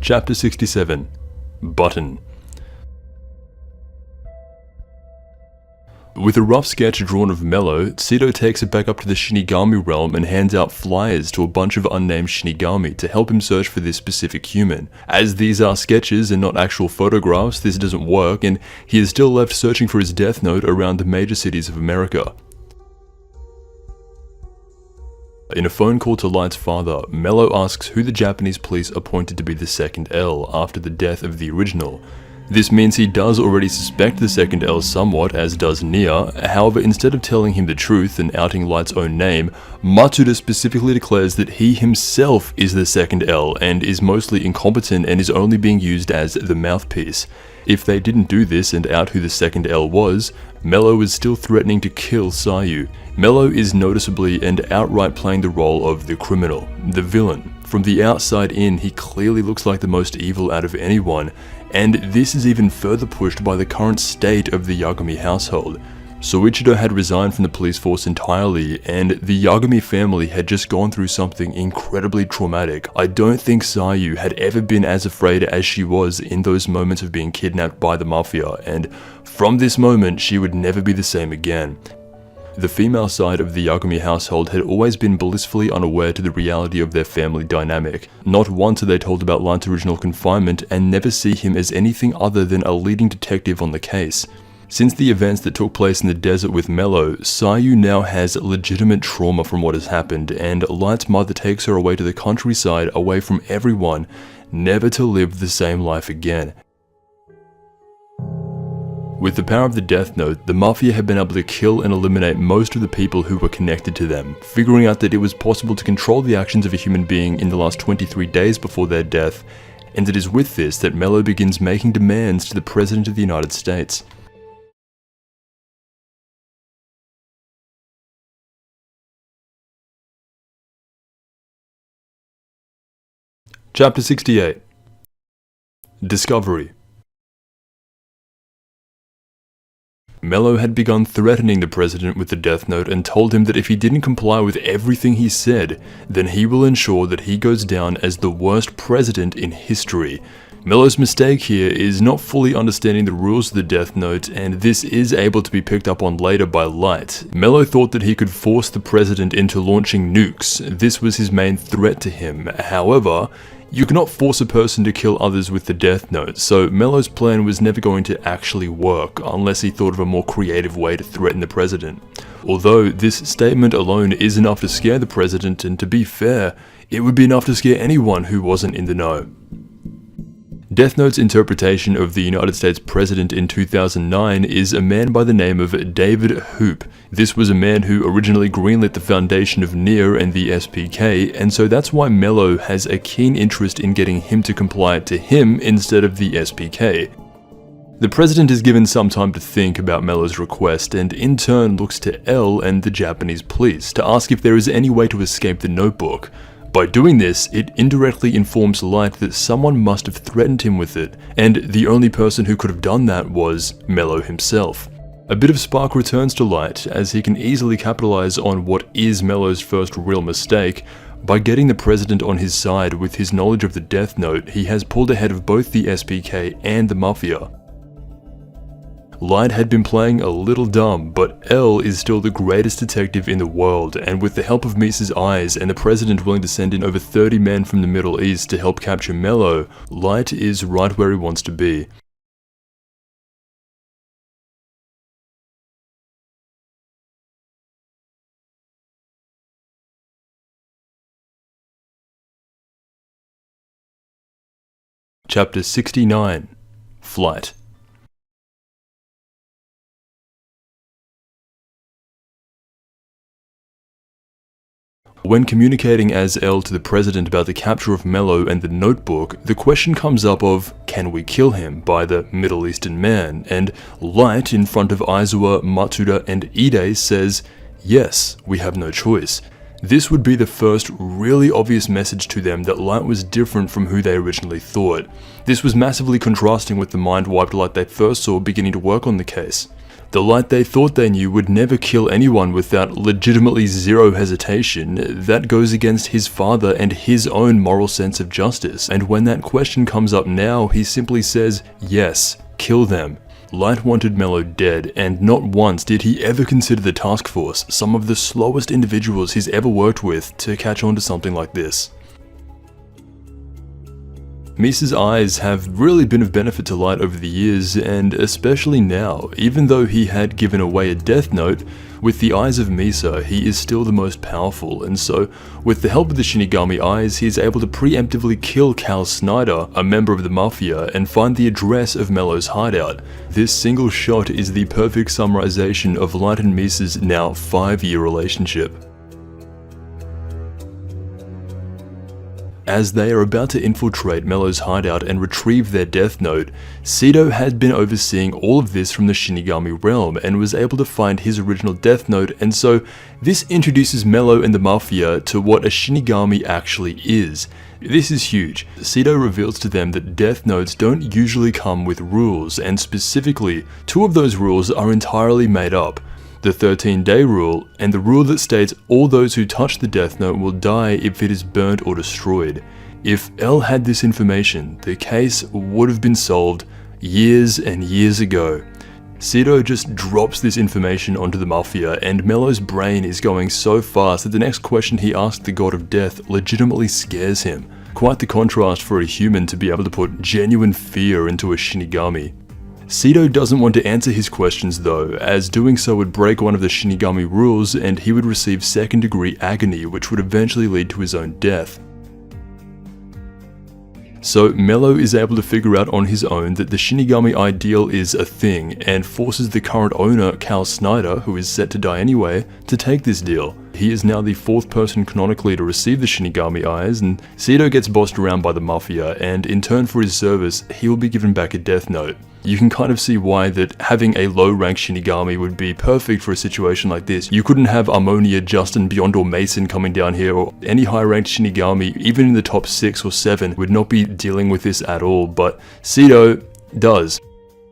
Chapter 67 Button. With a rough sketch drawn of Mello, Sito takes it back up to the Shinigami realm and hands out flyers to a bunch of unnamed Shinigami to help him search for this specific human. As these are sketches and not actual photographs, this doesn't work, and he is still left searching for his Death Note around the major cities of America. In a phone call to Light's father, Mello asks who the Japanese police appointed to be the second L after the death of the original. This means he does already suspect the second L somewhat, as does Nier. However, instead of telling him the truth and outing Light's own name, Matsuda specifically declares that he himself is the second L and is mostly incompetent and is only being used as the mouthpiece. If they didn't do this and out who the second L was, Mello is still threatening to kill Sayu. Mello is noticeably and outright playing the role of the criminal, the villain. From the outside in, he clearly looks like the most evil out of anyone, and this is even further pushed by the current state of the Yagami household. Soichiro had resigned from the police force entirely, and the Yagami family had just gone through something incredibly traumatic. I don't think Sayu had ever been as afraid as she was in those moments of being kidnapped by the Mafia, and from this moment she would never be the same again. The female side of the Yagami household had always been blissfully unaware to the reality of their family dynamic. Not once are they told about Light's original confinement and never see him as anything other than a leading detective on the case. Since the events that took place in the desert with Mello, Sayu now has legitimate trauma from what has happened, and Light's mother takes her away to the countryside, away from everyone, never to live the same life again. With the power of the Death Note, the Mafia had been able to kill and eliminate most of the people who were connected to them, figuring out that it was possible to control the actions of a human being in the last 23 days before their death, and it is with this that Mello begins making demands to the President of the United States. Chapter 68 Discovery. Mello had begun threatening the president with the Death Note and told him that if he didn't comply with everything he said, then he will ensure that he goes down as the worst president in history. Mello's mistake here is not fully understanding the rules of the Death Note, and this is able to be picked up on later by Light. Mello thought that he could force the president into launching nukes. This was his main threat to him. However, You cannot force a person to kill others with the Death Note, so Mello's plan was never going to actually work unless he thought of a more creative way to threaten the president. Although this statement alone is enough to scare the president, and to be fair, it would be enough to scare anyone who wasn't in the know. Death Note's interpretation of the United States president in 2009 is a man by the name of David Hoop. This was a man who originally greenlit the foundation of NieR and the SPK, and so that's why Mello has a keen interest in getting him to comply to him instead of the SPK. The president is given some time to think about Mello's request, and in turn looks to L and the Japanese police to ask if there is any way to escape the notebook. By doing this, it indirectly informs Light that someone must have threatened him with it, and the only person who could have done that was Mello himself. A bit of spark returns to Light, as he can easily capitalize on what is Mello's first real mistake. By getting the president on his side with his knowledge of the Death Note, he has pulled ahead of both the SPK and the Mafia. Light had been playing a little dumb, but L is still the greatest detective in the world, and with the help of Misa's eyes and the president willing to send in over 30 men from the Middle East to help capture Mello, Light is right where he wants to be. Chapter 69 Flight. When communicating as L to the president about the capture of Mello and the notebook, the question comes up of, can we kill him, by the Middle Eastern man, and Light in front of Aizawa, Matsuda and Ide says, yes, we have no choice. This would be the first really obvious message to them that Light was different from who they originally thought. This was massively contrasting with the mind-wiped Light they first saw beginning to work on the case. The Light they thought they knew would never kill anyone without legitimately zero hesitation. That goes against his father and his own moral sense of justice, and when that question comes up now, he simply says, yes, kill them. Light wanted Mello dead, and not once did he ever consider the task force, some of the slowest individuals he's ever worked with, to catch on to something like this. Misa's eyes have really been of benefit to Light over the years, and especially now. Even though he had given away a Death Note, with the eyes of Misa, he is still the most powerful, and so, with the help of the Shinigami eyes, he is able to preemptively kill Cal Snyder, a member of the Mafia, and find the address of Mello's hideout. This single shot is the perfect summarization of Light and Misa's now 5-year relationship. As they are about to infiltrate Mello's hideout and retrieve their Death Note, Sito had been overseeing all of this from the Shinigami realm and was able to find his original Death Note, and so this introduces Mello and the Mafia to what a Shinigami actually is. This is huge. Sito reveals to them that Death Notes don't usually come with rules, and specifically, 2 of those rules are entirely made up. The 13-day rule, and the rule that states all those who touch the Death Note will die if it is burnt or destroyed. If L had this information, the case would have been solved years and years ago. Sito just drops this information onto the Mafia, and Mello's brain is going so fast that the next question he asks the God of Death legitimately scares him. Quite the contrast for a human to be able to put genuine fear into a Shinigami. Sito doesn't want to answer his questions though, as doing so would break one of the Shinigami rules and he would receive 2nd-degree agony, which would eventually lead to his own death. So Mello is able to figure out on his own that the Shinigami ideal is a thing, and forces the current owner, Cal Snyder, who is set to die anyway, to take this deal. He is now the 4th person canonically to receive the Shinigami eyes, and Sito gets bossed around by the Mafia, and in turn for his service, he will be given back a Death Note. You can kind of see why that having a low-ranked Shinigami would be perfect for a situation like this. You couldn't have Ammonia, Justin, Beyond, or Mason coming down here, or any high-ranked Shinigami, even in the top 6 or 7, would not be dealing with this at all, but Sito does.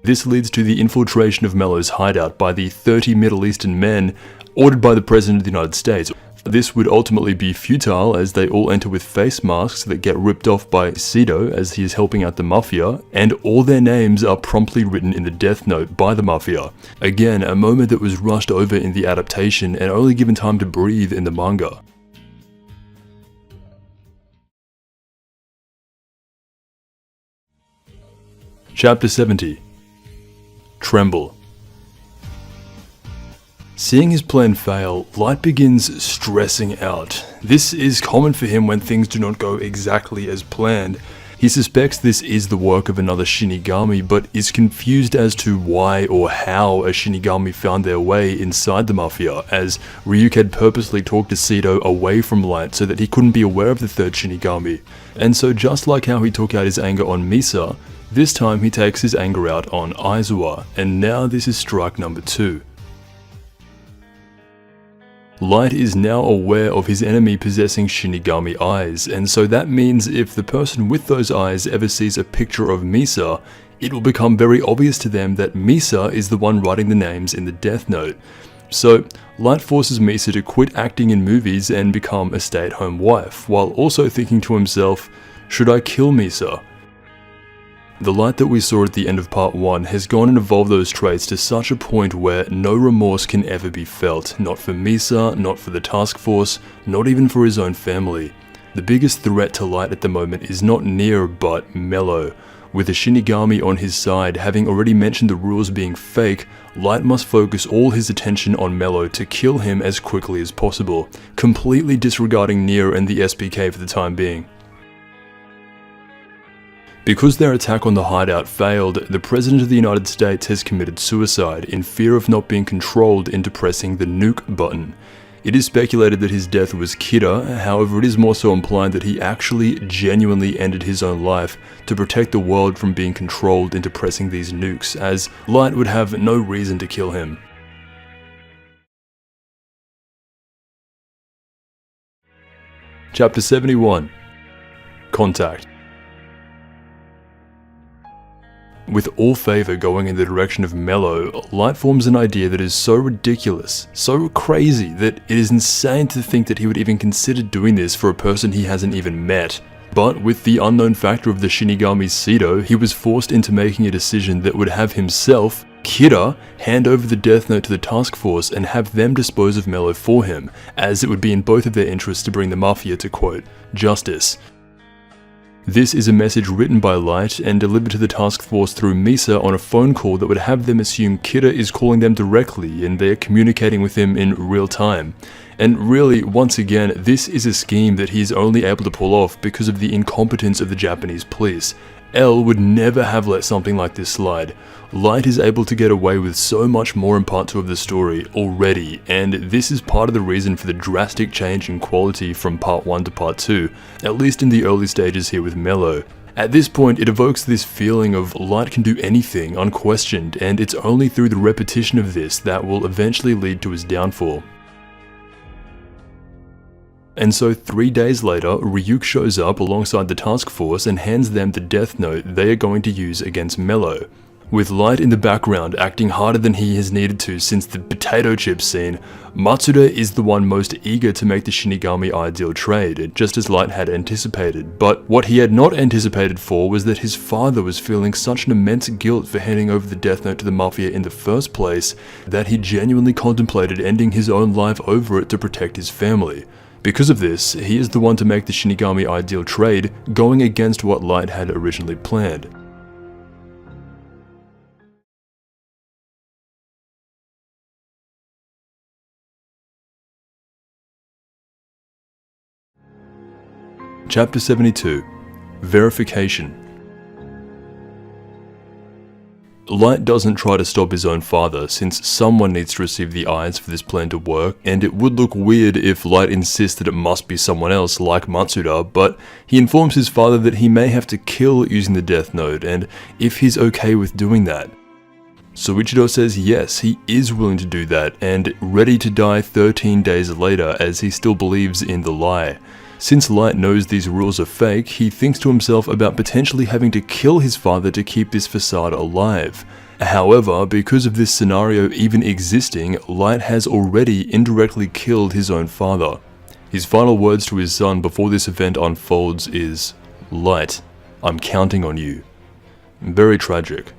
This leads to the infiltration of Mello's hideout by the 30 Middle Eastern men ordered by the President of the United States. This would ultimately be futile as they all enter with face masks that get ripped off by Sito as he is helping out the Mafia, and all their names are promptly written in the Death Note by the Mafia. Again, a moment that was rushed over in the adaptation and only given time to breathe in the manga. Chapter 70. Tremble. Seeing his plan fail, Light begins stressing out. This is common for him when things do not go exactly as planned. He suspects this is the work of another Shinigami, but is confused as to why or how a Shinigami found their way inside the Mafia, as Ryuk had purposely talked Seto away from Light so that he couldn't be aware of the third Shinigami. And so just like how he took out his anger on Misa, this time he takes his anger out on Aizawa, and now this is strike number 2. Light is now aware of his enemy possessing Shinigami eyes, and so that means if the person with those eyes ever sees a picture of Misa, it will become very obvious to them that Misa is the one writing the names in the Death Note. So, Light forces Misa to quit acting in movies and become a stay-at-home wife, while also thinking to himself, should I kill Misa? The Light that we saw at the end of part 1 has gone and evolved those traits to such a point where no remorse can ever be felt, not for Misa, not for the task force, not even for his own family. The biggest threat to Light at the moment is not Nier but Mello. With a Shinigami on his side, having already mentioned the rules being fake, Light must focus all his attention on Mello to kill him as quickly as possible, completely disregarding Nier and the SPK for the time being. Because their attack on the hideout failed, the President of the United States has committed suicide in fear of not being controlled into pressing the nuke button. It is speculated that his death was Kira, however it is more so implied that he actually genuinely ended his own life to protect the world from being controlled into pressing these nukes, as Light would have no reason to kill him. Chapter 71. Contact. With all favour going in the direction of Mello, Light forms an idea that is so ridiculous, so crazy, that it is insane to think that he would even consider doing this for a person he hasn't even met. But with the unknown factor of the Shinigami Seto, he was forced into making a decision that would have himself, Kira, hand over the Death Note to the task force and have them dispose of Mello for him, as it would be in both of their interests to bring the Mafia to, quote, justice. This is a message written by Light and delivered to the task force through Misa on a phone call that would have them assume Kira is calling them directly and they are communicating with him in real time. And really, once again, this is a scheme that he is only able to pull off because of the incompetence of the Japanese police. L would never have let something like this slide. Light is able to get away with so much more in part 2 of the story already, and this is part of the reason for the drastic change in quality from part 1 to part 2, at least in the early stages here with Mello. At this point, it evokes this feeling of Light can do anything unquestioned, and it's only through the repetition of this that will eventually lead to his downfall. And so 3 days later, Ryuk shows up alongside the task force and hands them the Death Note they are going to use against Mello. With Light in the background acting harder than he has needed to since the potato chip scene, Matsuda is the one most eager to make the Shinigami ideal trade, just as Light had anticipated. But what he had not anticipated for was that his father was feeling such an immense guilt for handing over the Death Note to the Mafia in the first place that he genuinely contemplated ending his own life over it to protect his family. Because of this, he is the one to make the Shinigami ideal trade, going against what Light had originally planned. Chapter 72. Verification. Light doesn't try to stop his own father, since someone needs to receive the eyes for this plan to work, and it would look weird if Light insists that it must be someone else like Matsuda, but he informs his father that he may have to kill using the Death Note, and if he's okay with doing that. Soichiro says yes, he is willing to do that, and ready to die 13 days later as he still believes in the lie. Since Light knows these rules are fake, he thinks to himself about potentially having to kill his father to keep this facade alive. However, because of this scenario even existing, Light has already indirectly killed his own father. His final words to his son before this event unfolds is, "Light, I'm counting on you." Very tragic.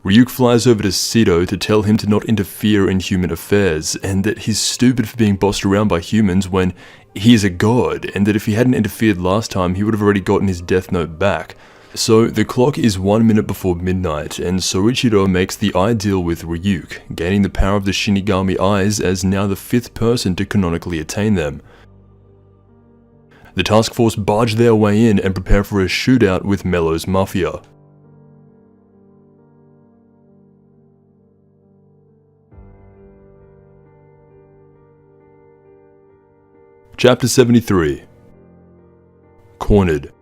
Ryuk flies over to Seto to tell him to not interfere in human affairs, and that he's stupid for being bossed around by humans when he is a god, and that if he hadn't interfered last time he would have already gotten his Death Note back. So the clock is 1 minute before midnight, and Soichiro makes the eye deal with Ryuk, gaining the power of the Shinigami eyes as now the 5th person to canonically attain them. The task force barge their way in and prepare for a shootout with Mello's Mafia. Chapter 73. Cornered.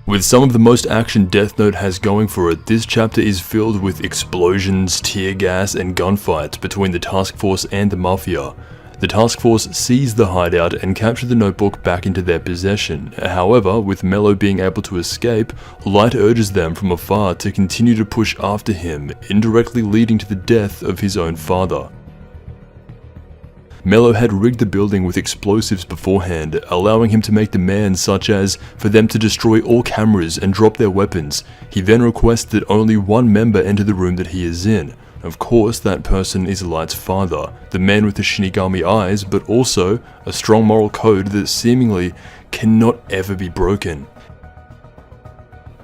With some of the most action Death Note has going for it, this chapter is filled with explosions, tear gas, and gunfights between the task force and the Mafia. The task force seize the hideout and capture the notebook back into their possession. However, with Mello being able to escape, Light urges them from afar to continue to push after him, indirectly leading to the death of his own father. Mello had rigged the building with explosives beforehand, allowing him to make demands such as for them to destroy all cameras and drop their weapons. He then requests that only one member enter the room that he is in. Of course, that person is Light's father, the man with the Shinigami eyes, but also a strong moral code that seemingly cannot ever be broken.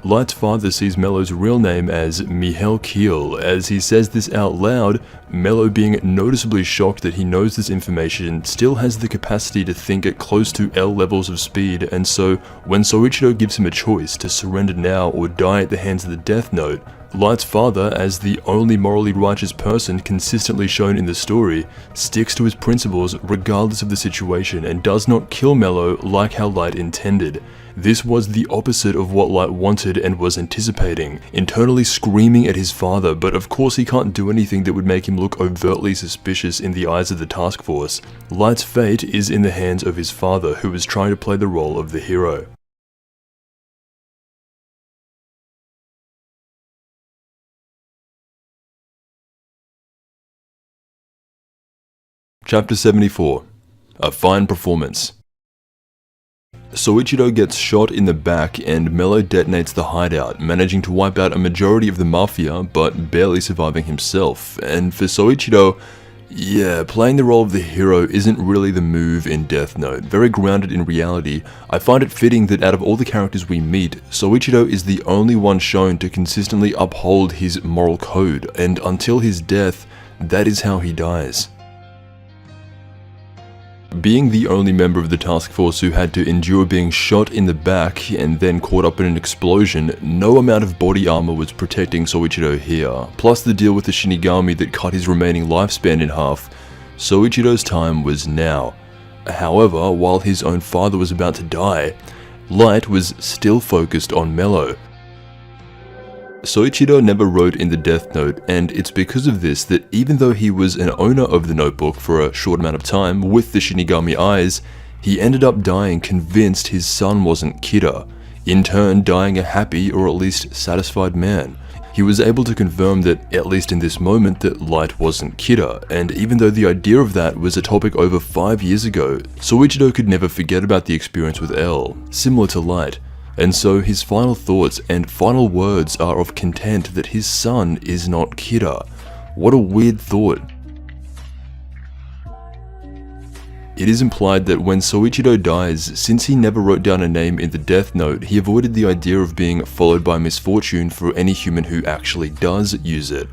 Light's father sees Mello's real name as Mihail Keel. As he says this out loud, Mello, being noticeably shocked that he knows this information, still has the capacity to think at close to L levels of speed, and so when Soichiro gives him a choice to surrender now or die at the hands of the Death Note, Light's father, as the only morally righteous person consistently shown in the story, sticks to his principles regardless of the situation and does not kill Mello like how Light intended. This was the opposite of what Light wanted and was anticipating, internally screaming at his father, but of course he can't do anything that would make him look overtly suspicious in the eyes of the task force. Light's fate is in the hands of his father, who is trying to play the role of the hero. Chapter 74. A Fine Performance. Soichiro gets shot in the back and Mello detonates the hideout, managing to wipe out a majority of the Mafia, but barely surviving himself. And for Soichiro, yeah, playing the role of the hero isn't really the move in Death Note. Very grounded in reality, I find it fitting that out of all the characters we meet, Soichiro is the only one shown to consistently uphold his moral code, and until his death, that is how he dies. Being the only member of the task force who had to endure being shot in the back and then caught up in an explosion, no amount of body armor was protecting Soichiro here, plus the deal with the Shinigami that cut his remaining lifespan in half. Soichiro's time was now. However, while his own father was about to die, Light was still focused on Mello. Soichiro never wrote in the Death Note, and it's because of this that even though he was an owner of the notebook for a short amount of time with the Shinigami eyes, he ended up dying convinced his son wasn't Kira, in turn dying a happy or at least satisfied man. He was able to confirm that, at least in this moment, that Light wasn't Kira, and even though the idea of that was a topic over 5 years ago, Soichiro could never forget about the experience with L, similar to Light. And so his final thoughts and final words are of content that his son is not Kira. What a weird thought. It is implied that when Soichiro dies, since he never wrote down a name in the Death Note, he avoided the idea of being followed by misfortune for any human who actually does use it.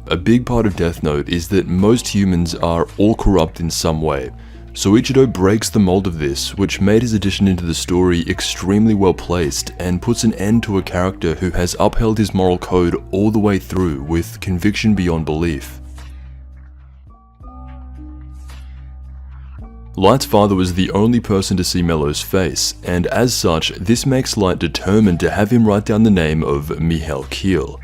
A big part of Death Note is that most humans are all corrupt in some way. Soichiro breaks the mold of this, which made his addition into the story extremely well placed and puts an end to a character who has upheld his moral code all the way through with conviction beyond belief. Light's father was the only person to see Mello's face, and as such, this makes Light determined to have him write down the name of Mihail Keel.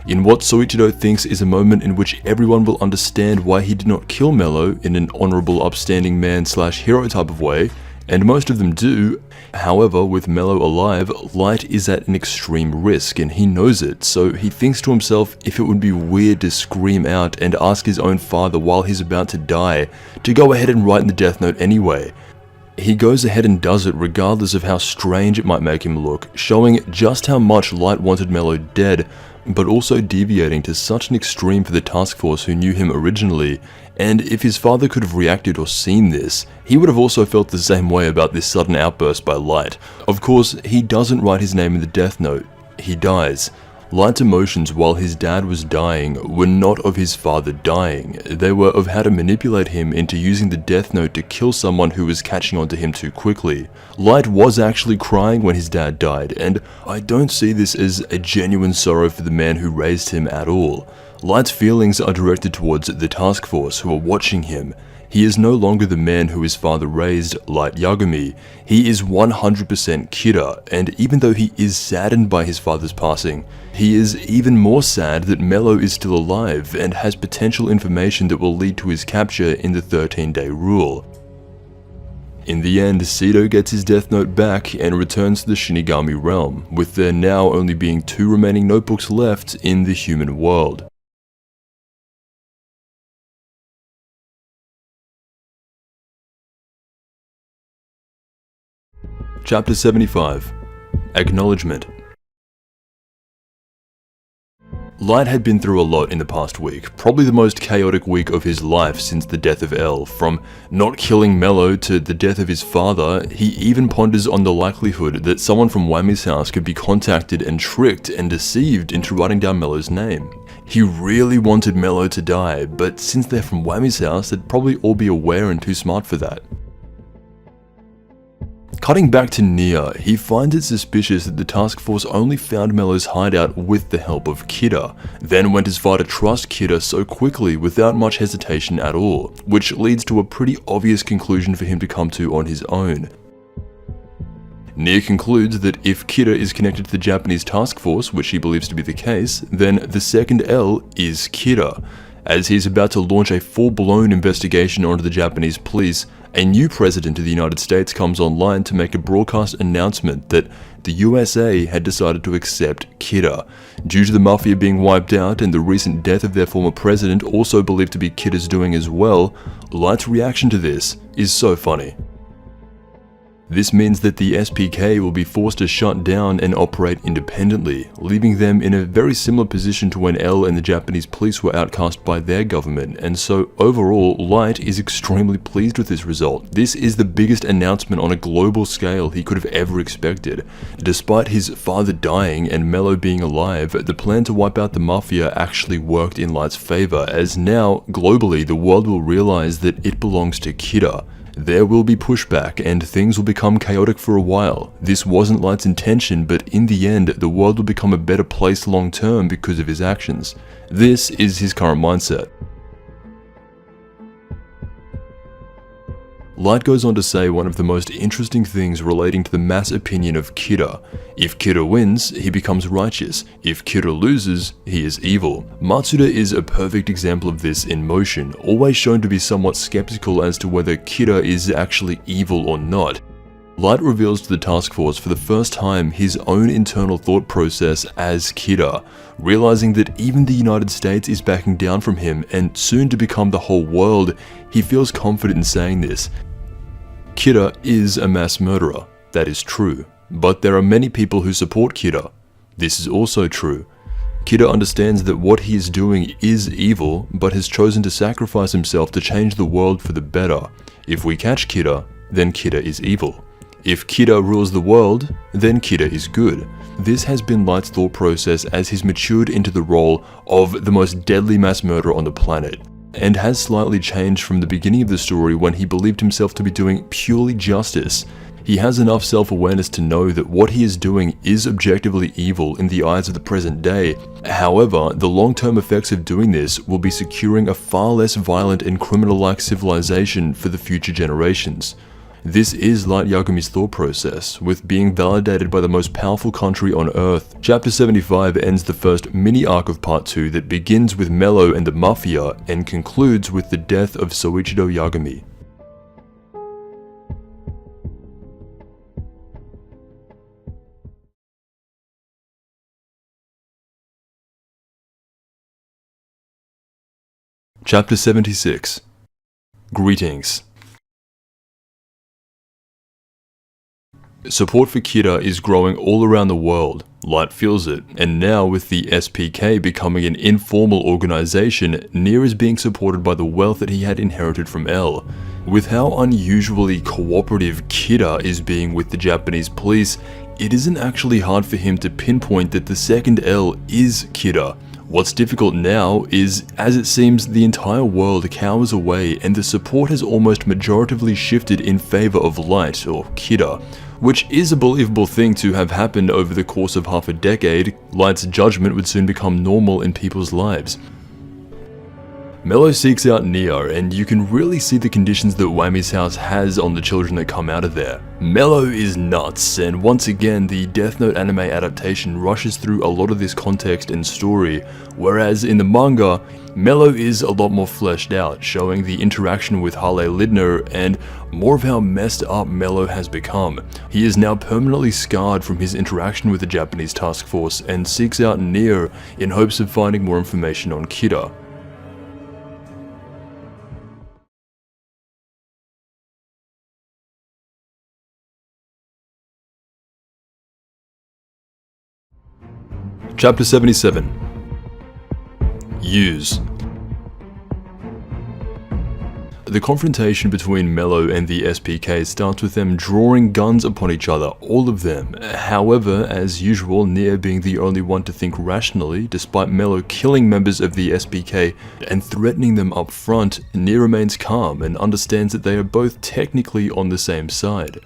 In what Soichiro thinks is a moment in which everyone will understand why he did not kill Mello in an honorable upstanding man / hero type of way, and most of them do. However, with Mello alive, Light is at an extreme risk and he knows it, so he thinks to himself if it would be weird to scream out and ask his own father while he's about to die to go ahead and write in the Death Note anyway. He goes ahead and does it regardless of how strange it might make him look, showing just how much Light wanted Mello dead, but also deviating to such an extreme for the task force who knew him originally, and if his father could have reacted or seen this, he would have also felt the same way about this sudden outburst by Light. Of course, he doesn't write his name in the death note, he dies. Light's emotions while his dad was dying were not of his father dying, they were of how to manipulate him into using the death note to kill someone who was catching on to him too quickly. Light was actually crying when his dad died, and I don't see this as a genuine sorrow for the man who raised him at all. Light's feelings are directed towards the task force who are watching him. He is no longer the man who his father raised, Light Yagami. He is 100% Kira, and even though he is saddened by his father's passing, he is even more sad that Mello is still alive and has potential information that will lead to his capture in the 13-day rule. In the end, Seido gets his death note back and returns to the Shinigami realm, with there now only being 2 remaining notebooks left in the human world. Chapter 75. Acknowledgement. Light had been through a lot in the past week, probably the most chaotic week of his life since the death of L. From not killing Mello to the death of his father, he even ponders on the likelihood that someone from Whammy's house could be contacted and tricked and deceived into writing down Mello's name. He really wanted Mello to die, but since they're from Whammy's house, they'd probably all be aware and too smart for that. Cutting back to Nia, he finds it suspicious that the task force only found Mello's hideout with the help of Kida, then went as far to trust Kida so quickly without much hesitation at all, which leads to a pretty obvious conclusion for him to come to on his own. Nia concludes that if Kida is connected to the Japanese task force, which he believes to be the case, then the second L is Kida. As he's about to launch a full-blown investigation onto the Japanese police, a new president of the United States comes online to make a broadcast announcement that the USA had decided to accept Kida. Due to the mafia being wiped out and the recent death of their former president also believed to be Kida's doing as well, Light's reaction to this is so funny. This means that the SPK will be forced to shut down and operate independently, leaving them in a very similar position to when L and the Japanese police were outcast by their government, and so overall, Light is extremely pleased with this result. This is the biggest announcement on a global scale he could have ever expected. Despite his father dying and Mello being alive, the plan to wipe out the mafia actually worked in Light's favor, as now, globally, the world will realize that it belongs to Kida. There will be pushback and things will become chaotic for a while. This wasn't Light's intention, but in the end, the world will become a better place long term because of his actions. This is his current mindset. Light goes on to say one of the most interesting things relating to the mass opinion of Kida. If Kida wins, he becomes righteous. If Kida loses, he is evil. Matsuda is a perfect example of this in motion, always shown to be somewhat skeptical as to whether Kida is actually evil or not. Light reveals to the task force for the first time his own internal thought process as Kida, realizing that even the United States is backing down from him and soon to become the whole world. He feels confident in saying this. Kida is a mass murderer, that is true, but there are many people who support Kida. This is also true. Kida understands that what he is doing is evil, but has chosen to sacrifice himself to change the world for the better. If we catch Kida, then Kida is evil. If Kida rules the world, then Kida is good. This has been Light's thought process as he's matured into the role of the most deadly mass murderer on the planet, and has slightly changed from the beginning of the story when he believed himself to be doing purely justice. He has enough self-awareness to know that what he is doing is objectively evil in the eyes of the present day. However, the long-term effects of doing this will be securing a far less violent and criminal-like civilization for the future generations. This is Light Yagami's thought process, with being validated by the most powerful country on Earth. Chapter 75 ends the first mini-arc of Part 2 that begins with Mello and the Mafia and concludes with the death of Soichiro Yagami. Chapter 76. Greetings. Support for Kira is growing all around the world. Light feels it, and now with the SPK becoming an informal organization, Near is being supported by the wealth that he had inherited from L. With how unusually cooperative Kira is being with the Japanese police, it isn't actually hard for him to pinpoint that the second L is Kira. What's difficult now is, as it seems, the entire world cowers away and the support has almost majoritively shifted in favor of Light, or Kira, which is a believable thing to have happened over the course of half a decade. Light's judgment would soon become normal in people's lives. Mello seeks out Nia, and you can really see the conditions that Wami's house has on the children that come out of there. Mello is nuts, and once again the Death Note anime adaptation rushes through a lot of this context and story, whereas in the manga, Mello is a lot more fleshed out, showing the interaction with Harley Lindner and more of how messed up Mello has become. He is now permanently scarred from his interaction with the Japanese task force and seeks out Nia in hopes of finding more information on Kira. Chapter 77. Use. The confrontation between Mello and the SPK starts with them drawing guns upon each other, all of them. However, as usual, Nia being the only one to think rationally, despite Mello killing members of the SPK and threatening them up front, Nia remains calm and understands that they are both technically on the same side.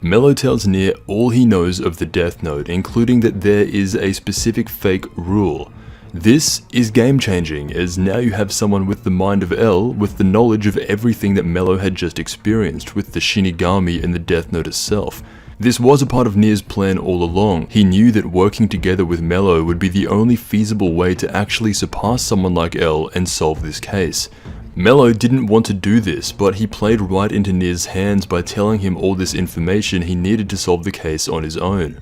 Mello tells Nia all he knows of the Death Note, including that there is a specific fake rule. This is game-changing, as now you have someone with the mind of L, with the knowledge of everything that Mello had just experienced with the Shinigami and the Death Note itself. This was a part of Nia's plan all along. He knew that working together with Mello would be the only feasible way to actually surpass someone like L and solve this case. Mello didn't want to do this, but he played right into Nia's hands by telling him all this information he needed to solve the case on his own.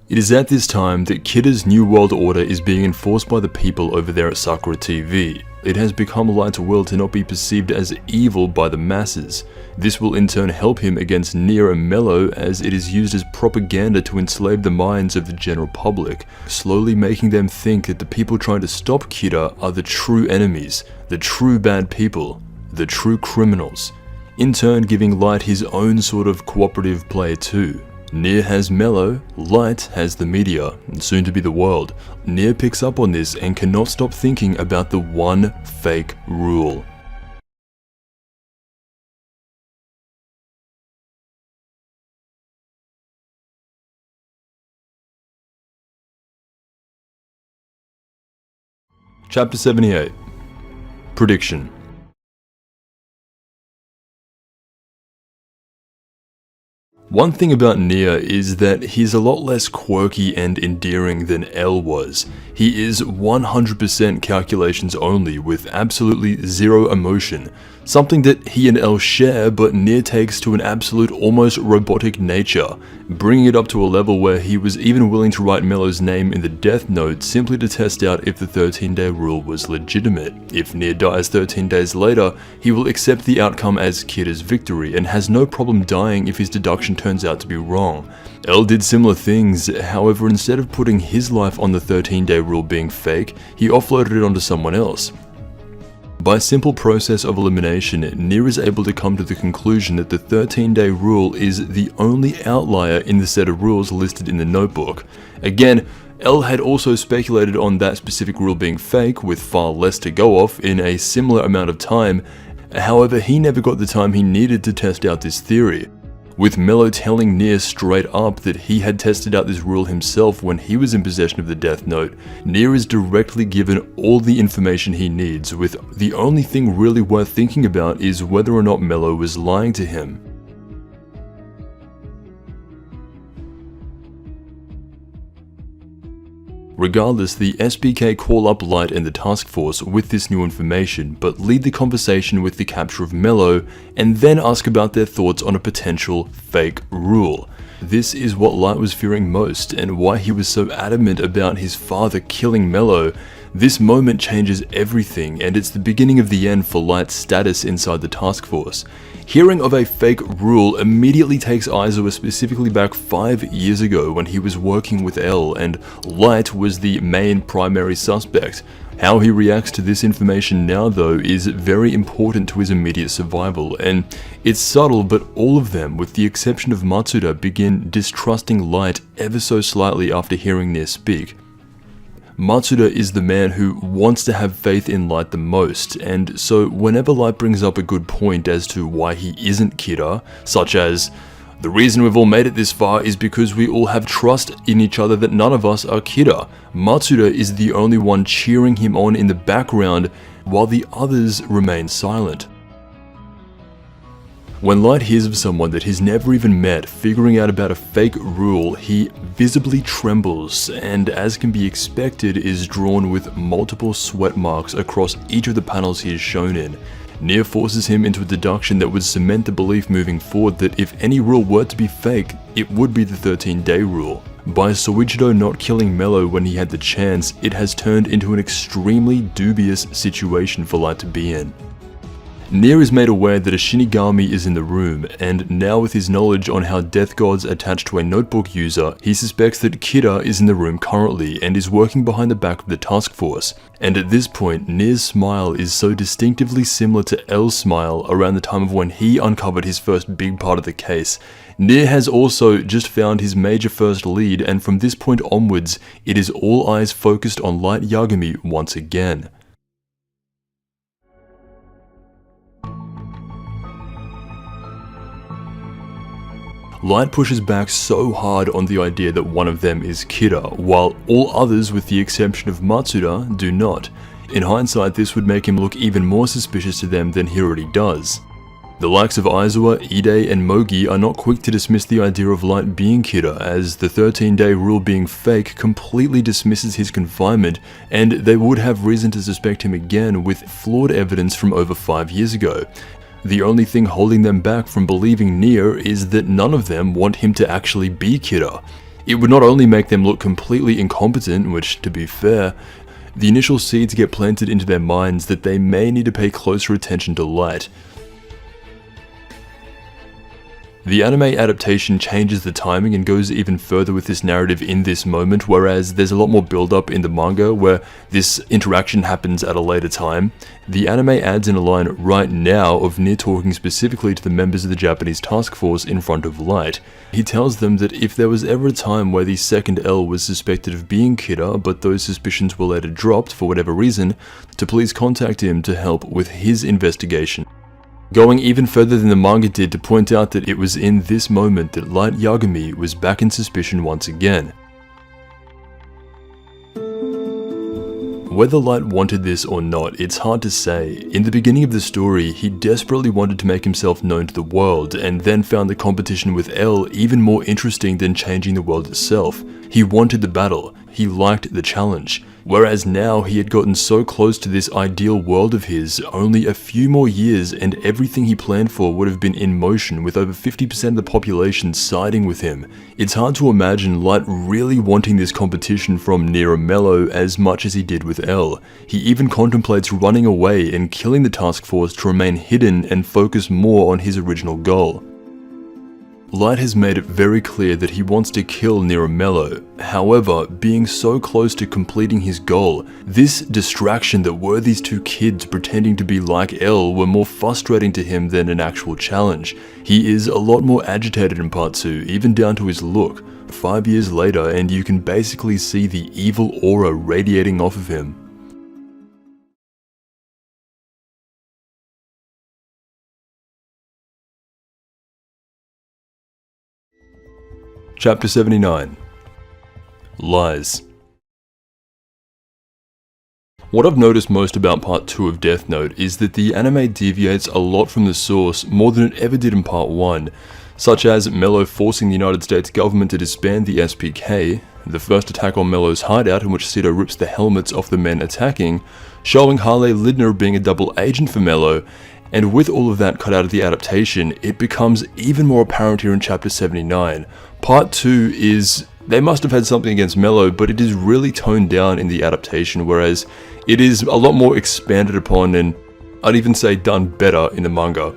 It is at this time that Kira's New World Order is being enforced by the people over there at Sakura TV. It has become Light's will to not be perceived as evil by the masses. This will in turn help him against Nia and Mello, as it is used as propaganda to enslave the minds of the general public, slowly making them think that the people trying to stop Kira are the true enemies, the true bad people, the true criminals, in turn giving Light his own sort of cooperative play too. Nia has Mello, Light has the media, and soon to be the world. Nia picks up on this and cannot stop thinking about the one fake rule. Chapter 78. Prediction. One thing about Nia is that he's a lot less quirky and endearing than L was. He is 100% calculations only, with absolutely zero emotion. Something that he and L share, but Nia takes to an absolute almost robotic nature, bringing it up to a level where he was even willing to write Mello's name in the Death Note simply to test out if the 13-day rule was legitimate. If Nia dies 13 days later, he will accept the outcome as Kira's victory and has no problem dying if his deduction turns out to be wrong. L did similar things, however instead of putting his life on the 13-day rule being fake, he offloaded it onto someone else. By a simple process of elimination, Nia is able to come to the conclusion that the 13-day rule is the only outlier in the set of rules listed in the notebook. Again, L had also speculated on that specific rule being fake, with far less to go off in a similar amount of time. However, he never got the time he needed to test out this theory. With Mello telling Nia straight up that he had tested out this rule himself when he was in possession of the Death Note, Nia is directly given all the information he needs, with the only thing really worth thinking about is whether or not Mello was lying to him. Regardless, the SPK call up Light and the task force with this new information, but lead the conversation with the capture of Mello, and then ask about their thoughts on a potential fake rule. This is what Light was fearing most, and why he was so adamant about his father killing Mello. This moment changes everything, and it's the beginning of the end for Light's status inside the task force. Hearing of a fake rule immediately takes Aizawa specifically back 5 years ago when he was working with L, and Light was the main primary suspect. How he reacts to this information now, though, is very important to his immediate survival, and it's subtle, but all of them, with the exception of Matsuda, begin distrusting Light ever so slightly after hearing Nier speak. Matsuda is the man who wants to have faith in Light the most, and so whenever Light brings up a good point as to why he isn't Kira, such as, "The reason we've all made it this far is because we all have trust in each other that none of us are Kira," Matsuda is the only one cheering him on in the background while the others remain silent. When Light hears of someone that he's never even met figuring out about a fake rule, he visibly trembles and, as can be expected, is drawn with multiple sweat marks across each of the panels he is shown in. Nier forces him into a deduction that would cement the belief moving forward that if any rule were to be fake, it would be the 13-day rule. By Soichiro not killing Mello when he had the chance, it has turned into an extremely dubious situation for Light to be in. Nier is made aware that a Shinigami is in the room, and now with his knowledge on how death gods attach to a notebook user, he suspects that Kira is in the room currently and is working behind the back of the task force. And at this point, Nier's smile is so distinctively similar to L's smile around the time of when he uncovered his first big part of the case. Nier has also just found his major first lead, and from this point onwards, it is all eyes focused on Light Yagami once again. Light pushes back so hard on the idea that one of them is Kira, while all others, with the exception of Matsuda, do not. In hindsight, this would make him look even more suspicious to them than he already does. The likes of Aizawa, Ide, and Mogi are not quick to dismiss the idea of Light being Kira, as the 13-day rule being fake completely dismisses his confinement, and they would have reason to suspect him again with flawed evidence from over 5 years ago. The only thing holding them back from believing Nier is that none of them want him to actually be Kira. It would not only make them look completely incompetent, which, to be fair, the initial seeds get planted into their minds that they may need to pay closer attention to Light. The anime adaptation changes the timing and goes even further with this narrative in this moment, whereas there's a lot more build up in the manga where this interaction happens at a later time. The anime adds in a line right now of Nier talking specifically to the members of the Japanese task force in front of Light. He tells them that if there was ever a time where the second L was suspected of being Kira, but those suspicions were later dropped for whatever reason, to please contact him to help with his investigation. Going even further than the manga did to point out that it was in this moment that Light Yagami was back in suspicion once again. Whether Light wanted this or not, it's hard to say. In the beginning of the story, he desperately wanted to make himself known to the world, and then found the competition with L even more interesting than changing the world itself. He wanted the battle, he liked the challenge. Whereas now he had gotten so close to this ideal world of his, only a few more years and everything he planned for would have been in motion, with over 50% of the population siding with him. It's hard to imagine Light really wanting this competition from Nier and Mello as much as he did with L. He even contemplates running away and killing the task force to remain hidden and focus more on his original goal. Light has made it very clear that he wants to kill Nier and Mello. However, being so close to completing his goal, this distraction that were these two kids pretending to be like L were more frustrating to him than an actual challenge. He is a lot more agitated in part 2, even down to his look. 5 years later, and you can basically see the evil aura radiating off of him. Chapter 79. Lies. What I've noticed most about part 2 of Death Note is that the anime deviates a lot from the source more than it ever did in part 1, such as Mello forcing the United States government to disband the SPK, the first attack on Mello's hideout in which Sito rips the helmets off the men attacking, showing Harley Lindner being a double agent for Mello, and with all of that cut out of the adaptation, it becomes even more apparent here in Chapter 79. Part 2 is They must have had something against Mello, but it is really toned down in the adaptation, whereas it is a lot more expanded upon and I'd even say done better in the manga.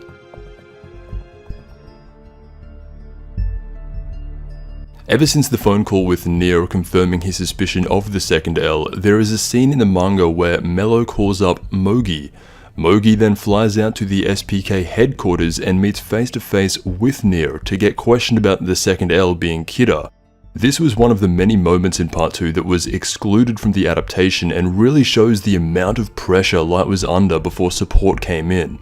Ever since the phone call with Nier confirming his suspicion of the second L, there is a scene in the manga where Mello calls up Mogi. Mogi then flies out to the SPK headquarters and meets face to face with Nier to get questioned about the second L being Kira. This was one of the many moments in Part 2 that was excluded from the adaptation and really shows the amount of pressure Light was under before support came in.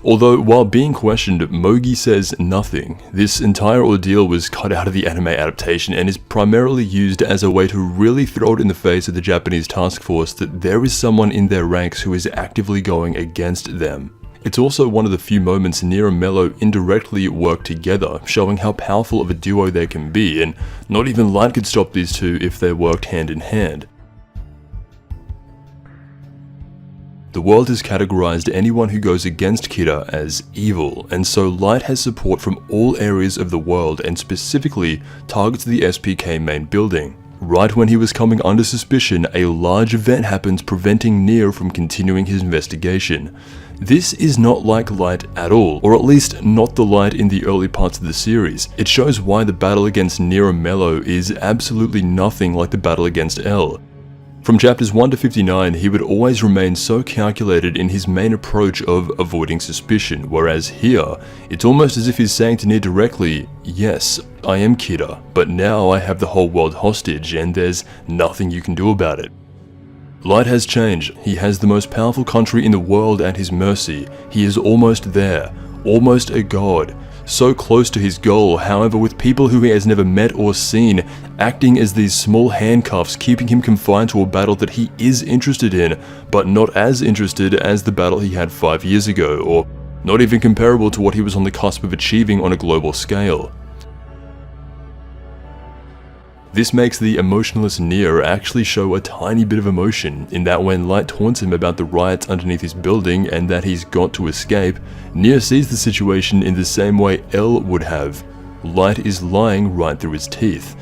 Although, while being questioned, Mogi says nothing. This entire ordeal was cut out of the anime adaptation and is primarily used as a way to really throw it in the face of the Japanese task force that there is someone in their ranks who is actively going against them. It's also one of the few moments Nier and Mello indirectly work together, showing how powerful of a duo they can be, and not even Light could stop these two if they worked hand in hand. The world has categorized anyone who goes against Kira as evil, and so Light has support from all areas of the world and specifically targets the SPK main building. Right when he was coming under suspicion, a large event happens preventing Nier from continuing his investigation. This is not like Light at all, or at least not the Light in the early parts of the series. It shows why the battle against Nier and Mello is absolutely nothing like the battle against L. From chapters 1 to 59, he would always remain so calculated in his main approach of avoiding suspicion, whereas here, it's almost as if he's saying to Nier directly, yes, I am Kira, but now I have the whole world hostage and there's nothing you can do about it. Light has changed. He has the most powerful country in the world at his mercy. He is almost there, almost a god. So close to his goal, however, with people who he has never met or seen, acting as these small handcuffs keeping him confined to a battle that he is interested in, but not as interested as the battle he had 5 years ago, or not even comparable to what he was on the cusp of achieving on a global scale. This makes the emotionless Nier actually show a tiny bit of emotion, in that when Light taunts him about the riots underneath his building and that he's got to escape, Nier sees the situation in the same way L would have. Light is lying right through his teeth.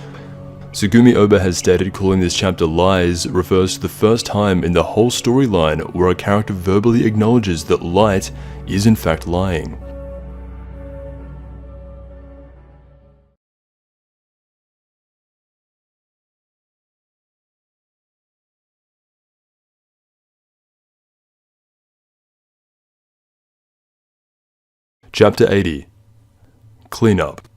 Tsugumi Oba has stated calling this chapter Lies refers to the first time in the whole storyline where a character verbally acknowledges that Light is in fact lying. Chapter 80. Cleanup.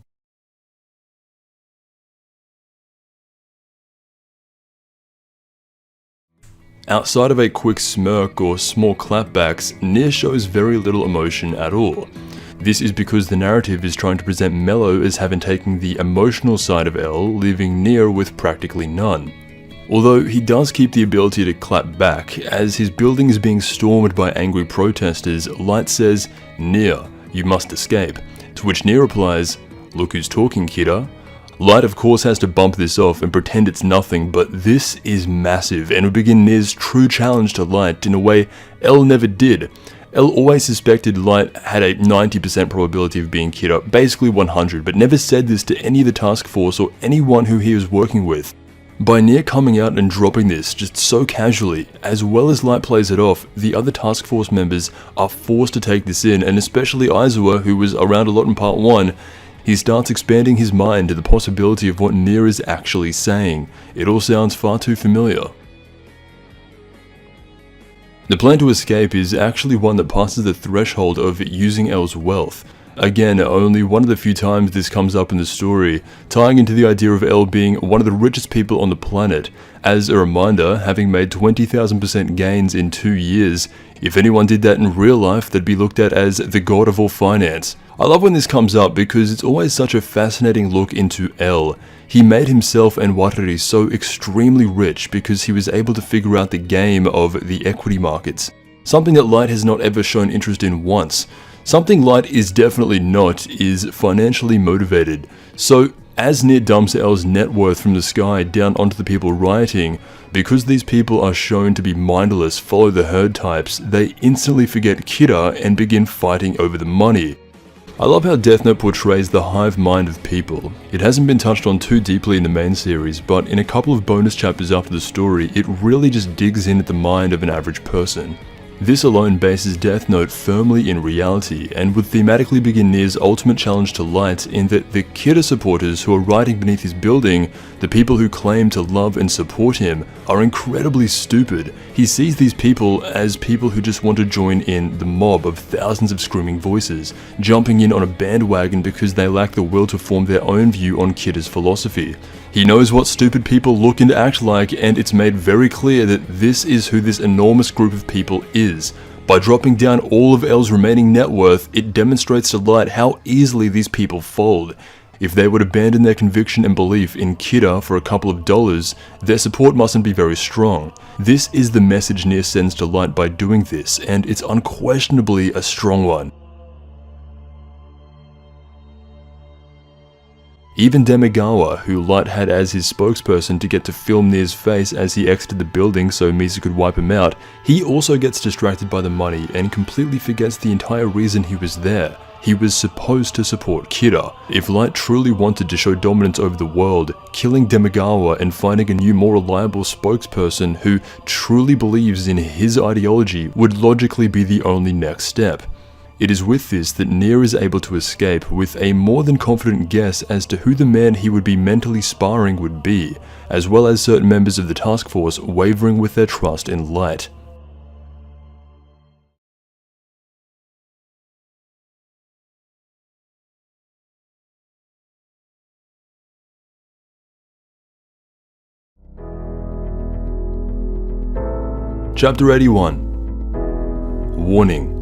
Outside of a quick smirk or small clapbacks, Nier shows very little emotion at all. This is because the narrative is trying to present Mello as having taken the emotional side of L, leaving Nier with practically none. Although he does keep the ability to clap back, as his building is being stormed by angry protesters, Light says, "Nier, you must escape," to which Nier replies, "Look who's talking, Kira." Light of course has to bump this off and pretend it's nothing, but this is massive and would begin Nier's true challenge to Light in a way L never did. L always suspected Light had a 90% probability of being Kira, basically 100, but never said this to any of the task force or anyone who he was working with. By Nier coming out and dropping this just so casually, as well as Light plays it off, the other task force members are forced to take this in, and especially Aizawa, who was around a lot in part 1, he starts expanding his mind to the possibility of what Nier is actually saying. It all sounds far too familiar. The plan to escape is actually one that passes the threshold of using L's wealth. Again, only one of the few times this comes up in the story, tying into the idea of L being one of the richest people on the planet. As a reminder, having made 20,000% gains in 2 years, if anyone did that in real life, they'd be looked at as the god of all finance. I love when this comes up because it's always such a fascinating look into L. He made himself and Watari so extremely rich because he was able to figure out the game of the equity markets. Something that Light has not ever shown interest in once. Something Light is definitely not is financially motivated. So, as Nier dumps L's net worth from the sky down onto the people rioting, because these people are shown to be mindless follow the herd types, they instantly forget Kira and begin fighting over the money. I love how Death Note portrays the hive mind of people. It hasn't been touched on too deeply in the main series, but in a couple of bonus chapters after the story, it really just digs in at the mind of an average person. This alone bases Death Note firmly in reality, and would thematically begin Nier's ultimate challenge to Light in that the Kira supporters who are riding beneath his building, the people who claim to love and support him, are incredibly stupid. He sees these people as people who just want to join in the mob of thousands of screaming voices, jumping in on a bandwagon because they lack the will to form their own view on Kira's philosophy. He knows what stupid people look and act like, and it's made very clear that this is who this enormous group of people is. By dropping down all of L's remaining net worth, it demonstrates to Light how easily these people fold. If they would abandon their conviction and belief in Kira for a couple of dollars, their support mustn't be very strong. This is the message Nier sends to Light by doing this, and it's unquestionably a strong one. Even Demigawa, who Light had as his spokesperson to get to film Nier's face as he exited the building so Misa could wipe him out, he also gets distracted by the money and completely forgets the entire reason he was there. He was supposed to support Kira. If Light truly wanted to show dominance over the world, killing Demigawa and finding a new, more reliable spokesperson who truly believes in his ideology would logically be the only next step. It is with this that Nier is able to escape with a more than confident guess as to who the man he would be mentally sparring would be, as well as certain members of the task force wavering with their trust in Light. Chapter 81. Warning.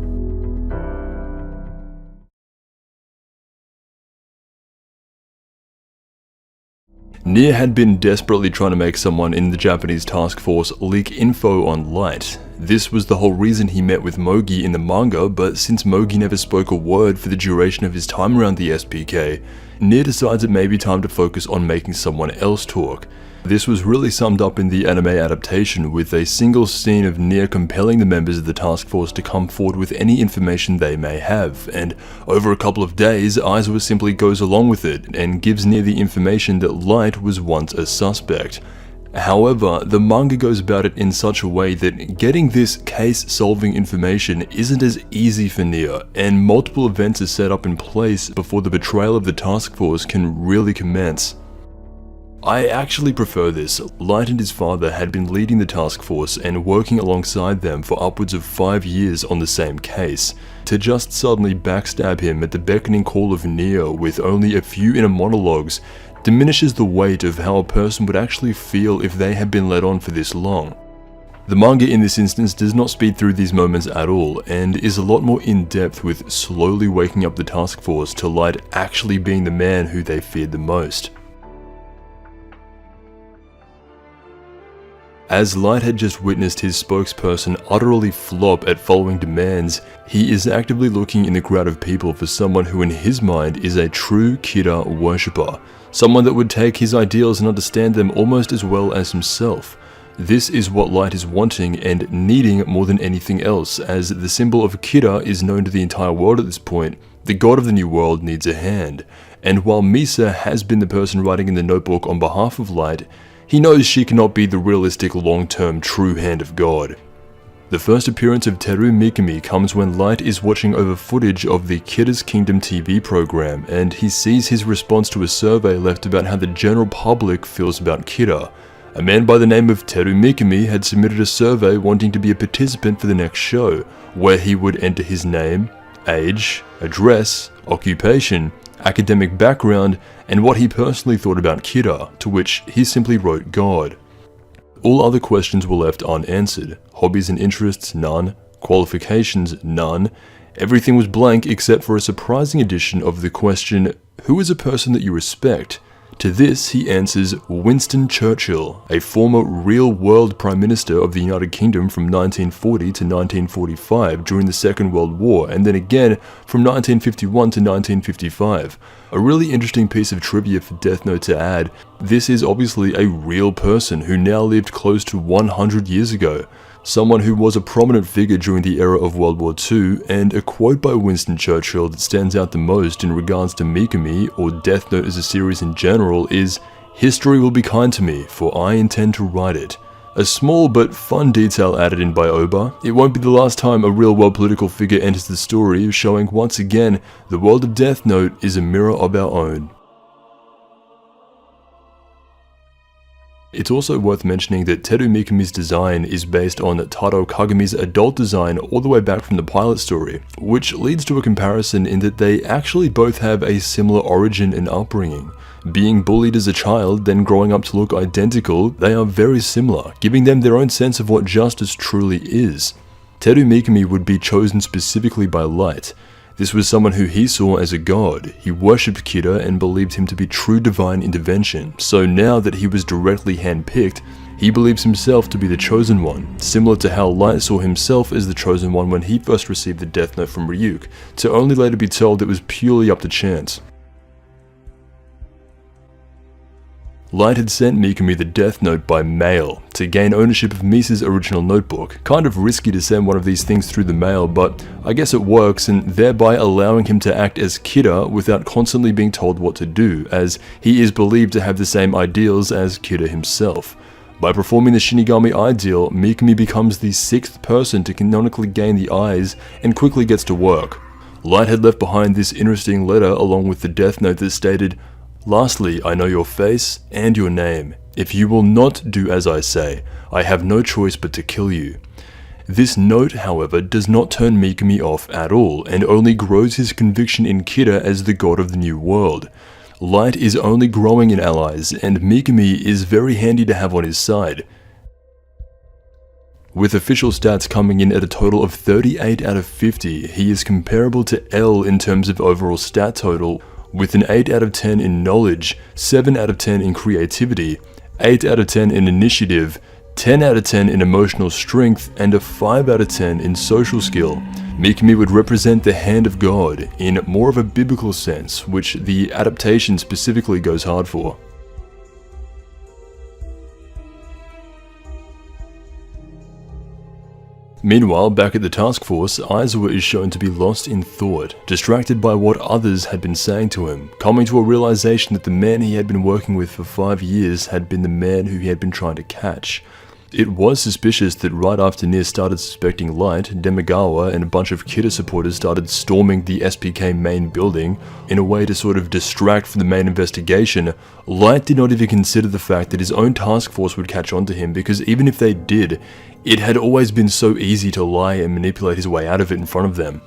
Nier had been desperately trying to make someone in the Japanese task force leak info on Light. This was the whole reason he met with Mogi in the manga, but since Mogi never spoke a word for the duration of his time around the SPK, Nier decides it may be time to focus on making someone else talk. This was really summed up in the anime adaptation with a single scene of Nier compelling the members of the task force to come forward with any information they may have, and over a couple of days, Aizawa simply goes along with it and gives Nier the information that Light was once a suspect. However, the manga goes about it in such a way that getting this case-solving information isn't as easy for Nier, and multiple events are set up in place before the betrayal of the task force can really commence. I actually prefer this. Light and his father had been leading the task force and working alongside them for upwards of 5 years on the same case. To just suddenly backstab him at the beckoning call of Nier with only a few inner monologues diminishes the weight of how a person would actually feel if they had been led on for this long. The manga in this instance does not speed through these moments at all, and is a lot more in-depth with slowly waking up the task force to Light actually being the man who they feared the most. As Light had just witnessed his spokesperson utterly flop at following demands, he is actively looking in the crowd of people for someone who in his mind is a true Kira worshipper, someone that would take his ideals and understand them almost as well as himself. This is what Light is wanting and needing more than anything else, as the symbol of Kira is known to the entire world at this point. The god of the new world needs a hand, and while Misa has been the person writing in the notebook on behalf of Light, he knows she cannot be the realistic long-term true hand of God. The first appearance of Teru Mikami comes when Light is watching over footage of the Kira's Kingdom TV program, and he sees his response to a survey left about how the general public feels about Kira. A man by the name of Teru Mikami had submitted a survey wanting to be a participant for the next show, where he would enter his name, age, address, occupation, academic background, and what he personally thought about Kira, to which he simply wrote God. All other questions were left unanswered. Hobbies and interests, none. Qualifications, none. Everything was blank except for a surprising addition of the question, who is a person that you respect? To this, he answers Winston Churchill, a former real-world Prime Minister of the United Kingdom from 1940 to 1945 during the Second World War, and then again from 1951 to 1955. A really interesting piece of trivia for Death Note to add, this is obviously a real person who now lived close to 100 years ago. someone who was a prominent figure during the era of World War II, and a quote by Winston Churchill that stands out the most in regards to Mikami, or Death Note as a series in general, is, "History will be kind to me, for I intend to write it." A small but fun detail added in by Oba. It won't be the last time a real-world political figure enters the story, showing once again the world of Death Note is a mirror of our own. It's also worth mentioning that Teru Mikami's design is based on Taro Kagami's adult design all the way back from the pilot story, which leads to a comparison in that they actually both have a similar origin and upbringing. Being bullied as a child, then growing up to look identical, they are very similar, giving them their own sense of what justice truly is. Teru Mikami would be chosen specifically by Light. This was someone who he saw as a god. He worshipped Kira and believed him to be true divine intervention, so now that he was directly handpicked, he believes himself to be the chosen one, similar to how Light saw himself as the chosen one when he first received the Death Note from Ryuk, to only later be told it was purely up to chance. Light had sent Mikami the Death Note by mail to gain ownership of Misa's original notebook. Kind of risky to send one of these things through the mail, but I guess it works, and thereby allowing him to act as Kira without constantly being told what to do, as he is believed to have the same ideals as Kira himself. By performing the Shinigami ideal, Mikami becomes the 6th person to canonically gain the eyes and quickly gets to work. Light had left behind this interesting letter along with the Death Note that stated, "Lastly, I know your face and your name. If you will not do as I say, I have no choice but to kill you." This note, however, does not turn Mikami off at all, and only grows his conviction in Kira as the god of the new world. Light is only growing in allies, and Mikami is very handy to have on his side. With official stats coming in at a total of 38 out of 50, he is comparable to L in terms of overall stat total, with an 8 out of 10 in knowledge, 7 out of 10 in creativity, 8 out of 10 in initiative, 10 out of 10 in emotional strength, and a 5 out of 10 in social skill. Mikami would represent the hand of God in more of a biblical sense, which the adaptation specifically goes hard for. Meanwhile, back at the task force, Aizawa is shown to be lost in thought, distracted by what others had been saying to him, coming to a realization that the man he had been working with for 5 years had been the man who he had been trying to catch. It was suspicious that right after Nier started suspecting Light, Demigawa and a bunch of Kira supporters started storming the SPK main building in a way to sort of distract from the main investigation. Light did not even consider the fact that his own task force would catch on to him, because even if they did, it had always been so easy to lie and manipulate his way out of it in front of them.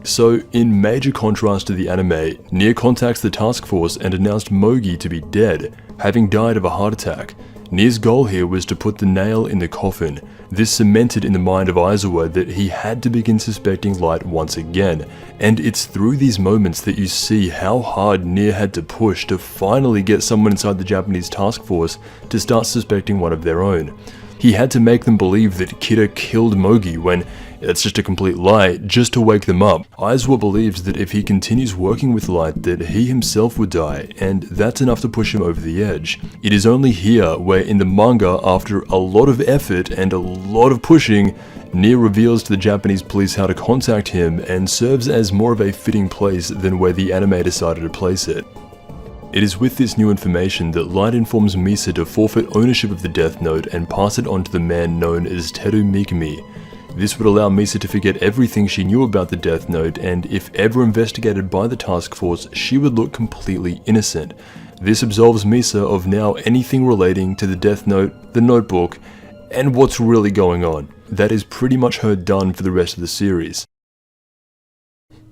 So, in major contrast to the anime, Nier contacts the task force and announced Mogi to be dead, having died of a heart attack. Nier's goal here was to put the nail in the coffin. This cemented in the mind of Aizawa that he had to begin suspecting Light once again, and it's through these moments that you see how hard Nier had to push to finally get someone inside the Japanese task force to start suspecting one of their own. He had to make them believe that Kira killed Mogi when it's just a complete lie, just to wake them up. Aizawa believes that if he continues working with Light that he himself would die, and that's enough to push him over the edge. It is only here where in the manga, after a lot of effort and a lot of pushing, Nier reveals to the Japanese police how to contact him and serves as more of a fitting place than where the anime decided to place it. It is with this new information that Light informs Misa to forfeit ownership of the Death Note and pass it on to the man known as Teru Mikami. This would allow Misa to forget everything she knew about the Death Note, and if ever investigated by the task force, she would look completely innocent. This absolves Misa of now anything relating to the Death Note, the notebook, and what's really going on. That is pretty much her done for the rest of the series.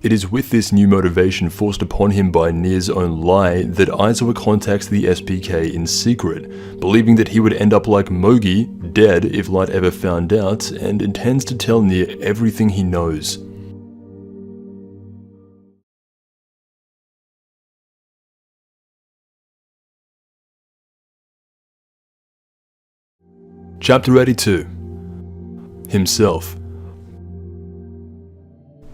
It is with this new motivation forced upon him by Nier's own lie that Aizawa contacts the SPK in secret, believing that he would end up like Mogi, dead if Light ever found out, and intends to tell Nier everything he knows. Chapter 82. Himself.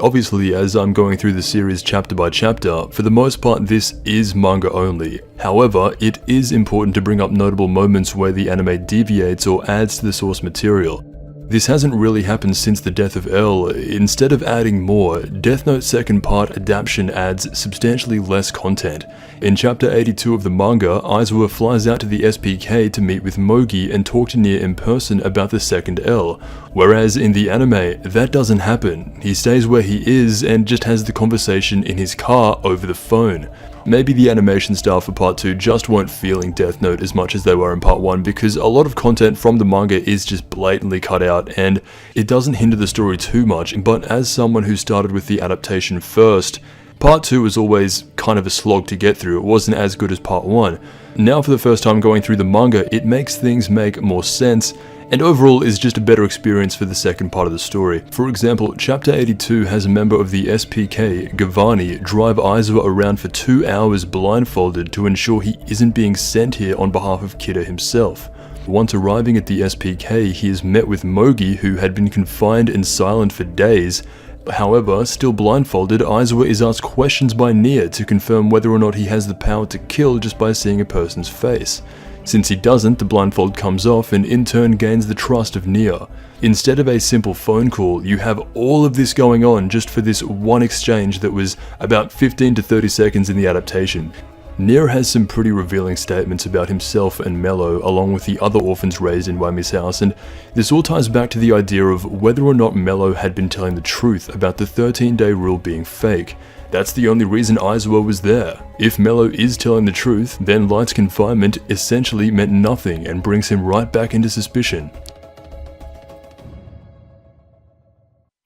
Obviously, as I'm going through the series chapter by chapter, for the most part this is manga only. However, it is important to bring up notable moments where the anime deviates or adds to the source material. This hasn't really happened since the death of L. Instead of adding more, Death Note's second part adaptation adds substantially less content. In chapter 82 of the manga, Aizawa flies out to the SPK to meet with Mogi and talk to Nier in person about the second L, whereas in the anime, that doesn't happen. He stays where he is and just has the conversation in his car over the phone. Maybe the animation style for part 2 just weren't feeling Death Note as much as they were in part 1 because a lot of content from the manga is just blatantly cut out and it doesn't hinder the story too much, but as someone who started with the adaptation first, part 2 was always kind of a slog to get through. It wasn't as good as part 1. Now for the first time going through the manga, it makes things make more sense and overall is just a better experience for the second part of the story. For example, chapter 82 has a member of the SPK, Gavani, drive Aizawa around for 2 hours blindfolded to ensure he isn't being sent here on behalf of Kida himself. Once arriving at the SPK, he is met with Mogi, who had been confined and silent for days. However, still blindfolded, Aizawa is asked questions by Nier to confirm whether or not he has the power to kill just by seeing a person's face. Since he doesn't, the blindfold comes off and in turn gains the trust of Nier. Instead of a simple phone call, you have all of this going on just for this one exchange that was about 15 to 30 seconds in the adaptation. Nier has some pretty revealing statements about himself and Mello, along with the other orphans raised in Wami's house, and this all ties back to the idea of whether or not Mello had been telling the truth about the 13-day rule being fake. That's the only reason Aizawa was there. If Mello is telling the truth, then Light's confinement essentially meant nothing and brings him right back into suspicion.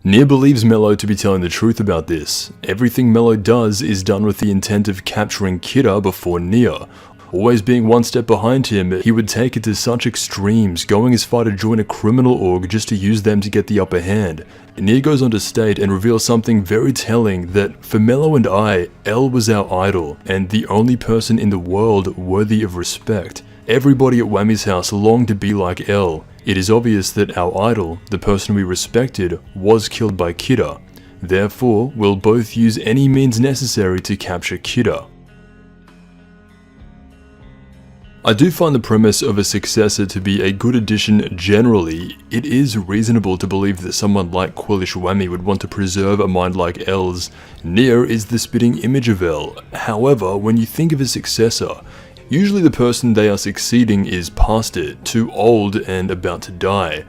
Nier believes Mello to be telling the truth about this. Everything Mello does is done with the intent of capturing Kida before Nier. Always being one step behind him, he would take it to such extremes, going as far to join a criminal org just to use them to get the upper hand. Nier goes on to state and reveal something very telling, that for Mello and I, L was our idol, and the only person in the world worthy of respect. Everybody at Wami's house longed to be like L. It is obvious that our idol, the person we respected, was killed by Kida. Therefore, we'll both use any means necessary to capture Kida. I do find the premise of a successor to be a good addition generally. It is reasonable to believe that someone like Quillish Wami would want to preserve a mind like L's. Nier is the spitting image of L. However, when you think of a successor, usually the person they are succeeding is past it, too old and about to die.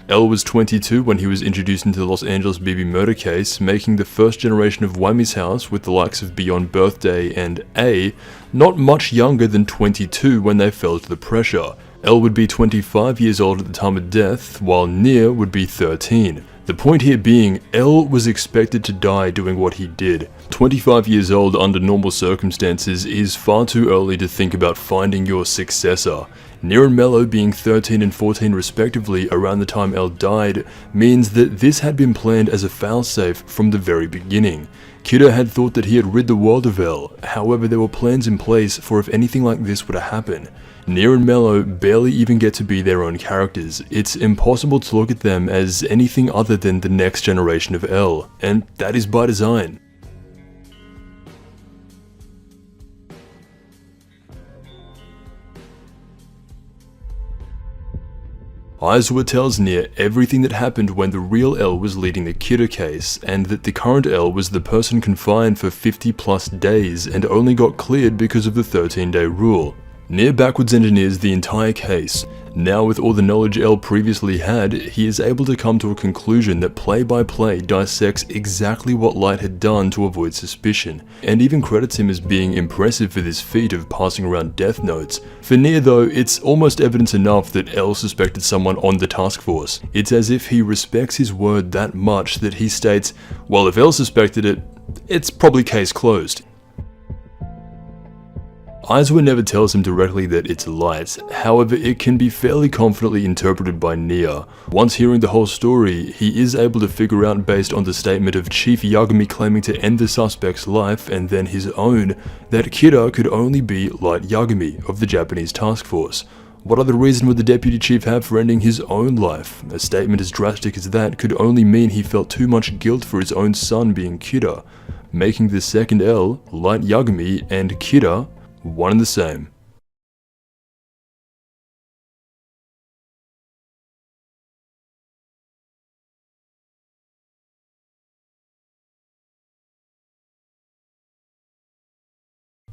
L was 22 when he was introduced into the Los Angeles BB murder case, making the first generation of Wami's house with the likes of Beyond Birthday and A not much younger than 22 when they fell to the pressure. L would be 25 years old at the time of death, while Nier would be 13. The point here being, L was expected to die doing what he did. 25 years old under normal circumstances is far too early to think about finding your successor. Nier and Mello being 13 and 14 respectively around the time L died means that this had been planned as a failsafe from the very beginning. Kida had thought that he had rid the world of L, however there were plans in place for if anything like this were to happen. Nier and Mello barely even get to be their own characters. It's impossible to look at them as anything other than the next generation of L, and that is by design. Aizawa tells Nier everything that happened when the real L was leading the Kida case, and that the current L was the person confined for 50 plus days and only got cleared because of the 13-day rule. Nier backwards engineers the entire case. Now with all the knowledge L previously had, he is able to come to a conclusion that play by play dissects exactly what Light had done to avoid suspicion, and even credits him as being impressive for this feat of passing around death notes. For Nier though, it's almost evidence enough that L suspected someone on the task force. It's as if he respects his word that much that he states, well, if L suspected it, it's probably case closed. Aizawa never tells him directly that it's Light, however it can be fairly confidently interpreted by Nier. Once hearing the whole story, he is able to figure out based on the statement of Chief Yagami claiming to end the suspect's life and then his own, that Kida could only be Light Yagami of the Japanese task force. What other reason would the deputy chief have for ending his own life? A statement as drastic as that could only mean he felt too much guilt for his own son being Kira, making the second L, Light Yagami, and Kira one and the same.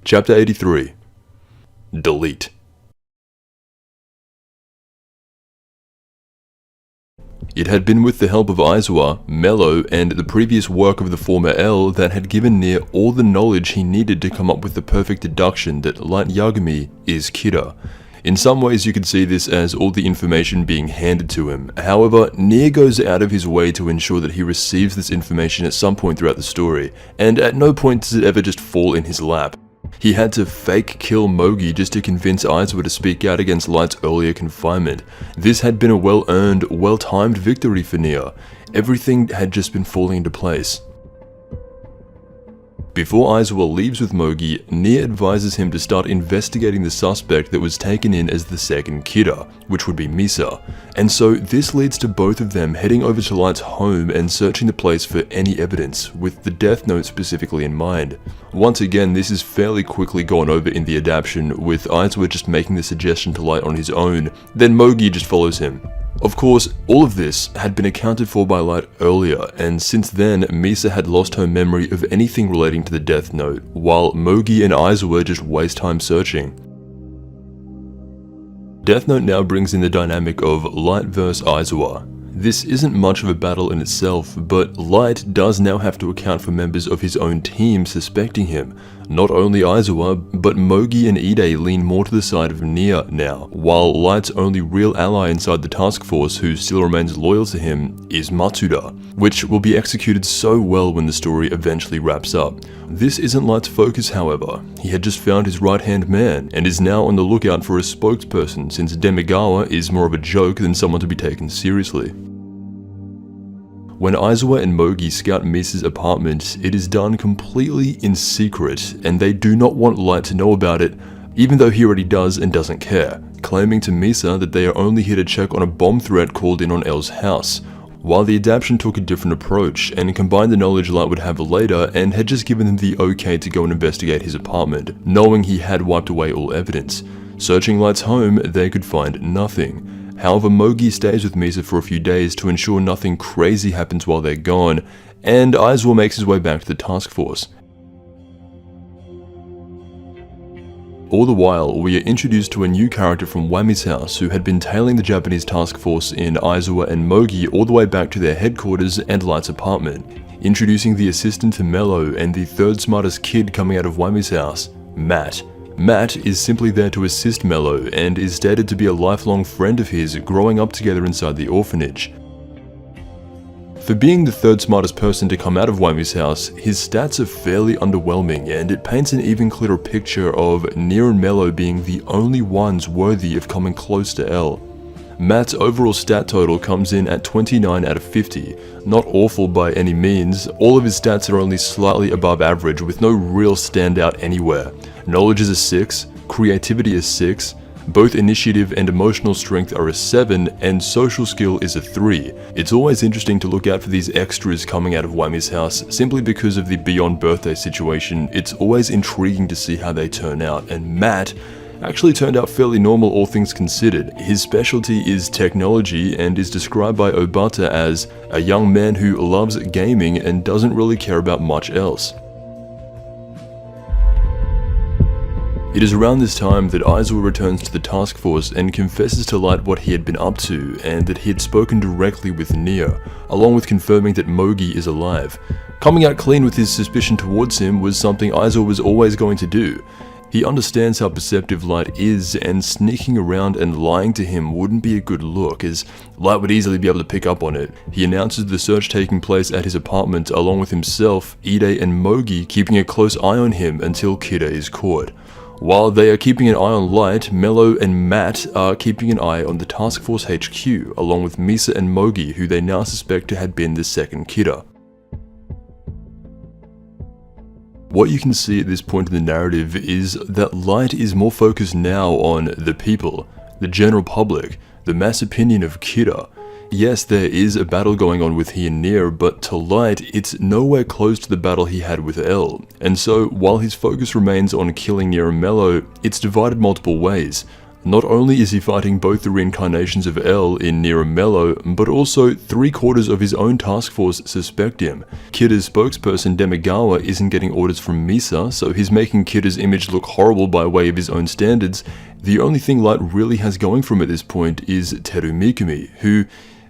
Chapter 83. Delete. It had been with the help of Aizawa, Mello, and the previous work of the former L that had given Nier all the knowledge he needed to come up with the perfect deduction that Light Yagami is Kira. In some ways you could see this as all the information being handed to him. However, Nier goes out of his way to ensure that he receives this information at some point throughout the story, and at no point does it ever just fall in his lap. He had to fake kill Mogi just to convince Aizawa to speak out against Light's earlier confinement. This had been a well-earned, well-timed victory for Nier. Everything had just been falling into place. Before Aizawa leaves with Mogi, Nier advises him to start investigating the suspect that was taken in as the second Kira, which would be Misa. And so this leads to both of them heading over to Light's home and searching the place for any evidence, with the death note specifically in mind. Once again, this is fairly quickly gone over in the adaptation, with Aizawa just making the suggestion to Light on his own, then Mogi just follows him. Of course, all of this had been accounted for by Light earlier, and since then, Misa had lost her memory of anything relating to the Death Note, while Mogi and Aizawa just waste time searching. Death Note now brings in the dynamic of Light vs Aizawa. This isn't much of a battle in itself, but Light does now have to account for members of his own team suspecting him. Not only Aizawa, but Mogi and Ide lean more to the side of Nier now, while Light's only real ally inside the task force who still remains loyal to him is Matsuda, which will be executed so well when the story eventually wraps up. This isn't Light's focus, however. He had just found his right-hand man, and is now on the lookout for a spokesperson, since Demigawa is more of a joke than someone to be taken seriously. When Aizawa and Mogi scout Misa's apartment, it is done completely in secret, and they do not want Light to know about it, even though he already does and doesn't care, claiming to Misa that they are only here to check on a bomb threat called in on L's house, while the adaptation took a different approach and combined the knowledge Light would have later and had just given him the okay to go and investigate his apartment, knowing he had wiped away all evidence. Searching Light's home, they could find nothing. However, Mogi stays with Misa for a few days to ensure nothing crazy happens while they're gone, and Aizawa makes his way back to the task force. All the while, we are introduced to a new character from Wami's house who had been tailing the Japanese task force in Aizawa and Mogi all the way back to their headquarters and Light's apartment, introducing the assistant to Mello and the third smartest kid coming out of Wami's house, Matt. Matt is simply there to assist Mello and is stated to be a lifelong friend of his growing up together inside the orphanage. For being the third smartest person to come out of Wami's house, his stats are fairly underwhelming, and it paints an even clearer picture of Nier and Mello being the only ones worthy of coming close to L. Matt's overall stat total comes in at 29 out of 50, not awful by any means. All of his stats are only slightly above average with no real standout anywhere. Knowledge is a 6, creativity is 6, both initiative and emotional strength are a 7, and social skill is a 3. It's always interesting to look out for these extras coming out of Wami's house, simply because of the beyond birthday situation. It's always intriguing to see how they turn out, and Matt actually turned out fairly normal all things considered. His specialty is technology and is described by Obata as a young man who loves gaming and doesn't really care about much else. It is around this time that Aizawa returns to the task force and confesses to Light what he had been up to and that he had spoken directly with Nier, along with confirming that Mogi is alive. Coming out clean with his suspicion towards him was something Aizawa was always going to do. He understands how perceptive Light is, and sneaking around and lying to him wouldn't be a good look, as Light would easily be able to pick up on it. He announces the search taking place at his apartment along with himself, Ide and Mogi keeping a close eye on him until Kira is caught. While they are keeping an eye on Light, Mello and Matt are keeping an eye on the Task Force HQ, along with Misa and Mogi, who they now suspect to have been the second Kira. What you can see at this point in the narrative is that Light is more focused now on the people. the general public, the mass opinion of Kira. Yes, there is a battle going on with he and Nier, but to Light, it's nowhere close to the battle he had with L. And so, while his focus remains on killing Nier and Mello, it's divided multiple ways. Not only is he fighting both the reincarnations of L in Nier and Mello, but also 3/4 of his own task force suspect him. Kira's spokesperson Demigawa isn't getting orders from Misa, so he's making Kira's image look horrible by way of his own standards. The only thing Light really has going for him at this point is Teru Mikami, who,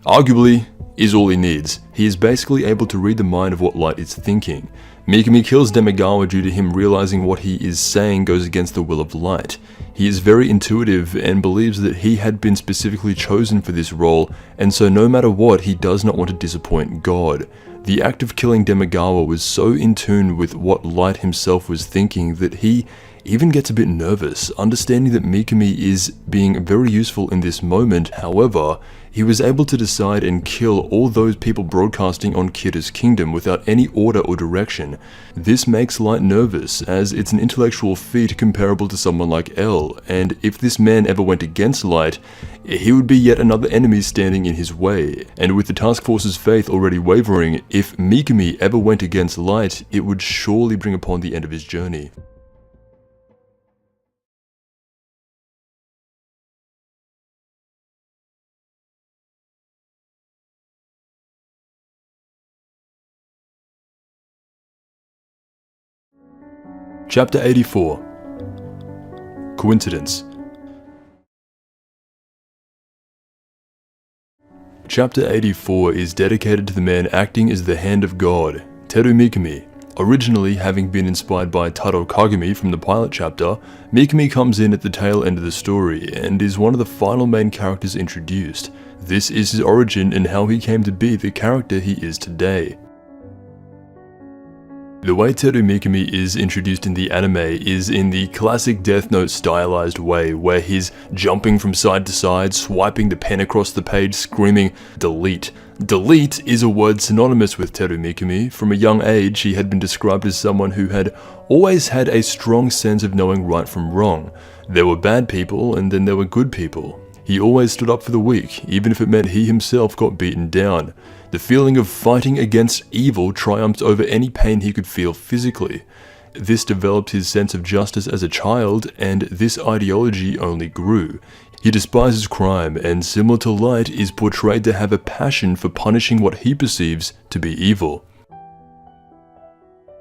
arguably, is all he needs. He is basically able to read the mind of what Light is thinking. Mikami kills Demigawa due to him realizing what he is saying goes against the will of Light. He is very intuitive and believes that he had been specifically chosen for this role, and so no matter what, he does not want to disappoint God. The act of killing Demigawa was so in tune with what Light himself was thinking that he even gets a bit nervous, understanding that Mikami is being very useful in this moment. However, he was able to decide and kill all those people broadcasting on Kira's kingdom without any order or direction. This makes Light nervous, as it's an intellectual feat comparable to someone like L, and if this man ever went against Light, he would be yet another enemy standing in his way. And with the task force's faith already wavering, if Mikami ever went against Light, it would surely bring upon the end of his journey. Chapter 84. Coincidence. Chapter 84 is dedicated to the man acting as the hand of God, Teru Mikami. Originally having been inspired by Taro Kagami from the pilot chapter, Mikami comes in at the tail end of the story and is one of the final main characters introduced. This is his origin and how he came to be the character he is today. The way Teru Mikami is introduced in the anime is in the classic Death Note stylized way, where he's jumping from side to side, swiping the pen across the page, screaming, "Delete." Delete is a word synonymous with Teru Mikami. From a young age, he had been described as someone who had always had a strong sense of knowing right from wrong. There were bad people, and then there were good people. He always stood up for the weak, even if it meant he himself got beaten down. The feeling of fighting against evil triumphed over any pain he could feel physically. This developed his sense of justice as a child, and this ideology only grew. He despises crime, and similar to Light, is portrayed to have a passion for punishing what he perceives to be evil.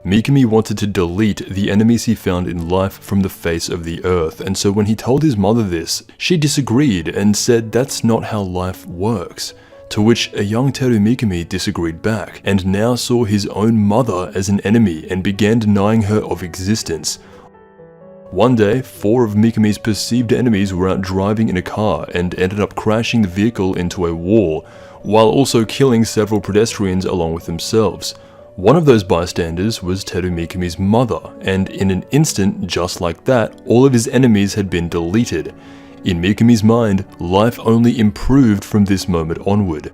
Mikami wanted to delete the enemies he found in life from the face of the earth, and so when he told his mother this, she disagreed and said that's not how life works. To which a young Teru Mikami disagreed back, and now saw his own mother as an enemy and began denying her of existence. One day, 4 of Mikami's perceived enemies were out driving in a car and ended up crashing the vehicle into a wall, while also killing several pedestrians along with themselves. One of those bystanders was Teru Mikami's mother, and in an instant, just like that, all of his enemies had been deleted. In Mikami's mind, life only improved from this moment onward.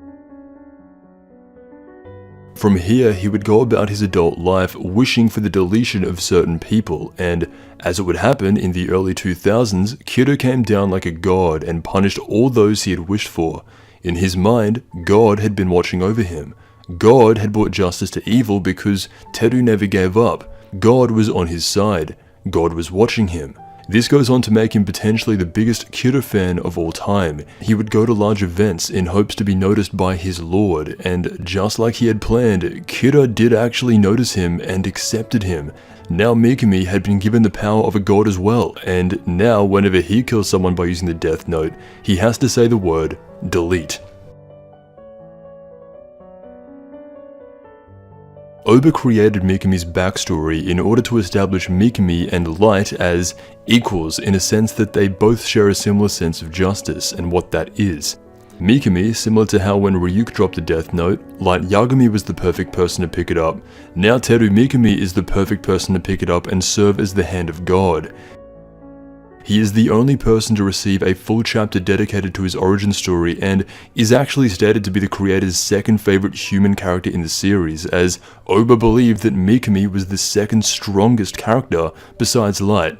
From here, he would go about his adult life wishing for the deletion of certain people, and as it would happen in the early 2000s, Kira came down like a god and punished all those he had wished for. In his mind, God had been watching over him. God had brought justice to evil because Teru never gave up. God was on his side. God was watching him. This goes on to make him potentially the biggest Kira fan of all time. He would go to large events in hopes to be noticed by his lord, and just like he had planned, Kira did actually notice him and accepted him. Now Mikami had been given the power of a god as well, and now whenever he kills someone by using the Death Note, he has to say the word, delete. Oba created Mikami's backstory in order to establish Mikami and Light as equals in a sense that they both share a similar sense of justice and what that is. Mikami, similar to how when Ryuk dropped the Death Note, Light Yagami was the perfect person to pick it up. Now Teru Mikami is the perfect person to pick it up and serve as the hand of God. He is the only person to receive a full chapter dedicated to his origin story and is actually stated to be the creator's second favorite human character in the series, as Oba believed that Mikami was the second strongest character besides Light.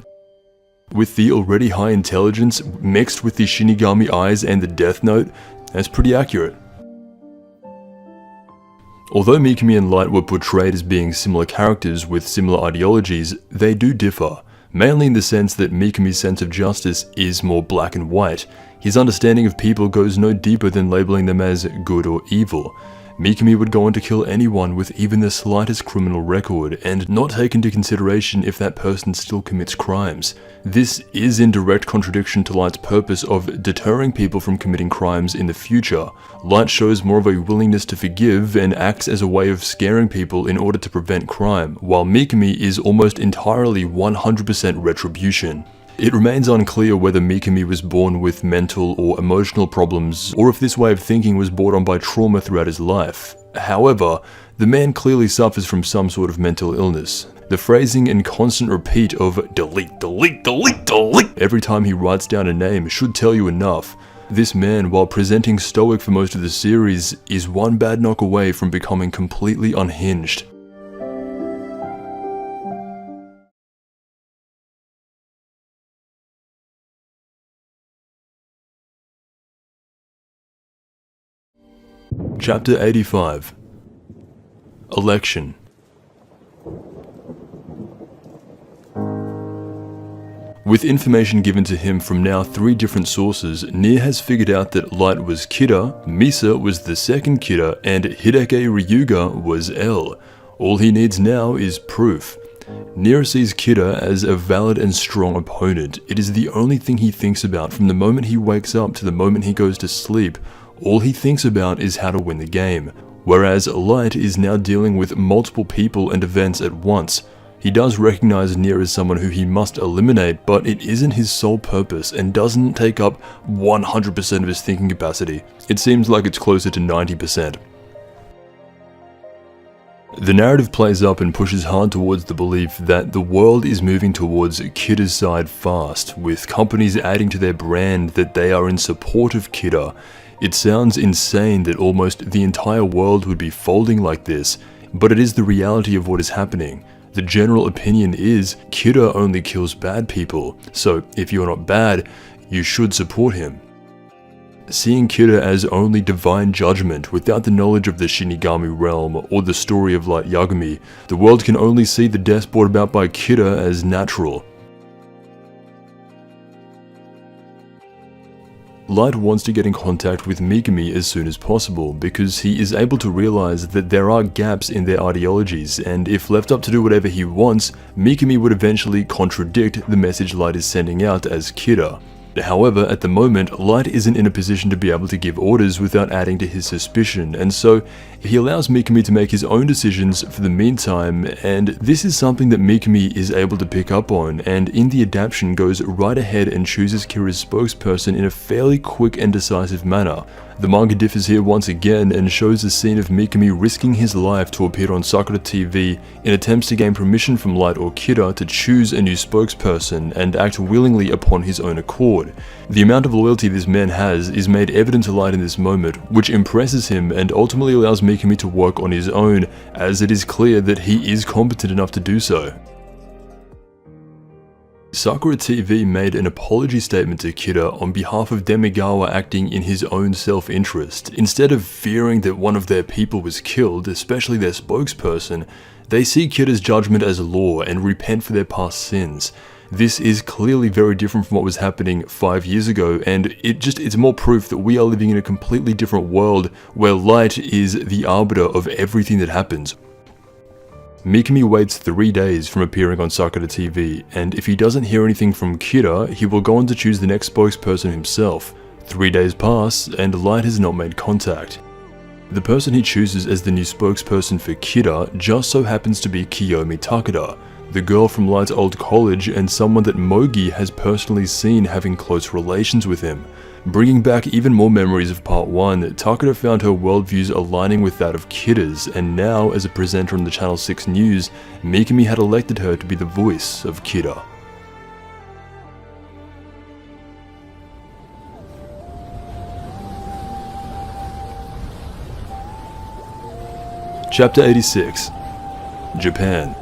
With the already high intelligence mixed with the Shinigami eyes and the Death Note, that's pretty accurate. Although Mikami and Light were portrayed as being similar characters with similar ideologies, they do differ, mainly in the sense that Mikami's sense of justice is more black and white. His understanding of people goes no deeper than labeling them as good or evil. Mikami would go on to kill anyone with even the slightest criminal record and not take into consideration if that person still commits crimes. This is in direct contradiction to Light's purpose of deterring people from committing crimes in the future. Light shows more of a willingness to forgive and acts as a way of scaring people in order to prevent crime, while Mikami is almost entirely 100% retribution. It remains unclear whether Mikami was born with mental or emotional problems, or if this way of thinking was brought on by trauma throughout his life. However, the man clearly suffers from some sort of mental illness. The phrasing and constant repeat of delete, delete, delete, delete every time he writes down a name should tell you enough. This man, while presenting stoic for most of the series, is one bad knock away from becoming completely unhinged. Chapter 85. Election. With information given to him from now 3 different sources, Nier has figured out that Light was Kira, Misa was the second Kira, and Hideki Ryuga was L. All he needs now is proof. Nier sees Kira as a valid and strong opponent. It is the only thing he thinks about from the moment he wakes up to the moment he goes to sleep. All he thinks about is how to win the game, whereas Light is now dealing with multiple people and events at once. He does recognize Nier as someone who he must eliminate, but it isn't his sole purpose and doesn't take up 100% of his thinking capacity. It seems like it's closer to 90%. The narrative plays up and pushes hard towards the belief that the world is moving towards Kira's side fast, with companies adding to their brand that they are in support of Kira. It sounds insane that almost the entire world would be folding like this, but it is the reality of what is happening. The general opinion is Kira only kills bad people, so if you're not bad, you should support him. Seeing Kira as only divine judgment without the knowledge of the Shinigami realm or the story of Light Yagami, the world can only see the deaths brought about by Kira as natural. Light wants to get in contact with Mikami as soon as possible because he is able to realize that there are gaps in their ideologies, and if left up to do whatever he wants, Mikami would eventually contradict the message Light is sending out as Kira. However, at the moment, Light isn't in a position to be able to give orders without adding to his suspicion, and so he allows Mikami to make his own decisions for the meantime, and this is something that Mikami is able to pick up on, and in the adaptation goes right ahead and chooses Kira's spokesperson in a fairly quick and decisive manner. The manga differs here once again and shows a scene of Mikami risking his life to appear on Sakura TV in attempts to gain permission from Light or Kira to choose a new spokesperson and act willingly upon his own accord. The amount of loyalty this man has is made evident to Light in this moment, which impresses him and ultimately allows Mikami to work on his own, as it is clear that he is competent enough to do so. Sakura TV made an apology statement to Kira on behalf of Demigawa acting in his own self-interest. Instead of fearing that one of their people was killed, especially their spokesperson, they see Kira's judgment as law and repent for their past sins. This is clearly very different from what was happening 5 years ago, and it's more proof that we are living in a completely different world where Light is the arbiter of everything that happens. Mikami waits 3 days from appearing on Sakura TV, and if he doesn't hear anything from Kira, he will go on to choose the next spokesperson himself. 3 days pass, and Light has not made contact. The person he chooses as the new spokesperson for Kira just so happens to be Kiyomi Takeda, the girl from Light's old college and someone that Mogi has personally seen having close relations with him. Bringing back even more memories of Part 1, Takeda found her worldviews aligning with that of Kira's, and now, as a presenter on the Channel 6 News, Mikami had elected her to be the voice of Kira. Chapter 86. Japan.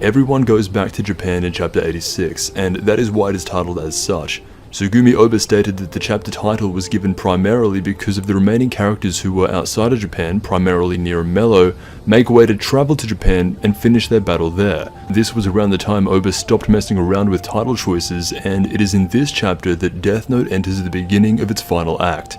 Everyone goes back to Japan in chapter 86, and that is why it is titled as such. Sugumi Oba stated that the chapter title was given primarily because of the remaining characters who were outside of Japan, primarily Nier and Mello, make way to travel to Japan and finish their battle there. This was around the time Oba stopped messing around with title choices, and it is in this chapter that Death Note enters the beginning of its final act.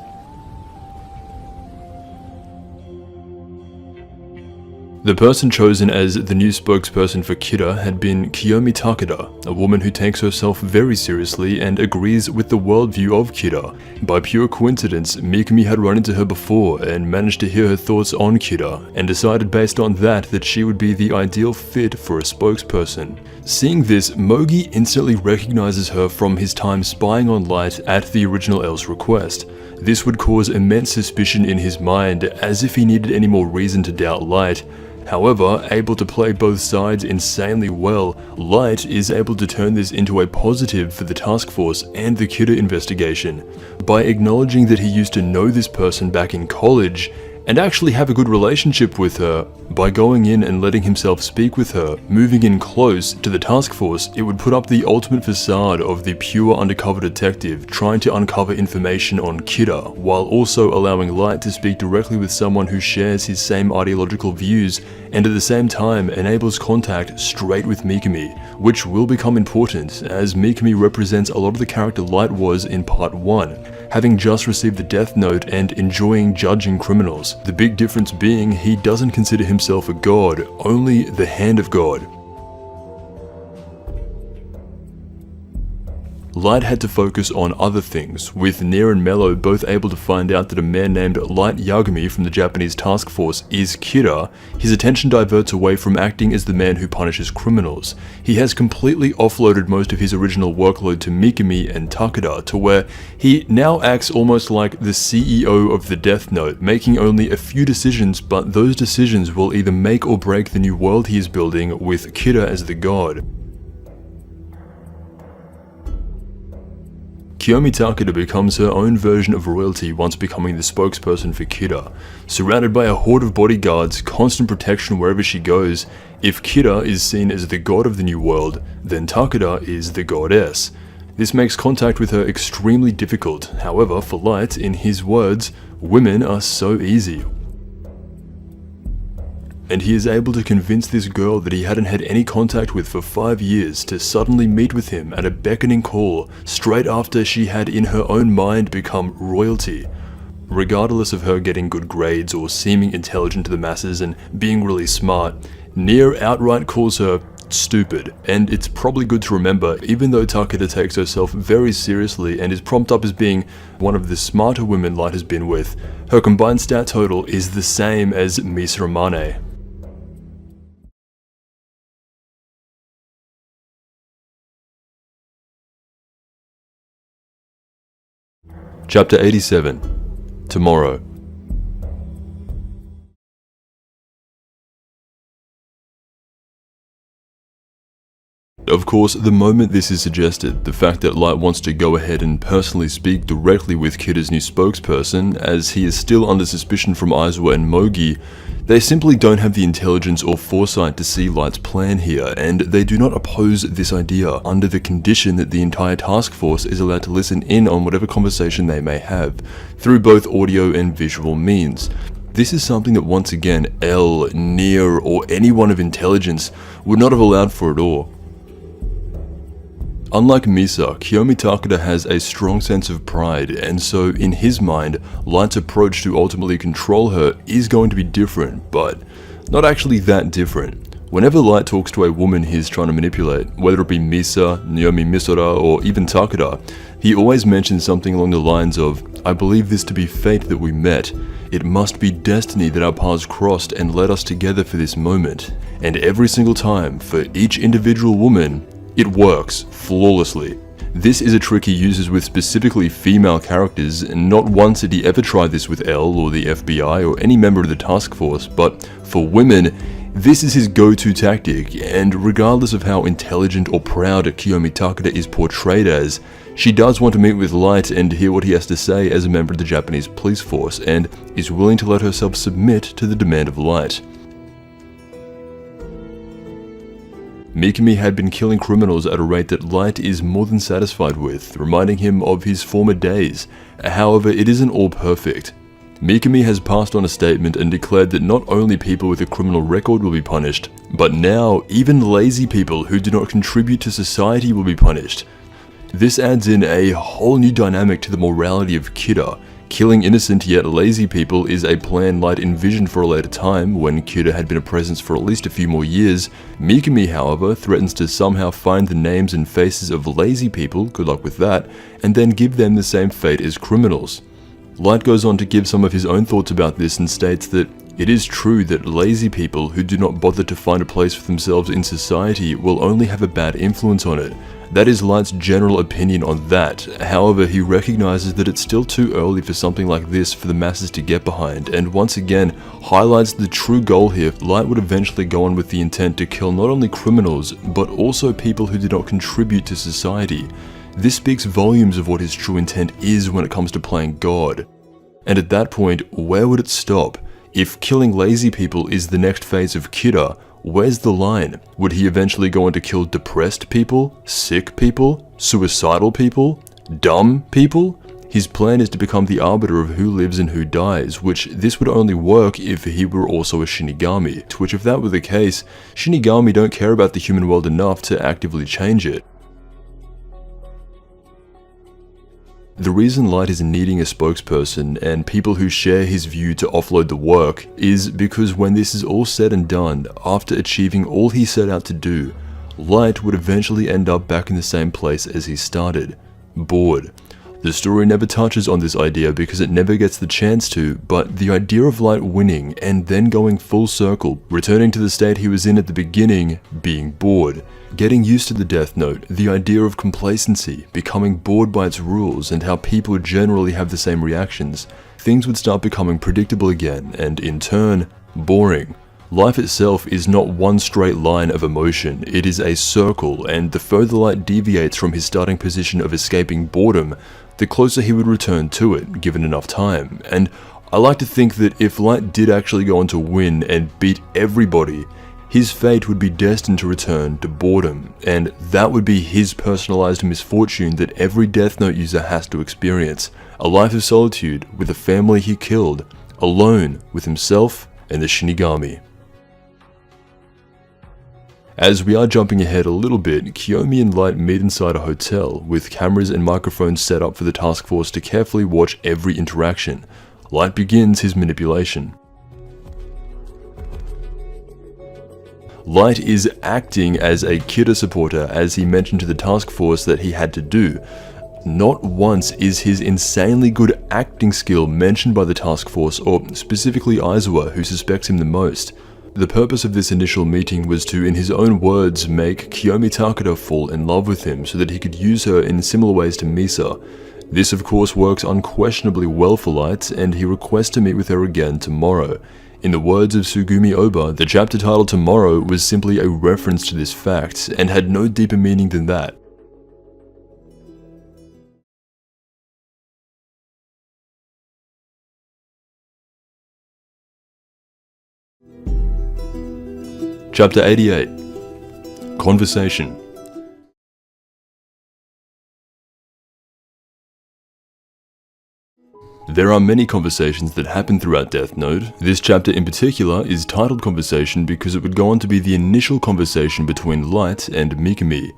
The person chosen as the new spokesperson for Kira had been Kiyomi Takeda, a woman who takes herself very seriously and agrees with the worldview of Kira. By pure coincidence, Mikami had run into her before and managed to hear her thoughts on Kira, and decided based on that she would be the ideal fit for a spokesperson. Seeing this, Mogi instantly recognizes her from his time spying on Light at the original L's request. This would cause immense suspicion in his mind, as if he needed any more reason to doubt Light. However, able to play both sides insanely well, Light is able to turn this into a positive for the task force and the Kira investigation. By acknowledging that he used to know this person back in college, and actually have a good relationship with her, by going in and letting himself speak with her, moving in close to the task force, it would put up the ultimate facade of the pure undercover detective trying to uncover information on Kira, while also allowing Light to speak directly with someone who shares his same ideological views, and at the same time enables contact straight with Mikami, which will become important as Mikami represents a lot of the character Light was in part 1, having just received the Death Note and enjoying judging criminals. The big difference being he doesn't consider himself a god, only the hand of God. Light had to focus on other things, with Nier and Mello both able to find out that a man named Light Yagami from the Japanese task force is Kira. His attention diverts away from acting as the man who punishes criminals. He has completely offloaded most of his original workload to Mikami and Takeda, to where he now acts almost like the CEO of the Death Note, making only a few decisions, but those decisions will either make or break the new world he is building with Kira as the god. Kiyomi Takeda becomes her own version of royalty once becoming the spokesperson for Kira. Surrounded by a horde of bodyguards, constant protection wherever she goes, if Kira is seen as the god of the new world, then Takeda is the goddess. This makes contact with her extremely difficult. However, for Light, in his words, women are so easy. And he is able to convince this girl that he hadn't had any contact with for 5 years to suddenly meet with him at a beckoning call straight after she had in her own mind become royalty. Regardless of her getting good grades or seeming intelligent to the masses and being really smart, Nier outright calls her stupid, and it's probably good to remember, even though Takeda takes herself very seriously and is propped up as being one of the smarter women Light has been with, her combined stat total is the same as Misara Mane. Chapter 87. Tomorrow. Of course, the moment this is suggested, the fact that Light wants to go ahead and personally speak directly with Kira's new spokesperson, as he is still under suspicion from Aizawa and Mogi, they simply don't have the intelligence or foresight to see Light's plan here, and they do not oppose this idea under the condition that the entire task force is allowed to listen in on whatever conversation they may have, through both audio and visual means. This is something that once again L, Nier, or anyone of intelligence would not have allowed for at all. Unlike Misa, Kiyomi Takeda has a strong sense of pride, and so in his mind, Light's approach to ultimately control her is going to be different, but not actually that different. Whenever Light talks to a woman he is trying to manipulate, whether it be Misa, Naomi Misora, or even Takeda, he always mentions something along the lines of, "I believe this to be fate that we met. It must be destiny that our paths crossed and led us together for this moment." And every single time, for each individual woman, it works flawlessly. This is a trick he uses with specifically female characters, and not once did he ever try this with L or the FBI or any member of the task force, but for women, this is his go-to tactic, and regardless of how intelligent or proud Kiyomi Takeda is portrayed as, she does want to meet with Light and hear what he has to say as a member of the Japanese police force, and is willing to let herself submit to the demand of Light. Mikami had been killing criminals at a rate that Light is more than satisfied with, reminding him of his former days. However, it isn't all perfect. Mikami has passed on a statement and declared that not only people with a criminal record will be punished, but now even lazy people who do not contribute to society will be punished. This adds in a whole new dynamic to the morality of Kira. Killing innocent yet lazy people is a plan Light envisioned for a later time, when Kira had been a presence for at least a few more years. Mikami, however, threatens to somehow find the names and faces of lazy people, good luck with that, and then give them the same fate as criminals. Light goes on to give some of his own thoughts about this and states that it is true that lazy people who do not bother to find a place for themselves in society will only have a bad influence on it. That is Light's general opinion on that. However, he recognizes that it's still too early for something like this for the masses to get behind, and once again highlights the true goal here. Light would eventually go on with the intent to kill not only criminals, but also people who do not contribute to society. This speaks volumes of what his true intent is when it comes to playing God. And at that point, where would it stop? If killing lazy people is the next phase of Kira, where's the line? Would he eventually go on to kill depressed people, sick people, suicidal people, dumb people? His plan is to become the arbiter of who lives and who dies, which this would only work if he were also a Shinigami, to which if that were the case, Shinigami don't care about the human world enough to actively change it. The reason Light is needing a spokesperson and people who share his view to offload the work is because when this is all said and done, after achieving all he set out to do, Light would eventually end up back in the same place as he started, bored. The story never touches on this idea because it never gets the chance to, but the idea of Light winning and then going full circle, returning to the state he was in at the beginning, being bored, getting used to the Death Note, the idea of complacency, becoming bored by its rules and how people generally have the same reactions, things would start becoming predictable again and, in turn, boring. Life itself is not one straight line of emotion, it is a circle, and the further Light deviates from his starting position of escaping boredom, the closer he would return to it, given enough time. And I like to think that if Light did actually go on to win and beat everybody, his fate would be destined to return to boredom, and that would be his personalized misfortune that every Death Note user has to experience. A life of solitude with a family he killed, alone with himself and the Shinigami. As we are jumping ahead a little bit, Kiyomi and Light meet inside a hotel, with cameras and microphones set up for the task force to carefully watch every interaction. Light begins his manipulation. Light is acting as a Kira supporter as he mentioned to the task force that he had to do. Not once is his insanely good acting skill mentioned by the task force, or specifically Aizawa, who suspects him the most. The purpose of this initial meeting was to, in his own words, make Kiyomi Takeda fall in love with him so that he could use her in similar ways to Misa. This of course works unquestionably well for Light, and he requests to meet with her again tomorrow. In the words of Tsugumi Oba, the chapter title Tomorrow was simply a reference to this fact, and had no deeper meaning than that. Chapter 88. Conversation. There are many conversations that happen throughout Death Note. This chapter in particular is titled Conversation because it would go on to be the initial conversation between Light and Mikami.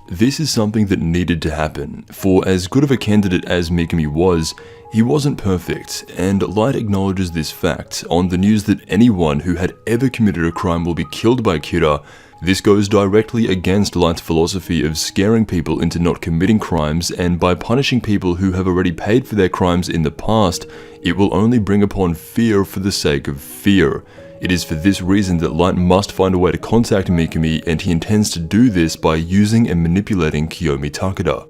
This is something that needed to happen, for as good of a candidate as Mikami was, he wasn't perfect, and Light acknowledges this fact on the news that anyone who had ever committed a crime will be killed by Kira. This goes directly against Light's philosophy of scaring people into not committing crimes, and by punishing people who have already paid for their crimes in the past, it will only bring upon fear for the sake of fear. It is for this reason that Light must find a way to contact Mikami, and he intends to do this by using and manipulating Kiyomi Takeda.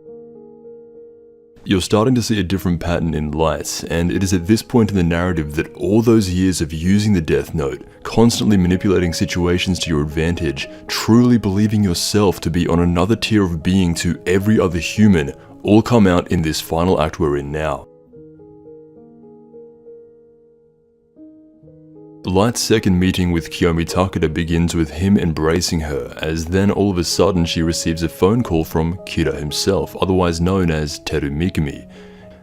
You're starting to see a different pattern in Light, and it is at this point in the narrative that all those years of using the Death Note, constantly manipulating situations to your advantage, truly believing yourself to be on another tier of being to every other human, all come out in this final act we're in now. Light's second meeting with Kiyomi Takeda begins with him embracing her, as then all of a sudden she receives a phone call from Kira himself, otherwise known as Teru Mikami.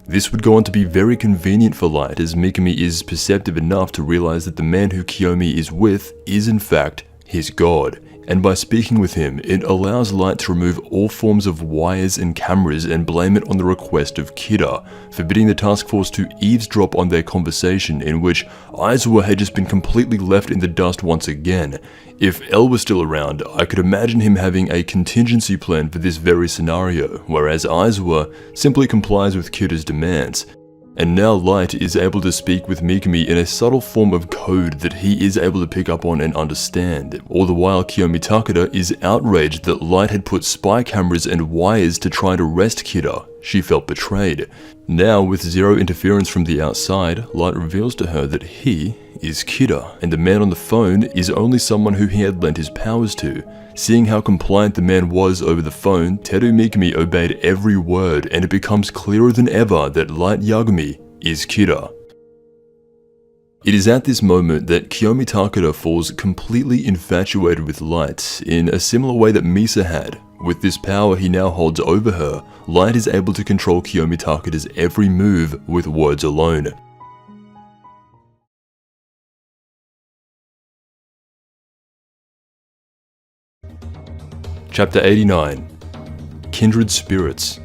This would go on to be very convenient for Light, as Mikami is perceptive enough to realize that the man who Kiyomi is with is in fact his god. And by speaking with him, it allows Light to remove all forms of wires and cameras and blame it on the request of Kira, forbidding the task force to eavesdrop on their conversation in which Aizawa had just been completely left in the dust once again. If L was still around, I could imagine him having a contingency plan for this very scenario, whereas Aizawa simply complies with Kira's demands. And now Light is able to speak with Mikami in a subtle form of code that he is able to pick up on and understand. All the while, Kiyomi Takeda is outraged that Light had put spy cameras and wires to try to arrest Kira. She felt betrayed. Now, with zero interference from the outside, Light reveals to her that he is Kira, and the man on the phone is only someone who he had lent his powers to. Seeing how compliant the man was over the phone, Teru Mikami obeyed every word, and it becomes clearer than ever that Light Yagami is Kira. It is at this moment that Kiyomi Takeda falls completely infatuated with Light, in a similar way that Misa had. With this power he now holds over her, Light is able to control Kiyomi Takeda's every move with words alone. Chapter 89 Kindred Spirits.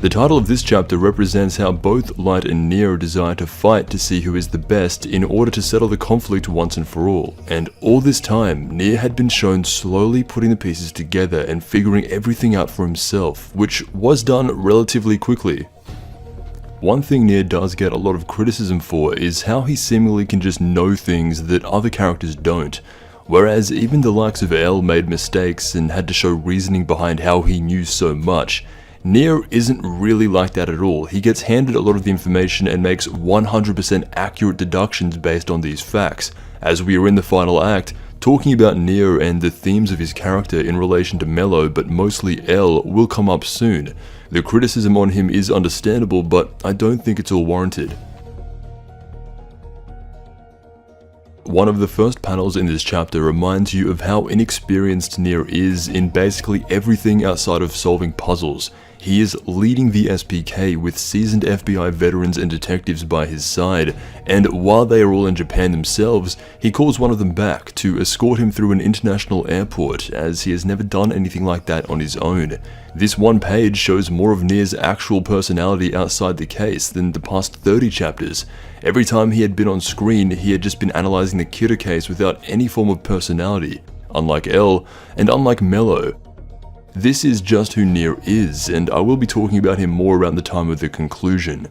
The title of this chapter represents how both Light and Neo desire to fight to see who is the best in order to settle the conflict once and for all, and all this time Neo had been shown slowly putting the pieces together and figuring everything out for himself, which was done relatively quickly. One thing Nier does get a lot of criticism for is how he seemingly can just know things that other characters don't, whereas even the likes of L made mistakes and had to show reasoning behind how he knew so much. Nier isn't really like that at all. He gets handed a lot of the information and makes 100% accurate deductions based on these facts. As we are in the final act, talking about Nier and the themes of his character in relation to Mello, but mostly L, will come up soon. The criticism on him is understandable, but I don't think it's all warranted. One of the first panels in this chapter reminds you of how inexperienced Nier is in basically everything outside of solving puzzles. He is leading the SPK with seasoned FBI veterans and detectives by his side, and while they are all in Japan themselves, he calls one of them back to escort him through an international airport, as he has never done anything like that on his own. This one page shows more of Nier's actual personality outside the case than the past 30 chapters. Every time he had been on screen, he had just been analyzing the Kira case without any form of personality, unlike L, and unlike Mello. This is just who Nier is, and I will be talking about him more around the time of the conclusion.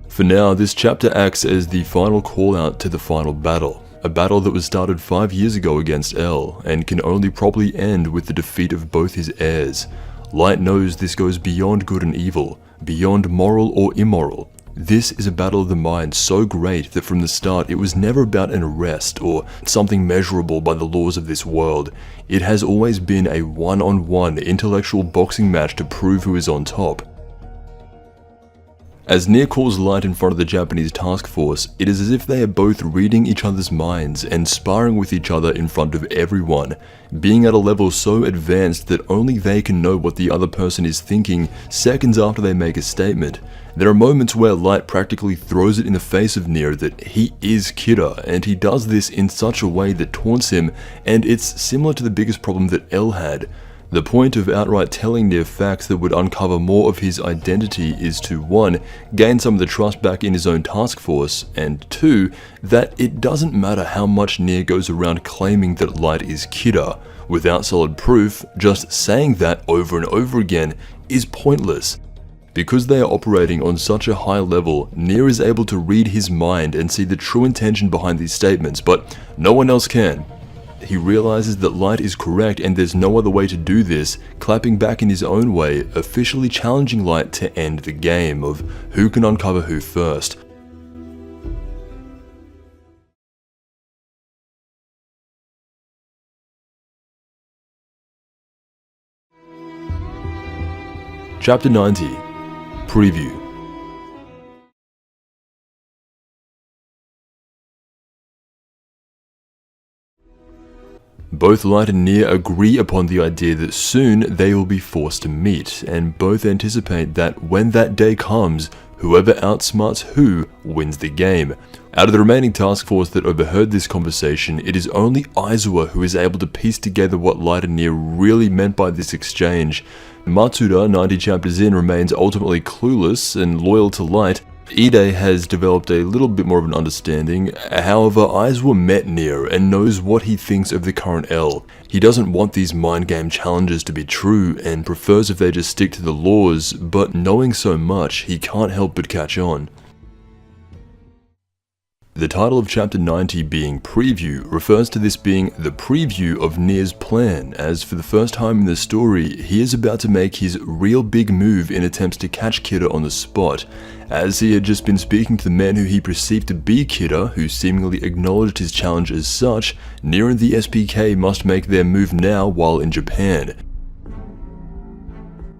For now, this chapter acts as the final call out to the final battle, a battle that was started 5 years ago against L, and can only probably end with the defeat of both his heirs. Light knows this goes beyond good and evil, beyond moral or immoral. This is a battle of the mind so great that from the start it was never about an arrest or something measurable by the laws of this world. It has always been a one-on-one intellectual boxing match to prove who is on top. As Nier calls Light in front of the Japanese task force, it is as if they are both reading each other's minds and sparring with each other in front of everyone, being at a level so advanced that only they can know what the other person is thinking seconds after they make a statement. There are moments where Light practically throws it in the face of Nier that he is Kira, and he does this in such a way that taunts him, and it's similar to the biggest problem that L had. The point of outright telling Nier facts that would uncover more of his identity is to 1. Gain some of the trust back in his own task force, and 2. That it doesn't matter how much Nier goes around claiming that Light is Kira. Without solid proof, just saying that over and over again is pointless. Because they are operating on such a high level, Nier is able to read his mind and see the true intention behind these statements, but no one else can. He realizes that Light is correct and there's no other way to do this, clapping back in his own way, officially challenging Light to end the game of who can uncover who first. Chapter 90. Preview. Both Light and Nier agree upon the idea that soon they will be forced to meet, and both anticipate that when that day comes, whoever outsmarts who wins the game. Out of the remaining task force that overheard this conversation, it is only Aizawa who is able to piece together what Light and Nier really meant by this exchange. Matsuda, 90 chapters in, remains ultimately clueless and loyal to Light. Ide has developed a little bit more of an understanding. However, Aizawa met Nier and knows what he thinks of the current L. He doesn't want these mind game challenges to be true and prefers if they just stick to the laws, but knowing so much, he can't help but catch on. The title of Chapter 90 being Preview refers to this being the preview of Nier's plan, as for the first time in the story, he is about to make his real big move in attempts to catch Kida on the spot. As he had just been speaking to the man who he perceived to be Kida, who seemingly acknowledged his challenge as such, Nier and the SPK must make their move now while in Japan.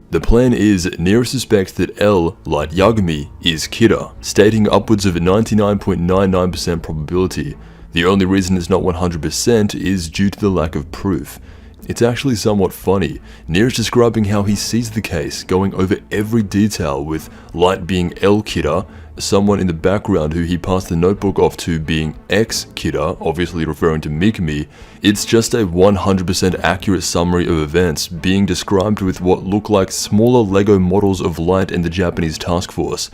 The plan is, Nier suspects that L, Light Yagami, is Kida, stating upwards of a 99.99% probability. The only reason it's not 100% is due to the lack of proof. It's actually somewhat funny. Nier is describing how he sees the case, going over every detail, with Light being L Kida, someone in the background who he passed the notebook off to being X Kida, obviously referring to Mikami. It's just a 100% accurate summary of events, being described with what look like smaller Lego models of Light and the Japanese task force.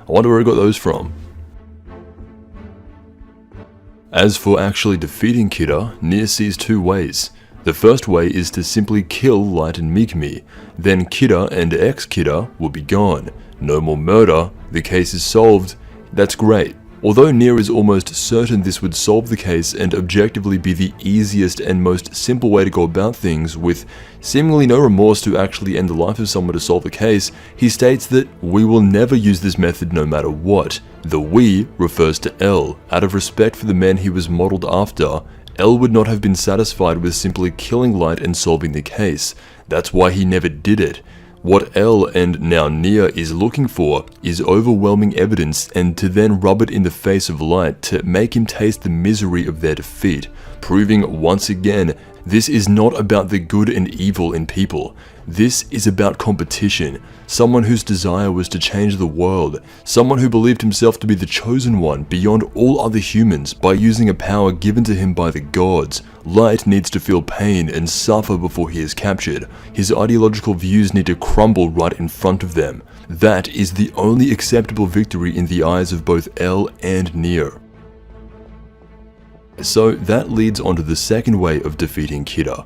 I wonder where he got those from. As for actually defeating Kida, Nier sees two ways. The first way is to simply kill Light and Mikami, then Kida and X Kida will be gone. No more murder, the case is solved, that's great. Although Nier is almost certain this would solve the case and objectively be the easiest and most simple way to go about things, with seemingly no remorse to actually end the life of someone to solve the case, he states that we will never use this method no matter what. The we refers to L. Out of respect for the man he was modeled after, L would not have been satisfied with simply killing Light and solving the case. That's why he never did it. What L and now Nier is looking for is overwhelming evidence, and to then rub it in the face of Light to make him taste the misery of their defeat, proving once again this is not about the good and evil in people. This is about competition, someone whose desire was to change the world, someone who believed himself to be the chosen one beyond all other humans by using a power given to him by the gods. Light needs to feel pain and suffer before he is captured. His ideological views need to crumble right in front of them. That is the only acceptable victory in the eyes of both L and Nier. So that leads on to the second way of defeating Kida.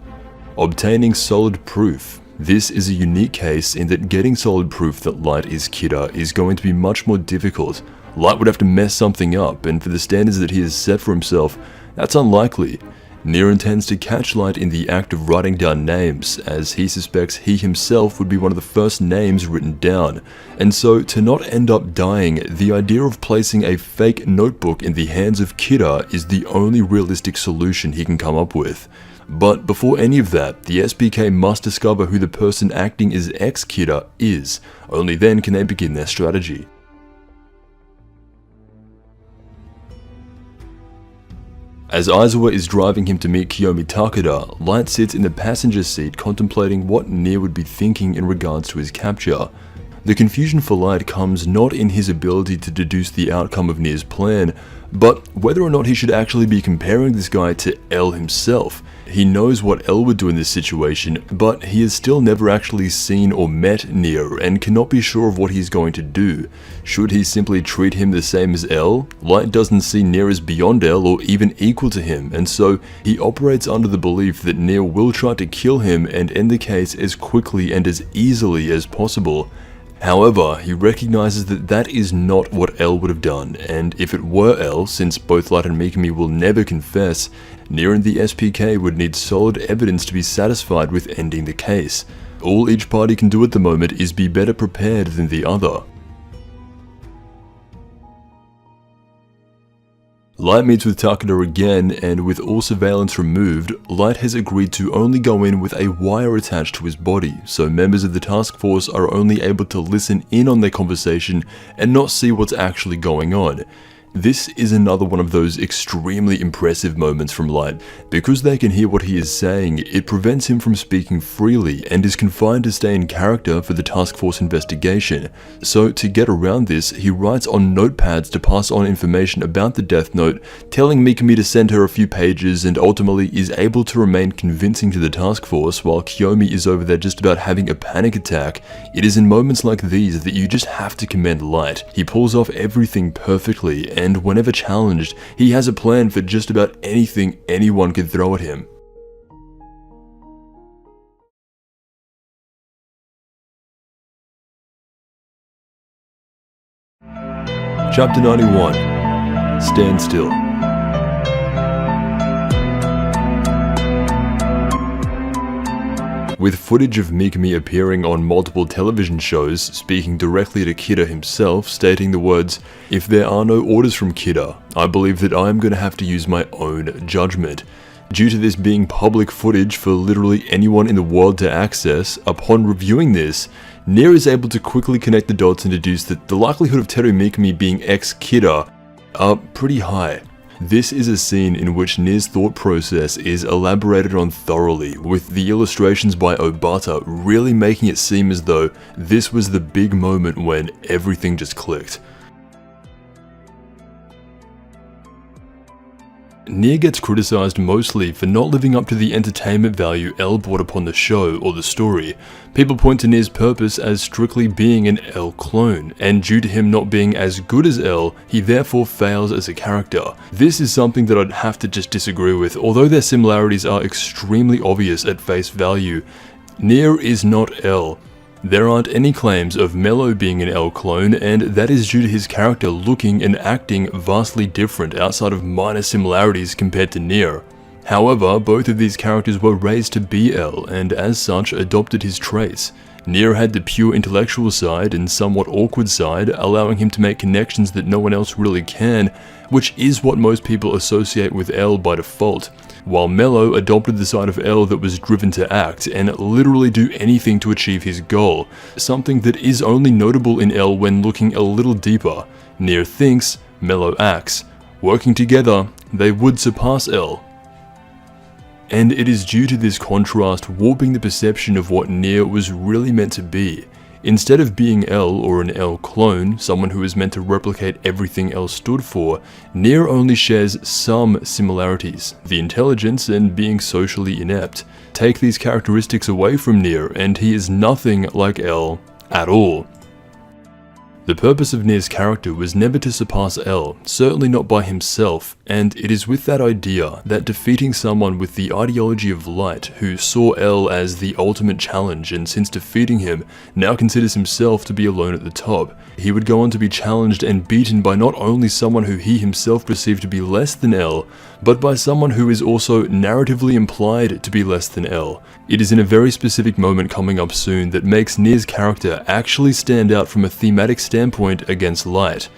Obtaining solid proof. This is a unique case in that getting solid proof that Light is Kida is going to be much more difficult. Light would have to mess something up, and for the standards that he has set for himself, that's unlikely. Nier intends to catch Light in the act of writing down names, as he suspects he himself would be one of the first names written down, and so to not end up dying, the idea of placing a fake notebook in the hands of Kida is the only realistic solution he can come up with. But before any of that, the SPK must discover who the person acting as X Kida is. Only then can they begin their strategy. As Aizawa is driving him to meet Kiyomi Takeda, Light sits in the passenger seat contemplating what Nier would be thinking in regards to his capture. The confusion for Light comes not in his ability to deduce the outcome of Nier's plan, but whether or not he should actually be comparing this guy to L himself. He knows what L would do in this situation, but he has still never actually seen or met Nier and cannot be sure of what he's going to do. Should he simply treat him the same as L? Light doesn't see Nier as beyond L or even equal to him, and so he operates under the belief that Nier will try to kill him and end the case as quickly and as easily as possible. However, he recognizes that that is not what L would have done, and if it were L, since both Light and Mikami will never confess, Nier and the SPK would need solid evidence to be satisfied with ending the case. All each party can do at the moment is be better prepared than the other. Light meets with Takeda again, and with all surveillance removed, Light has agreed to only go in with a wire attached to his body, so members of the task force are only able to listen in on their conversation and not see what's actually going on. This is another one of those extremely impressive moments from Light. Because they can hear what he is saying, it prevents him from speaking freely and is confined to stay in character for the task force investigation. So to get around this, he writes on notepads to pass on information about the Death Note, telling Mikami to send her a few pages, and ultimately is able to remain convincing to the task force while Kiyomi is over there just about having a panic attack. It is in moments like these that you just have to commend Light. He pulls off everything perfectly, and whenever challenged, he has a plan for just about anything anyone could throw at him. Chapter 91. Stand Still. With footage of Mikami appearing on multiple television shows, speaking directly to Kida himself, stating the words, "If there are no orders from Kida, I believe that I am going to have to use my own judgment." Due to this being public footage for literally anyone in the world to access, upon reviewing this, Nier is able to quickly connect the dots and deduce that the likelihood of Teru Mikami being ex-Kida are pretty high. This is a scene in which Nier's thought process is elaborated on thoroughly, with the illustrations by Obata really making it seem as though this was the big moment when everything just clicked. Nier gets criticized mostly for not living up to the entertainment value L brought upon the show or the story. People point to Nier's purpose as strictly being an L clone, and due to him not being as good as L, he therefore fails as a character. This is something that I'd have to just disagree with. Although their similarities are extremely obvious at face value, Nier is not L. There aren't any claims of Mello being an L clone, and that is due to his character looking and acting vastly different outside of minor similarities compared to Nier. However, both of these characters were raised to be L, and as such adopted his traits. Nier had the pure intellectual side and somewhat awkward side, allowing him to make connections that no one else really can, which is what most people associate with L by default, while Mello adopted the side of L that was driven to act and literally do anything to achieve his goal, something that is only notable in L when looking a little deeper. Nier thinks, Mello acts. Working together, they would surpass L. And it is due to this contrast warping the perception of what Nier was really meant to be. Instead of being L or an L clone, someone who is meant to replicate everything L stood for, Nier only shares some similarities, the intelligence and being socially inept. Take these characteristics away from Nier and he is nothing like L at all. The purpose of Nier's character was never to surpass L, certainly not by himself, and it is with that idea that defeating someone with the ideology of light, who saw L as the ultimate challenge and since defeating him, now considers himself to be alone at the top. He would go on to be challenged and beaten by not only someone who he himself perceived to be less than L, but by someone who is also narratively implied to be less than L. It is in a very specific moment coming up soon that makes Nier's character actually stand out from a thematic standpoint against Light.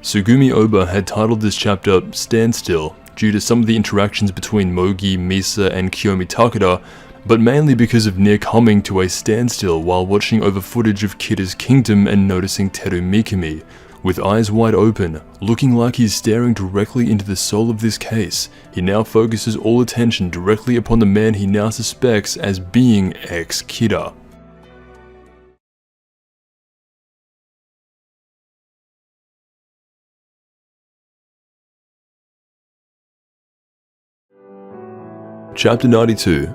Sugumi Oba had titled this chapter Stand Still due to some of the interactions between Mogi, Misa, and Kiyomi Takeda, but mainly because of Nier coming to a standstill while watching over footage of Kida's kingdom and noticing Teru Mikami. With eyes wide open, looking like he's staring directly into the soul of this case, he now focuses all attention directly upon the man he now suspects as being ex-Kida. Chapter 92.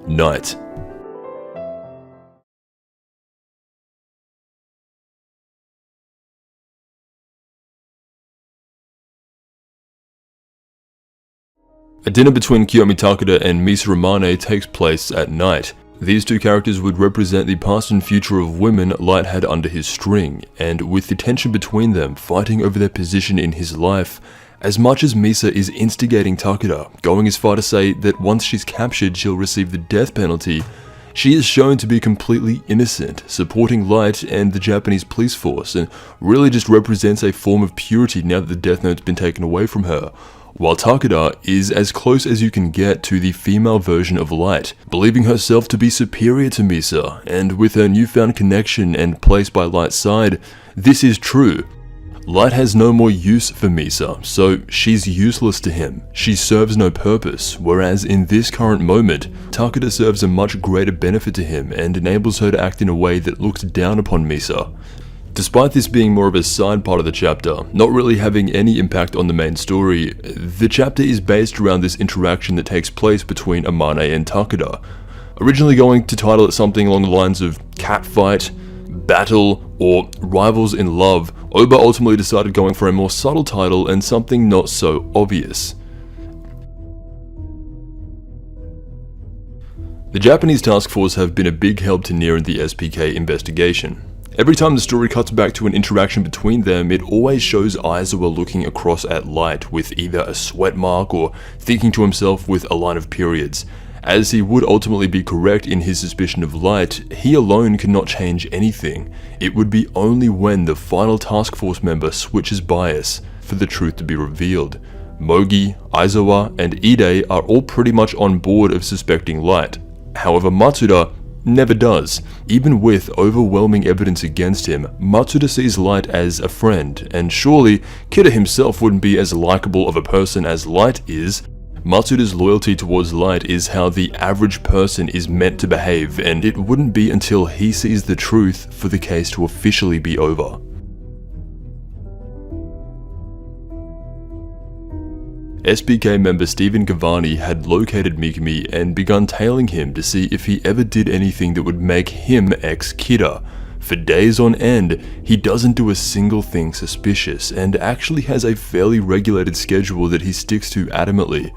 Night. A dinner between Kiyomi Takeda and Misa Ramane takes place at night. These two characters would represent the past and future of women Light had under his string, and with the tension between them fighting over their position in his life, as much as Misa is instigating Takeda, going as far to say that once she's captured she'll receive the death penalty, She is shown to be completely innocent, supporting Light and the Japanese police force, and really just represents a form of purity now that the Death Note's been taken away from her. While Takeda is as close as you can get to the female version of Light, believing herself to be superior to Misa, and with her newfound connection and place by Light's side, this is true. Light has no more use for Misa, so she's useless to him. She serves no purpose, whereas in this current moment, Takeda serves a much greater benefit to him and enables her to act in a way that looks down upon Misa. Despite this being more of a side part of the chapter, not really having any impact on the main story, the chapter is based around this interaction that takes place between Amane and Takeda. Originally going to title it something along the lines of Catfight, Battle, or Rivals in Love, Oba ultimately decided going for a more subtle title and something not so obvious. The Japanese task force have been a big help to Nier in the SPK investigation. Every time the story cuts back to an interaction between them, it always shows Aizawa looking across at Light with either a sweat mark or thinking to himself with a line of periods. As he would ultimately be correct in his suspicion of Light, he alone could not change anything. It would be only when the final task force member switches bias for the truth to be revealed. Mogi, Aizawa, and Ide are all pretty much on board of suspecting Light. However, Matsuda never does. Even with overwhelming evidence against him, Matsuda sees Light as a friend, and surely Kida himself wouldn't be as likable of a person as Light is. Matsuda's loyalty towards Light is how the average person is meant to behave, and it wouldn't be until he sees the truth for the case to officially be over. SPK member Stephen Cavani had located Mikami and begun tailing him to see if he ever did anything that would make him ex-Kida. For days on end, he doesn't do a single thing suspicious and actually has a fairly regulated schedule that he sticks to adamantly.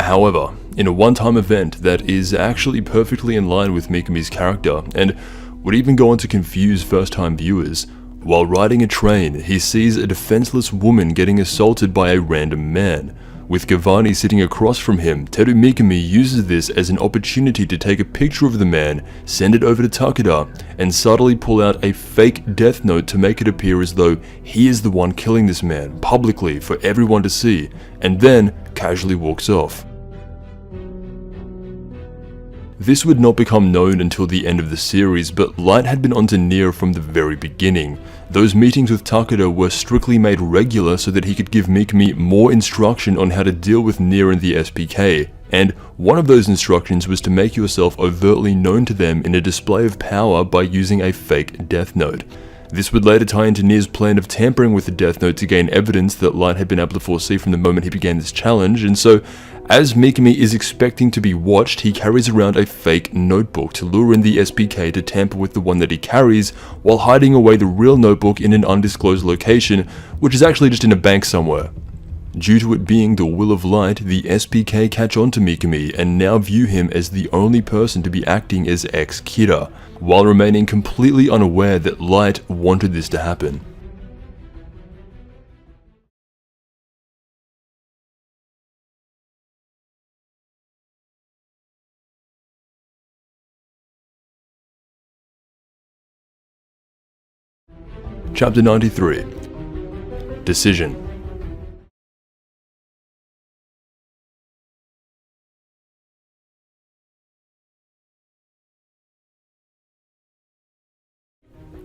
However, in a one-time event that is actually perfectly in line with Mikami's character and would even go on to confuse first-time viewers, while riding a train, he sees a defenseless woman getting assaulted by a random man. With Cavani sitting across from him, Teru Mikami uses this as an opportunity to take a picture of the man, send it over to Takeda, and subtly pull out a fake death note to make it appear as though he is the one killing this man, publicly for everyone to see, and then casually walks off. This would not become known until the end of the series, but Light had been onto Nier from the very beginning. Those meetings with Takeda were strictly made regular so that he could give Mikami more instruction on how to deal with Nier and the SPK, and one of those instructions was to make yourself overtly known to them in a display of power by using a fake death note. This would later tie into Nier's plan of tampering with the death note to gain evidence that Light had been able to foresee from the moment he began this challenge, and so as Mikami is expecting to be watched, he carries around a fake notebook to lure in the SPK to tamper with the one that he carries, while hiding away the real notebook in an undisclosed location, which is actually just in a bank somewhere. Due to it being the will of Light, the SPK catch on to Mikami and now view him as the only person to be acting as ex-Kida, while remaining completely unaware that Light wanted this to happen. Chapter 93. Decision.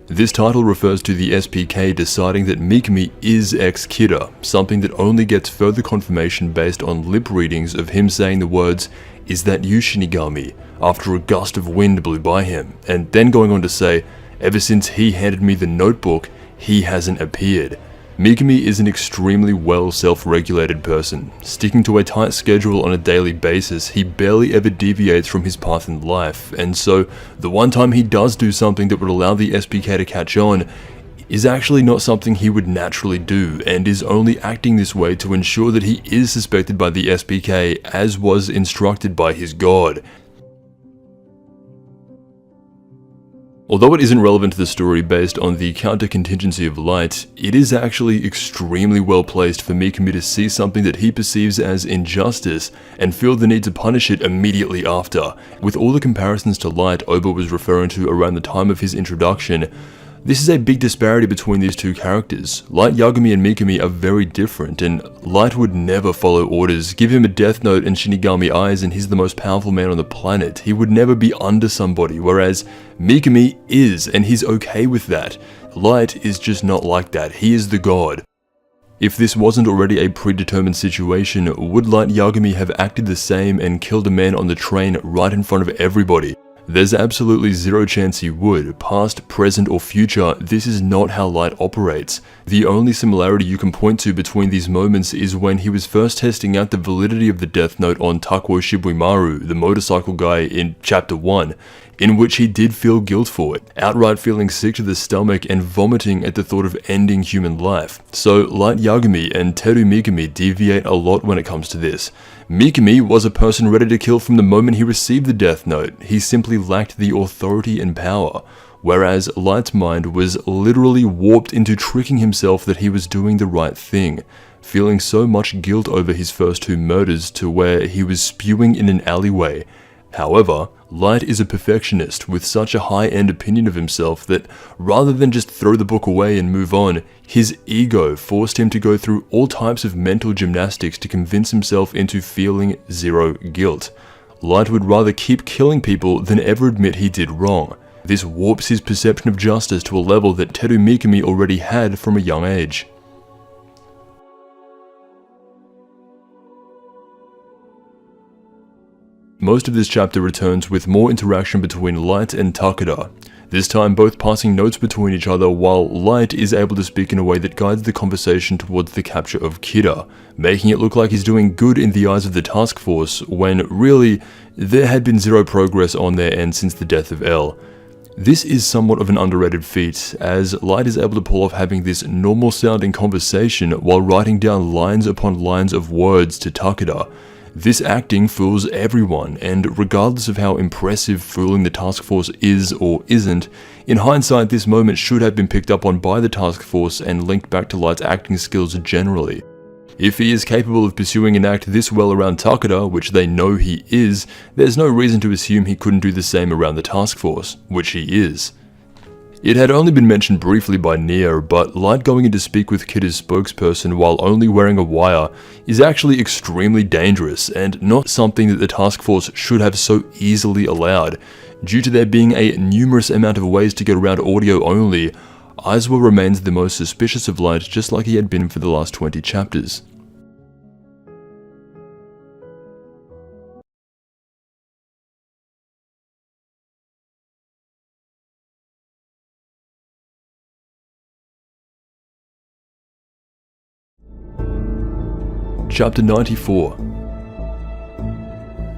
This title refers to the SPK deciding that Mikami is ex-Kida, something that only gets further confirmation based on lip readings of him saying the words, "Is that you, Shinigami?" after a gust of wind blew by him, and then going on to say, "Ever since he handed me the notebook, he hasn't appeared." Mikami is an extremely well self-regulated person. Sticking to a tight schedule on a daily basis, he barely ever deviates from his path in life, and so the one time he does do something that would allow the SPK to catch on is actually not something he would naturally do, and is only acting this way to ensure that he is suspected by the SPK as was instructed by his god. Although it isn't relevant to the story based on the counter-contingency of Light, it is actually extremely well placed for Mikami to see something that he perceives as injustice and feel the need to punish it immediately after. With all the comparisons to Light Oba was referring to around the time of his introduction, this is a big disparity between these two characters. Light Yagami and Mikami are very different, and Light would never follow orders. Give him a Death Note and Shinigami eyes and he's the most powerful man on the planet. He would never be under somebody, whereas Mikami is, and he's okay with that. Light is just not like that. He is the god. If this wasn't already a predetermined situation, would Light Yagami have acted the same and killed a man on the train right in front of everybody? There's absolutely zero chance he would. Past, present, or future, this is not how Light operates. The only similarity you can point to between these moments is when he was first testing out the validity of the Death Note on Takuo Shibuimaru, the motorcycle guy in Chapter 1, in which he did feel guilt for it, outright feeling sick to the stomach and vomiting at the thought of ending human life. So Light Yagami and Teru Mikami deviate a lot when it comes to this. Mikami was a person ready to kill from the moment he received the Death Note. He simply lacked the authority and power, whereas Light's mind was literally warped into tricking himself that he was doing the right thing, feeling so much guilt over his first two murders to where he was spewing in an alleyway. However, Light is a perfectionist with such a high-end opinion of himself that rather than just throw the book away and move on, his ego forced him to go through all types of mental gymnastics to convince himself into feeling zero guilt. Light would rather keep killing people than ever admit he did wrong. This warps his perception of justice to a level that Teru Mikami already had from a young age. Most of this chapter returns with more interaction between Light and Takeda, this time both passing notes between each other while Light is able to speak in a way that guides the conversation towards the capture of Kira, making it look like he's doing good in the eyes of the task force when really there had been zero progress on their end since the death of L. This is somewhat of an underrated feat, as Light is able to pull off having this normal sounding conversation while writing down lines upon lines of words to Takeda. This acting fools everyone, and regardless of how impressive fooling the task force is or isn't, in hindsight this moment should have been picked up on by the task force and linked back to Light's acting skills generally. If he is capable of pursuing an act this well around Takeda, which they know he is, there's no reason to assume he couldn't do the same around the task force, which he is. It had only been mentioned briefly by Nia, but Light going in to speak with Kida's spokesperson while only wearing a wire is actually extremely dangerous and not something that the task force should have so easily allowed. Due to there being a numerous amount of ways to get around audio only, Aizawa remains the most suspicious of Light, just like he had been for the last 20 chapters. Chapter 94.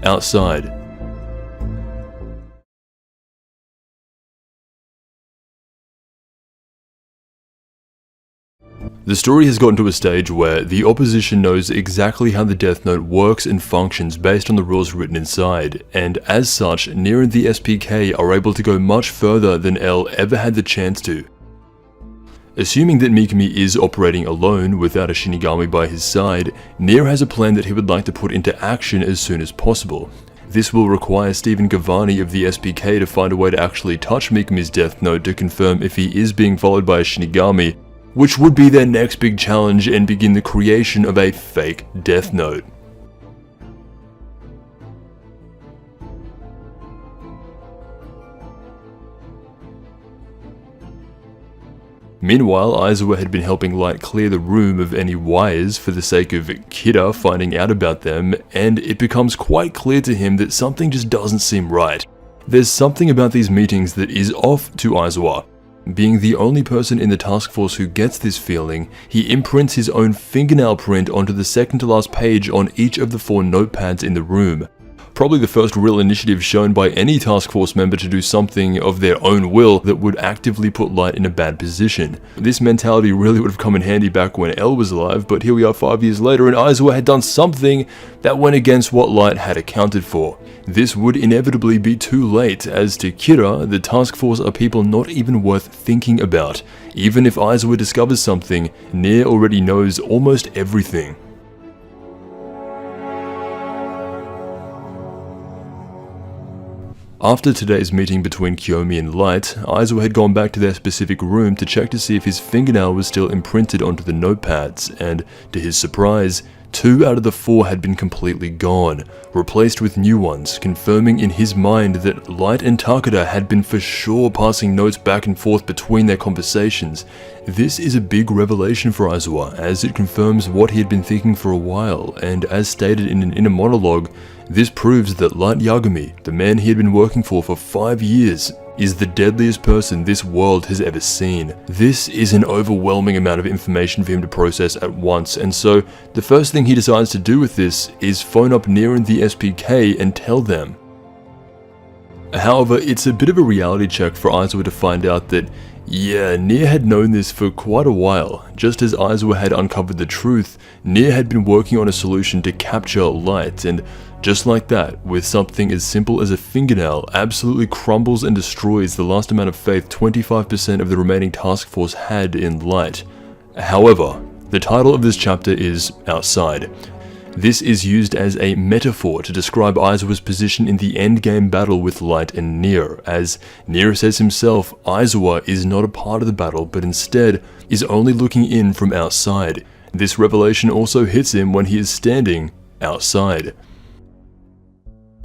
Outside. The story has gotten to a stage where the opposition knows exactly how the Death Note works and functions based on the rules written inside, and as such, Nia and the SPK are able to go much further than L ever had the chance to. Assuming that Mikami is operating alone without a Shinigami by his side, Nia has a plan that he would like to put into action as soon as possible. This will require Stephen Gavani of the SPK to find a way to actually touch Mikami's Death Note to confirm if he is being followed by a Shinigami, which would be their next big challenge and begin the creation of a fake Death Note. Meanwhile, Aizawa had been helping Light clear the room of any wires for the sake of Kida finding out about them, and it becomes quite clear to him that something just doesn't seem right. There's something about these meetings that is off to Aizawa. Being the only person in the task force who gets this feeling, he imprints his own fingernail print onto the second to last page on each of the 4 notepads in the room. probably the first real initiative shown by any task force member to do something of their own will that would actively put Light in a bad position. This mentality really would have come in handy back when Elle was alive, but here we are 5 years later and Aizawa had done something that went against what Light had accounted for. This would inevitably be too late, as to Kira, the task force are people not even worth thinking about. Even if Aizawa discovers something, Nier already knows almost everything. After today's meeting between Kiyomi and Light, Aizawa had gone back to their specific room to check to see if his fingernail was still imprinted onto the notepads, and to his surprise, 2 out of the 4 had been completely gone, replaced with new ones, confirming in his mind that Light and Takeda had been for sure passing notes back and forth between their conversations. This is a big revelation for Aizawa, as it confirms what he had been thinking for a while, and as stated in an inner monologue, this proves that Light Yagami, the man he had been working for 5 years, is the deadliest person this world has ever seen. This is an overwhelming amount of information for him to process at once, and so the first thing he decides to do with this is phone up Nier and the SPK and tell them. However, it's a bit of a reality check for Aizawa to find out that, yeah, Nier had known this for quite a while. Just as Aizawa had uncovered the truth, Nier had been working on a solution to capture Light, and just like that, with something as simple as a fingernail, absolutely crumbles and destroys the last amount of faith 25% of the remaining task force had in Light. However, the title of this chapter is Outside. This is used as a metaphor to describe Aizawa's position in the endgame battle with Light and Nier. As Nier says himself, Aizawa is not a part of the battle, but instead is only looking in from outside. This revelation also hits him when he is standing outside.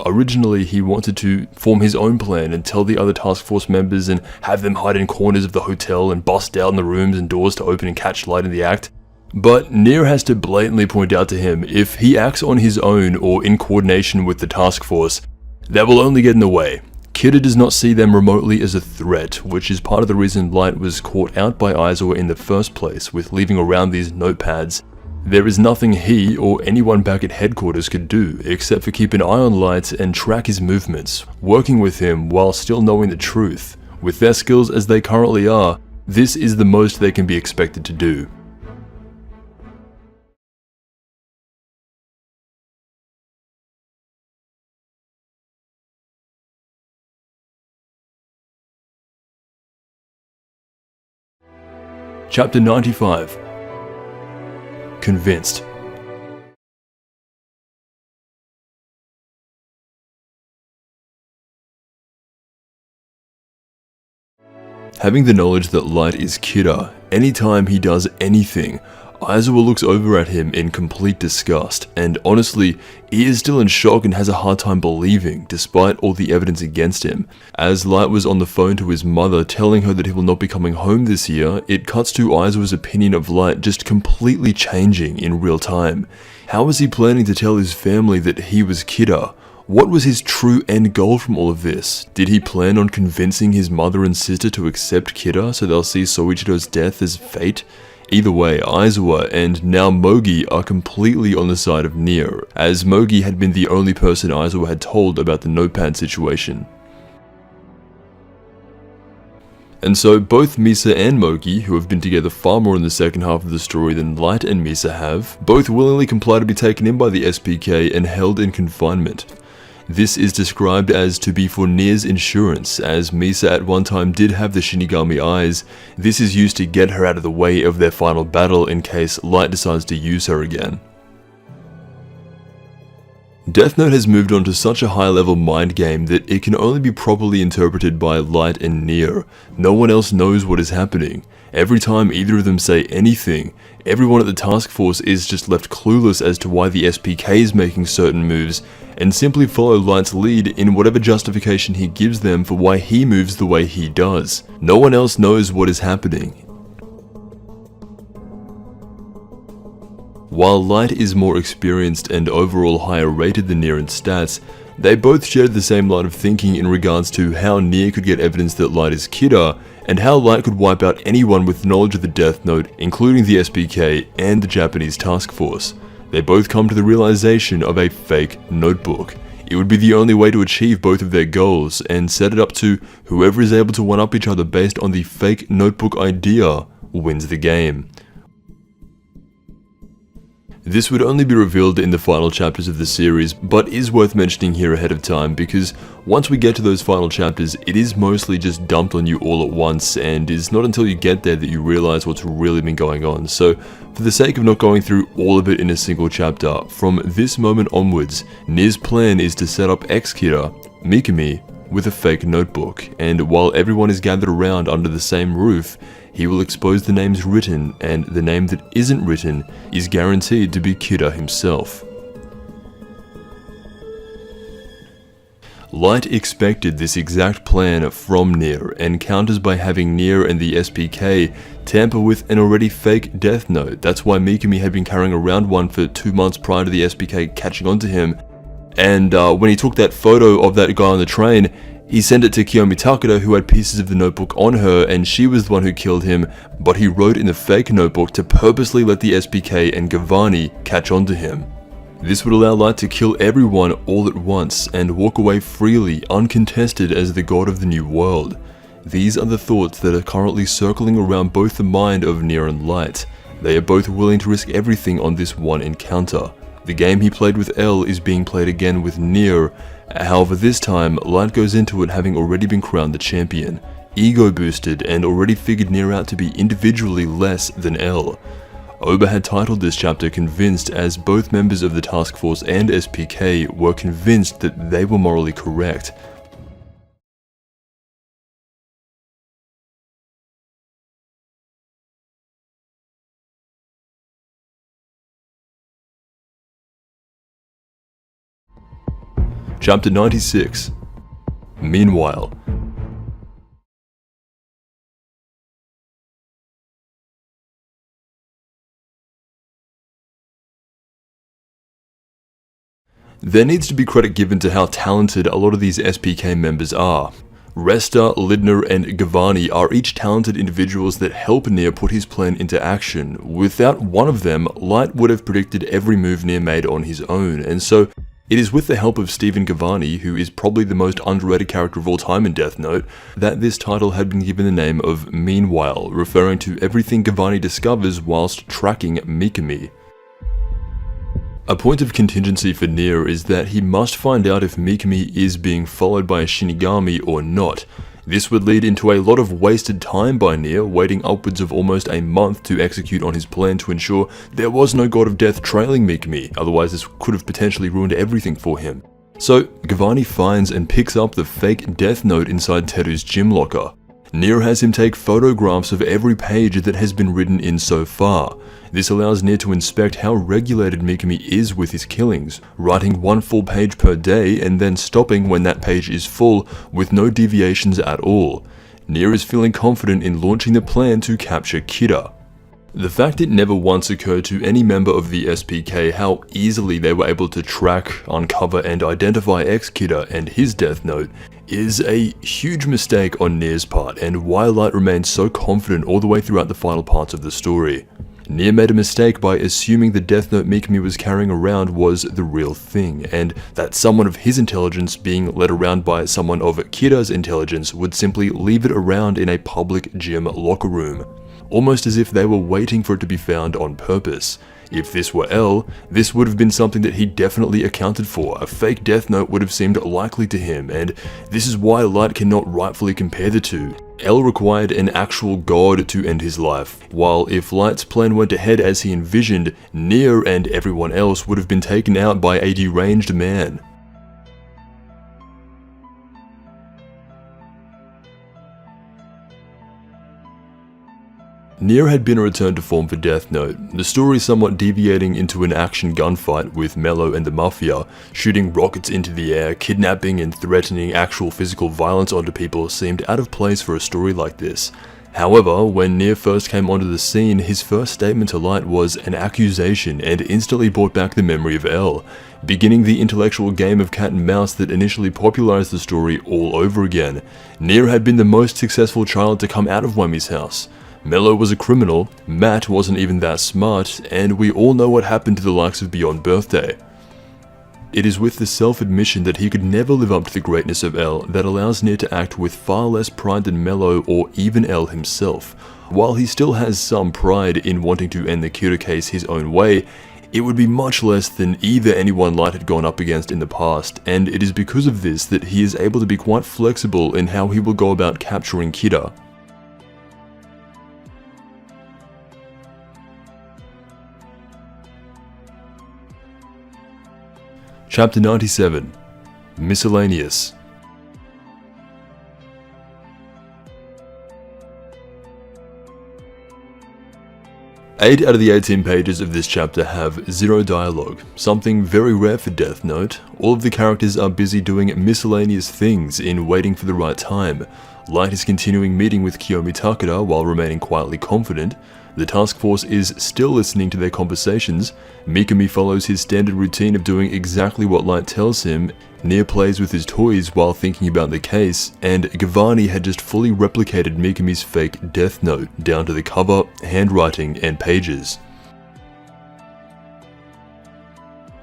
Originally, he wanted to form his own plan and tell the other task force members and have them hide in corners of the hotel and bust down the rooms and doors to open and catch Light in the act. But Nier has to blatantly point out to him, if he acts on his own or in coordination with the task force, that will only get in the way. Kida does not see them remotely as a threat, which is part of the reason Light was caught out by Aizawa in the first place, with leaving around these notepads. There is nothing he or anyone back at headquarters could do, except for keep an eye on Light and track his movements, working with him while still knowing the truth. With their skills as they currently are, this is the most they can be expected to do. Chapter 95. Convinced. Having the knowledge that Light is Kida, anytime he does anything, Aizawa looks over at him in complete disgust, and honestly, he is still in shock and has a hard time believing, despite all the evidence against him. As Light was on the phone to his mother telling her that he will not be coming home this year, it cuts to Aizawa's opinion of Light just completely changing in real time. How was he planning to tell his family that he was Kida? What was his true end goal from all of this? Did he plan on convincing his mother and sister to accept Kida so they'll see Soichiro's death as fate? Either way, Aizawa and now Mogi are completely on the side of Nier, as Mogi had been the only person Aizawa had told about the notepad situation. And so both Misa and Mogi, who have been together far more in the second half of the story than Light and Misa have, both willingly comply to be taken in by the SPK and held in confinement. This is described as to be for Nier's insurance, as Misa at one time did have the Shinigami eyes. This is used to get her out of the way of their final battle in case Light decides to use her again. Death Note has moved on to such a high-level mind game that it can only be properly interpreted by Light and Nier. No one else knows what is happening. Every time either of them say anything, everyone at the task force is just left clueless as to why the SPK is making certain moves, and simply follow Light's lead in whatever justification he gives them for why he moves the way he does. No one else knows what is happening. While Light is more experienced and overall higher rated than Nier in stats, they both shared the same line of thinking in regards to how Nier could get evidence that Light is Kida, and how Light could wipe out anyone with knowledge of the Death Note, including the SPK and the Japanese task force. They both come to the realization of a fake notebook. It would be the only way to achieve both of their goals, and set it up to whoever is able to one-up each other based on the fake notebook idea wins the game. This would only be revealed in the final chapters of the series, but is worth mentioning here ahead of time because once we get to those final chapters, it is mostly just dumped on you all at once, and it's not until you get there that you realize what's really been going on. So, for the sake of not going through all of it in a single chapter, from this moment onwards, Nier's plan is to set up ex-Kira, Mikami, with a fake notebook, and while everyone is gathered around under the same roof, he will expose the names written, and the name that isn't written is guaranteed to be Kira himself. Light expected this exact plan from Nier, and counters by having Nier and the SPK tamper with an already fake death note. That's why Mikami had been carrying around one for 2 months prior to the SPK catching on to him, and when he took that photo of that guy on the train, he sent it to Kiyomi Takeda, who had pieces of the notebook on her, and she was the one who killed him, but he wrote in the fake notebook to purposely let the SPK and Gavani catch on to him. This would allow Light to kill everyone all at once, and walk away freely, uncontested as the god of the new world. These are the thoughts that are currently circling around both the mind of Nier and Light. They are both willing to risk everything on this one encounter. The game he played with L is being played again with Nier. However, this time, Light goes into it having already been crowned the champion, ego boosted, and already figured Nier out to be individually less than L. Oba had titled this chapter Convinced, as both members of the task force and SPK were convinced that they were morally correct. Chapter 96. Meanwhile. There needs to be credit given to how talented a lot of these SPK members are. Resta, Lidner, and Gavani are each talented individuals that help Nier put his plan into action. Without one of them, Light would have predicted every move Nier made on his own, and so it is with the help of Stephen Gavani, who is probably the most underrated character of all time in Death Note, that this title had been given the name of Meanwhile, referring to everything Gavani discovers whilst tracking Mikami. A point of contingency for Nier is that he must find out if Mikami is being followed by a Shinigami or not. This would lead into a lot of wasted time by Nier, waiting upwards of almost a month to execute on his plan to ensure there was no God of Death trailing Mikami, otherwise this could have potentially ruined everything for him. So, Gavani finds and picks up the fake death note inside Teru's gym locker. Nier has him take photographs of every page that has been written in so far. This allows Nier to inspect how regulated Mikami is with his killings, writing one full page per day and then stopping when that page is full with no deviations at all. Nier is feeling confident in launching the plan to capture Kira. The fact it never once occurred to any member of the SPK how easily they were able to track, uncover, and identify ex-Kira and his death note is a huge mistake on Nier's part, and why Light remains so confident all the way throughout the final parts of the story. Nier made a mistake by assuming the death note Mikami was carrying around was the real thing, and that someone of his intelligence being led around by someone of Kira's intelligence would simply leave it around in a public gym locker room, almost as if they were waiting for it to be found on purpose. If this were L, this would have been something that he definitely accounted for. A fake death note would have seemed likely to him, and this is why Light cannot rightfully compare the two. L required an actual god to end his life, while if Light's plan went ahead as he envisioned, Nier and everyone else would have been taken out by a deranged man. Nier had been a return to form for Death Note, the story somewhat deviating into an action gunfight with Mello and the Mafia, shooting rockets into the air, kidnapping and threatening actual physical violence onto people seemed out of place for a story like this. However, when Nier first came onto the scene, his first statement to Light was an accusation and instantly brought back the memory of L, beginning the intellectual game of cat and mouse that initially popularized the story all over again. Nier had been the most successful child to come out of Wami's house. Mello was a criminal, Matt wasn't even that smart, and we all know what happened to the likes of Beyond Birthday. It is with the self-admission that he could never live up to the greatness of L that allows Nier to act with far less pride than Mello or even L himself. While he still has some pride in wanting to end the Kira case his own way, it would be much less than either anyone Light had gone up against in the past, and it is because of this that he is able to be quite flexible in how he will go about capturing Kira. Chapter 97 Miscellaneous. Eight out of the 18 pages of this chapter have zero dialogue, something very rare for Death Note. All of the characters are busy doing miscellaneous things in waiting for the right time. Light is continuing meeting with Kiyomi Takeda while remaining quietly confident. The task force is still listening to their conversations. Mikami follows his standard routine of doing exactly what Light tells him. Nier plays with his toys while thinking about the case, and Giovanni had just fully replicated Mikami's fake Death Note down to the cover, handwriting, and pages.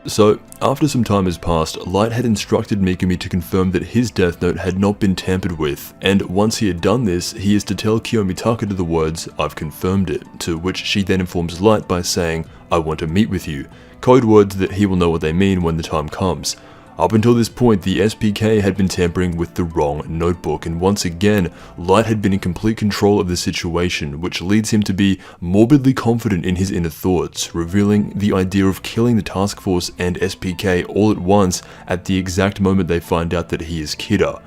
So, after some time has passed, Light had instructed Mikami to confirm that his Death Note had not been tampered with, and once he had done this, he is to tell Kiyomi Takeda the words, "I've confirmed it," to which she then informs Light by saying, "I want to meet with you," code words that he will know what they mean when the time comes. Up until this point, the SPK had been tampering with the wrong notebook, and once again, Light had been in complete control of the situation, which leads him to be morbidly confident in his inner thoughts, revealing the idea of killing the task force and SPK all at once at the exact moment they find out that he is Kira.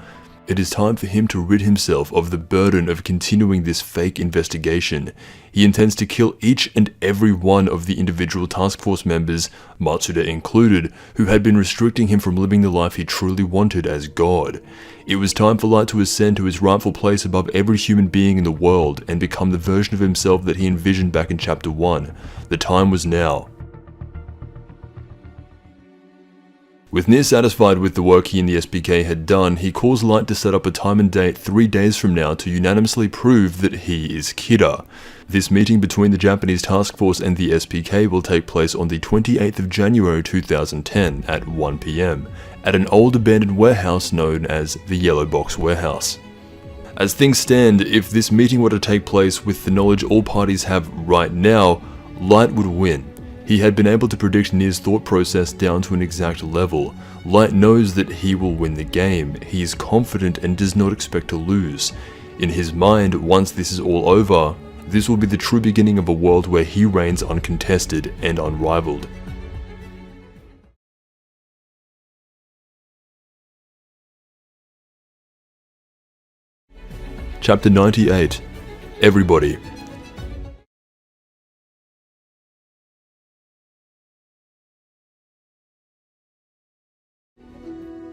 It is time for him to rid himself of the burden of continuing this fake investigation. He intends to kill each and every one of the individual task force members, Matsuda included, who had been restricting him from living the life he truly wanted as God. It was time for Light to ascend to his rightful place above every human being in the world and become the version of himself that he envisioned back in Chapter 1. The time was now. With Nier satisfied with the work he and the SPK had done, he calls Light to set up a time and date 3 days from now to unanimously prove that he is Kira. This meeting between the Japanese task force and the SPK will take place on the 28th of January 2010 at 1 PM, at an old abandoned warehouse known as the Yellow Box Warehouse. As things stand, if this meeting were to take place with the knowledge all parties have right now, Light would win. He had been able to predict Nier's thought process down to an exact level. Light knows that he will win the game. He is confident and does not expect to lose. In his mind, once this is all over, this will be the true beginning of a world where he reigns uncontested and unrivaled. Chapter 98 Everybody.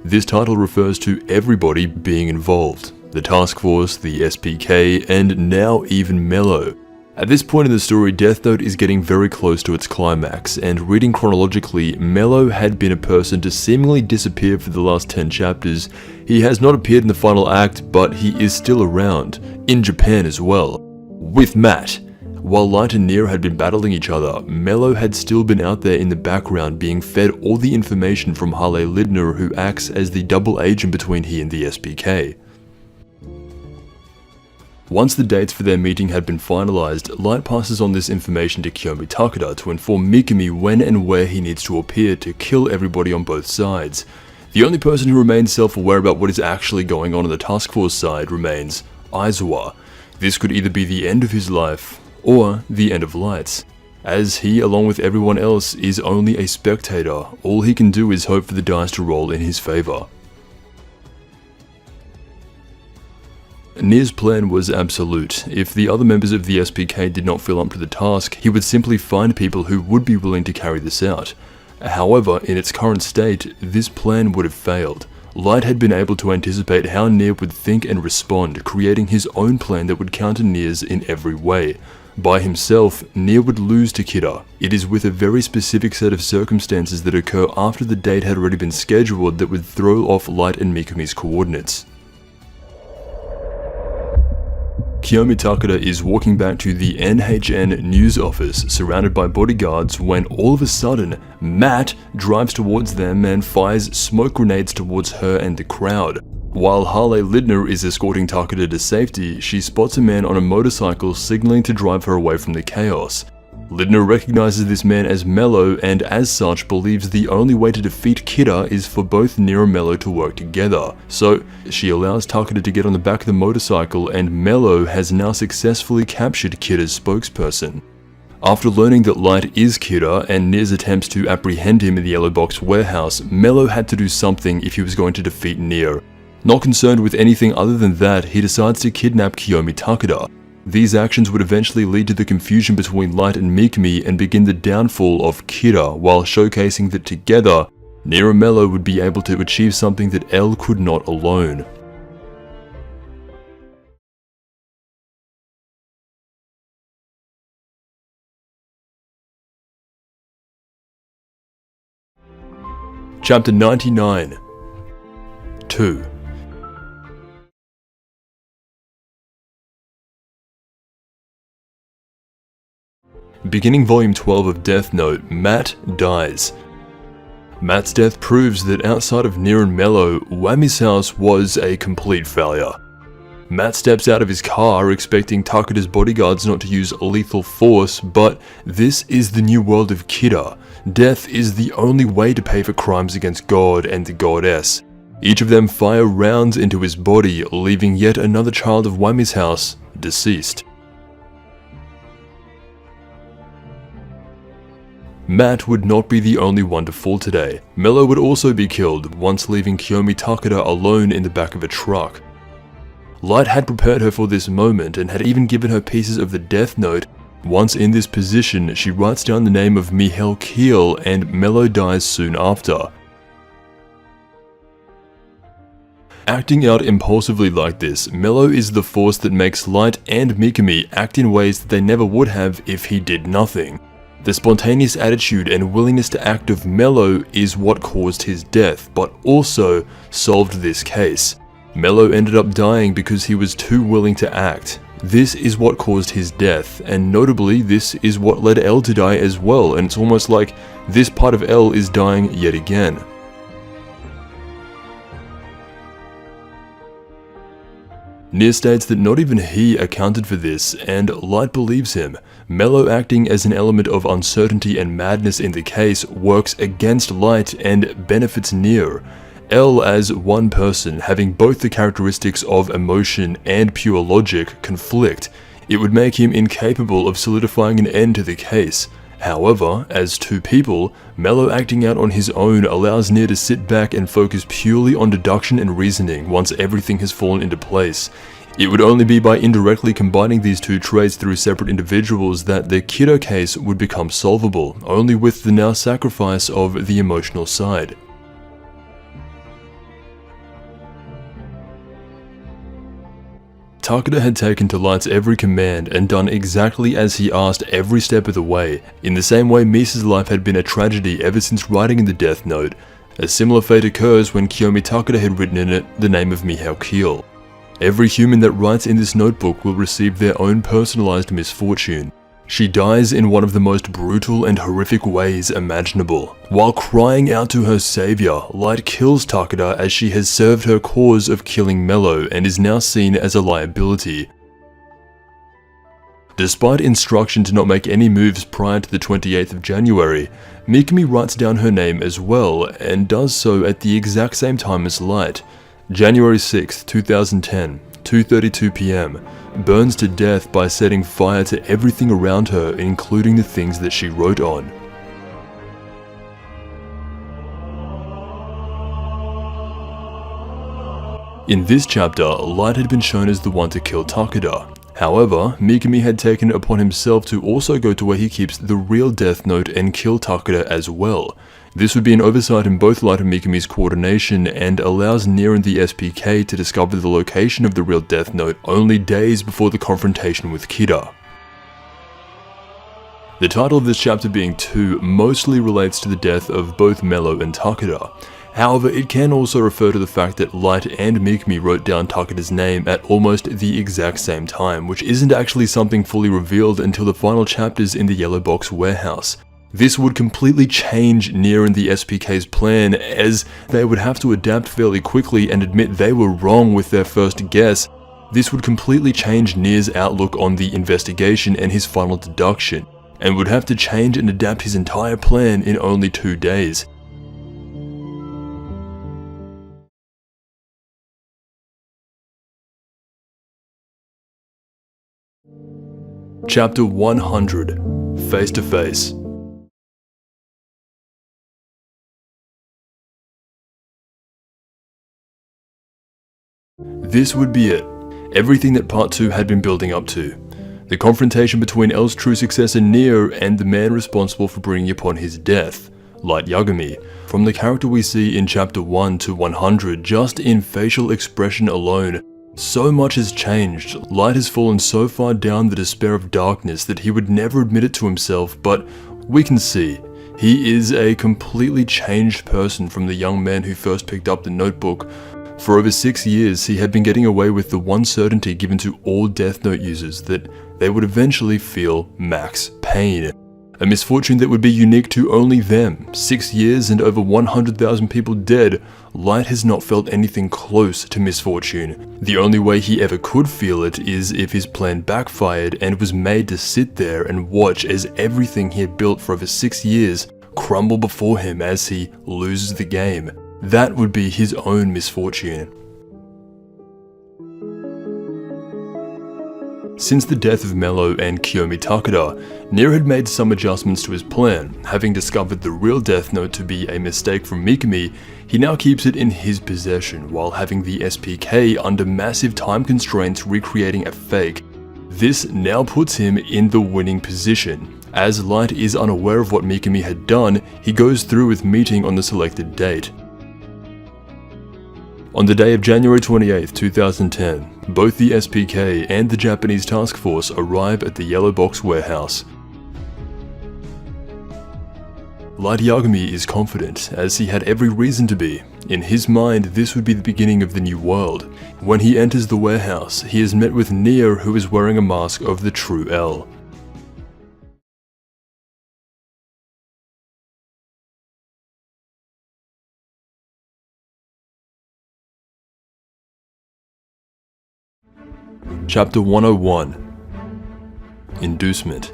This title refers to everybody being involved, the task force, the SPK, and now even Mello. At this point in the story, Death Note is getting very close to its climax, and reading chronologically, Mello had been a person to seemingly disappear for the last 10 chapters. He has not appeared in the final act, but he is still around, in Japan as well, with Matt. While Light and Nier had been battling each other, Mello had still been out there in the background being fed all the information from Harley Lindner, who acts as the double agent between he and the SPK. Once the dates for their meeting had been finalized, Light passes on this information to Kiyomi Takeda to inform Mikami when and where he needs to appear to kill everybody on both sides. The only person who remains self-aware about what is actually going on the task force side remains Aizawa. This could either be the end of his life, or the end of Light's. As he, along with everyone else, is only a spectator, all he can do is hope for the dice to roll in his favor. Nier's plan was absolute. If the other members of the SPK did not feel up to the task, he would simply find people who would be willing to carry this out. However, in its current state, this plan would have failed. Light had been able to anticipate how Nier would think and respond, creating his own plan that would counter Nier's in every way. By himself, Nier would lose to Kira. It is with a very specific set of circumstances that occur after the date had already been scheduled that would throw off Light and Mikami's coordinates. Kiyomi Takeda is walking back to the NHN news office surrounded by bodyguards when all of a sudden, Matt drives towards them and fires smoke grenades towards her and the crowd. While Harley Lindner is escorting Takeda to safety, she spots a man on a motorcycle signaling to drive her away from the chaos. Lindner recognizes this man as Mello and as such believes the only way to defeat Kida is for both Near and Mello to work together. So she allows Takeda to get on the back of the motorcycle and Mello has now successfully captured Kida's spokesperson. After learning that Light is Kida and Near's attempts to apprehend him in the Yellow Box warehouse, Mello had to do something if he was going to defeat Near. Not concerned with anything other than that, he decides to kidnap Kiyomi Takeda. These actions would eventually lead to the confusion between Light and Mikami and begin the downfall of Kida, while showcasing that together, Near and Mello would be able to achieve something that L could not alone. Chapter 99 2. Beginning Volume 12 of Death Note, Matt dies. Matt's death proves that outside of Near and Mello, Wami's house was a complete failure. Matt steps out of his car expecting Takeda's bodyguards not to use lethal force, but this is the new world of Kida. Death is the only way to pay for crimes against God and the Goddess. Each of them fire rounds into his body, leaving yet another child of Wami's house deceased. Matt would not be the only one to fall today. Mello would also be killed, once leaving Kiyomi Takeda alone in the back of a truck. Light had prepared her for this moment and had even given her pieces of the Death Note. Once in this position, she writes down the name of Mihail Keel and Mello dies soon after. Acting out impulsively like this, Mello is the force that makes Light and Mikami act in ways that they never would have if he did nothing. The spontaneous attitude and willingness to act of Mello is what caused his death, but also solved this case. Mello ended up dying because he was too willing to act. This is what caused his death, and notably this is what led L to die as well, and it's almost like this part of L is dying yet again. Near states that not even he accounted for this, and Light believes him. Mello acting as an element of uncertainty and madness in the case works against Light and benefits Near. L as one person having both the characteristics of emotion and pure logic conflict. It would make him incapable of solidifying an end to the case. However, as two people, Mello acting out on his own allows Near to sit back and focus purely on deduction and reasoning once everything has fallen into place. It would only be by indirectly combining these two traits through separate individuals that the Kida case would become solvable, only with the now sacrifice of the emotional side. Takeda had taken to Light's every command and done exactly as he asked every step of the way. In the same way Misa's life had been a tragedy ever since writing in the Death Note. A similar fate occurs when Kiyomi Takeda had written in it the name of Mihail Keel. Every human that writes in this notebook will receive their own personalized misfortune. She dies in one of the most brutal and horrific ways imaginable. While crying out to her savior, Light kills Takeda as she has served her cause of killing Mello and is now seen as a liability. Despite instruction to not make any moves prior to the 28th of January, Mikami writes down her name as well and does so at the exact same time as Light. January 6, 2010, 2:32 PM. Burns to death by setting fire to everything around her, including the things that she wrote on. In this chapter, Light had been shown as the one to kill Takeda. However, Mikami had taken it upon himself to also go to where he keeps the real Death Note and kill Takeda as well. This would be an oversight in both Light and Mikami's coordination and allows Near and the SPK to discover the location of the real Death Note only days before the confrontation with Kida. The title of this chapter being 2 mostly relates to the death of both Mello and Takeda. However, it can also refer to the fact that Light and Mikami wrote down Takeda's name at almost the exact same time, which isn't actually something fully revealed until the final chapters in the Yellow Box warehouse. This would completely change Nier and the SPK's plan, as they would have to adapt fairly quickly and admit they were wrong with their first guess. This would completely change Nier's outlook on the investigation and his final deduction, and would have to change and adapt his entire plan in only 2 days. Chapter 100, Face to Face. This would be it. Everything that Part 2 had been building up to. The confrontation between L's true successor Nier and the man responsible for bringing upon his death, Light Yagami. From the character we see in Chapter 1 to 100, just in facial expression alone, so much has changed. Light has fallen so far down the despair of darkness that he would never admit it to himself, but we can see. He is a completely changed person from the young man who first picked up the notebook. For over 6 years, he had been getting away with the one certainty given to all Death Note users, that they would eventually feel max pain. A misfortune that would be unique to only them. 6 years and over 100,000 people dead, Light has not felt anything close to misfortune. The only way he ever could feel it is if his plan backfired and was made to sit there and watch as everything he had built for over 6 years crumble before him as he loses the game. That would be his own misfortune. Since the death of Mello and Kiyomi Takeda, Nier had made some adjustments to his plan. Having discovered the real Death Note to be a mistake from Mikami, he now keeps it in his possession, while having the SPK under massive time constraints recreating a fake. This now puts him in the winning position. As Light is unaware of what Mikami had done, he goes through with meeting on the selected date. On the day of January 28, 2010, both the SPK and the Japanese task force arrive at the Yellow Box warehouse. Light Yagami is confident, as he had every reason to be. In his mind, this would be the beginning of the new world. When he enters the warehouse, he is met with Nier, who is wearing a mask of the true L. Chapter 101, Inducement.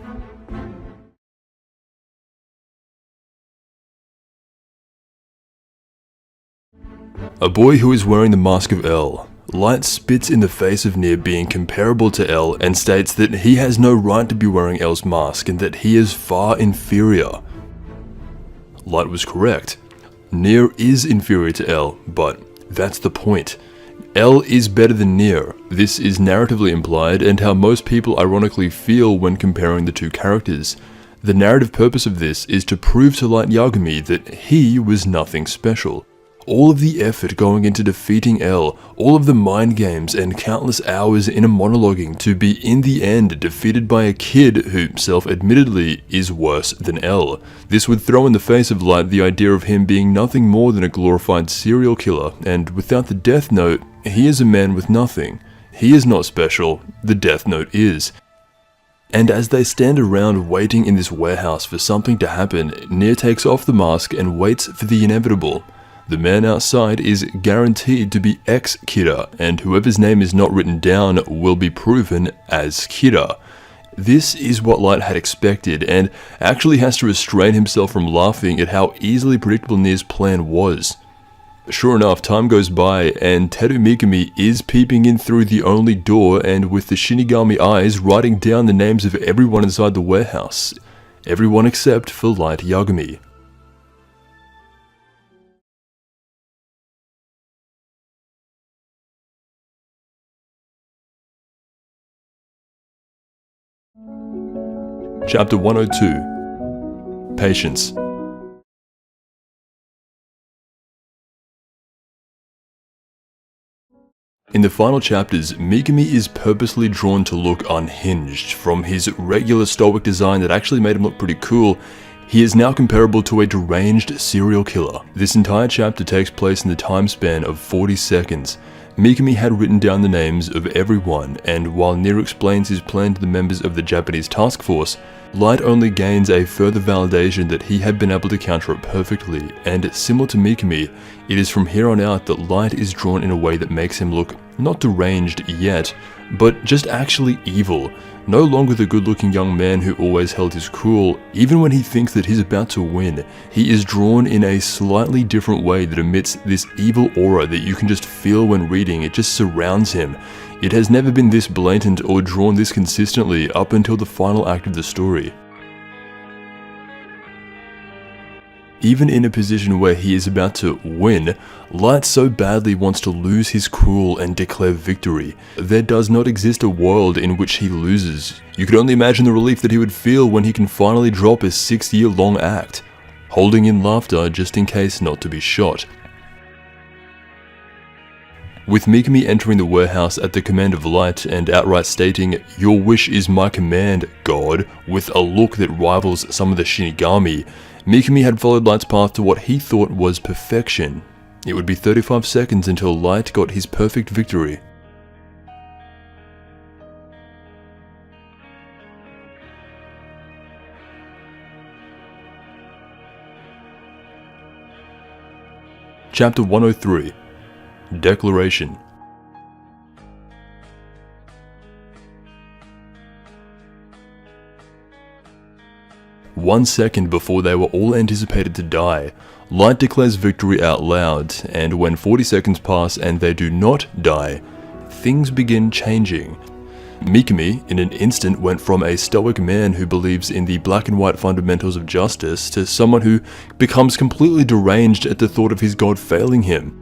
A boy who is wearing the mask of L. Light spits in the face of Nier being comparable to L and states that he has no right to be wearing L's mask and that he is far inferior. Light was correct. Nier is inferior to L, but that's the point. L is better than Nier. This is narratively implied, and how most people ironically feel when comparing the two characters. The narrative purpose of this is to prove to Light Yagami that he was nothing special. All of the effort going into defeating L, all of the mind games and countless hours in a monologuing to be in the end defeated by a kid who self-admittedly is worse than L. This would throw in the face of Light the idea of him being nothing more than a glorified serial killer, and without the Death Note, he is a man with nothing. He is not special, the Death Note is. And as they stand around waiting in this warehouse for something to happen, Nier takes off the mask and waits for the inevitable. The man outside is guaranteed to be ex-Kira, and whoever's name is not written down will be proven as Kira. This is what Light had expected, and actually has to restrain himself from laughing at how easily predictable Nier's plan was. Sure enough, time goes by, and Teru Mikami is peeping in through the only door and with the Shinigami eyes writing down the names of everyone inside the warehouse. Everyone except for Light Yagami. Chapter 102, Patience. In the final chapters, Mikami is purposely drawn to look unhinged. From his regular stoic design that actually made him look pretty cool, he is now comparable to a deranged serial killer. This entire chapter takes place in the time span of 40 seconds. Mikami had written down the names of everyone, and while Nier explains his plan to the members of the Japanese task force, Light only gains a further validation that he had been able to counter it perfectly, and similar to Mikami, it is from here on out that Light is drawn in a way that makes him look not deranged yet, but just actually evil. No longer the good-looking young man who always held his cool. Even when he thinks that he's about to win, he is drawn in a slightly different way that emits this evil aura that you can just feel when reading. It just surrounds him. It has never been this blatant or drawn this consistently up until the final act of the story. Even in a position where he is about to win, Light so badly wants to lose his cool and declare victory. There does not exist a world in which he loses. You could only imagine the relief that he would feel when he can finally drop a 6-year-long act, holding in laughter just in case not to be shot. With Mikami entering the warehouse at the command of Light and outright stating, "Your wish is my command, God," with a look that rivals some of the Shinigami, Mikami had followed Light's path to what he thought was perfection. It would be 35 seconds until Light got his perfect victory. Chapter 103, Declaration. One second before they were all anticipated to die, Light declares victory out loud, and when 40 seconds pass and they do not die, things begin changing. Mikami, in an instant, went from a stoic man who believes in the black and white fundamentals of justice to someone who becomes completely deranged at the thought of his god failing him.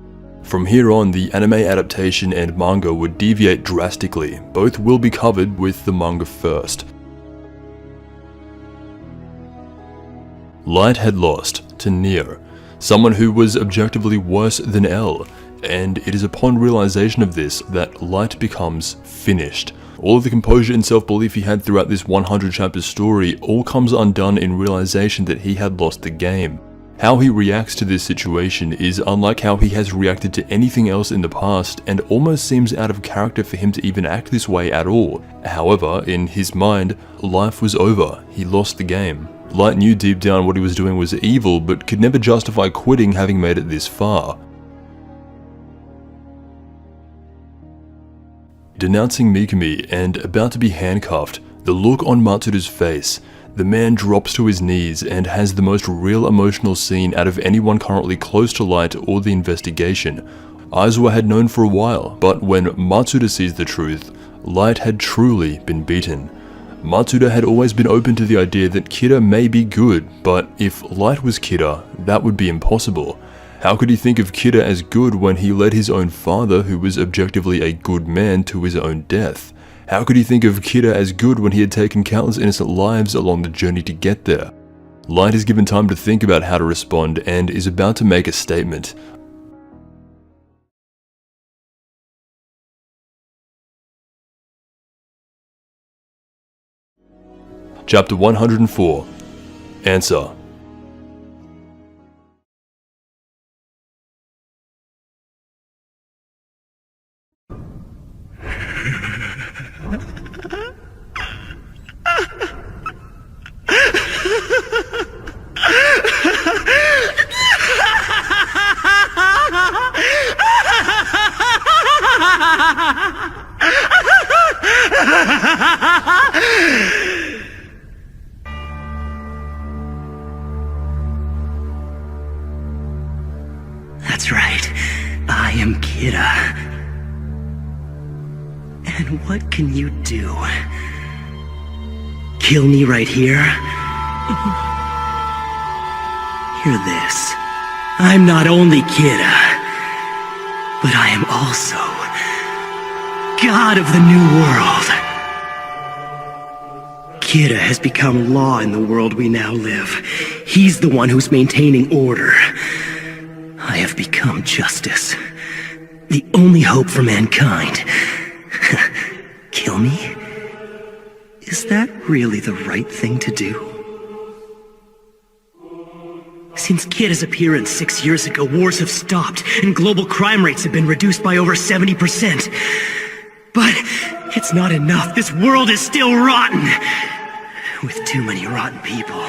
From here on, the anime adaptation and manga would deviate drastically. Both will be covered with the manga first. Light had lost to Nier, someone who was objectively worse than L, and it is upon realization of this that Light becomes finished. All of the composure and self-belief he had throughout this 100 chapter story all comes undone in realization that he had lost the game. How he reacts to this situation is unlike how he has reacted to anything else in the past, and almost seems out of character for him to even act this way at all. However, in his mind, life was over. He lost the game. Light knew deep down what he was doing was evil, but could never justify quitting having made it this far. Denouncing Mikami and about to be handcuffed, the look on Matsuda's face, the man drops to his knees and has the most real emotional scene out of anyone currently close to Light or the investigation. Aizawa had known for a while, but when Matsuda sees the truth, Light had truly been beaten. Matsuda had always been open to the idea that Kira may be good, but if Light was Kira, that would be impossible. How could he think of Kira as good when he led his own father, who was objectively a good man, to his own death? How could he think of Kira as good when he had taken countless innocent lives along the journey to get there? Light is given time to think about how to respond and is about to make a statement. Chapter 104, Answer. That's right. I am Kira. And what can you do? Kill me right here? Hear this. I'm not only Kira, but I am also God of the New World. Kira has become law in the world we now live. He's the one who's maintaining order. I have become justice. the only hope for mankind. Kill me? Is that really the right thing to do? Since Kira's appearance 6 years ago, wars have stopped, and global crime rates have been reduced by over 70%. But it's not enough. This world is still rotten, with too many rotten people.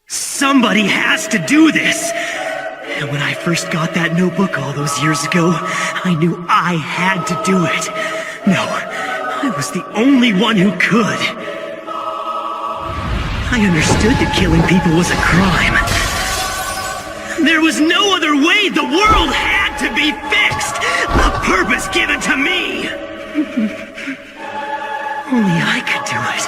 Somebody has to do this! And when I first got that notebook all those years ago, I knew I had to do it. No, I was the only one who could. I understood that killing people was a crime. There was no other way. The world had to be fixed. A purpose given to me. Only I could do it.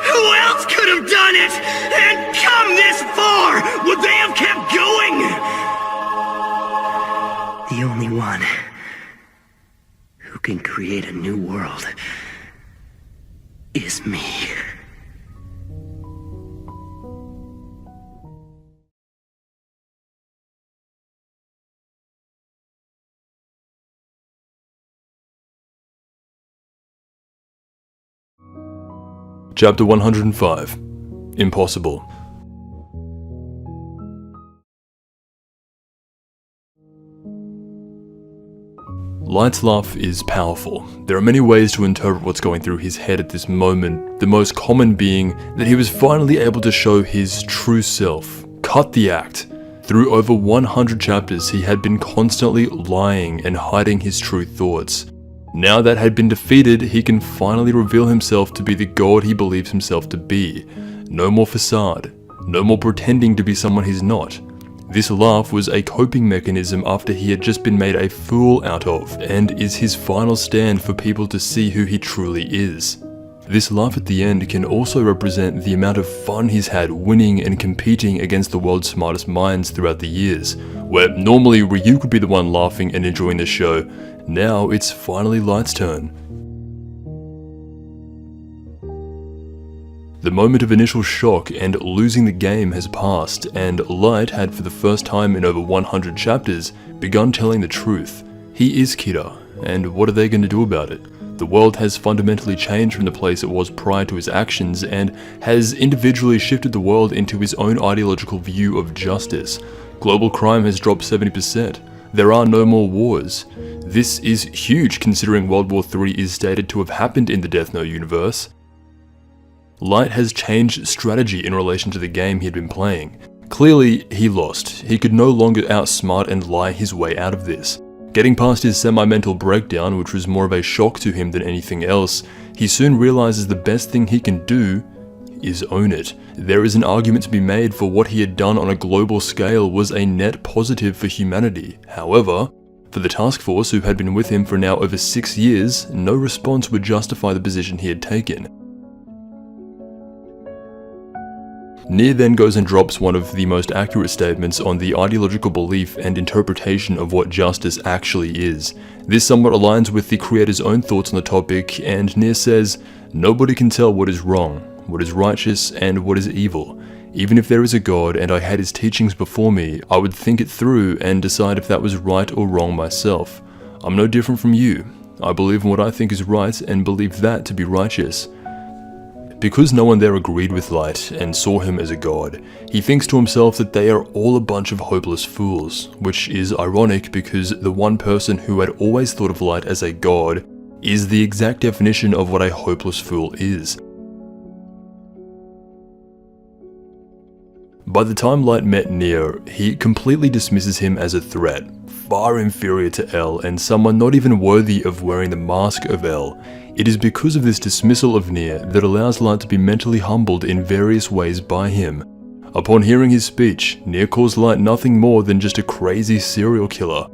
Who else could have done it? And come this far? Would they have kept going? The only one who can create a new world is me. Chapter 105. Impossible. Light's laugh is powerful. There are many ways to interpret what's going through his head at this moment, the most common being that he was finally able to show his true self, cut the act. Through over 100 chapters, he had been constantly lying and hiding his true thoughts. Now that had been defeated, he can finally reveal himself to be the god he believes himself to be. No more facade. No more pretending to be someone he's not. This laugh was a coping mechanism after he had just been made a fool out of, and is his final stand for people to see who he truly is. This laugh at the end can also represent the amount of fun he's had winning and competing against the world's smartest minds throughout the years, where normally Ryu could be the one laughing and enjoying the show. Now it's finally Light's turn. The moment of initial shock and losing the game has passed, and Light had for the first time in over 100 chapters begun telling the truth. He is Kira, and what are they going to do about it? The world has fundamentally changed from the place it was prior to his actions, and has individually shifted the world into his own ideological view of justice. Global crime has dropped 70%. There are no more wars. This is huge considering World War III is stated to have happened in the Death Note universe. Light has changed strategy in relation to the game he had been playing. Clearly, he lost. He could no longer outsmart and lie his way out of this. Getting past his semi-mental breakdown, which was more of a shock to him than anything else, he soon realizes the best thing he can do is own it. There is an argument to be made for what he had done on a global scale was a net positive for humanity. However, for the task force who had been with him for now over 6 years, no response would justify the position he had taken. Nier then goes and drops one of the most accurate statements on the ideological belief and interpretation of what justice actually is. This somewhat aligns with the creator's own thoughts on the topic, and Nier says, "Nobody can tell what is wrong, what is righteous, and what is evil. Even if there is a God and I had his teachings before me, I would think it through and decide if that was right or wrong myself. I'm no different from you. I believe in what I think is right and believe that to be righteous." Because no one there agreed with Light and saw him as a god, he thinks to himself that they are all a bunch of hopeless fools, which is ironic because the one person who had always thought of Light as a god is the exact definition of what a hopeless fool is. By the time Light met Nier, he completely dismisses him as a threat, far inferior to L and someone not even worthy of wearing the mask of L. It is because of this dismissal of Nier that allows Light to be mentally humbled in various ways by him. Upon hearing his speech, Nier calls Light nothing more than just a crazy serial killer.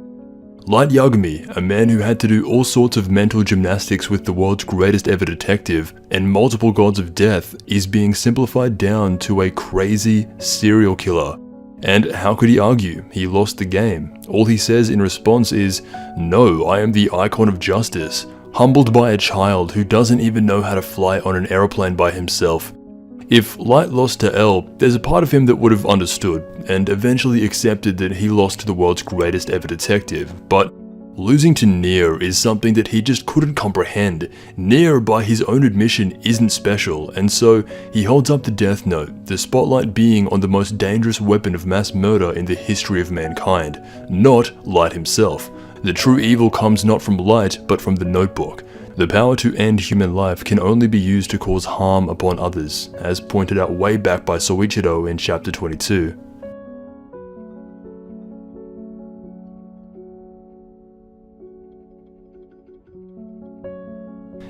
Light Yagami, a man who had to do all sorts of mental gymnastics with the world's greatest ever detective and multiple gods of death, is being simplified down to a crazy serial killer. And how could he argue? He lost the game. All he says in response is, "No, I am the icon of justice," humbled by a child who doesn't even know how to fly on an aeroplane by himself. If Light lost to L, there's a part of him that would have understood, and eventually accepted that he lost to the world's greatest ever detective, but losing to Near is something that he just couldn't comprehend. Near, by his own admission, isn't special, and so he holds up the Death Note, the spotlight being on the most dangerous weapon of mass murder in the history of mankind, not Light himself. The true evil comes not from Light, but from the Notebook. The power to end human life can only be used to cause harm upon others, as pointed out way back by Soichiro in chapter 22.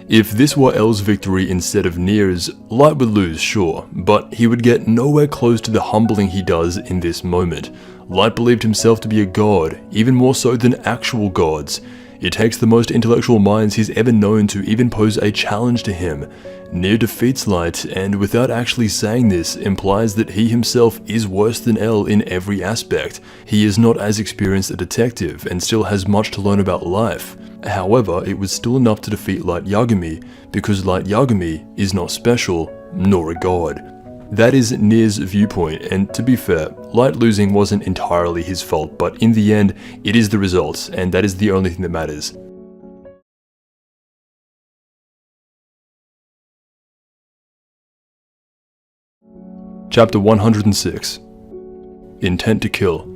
If this were L's victory instead of Near's, Light would lose, sure, but he would get nowhere close to the humbling he does in this moment. Light believed himself to be a god, even more so than actual gods. It takes the most intellectual minds he's ever known to even pose a challenge to him. Near defeats Light, and without actually saying this, implies that he himself is worse than L in every aspect. He is not as experienced a detective, and still has much to learn about life. However, it was still enough to defeat Light Yagami, because Light Yagami is not special, nor a god. That is Near's viewpoint, and to be fair, Light losing wasn't entirely his fault, but in the end, it is the results, and that is the only thing that matters. Chapter 106. Intent to Kill.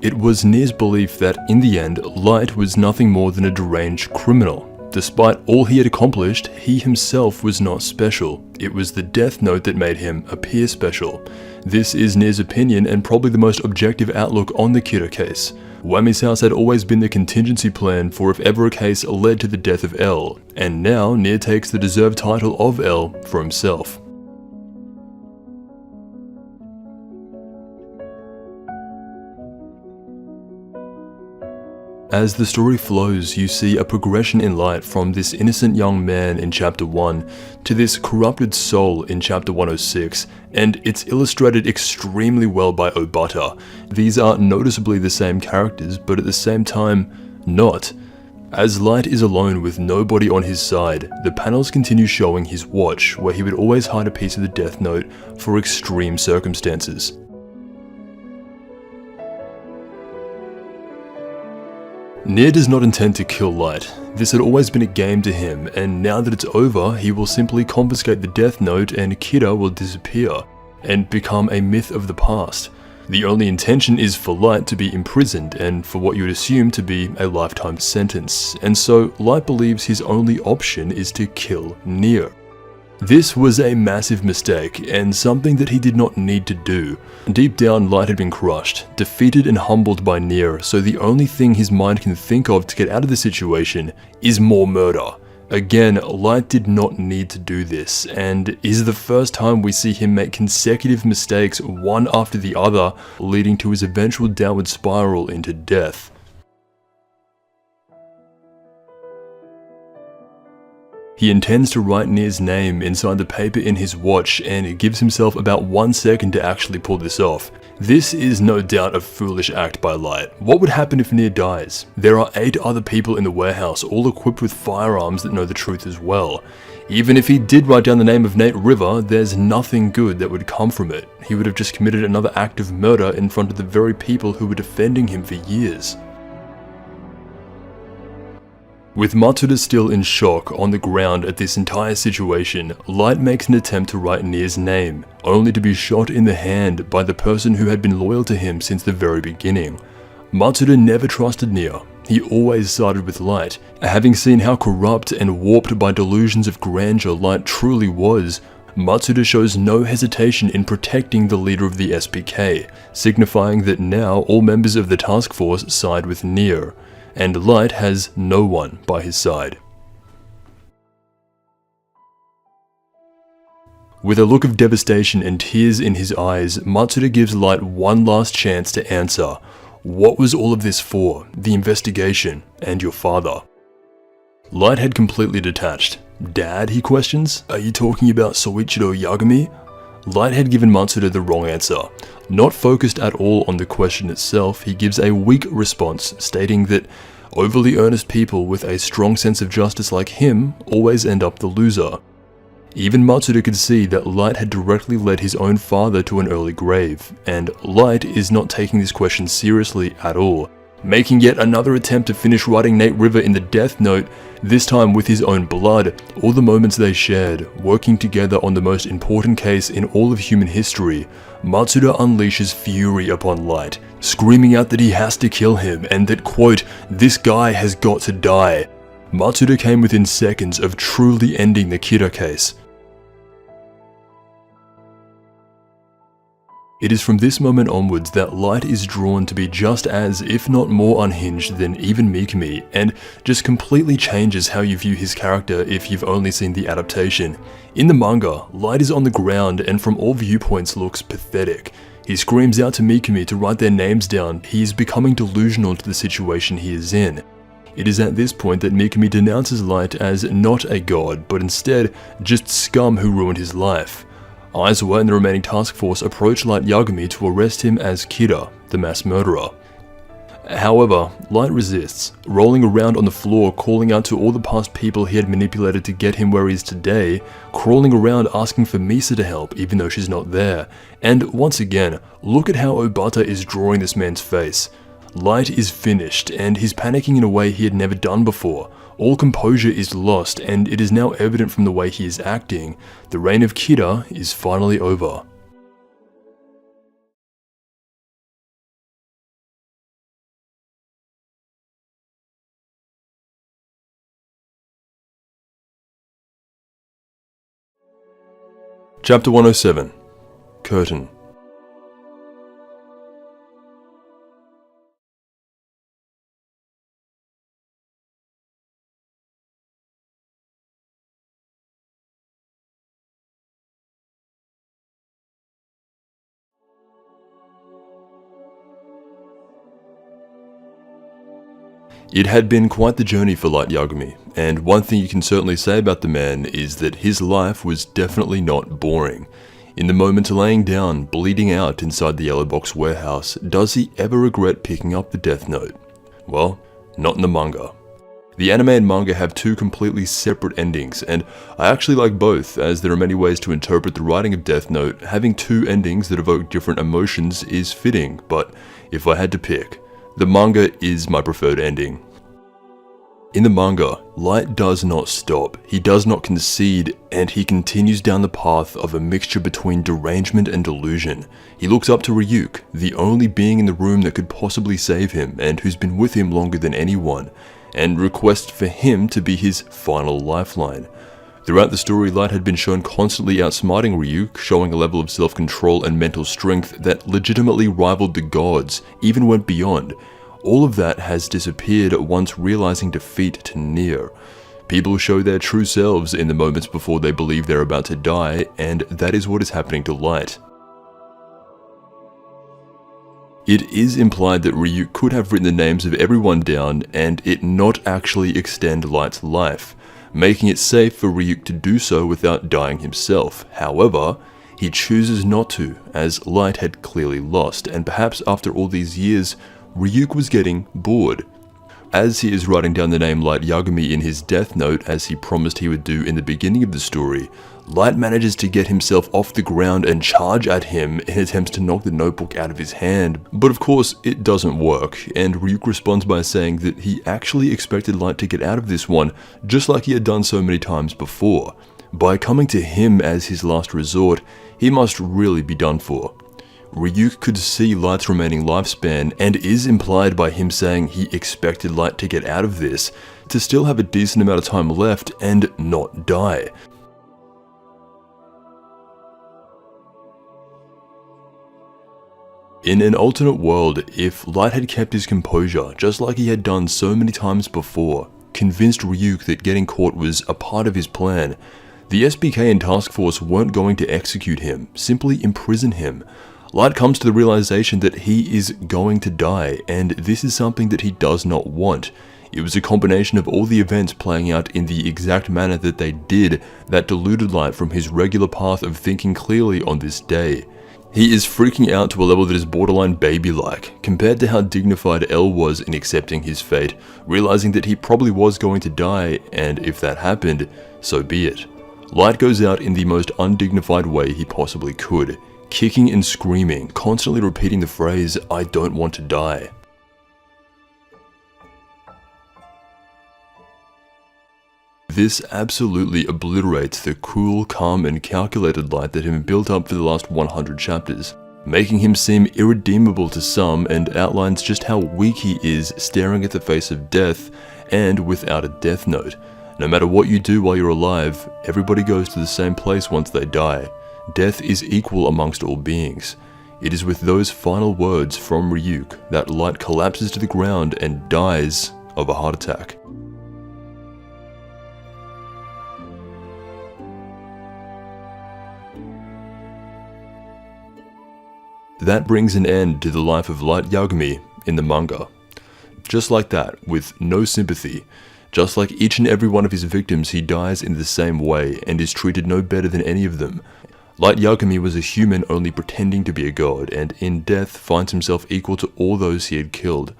It was Near's belief that, in the end, Light was nothing more than a deranged criminal. Despite all he had accomplished, he himself was not special. It was the Death Note that made him appear special. This is Near's opinion and probably the most objective outlook on the Kira case. Wami's house had always been the contingency plan for if ever a case led to the death of L, and now Near takes the deserved title of L for himself. As the story flows, you see a progression in Light from this innocent young man in chapter 1 to this corrupted soul in chapter 106, and it's illustrated extremely well by Obata. These are noticeably the same characters, but at the same time, not. As Light is alone with nobody on his side, the panels continue showing his watch, where he would always hide a piece of the Death Note for extreme circumstances. Near does not intend to kill Light. This had always been a game to him, and now that it's over, he will simply confiscate the Death Note and Kira will disappear, and become a myth of the past. The only intention is for Light to be imprisoned, and for what you would assume to be a lifetime sentence, and so Light believes his only option is to kill Near. This was a massive mistake, and something that he did not need to do. Deep down, Light had been crushed, defeated and humbled by Near, so the only thing his mind can think of to get out of the situation is more murder. Again, Light did not need to do this, and is the first time we see him make consecutive mistakes one after the other, leading to his eventual downward spiral into death. He intends to write Near's name inside the paper in his watch, and gives himself about 1 second to actually pull this off. This is no doubt a foolish act by Light. What would happen if Near dies? There are 8 other people in the warehouse, all equipped with firearms that know the truth as well. Even if he did write down the name of Nate River, there's nothing good that would come from it. He would have just committed another act of murder in front of the very people who were defending him for years. With Matsuda still in shock on the ground at this entire situation, Light makes an attempt to write Near's name, only to be shot in the hand by the person who had been loyal to him since the very beginning. Matsuda never trusted Near. He always sided with Light. Having seen how corrupt and warped by delusions of grandeur Light truly was, Matsuda shows no hesitation in protecting the leader of the SPK, signifying that now all members of the task force side with Near, and Light has no one by his side. With a look of devastation and tears in his eyes, Matsuda gives Light one last chance to answer. What was all of this for? The investigation, and your father? Light had completely detached. Dad, he questions? Are you talking about Soichiro Yagami? Light had given Matsuda the wrong answer. Not focused at all on the question itself, he gives a weak response, stating that Overly earnest people with a strong sense of justice like him always end up the loser. Even Matsuda could see that Light had directly led his own father to an early grave, and Light is not taking this question seriously at all, making yet another attempt to finish writing Nate River in the Death Note, this time with his own blood. All the moments they shared, working together on the most important case in all of human history, Matsuda unleashes fury upon Light, screaming out that he has to kill him and that, quote, "this guy has got to die." Matsuda came within seconds of truly ending the Kira case. It is from this moment onwards that Light is drawn to be just as, if not more unhinged than even Mikami, and just completely changes how you view his character if you've only seen the adaptation. In the manga, Light is on the ground and from all viewpoints looks pathetic. He screams out to Mikami to write their names down. He is becoming delusional to the situation he is in. It is at this point that Mikami denounces Light as not a god, but instead just scum who ruined his life. Aizawa and the remaining task force approach Light Yagami to arrest him as Kira, the mass murderer. However, Light resists, rolling around on the floor calling out to all the past people he had manipulated to get him where he is today, crawling around asking for Misa to help even though she's not there, and once again, look at how Obata is drawing this man's face. Light is finished, and he's panicking in a way he had never done before. All composure is lost, and it is now evident from the way he is acting. The reign of Kira is finally over. Chapter 107. Curtain. It had been quite the journey for Light Yagami, and one thing you can certainly say about the man is that his life was definitely not boring. In the moment laying down, bleeding out inside the Yellow Box warehouse, does he ever regret picking up the Death Note? Well, not in the manga. The anime and manga have two completely separate endings, and I actually like both, as there are many ways to interpret the writing of Death Note. Having two endings that evoke different emotions is fitting, but if I had to pick, the manga is my preferred ending. In the manga, Light does not stop, he does not concede, and he continues down the path of a mixture between derangement and delusion. He looks up to Ryuk, the only being in the room that could possibly save him and who's been with him longer than anyone, and requests for him to be his final lifeline. Throughout the story, Light had been shown constantly outsmarting Ryuk, showing a level of self-control and mental strength that legitimately rivaled the gods, even went beyond. All of that has disappeared once realizing defeat to Nier. People show their true selves in the moments before they believe they're about to die, and that is what is happening to Light. It is implied that Ryuk could have written the names of everyone down and it not actually extend Light's life, making it safe for Ryuk to do so without dying himself. However, he chooses not to, as Light had clearly lost, and perhaps after all these years, Ryuk was getting bored. As he is writing down the name Light Yagami in his Death Note, as he promised he would do in the beginning of the story, Light manages to get himself off the ground and charge at him in attempts to knock the notebook out of his hand. But of course, it doesn't work, and Ryuk responds by saying that he actually expected Light to get out of this one, just like he had done so many times before. By coming to him as his last resort, he must really be done for. Ryuk could see Light's remaining lifespan, and is implied by him saying he expected Light to get out of this, to still have a decent amount of time left and not die. In an alternate world, if Light had kept his composure, just like he had done so many times before, convinced Ryuk that getting caught was a part of his plan, the SBK and Task Force weren't going to execute him, simply imprison him. Light comes to the realization that he is going to die, and this is something that he does not want. It was a combination of all the events playing out in the exact manner that they did that deluded Light from his regular path of thinking clearly on this day. He is freaking out to a level that is borderline baby-like, compared to how dignified El was in accepting his fate, realizing that he probably was going to die, and if that happened, so be it. Light goes out in the most undignified way he possibly could, kicking and screaming, constantly repeating the phrase, "I don't want to die." This absolutely obliterates the cool, calm, and calculated Light that had been built up for the last 100 chapters, making him seem irredeemable to some and outlines just how weak he is staring at the face of death and without a death note. No matter what you do while you're alive, everybody goes to the same place once they die. Death is equal amongst all beings. It is with those final words from Ryuk that Light collapses to the ground and dies of a heart attack. That brings an end to the life of Light Yagami in the manga. Just like that, with no sympathy, just like each and every one of his victims, he dies in the same way and is treated no better than any of them. Light Yagami was a human only pretending to be a god, and in death finds himself equal to all those he had killed.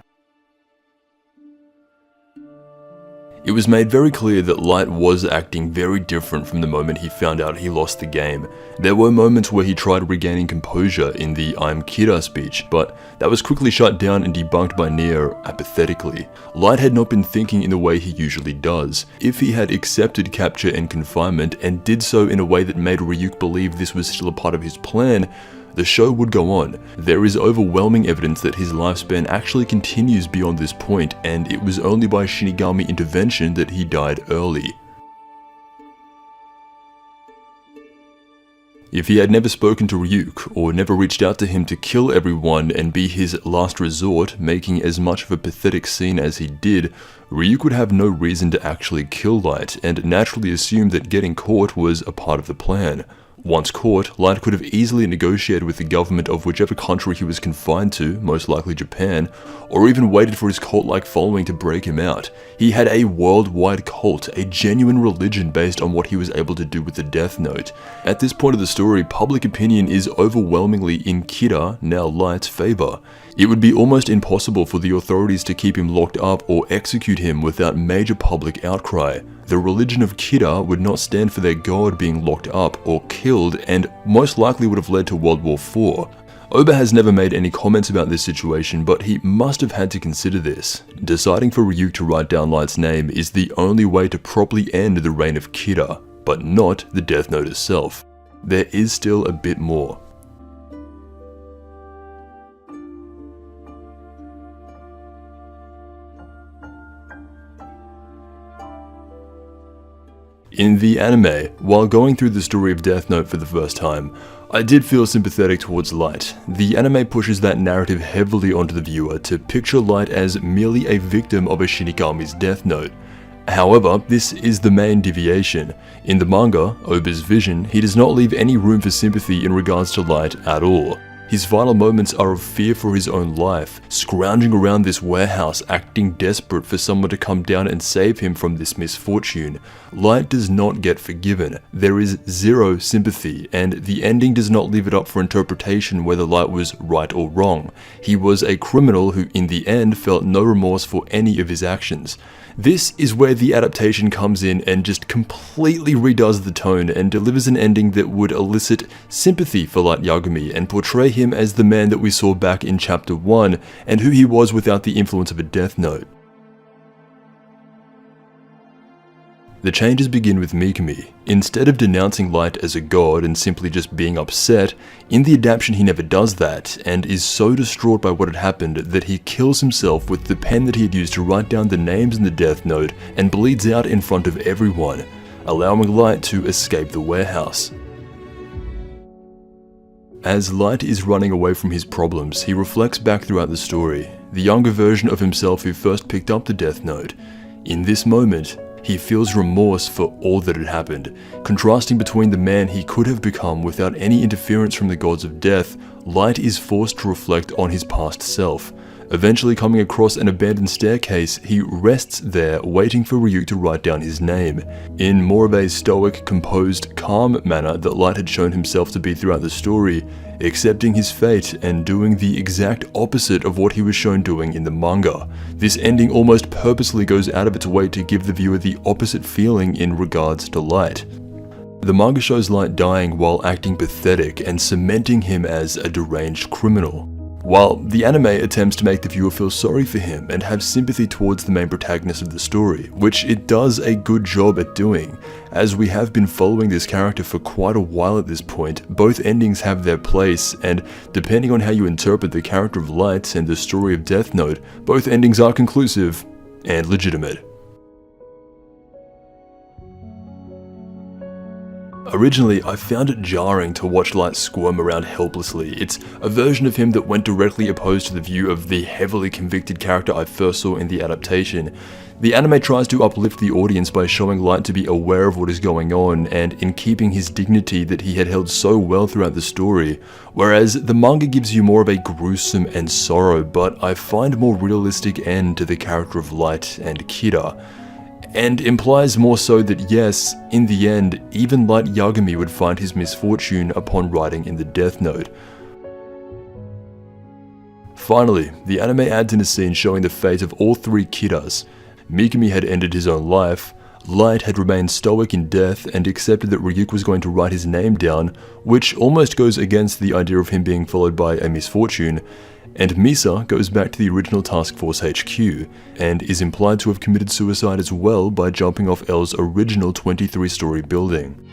It was made very clear that Light was acting very different from the moment he found out he lost the game. There were moments where he tried regaining composure in the "I'm Kira" speech, but that was quickly shut down and debunked by Nier apathetically. Light had not been thinking in the way he usually does. If he had accepted capture and confinement and did so in a way that made Ryuk believe this was still a part of his plan, the show would go on. There is overwhelming evidence that his lifespan actually continues beyond this point, and it was only by Shinigami intervention that he died early. If he had never spoken to Ryuk, or never reached out to him to kill everyone and be his last resort, making as much of a pathetic scene as he did, Ryuk would have no reason to actually kill Light, and naturally assume that getting caught was a part of the plan. Once caught, Light could have easily negotiated with the government of whichever country he was confined to, most likely Japan, or even waited for his cult-like following to break him out. He had a worldwide cult, a genuine religion based on what he was able to do with the Death Note. At this point of the story, public opinion is overwhelmingly in Kira, now Light's, favor. It would be almost impossible for the authorities to keep him locked up or execute him without major public outcry. The religion of Kira would not stand for their god being locked up or killed, and most likely would have led to World War IV. Oba has never made any comments about this situation, but he must have had to consider this. Deciding for Ryuk to write down Light's name is the only way to properly end the reign of Kira, but not the Death Note itself. There is still a bit more. In the anime, while going through the story of Death Note for the first time, I did feel sympathetic towards Light. The anime pushes that narrative heavily onto the viewer to picture Light as merely a victim of a Shinigami's Death Note. However, this is the main deviation. In the manga, Oba's vision, he does not leave any room for sympathy in regards to Light at all. His final moments are of fear for his own life, scrounging around this warehouse, acting desperate for someone to come down and save him from this misfortune. Light does not get forgiven. There is zero sympathy, and the ending does not leave it up for interpretation whether Light was right or wrong. He was a criminal who, in the end, felt no remorse for any of his actions. This is where the adaptation comes in and just completely redoes the tone and delivers an ending that would elicit sympathy for Light Yagami and portray him as the man that we saw back in Chapter 1 and who he was without the influence of a Death Note. The changes begin with Mikami. Instead of denouncing Light as a god and simply just being upset, in the adaptation he never does that, and is so distraught by what had happened that he kills himself with the pen that he had used to write down the names in the Death Note and bleeds out in front of everyone, allowing Light to escape the warehouse. As Light is running away from his problems, he reflects back throughout the story, the younger version of himself who first picked up the Death Note. In this moment, he feels remorse for all that had happened, contrasting between the man he could have become without any interference from the gods of death. Light is forced to reflect on his past self. Eventually coming across an abandoned staircase, he rests there waiting for Ryuk to write down his name, in more of a stoic, composed, calm manner that Light had shown himself to be throughout the story, accepting his fate and doing the exact opposite of what he was shown doing in the manga. This ending almost purposely goes out of its way to give the viewer the opposite feeling in regards to Light. The manga shows Light dying while acting pathetic and cementing him as a deranged criminal, while the anime attempts to make the viewer feel sorry for him and have sympathy towards the main protagonist of the story, which it does a good job at doing. As we have been following this character for quite a while at this point, both endings have their place, and depending on how you interpret the character of Light and the story of Death Note, both endings are conclusive and legitimate. Originally, I found it jarring to watch Light squirm around helplessly. It's a version of him that went directly opposed to the view of the heavily convicted character I first saw in the adaptation. The anime tries to uplift the audience by showing Light to be aware of what is going on and in keeping his dignity that he had held so well throughout the story, whereas the manga gives you more of a gruesome and sorrow, but I find more realistic end to the character of Light and Kira, and implies more so that yes, in the end, even Light Yagami would find his misfortune upon writing in the Death Note. Finally, the anime adds in a scene showing the fate of all three Kiras. Mikami had ended his own life, Light had remained stoic in death and accepted that Ryuk was going to write his name down, which almost goes against the idea of him being followed by a misfortune, and Misa goes back to the original Task Force HQ, and is implied to have committed suicide as well by jumping off L's original 23-story building.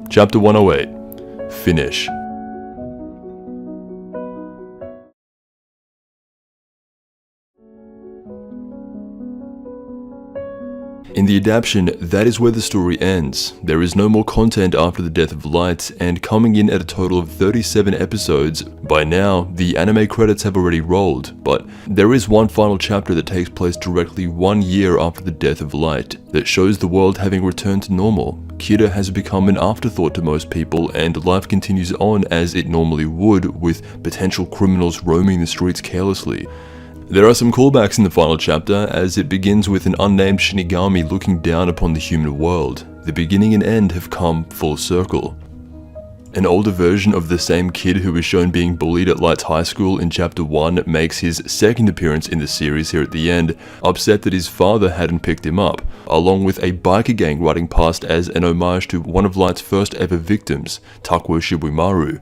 Chapter 108. Finish. In the adaptation, that is where the story ends. There is no more content after the death of Light, and coming in at a total of 37 episodes, by now, the anime credits have already rolled, but there is one final chapter that takes place directly 1 year after the death of Light, that shows the world having returned to normal. Kira has become an afterthought to most people, and life continues on as it normally would, with potential criminals roaming the streets carelessly. There are some callbacks in the final chapter, as it begins with an unnamed Shinigami looking down upon the human world. The beginning and end have come full circle. An older version of the same kid who was shown being bullied at Light's high school in chapter 1 makes his second appearance in the series here at the end, upset that his father hadn't picked him up, along with a biker gang riding past as an homage to one of Light's first ever victims, Takuo Shibumaru.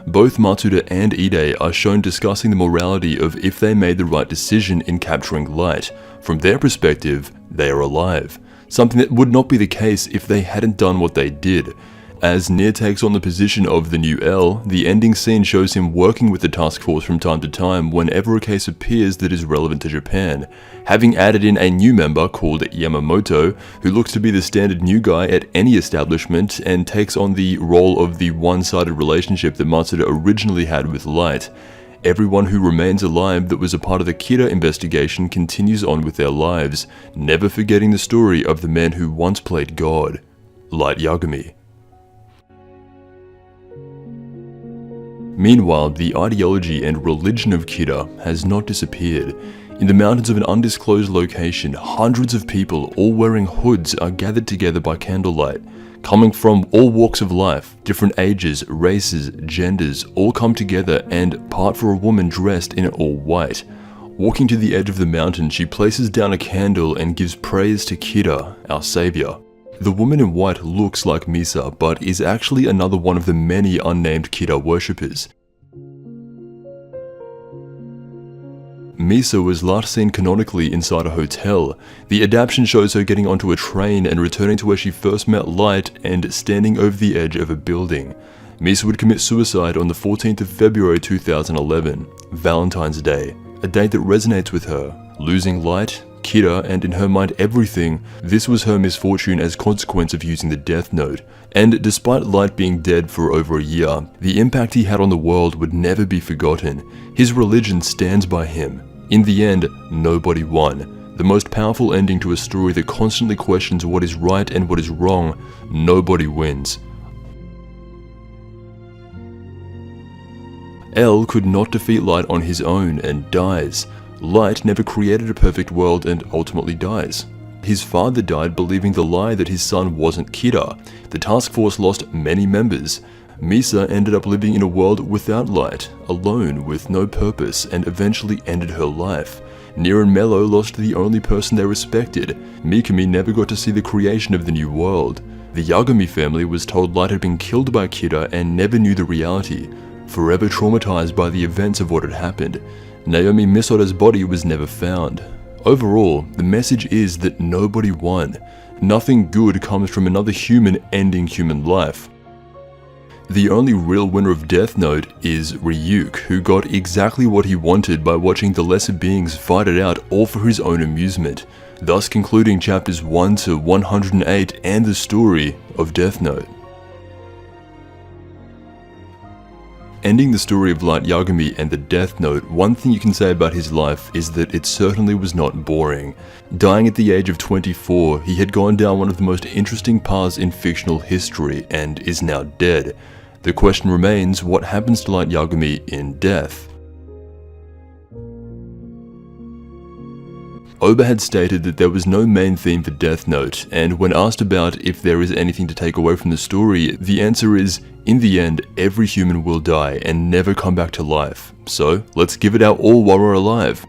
Both Matsuda and Ide are shown discussing the morality of if they made the right decision in capturing Light. From their perspective, they are alive. Something that would not be the case if they hadn't done what they did. as Nier takes on the position of the new L, the ending scene shows him working with the task force from time to time whenever a case appears that is relevant to Japan, having added in a new member called Yamamoto, who looks to be the standard new guy at any establishment and takes on the role of the one-sided relationship that Matsuda originally had with Light. Everyone who remains alive that was a part of the Kira investigation continues on with their lives, never forgetting the story of the man who once played God, Light Yagami. Meanwhile, the ideology and religion of Kira has not disappeared. In the mountains of an undisclosed location, hundreds of people, all wearing hoods, are gathered together by candlelight. Coming from all walks of life, different ages, races, genders, all come together and part for a woman dressed in all white. Walking to the edge of the mountain, she places down a candle and gives praise to Kira, our savior. The woman in white looks like Misa, but is actually another one of the many unnamed Kira worshippers. Misa was last seen canonically inside a hotel. The adaptation shows her getting onto a train and returning to where she first met Light and standing over the edge of a building. Misa would commit suicide on the 14th of February 2011, Valentine's Day, a date that resonates with her. Losing Light, Kira, and in her mind everything, this was her misfortune as consequence of using the Death Note. And despite Light being dead for over a year, the impact he had on the world would never be forgotten. His religion stands by him. In the end, nobody won. The most powerful ending to a story that constantly questions what is right and what is wrong, nobody wins. L could not defeat Light on his own and dies. Light never created a perfect world and ultimately dies. His father died believing the lie that his son wasn't Kira. The task force lost many members. Misa ended up living in a world without Light, alone with no purpose, and eventually ended her life. Nier and Mello lost the only person they respected. Mikami never got to see the creation of the new world. The Yagami family was told Light had been killed by Kira and never knew the reality, forever traumatized by the events of what had happened. Naomi Misoda's body was never found. Overall, the message is that nobody won. Nothing good comes from another human ending human life. The only real winner of Death Note is Ryuk, who got exactly what he wanted by watching the lesser beings fight it out all for his own amusement, thus concluding chapters 1 to 108 and the story of Death Note. Ending the story of Light Yagami and the Death Note, one thing you can say about his life is that it certainly was not boring. Dying at the age of 24, he had gone down one of the most interesting paths in fictional history and is now dead. The question remains, what happens to Light Yagami in death? Oba had stated that there was no main theme for Death Note, and when asked about if there is anything to take away from the story, the answer is, in the end, every human will die and never come back to life. So, let's give it our all while we're alive.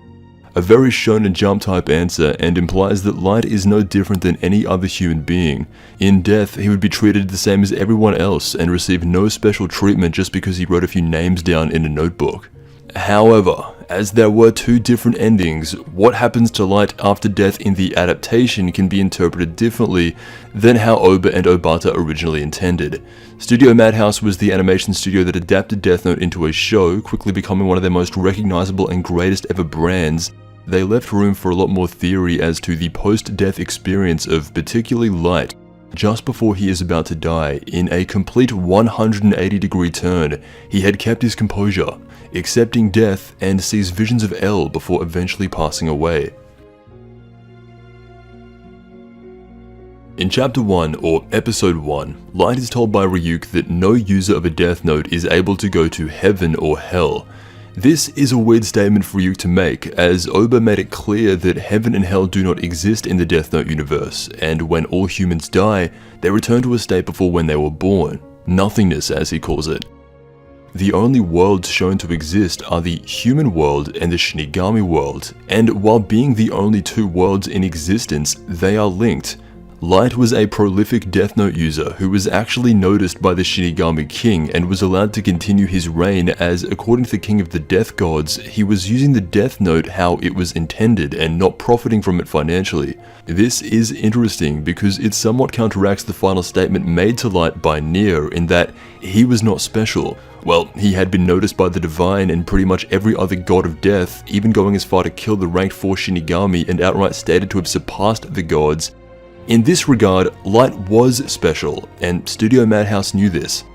A very Shonen Jump type answer, and implies that Light is no different than any other human being. In death, he would be treated the same as everyone else and receive no special treatment just because he wrote a few names down in a notebook. However, as there were two different endings, what happens to Light after death in the adaptation can be interpreted differently than how Oba and Obata originally intended. Studio Madhouse was the animation studio that adapted Death Note into a show, quickly becoming one of their most recognizable and greatest ever brands. They left room for a lot more theory as to the post-death experience of particularly Light. Just before he is about to die, in a complete 180-degree turn, he had kept his composure, accepting death, and sees visions of L before eventually passing away. In Chapter 1, or Episode 1, Light is told by Ryuk that no user of a Death Note is able to go to heaven or hell. This is a weird statement for Ryuk to make, as Oba made it clear that heaven and hell do not exist in the Death Note universe, and when all humans die, they return to a state before when they were born, nothingness as he calls it. The only worlds shown to exist are the human world and the Shinigami world, and while being the only two worlds in existence, they are linked. Light was a prolific Death Note user who was actually noticed by the Shinigami King and was allowed to continue his reign as, according to the King of the Death Gods, he was using the Death Note how it was intended and not profiting from it financially. This is interesting because it somewhat counteracts the final statement made to Light by Nier in that he was not special. Well, he had been noticed by the Divine and pretty much every other god of death, even going as far to kill the ranked 4 Shinigami and outright stated to have surpassed the gods. In this regard, Light was special, and Studio Madhouse knew this.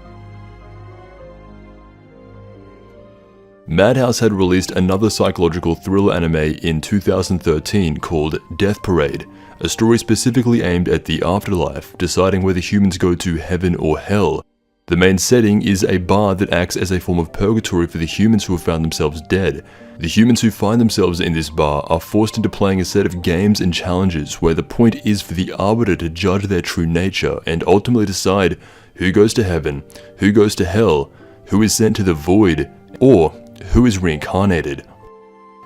Madhouse had released another psychological thriller anime in 2013 called Death Parade, a story specifically aimed at the afterlife, deciding whether humans go to heaven or hell. The main setting is a bar that acts as a form of purgatory for the humans who have found themselves dead. The humans who find themselves in this bar are forced into playing a set of games and challenges where the point is for the arbiter to judge their true nature and ultimately decide who goes to heaven, who goes to hell, who is sent to the void, or who is reincarnated.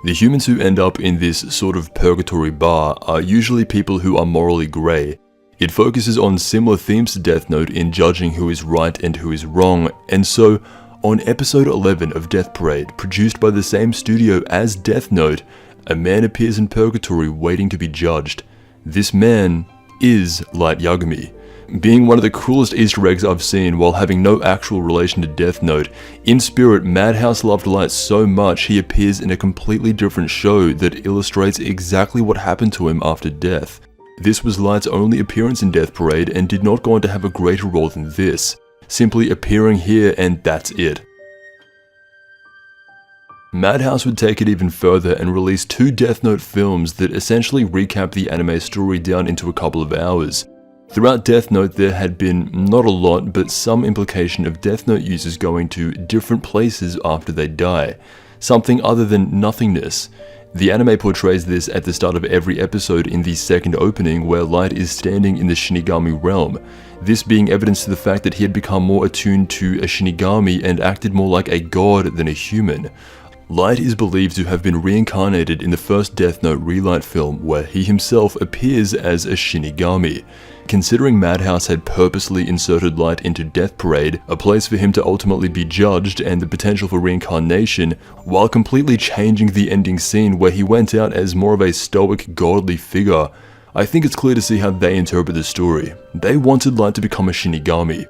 The humans who end up in this sort of purgatory bar are usually people who are morally grey. It focuses on similar themes to Death Note in judging who is right and who is wrong, and so on episode 11 of Death Parade, produced by the same studio as Death Note, a man appears in purgatory waiting to be judged. This man is Light Yagami. Being one of the coolest Easter eggs I've seen while having no actual relation to Death Note, in spirit Madhouse loved Light so much he appears in a completely different show that illustrates exactly what happened to him after death. This was Light's only appearance in Death Parade and did not go on to have a greater role than this, simply appearing here and that's it. Madhouse would take it even further and release 2 Death Note films that essentially recap the anime story down into a couple of hours. Throughout Death Note there had been not a lot but some implication of Death Note users going to different places after they die, something other than nothingness. The anime portrays this at the start of every episode in the second opening where Light is standing in the Shinigami realm, this being evidence to the fact that he had become more attuned to a Shinigami and acted more like a god than a human. Light is believed to have been reincarnated in the first Death Note Relight film where he himself appears as a Shinigami. Considering Madhouse had purposely inserted Light into Death Parade, a place for him to ultimately be judged and the potential for reincarnation, while completely changing the ending scene where he went out as more of a stoic, godly figure, I think it's clear to see how they interpret the story. They wanted Light to become a Shinigami.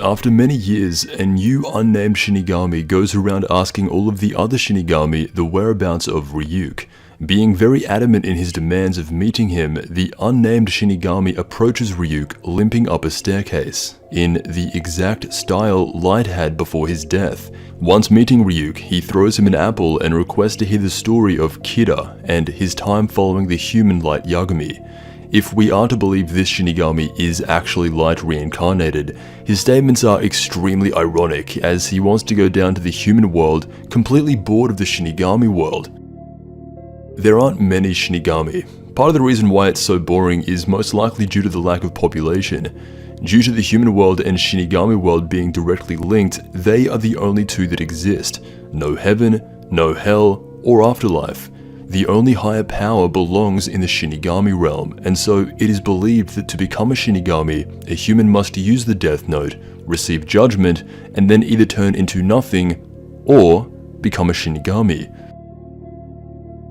After many years, a new unnamed Shinigami goes around asking all of the other Shinigami the whereabouts of Ryuk. Being very adamant in his demands of meeting him, the unnamed Shinigami approaches Ryuk limping up a staircase, in the exact style Light had before his death. Once meeting Ryuk, he throws him an apple and requests to hear the story of Kira and his time following the human Light Yagami. If we are to believe this Shinigami is actually Light reincarnated, his statements are extremely ironic as he wants to go down to the human world completely bored of the Shinigami world. There aren't many Shinigami. Part of the reason why it's so boring is most likely due to the lack of population. Due to the human world and Shinigami world being directly linked, they are the only 2 that exist. No heaven, no hell, or afterlife. The only higher power belongs in the Shinigami realm, and so it is believed that to become a Shinigami, a human must use the Death Note, receive judgment, and then either turn into nothing, or become a Shinigami.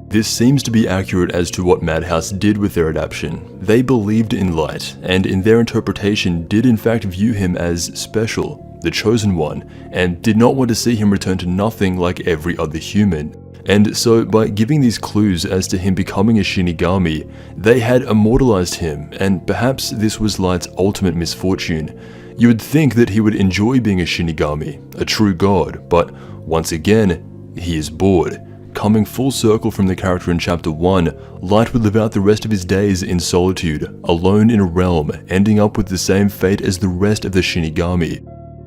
This seems to be accurate as to what Madhouse did with their adaptation. They believed in Light, and in their interpretation did in fact view him as special, the chosen one, and did not want to see him return to nothing like every other human. And so by giving these clues as to him becoming a Shinigami, they had immortalized him, and perhaps this was Light's ultimate misfortune. You would think that he would enjoy being a Shinigami, a true god, but once again, he is bored. Coming full circle from the character in Chapter 1, Light would live out the rest of his days in solitude, alone in a realm, ending up with the same fate as the rest of the Shinigami.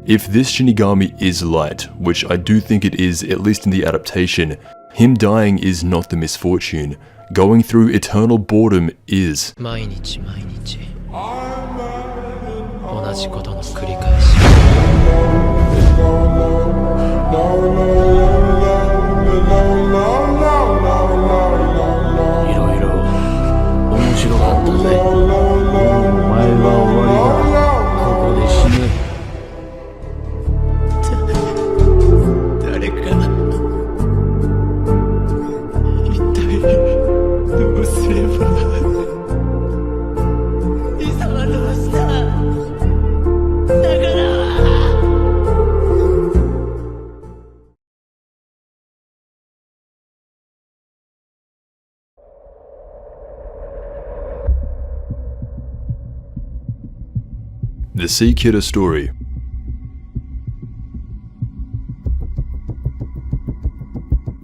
If this Shinigami is Light, which I do think it is, at least in the adaptation, him dying is not the misfortune. Going through eternal boredom is. 毎日毎日同じことの繰り返し。いろいろ思すればリサはどうしただから The Sea Kidder Story.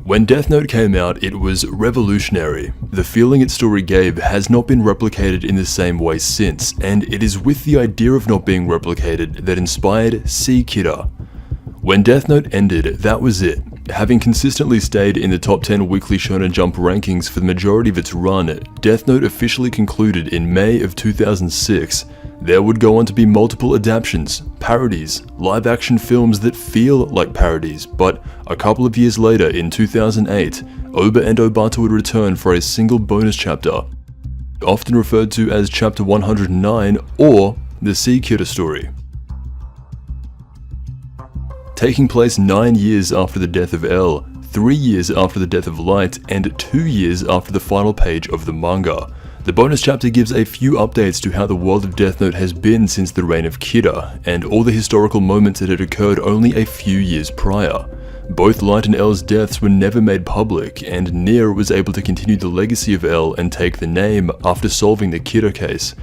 When Death Note came out, it was revolutionary. The feeling its story gave has not been replicated in the same way since, and it is with the idea of not being replicated that inspired Sea Kidder. When Death Note ended, that was it. Having consistently stayed in the top 10 weekly Shonen Jump rankings for the majority of its run, Death Note officially concluded in May of 2006. There would go on to be multiple adaptations, parodies, live-action films that feel like parodies, but a couple of years later, in 2008, Oba and Obata would return for a single bonus chapter, often referred to as Chapter 109 or The Sea Kidder Story. Taking place 9 years after the death of L, 3 years after the death of Light, and 2 years after the final page of the manga. The bonus chapter gives a few updates to how the world of Death Note has been since the reign of Kidder, and all the historical moments that had occurred only a few years prior. Both Light and L's deaths were never made public, and Nier was able to continue the legacy of L and take the name after solving the Kidder case.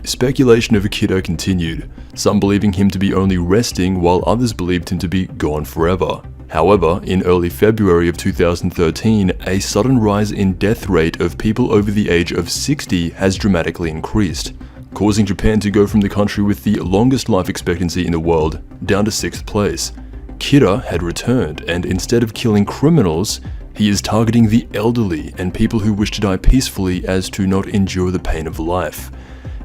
Speculation over Kidder continued, some believing him to be only resting while others believed him to be gone forever. However, in early February of 2013, a sudden rise in death rate of people over the age of 60 has dramatically increased, causing Japan to go from the country with the longest life expectancy in the world down to 6th place. Kidder had returned, and instead of killing criminals, he is targeting the elderly and people who wish to die peacefully as to not endure the pain of life.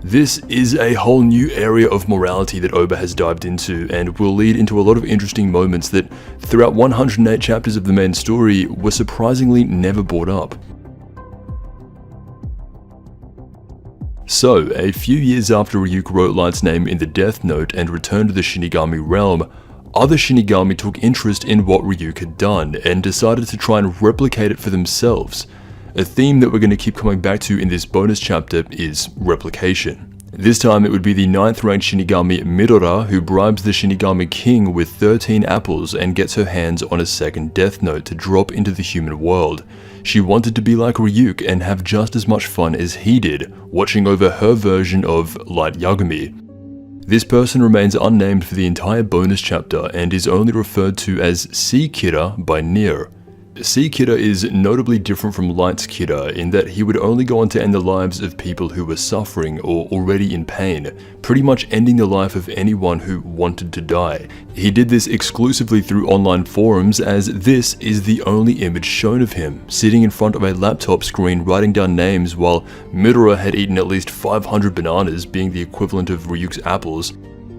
This is a whole new area of morality that Oba has dived into, and will lead into a lot of interesting moments that, throughout 108 chapters of the main story, were surprisingly never brought up. So, a few years after Ryuk wrote Light's name in the Death Note and returned to the Shinigami realm, other Shinigami took interest in what Ryuk had done, and decided to try and replicate it for themselves. A theme that we're going to keep coming back to in this bonus chapter is replication. This time it would be the 9th ranked Shinigami Midora who bribes the Shinigami King with 13 apples and gets her hands on a second Death Note to drop into the human world. She wanted to be like Ryuk and have just as much fun as he did, watching over her version of Light Yagami. This person remains unnamed for the entire bonus chapter and is only referred to as Sea Kidder by Nier. Sea Kidder is notably different from Light's Kidder in that he would only go on to end the lives of people who were suffering or already in pain, pretty much ending the life of anyone who wanted to die. He did this exclusively through online forums, as this is the only image shown of him, sitting in front of a laptop screen writing down names while Midora had eaten at least 500 bananas, being the equivalent of Ryuk's apples.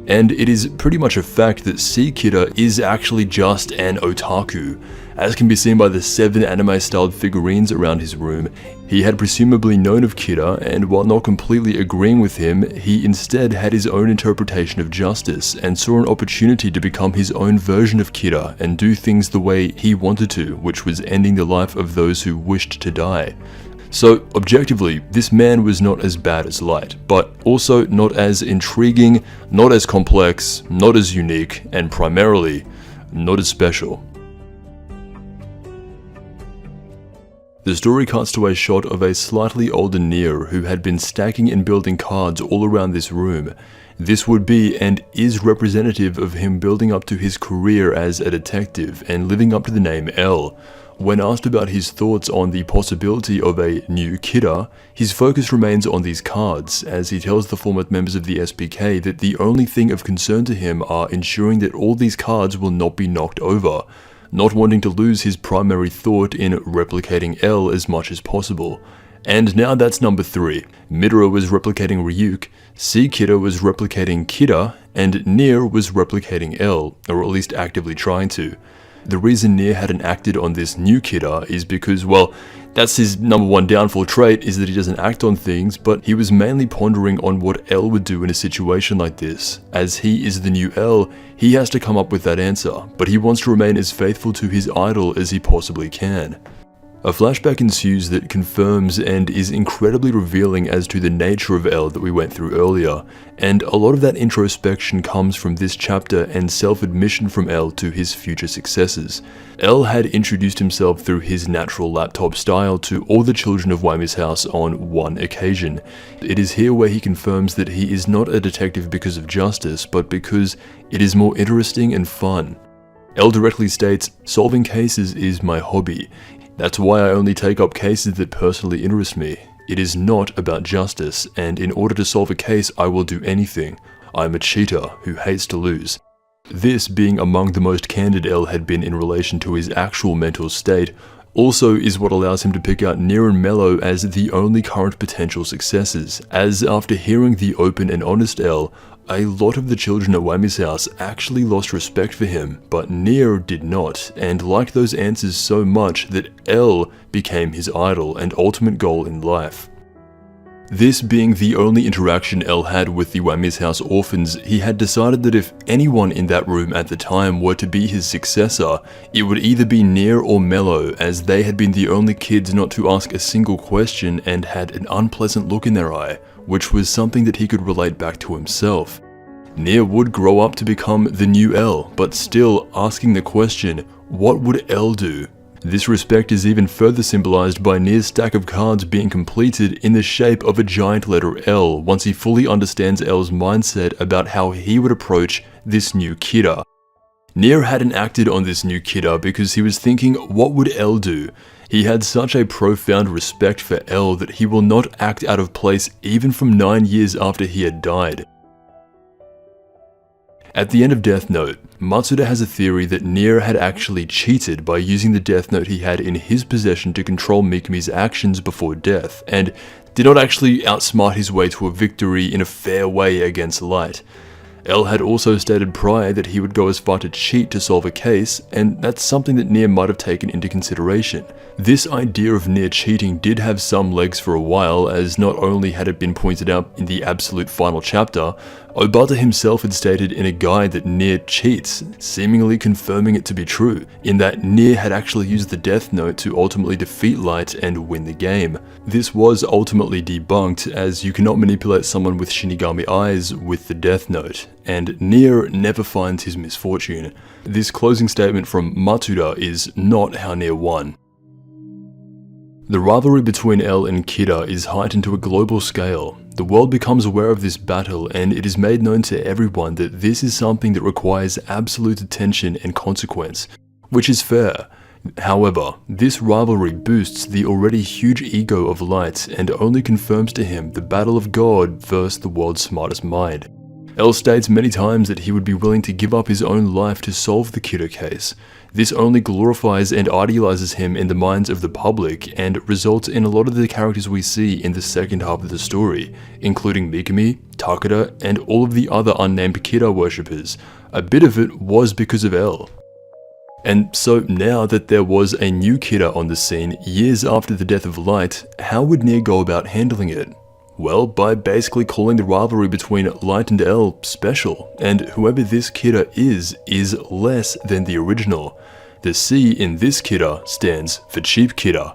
And it is pretty much a fact that Sea Kidder is actually just an otaku. As can be seen by the 7 anime-styled figurines around his room, he had presumably known of Kidder, and while not completely agreeing with him, he instead had his own interpretation of justice, and saw an opportunity to become his own version of Kidder and do things the way he wanted to, which was ending the life of those who wished to die. So, objectively, this man was not as bad as Light, but also not as intriguing, not as complex, not as unique, and primarily, not as special. The story cuts to a shot of a slightly older Nier who had been stacking and building cards all around this room. This would be and is representative of him building up to his career as a detective and living up to the name L. When asked about his thoughts on the possibility of a new Kidder, his focus remains on these cards, as he tells the former members of the SPK that the only thing of concern to him are ensuring that all these cards will not be knocked over, not wanting to lose his primary thought in replicating L as much as possible. And now that's number 3. Midora was replicating Ryuk, Sea Kidder was replicating Kidder, and Nier was replicating L, or at least actively trying to. The reason Nier hadn't acted on this new Kidder is because, well, that's his number 1 downfall trait, is that he doesn't act on things, but he was mainly pondering on what L would do in a situation like this. As he is the new L, he has to come up with that answer, but he wants to remain as faithful to his idol as he possibly can. A flashback ensues that confirms and is incredibly revealing as to the nature of L that we went through earlier, and a lot of that introspection comes from this chapter and self-admission from L to his future successors. L had introduced himself through his natural laptop style to all the children of Whamy's house on one occasion. It is here where he confirms that he is not a detective because of justice, but because it is more interesting and fun. L directly states, "Solving cases is my hobby. That's why I only take up cases that personally interest me. It is not about justice, and in order to solve a case, I will do anything. I'm a cheater who hates to lose." This being among the most candid L had been in relation to his actual mental state, also is what allows him to pick out Near and Mello as the only current potential successors, as after hearing the open and honest L, a lot of the children at Whamy's house actually lost respect for him, but Near did not, and liked those answers so much that L became his idol and ultimate goal in life. This being the only interaction L had with the Whamy's house orphans, he had decided that if anyone in that room at the time were to be his successor, it would either be Near or Mello, as they had been the only kids not to ask a single question and had an unpleasant look in their eye, which was something that he could relate back to himself. Near would grow up to become the new L, but still asking the question, what would L do? This respect is even further symbolized by Near's stack of cards being completed in the shape of a giant letter L once he fully understands L's mindset about how he would approach this new kidder. Near hadn't acted on this new kidder because he was thinking, what would L do? He had such a profound respect for L that he will not act out of place even from 9 years after he had died. At the end of Death Note, Matsuda has a theory that Near had actually cheated by using the Death Note he had in his possession to control Mikumi's actions before death, and did not actually outsmart his way to a victory in a fair way against Light. L had also stated prior that he would go as far to cheat to solve a case, and that's something that Near might have taken into consideration. This idea of Near cheating did have some legs for a while, as not only had it been pointed out in the absolute final chapter, Obata himself had stated in a guide that Near cheats, seemingly confirming it to be true, in that Near had actually used the Death Note to ultimately defeat Light and win the game. This was ultimately debunked, as you cannot manipulate someone with Shinigami eyes with the Death Note, and Near never finds his misfortune. This closing statement from Matsuda is not how Near won. The rivalry between L and Kidder is heightened to a global scale. The world becomes aware of this battle, and it is made known to everyone that this is something that requires absolute attention and consequence, which is fair. However, this rivalry boosts the already huge ego of Light and only confirms to him the battle of God versus the world's smartest mind. L states many times that he would be willing to give up his own life to solve the Kidder case. This only glorifies and idealizes him in the minds of the public and results in a lot of the characters we see in the second half of the story, including Mikumi, Takeda, and all of the other unnamed Kidder worshippers. A bit of it was because of L. And so now that there was a new Kidder on the scene years after the death of Light, how would Near go about handling it? Well, by basically calling the rivalry between Light and L special, and whoever this Kidder is less than the original. The C in this Kidder stands for Cheap Kidder.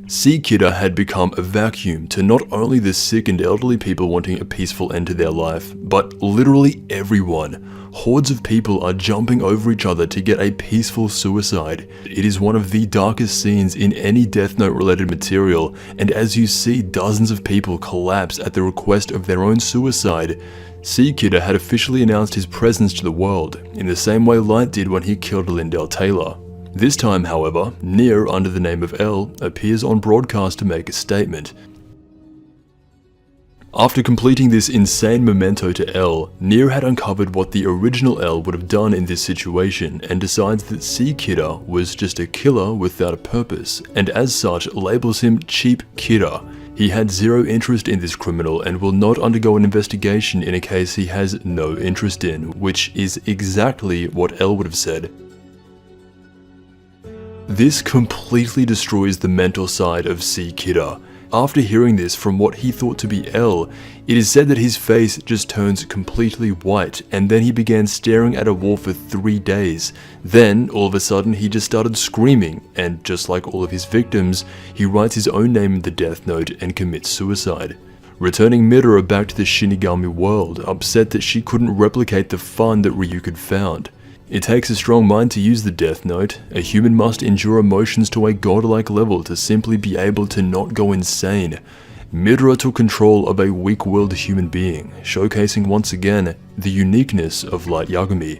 C Kidder had become a vacuum to not only the sick and elderly people wanting a peaceful end to their life, but literally everyone. Hordes of people are jumping over each other to get a peaceful suicide. It is one of the darkest scenes in any Death Note related material, and as you see dozens of people collapse at the request of their own suicide, C Kidder had officially announced his presence to the world, in the same way Light did when he killed Lindell Taylor. This time, however, Near, under the name of L, appears on broadcast to make a statement. After completing this insane memento to L, Near had uncovered what the original L would have done in this situation and decides that C Kidder was just a killer without a purpose, and as such labels him Cheap Kidder. He had zero interest in this criminal and will not undergo an investigation in a case he has no interest in, which is exactly what L would have said. This completely destroys the mental side of C Kidder. after hearing this from what he thought to be L, it is said that his face just turns completely white, and then he began staring at a wall for 3 days. Then, all of a sudden, he just started screaming, and just like all of his victims, he writes his own name in the death note and commits suicide. Returning Midora back to the Shinigami world, upset that she couldn't replicate the fun that Ryuk had found. It takes a strong mind to use the Death Note. A human must endure emotions to a godlike level to simply be able to not go insane. Midora took control of a weak-willed human being, showcasing once again the uniqueness of Light Yagami.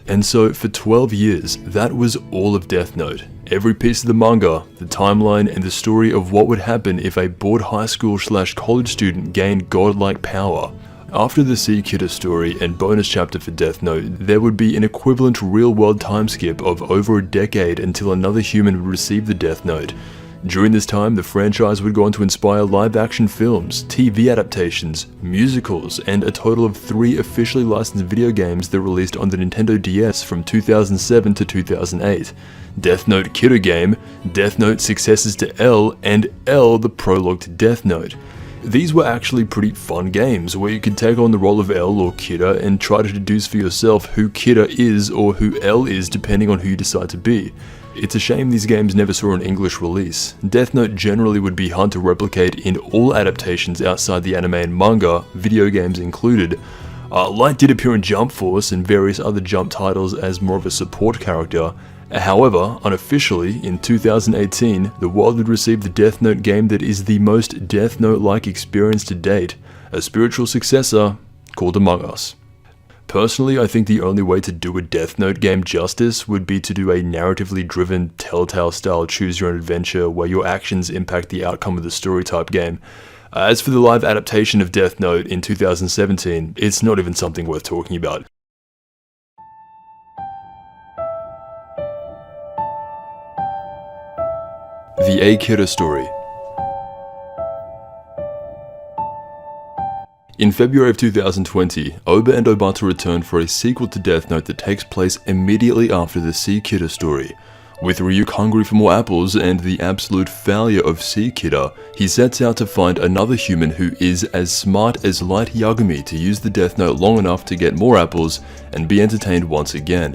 And so, for 12 years, that was all of Death Note. Every piece of the manga, the timeline, and the story of what would happen if a bored high school/college student gained godlike power. After the Sea Kidder story and bonus chapter for Death Note, there would be an equivalent real-world time skip of over a decade until another human would receive the Death Note. During this time, the franchise would go on to inspire live-action films, TV adaptations, musicals, and a total of 3 officially licensed video games that released on the Nintendo DS from 2007 to 2008. Death Note Kidder Game, Death Note Successors to L, and L the Prologue to Death Note. These were actually pretty fun games, where you could take on the role of L or Kidder and try to deduce for yourself who Kidder is or who L is depending on who you decide to be. It's a shame these games never saw an English release. Death Note generally would be hard to replicate in all adaptations outside the anime and manga, video games included. Light did appear in Jump Force and various other Jump titles as more of a support character. However, unofficially, in 2018, the world would receive the Death Note game that is the most Death Note-like experience to date, a spiritual successor called Among Us. Personally, I think the only way to do a Death Note game justice would be to do a narratively driven, Telltale-style choose-your-own-adventure where your actions impact the outcome of the story-type game. As for the live adaptation of Death Note in 2017, it's not even something worth talking about. The A Kidder story. In February of 2020, Oba and Obata returned for a sequel to Death Note that takes place immediately after the Sea Kidder story. With Ryuk hungry for more apples and the absolute failure of Sea Kidder, he sets out to find another human who is as smart as Light Yagami to use the Death Note long enough to get more apples and be entertained once again.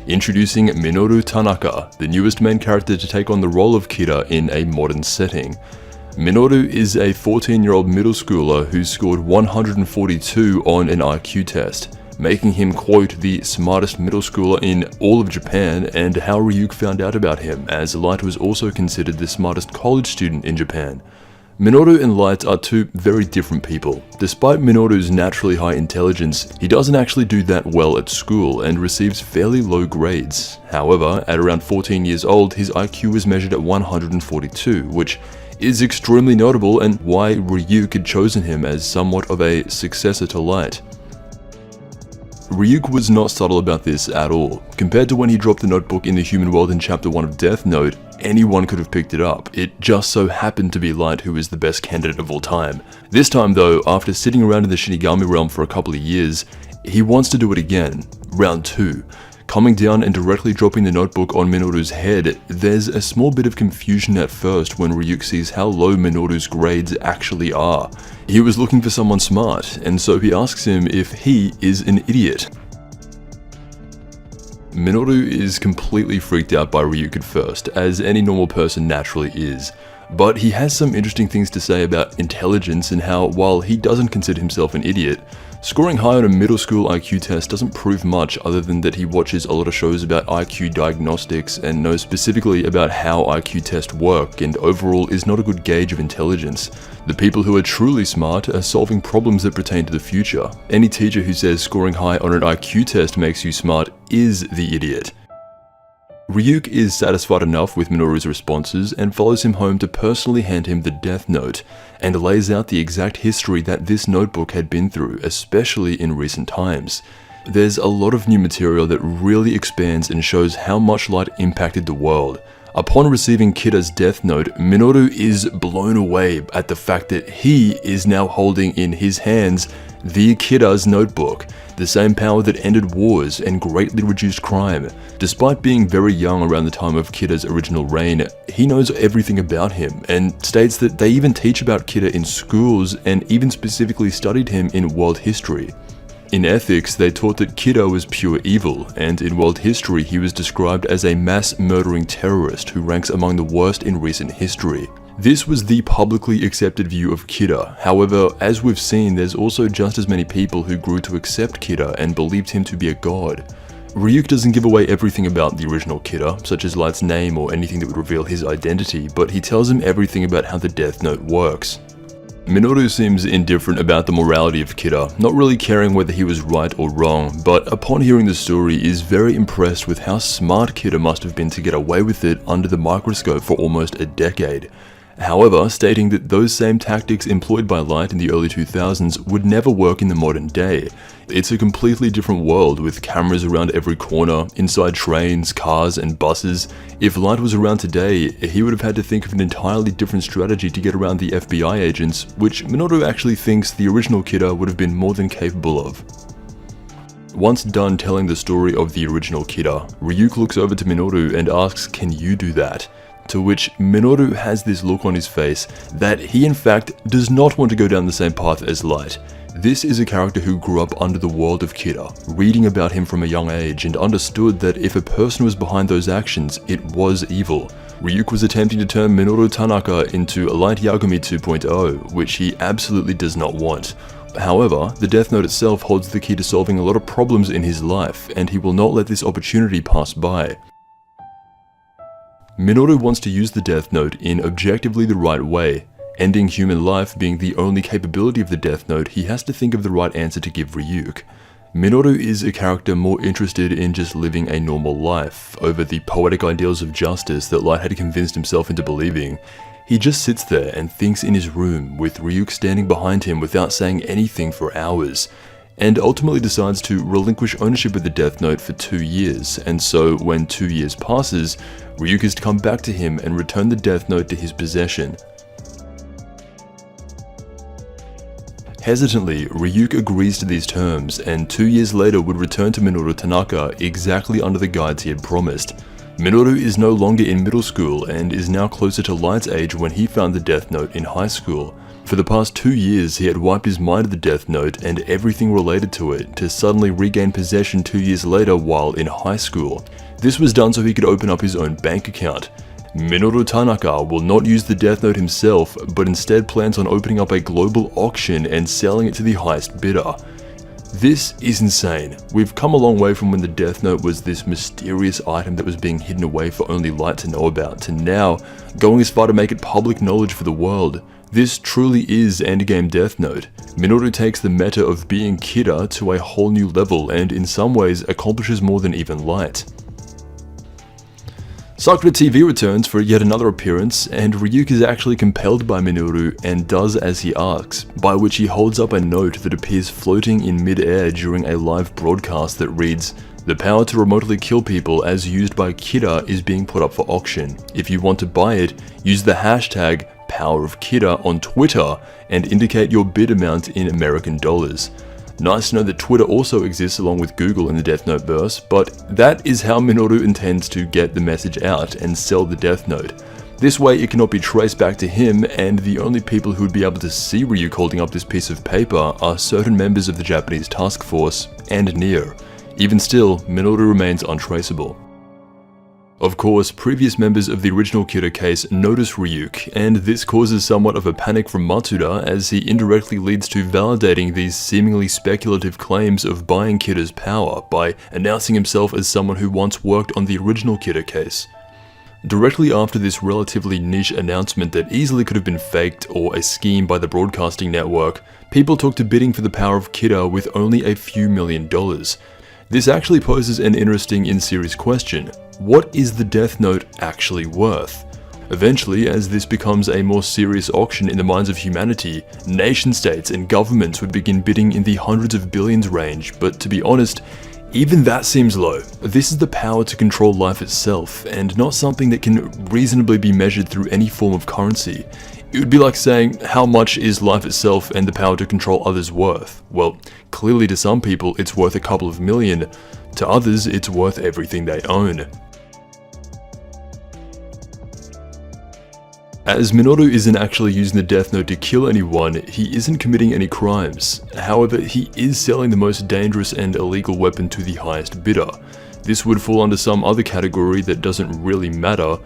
Introducing Minoru Tanaka, the newest main character to take on the role of Kidder in a modern setting. Minoru is a 14-year-old middle schooler who scored 142 on an IQ test, making him, quote, the smartest middle schooler in all of Japan, and how Ryuk found out about him, as Light was also considered the smartest college student in Japan. Minoru and Light are two very different people. Despite Minoru's naturally high intelligence, he doesn't actually do that well at school and receives fairly low grades. However, at around 14 years old, his IQ was measured at 142, which is extremely notable and why Ryuk had chosen him as somewhat of a successor to Light. Ryuk was not subtle about this at all. Compared to when he dropped the notebook in the human world in chapter 1 of Death Note, anyone could have picked it up. It just so happened to be Light who was the best candidate of all time. This time though, after sitting around in the Shinigami realm for a couple of years, he wants to do it again. Round 2. Coming down and directly dropping the notebook on Minoru's head, there's a small bit of confusion at first when Ryuk sees how low Minoru's grades actually are. He was looking for someone smart, and so he asks him if he is an idiot. Minoru is completely freaked out by Ryuk at first, as any normal person naturally is. But he has some interesting things to say about intelligence and how, while he doesn't consider himself an idiot, scoring high on a middle school IQ test doesn't prove much other than that he watches a lot of shows about IQ diagnostics and knows specifically about how IQ tests work, and overall is not a good gauge of intelligence. The people who are truly smart are solving problems that pertain to the future. Any teacher who says scoring high on an IQ test makes you smart is the idiot. Ryuk is satisfied enough with Minoru's responses and follows him home to personally hand him the Death Note, and lays out the exact history that this notebook had been through, especially in recent times. There's a lot of new material that really expands and shows how much Light impacted the world. Upon receiving Kidder's Death Note, Minoru is blown away at the fact that he is now holding in his hands The Kida's Notebook, the same power that ended wars and greatly reduced crime. Despite being very young around the time of Kida's original reign, he knows everything about him and states that they even teach about Kida in schools and even specifically studied him in world history. In ethics, they taught that Kida was pure evil, and in world history he was described as a mass murdering terrorist who ranks among the worst in recent history. This was the publicly accepted view of Kida. However, as we've seen, there's also just as many people who grew to accept Kida and believed him to be a god. Ryuk doesn't give away everything about the original Kida, such as Light's name or anything that would reveal his identity, but he tells him everything about how the Death Note works. Minoru seems indifferent about the morality of Kida, not really caring whether he was right or wrong, but upon hearing the story is very impressed with how smart Kida must have been to get away with it under the microscope for almost a decade. However, stating that those same tactics employed by Light in the early 2000s would never work in the modern day. It's a completely different world with cameras around every corner, inside trains, cars, and buses. If Light was around today, he would have had to think of an entirely different strategy to get around the FBI agents, which Minoru actually thinks the original Kida would have been more than capable of. Once done telling the story of the original Kida, Ryuk looks over to Minoru and asks, "Can you do that?" To which Minoru has this look on his face that he in fact does not want to go down the same path as Light. This is a character who grew up under the world of Kida, reading about him from a young age and understood that if a person was behind those actions, it was evil. Ryuk was attempting to turn Minoru Tanaka into Light Yagami 2.0, which he absolutely does not want. However, the Death Note itself holds the key to solving a lot of problems in his life, and he will not let this opportunity pass by. Minoru wants to use the Death Note in objectively the right way. Ending human life being the only capability of the Death Note, he has to think of the right answer to give Ryuk. Minoru is a character more interested in just living a normal life, over the poetic ideals of justice that Light had convinced himself into believing. He just sits there and thinks in his room, with Ryuk standing behind him without saying anything for hours, and ultimately decides to relinquish ownership of the Death Note for 2 years, and so when 2 years passes, Ryuk is to come back to him and return the Death Note to his possession. Hesitantly, Ryuk agrees to these terms, and 2 years later would return to Minoru Tanaka exactly under the guides he had promised. Minoru is no longer in middle school and is now closer to Light's age when he found the Death Note in high school. For the past 2 years, he had wiped his mind of the Death Note and everything related to it, to suddenly regain possession 2 years later while in high school. This was done so he could open up his own bank account. Minoru Tanaka will not use the Death Note himself, but instead plans on opening up a global auction and selling it to the highest bidder. This is insane. We've come a long way from when the Death Note was this mysterious item that was being hidden away for only Light to know about, to now going as far to make it public knowledge for the world. This truly is Endgame Death Note. Minoru takes the meta of being Kida to a whole new level and in some ways accomplishes more than even Light. Sakura TV returns for yet another appearance, and Ryuk is actually compelled by Minoru and does as he asks, by which he holds up a note that appears floating in mid-air during a live broadcast that reads, "The power to remotely kill people as used by Kida is being put up for auction. If you want to buy it, use the hashtag #PowerOfKida on Twitter and indicate your bid amount in American dollars." Nice to know that Twitter also exists along with Google in the Death Note verse, but that is how Minoru intends to get the message out and sell the Death Note. This way it cannot be traced back to him, and the only people who would be able to see Ryuk holding up this piece of paper are certain members of the Japanese task force and Nier. Even still, Minoru remains untraceable. Of course, previous members of the original Kida case notice Ryuk, and this causes somewhat of a panic from Matsuda as he indirectly leads to validating these seemingly speculative claims of buying Kida's power by announcing himself as someone who once worked on the original Kida case. Directly after this relatively niche announcement that easily could have been faked or a scheme by the broadcasting network, people took to bidding for the power of Kida with only a few $1,000,000. This actually poses an interesting in-series question. What is the Death Note actually worth? Eventually, as this becomes a more serious auction in the minds of humanity, nation-states and governments would begin bidding in the hundreds of billions range, but to be honest, even that seems low. This is the power to control life itself, and not something that can reasonably be measured through any form of currency. It would be like saying, how much is life itself and the power to control others worth? Well, clearly to some people it's worth a couple of million, to others it's worth everything they own. As Minoru isn't actually using the Death Note to kill anyone, he isn't committing any crimes. However, he is selling the most dangerous and illegal weapon to the highest bidder. This would fall under some other category that doesn't really matter.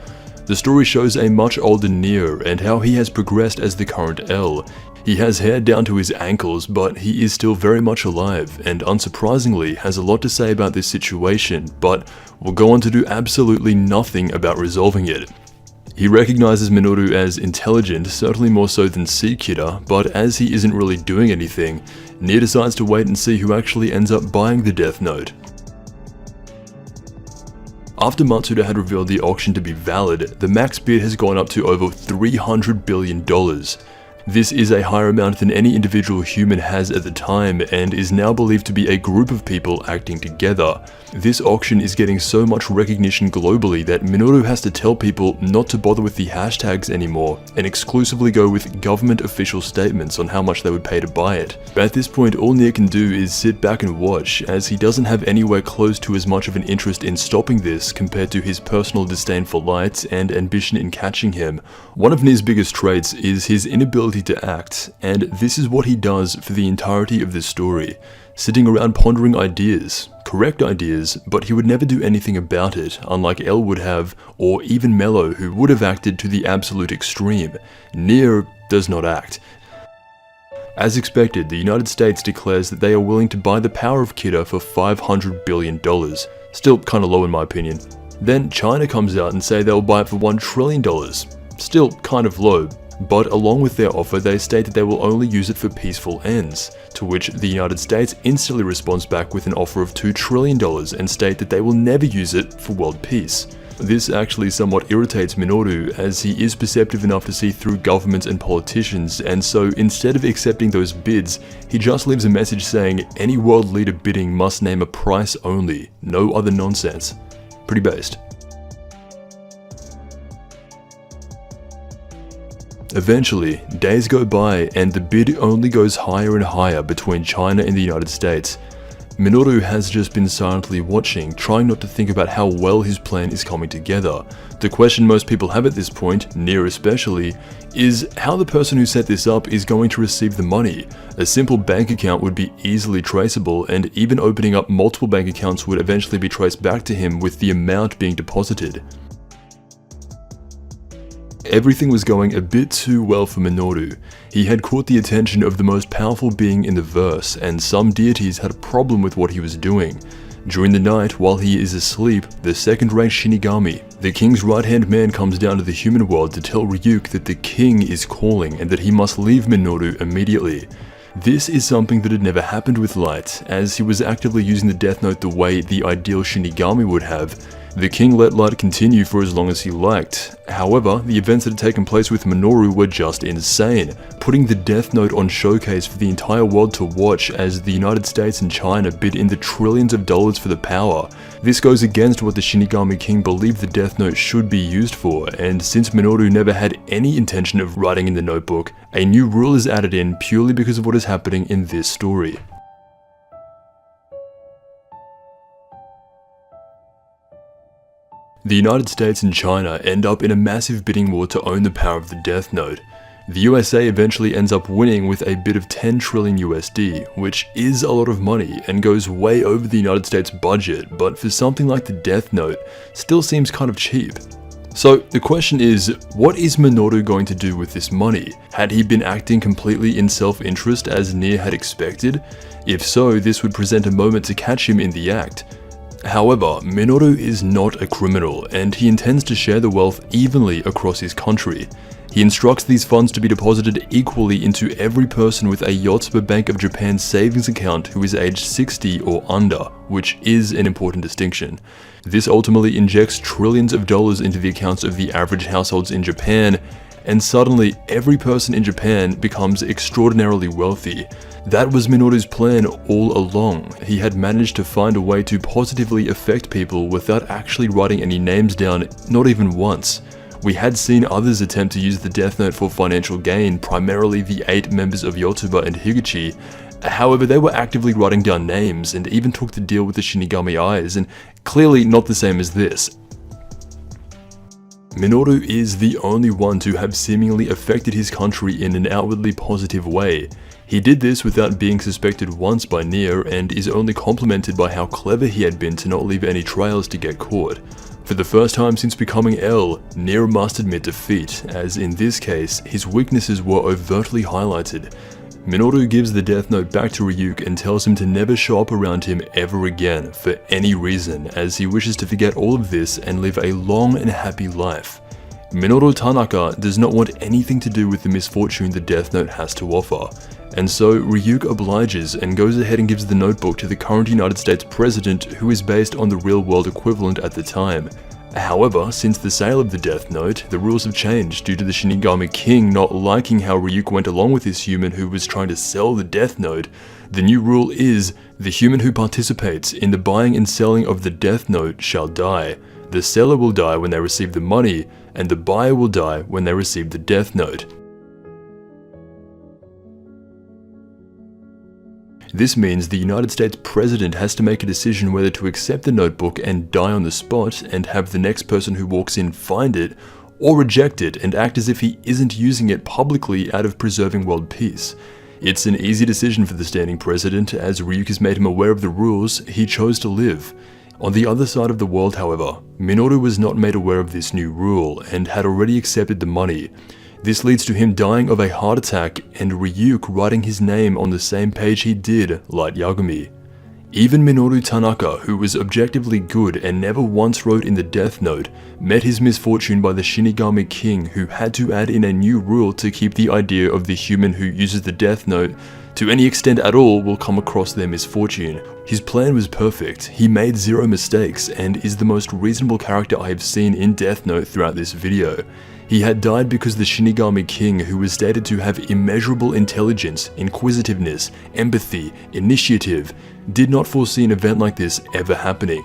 The story shows a much older Nier and how he has progressed as the current L. He has hair down to his ankles, but he is still very much alive, and unsurprisingly has a lot to say about this situation, but will go on to do absolutely nothing about resolving it. He recognizes Minoru as intelligent, certainly more so than Seikira, but as he isn't really doing anything, Nier decides to wait and see who actually ends up buying the Death Note. After Matsuda had revealed the auction to be valid, the max bid has gone up to over $300 billion. This is a higher amount than any individual human has at the time and is now believed to be a group of people acting together. This auction is getting so much recognition globally that Minoru has to tell people not to bother with the hashtags anymore and exclusively go with government official statements on how much they would pay to buy it. But at this point, all Nier can do is sit back and watch, as he doesn't have anywhere close to as much of an interest in stopping this compared to his personal disdain for light and ambition in catching him. One of Nier's biggest traits is his inability to act, and this is what he does for the entirety of this story, sitting around pondering ideas, correct ideas, but he would never do anything about it, unlike L would have, or even Mello, who would have acted to the absolute extreme. Nier does not act. As expected, the United States declares that they are willing to buy the power of Kira for $500 billion, still kinda low in my opinion. Then China comes out and say they'll buy it for $1 trillion, still kind of low. But along with their offer, they state that they will only use it for peaceful ends, to which the United States instantly responds back with an offer of $2 trillion and state that they will never use it for world peace. This actually somewhat irritates Minoru, as he is perceptive enough to see through governments and politicians, and so instead of accepting those bids, he just leaves a message saying any world leader bidding must name a price only, no other nonsense. Pretty based. Eventually, days go by and the bid only goes higher and higher between China and the United States. Minoru has just been silently watching, trying not to think about how well his plan is coming together. The question most people have at this point, Nier especially, is how the person who set this up is going to receive the money. A simple bank account would be easily traceable, and even opening up multiple bank accounts would eventually be traced back to him with the amount being deposited. Everything was going a bit too well for Minoru. He had caught the attention of the most powerful being in the verse, and some deities had a problem with what he was doing. During the night, while he is asleep, the second-rank Shinigami, the king's right-hand man, comes down to the human world to tell Ryuk that the king is calling and that he must leave Minoru immediately. This is something that had never happened with Light, as he was actively using the Death Note the way the ideal Shinigami would have. The king let Light continue for as long as he liked. However, the events that had taken place with Minoru were just insane, putting the Death Note on showcase for the entire world to watch as the United States and China bid in the trillions of dollars for the power. This goes against what the Shinigami King believed the Death Note should be used for, and since Minoru never had any intention of writing in the notebook, a new rule is added in purely because of what is happening in this story. The United States and China end up in a massive bidding war to own the power of the Death Note. The USA eventually ends up winning with a bid of 10 trillion USD, which is a lot of money and goes way over the United States budget, but for something like the Death Note, still seems kind of cheap. So the question is, what is Minoru going to do with this money? Had he been acting completely in self-interest as Nier had expected? If so, this would present a moment to catch him in the act. However, Minoru is not a criminal, and he intends to share the wealth evenly across his country. He instructs these funds to be deposited equally into every person with a Yotsuba Bank of Japan savings account who is aged 60 or under, which is an important distinction. This ultimately injects trillions of dollars into the accounts of the average households in Japan, and suddenly every person in Japan becomes extraordinarily wealthy. That was Minoru's plan all along. He had managed to find a way to positively affect people without actually writing any names down, not even once. We had seen others attempt to use the Death Note for financial gain, primarily the 8 members of Yotsuba and Higuchi. However, they were actively writing down names and even took the deal with the Shinigami Eyes, and clearly not the same as this. Minoru is the only one to have seemingly affected his country in an outwardly positive way. He did this without being suspected once by Nier, and is only complimented by how clever he had been to not leave any trails to get caught. For the first time since becoming L, Nier must admit defeat, as in this case, his weaknesses were overtly highlighted. Minoru gives the Death Note back to Ryuk and tells him to never show up around him ever again for any reason, as he wishes to forget all of this and live a long and happy life. Minoru Tanaka does not want anything to do with the misfortune the Death Note has to offer, and so Ryuk obliges and goes ahead and gives the notebook to the current United States President, who is based on the real-world equivalent at the time. However, since the sale of the Death Note, the rules have changed due to the Shinigami King not liking how Ryuk went along with this human who was trying to sell the Death Note. The new rule is, the human who participates in the buying and selling of the Death Note shall die. The seller will die when they receive the money, and the buyer will die when they receive the Death Note. This means the United States President has to make a decision whether to accept the notebook and die on the spot and have the next person who walks in find it, or reject it and act as if he isn't using it publicly out of preserving world peace. It's an easy decision for the standing president, as Ryuk has made him aware of the rules. He chose to live. On the other side of the world, however, Minoru was not made aware of this new rule and had already accepted the money. This leads to him dying of a heart attack and Ryuk writing his name on the same page he did Light Yagami. Even Minoru Tanaka, who was objectively good and never once wrote in the Death Note, met his misfortune by the Shinigami King, who had to add in a new rule to keep the idea of the human who uses the Death Note to any extent at all will come across their misfortune. His plan was perfect, he made zero mistakes, and is the most reasonable character I have seen in Death Note throughout this video. He had died because the Shinigami King, who was stated to have immeasurable intelligence, inquisitiveness, empathy, initiative, did not foresee an event like this ever happening.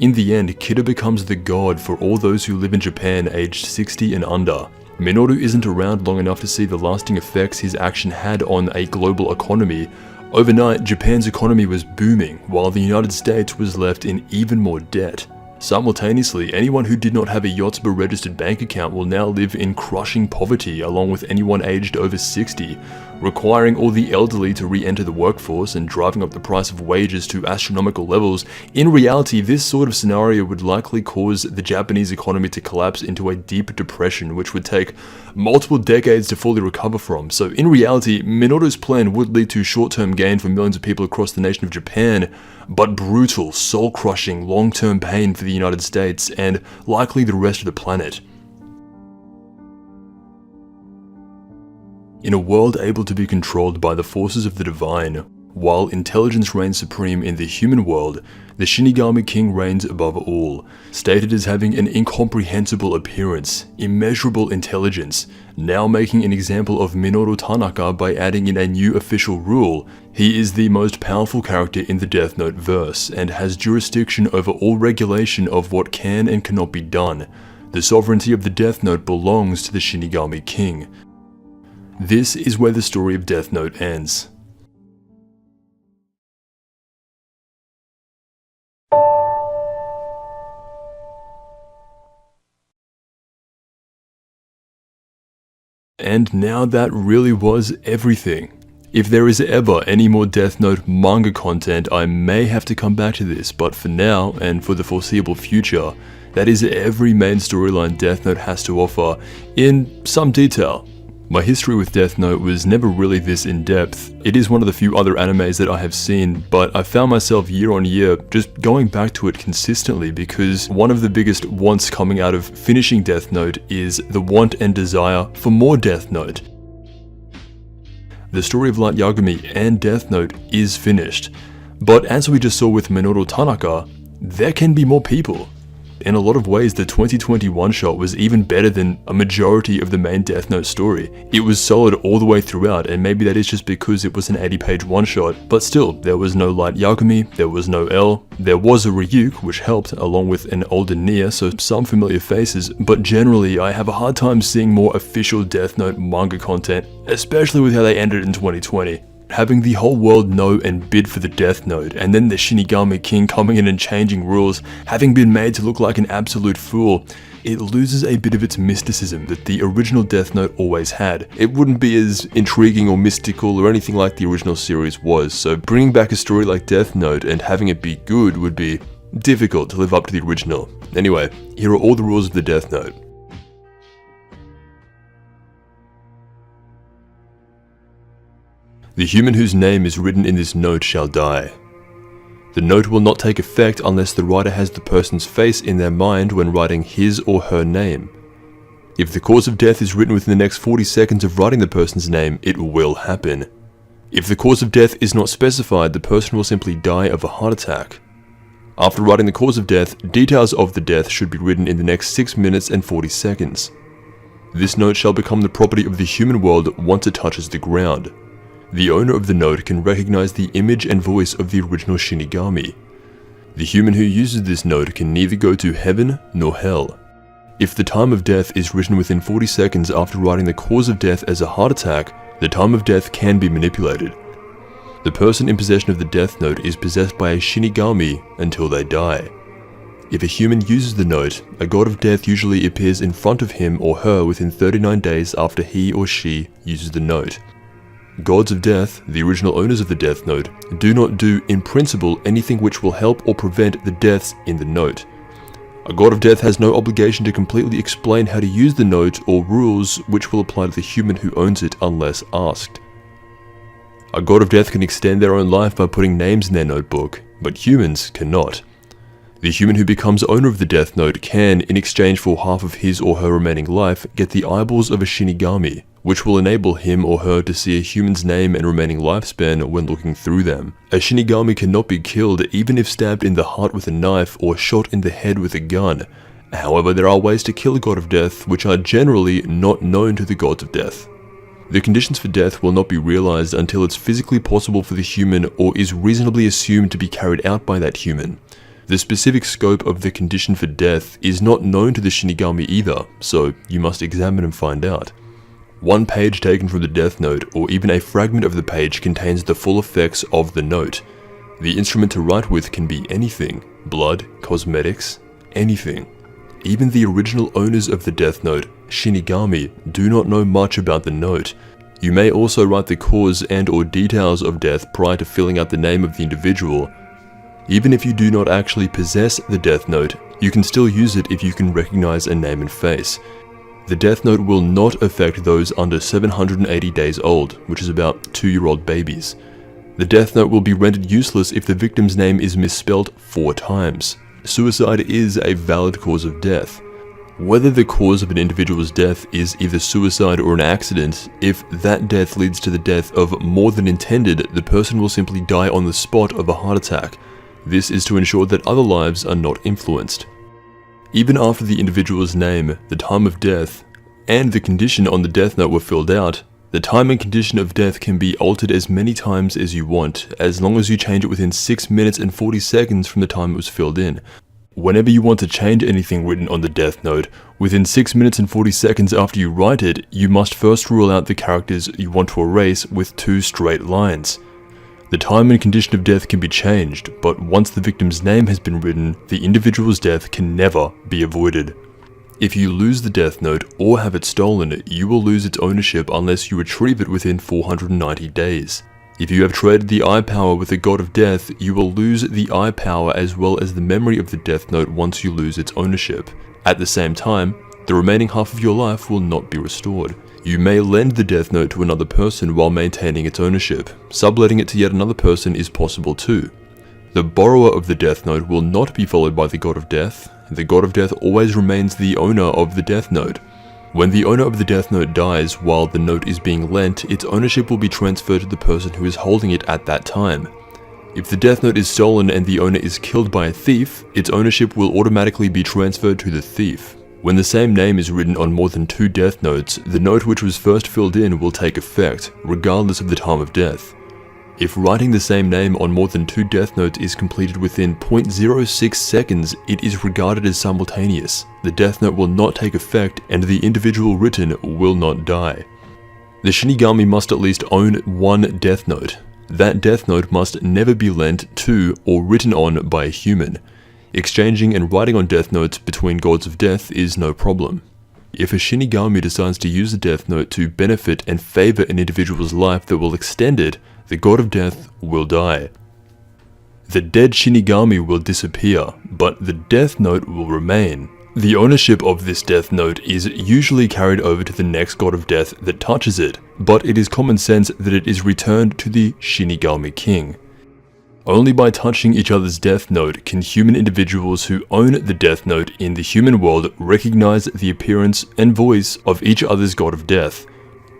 In the end, Kida becomes the god for all those who live in Japan aged 60 and under. Minoru isn't around long enough to see the lasting effects his action had on a global economy. Overnight, Japan's economy was booming, while the United States was left in even more debt. Simultaneously, anyone who did not have a Yotsuba registered bank account will now live in crushing poverty along with anyone aged over 60, requiring all the elderly to re-enter the workforce and driving up the price of wages to astronomical levels. In reality, this sort of scenario would likely cause the Japanese economy to collapse into a deep depression, which would take multiple decades to fully recover from. So in reality, Minoru's plan would lead to short-term gain for millions of people across the nation of Japan, but brutal, soul-crushing, long-term pain for the United States and likely the rest of the planet. In a world able to be controlled by the forces of the divine, while intelligence reigns supreme in the human world, the Shinigami King reigns above all, stated as having an incomprehensible appearance, immeasurable intelligence, now making an example of Minoru Tanaka by adding in a new official rule. He is the most powerful character in the Death Note verse, and has jurisdiction over all regulation of what can and cannot be done. The sovereignty of the Death Note belongs to the Shinigami King. This is where the story of Death Note ends. And now that really was everything. If there is ever any more Death Note manga content, I may have to come back to this, but for now, and for the foreseeable future, that is every main storyline Death Note has to offer, in some detail. My history with Death Note was never really this in-depth. It is one of the few other animes that I have seen, but I found myself year on year just going back to it consistently because one of the biggest wants coming out of finishing Death Note is the want and desire for more Death Note. The story of Light Yagami and Death Note is finished, but as we just saw with Minoru Tanaka, there can be more people. In a lot of ways, the 2020 one-shot was even better than a majority of the main Death Note story. It was solid all the way throughout, and maybe that is just because it was an 80-page one-shot, but still, there was no Light Yagami, there was no L, there was a Ryuk, which helped, along with an older Nia, so some familiar faces, but generally, I have a hard time seeing more official Death Note manga content, especially with how they ended in 2020. Having the whole world know and bid for the Death Note, and then the Shinigami King coming in and changing rules, having been made to look like an absolute fool, it loses a bit of its mysticism that the original Death Note always had. It wouldn't be as intriguing or mystical or anything like the original series was, so bringing back a story like Death Note and having it be good would be difficult to live up to the original. Anyway, here are all the rules of the Death Note. The human whose name is written in this note shall die. The note will not take effect unless the writer has the person's face in their mind when writing his or her name. If the cause of death is written within the next 40 seconds of writing the person's name, it will happen. If the cause of death is not specified, the person will simply die of a heart attack. After writing the cause of death, details of the death should be written in the next 6 minutes and 40 seconds. This note shall become the property of the human world once it touches the ground. The owner of the note can recognize the image and voice of the original Shinigami. The human who uses this note can neither go to heaven nor hell. If the time of death is written within 40 seconds after writing the cause of death as a heart attack, the time of death can be manipulated. The person in possession of the Death Note is possessed by a Shinigami until they die. If a human uses the note, a god of death usually appears in front of him or her within 39 days after he or she uses the note. Gods of Death, the original owners of the Death Note, do not do, in principle, anything which will help or prevent the deaths in the note. A God of Death has no obligation to completely explain how to use the note or rules which will apply to the human who owns it unless asked. A God of Death can extend their own life by putting names in their notebook, but humans cannot. The human who becomes owner of the Death Note can, in exchange for half of his or her remaining life, get the eyeballs of a Shinigami, which will enable him or her to see a human's name and remaining lifespan when looking through them. A Shinigami cannot be killed even if stabbed in the heart with a knife or shot in the head with a gun. However, there are ways to kill a God of Death which are generally not known to the Gods of Death. The conditions for death will not be realized until it's physically possible for the human or is reasonably assumed to be carried out by that human. The specific scope of the condition for death is not known to the Shinigami either, so you must examine and find out. One page taken from the Death Note, or even a fragment of the page, contains the full effects of the note. The instrument to write with can be anything: blood, cosmetics, anything. Even the original owners of the Death Note, Shinigami, do not know much about the note. You may also write the cause and or details of death prior to filling out the name of the individual. Even if you do not actually possess the Death Note, you can still use it if you can recognize a name and face. The Death Note will not affect those under 780 days old, which is about 2-year-old babies. The Death Note will be rendered useless if the victim's name is misspelled 4 times. Suicide is a valid cause of death. Whether the cause of an individual's death is either suicide or an accident, if that death leads to the death of more than intended, the person will simply die on the spot of a heart attack. This is to ensure that other lives are not influenced. Even after the individual's name, the time of death, and the condition on the Death Note were filled out, the time and condition of death can be altered as many times as you want, as long as you change it within 6 minutes and 40 seconds from the time it was filled in. Whenever you want to change anything written on the Death Note, within 6 minutes and 40 seconds after you write it, you must first rule out the characters you want to erase with 2 straight lines. The time and condition of death can be changed, but once the victim's name has been written, the individual's death can never be avoided. If you lose the Death Note or have it stolen, you will lose its ownership unless you retrieve it within 490 days. If you have traded the eye power with the God of Death, you will lose the eye power as well as the memory of the Death Note once you lose its ownership. At the same time, the remaining half of your life will not be restored. You may lend the Death Note to another person while maintaining its ownership. Subletting it to yet another person is possible too. The borrower of the Death Note will not be followed by the God of Death. The God of Death always remains the owner of the Death Note. When the owner of the Death Note dies while the note is being lent, its ownership will be transferred to the person who is holding it at that time. If the Death Note is stolen and the owner is killed by a thief, its ownership will automatically be transferred to the thief. When the same name is written on more than 2 Death Notes, the note which was first filled in will take effect, regardless of the time of death. If writing the same name on more than 2 Death Notes is completed within 0.06 seconds, it is regarded as simultaneous. The Death Note will not take effect and the individual written will not die. The Shinigami must at least own 1 Death Note. That Death Note must never be lent to or written on by a human. Exchanging and writing on Death Notes between Gods of Death is no problem. If a Shinigami decides to use the Death Note to benefit and favor an individual's life that will extend it, the God of Death will die. The dead Shinigami will disappear, but the Death Note will remain. The ownership of this Death Note is usually carried over to the next God of Death that touches it, but it is common sense that it is returned to the Shinigami King. Only by touching each other's Death Note can human individuals who own the Death Note in the human world recognize the appearance and voice of each other's God of Death.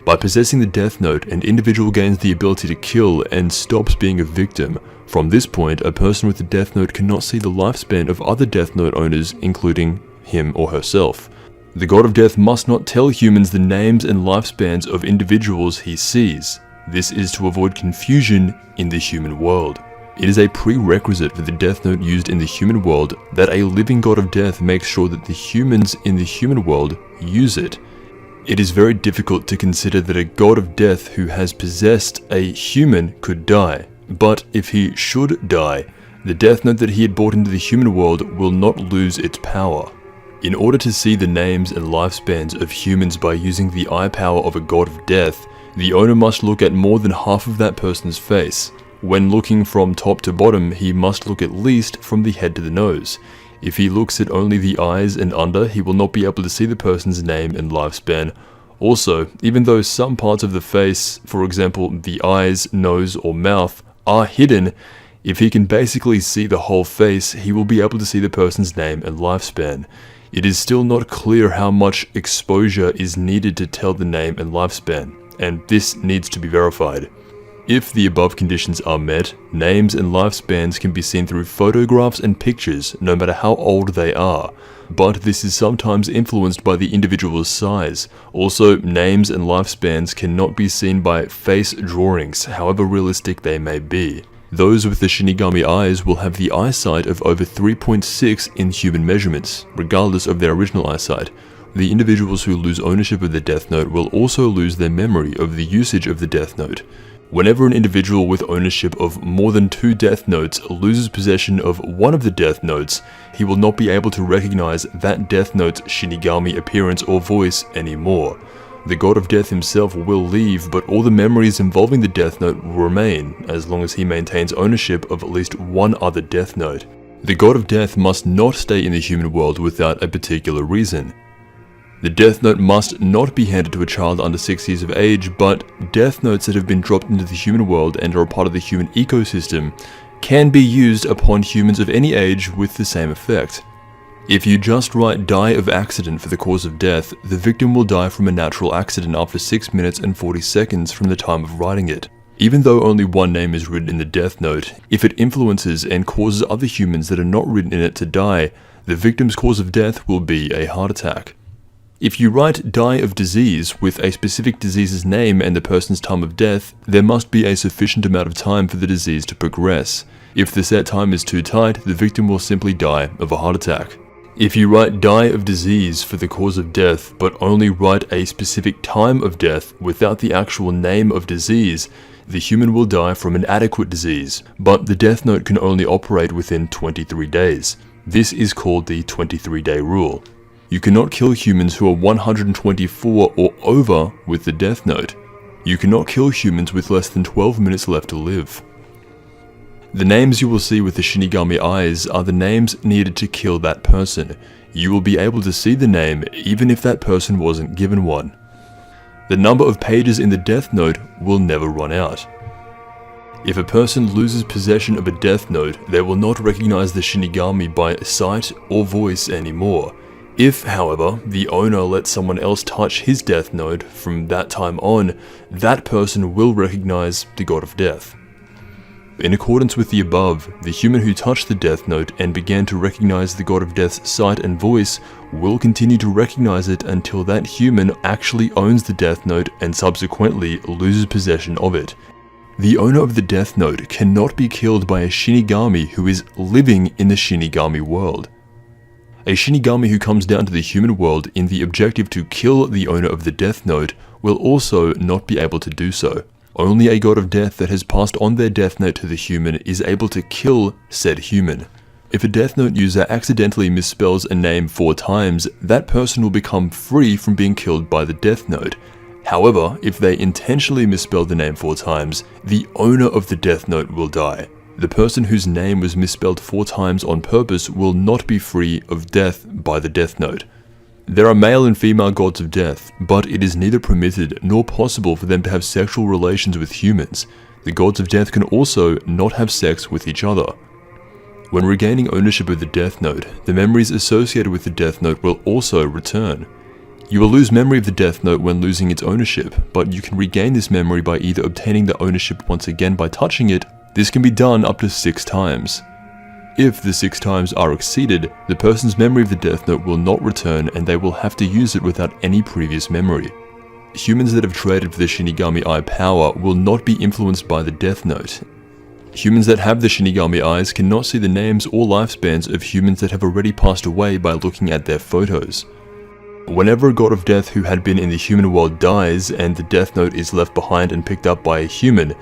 By possessing the Death Note, an individual gains the ability to kill and stops being a victim. From this point, a person with the Death Note cannot see the lifespan of other Death Note owners, including him or herself. The God of Death must not tell humans the names and lifespans of individuals he sees. This is to avoid confusion in the human world. It is a prerequisite for the Death Note used in the human world that a living God of Death makes sure that the humans in the human world use it. It is very difficult to consider that a God of Death who has possessed a human could die, but if he should die, the Death Note that he had brought into the human world will not lose its power. In order to see the names and lifespans of humans by using the eye power of a God of Death, the owner must look at more than half of that person's face. When looking from top to bottom, he must look at least from the head to the nose. If he looks at only the eyes and under, he will not be able to see the person's name and lifespan. Also, even though some parts of the face, for example the eyes, nose, or mouth, are hidden, if he can basically see the whole face, he will be able to see the person's name and lifespan. It is still not clear how much exposure is needed to tell the name and lifespan, and this needs to be verified. If the above conditions are met, names and lifespans can be seen through photographs and pictures, no matter how old they are, but this is sometimes influenced by the individual's size. Also, names and lifespans cannot be seen by face drawings, however realistic they may be. Those with the Shinigami eyes will have the eyesight of over 3.6 in human measurements, regardless of their original eyesight. The individuals who lose ownership of the Death Note will also lose their memory of the usage of the Death Note. Whenever an individual with ownership of more than 2 Death Notes loses possession of one of the Death Notes, he will not be able to recognize that Death Note's Shinigami appearance or voice anymore. The God of Death himself will leave, but all the memories involving the Death Note will remain, as long as he maintains ownership of at least one other Death Note. The God of Death must not stay in the human world without a particular reason. The Death Note must not be handed to a child under 6 years of age, but Death Notes that have been dropped into the human world and are a part of the human ecosystem can be used upon humans of any age with the same effect. If you just write "die of accident" for the cause of death, the victim will die from a natural accident after 6 minutes and 40 seconds from the time of writing it. Even though only one name is written in the Death Note, if it influences and causes other humans that are not written in it to die, the victim's cause of death will be a heart attack. If you write "die of disease" with a specific disease's name and the person's time of death, there must be a sufficient amount of time for the disease to progress. If the set time is too tight, the victim will simply die of a heart attack. If you write "die of disease" for the cause of death, but only write a specific time of death without the actual name of disease, the human will die from an adequate disease, but the Death Note can only operate within 23 days. This is called the 23-day rule. You cannot kill humans who are 124 or over with the Death Note. You cannot kill humans with less than 12 minutes left to live. The names you will see with the Shinigami eyes are the names needed to kill that person. You will be able to see the name even if that person wasn't given one. The number of pages in the Death Note will never run out. If a person loses possession of a Death Note, they will not recognize the Shinigami by sight or voice anymore. If, however, the owner lets someone else touch his Death Note from that time on, that person will recognize the God of Death. In accordance with the above, the human who touched the Death Note and began to recognize the God of Death's sight and voice will continue to recognize it until that human actually owns the Death Note and subsequently loses possession of it. The owner of the Death Note cannot be killed by a Shinigami who is living in the Shinigami world. A Shinigami who comes down to the human world in the objective to kill the owner of the Death Note will also not be able to do so. Only a God of Death that has passed on their Death Note to the human is able to kill said human. If a Death Note user accidentally misspells a name 4 times, that person will become free from being killed by the Death Note. However, if they intentionally misspell the name 4 times, the owner of the Death Note will die. The person whose name was misspelled 4 times on purpose will not be free of death by the Death Note. There are male and female gods of death, but it is neither permitted nor possible for them to have sexual relations with humans. The gods of death can also not have sex with each other. When regaining ownership of the Death Note, the memories associated with the Death Note will also return. You will lose memory of the Death Note when losing its ownership, but you can regain this memory by either obtaining the ownership once again by touching it. This can be done up to 6 times. If the 6 times are exceeded, the person's memory of the Death Note will not return and they will have to use it without any previous memory. Humans that have traded for the Shinigami Eye power will not be influenced by the Death Note. Humans that have the Shinigami Eyes cannot see the names or lifespans of humans that have already passed away by looking at their photos. Whenever a God of Death who had been in the human world dies and the Death Note is left behind and picked up by a human,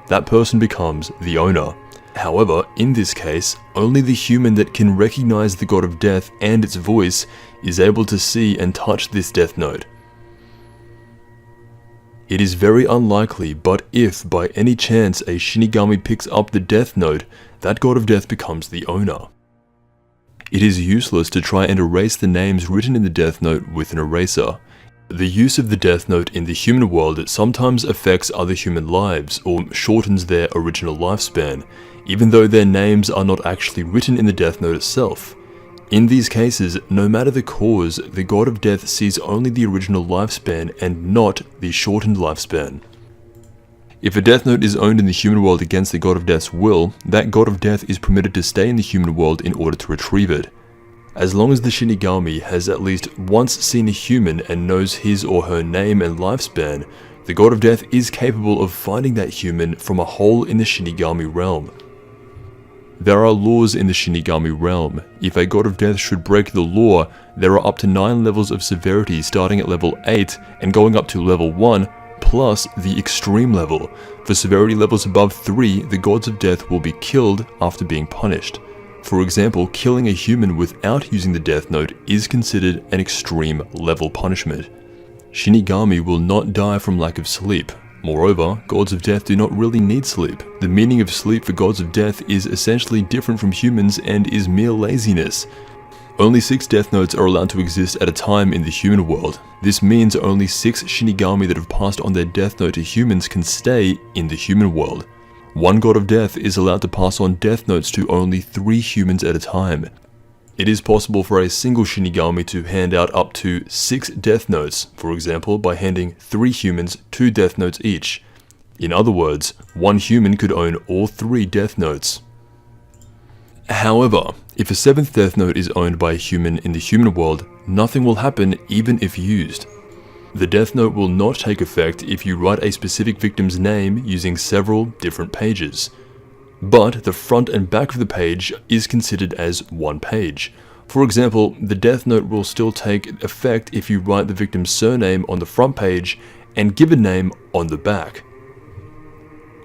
that person becomes the owner. However, in this case, only the human that can recognize the God of Death and its voice is able to see and touch this Death Note. It is very unlikely, but if by any chance a Shinigami picks up the Death Note, that God of Death becomes the owner. It is useless to try and erase the names written in the Death Note with an eraser. The use of the Death Note in the human world sometimes affects other human lives or shortens their original lifespan, even though their names are not actually written in the Death Note itself. In these cases, no matter the cause, the God of Death sees only the original lifespan and not the shortened lifespan. If a Death Note is owned in the human world against the God of Death's will, that God of Death is permitted to stay in the human world in order to retrieve it. As long as the Shinigami has at least once seen a human and knows his or her name and lifespan, the God of Death is capable of finding that human from a hole in the Shinigami realm. There are laws in the Shinigami realm. If a God of Death should break the law, there are up to 9 levels of severity starting at level 8 and going up to level 1, plus the extreme level. For severity levels above 3, the gods of death will be killed after being punished. For example, killing a human without using the Death Note is considered an extreme level punishment. Shinigami will not die from lack of sleep. Moreover, gods of death do not really need sleep. The meaning of sleep for gods of death is essentially different from humans and is mere laziness. Only 6 Death Notes are allowed to exist at a time in the human world. This means only 6 Shinigami that have passed on their Death Note to humans can stay in the human world. One God of Death is allowed to pass on Death Notes to only 3 humans at a time. It is possible for a single Shinigami to hand out up to 6 Death Notes, for example by handing 3 humans 2 Death Notes each. In other words, one human could own all 3 Death Notes. However, if a 7th Death Note is owned by a human in the human world, nothing will happen even if used. The Death Note will not take effect if you write a specific victim's name using several different pages. But the front and back of the page is considered as one page. For example, the Death Note will still take effect if you write the victim's surname on the front page and given name on the back.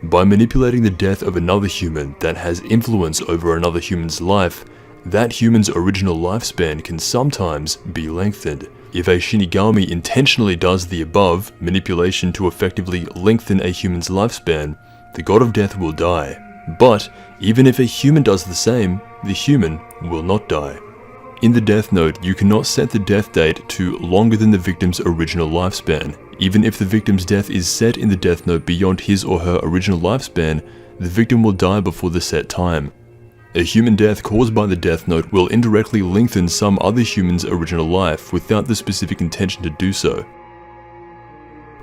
By manipulating the death of another human that has influence over another human's life, that human's original lifespan can sometimes be lengthened. If a Shinigami intentionally does the above, manipulation to effectively lengthen a human's lifespan, the God of Death will die. But even if a human does the same, the human will not die. In the Death Note, you cannot set the death date to longer than the victim's original lifespan. Even if the victim's death is set in the Death Note beyond his or her original lifespan, the victim will die before the set time. A human death caused by the Death Note will indirectly lengthen some other human's original life without the specific intention to do so.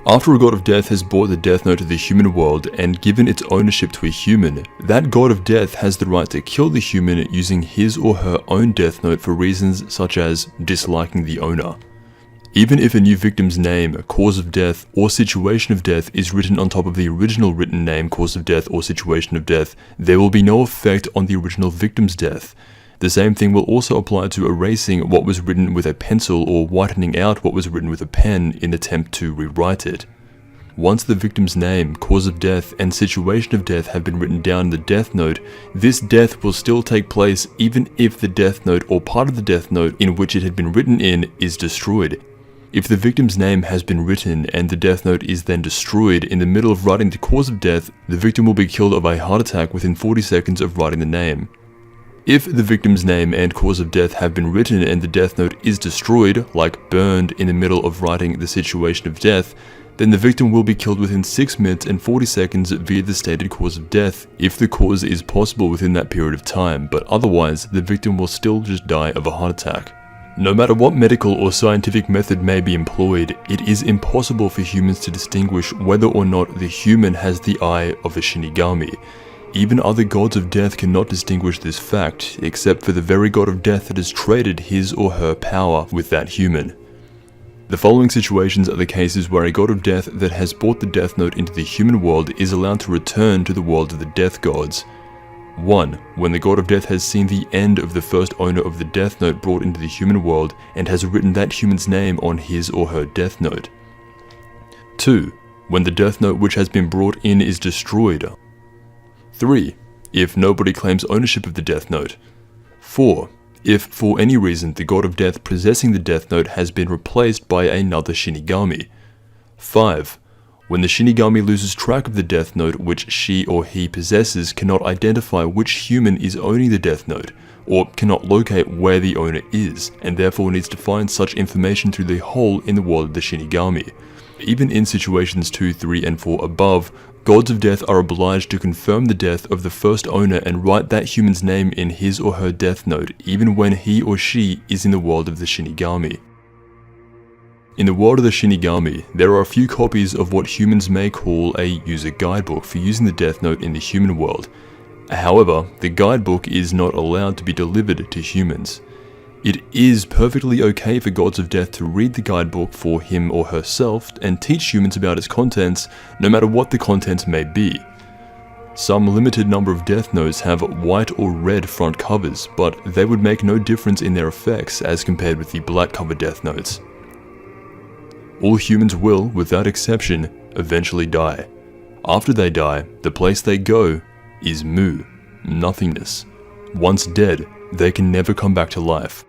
After a god of death has brought the Death Note to the human world and given its ownership to a human, that god of death has the right to kill the human using his or her own Death Note for reasons such as disliking the owner. Even if a new victim's name, cause of death, or situation of death is written on top of the original written name, cause of death, or situation of death, there will be no effect on the original victim's death. The same thing will also apply to erasing what was written with a pencil or whitening out what was written with a pen in an attempt to rewrite it. Once the victim's name, cause of death, and situation of death have been written down in the Death Note, this death will still take place even if the Death Note or part of the Death Note in which it had been written in is destroyed. If the victim's name has been written and the Death Note is then destroyed in the middle of writing the cause of death, the victim will be killed of a heart attack within 40 seconds of writing the name. If the victim's name and cause of death have been written and the Death Note is destroyed, like burned in the middle of writing the situation of death, then the victim will be killed within 6 minutes and 40 seconds via the stated cause of death, if the cause is possible within that period of time, but otherwise the victim will still just die of a heart attack. No matter what medical or scientific method may be employed, it is impossible for humans to distinguish whether or not the human has the eye of a Shinigami. Even other gods of death cannot distinguish this fact, except for the very god of death that has traded his or her power with that human. The following situations are the cases where a god of death that has brought the Death Note into the human world is allowed to return to the world of the death gods. 1. When the god of death has seen the end of the first owner of the Death Note brought into the human world and has written that human's name on his or her Death Note. 2. When the Death Note which has been brought in is destroyed. 3. If nobody claims ownership of the Death Note. 4. If for any reason the god of death possessing the Death Note has been replaced by another Shinigami. 5. When the Shinigami loses track of the Death Note which she or he possesses, cannot identify which human is owning the Death Note, or cannot locate where the owner is, and therefore needs to find such information through the hole in the world of the Shinigami. Even in situations 2, 3, and 4 above, gods of death are obliged to confirm the death of the first owner and write that human's name in his or her Death Note, even when he or she is in the world of the Shinigami. In the world of the Shinigami, there are a few copies of what humans may call a user guidebook for using the Death Note in the human world. However, the guidebook is not allowed to be delivered to humans. It is perfectly okay for gods of death to read the guidebook for him or herself and teach humans about its contents, no matter what the contents may be. Some limited number of Death Notes have white or red front covers, but they would make no difference in their effects as compared with the black cover Death Notes. All humans will, without exception, eventually die. After they die, the place they go is Mu, nothingness. Once dead, they can never come back to life.